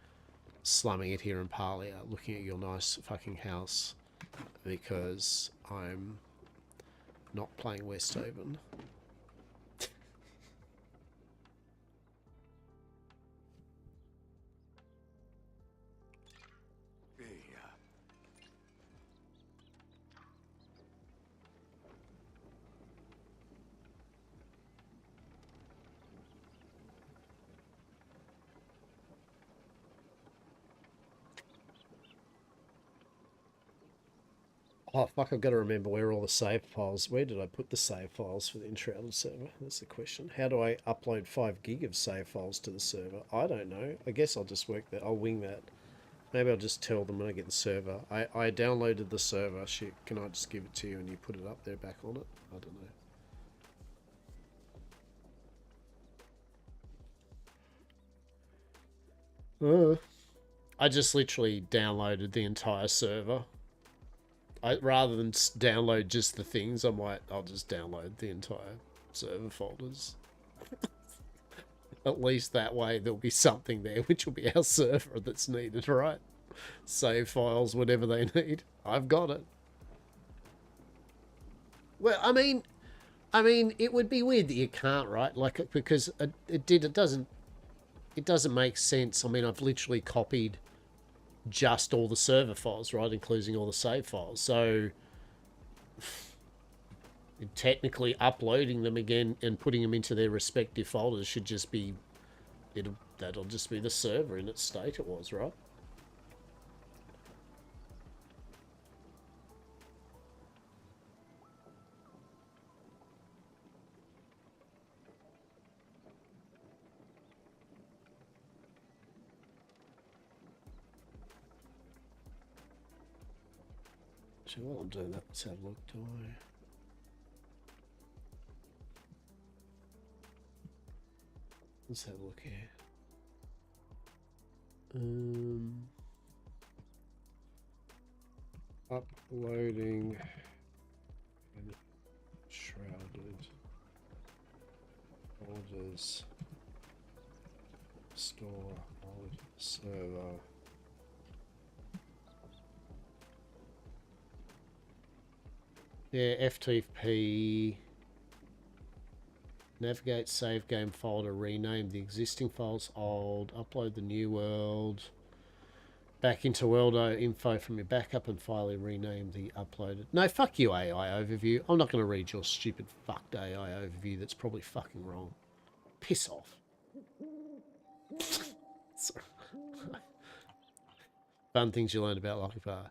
slumming it here in Parlia, looking at your nice fucking house because I'm not playing Westhaven. Oh, fuck, I've got to remember where all the save files... Where did I put the save files for the Enshrouded server? That's the question. How do I upload 5 gig of save files to the server? I don't know. I guess I'll just work that. I'll wing that. Maybe I'll just tell them when I get the server. I downloaded the server. Shit, can I just give it to you and you put it up there back on it? I don't know. I just literally downloaded the entire server. Rather than download just the things, I'll just download the entire server folders. At least that way there'll be something there, which will be our server that's needed, right? Save files, whatever they need. I've got it. Well, I mean, it would be weird that you can't, right? Like, because it doesn't make sense. I mean, I've literally copied just all the server files, right, including all the save files. So technically uploading them again and putting them into their respective folders should just be that'll just be the server in its state it was, right? So while I'm doing that, let's have a look. Do I? Let's have a look here. Uploading and shrouded orders, store old server. Yeah, FTP. Navigate, save game folder, rename the existing files old, upload the new world, back into world info from your backup and finally rename the uploaded. No, fuck you, AI overview. I'm not going to read your stupid fucked AI overview that's probably fucking wrong. Piss off. Fun things you learned about Lucky Bar.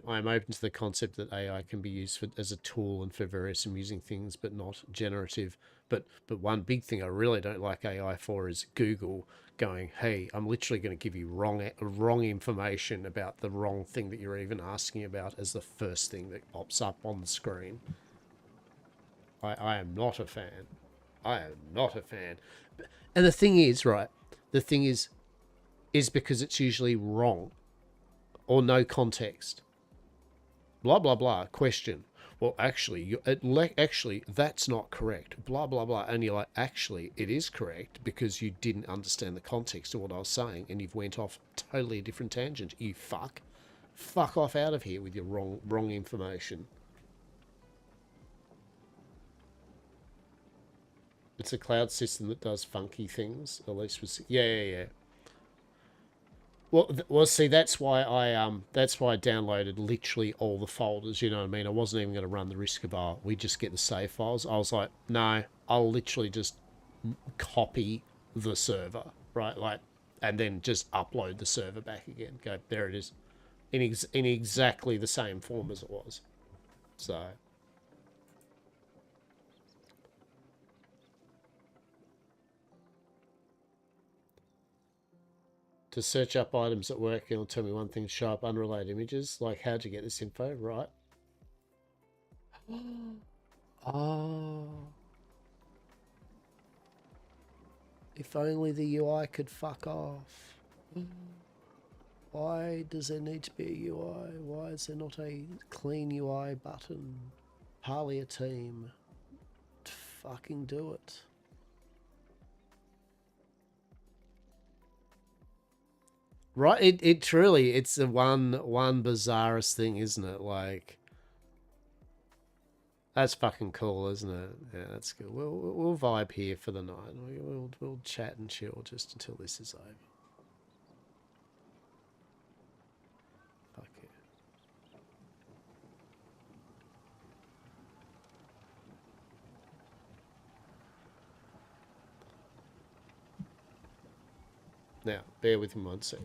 I'm open to the concept that AI can be used as a tool and for various amusing things, but not generative. But one big thing I really don't like AI for is Google going, hey, I'm literally going to give you wrong information about the wrong thing that you're even asking about as the first thing that pops up on the screen. I am not a fan. I am not a fan. And the thing is, right, the thing is because it's usually wrong or no context. Blah, blah, blah, question. Well, actually, actually, that's not correct. Blah, blah, blah. And you're like, actually, it is correct because you didn't understand the context of what I was saying and you've went off totally a different tangent. You fuck. Fuck off out of here with your wrong information. It's a cloud system that does funky things. At least was yeah. Well, see, that's why I downloaded literally all the folders. You know what I mean? I wasn't even going to run the risk of we just get the save files. I was like, no, I'll literally just copy the server, right? Like, and then just upload the server back again. Go, there it is, in exactly the same form as it was. So. To search up items at work, it'll tell me one thing, show up unrelated images. Like, how'd you get this info? Right. Oh. If only the UI could fuck off. Why does there need to be a UI? Why is there not a clean UI button? Parlia team. Fucking do it. Right, it truly, it's the one bizarrest thing, isn't it? Like, that's fucking cool, isn't it? Yeah, that's good. We'll vibe here for the night. We'll chat and chill just until this is over. Fuck yeah. Now, bear with me one sec.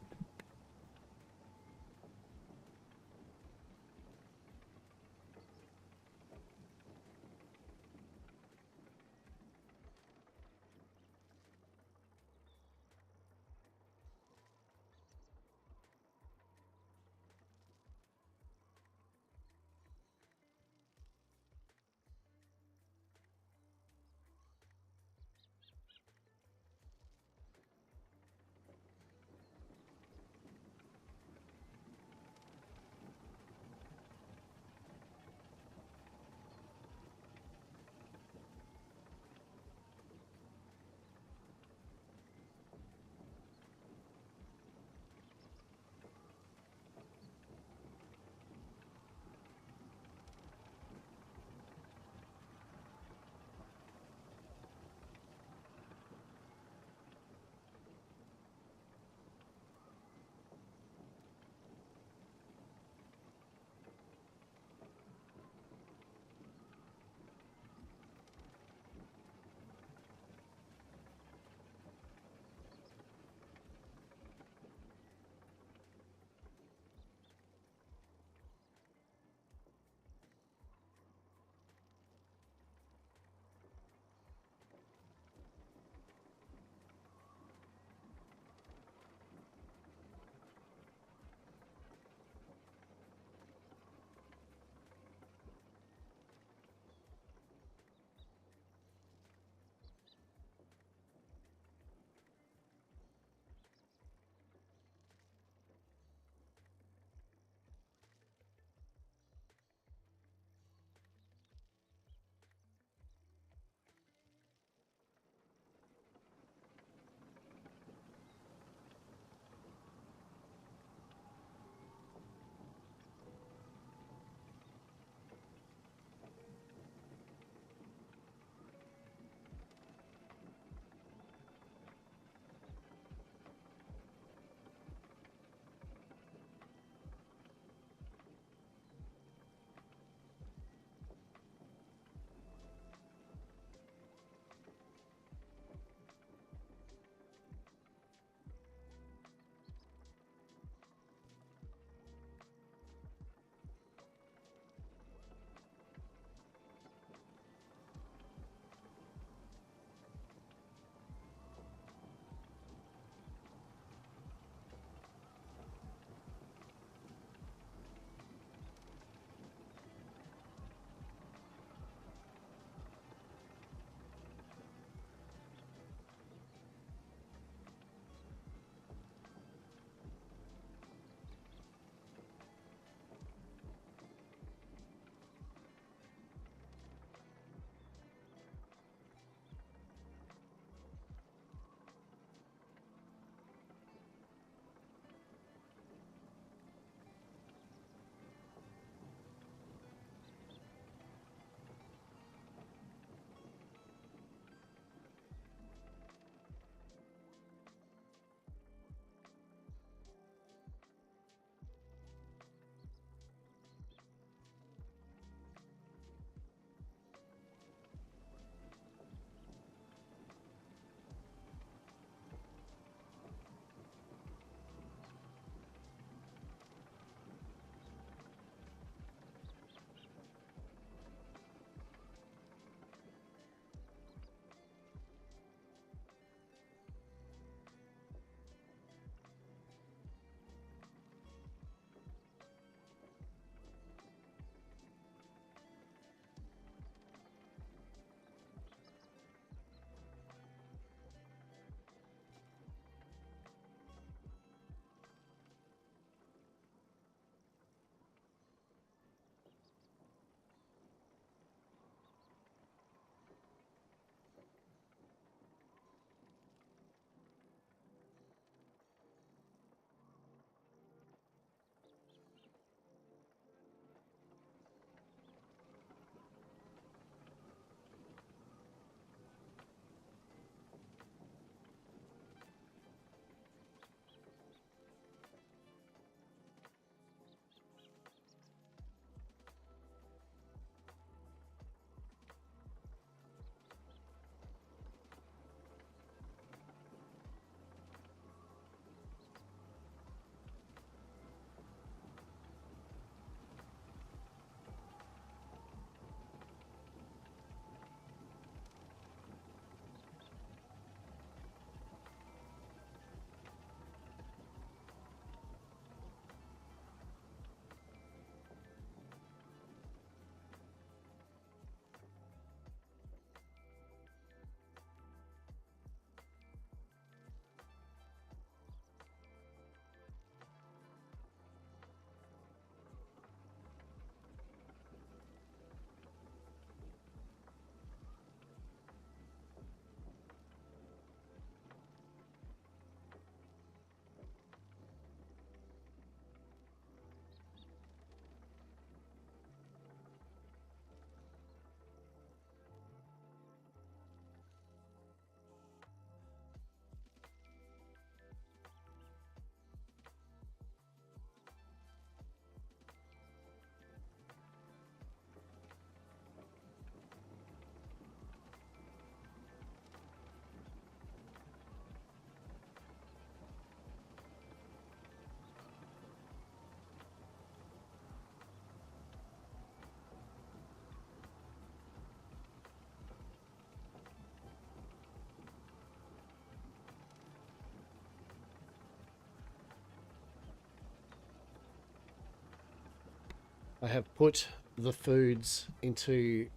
I have put the foods into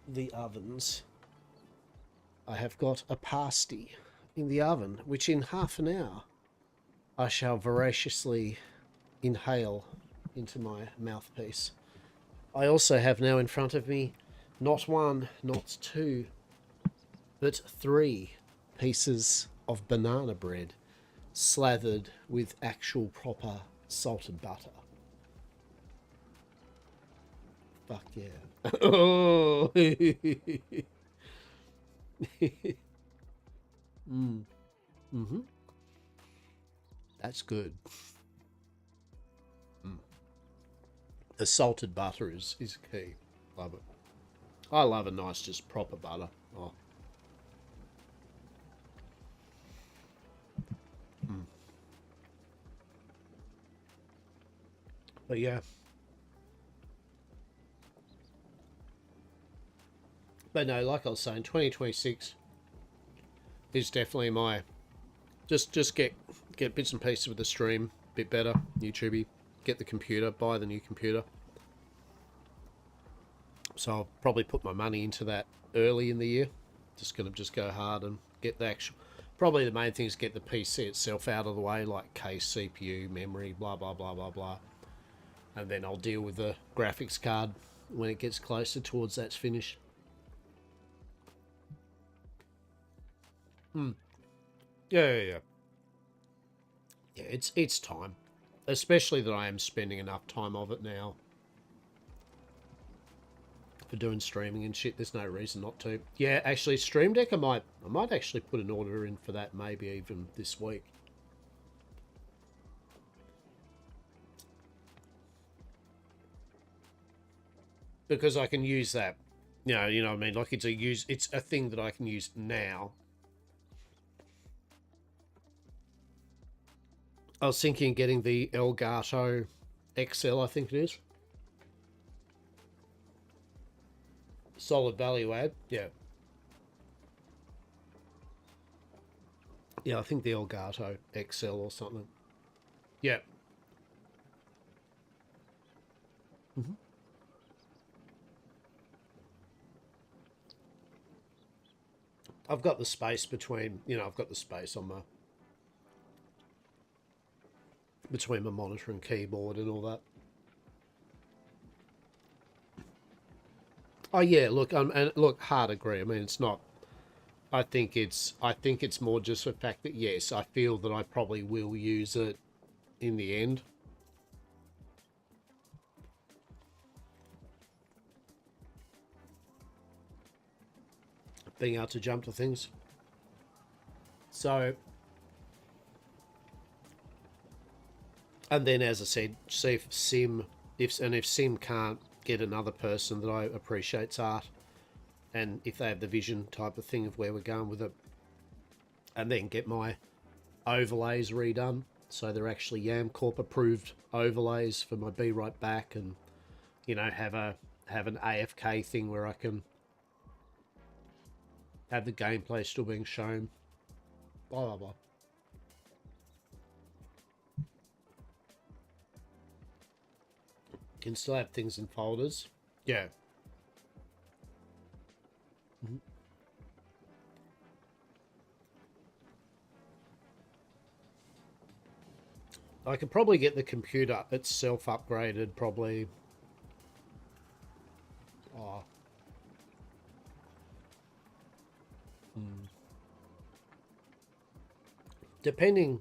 the ovens. I have got a pasty in the oven, which in half an hour I shall voraciously inhale into my mouthpiece. I also have now in front of me not one, not two, but 3 pieces of banana bread slathered with actual proper salted butter. Fuck yeah. Oh. Mm-hmm. That's good. The salted butter is key. Love it. I love a nice, just proper butter. Oh. But yeah. But no, like I was saying, 2026 is definitely my just get bits and pieces with the stream a bit better, YouTubey, get the computer, buy the new computer. So I'll probably put my money into that early in the year. Just gonna go hard and get the actual. Probably the main thing is get the PC itself out of the way, like case, CPU, memory, blah blah blah blah blah, and then I'll deal with the graphics card when it gets closer towards that's finished. Yeah. Yeah, it's time. Especially that I am spending enough time of it now for doing streaming and shit. There's no reason not to. Yeah, actually, Stream Deck, I might actually put an order in for that maybe even this week. Because I can use that. You know what I mean? Like it's a thing that I can use now. I was thinking of getting the Elgato XL, I think it is. Solid value add, yeah. Yeah, I think the Elgato XL or something. Yeah. I've got the space between, I've got the space on between my monitor and keyboard and all that. Oh yeah, look, and look, hard agree. I mean, it's not. I think it's more just the fact that yes, I feel that I probably will use it in the end. Being able to jump to things. So, and then as I said, see if Sim can't get another person that I appreciates art, and if they have the vision type of thing of where we're going with it, and then get my overlays redone so they're actually Yam Corp approved overlays for my Be Right Back, and have an AFK thing where I can have the gameplay still being shown. Blah blah blah. Can still have things in folders. Yeah. I could probably get the computer itself upgraded, probably. Depending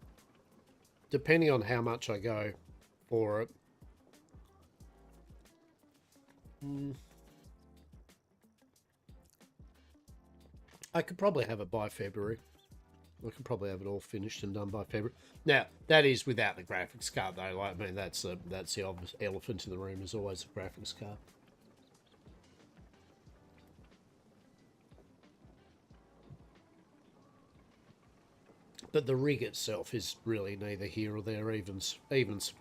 on how much I go for it. I could probably have it by February. I could probably have it all finished and done by February. Now, that is without the graphics card, though. Like, I mean, that's the obvious elephant in the room, is always the graphics card. But the rig itself is really neither here or there, even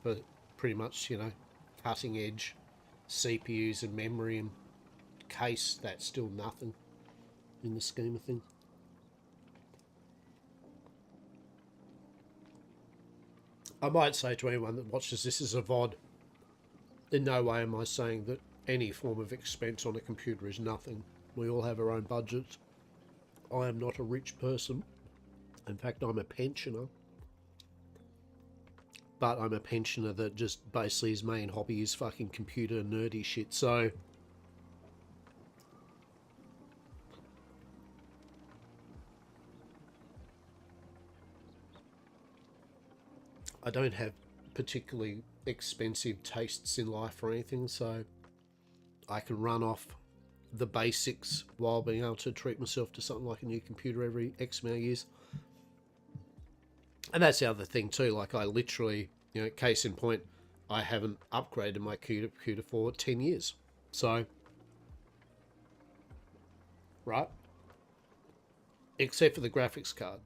for pretty much, cutting edge CPUs and memory and case. That's still nothing in the scheme of things. I might say to anyone that watches this as a VOD, in no way am I saying that any form of expense on a computer is nothing. We all have our own budgets. I am not a rich person. In fact, I'm a pensioner. But I'm a pensioner that just basically his main hobby is fucking computer nerdy shit. So I don't have particularly expensive tastes in life or anything, so I can run off the basics while being able to treat myself to something like a new computer every X amount of years. And that's the other thing too, like I literally, you know, case in point, I haven't upgraded my computer for 10 years. So, right? Except for the graphics card.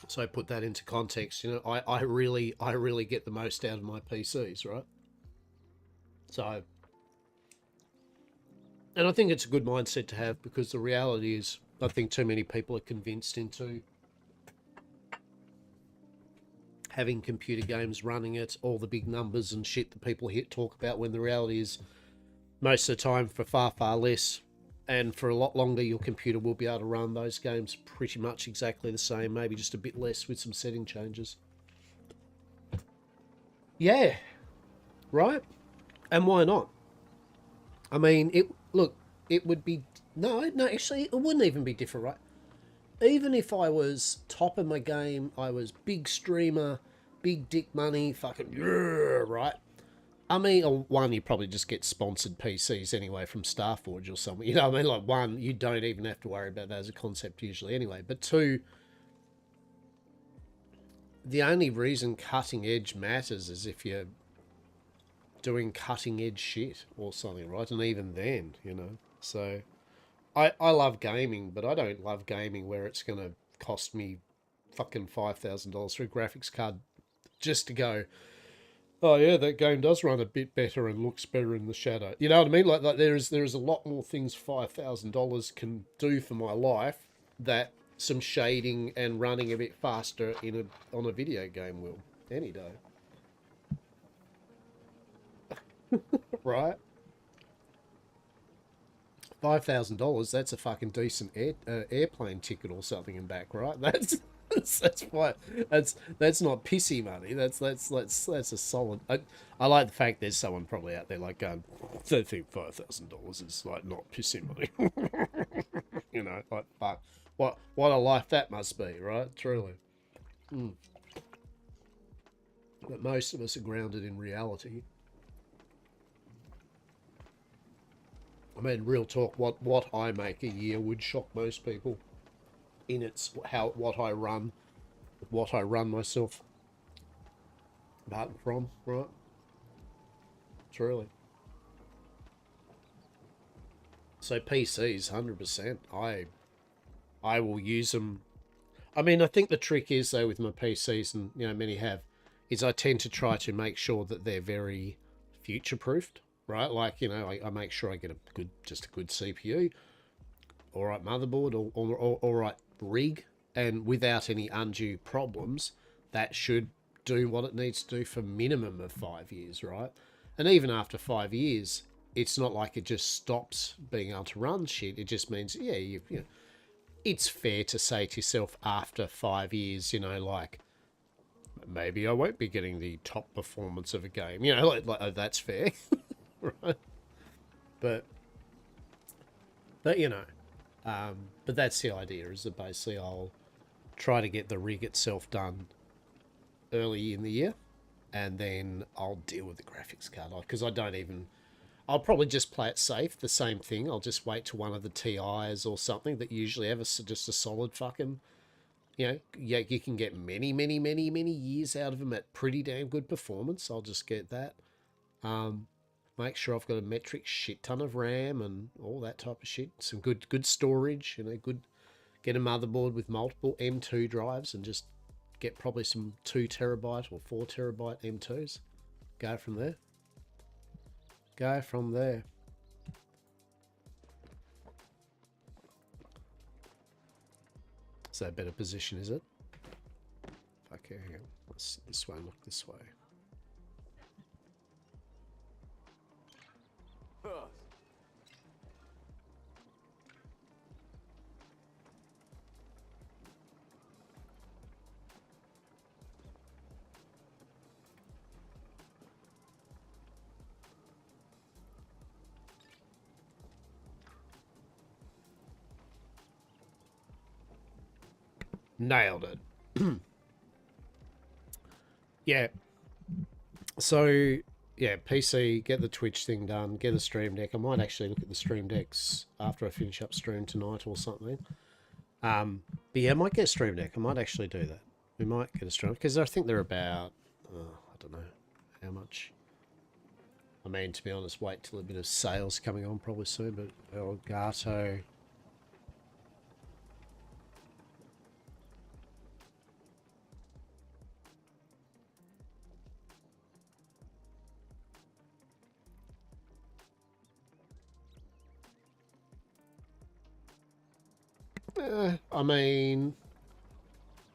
So put that into context, you know, I really get the most out of my PCs, right? So, and I think it's a good mindset to have, because the reality is, I think too many people are convinced into having computer games running it, all the big numbers and shit that people talk about, when the reality is most of the time for far, far less. And for a lot longer, your computer will be able to run those games pretty much exactly the same, maybe just a bit less with some setting changes. Yeah, right? And why not? I mean, it would be... No, actually, it wouldn't even be different, right? Even if I was top of my game, I was big streamer, big dick money, fucking... right? I mean, one, you probably just get sponsored PCs anyway from Starforge or something. You know what I mean? Like, one, you don't even have to worry about that as a concept usually anyway. But two, the only reason cutting edge matters is if you're doing cutting edge shit or something, right? And even then, you know. So, I love gaming, but I don't love gaming where it's going to cost me fucking $5,000 for a graphics card just to go... Oh yeah, that game does run a bit better and looks better in the shadow. You know what I mean? Like there is a lot more things $5,000 can do for my life that some shading and running a bit faster on a video game will any day. Right? $5,000. That's a fucking decent airplane ticket or something and back, right? That's why that's not pissy money. That's a solid. I like the fact there's someone probably out there like going, I think $5,000 is like not pissy money. You know, like fuck, what a life that must be, right? Truly. But most of us are grounded in reality. I mean, real talk. What I make a year would shock most people. In its what I run myself apart from, right? Truly. So PCs, 100%. I will use them. I mean, I think the trick is though with my PCs, and you know many have, is I tend to try to make sure that they're very future proofed, right? Like, you know, I make sure I get a good CPU, all right motherboard, or all right rig, and without any undue problems, that should do what it needs to do for minimum of 5 years, right? And even after 5 years, it's not like it just stops being able to run shit. It just means, yeah, you know, it's fair to say to yourself after 5 years, you know, like, maybe I won't be getting the top performance of a game. You know, like oh, that's fair, right? But you know, but that's the idea, is that basically I'll try to get the rig itself done early in the year, and then I'll deal with the graphics card, because I'll probably just play it safe, the same thing. I'll just wait to one of the TIs or something that usually have just a solid fucking, you know, yeah, you can get many years out of them at pretty damn good performance. I'll just get that. Make sure I've got a metric shit ton of RAM and all that type of shit. Some good storage, you know, get a motherboard with multiple M2 drives and just get probably some 2 terabyte or 4 terabyte M2s. Go from there. Is that a better position, is it? Okay, hang on. This way, look this way. Nailed it. Yeah. So, yeah, PC, get the Twitch thing done, get a stream deck. I might actually look at the stream decks after I finish up stream tonight or something. But yeah, I might get a stream deck. I might actually do that. We might get a stream, because I think they're about, I don't know how much. I mean, to be honest, wait till a bit of sales coming on probably soon, but Elgato... I mean,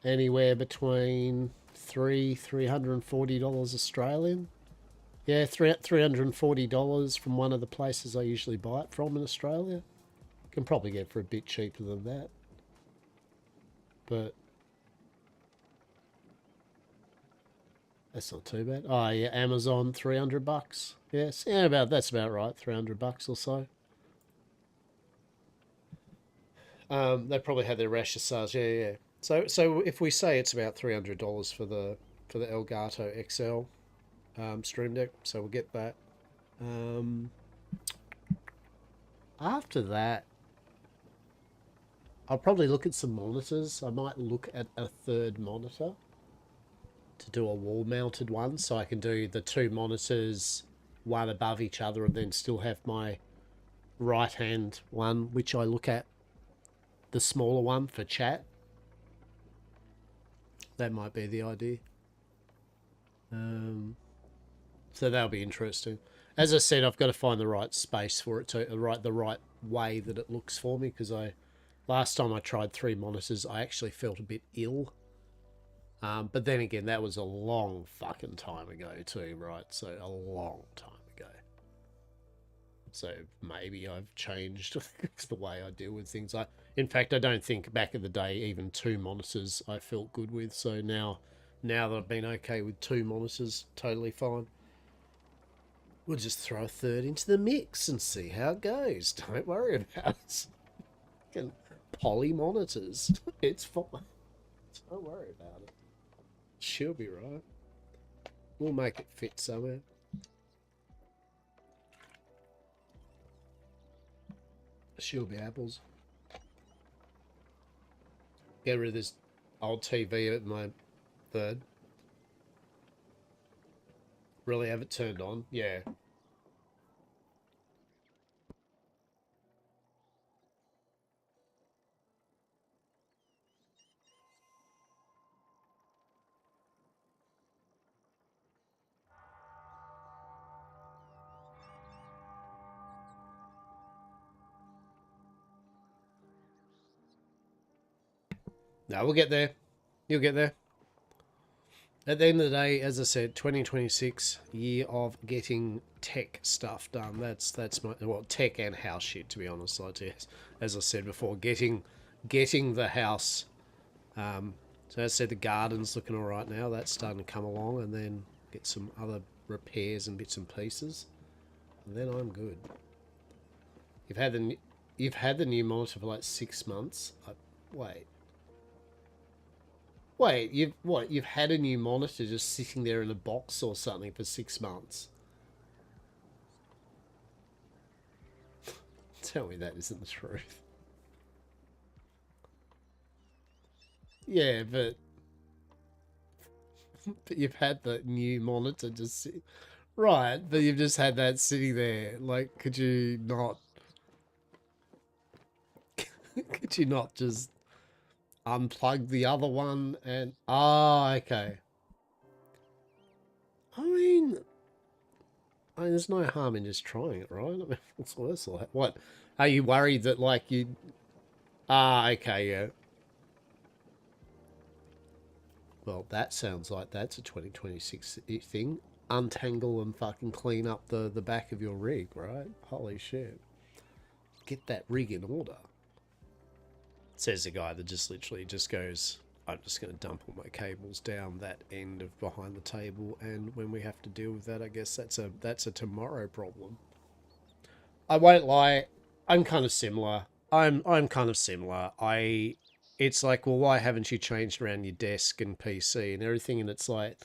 anywhere between $340 Australian. Yeah, $340 from one of the places I usually buy it from in Australia. Can probably get it for a bit cheaper than that. But that's not too bad. Oh yeah, Amazon $300. Yes, yeah, that's about right. $300 or so. They probably had their rash of sales. Yeah. So if we say it's about $300 for the Elgato XL Stream Deck, so we'll get that. After that, I'll probably look at some monitors. I might look at a third monitor to do a wall-mounted one, so I can do the two monitors, one above each other, and then still have my right-hand one, which I look at, the smaller one for chat. That might be the idea. So that'll be interesting. As I said, I've got to find the right space for it to the right way that it looks for me, because last time I tried 3 monitors, I actually felt a bit ill. But then again, that was a long fucking time ago too, right? So a long time ago. So maybe I've changed the way I deal with things. In fact, I don't think back in the day even 2 monitors I felt good with. So now that I've been okay with 2 monitors, totally fine. We'll just throw a third into the mix and see how it goes. Don't worry about it. Poly monitors. It's fine. Don't worry about it. She'll be right. We'll make it fit somewhere. She'll be apples. Get rid of this old TV at my third. Really have it turned on? Yeah. No, we'll get there. You'll get there. At the end of the day, as I said, 2026, year of getting tech stuff done. That's my, well, tech and house shit, to be honest. As I said before, getting the house. So as I said, the garden's looking all right now. That's starting to come along, and then get some other repairs and bits and pieces, and then I'm good. You've had the new monitor for like 6 months. Wait, you've had a new monitor just sitting there in a box or something for 6 months? Tell me that isn't the truth. Yeah, but you've had the new monitor just sit... Right, but you've just had that sitting there. Like, could you not just unplug the other one and... Oh, okay. I mean, there's no harm in just trying it, right? I mean, what's worse? What? Are you worried that, like, you... Ah, okay, yeah. Well, that sounds like that's a 2026 thing. untangle and fucking clean up the back of your rig, right? Holy shit. Get that rig in order. Says the guy that just literally just goes, I'm just going to dump all my cables down that end of behind the table, and when we have to deal with that, I guess that's a tomorrow problem. I won't lie, I'm kind of similar. I'm kind of similar. It's like, well, why haven't you changed around your desk and PC and everything? And it's like,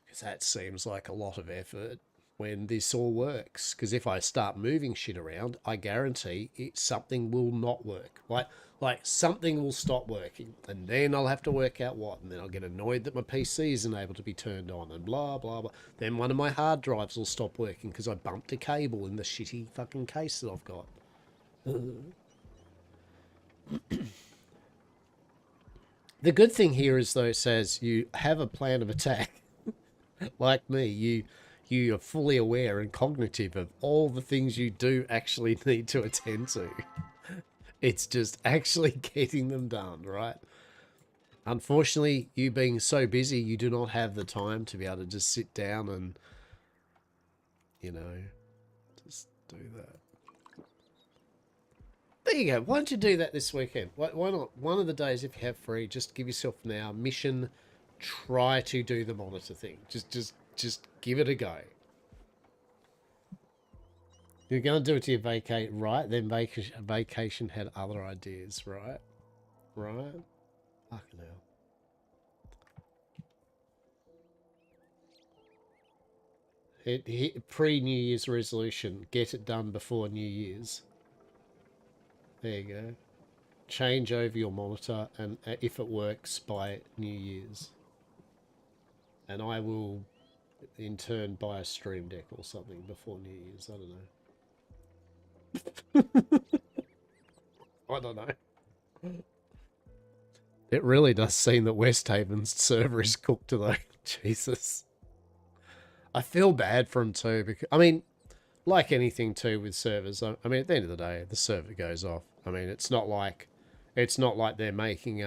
because that seems like a lot of effort when this all works. Because if I start moving shit around, I guarantee something will not work. Like something will stop working, and then I'll have to work out what, and then I'll get annoyed that my PC isn't able to be turned on, and blah, blah, blah. Then one of my hard drives will stop working because I bumped a cable in the shitty fucking case that I've got. The good thing here is, though, it says you have a plan of attack. Like me, you are fully aware and cognitive of all the things you do actually need to attend to. It's just actually getting them done, right? Unfortunately, you being so busy, you do not have the time to be able to just sit down and, you know, just do that. There you go. Why don't you do that this weekend? Why not? One of the days, if you have free, just give yourself now mission. Try to do the monitor thing. Just give it a go. You're going to do it till you vacate, right? Then vacation had other ideas, right? Right? Fucking hell. Pre-New Year's resolution. Get it done before New Year's. There you go. Change over your monitor, and if it works, by New Year's. And I will, in turn, buy a Stream Deck or something before New Year's. I don't know. I don't know. It really does seem that Westhaven's server is cooked though. Jesus. I feel bad for him too, because, I mean, like anything too with servers, I mean, at the end of the day, the server goes off. I mean, it's not like they're making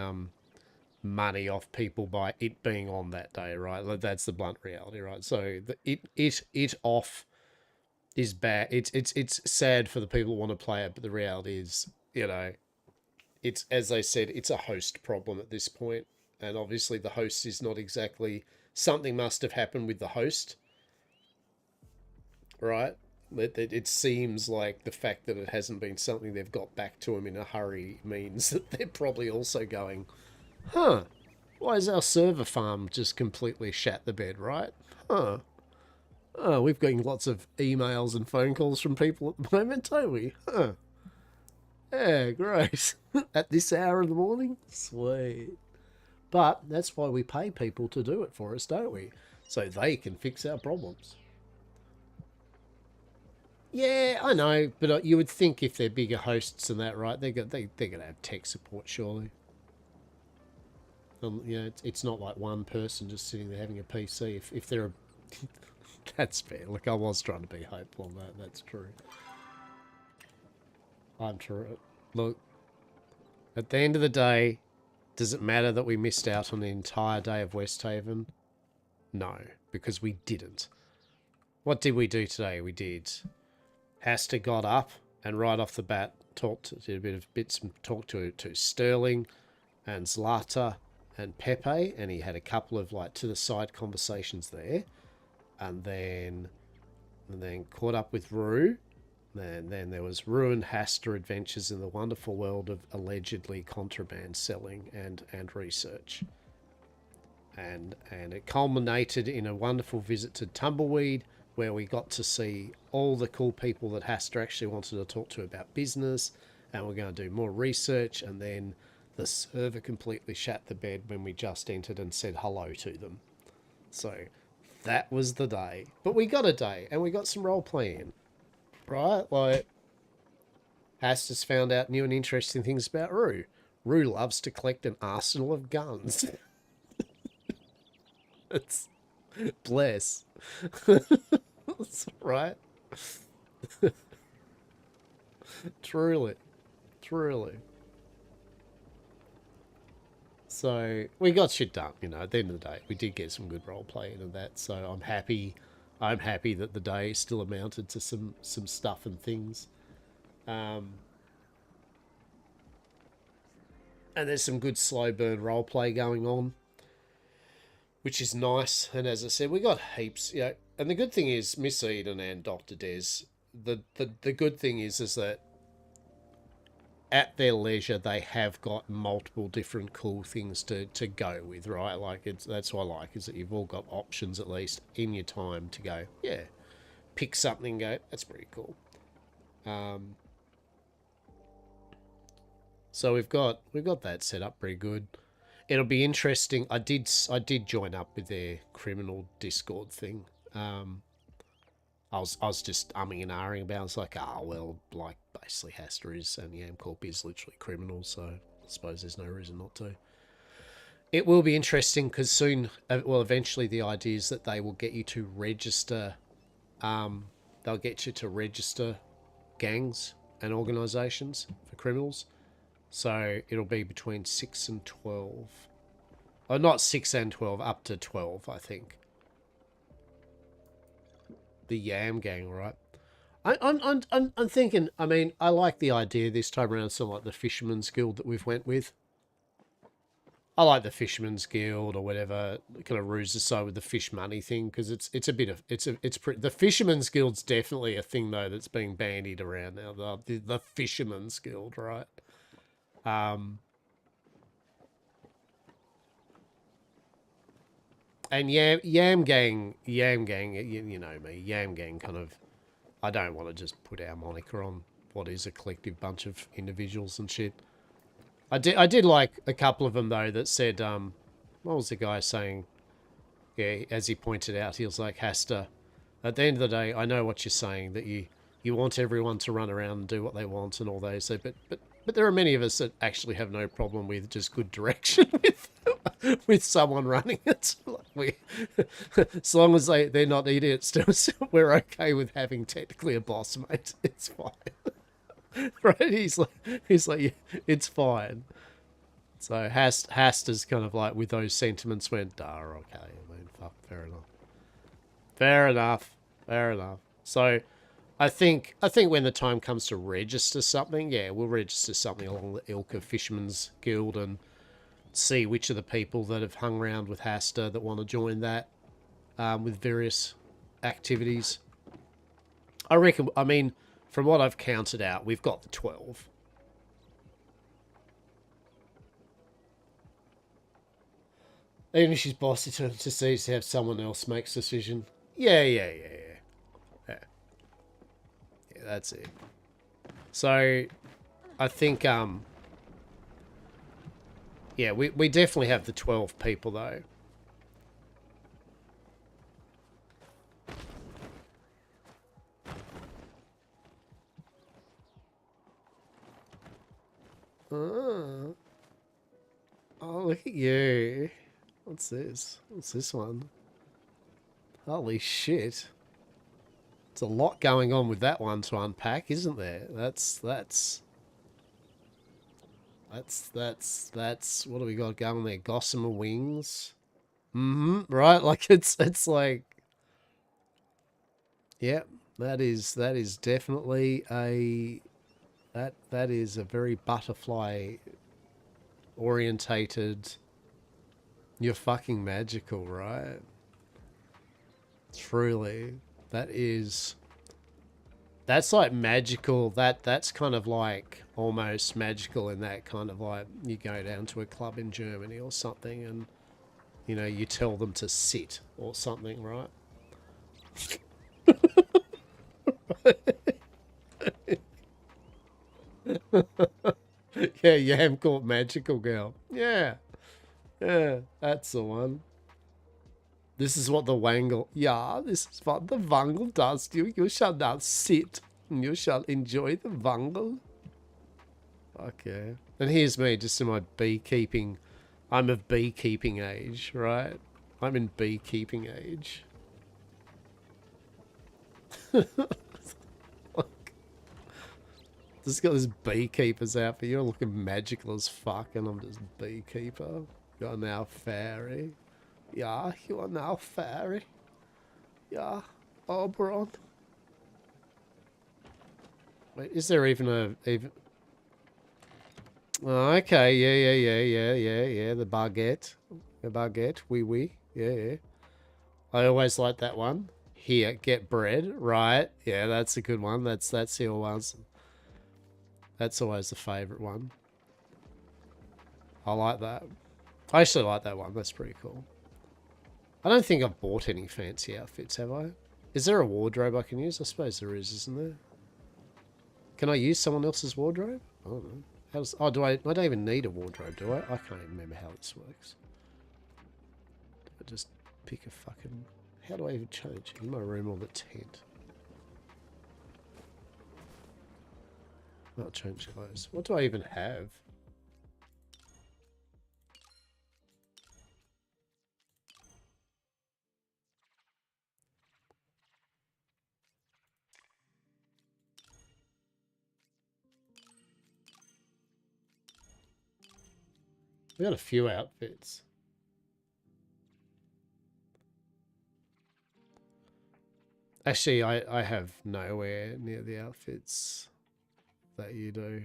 money off people by it being on that day, right? That's the blunt reality, right? So it off is bad. It's sad for the people who want to play it, but the reality is, you know, it's, as they said, it's a host problem at this point, and obviously the host is not exactly, something must have happened with the host, right? It seems like the fact that it hasn't been something they've got back to them in a hurry means that they're probably also going, huh, why is our server farm just completely shat the bed, right? Huh. Oh, we've getting lots of emails and phone calls from people at the moment, don't we? Huh. Yeah, great. At this hour in the morning? Sweet. But that's why we pay people to do it for us, don't we? So they can fix our problems. Yeah, I know, but you would think if they're bigger hosts than that, right? They're gonna have tech support, surely. You know, it's not like one person just sitting there having a PC. If they're a... That's fair. Look, I was trying to be hopeful on that. That's true. I'm true. Look, at the end of the day, does it matter that we missed out on the entire day of Westhaven? No, because we didn't. What did we do today? We did. Hastur got up and right off the bat did a bit of bits and talked to Sterling and Zlata and Pepe, and he had a couple of like to the side conversations there. And then caught up with Rue. And then there was Rue and Hastur adventures in the wonderful world of allegedly contraband selling and research. And it culminated in a wonderful visit to Tumbleweed, where we got to see all the cool people that Hastur actually wanted to talk to about business, and we're going to do more research. And then the server completely shat the bed when we just entered and said hello to them. So that was the day. But we got a day, and we got some role playing, right? Like, Hastur's found out new and interesting things about Rue. Rue loves to collect an arsenal of guns. It's bless. That's right. Truly. So we got shit done, you know. At the end of the day, we did get some good role play into that. So I'm happy. I'm happy that the day still amounted to some stuff and things. And there's some good slow burn role play going on, which is nice. And as I said, we got heaps, you know. And the good thing is, Miss Eden and Dr. Des, the good thing is that at their leisure, they have got multiple different cool things to go with, right? Like, that's what I like, is that you've all got options, at least, in your time to go, yeah, pick something and go, that's pretty cool. So we've got that set up pretty good. It'll be interesting. I did join up with their criminal Discord thing. I was just umming and ahhing about it. I was like, well, like, basically Hastur is and Yamcorp is literally criminal, so I suppose there's no reason not to. It will be interesting because soon, well, eventually the idea is that they will get you to register, they'll get you to register gangs and organisations for criminals. So it'll be between 6 and 12. Oh, not 6 and 12, up to 12, I think. The Yam Gang, right? I'm thinking, I mean, I like the idea this time around, sort of like the Fisherman's Guild that we've went with. I like the Fisherman's Guild or whatever, kind of ruse aside with the fish money thing, because it's a bit of, the Fisherman's Guild's definitely a thing, though, that's being bandied around now, the Fisherman's Guild, right? And Yam Gang, you know me, Yam Gang kind of, I don't want to just put our moniker on what is a collective bunch of individuals and shit. I did like a couple of them, though, that said, what was the guy saying? Yeah, as he pointed out, he was like, Hastur, at the end of the day, I know what you're saying, that you want everyone to run around and do what they want and all those, so, but there are many of us that actually have no problem with just good direction with someone running it. Like as long as they're not idiots, we're okay with having technically a boss, mate. It's fine. Right? He's like, yeah, it's fine. So Hastur's kind of like, with those sentiments, went, okay. I mean, fuck, fair enough. So I think when the time comes to register something, yeah, we'll register something along the ilk of Fisherman's Guild and see which of the people that have hung around with Hastur that want to join that with various activities. I reckon, I mean, from what I've counted out, we've got the 12. Even if she's bossy to see to have someone else makes decision. Yeah, that's it. So, I think, yeah, we definitely have the 12 people, though. Oh, look at you. What's this? What's this one? Holy shit. There's a lot going on with that one to unpack, isn't there? That's what do we got going there? Gossamer wings. Right? Like it's like, yeah, that is definitely that is a very butterfly orientated. You're fucking magical, right? Truly. That's like magical. That's kind of like almost magical in that kind of like you go down to a club in Germany or something and, you know, you tell them to sit or something, right? Yeah, Yamcorp magical girl. Yeah, that's the one. This is what the Wangle... Yeah, this is what the Wangle does to you. You shall now sit and you shall enjoy the Wangle. Okay. And here's me, just in my beekeeping... I'm of beekeeping age, right? I'm in beekeeping age. Just got this beekeeper's outfit. You're looking magical as fuck and I'm just beekeeper. You are now fairy. Yeah, you are now fairy. Yeah, Oberon. Wait, is there even a even? Oh, okay, yeah. The baguette, oui. Yeah. I always like that one. Here, get bread, right? Yeah, that's a good one. That's the ones. That's always the favourite one. I like that. I actually like that one. That's pretty cool. I don't think I've bought any fancy outfits, have I? Is there a wardrobe I can use? I suppose there is, isn't there? Can I use someone else's wardrobe? I don't know. How does, oh, I don't even need a wardrobe, do I? I can't even remember how this works. Do I just pick a fucking... How do I even change? In my room or the tent? I'll change clothes. What do I even have? We got a few outfits. Actually, I have nowhere near the outfits that you do.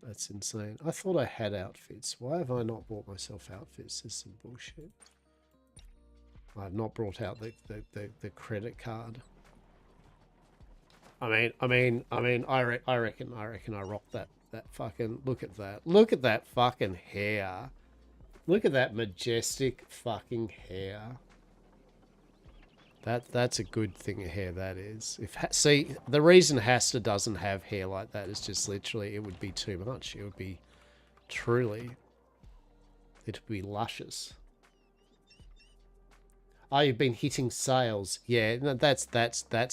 That's insane. I thought I had outfits. Why have I not bought myself outfits? This is some bullshit. I've not brought out the credit card. I reckon I rock that fucking, look at that. Look at that fucking hair. Look at that majestic fucking hair. That's a good thing of hair, that is. See, the reason Hastur doesn't have hair like that is just literally it would be too much. It would be truly, it would be luscious. Oh, you've been hitting sales. Yeah, no, that's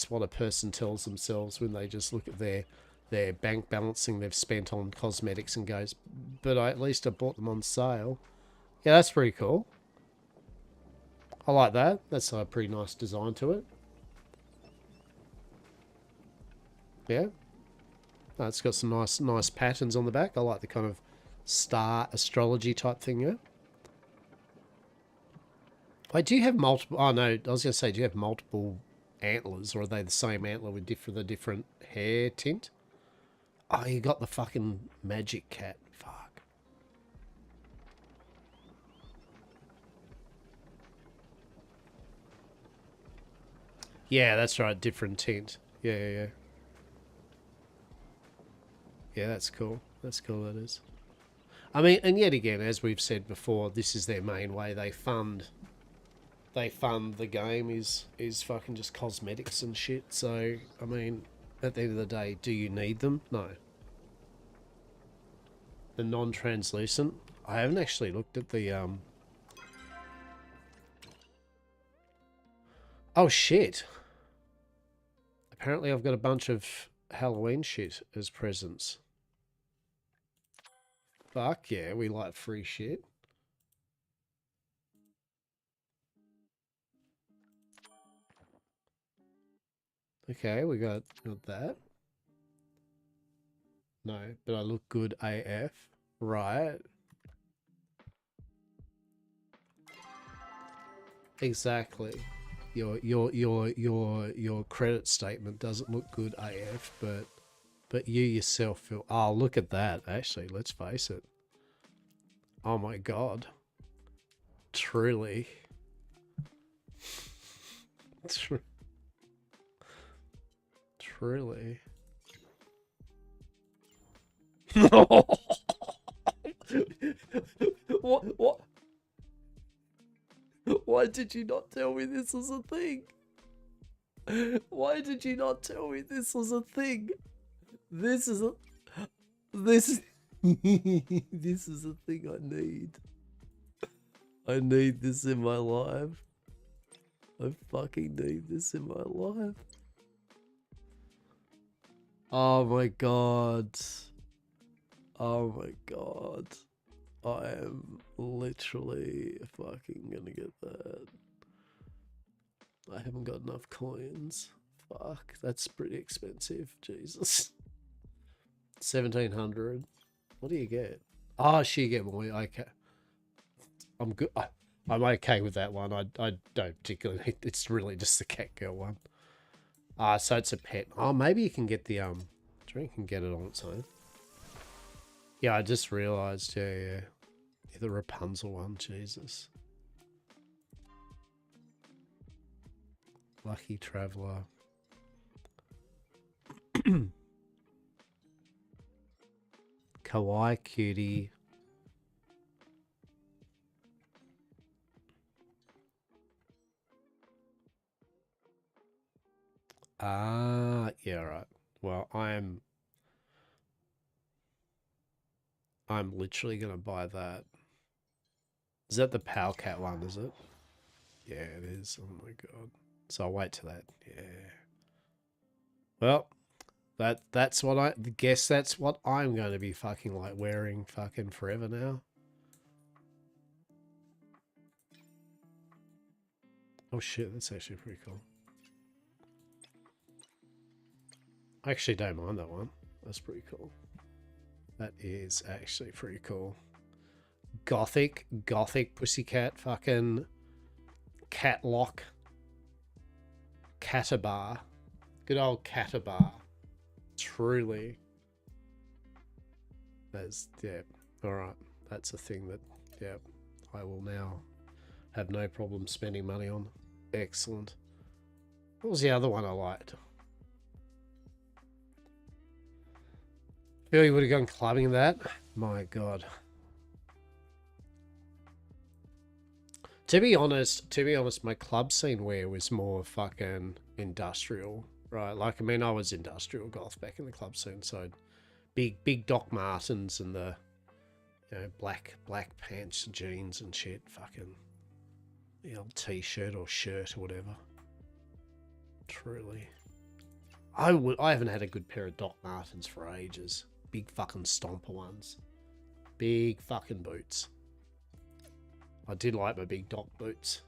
what a person tells themselves when they just look at their bank balancing they've spent on cosmetics and goes, but at least I bought them on sale. Yeah, that's pretty cool. I like that. That's a pretty nice design to it. Yeah. Oh, it's got some nice patterns on the back. I like the kind of star astrology type thing, yeah. Wait, do you have multiple... Oh, no, I was going to say, do you have multiple antlers, or are they the same antler with a different hair tint? Oh, you got the fucking magic cat. Fuck. Yeah, that's right. Different tint. Yeah. Yeah, that's cool. That's cool, that is. I mean, and yet again, as we've said before, this is their main way they fund the game is fucking just cosmetics and shit. So, I mean, at the end of the day, do you need them? No. The non-translucent? I haven't actually looked at the, Oh, shit. Apparently I've got a bunch of Halloween shit as presents. Fuck yeah, we like free shit. Okay, we got that. No, but I look good AF. Right. Exactly. Your credit statement doesn't look good AF, but you yourself feel... Oh, look at that. Actually, let's face it. Oh my god. Truly. Truly. What? Why did you not tell me this was a thing? Why did you not tell me this was a thing? This is a this is a thing I need. I need this in my life. I fucking need this in my life. Oh my god. Oh my god. I am literally fucking gonna get that. I haven't got enough coins. Fuck, that's pretty expensive. Jesus. 1700. What do you get? Oh, she get more. Okay. I'm good. I'm okay with that one. I don't particularly. It's really just the cat girl one. So it's a pet. Oh, maybe you can get the drink and get it on its own. Yeah, I just realised. Yeah. The Rapunzel one. Jesus. Lucky Traveller. Kawaii Cutie. Yeah, right. Well, I'm literally gonna buy that. Is that the Powcat one, is it? Yeah, it is. Oh my god. So I'll wait till that. Yeah. Well, that's what I guess that's what I'm going to be fucking like wearing fucking forever now. Oh shit, that's actually pretty cool. I actually don't mind that one. That's pretty cool. That is actually pretty cool. Gothic pussycat fucking catlock. Catabar. Good old Catabar. Truly. That's, yeah. Alright. That's a thing that, yeah, I will now have no problem spending money on. Excellent. What was the other one I liked? Feel you would have gone clubbing that? My god. To be honest, my club scene wear was more fucking industrial, right? Like, I mean, I was industrial goth back in the club scene, so big Doc Martens and the, you know, black pants and jeans and shit, fucking the old t-shirt or shirt or whatever. Truly. I haven't had a good pair of Doc Martens for ages. Big fucking stomper ones. Big fucking boots. I did like my big Doc boots.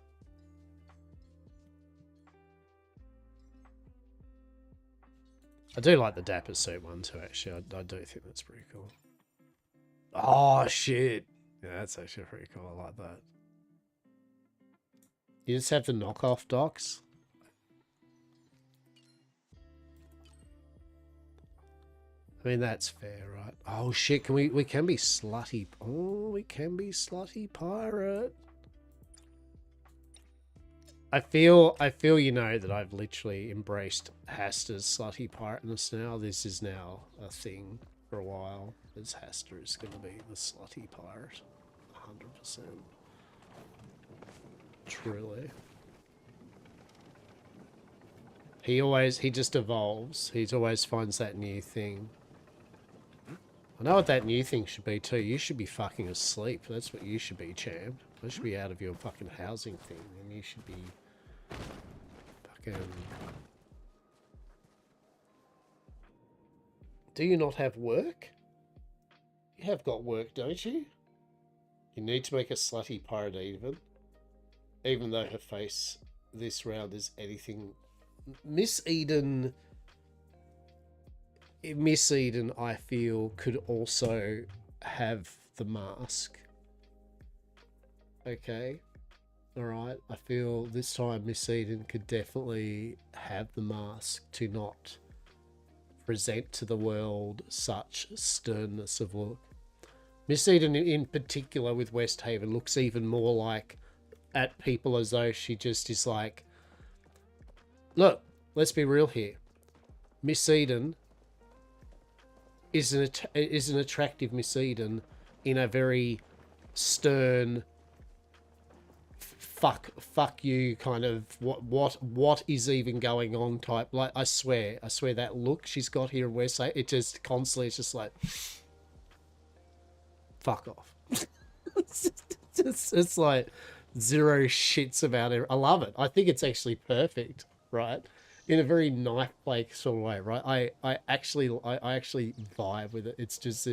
I do like the Dapper suit one too, actually. I do think that's pretty cool. Oh, shit. Yeah, that's actually pretty cool. I like that. You just have the knockoff Docs? I mean, that's fair, right? Oh, shit. Can we can be slutty. Oh, we can be slutty pirate. I feel, you know, that I've literally embraced Hastur's slutty pirateness now. This is now a thing for a while. As Hastur is going to be the slutty pirate. 100%. Truly. He just evolves. He always finds that new thing. I know what that new thing should be too. You should be fucking asleep. That's what you should be, champ. You should be out of your fucking housing thing, and you should be fucking... Do you not have work? You have got work, don't you? You need to make a slutty pirate even though her face this round is anything... Miss Eden, I feel, could also have the mask. Okay. Alright. I feel this time Miss Eden could definitely have the mask to not present to the world such sternness of look. Miss Eden in particular with Westhaven looks even more like at people as though she just is like, look, let's be real here. Miss Eden is an attractive Miss Eden in a very stern, fuck you kind of what is even going on type. Like I swear that look she's got here in Westside, it just constantly, it's just like, fuck off. it's like zero shits about it. I love it. I think it's actually perfect, right? In a very knife-like sort of way, right? I actually vibe with it. It's just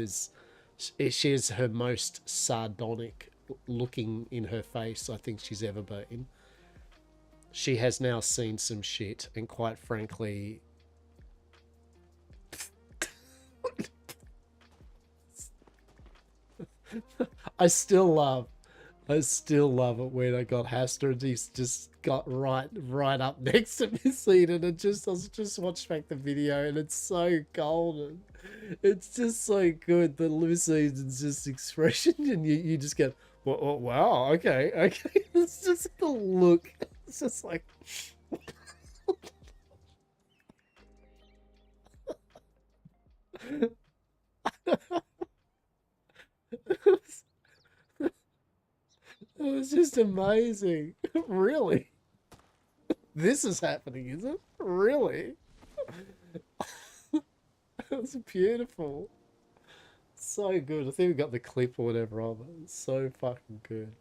she is her most sardonic looking in her face I think she's ever been. She has now seen some shit, and quite frankly, I still love it when I got Hastur and he's just got right up next to me scene, and I was just watching back the video and it's so golden. It's just so good. The Lucy's just expression and you just get, wow, okay. It's just the look. It's just like it was just amazing. Really? This is happening, is it? Really? It was beautiful. So good. I think we got the clip or whatever of it. It's so fucking good.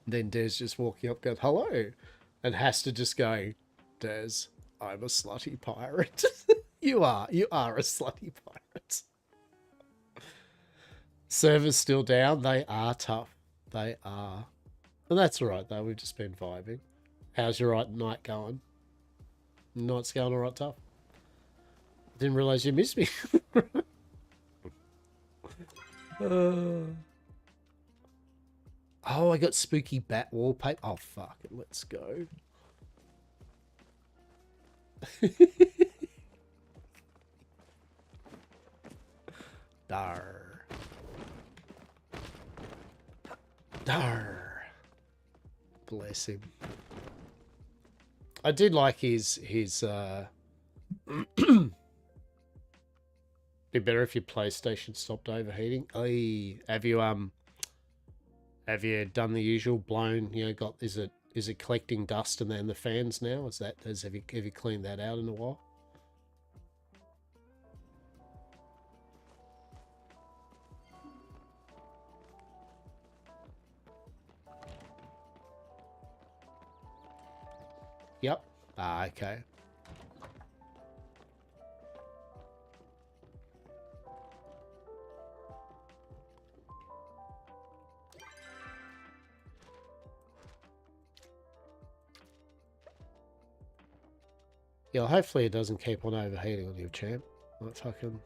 Then Des just walking up going, hello. And has to just go, Des, I'm a slutty pirate. You are a slutty pirate. Servers still down. They are tough. They are. But that's alright though. We've just been vibing. How's your night going? Night's going alright, tough? Didn't realise you missed me. Oh, I got spooky bat wallpaper. Oh, fuck it. Let's go. Dar. Dar. Bless him. I did like his be better if your PlayStation stopped overheating. Have you done the usual blown, got is it collecting dust and then the fans now? Have you cleaned that out in a while? Yep. Okay. Yeah, hopefully it doesn't keep on overheating on you, champ. Like fucking...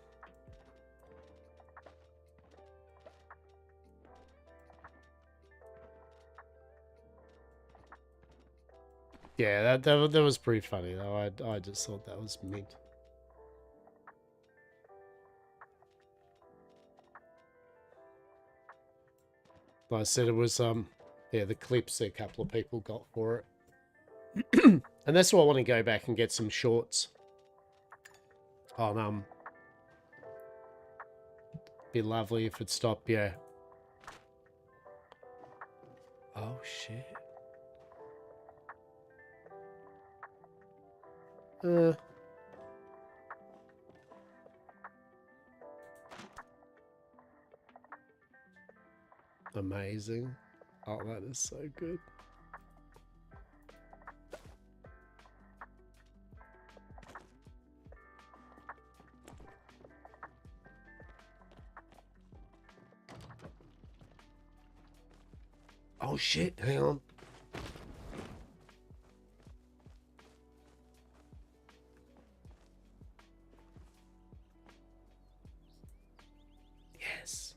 Yeah, that was pretty funny though. I just thought that was mint. Like I said, it was yeah, the clips a couple of people got for it. And that's why I want to go back and get some shorts on be lovely if it stopped, yeah. Oh shit. Amazing. Oh, that is so good. Oh shit, hang on. Yes.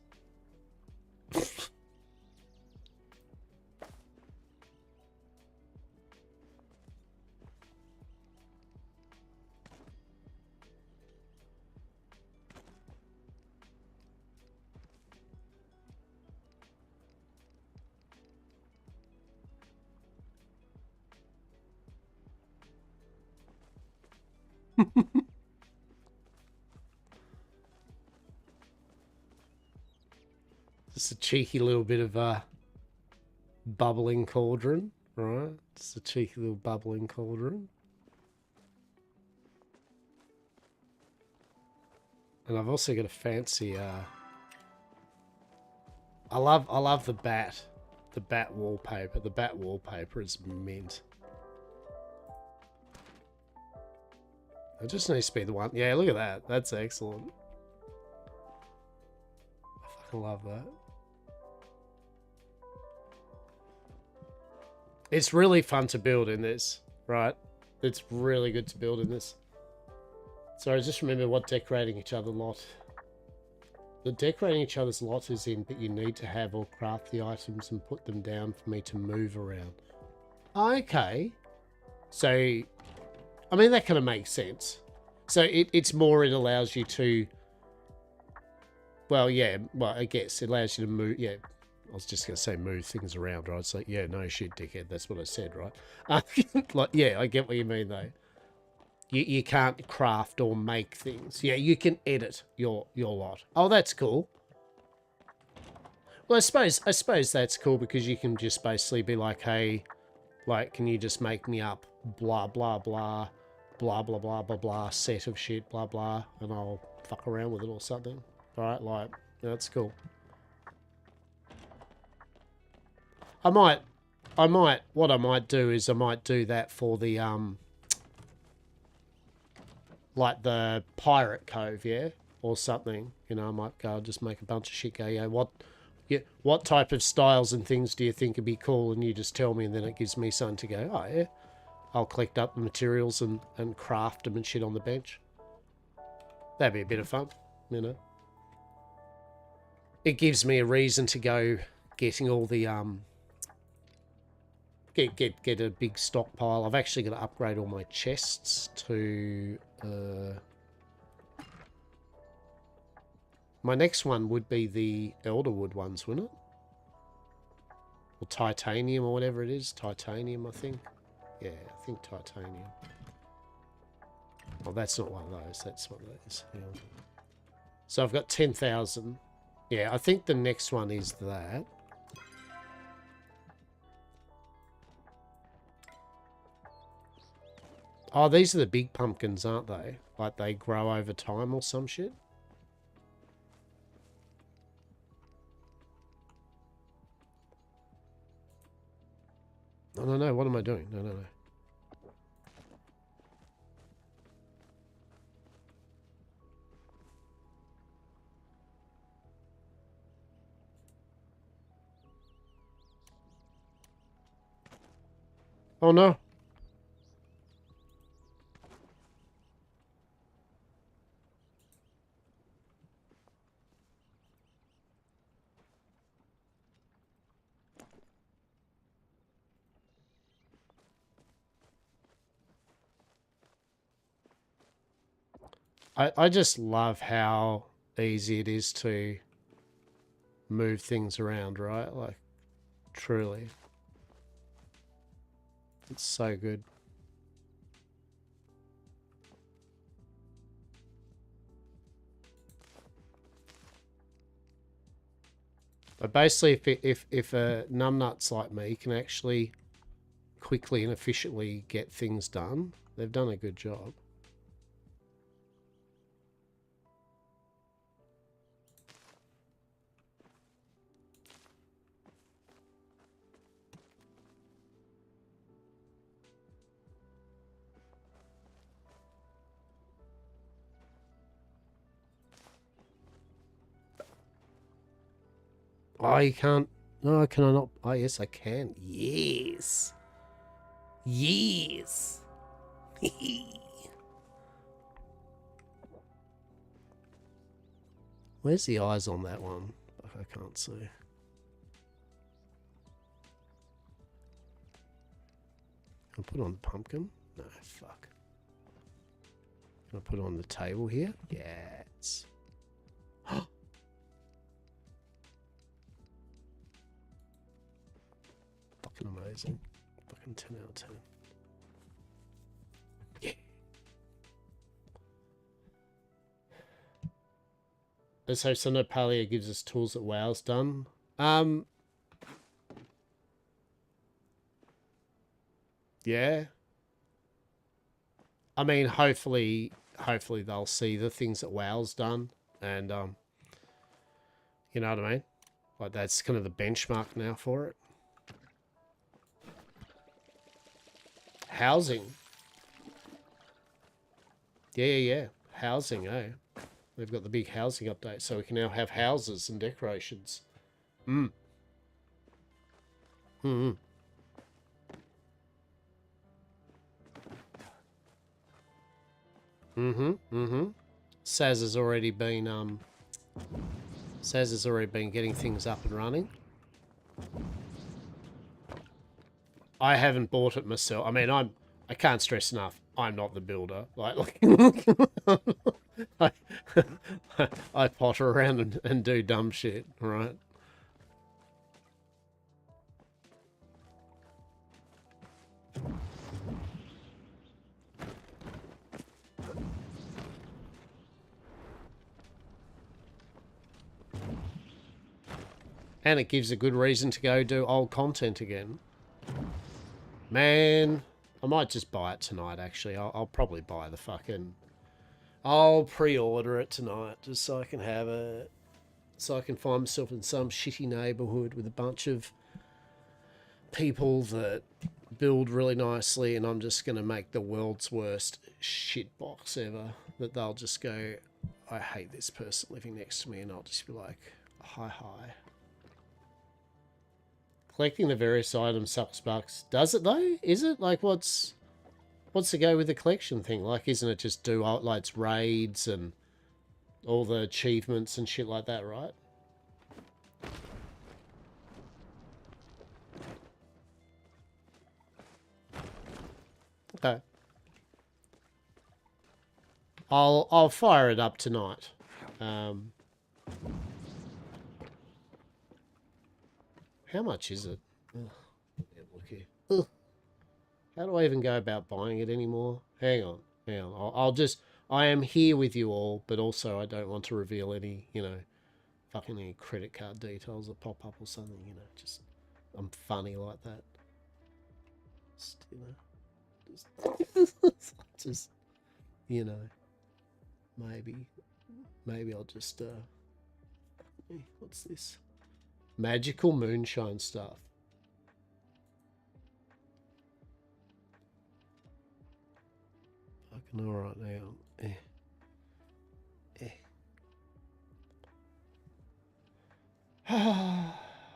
Just a cheeky little bit of a bubbling cauldron, right? Just a cheeky little bubbling cauldron. And I've also got a fancy I love the bat wallpaper. The bat wallpaper is mint. It just needs to be the one. Yeah, look at that. That's excellent. I fucking love that. It's really fun to build in this, right? It's really good to build in this. Sorry, just remember what decorating each other lot. The decorating each other's lots is in, but you need to have or craft the items and put them down for me to move around. Okay. So, I mean, that kind of makes sense. So it's more, it allows you to, well, yeah, well, I guess it allows you to move, yeah. I was just going to say move things around, right? It's like, yeah, no shit, dickhead. That's what I said, right? Like, yeah, I get what you mean, though. You can't craft or make things. Yeah, you can edit your lot. Oh, that's cool. Well, I suppose that's cool because you can just basically be like, hey, like, can you just make me up blah, blah, blah, blah, blah, blah, blah, blah, set of shit, blah, blah, and I'll fuck around with it or something. All right, like, that's cool. what I might do is I might do that for the, like the Pirate Cove, yeah? Or something. You know, I might go, just make a bunch of shit, go, yeah, what type of styles and things do you think would be cool? And you just tell me, and then it gives me something to go, oh, yeah. I'll collect up the materials and craft them and shit on the bench. That'd be a bit of fun, you know? It gives me a reason to go getting all the, get a big stockpile. I've actually got to upgrade all my chests to, my next one would be the Elderwood ones, wouldn't it? Or titanium or whatever it is. Titanium, I think. Yeah, I think titanium. Oh, that's not one of those. That's one of those. Yeah. So I've got 10,000. Yeah, I think the next one is that. Oh, these are the big pumpkins, aren't they? Like they grow over time or some shit? No, what am I doing? No. Oh no. I just love how easy it is to move things around, right? Like, truly. It's so good. But basically, if a numbnuts like me can actually quickly and efficiently get things done, they've done a good job. Oh, you can't. No, can I not? Oh, yes, I can. Yes. Yes. Where's the eyes on that one? I can't see. Can I put on the pumpkin? No, fuck. Can I put it on the table here? Yes. Fucking amazing. Fucking 10 out of 10. Yeah. Let's hope Sunday Palia gives us tools that WoW's done. Yeah. I mean, hopefully they'll see the things that WoW's done, and you know what I mean? Like that's kind of the benchmark now for it. Housing. Yeah. Housing, eh? They've got the big housing update, so we can now have houses and decorations. Saz has already been Saz has already been getting things up and running. I haven't bought it myself. I mean, I can't stress enough. I'm not the builder. Like I potter around and do dumb shit, right? And it gives a good reason to go do old content again. Man, I might just buy it tonight, actually. I'll probably buy the fucking... I'll pre-order it tonight, just so I can have it. So I can find myself in some shitty neighbourhood with a bunch of people that build really nicely, and I'm just going to make the world's worst shit box ever. That they'll just go, I hate this person living next to me, and I'll just be like, hi. Collecting the various items sucks bucks. Does it though? Is it? Like, what's the go with the collection thing? Like, isn't it just do outlets, raids, and all the achievements and shit like that, right? Okay. I'll fire it up tonight. How much is it? Ugh, look here. Ugh. How do I even go about buying it anymore? Hang on. I am here with you all, but also I don't want to reveal any, fucking any credit card details that pop up or something, just, I'm funny like that. Just, maybe I'll just, what's this? Magical moonshine stuff. Fucking alright now.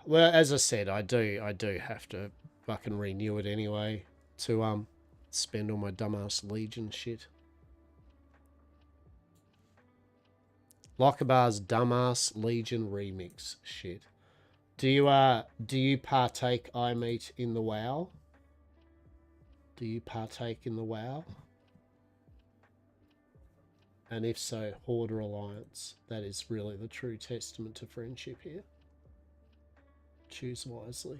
Well, as I said, I do have to fucking renew it anyway to spend all my dumbass Legion shit. Lockerbar's dumbass Legion remix shit. Do you partake, iMeet, in the WoW? Do you partake in the WoW? And if so, Horde or Alliance. That is really the true testament to friendship here. Choose wisely.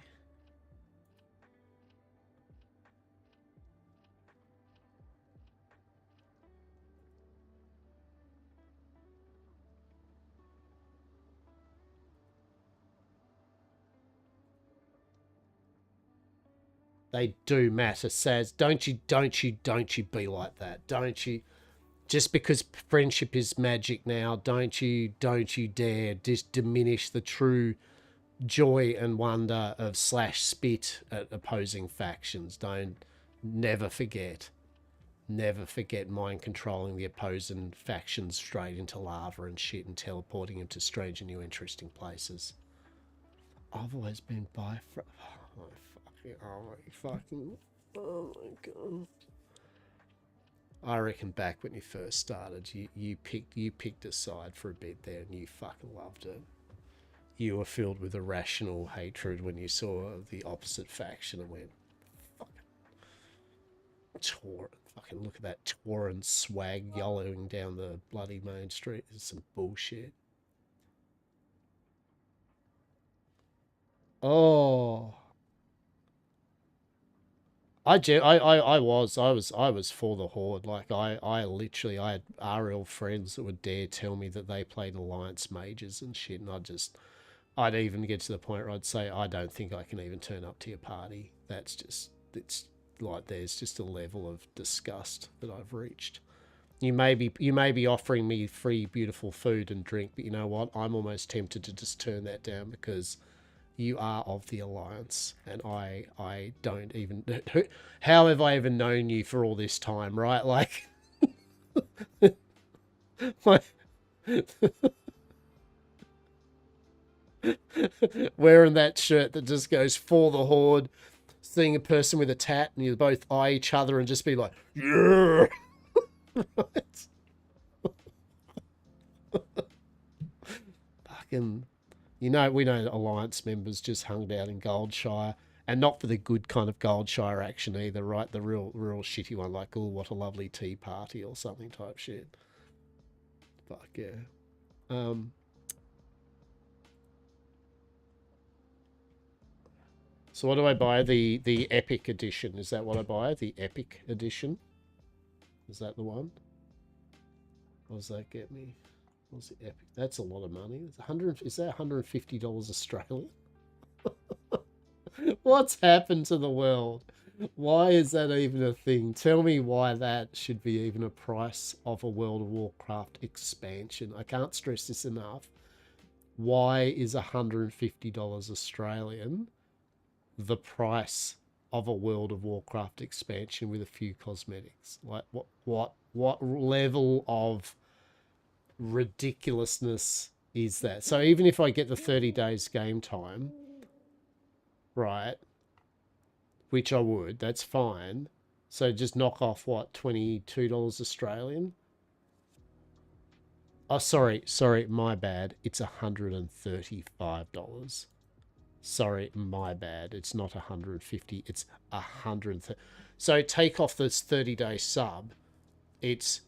They do matter, Saz. Don't you be like that. Don't you? Just because friendship is magic now, don't you dare diminish the true joy and wonder of slash spit at opposing factions. Never forget mind controlling the opposing factions straight into lava and shit and teleporting them to strange and new interesting places. I've always been oh my god. I reckon back when you first started, you picked a side for a bit there and you fucking loved it. You were filled with irrational hatred when you saw the opposite faction and went, fucking look at that Tauren swag yollowing down the bloody main street. It's some bullshit. Oh. I was for the Horde. Like I literally had RL friends that would dare tell me that they played Alliance mages and shit, and I'd even get to the point where I'd say, I don't think I can even turn up to your party. It's like there's just a level of disgust that I've reached. You may be offering me free beautiful food and drink, but you know what? I'm almost tempted to just turn that down because you are of the Alliance, and I don't even... How have I even known you for all this time, right? Like... Wearing that shirt that just goes, for the Horde, seeing a person with a tat, and you both eye each other and just be like, yeah! Right? fucking, we know Alliance members just hung out in Goldshire, and not for the good kind of Goldshire action either, right? The real shitty one, like, oh, what a lovely tea party or something type shit. Fuck yeah. So what do I buy? The Epic Edition. Is that what I buy? The Epic Edition? Is that the one? What does that get me? What's the Epic? That's a lot of money. It's is that $150 Australian? What's happened to the world? Why is that even a thing? Tell me why that should be even a price of a World of Warcraft expansion. I can't stress this enough. Why is $150 Australian the price of a World of Warcraft expansion with a few cosmetics? Like what level of ridiculousness is that? So even if I get the 30 days game time, right, which I would, that's fine. So just knock off what, $22 Australian? Oh, sorry, my bad. It's $135. Sorry, my bad. It's not 150. It's 130. So take off this 30-day sub. It's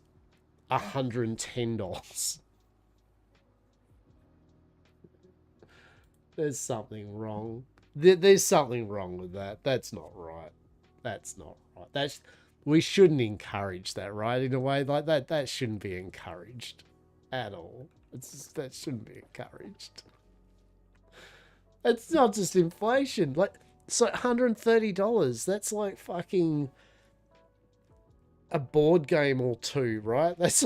$110. There's something wrong. There's something wrong with that. That's not right. That's not right. We shouldn't encourage that, right? In a way like that, that shouldn't be encouraged at all. That shouldn't be encouraged. It's not just inflation. Like, so $130. That's like fucking a board game or two, right? That's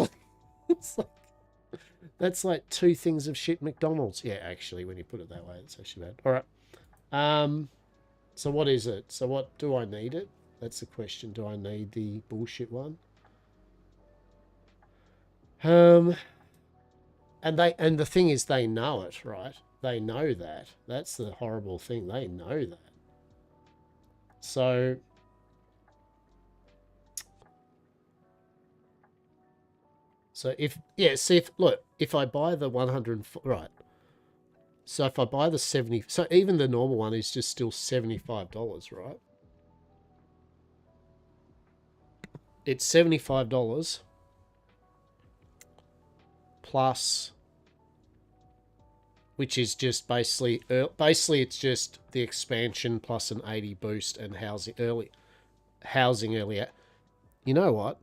like 2 things of shit McDonald's. Yeah, actually, when you put it that way, it's actually bad. All right. So what is it? So what do I need it? That's the question. Do I need the bullshit one? And the thing is, they know it, right? They know that. That's the horrible thing. They know that. So if I buy the 100, right. So if I buy the 70, so even the normal one is just still $75, right? It's $75 plus, which is just basically it's just the expansion plus an 80 boost and housing early. You know what?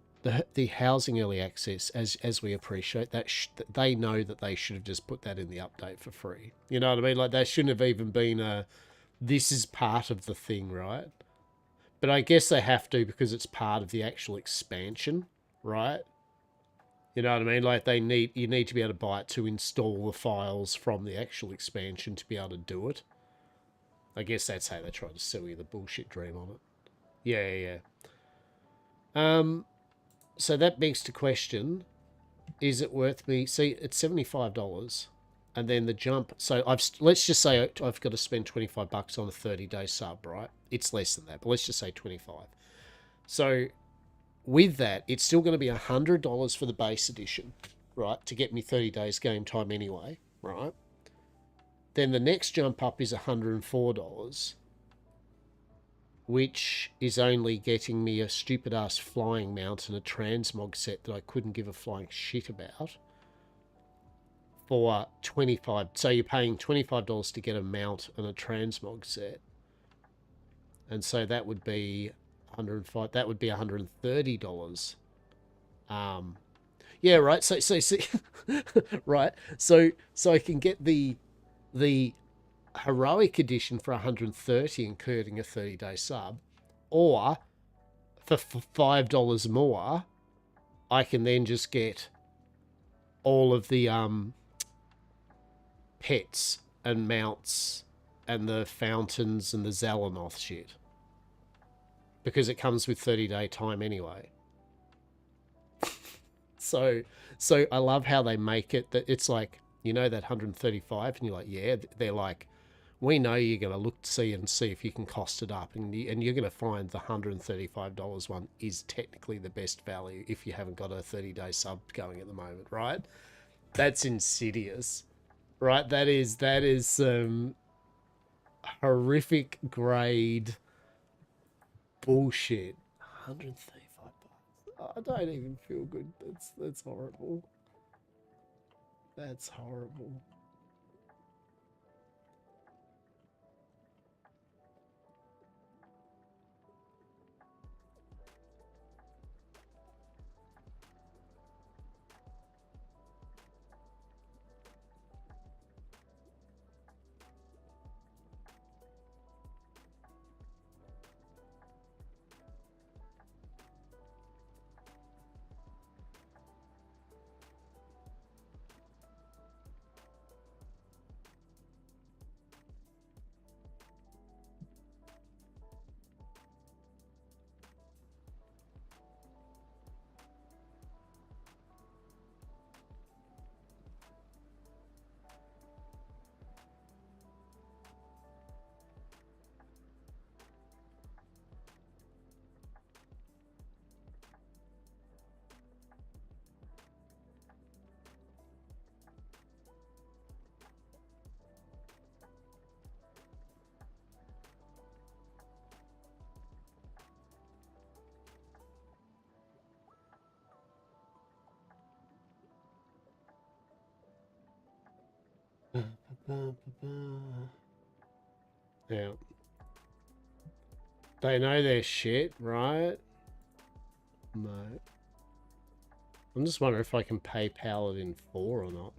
The housing early access, as we appreciate that, they know that they should have just put that in the update for free. You know what I mean? Like, they shouldn't have even been this is part of the thing, right? But I guess they have to because it's part of the actual expansion, right? You know what I mean? Like, you need to be able to buy it to install the files from the actual expansion to be able to do it. I guess that's how they try to sell you the bullshit dream on it. Yeah. So that begs the question, is it worth me? See, it's $75, and then the jump. So let's just say I've got to spend $25 on a 30-day sub, right? It's less than that, but let's just say 25. So with that, it's still going to be $100 for the base edition, right? To get me 30 days game time anyway, right? Then the next jump up is $104. Which is only getting me a stupid-ass flying mount and a transmog set that I couldn't give a flying shit about for $25. So you're paying $25 to get a mount and a transmog set. And so that would be $105. That would be $130. Yeah, right. So see, right. So I can get the heroic edition for $130, including a 30-day sub, or for $5 more, I can then just get all of the pets and mounts and the fountains and the Zalanoth shit, because it comes with 30-day time anyway. So I love how they make it that it's like, you know, that 135, and you're like, yeah, they're like, we know you're going to look to see if you can cost it up, and you're going to find the $135 one is technically the best value if you haven't got a 30-day sub going at the moment, right? That's insidious. Right, that is some horrific grade bullshit. 135 bucks. I don't even feel good. That's horrible. That's horrible. Yeah. They know their shit, right? No. I'm just wondering if I can PayPal it in 4 or not.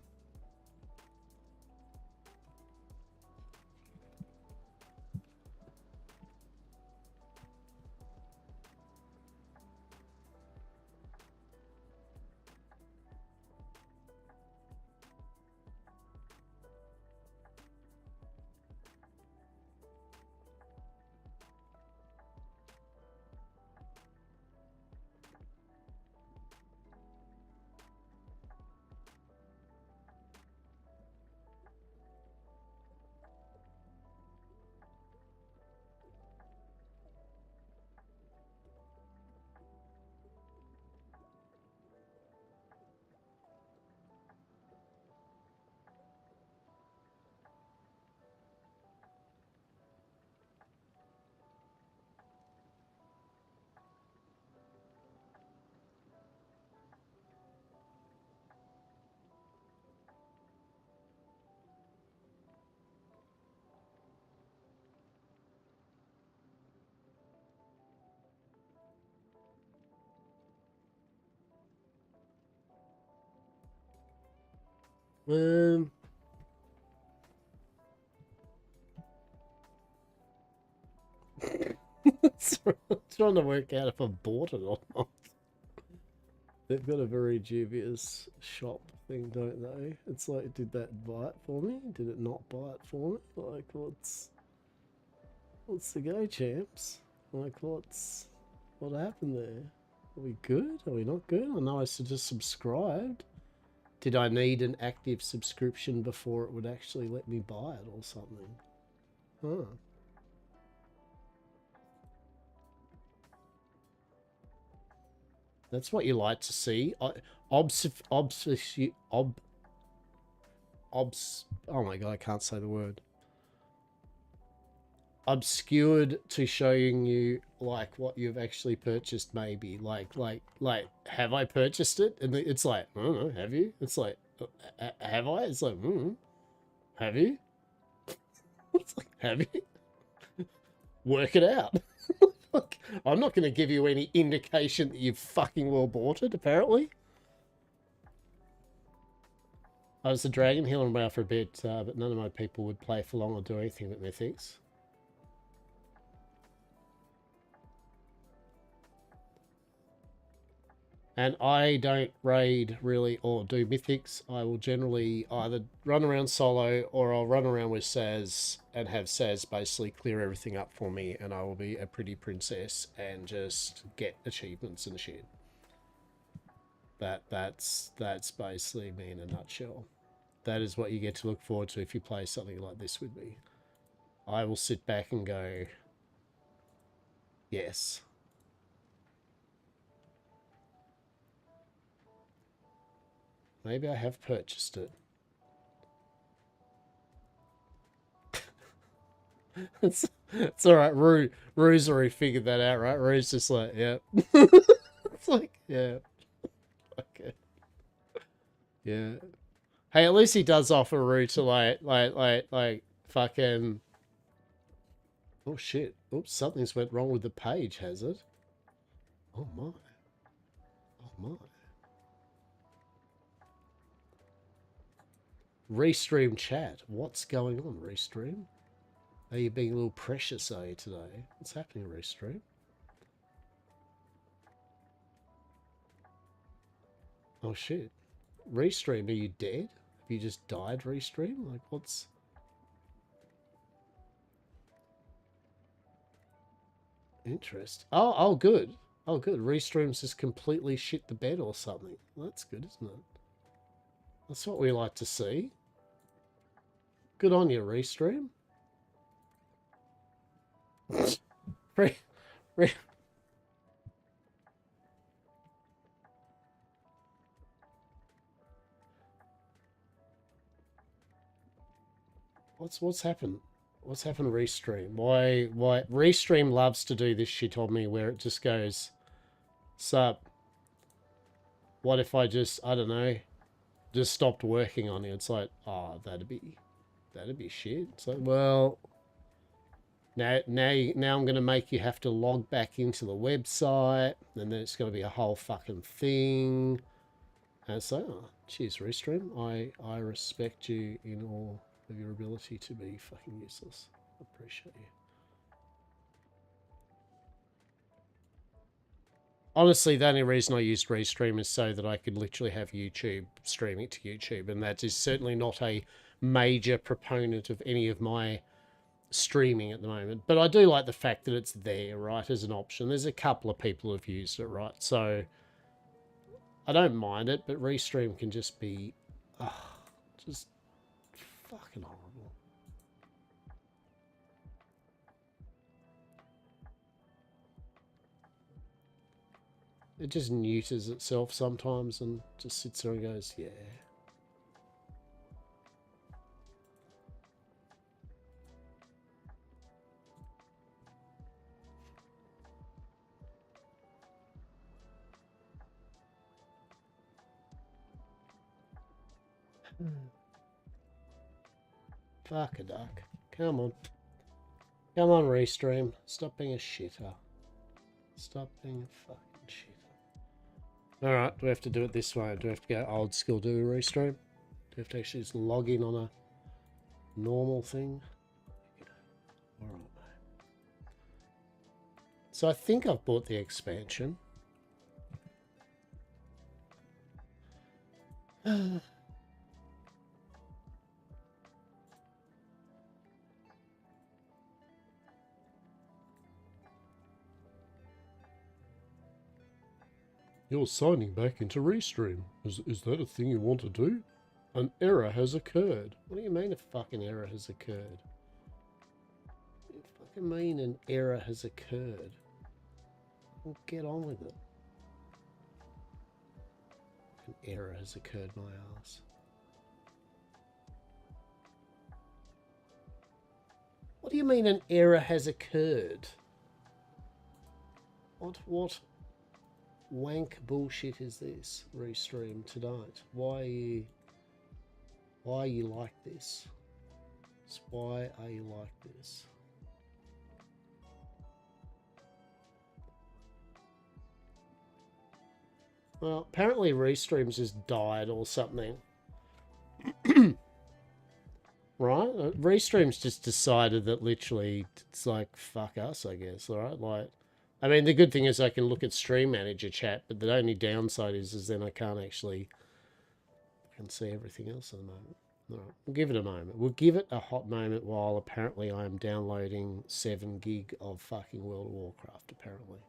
Um, sorry, I'm trying to work out if I bought it or not. They've got a very dubious shop thing, don't they? It's like, did that buy it for me? Did it not buy it for me? Like, what's the go, champs? Like, what happened there? Are we good? Are we not good? I know I just subscribed. Did I need an active subscription before it would actually let me buy it or something? Huh. That's what you like to see. Oh my god, I can't say the word. Obscured to showing you like what you've actually purchased, maybe. Like, have I purchased it? And it's like, I don't know, have you? It's like, have I? It's like, have you? It's like, have you? Work it out. Look, I'm not going to give you any indication that you've fucking well bought it, apparently. I was a dragon healing around for a bit, but none of my people would play for long or do anything with mythics. And I don't raid really or do mythics. I will generally either run around solo or I'll run around with Saz and have Saz basically clear everything up for me, and I will be a pretty princess and just get achievements and shit. That's basically me in a nutshell. That is what you get to look forward to if you play something like this with me. I will sit back and go, yes. Maybe I have purchased it. It's all right. Rue's already figured that out, right? Rue's just like, yeah. It's like, yeah. Okay. Yeah. Hey, at least he does offer Rue to like fucking. Oh shit! Oops, something's went wrong with the page, has it? Oh my. Oh my. Restream chat. What's going on, Restream? Are you being a little precious, are you, today? What's happening, Restream? Oh shit. Restream, are you dead? Have you just died, Restream? Like, what's... Interest. Oh, good. Oh, good. Restream's just completely shit the bed or something. Well, that's good, isn't it? That's what we like to see. Good on you, Restream. What's happened? What's happened to Restream? Why Restream loves to do this shit on me where it just goes, sup, what if I just, I don't know, just stopped working on it? It's like, oh, that'd be shit. It's like, well, now I'm gonna make you have to log back into the website, and then it's gonna be a whole fucking thing. And it's like, oh, cheers, Restream. I respect you in all of your ability to be fucking useless. I appreciate you. Honestly, the only reason I used Restream is so that I could literally have YouTube streaming to YouTube, and that is certainly not a major proponent of any of my streaming at the moment. But I do like the fact that it's there, right, as an option. There's a couple of people who've used it, right? So I don't mind it, but Restream can just be just fucking horrible. It just neuters itself sometimes and just sits there and goes, yeah. Fuck a duck. Come on. Come on, Restream. Stop being a shitter. Stop being a fucking shitter. Alright, do we have to do it this way? Do we have to go old school, do a Restream? Do we have to actually just log in on a normal thing? Alright. So I think I've bought the expansion. You're signing back into Restream. Is that a thing you want to do? An error has occurred. What do you mean a fucking error has occurred? What do you fucking mean an error has occurred? Well, get on with it. An error has occurred, my ass. What do you mean an error has occurred? What wank bullshit is this, Restream, tonight? Why are you like this? Why are you like this? Well, apparently Restream's just died or something. Right? Restream's just decided that literally it's like, fuck us, I guess, alright? Like, I mean, the good thing is I can look at Stream Manager chat, but the only downside is then I can't actually see everything else at the moment. Alright, we'll give it a moment. We'll give it a hot moment while apparently I'm downloading 7 gig of fucking World of Warcraft, apparently.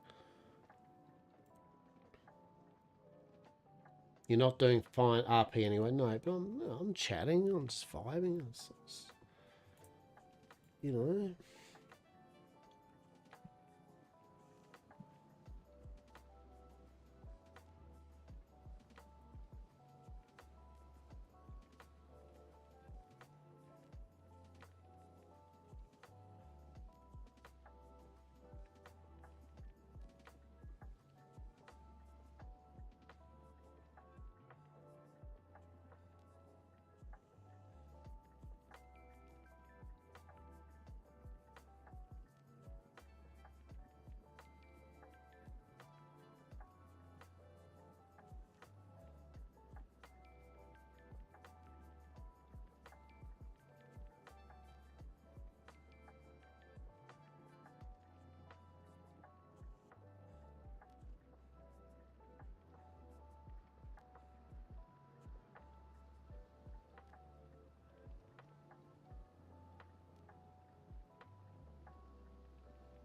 You're not doing fine RP anyway. No, but I'm chatting. I'm just vibing. You know.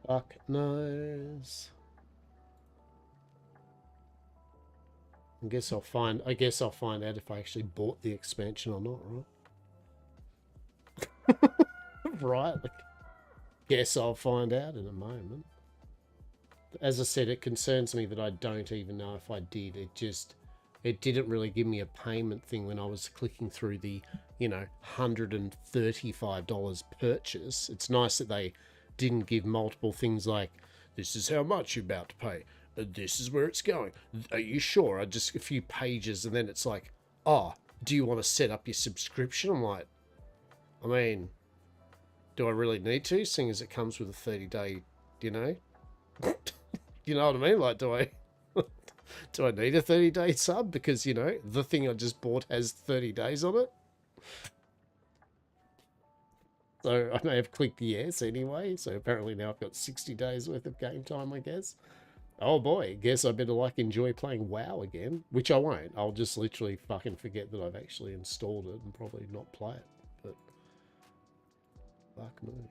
Fuck knows. I guess I'll find out if I actually bought the expansion or not, right? Right. Like, guess I'll find out in a moment. As I said, it concerns me that I don't even know if I did. It didn't really give me a payment thing when I was clicking through the, you know, $135 purchase. It's nice that they didn't give multiple things like, this is how much you're about to pay. This is where it's going. Are you sure? Just a few pages, and then it's like, oh, do you want to set up your subscription? I'm like, I mean, do I really need to, seeing as it comes with a 30-day, you know? You know what I mean? Like, do I need a 30-day sub? Because, you know, the thing I just bought has 30 days on it. So I may have clicked yes anyway. So apparently now I've got 60 days worth of game time, I guess. Oh boy, guess I better like enjoy playing WoW again, which I won't. I'll just literally fucking forget that I've actually installed it and probably not play it. But fuck me.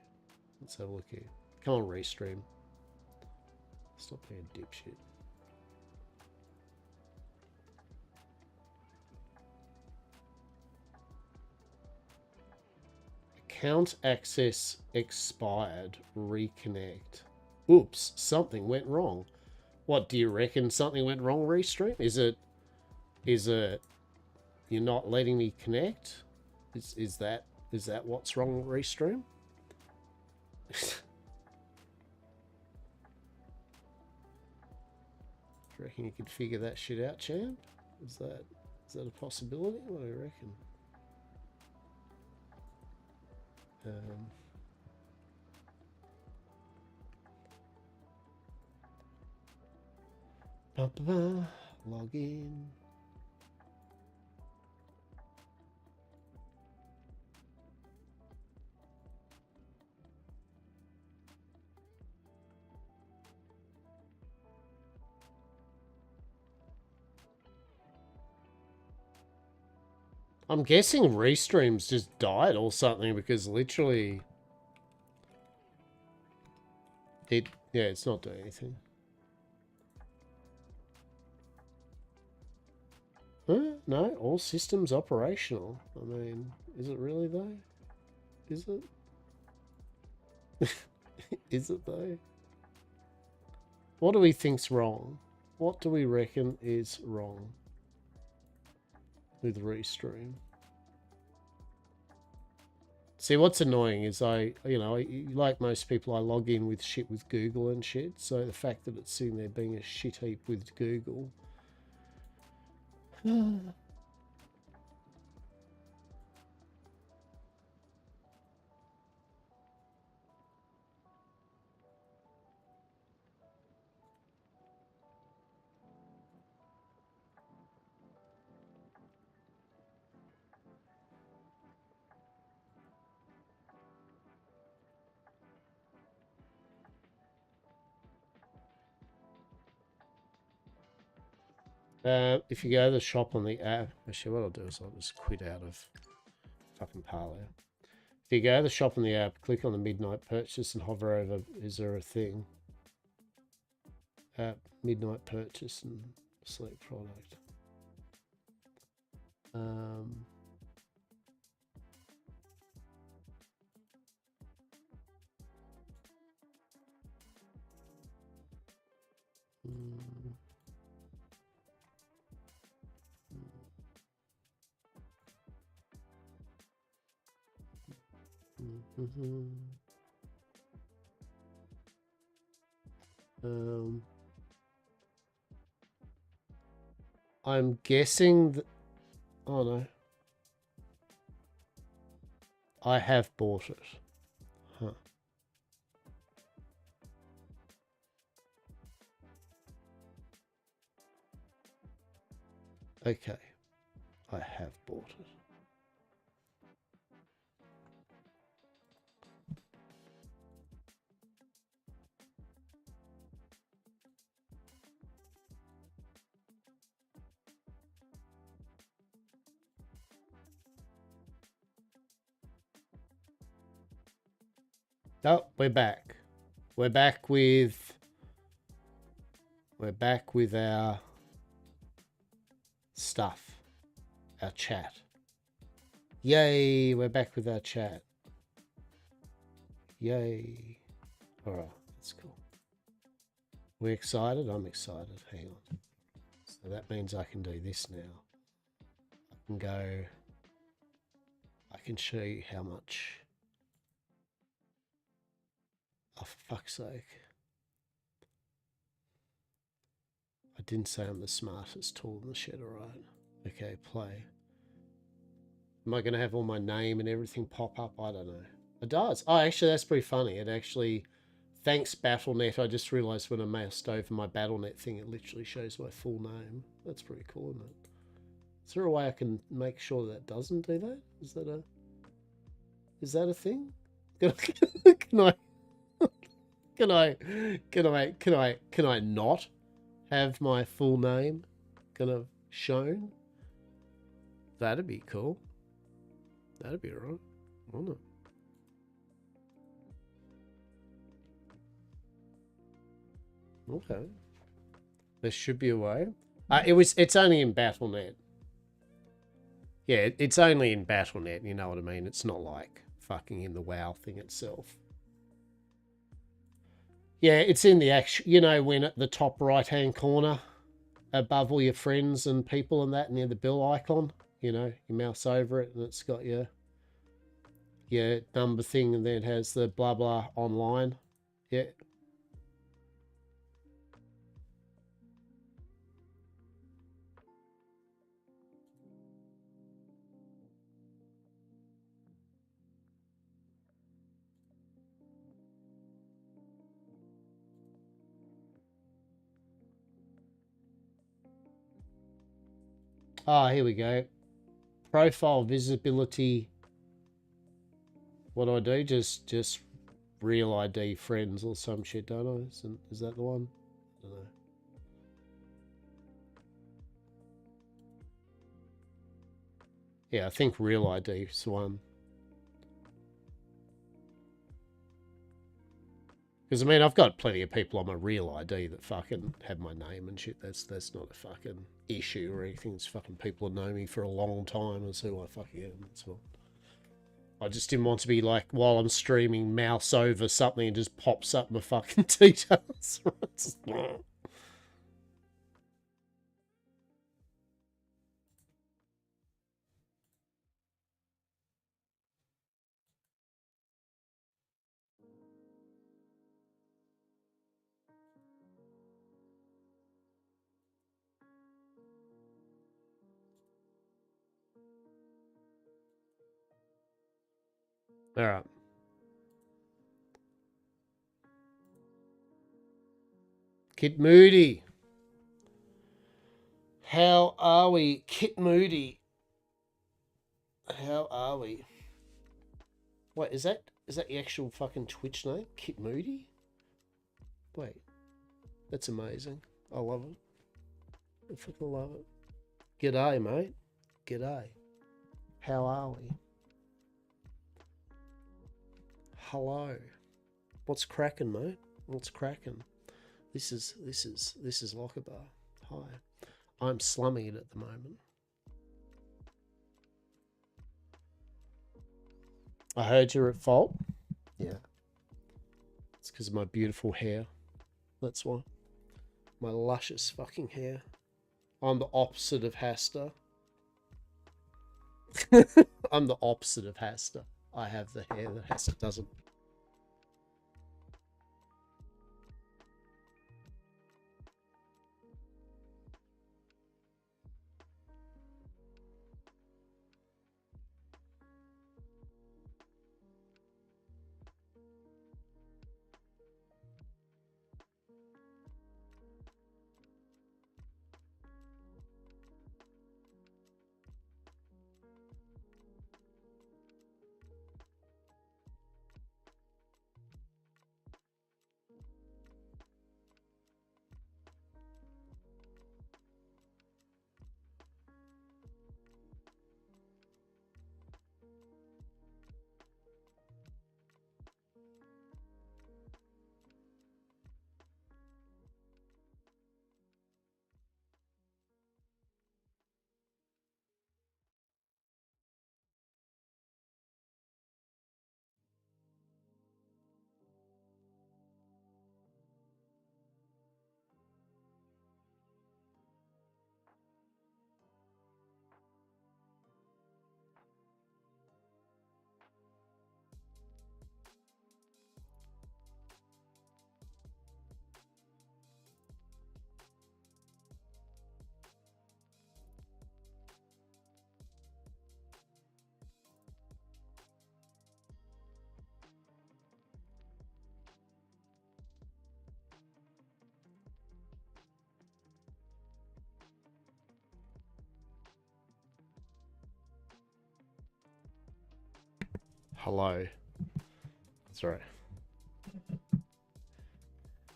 Let's have a look here. Come on, restream. Stop being dipshit. Account access expired. Reconnect. Oops, something went wrong. What do you reckon? Something went wrong, restream? Is it you're not letting me connect? Is that what's wrong, restream? Do you reckon you could figure that shit out, champ? Is that a possibility? What do you reckon? Log in. I'm guessing restreams just died or something, because literally it's not doing anything. Huh? No, all systems operational. I mean, is it really though? Is it? Is it though? What do we think's wrong? What do we reckon is wrong with Restream? See, what's annoying is like most people, I log in with shit with Google and shit. So the fact that it's sitting there being a shit heap with Google. If you go to the shop on the app, actually what I'll do is I'll just quit out of fucking Parlor. If you go to the shop on the app, click on the midnight purchase and hover over, is there a thing? App, midnight purchase, and select product. I'm guessing that... Oh no. I have bought it. Huh. Okay. I have bought it. Oh, we're back. We're back with our stuff. Our chat. Yay, we're back with our chat. Yay. Alright, that's cool. We're excited? I'm excited. Hang on. So that means I can do this now. I can go... I can show you how much... Oh, for fuck's sake. I didn't say I'm the smartest tool in the shed, alright. Okay, play. Am I going to have all my name and everything pop up? I don't know. It does. Oh, actually, that's pretty funny. It actually... Thanks, BattleNet. I just realised when I moused over my BattleNet thing, it literally shows my full name. That's pretty cool, isn't it? Is there a way I can make sure that doesn't do that? Is that a thing? Can I not have my full name kind of shown? That'd be cool. That'd be alright, wouldn't it? Okay. There should be a way. It's only in BattleNet. Yeah, it's only in BattleNet, you know what I mean? It's not like fucking in the WoW thing itself. Yeah, it's in the actual, you know, when at the top right-hand corner, above all your friends and people and that, near the bell icon, you know, you mouse over it and it's got your number thing and then it has the blah blah online. Yeah. Ah, here we go. Profile visibility. What do I do? Just real ID friends or some shit, don't I? Is that the one? I don't know. Yeah, I think real ID is the one. Because, I mean, I've got plenty of people on my real ID that fucking have my name and shit. That's not a fucking issue or anything. It's fucking people that know me for a long time is who I fucking am. That's all. I just didn't want to be like, while I'm streaming, mouse over something and just pops up my fucking details. All right. Kit Moody. How are we? Kit Moody. How are we? Wait, is that the actual fucking Twitch name? Kit Moody? Wait. That's amazing. I love it. I fucking love it. G'day, mate. G'day. How are we? Hello. What's cracking, mate? What's cracking? This is Lockabar. Hi. I'm slumming it at the moment. I heard you're at fault. Yeah. It's because of my beautiful hair. That's why. My luscious fucking hair. I'm the opposite of Hastur. I'm the opposite of Hastur. I have the hair that Hastur doesn't. Hello. Sorry.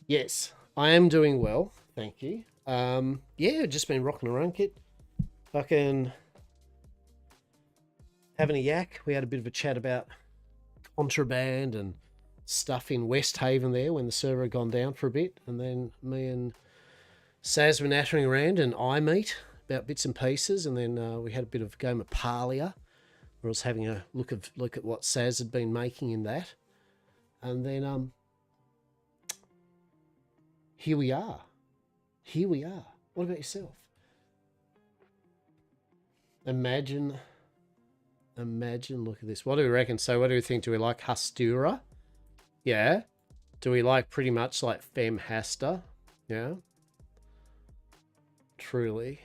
Yes, I am doing well. Thank you. Yeah, just been rocking around, kid. Fucking having a yak. We had a bit of a chat about contraband and stuff in Westhaven there when the server had gone down for a bit. And then me and Saz were nattering around and I meet about bits and pieces. And then we had a bit of a game of Parlia, where I was having a look at what Saz had been making in that. And then here we are. Here we are. What about yourself? Imagine, look at this. What do we reckon? So what do we think? Do we like Hastura? Yeah. Do we like pretty much like Femme Hastur? Yeah. Truly,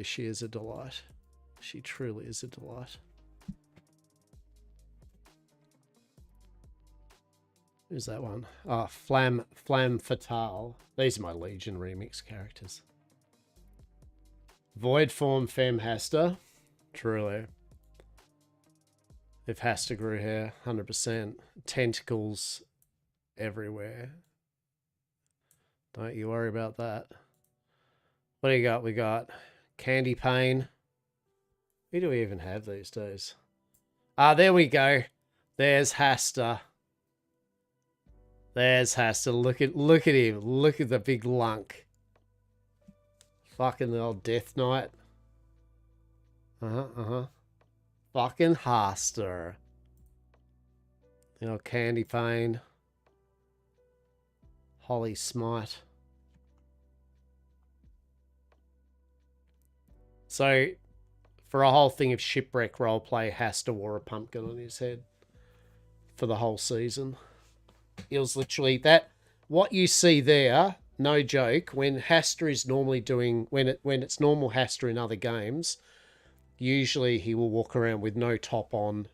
she is a delight. She truly is a delight. Who's that one? Oh, Flamme Fatale. These are my Legion remix characters. Void form Femme Hastur. Truly. If Hastur grew hair, 100%. Tentacles everywhere. Don't you worry about that. What do you got? We got Candy Pane. Who do we even have these days? Ah, there we go. There's Hastur. There's Hastur. Look at him. Look at the big lunk. Fucking the old Death Knight. Fucking Hastur. The old Candy Pane. Holly Smite. So, for a whole thing of shipwreck roleplay, Hastur wore a pumpkin on his head for the whole season. It was literally that. What you see there, no joke, when Hastur is normally doing, when it's normal Hastur in other games, usually he will walk around with no top on,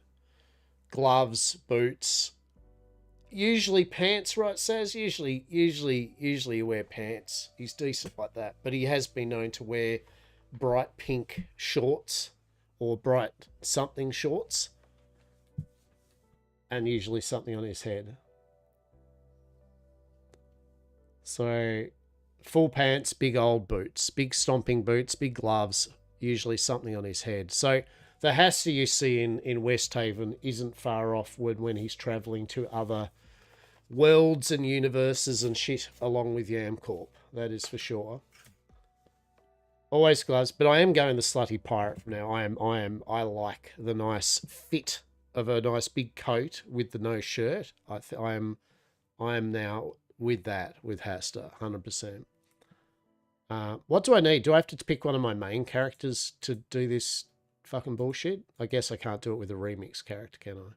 gloves, boots, usually pants, right, Saz? Usually you wear pants. He's decent like that, but he has been known to wear bright pink shorts or bright something shorts, and usually something on his head. So, full pants, big old boots, big stomping boots, big gloves, usually something on his head. So, the Hastur you see in Westhaven isn't far off when he's travelling to other worlds and universes and shit along with Yamcorp. That is for sure. Always gloves, but I am going the slutty pirate now. I like the nice fit of a nice big coat with the no shirt. I am now with that, with Hastur, 100%. What do I need? Do I have to pick one of my main characters to do this fucking bullshit? I guess I can't do it with a remix character, can I?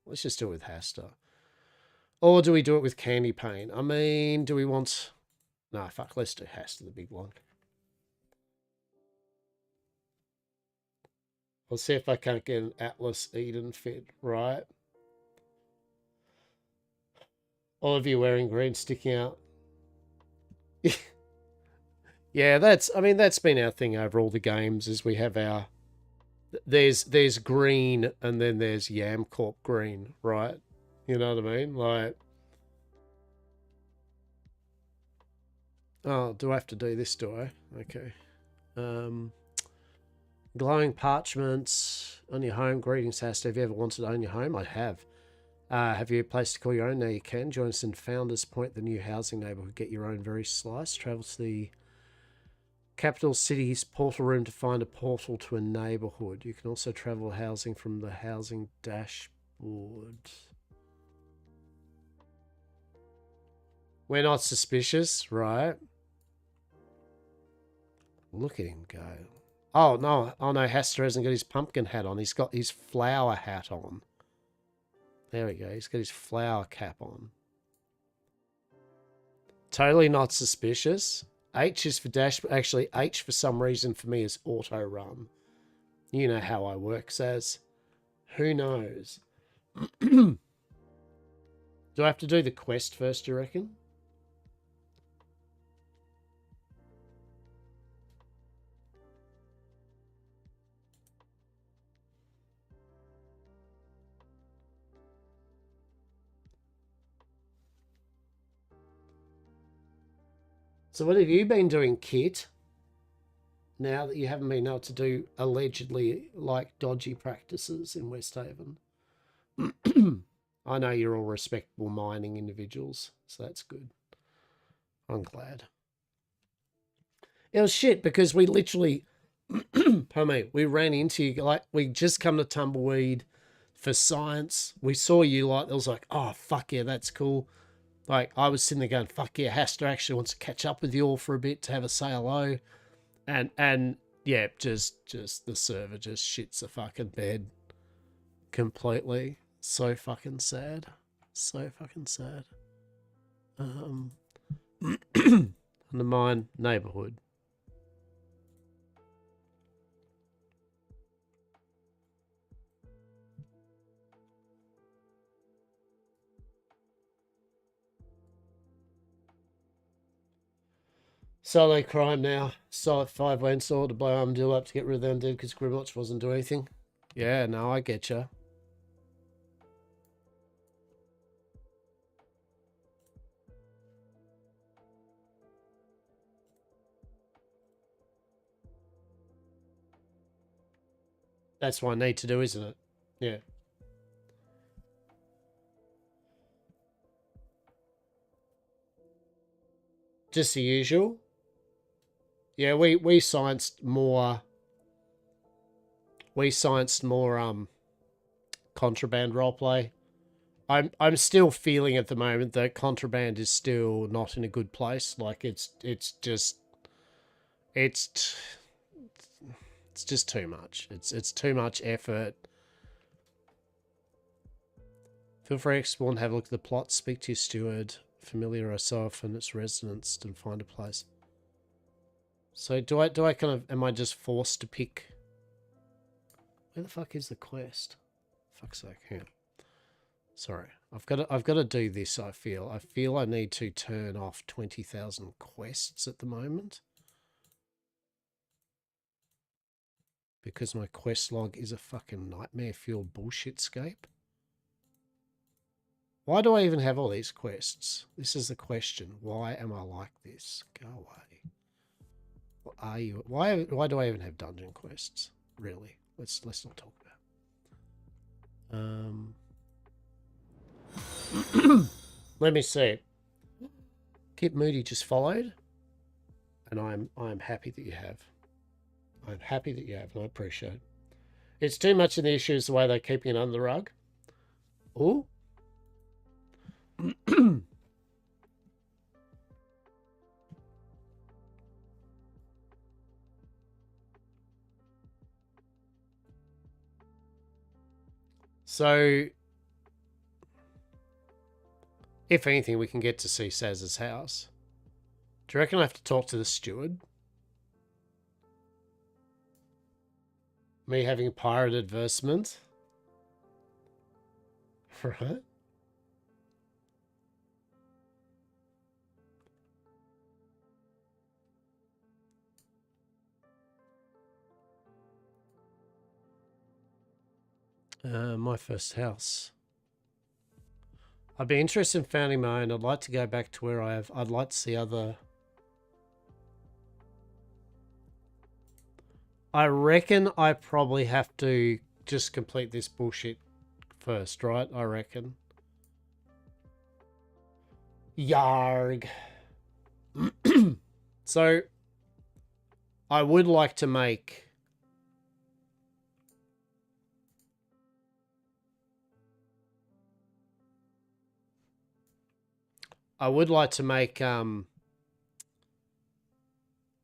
Let's just do it with Hastur. Or do we do it with Candy Pane? I mean, do we want... No, fuck, let's do Hastur, the big one. I'll see if I can't get an Atlas Eden fit, right? All of you wearing green sticking out. Yeah, that's been our thing over all the games, is we have our... There's green and then there's Yamcorp green, right? You know what I mean? Like... Oh, do I have to do this, do I? Okay. Glowing parchments on your home. Greetings, Hastur. Have you ever wanted to own your home? I have. Have you a place to call your own? Now you can. Join us in Founders Point, the new housing neighbourhood. Get your own very slice. Travel to the capital city's portal room to find a portal to a neighbourhood. You can also travel housing from the housing dashboard. We're not suspicious, right? Look at him go. Oh no, Hastur hasn't got his pumpkin hat on. He's got his flower hat on. There we go. He's got his flower cap on. Totally not suspicious. H is for dash. Actually, H for some reason for me is auto run. You know how I work, Saz. Who knows? Do I have to do the quest first, do you reckon? So what have you been doing, Kit? Now that you haven't been able to do allegedly like dodgy practices in Westhaven. I know you're all respectable mining individuals, so that's good. I'm glad. It was shit because we literally, pardon me, we ran into you, like, we just come to Tumbleweed for science. We saw you, like, it was like, oh, fuck yeah, that's cool. Like, I was sitting there going, fuck yeah, Hastur actually wants to catch up with you all for a bit to have a say hello. And yeah, just the server just shits the fucking bed completely. So fucking sad. So fucking sad. Undermine neighborhood. Solo crime now. Solid 5 went sword to blow Armadillo up to get rid of them, dude, because Grimwatch wasn't doing anything. Yeah, no, I get you. That's what I need to do, isn't it? Yeah. Just the usual. Yeah, we scienced more. We scienced more contraband roleplay. I'm still feeling at the moment that contraband is still not in a good place. Like it's just too much. It's too much effort. Feel free to explore and have a look at the plot. Speak to your steward. Familiar yourself and its residents and find a place. So do I kind of, am I just forced to pick? Where the fuck is the quest? Fuck's sake, here. Sorry, I've got to do this. I feel I need to turn off 20,000 quests at the moment because my quest log is a fucking nightmare fueled bullshit scape. Why do I even have all these quests? This is the question. Why am I like this? Go away. What are you? Why do I even have dungeon quests? Really? Let's not talk about it. Let me see. Kit Moody just followed, and I'm happy that you have. I'm happy that you have, and I appreciate it. It's too much in the issues the way they're keeping it under the rug. Ooh. So, if anything, we can get to see Saz's house. Do you reckon I have to talk to the steward? Me having a pirate advertisement? Right? My first house. I'd be interested in founding my own. I'd like to go back to where I'd like to see other... I reckon I probably have to just complete this bullshit first, right? I reckon. Yarg. So, I would like to make...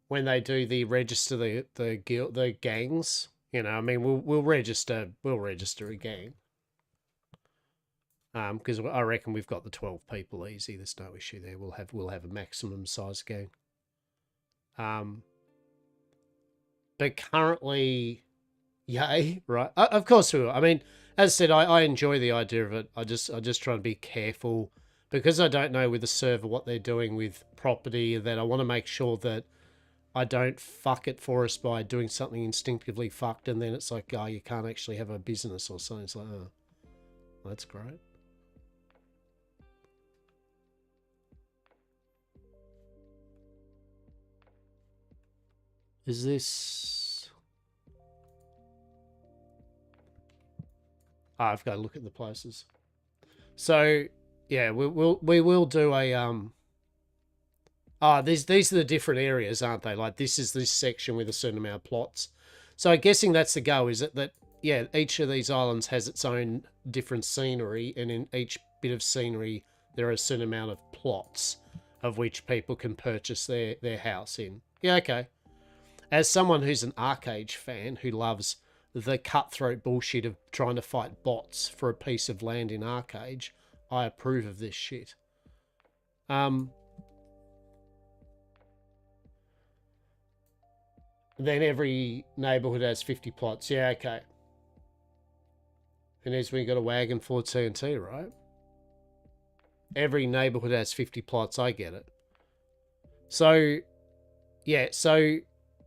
when they do the register the gangs, you know, I mean we'll register a gang. Because I reckon we've got the 12 people easy. There's no issue there. We'll have a maximum size gang. But currently, yay, right? Of course we will. I mean, as I said, I enjoy the idea of it. I just try to be careful because I don't know with the server what they're doing with property. That I want to make sure that I don't fuck it for us by doing something instinctively fucked, and then it's like, oh, you can't actually have a business or something. It's like, oh, that's great. Is this... Oh, I've got to look at the places. So, yeah, we will do a... these are the different areas, aren't they? Like, this is this section with a certain amount of plots. So I'm guessing that's the go, is it? That, yeah, each of these islands has its own different scenery, and in each bit of scenery there are a certain amount of plots of which people can purchase their house in. Yeah, okay. As someone who's an Arcade fan who loves the cutthroat bullshit of trying to fight bots for a piece of land in Arcade, I approve of this shit. Then every neighborhood has 50 plots. Yeah, okay. And as we got a wagon full of TNT, right? Every neighborhood has 50 plots. I get it. So, yeah. So,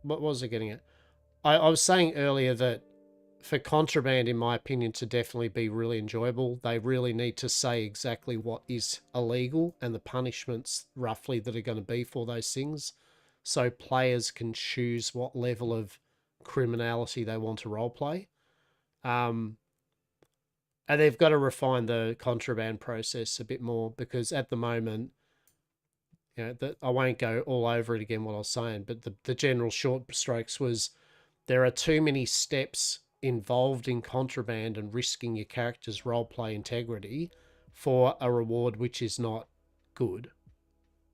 what was I getting at? I was saying earlier that for Contraband, in my opinion, to definitely be really enjoyable, they really need to say exactly what is illegal and the punishments roughly that are going to be for those things, so players can choose what level of criminality they want to roleplay. And they've got to refine the Contraband process a bit more, because at the moment, you know, I won't go all over it again what I was saying, but the general short strokes was there are too many steps involved in Contraband and risking your character's roleplay integrity for a reward which is not good.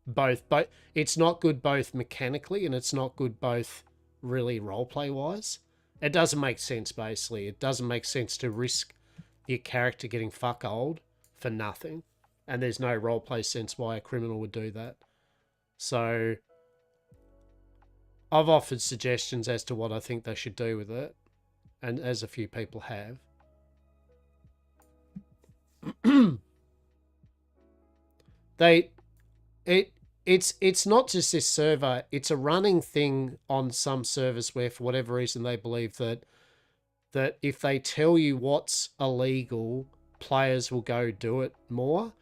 Both it's not good both mechanically, and it's not good both really roleplay wise. It doesn't make sense, basically. It doesn't make sense to risk your character getting fuck old for nothing, and there's no roleplay sense why a criminal would do that. So I've offered suggestions as to what I think they should do with it, and as a few people have. It's not just this server, it's a running thing on some servers where for whatever reason they believe that if they tell you what's illegal, players will go do it more.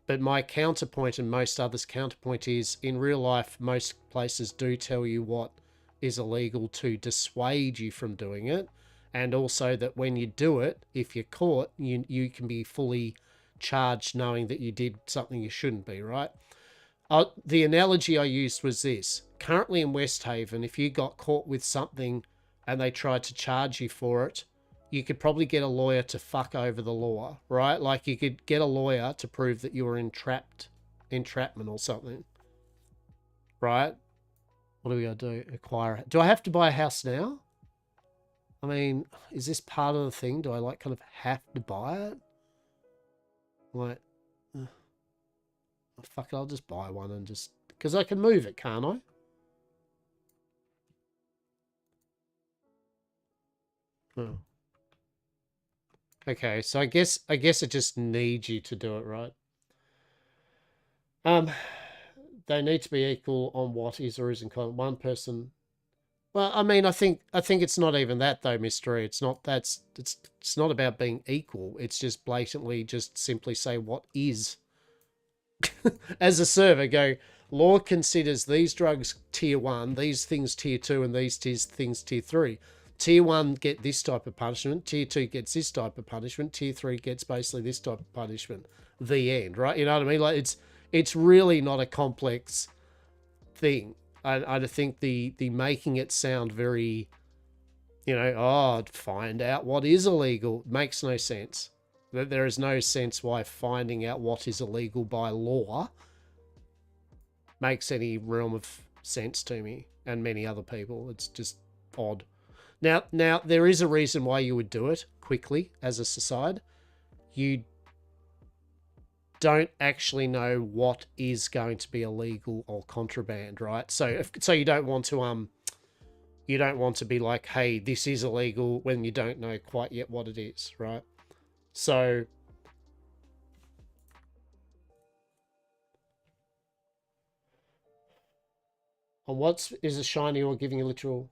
But my counterpoint, and most others' counterpoint, is in real life most places do tell you what is illegal to dissuade you from doing it, and also that when you do it, if you're caught, you can be fully charged knowing that you did something you shouldn't be, right? The analogy I used was this. Currently in Westhaven, if you got caught with something and they tried to charge you for it, you could probably get a lawyer to fuck over the law, right? Like you could get a lawyer to prove that you were entrapment or something, right? What do we got to do? Acquire. Do I have to buy a house now? I mean, is this part of the thing? Do I like kind of have to buy it? Like, fuck it, I'll just buy one and just... Because I can move it, can't I? Oh. Okay, so I guess it just needs you to do it, right? They need to be equal on what is or isn't one person. Well, I mean, I think it's not even that though, Mystery. It's not it's not about being equal. It's just blatantly just simply say what is. As a server, go, law considers these drugs tier 1, these things tier 2, and these things tier 3. Tier 1 get this type of punishment, tier 2 gets this type of punishment, tier 3 gets basically this type of punishment. The end, right? You know what I mean? Like it's really not a complex thing. I think the making it sound very, you know, find out what is illegal makes no sense. There is no sense why finding out what is illegal by law makes any realm of sense to me and many other people. It's just odd. Now there is a reason why you would do it quickly as a society. You don't actually know what is going to be illegal or contraband, right? So you don't want to be like, hey, this is illegal when you don't know quite yet what it is, right? So on what is a shiny or giving a literal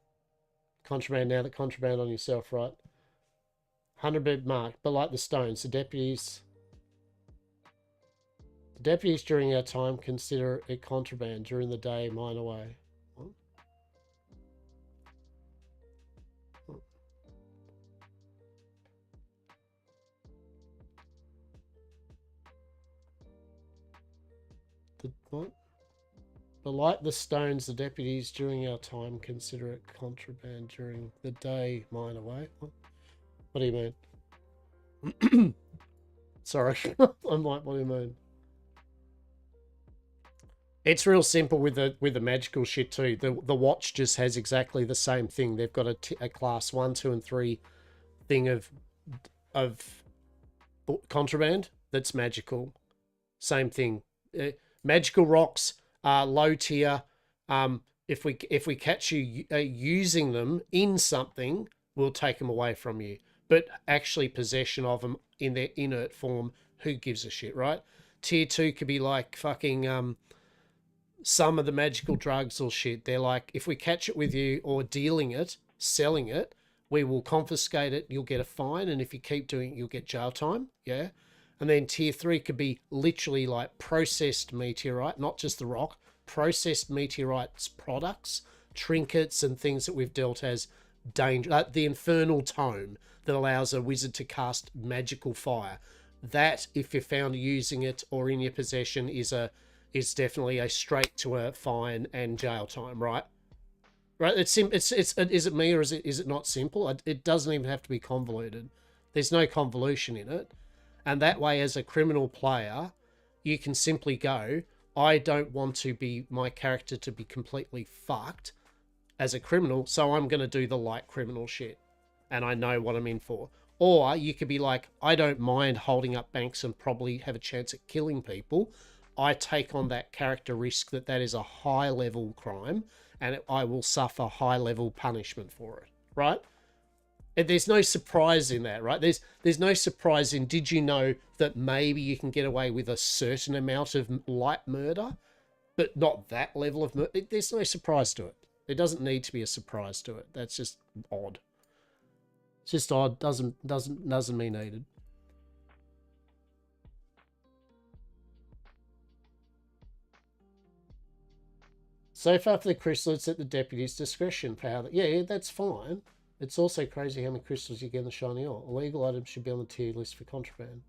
contraband now that contraband on yourself, right? 100-bit mark, but like the stones, the deputies during our time consider it contraband. During the day, mine away. What? The what? But like the stones, the deputies during our time consider it contraband during the day. Mine away. What do you mean? Sorry, I'm like, what do you mean? It's real simple with the magical shit too. The watch just has exactly the same thing. They've got a class 1, 2, and 3 thing of contraband that's magical. Same thing. Magical rocks are low tier. If we catch you using them in something, we'll take them away from you. But actually possession of them in their inert form, who gives a shit, right? Tier 2 could be like fucking some of the magical drugs or shit. They're like, if we catch it with you or dealing it, selling it, we will confiscate it. You'll get a fine, and if you keep doing it, you'll get jail time. Yeah. And then tier 3 could be literally like processed meteorite, not just the rock, processed meteorites products, trinkets, and things that we've dealt as danger. The infernal tome that allows a wizard to cast magical fire. That, if you're found using it or in your possession, is definitely a straight to a fine and jail time, right? Right? Is it me, or is it not simple? It doesn't even have to be convoluted. There's no convolution in it. And that way, as a criminal player, you can simply go, I don't want to be my character to be completely fucked as a criminal, so I'm going to do the light criminal shit. And I know what I'm in for. Or you could be like, I don't mind holding up banks and probably have a chance at killing people. I take on that character risk that is a high-level crime, and I will suffer high-level punishment for it, right? And there's no surprise in that, right? There's no surprise in, did you know that maybe you can get away with a certain amount of light murder, but not that level of murder? There's no surprise to it. There doesn't need to be a surprise to it. That's just odd. It's just odd. Doesn't mean needed. So far for the crystal, it's at the deputy's discretion for how... Yeah, that's fine. It's also crazy how many crystals you get in the shiny ore. Illegal items should be on the tier list for contraband.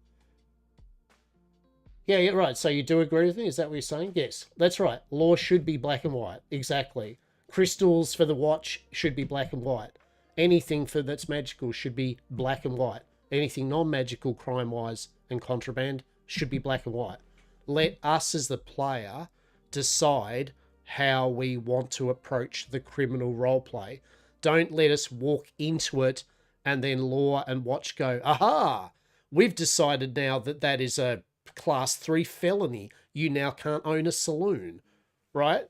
Yeah, right. So you do agree with me? Is that what you're saying? Yes, that's right. Law should be black and white. Exactly. Crystals for the watch should be black and white. Anything that's magical should be black and white. Anything non-magical, crime-wise, and contraband should be black and white. Let us as the player decide how we want to approach the criminal roleplay. Don't let us walk into it and then law and watch go, aha, we've decided now that is a class 3 felony. You now can't own a saloon, right?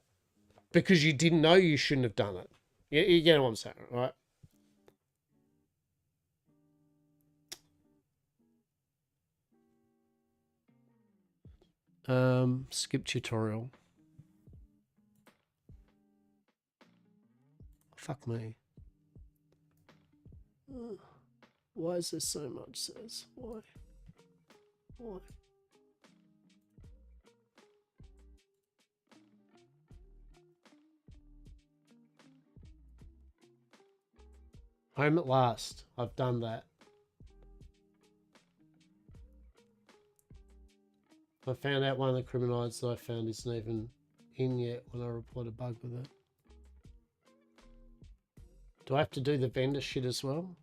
Because you didn't know you shouldn't have done it. You get what I'm saying, right? Skip tutorial. Fuck me. Why is there so much says? Why? Home at last. I've done that. I found out one of the criminals that I found isn't even in yet when I report a bug with it. Do I have to do the vendor shit as well?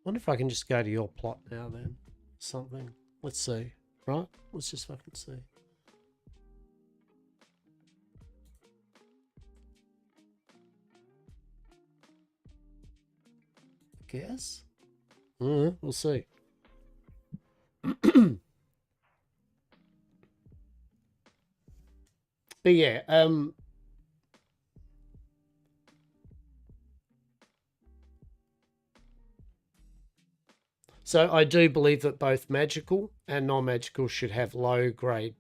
Wonder if I can just go to your plot now then. Something. Let's see. Right? Let's just fucking see. Guess? We'll see. But yeah, so I do believe that both magical and non-magical should have low-grade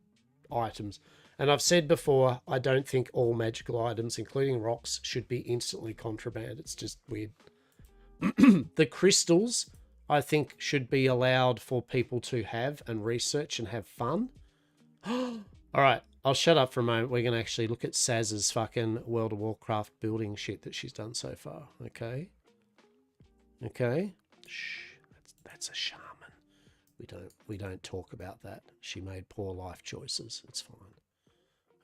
items. And I've said before, I don't think all magical items, including rocks, should be instantly contraband. It's just weird. The crystals, I think, should be allowed for people to have and research and have fun. All right, I'll shut up for a moment. We're going to actually look at Saz's fucking World of Warcraft building shit that she's done so far. Okay. Okay. Shh. That's a shaman. We don't talk about that. She made poor life choices. It's fine.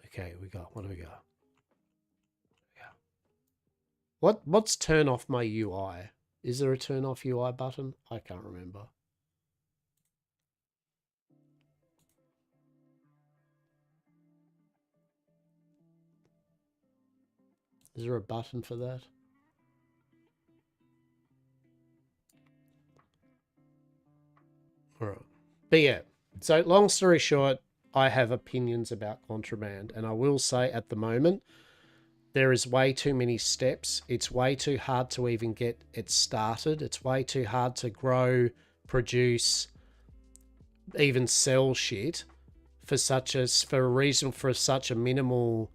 Okay, what do we got? What's turn off my UI? Is there a turn off UI button? I can't remember. Is there a button for that? All right. But yeah, so long story short, I have opinions about contraband, and I will say at the moment, there is way too many steps. It's way too hard to even get it started. It's way too hard to grow, produce, even sell shit for a reason for such a minimal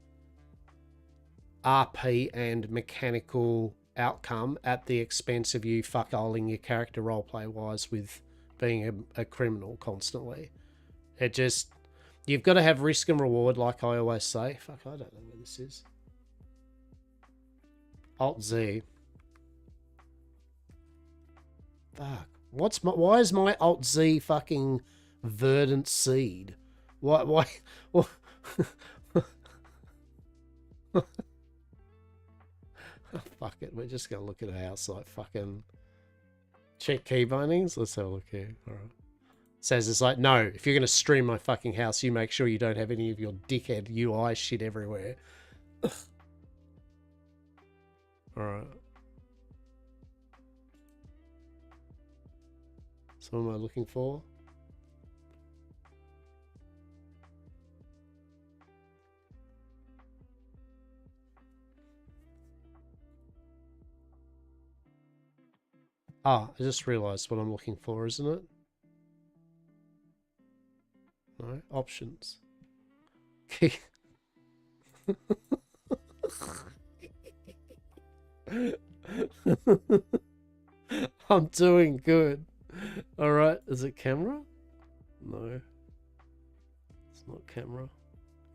RP and mechanical outcome at the expense of you fuckholing your character roleplay wise with being a criminal constantly. It just, you've got to have risk and reward, like I always say. Fuck, I don't know where this is. Alt Z. Fuck. Why is my Alt Z fucking verdant seed? Why fuck it, we're just gonna look at a house like fucking check key bindings. Let's have a look here. Alright. Says it's like, no, if you're gonna stream my fucking house, you make sure you don't have any of your dickhead UI shit everywhere. Alright. So what am I looking for? Ah, I just realised what I'm looking for, isn't it? No, options. Key. I'm doing good. Alright, is it camera? No. It's not camera.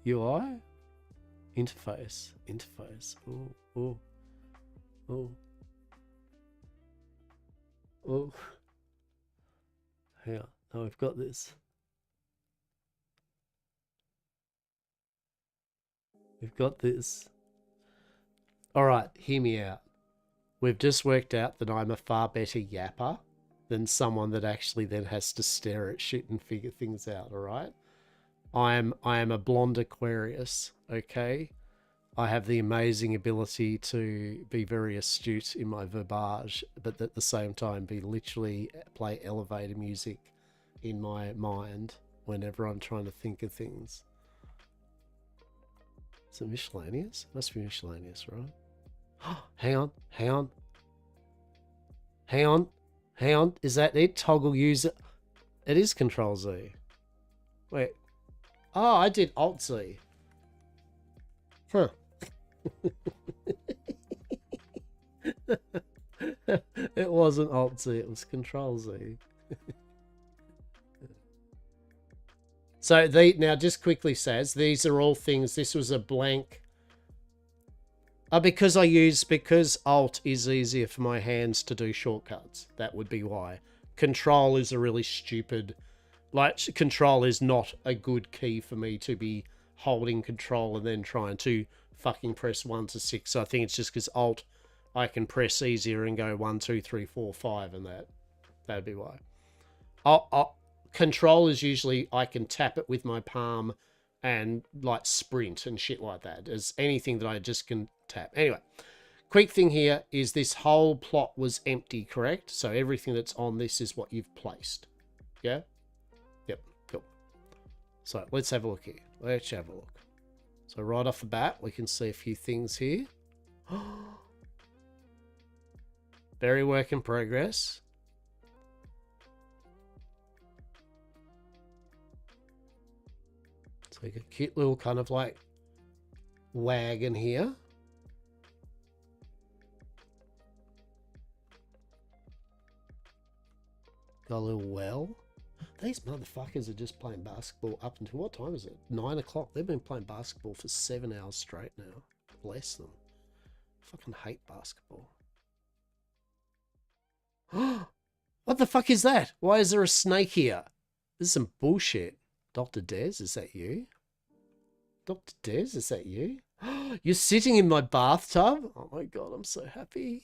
UI? Interface. Interface. Ooh, ooh. Ooh. Ooh. Hang on. Now we've got this. We've got this. Alright, hear me out. We've just worked out that I'm a far better yapper than someone that actually then has to stare at shit and figure things out, alright? I am a blonde Aquarius, okay? I have the amazing ability to be very astute in my verbage, but at the same time literally play elevator music in my mind whenever I'm trying to think of things. Is it miscellaneous? Must be miscellaneous, right? Hang on, hang on. Hang on, hang on. Is that it? Toggle user. It is Control Z. Wait. Oh, I did Alt Z. Huh. It wasn't Alt Z, it was Control Z. So now just quickly says, these are all things, this was a blank. Because Alt is easier for my hands to do shortcuts. That would be why. Control is a really stupid, like Control is not a good key for me to be holding Control and then trying to fucking press 1 to 6. So I think it's just because Alt, I can press easier and go 1, 2, 3, 4, 5 and that'd be why. Control is usually, I can tap it with my palm and like sprint and shit like that. As anything that I just can tap. Anyway, quick thing here is this whole plot was empty, correct? So everything that's on this is what you've placed. Yeah? Yep, cool. So let's have a look here. Let's have a look. So right off the bat, we can see a few things here. Very work in progress. So we got a cute little kind of like wagon here. Got a little well. These motherfuckers are just playing basketball up until, what time is it? 9 o'clock. They've been playing basketball for 7 hours straight now. Bless them. Fucking hate basketball. What the fuck is that? Why is there a snake here? This is some bullshit. Dr. Des, is that you? Dr. Des, is that you? You're sitting in my bathtub? Oh my god, I'm so happy.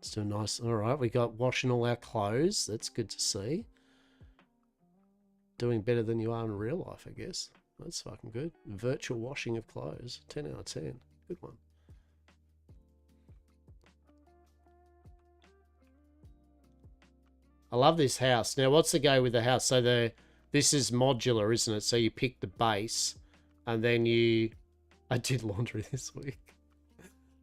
Still nice. Alright, we got washing all our clothes. That's good to see. Doing better than you are in real life, I guess. That's fucking good. Virtual washing of clothes. 10 out of 10. Good one. I love this house. Now, what's the go with the house? So this is modular, isn't it? So you pick the base and then you... I did laundry this week.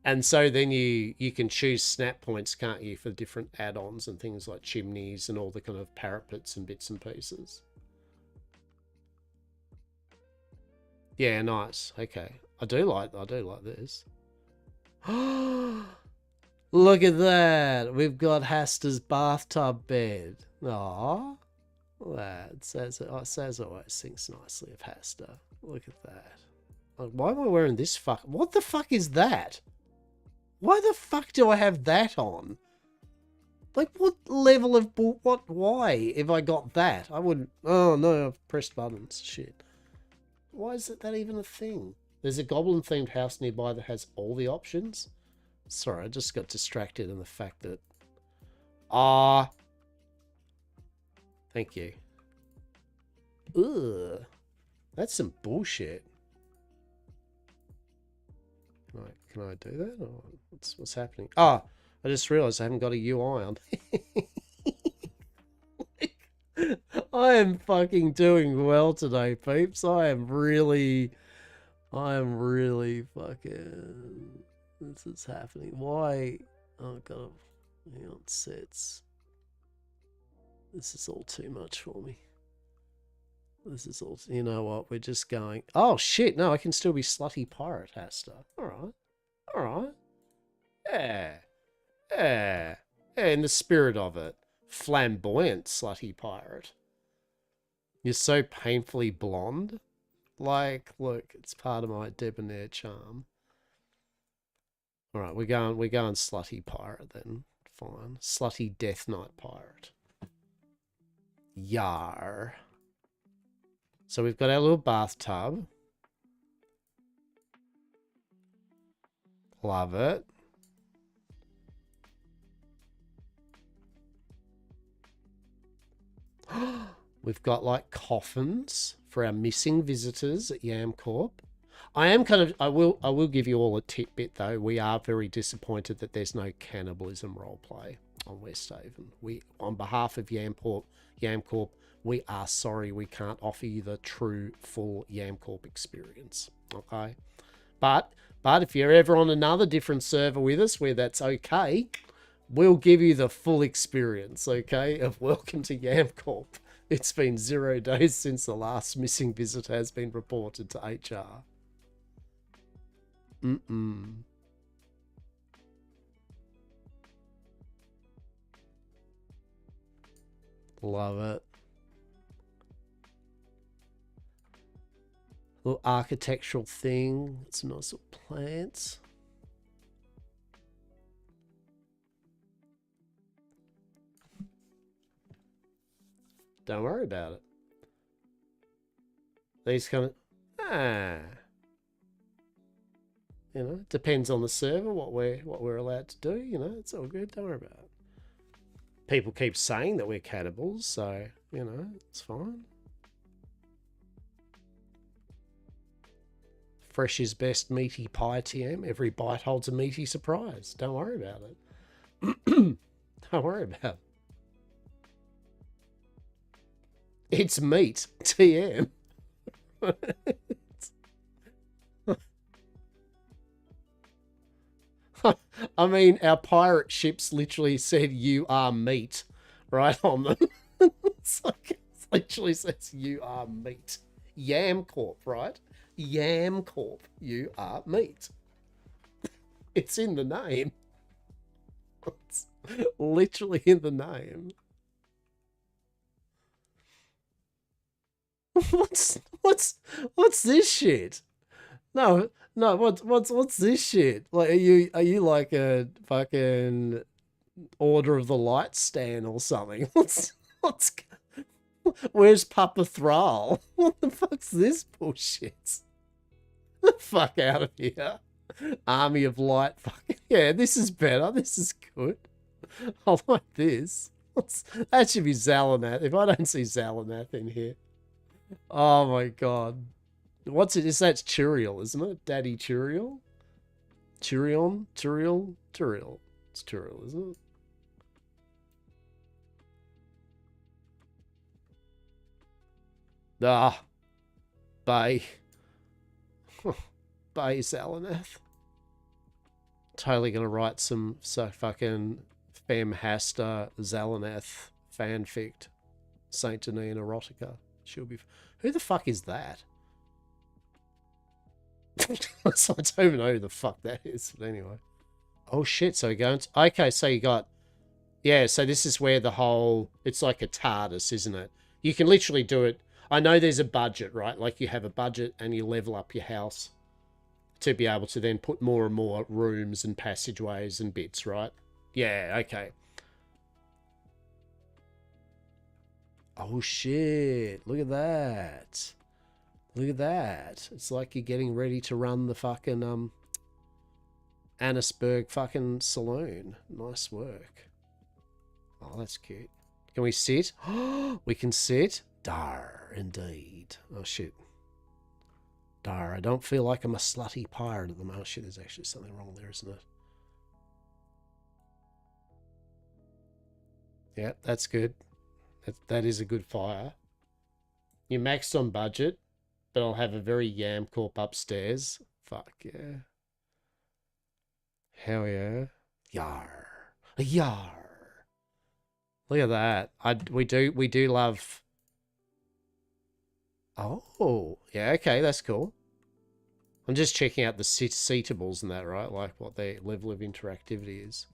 And so then you can choose snap points, can't you, for different add-ons and things like chimneys and all the kind of parapets and bits and pieces. Yeah, nice. Okay. I do like this. Look at that. We've got Hastur's bathtub bed. Aww. That says always thinks nicely of Hastur. Look at that. Like, why am I wearing this fuck? What the fuck is that? Why the fuck do I have that on? Like, what level of why have I got that? I wouldn't... Oh, no, I've pressed buttons. Shit. Why is that even a thing? There's a goblin-themed house nearby that has all the options. Sorry, I just got distracted in the fact that... Ah. Thank you. Ugh. That's some bullshit. Can I do that? Or what's happening? Ah, I just realised I haven't got a UI on. I am fucking doing well today, peeps. I am really fucking... This is happening. Why? Oh, God. Hang on, sets. This is all too much for me. This is all... You know what? We're just going... Oh, shit. No, I can still be slutty pirate, Hastur. Alright. Alright. Yeah. Yeah. Yeah, in the spirit of it. Flamboyant slutty pirate. You're so painfully blonde. Like, look, it's part of my debonair charm. Alright, we're going slutty pirate then. Fine. Slutty Death Knight pirate. Yar. So we've got our little bathtub. Love it. We've got like coffins for our missing visitors at Yam Corp. I will give you all a tidbit though. We are very disappointed that there's no cannibalism roleplay on Westhaven. On behalf of Yam Corp, we are sorry we can't offer you the true full Yam Corp experience. Okay? But if you're ever on another different server with us where that's okay, we'll give you the full experience, okay, of welcome to Yam Corp. It's been 0 days since the last missing visitor has been reported to HR. Love it. Little architectural thing. Some nice little plants. Don't worry about it. These kind of... You know, it depends on the server, what we're allowed to do, you know, it's all good, don't worry about it. People keep saying that we're cannibals, so, you know, it's fine. Fresh is best meaty pie, TM. Every bite holds a meaty surprise. Don't worry about it. Don't worry about it. It's meat, TM. I mean, our pirate ships literally said, "You are meat," right on them. It's like, it literally says, "You are meat." Yam Corp, right? Yam Corp, you are meat. It's in the name. It's literally in the name. What's this shit? No, no. What's this shit? Like, are you like a fucking Order of the Light stan or something? What's where's Papa Thrall? What the fuck's this bullshit? The fuck out of here. Army of Light. Fucking yeah, this is better. This is good. I like this. That should be Zalanath. If I don't see Zalanath in here. Oh my god. What's it? That's Turiel, isn't it? Daddy Turiel? Turion? Turiel? Turiel. It's Turiel, isn't it? Ah. Bay. Bay Zalanath. Totally gonna write some fucking Femme Hastur Zalanath fanfic. Saint Denis and erotica. She'll be. Who the fuck is that? So I don't even know who the fuck that is. But anyway. Oh shit! So you're going to... Okay, so you got. Yeah, so this is where the whole. It's like a TARDIS, isn't it? You can literally do it. I know there's a budget, right? Like you have a budget and you level up your house to be able to then put more and more rooms and passageways and bits, right? Yeah, okay. Oh shit, look at that. Look at that. It's like you're getting ready to run the fucking Annisburg fucking saloon. Nice work. Oh, that's cute. Can we sit? We can sit? Dar, indeed. Oh shit. Dar, I don't feel like I'm a slutty pirate at the moment. Oh shit, there's actually something wrong there, isn't it? Yeah, that's good. That is a good fire. You're maxed on budget, but I'll have a very yam corp upstairs. Fuck yeah. Hell yeah. Yar. Yar. Look at that. We do love. Oh, yeah, okay, that's cool. I'm just checking out the seatables and that, right? Like what their level of interactivity is.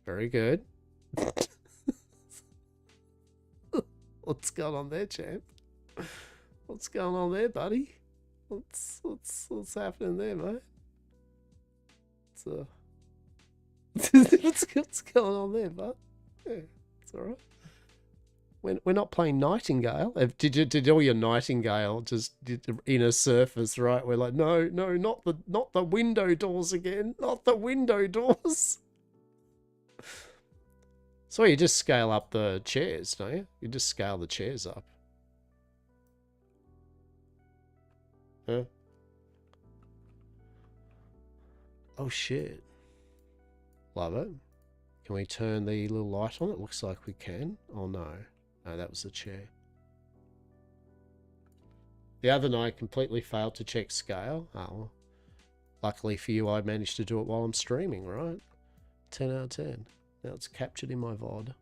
Very good. What's going on there, champ? What's going on there, buddy? What's happening there, mate? What's going on there, bud? Yeah, it's all right. We're not playing Nightingale. Did all your Nightingale just inner surface, right? We're like, no, not the window doors again, not the window doors. So you just scale up the chairs, don't you? You just scale the chairs up. Huh? Oh shit. Love it. Can we turn the little light on? It looks like we can. Oh no. No, that was the chair. The other night completely failed to check scale. Oh, well. Luckily for you, I managed to do it while I'm streaming, right? 10 out of 10. Now it's captured in my VOD.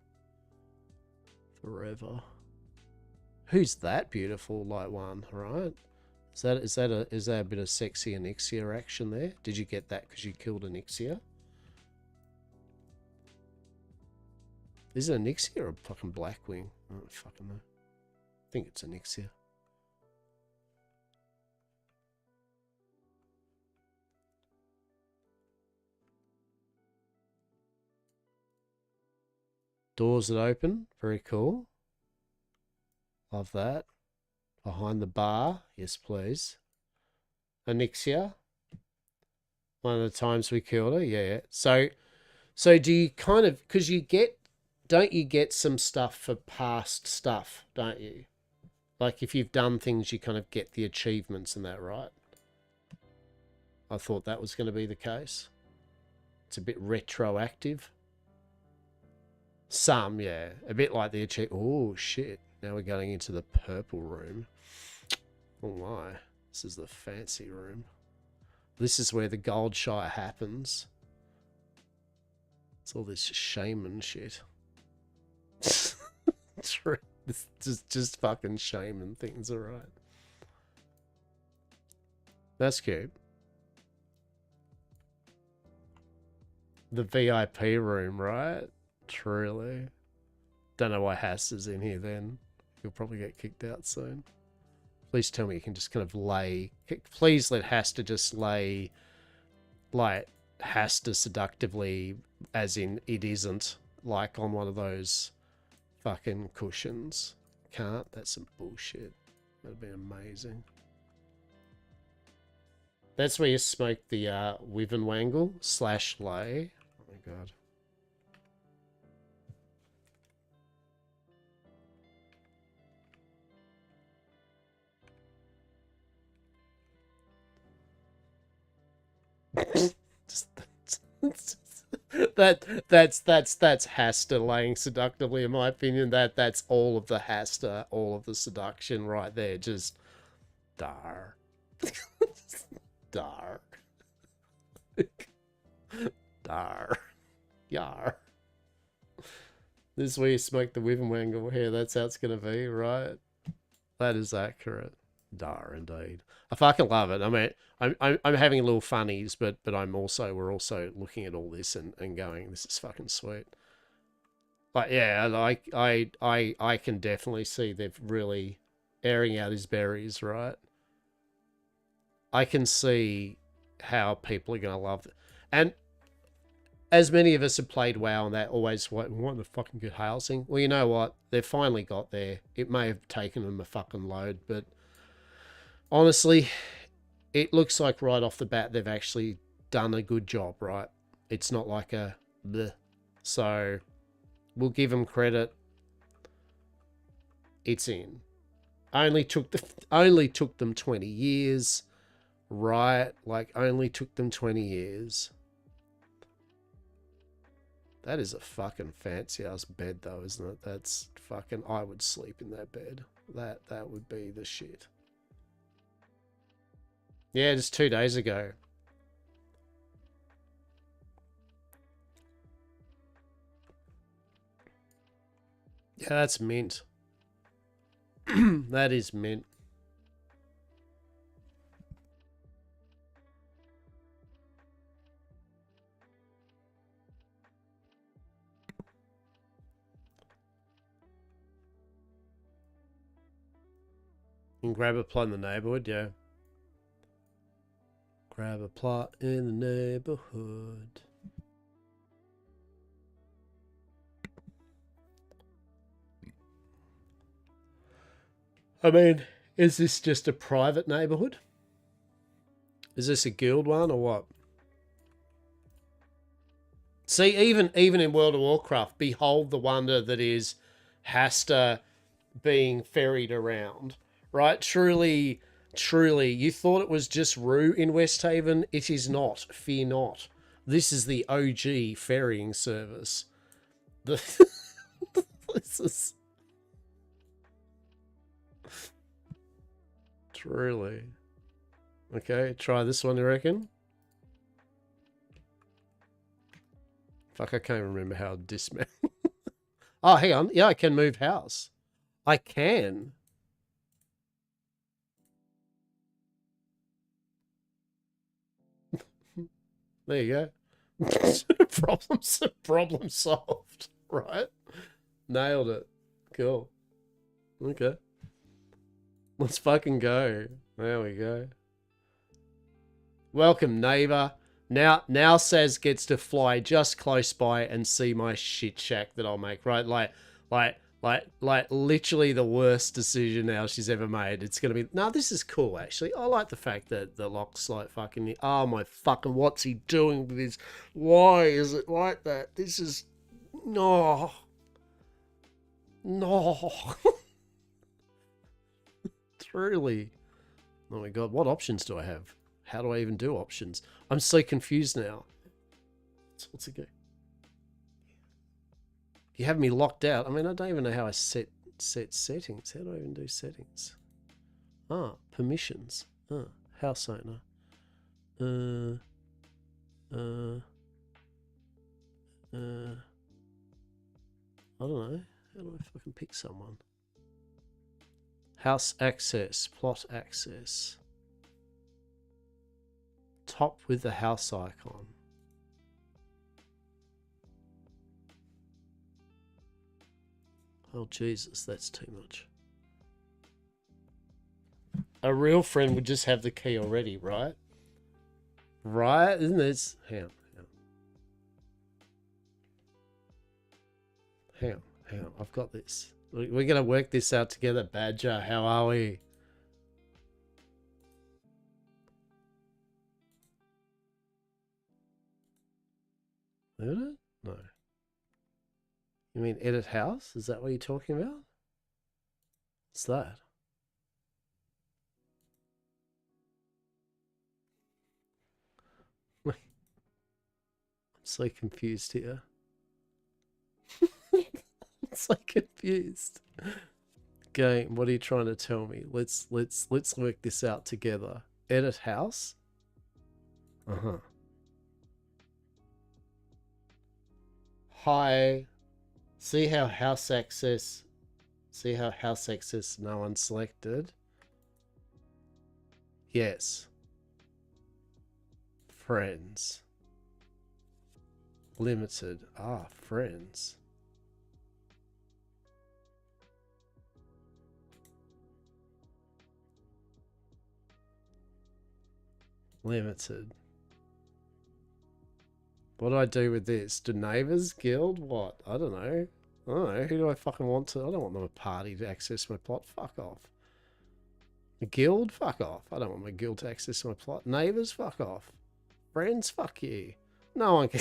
Forever. Who's that beautiful light one, right? Is that a bit of sexy Anixia action there? Did you get that because you killed Anixia? Is it Anixia or a fucking Blackwing? I don't fucking know. I think it's Anixia. Doors that open. Very cool. Love that. Behind the bar. Yes, please. Anixia. One of the times we killed her. Yeah. So do you kind of... Because you get... Don't you get some stuff for past stuff, don't you? Like if you've done things, you kind of get the achievements and that, right? I thought that was going to be the case. It's a bit retroactive. Some, yeah. A bit like the achievement. Oh, shit. Now we're going into the purple room. Oh, my. This is the fancy room. This is where the Gold Shire happens. It's all this shaman shit. True. This just fucking shaman things, alright. That's cute. The VIP room, right? Truly. Don't know why Hastur's in here then. He'll probably get kicked out soon. Please tell me you can just kind of lay... Please let Hastur just lay... Like, Hastur seductively, as in it isn't, like on one of those fucking cushions. Can't? That's some bullshit. That'd be amazing. That's where you smoke the Wivenwangle / lay. Oh my god. that's Hastur laying seductively, in my opinion. That's all of the Hastur, all of the seduction right there. Just dar. Dar. Dar. Yar. This is where you smoke the Wivenwangle here. That's how it's gonna be, right? That is accurate. Dar indeed. I fucking love it. I mean, I'm having a little funnies, but we're also looking at all this and going, this is fucking sweet. But yeah, like I can definitely see they've really airing out his berries, right? I can see how people are gonna love it. And as many of us have played WoW and that always want the fucking good housing. Well, you know what? They've finally got there. It may have taken them a fucking load, but honestly, it looks like right off the bat they've actually done a good job, right? It's not like a bleh. So we'll give them credit. It's in. Only took them 20 years, right? Like only took them 20 years. That is a fucking fancy ass bed though, isn't it? That's fucking, I would sleep in that bed. That would be the shit. Yeah, just 2 days ago. Yeah, that's mint. That is mint. You can grab a plot in the neighborhood, yeah. Grab a plot in the neighborhood. I mean, is this just a private neighborhood? Is this a guild one or what? See, even in World of Warcraft, behold the wonder that is Hastur being ferried around. Right? Truly, you thought it was just Rue in Westhaven. It is not. Fear not. This is the OG ferrying service. This is... Truly. Okay, try this one, you reckon? Fuck, I can't remember how to dismount. Oh, hang on. Yeah, I can move house. I can. There you go. Problem solved. Right? Nailed it. Cool. Okay. Let's fucking go. There we go. Welcome, neighbor. Now Saz gets to fly just close by and see my shit shack that I'll make. Right? Like literally the worst decision now she's ever made. It's gonna be, no, this is cool actually. I like the fact that the lock's like fucking, oh my fucking, what's he doing with his, why is it like that? This is, no. Truly. Oh my god, what options do I have? How do I even do options? I'm so confused now. What's it go? You have me locked out. I mean, I don't even know how I set settings. How do I even do settings? Ah, permissions. Ah, house owner. I don't know. How do I fucking pick someone? House access, plot access. Top with the house icon. Oh Jesus, that's too much. A real friend would just have the key already, right? Right? Isn't this? Hang on. Hang on. I've got this. We're going to work this out together, Badger. How are we? Edit? No. You mean edit house? Is that what you're talking about? What's that? I'm so confused here. I'm so confused. Game, what are you trying to tell me? Let's work this out together. Edit house? Uh-huh. Hi. See how house access no one selected? Yes. Friends. Limited. Ah, friends. Limited. What do I do with this? Do neighbors guild? What? I don't know. I don't know. Who do I fucking want to? I don't want them a party to access my plot. Fuck off. A guild? Fuck off. I don't want my guild to access my plot. Neighbors? Fuck off. Friends? Fuck you. No one can.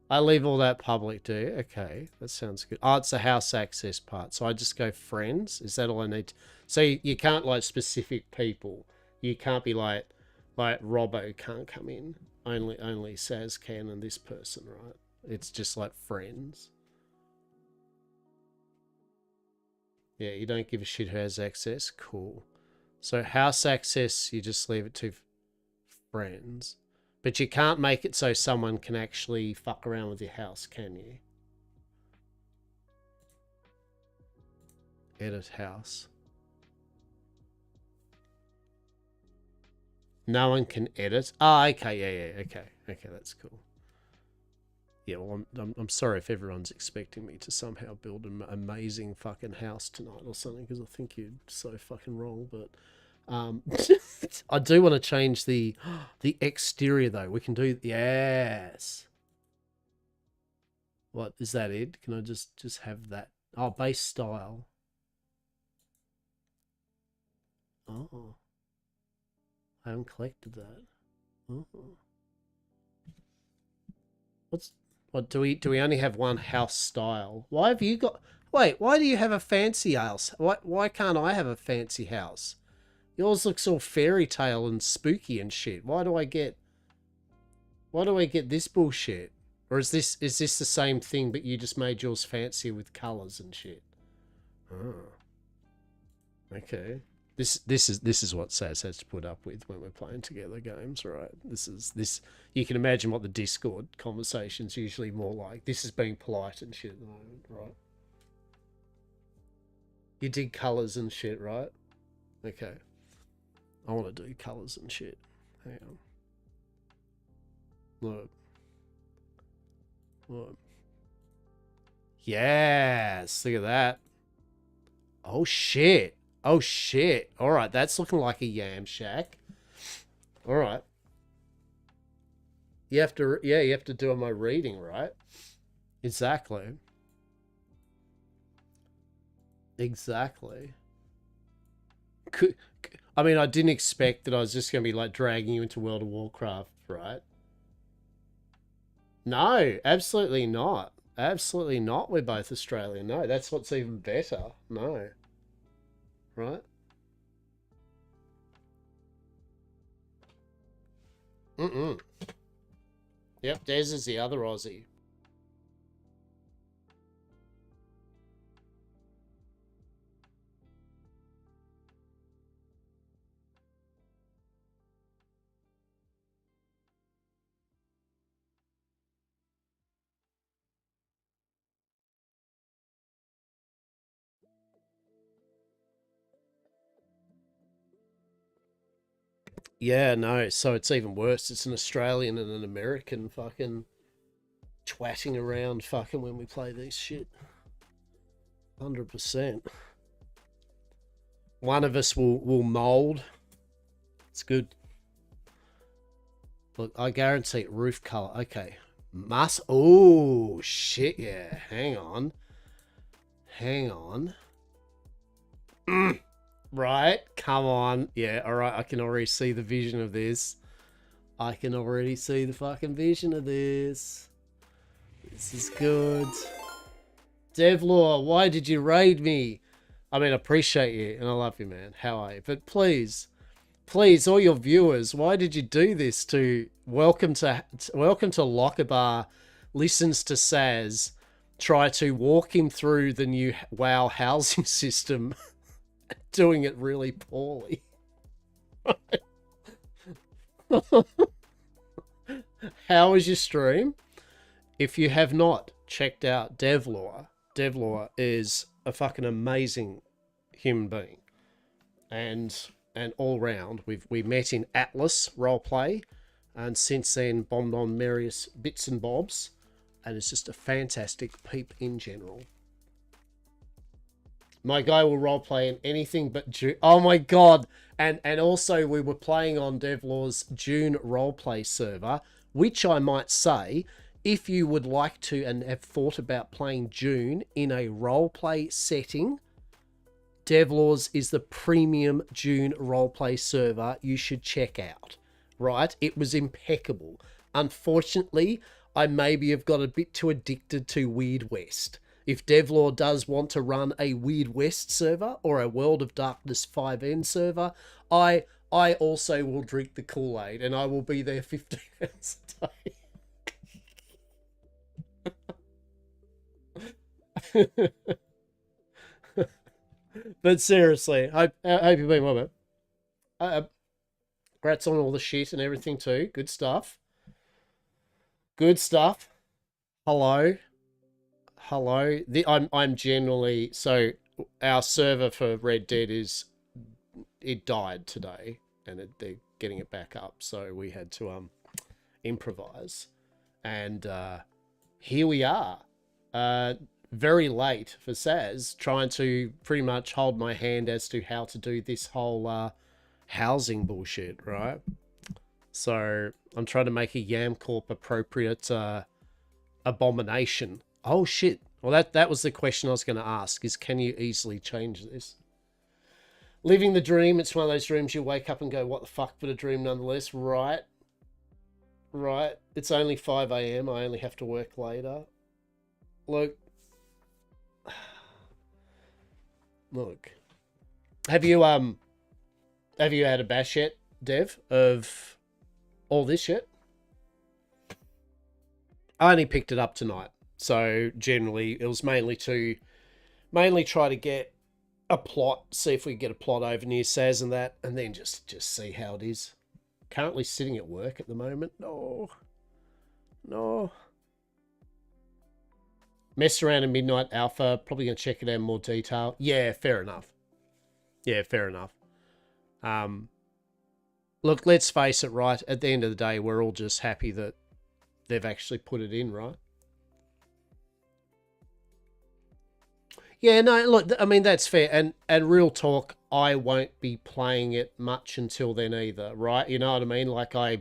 I leave all that public, do you? Okay, that sounds good. Oh, it's the house access part. So I just go friends? Is that all I need to... So you can't like specific people. You can't be like Robbo can't come in. Only Saz can and this person, right? It's just like friends. Yeah, you don't give a shit who has access. Cool. So house access, you just leave it to friends. But you can't make it so someone can actually fuck around with your house, can you? Edit house. No one can edit. Oh, okay, yeah, okay, that's cool. Yeah, well, I'm sorry if everyone's expecting me to somehow build an amazing fucking house tonight or something, because I think you're so fucking wrong, but I do want to change the exterior though. We can do, yes. What is that, Ed? Can I just have that? Oh, base style. Oh, I haven't collected that. Oh. What do we only have one house style? Why have you got? Wait, why do you have a fancy house? Why can't I have a fancy house? Yours looks all fairy tale and spooky and shit. Why do I get this bullshit? Or is this the same thing but you just made yours fancier with colours and shit? Oh. Okay. This is what Saz has to put up with when we're playing together games, right? This you can imagine what the Discord conversation's usually more like. This is being polite and shit at the moment, right? You dig colours and shit, right? Okay. I want to do colours and shit. Hang on. Look. Yes, look at that. Oh shit. Oh shit. Alright, that's looking like a yam shack. Alright. You have to do my reading, right? Exactly. I mean, I didn't expect that I was just going to be like dragging you into World of Warcraft, right? No, absolutely not. Absolutely not. We're both Australian. No, that's what's even better. No. Right? Yep, Des is the other Aussie. Yeah, no, so it's even worse. It's an Australian and an American fucking twatting around fucking when we play this shit. 100%. One of us will mold. It's good. Look, I guarantee it. Roof color. Okay. Oh, shit, yeah. Hang on. Hang on. Right. Come on. Yeah, all right. I can already see the vision of this. I can already see the fucking vision of this. This is good. Devlaw, why did you raid me? I mean, I appreciate you, and I love you, man. How are you? But please, all your viewers, why did you do this to welcome to Lockabar listens to Saz try to walk him through the new WoW housing system, doing it really poorly. How was your stream? If you have not checked out Devlaw is a fucking amazing human being, and all round. We met in Atlas roleplay, and since then bombed on various bits and bobs, and it's just a fantastic peep in general. My guy will roleplay in anything but June. Oh my god! And also we were playing on Devlaw's June roleplay server, which I might say, if you would like to and have thought about playing June in a roleplay setting, Devlaw's is the premium June roleplay server you should check out. Right? It was impeccable. Unfortunately, I maybe have got a bit too addicted to Weird West. If Devlaw does want to run a Weird West server or a World of Darkness 5N server, I also will drink the Kool-Aid, and I will be there 15 hours a day. But seriously, I hope you've been well, man. Congrats on all the shit and everything too. Good stuff. Good stuff. Hello. I'm generally, so our server for Red Dead it died today, and they're getting it back up, so we had to improvise, and here we are, very late for Saz, trying to pretty much hold my hand as to how to do this whole housing bullshit, right? So I'm trying to make a YamCorp appropriate abomination. Oh shit. Well, that was the question I was going to ask, is can you easily change this? Living the dream, it's one of those dreams you wake up and go, what the fuck, but a dream nonetheless. Right. It's only 5 AM. I only have to work later. Look. Have you had a bash yet, Dev, of all this shit? I only picked it up tonight. So generally it was mainly try to get a plot, see if we can get a plot over near Saz and that, and then just see how it is. Currently sitting at work at the moment. No. Mess around in Midnight Alpha, probably gonna check it out in more detail. Yeah, fair enough. Look, let's face it, right? At the end of the day, we're all just happy that they've actually put it in, right? Yeah, no, look, I mean, that's fair. And real talk, I won't be playing it much until then either, right? You know what I mean? Like, I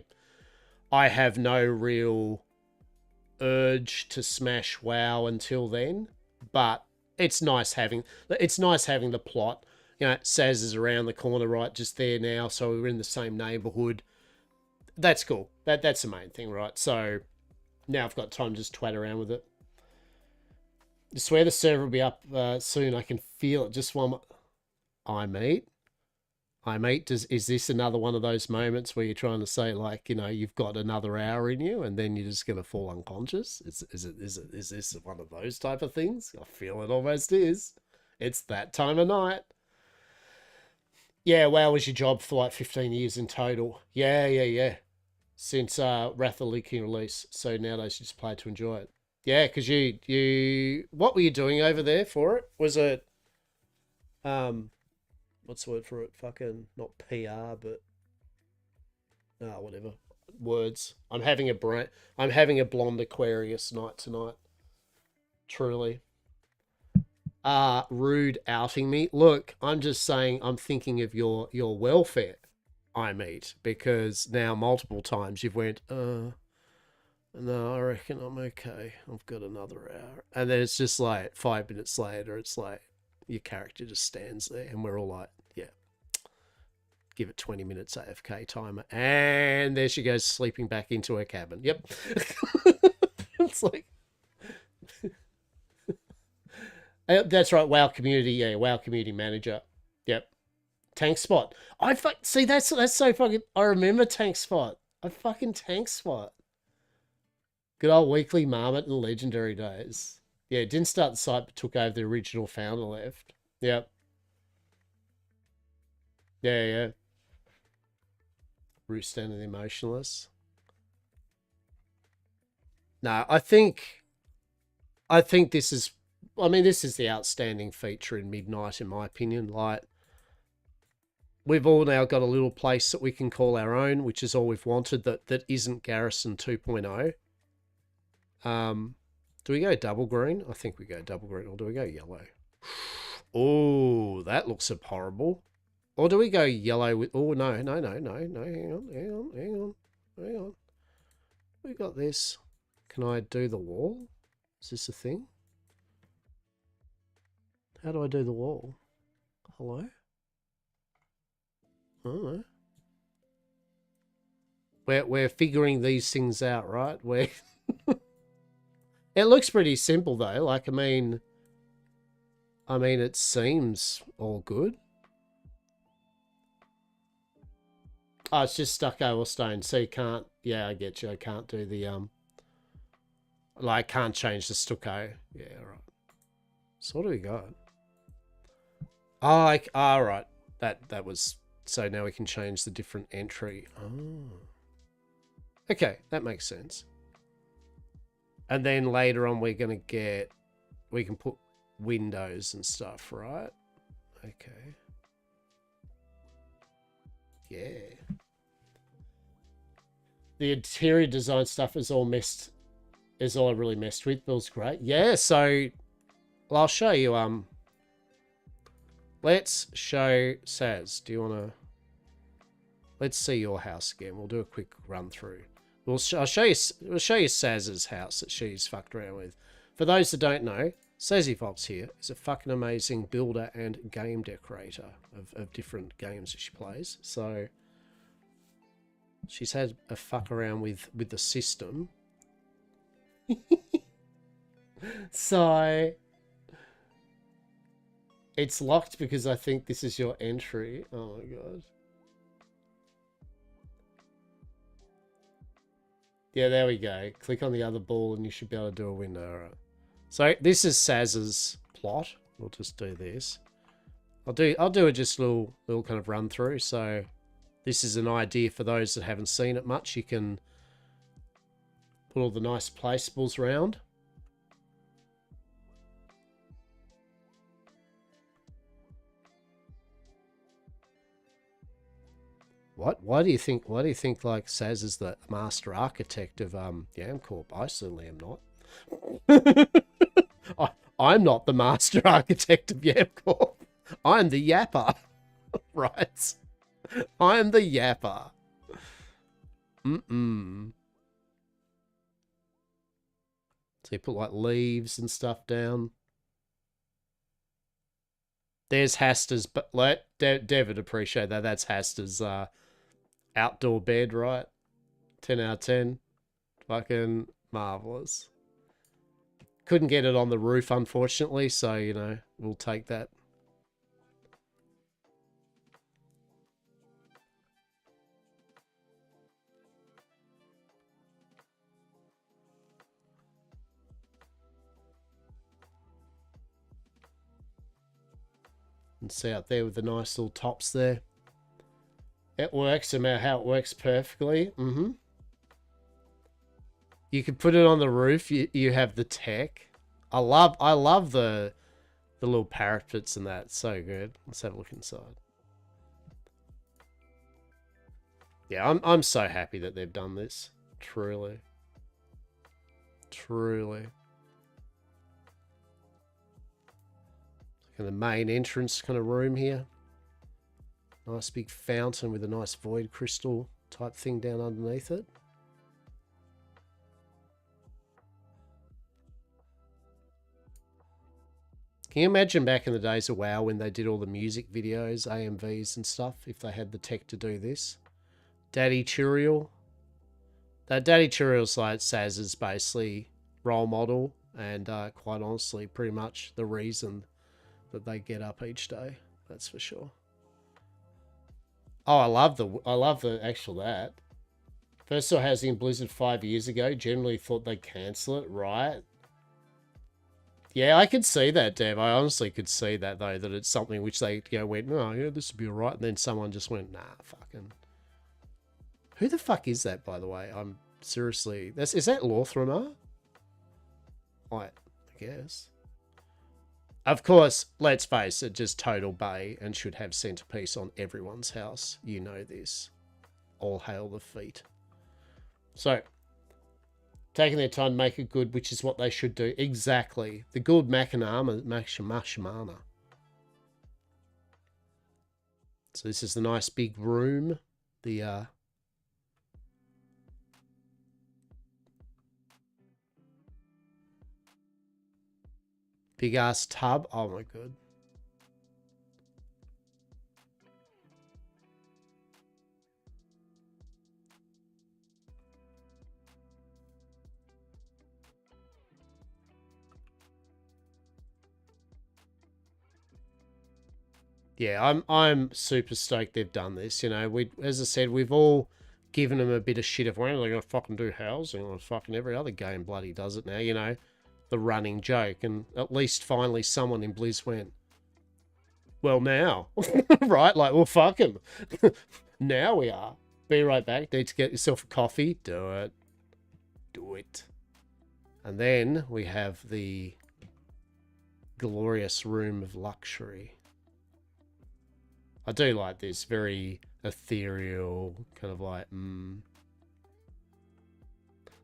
have no real urge to smash WoW until then, but it's nice having the plot. You know, Saz is around the corner, right? Just there now, so we're in the same neighborhood. That's cool. That's the main thing, right? So now I've got time to just twat around with it. I swear the server will be up soon. I can feel it. Just one more. I mate. Is this another one of those moments where you're trying to say, like, you know, you've got another hour in you and then you're just gonna fall unconscious? Is this one of those type of things? I feel it almost is. It's that time of night. Yeah, WoW was your job for like 15 years in total. Yeah. Since Wrath of the Lich King release. So nowadays you just play to enjoy it. Yeah, because you what were you doing over there for it? Was it what's the word for it? Fucking not PR, but whatever. Words. I'm having a blonde Aquarius night tonight. Truly. rude outing me. Look, I'm just saying I'm thinking of your welfare, I meet, because now multiple times you've went, no, I reckon I'm okay. I've got another hour. And then it's just like 5 minutes later, it's like your character just stands there and we're all like, yeah, give it 20 minutes AFK timer. And there she goes, sleeping back into her cabin. Yep. It's like... That's right, WoW community. Yeah, WoW community manager. Yep. Tank Spot. See, that's so fucking... I remember Tank Spot. I fucking Tank Spot. Good old Weekly Marmot and Legendary days. Yeah, it didn't start the site, but took over. The original founder left. Yep. Yeah. Roost and the Emotionless. No, I think this is... I mean, this is the outstanding feature in Midnight, in my opinion. Like, we've all now got a little place that we can call our own, which is all we've wanted, that isn't Garrison 2.0. Do we go double green? I think we go double green. Or do we go yellow? Oh, that looks horrible. Or do we go yellow with... Oh, no. Hang on. We got this. Can I do the wall? Is this a thing? How do I do the wall? Hello? I don't know. We're figuring these things out, right? It looks pretty simple though. Like, I mean, it seems all good. Oh, it's just stucco or stone, so you can't... Yeah, I get you. I can't do the like, can't change the stucco. Yeah, right. So what do we got? Oh, right. That was... So now we can change the different entry. Oh. Okay, that makes sense. And then later on we're going to get... We can put windows and stuff, right? Okay. Yeah. The interior design stuff is all I really messed with. Feels great. Yeah, so... Well, I'll show you... Let's show Saz. Do you want to... Let's see your house again. We'll do a quick run through. We'll show you Saz's house that she's fucked around with. For those that don't know, Sazzy Fox here is a fucking amazing builder and game decorator of different games that she plays. So she's had a fuck around with the system. So... It's locked because I think this is your entry. Oh my god. Yeah, there we go. Click on the other ball and you should be able to do a window. All right. So this is Saz's plot. We'll just do this. I'll do a just little kind of run through. So this is an idea for those that haven't seen it much. You can put all the nice placeables around. What? Why do you think like Saz is the master architect of Yamcorp? I certainly am not. I'm not the master architect of Yamcorp. I'm the yapper. Right. I'm the yapper. So you put like leaves and stuff down. There's Hastur's, but let Dev appreciate that. That's Hastur's outdoor bed, right? 10 out of 10. Fucking marvelous. Couldn't get it on the roof, unfortunately, so, you know, we'll take that. And see out there with the nice little tops there. It works, no matter how it works perfectly. You can put it on the roof. You have the tech. I love the little parapets and that. It's so good. Let's have a look inside. Yeah, I'm so happy that they've done this. Truly. Truly. And the main entrance kind of room here. Nice big fountain with a nice void crystal type thing down underneath it. Can you imagine back in the days of WoW when they did all the music videos, AMVs and stuff, if they had the tech to do this? Daddy Churiel. That Daddy Churiel's like Saz's basically role model, and quite honestly, pretty much the reason that they get up each day. That's for sure. Oh, I love the actual that. First saw housing in Blizzard 5 years ago. Generally thought they'd cancel it, right? Yeah, I could see that, Dev. I honestly could see that, though, that it's something which they went, oh, yeah, this would be alright. And then someone just went, nah, fucking. Who the fuck is that, by the way? I'm seriously... Is that Lothramar? I guess. Of course, let's face it, just total bay and should have centerpiece on everyone's house. You know this. All hail the feet. So, taking their time to make it good, which is what they should do. Exactly. The good machinama. So this is the nice big room. The big ass tub. Oh my god. Yeah, I'm super stoked they've done this. You know, as I said, we've all given them a bit of shit of when they're gonna fucking do housing, or fucking every other game bloody does it now, you know. The running joke, and at least finally someone in Blizz went, well, now, right? Like, well, fuck him. Now we are. Be right back. Need to get yourself a coffee. Do it. Do it. And then we have the glorious room of luxury. I do like this. Very ethereal, kind of like,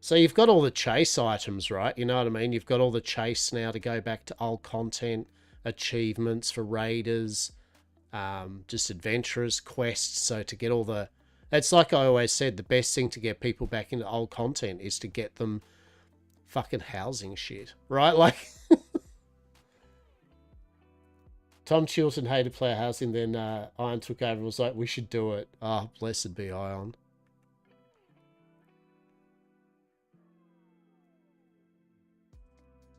So you've got all the chase items, right? You know what I mean? You've got all the chase now to go back to old content, achievements for raiders, just adventurers, quests. So to get all the... It's like I always said, the best thing to get people back into old content is to get them fucking housing shit, right? Like... Tom Chilton hated player housing, then Ion took over and was like, we should do it. Oh, blessed be Ion.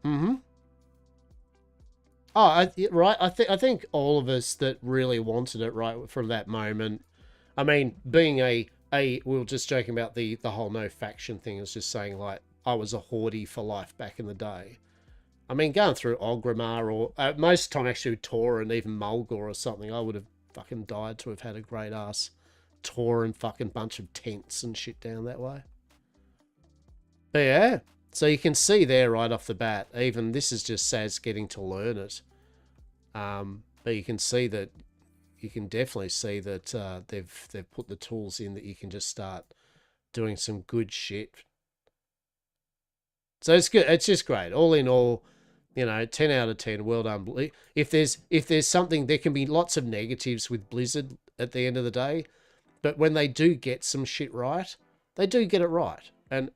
Mm-hmm. Oh, right. I think all of us that really wanted it, right, from that moment. I mean, being we were just joking about the whole no faction thing. I was just saying, like, I was a hoardie for life back in the day. I mean, going through Ogrimmar or most of the time actually Tor and even Mulgore or something, I would have fucking died to have had a great ass Tor and fucking bunch of tents and shit down that way. But yeah, so you can see there right off the bat, even this is just Saz getting to learn it. But you can see that, you can definitely see that they've put the tools in that you can just start doing some good shit. So it's good. It's just great. All in all, you know, 10 out of 10. Well done. If there's something, there can be lots of negatives with Blizzard at the end of the day, but when they do get some shit right, they do get it right. And